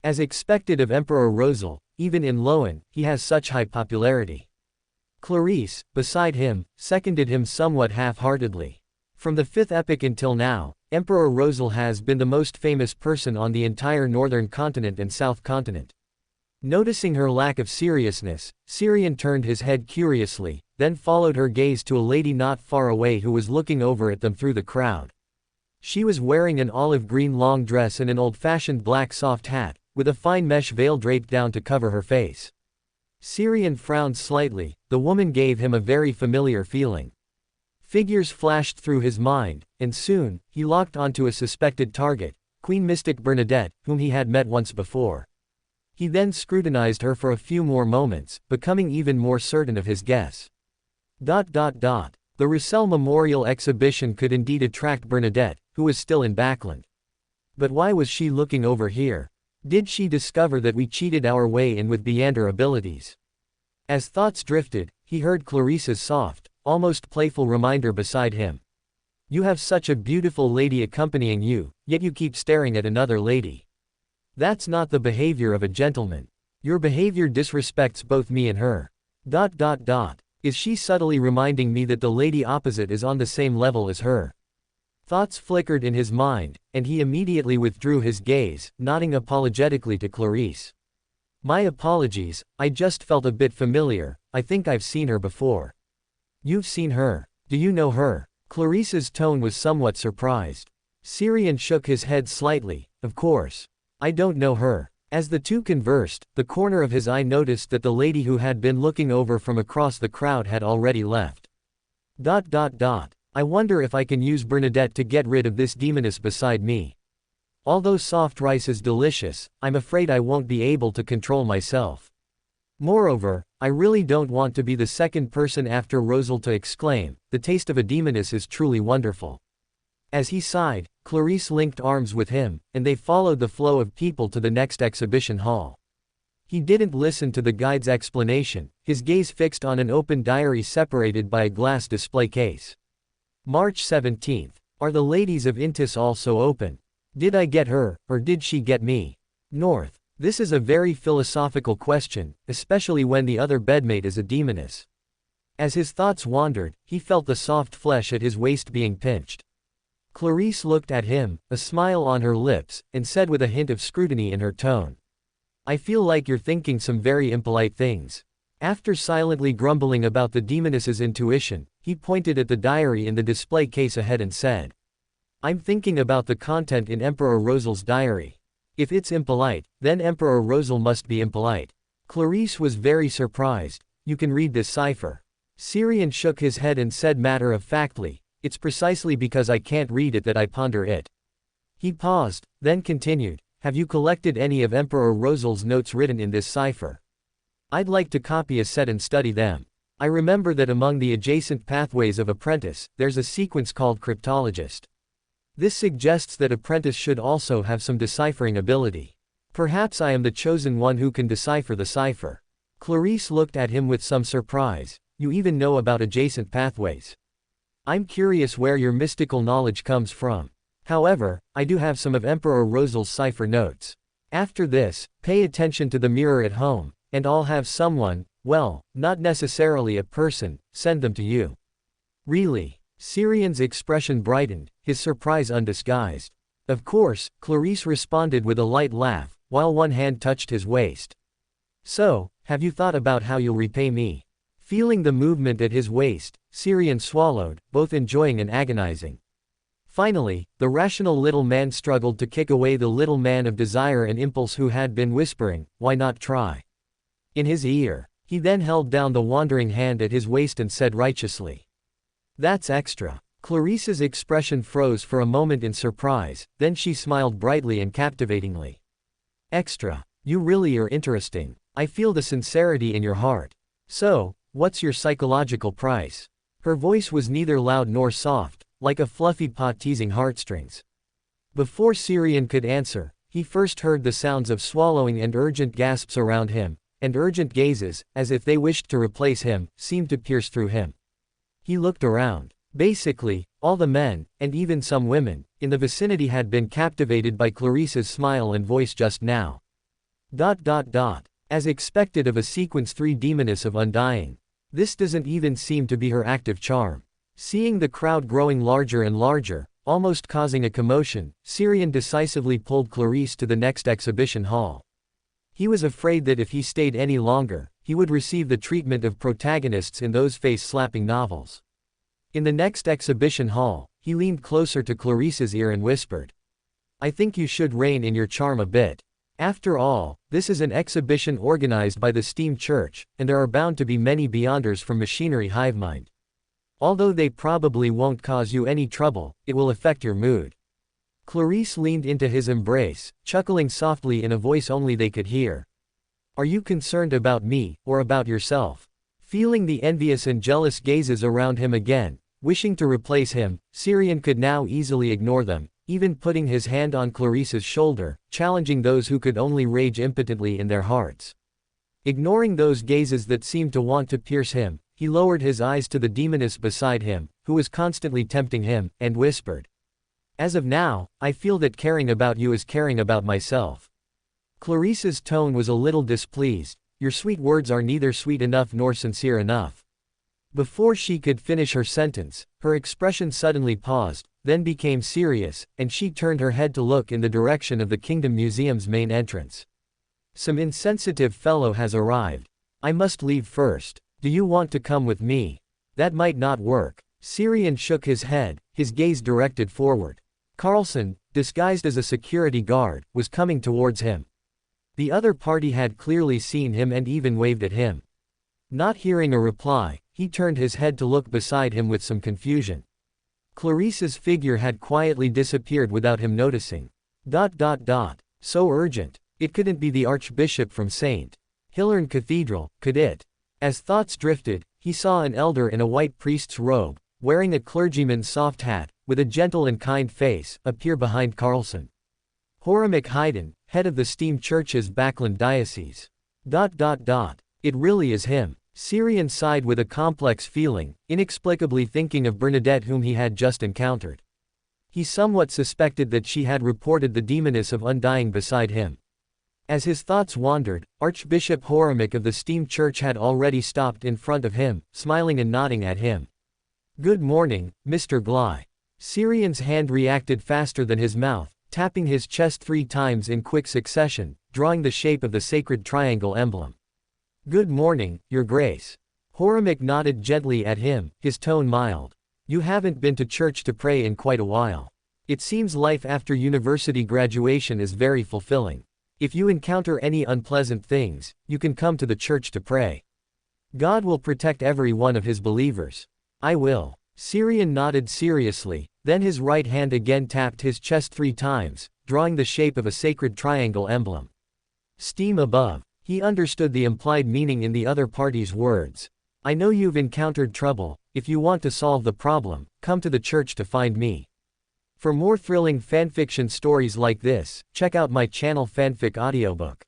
As expected of Emperor Rosal, even in Loan, he has such high popularity. Clarice, beside him, seconded him somewhat half-heartedly. From the 5th epoch until now, Emperor Rosal has been the most famous person on the entire northern continent and south continent. Noticing her lack of seriousness, Syrian turned his head curiously, then followed her gaze to a lady not far away who was looking over at them through the crowd. She was wearing an olive green long dress and an old-fashioned black soft hat, with a fine mesh veil draped down to cover her face. Syrian frowned slightly. The woman gave him a very familiar feeling. Figures flashed through his mind, and soon, he locked onto a suspected target, Queen Mystic Bernadette, whom he had met once before. He then scrutinized her for a few more moments, becoming even more certain of his guess. The Roussel Memorial Exhibition could indeed attract Bernadette, who was still in Backland. But why was she looking over here? Did she discover that we cheated our way in with Beyonder abilities? As thoughts drifted, he heard Clarice's soft, almost playful reminder beside him. You have such a beautiful lady accompanying you, yet you keep staring at another lady. That's not the behavior of a gentleman. Your behavior disrespects both me and her. Is she subtly reminding me that the lady opposite is on the same level as her? Thoughts flickered in his mind, and he immediately withdrew his gaze, nodding apologetically to Clarice. My apologies, I just felt a bit familiar. I think I've seen her before. You've seen her? Do you know her? Clarice's tone was somewhat surprised. Syrian shook his head slightly. Of course. I don't know her. As the two conversed, the corner of his eye noticed that the lady who had been looking over from across the crowd had already left. I wonder if I can use Bernadette to get rid of this demoness beside me. Although soft rice is delicious, I'm afraid I won't be able to control myself. Moreover, I really don't want to be the second person after Rosal to exclaim, the taste of a demoness is truly wonderful. As he sighed, Clarice linked arms with him, and they followed the flow of people to the next exhibition hall. He didn't listen to the guide's explanation, his gaze fixed on an open diary separated by a glass display case. March 17th. Are the ladies of Intis also open? Did I get her, or did she get me? North. This is a very philosophical question, especially when the other bedmate is a demoness. As his thoughts wandered, he felt the soft flesh at his waist being pinched. Clarice looked at him, a smile on her lips, and said with a hint of scrutiny in her tone. I feel like you're thinking some very impolite things. After silently grumbling about the demoness's intuition, he pointed at the diary in the display case ahead and said, I'm thinking about the content in Emperor Rosal's diary. If it's impolite, then Emperor Rosal must be impolite. Clarice was very surprised. You can read this cipher. Syrian shook his head and said matter-of-factly, it's precisely because I can't read it that I ponder it. He paused, then continued, have you collected any of Emperor Rosal's notes written in this cipher? I'd like to copy a set and study them. I remember that among the adjacent pathways of apprentice, there's a sequence called cryptologist. This suggests that apprentice should also have some deciphering ability. Perhaps I am the chosen one who can decipher the cipher. Clarice looked at him with some surprise. You even know about adjacent pathways. I'm curious where your mystical knowledge comes from. However, I do have some of Emperor Rosal's cipher notes. After this, pay attention to the mirror at home, and I'll have someone, well, not necessarily a person, send them to you. Really? Syrian's expression brightened, his surprise undisguised. Of course, Clarice responded with a light laugh, while one hand touched his waist. So, have you thought about how you'll repay me? Feeling the movement at his waist, Syrian swallowed, both enjoying and agonizing. Finally, the rational little man struggled to kick away the little man of desire and impulse who had been whispering, why not try? In his ear. He then held down the wandering hand at his waist and said righteously. That's extra. Clarice's expression froze for a moment in surprise, then she smiled brightly and captivatingly. Extra. You really are interesting. I feel the sincerity in your heart. So, what's your psychological price? Her voice was neither loud nor soft, like a fluffy paw teasing heartstrings. Before Syrian could answer, he first heard the sounds of swallowing and urgent gasps around him, and urgent gazes, as if they wished to replace him, seemed to pierce through him. He looked around. Basically, all the men, and even some women, in the vicinity had been captivated by Clarice's smile and voice just now. As expected of a Sequence 3 demoness of Undying. This doesn't even seem to be her active charm. Seeing the crowd growing larger and larger, almost causing a commotion, Syrian decisively pulled Clarice to the next exhibition hall. He was afraid that if he stayed any longer, he would receive the treatment of protagonists in those face-slapping novels. In the next exhibition hall, he leaned closer to Clarice's ear and whispered, "I think you should rein in your charm a bit. After all, this is an exhibition organized by the Steam Church, and there are bound to be many beyonders from Machinery Hivemind. Although they probably won't cause you any trouble, it will affect your mood." Clarice leaned into his embrace, chuckling softly in a voice only they could hear. "Are you concerned about me, or about yourself?" Feeling the envious and jealous gazes around him again, wishing to replace him, Syrian could now easily ignore them, even putting his hand on Clarice's shoulder, challenging those who could only rage impotently in their hearts. Ignoring those gazes that seemed to want to pierce him, he lowered his eyes to the demoness beside him, who was constantly tempting him, and whispered, "As of now, I feel that caring about you is caring about myself." Clarice's tone was a little displeased. "Your sweet words are neither sweet enough nor sincere enough." Before she could finish her sentence, her expression suddenly paused, then became serious, and she turned her head to look in the direction of the Kingdom Museum's main entrance. "Some insensitive fellow has arrived. I must leave first. Do you want to come with me?" "That might not work." Syrian shook his head, his gaze directed forward. Carlson, disguised as a security guard, was coming towards him. The other party had clearly seen him and even waved at him. Not hearing a reply, he turned his head to look beside him with some confusion. Clarice's figure had quietly disappeared without him noticing. So urgent. It couldn't be the Archbishop from St. Hilarion Cathedral, could it? As thoughts drifted, he saw an elder in a white priest's robe, wearing a clergyman's soft hat, with a gentle and kind face, appear behind Carlson. Horamic Haydn, head of the Steam Church's Backland Diocese. It really is him. Syrian sighed with a complex feeling, inexplicably thinking of Bernadette whom he had just encountered. He somewhat suspected that she had reported the demoness of Undying beside him. As his thoughts wandered, Archbishop Horamic of the Steam Church had already stopped in front of him, smiling and nodding at him. "Good morning, Mr. Bly." Syrian's hand reacted faster than his mouth, tapping his chest 3 times in quick succession, drawing the shape of the sacred triangle emblem. "Good morning, Your Grace." Horamic nodded gently at him, his tone mild. "You haven't been to church to pray in quite a while. It seems life after university graduation is very fulfilling. If you encounter any unpleasant things, you can come to the church to pray. God will protect every one of his believers." "I will." Syrian nodded seriously, then his right hand again tapped his chest 3 times, drawing the shape of a sacred triangle emblem. Steam above. He understood the implied meaning in the other party's words. "I know you've encountered trouble. If you want to solve the problem, come to the church to find me." For more thrilling fanfiction stories like this, check out my channel Fanfic Audiobook.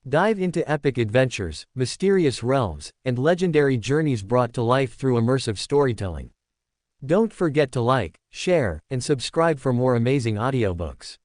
Dive into epic adventures, mysterious realms, and legendary journeys brought to life through immersive storytelling. Don't forget to like, share, and subscribe for more amazing audiobooks.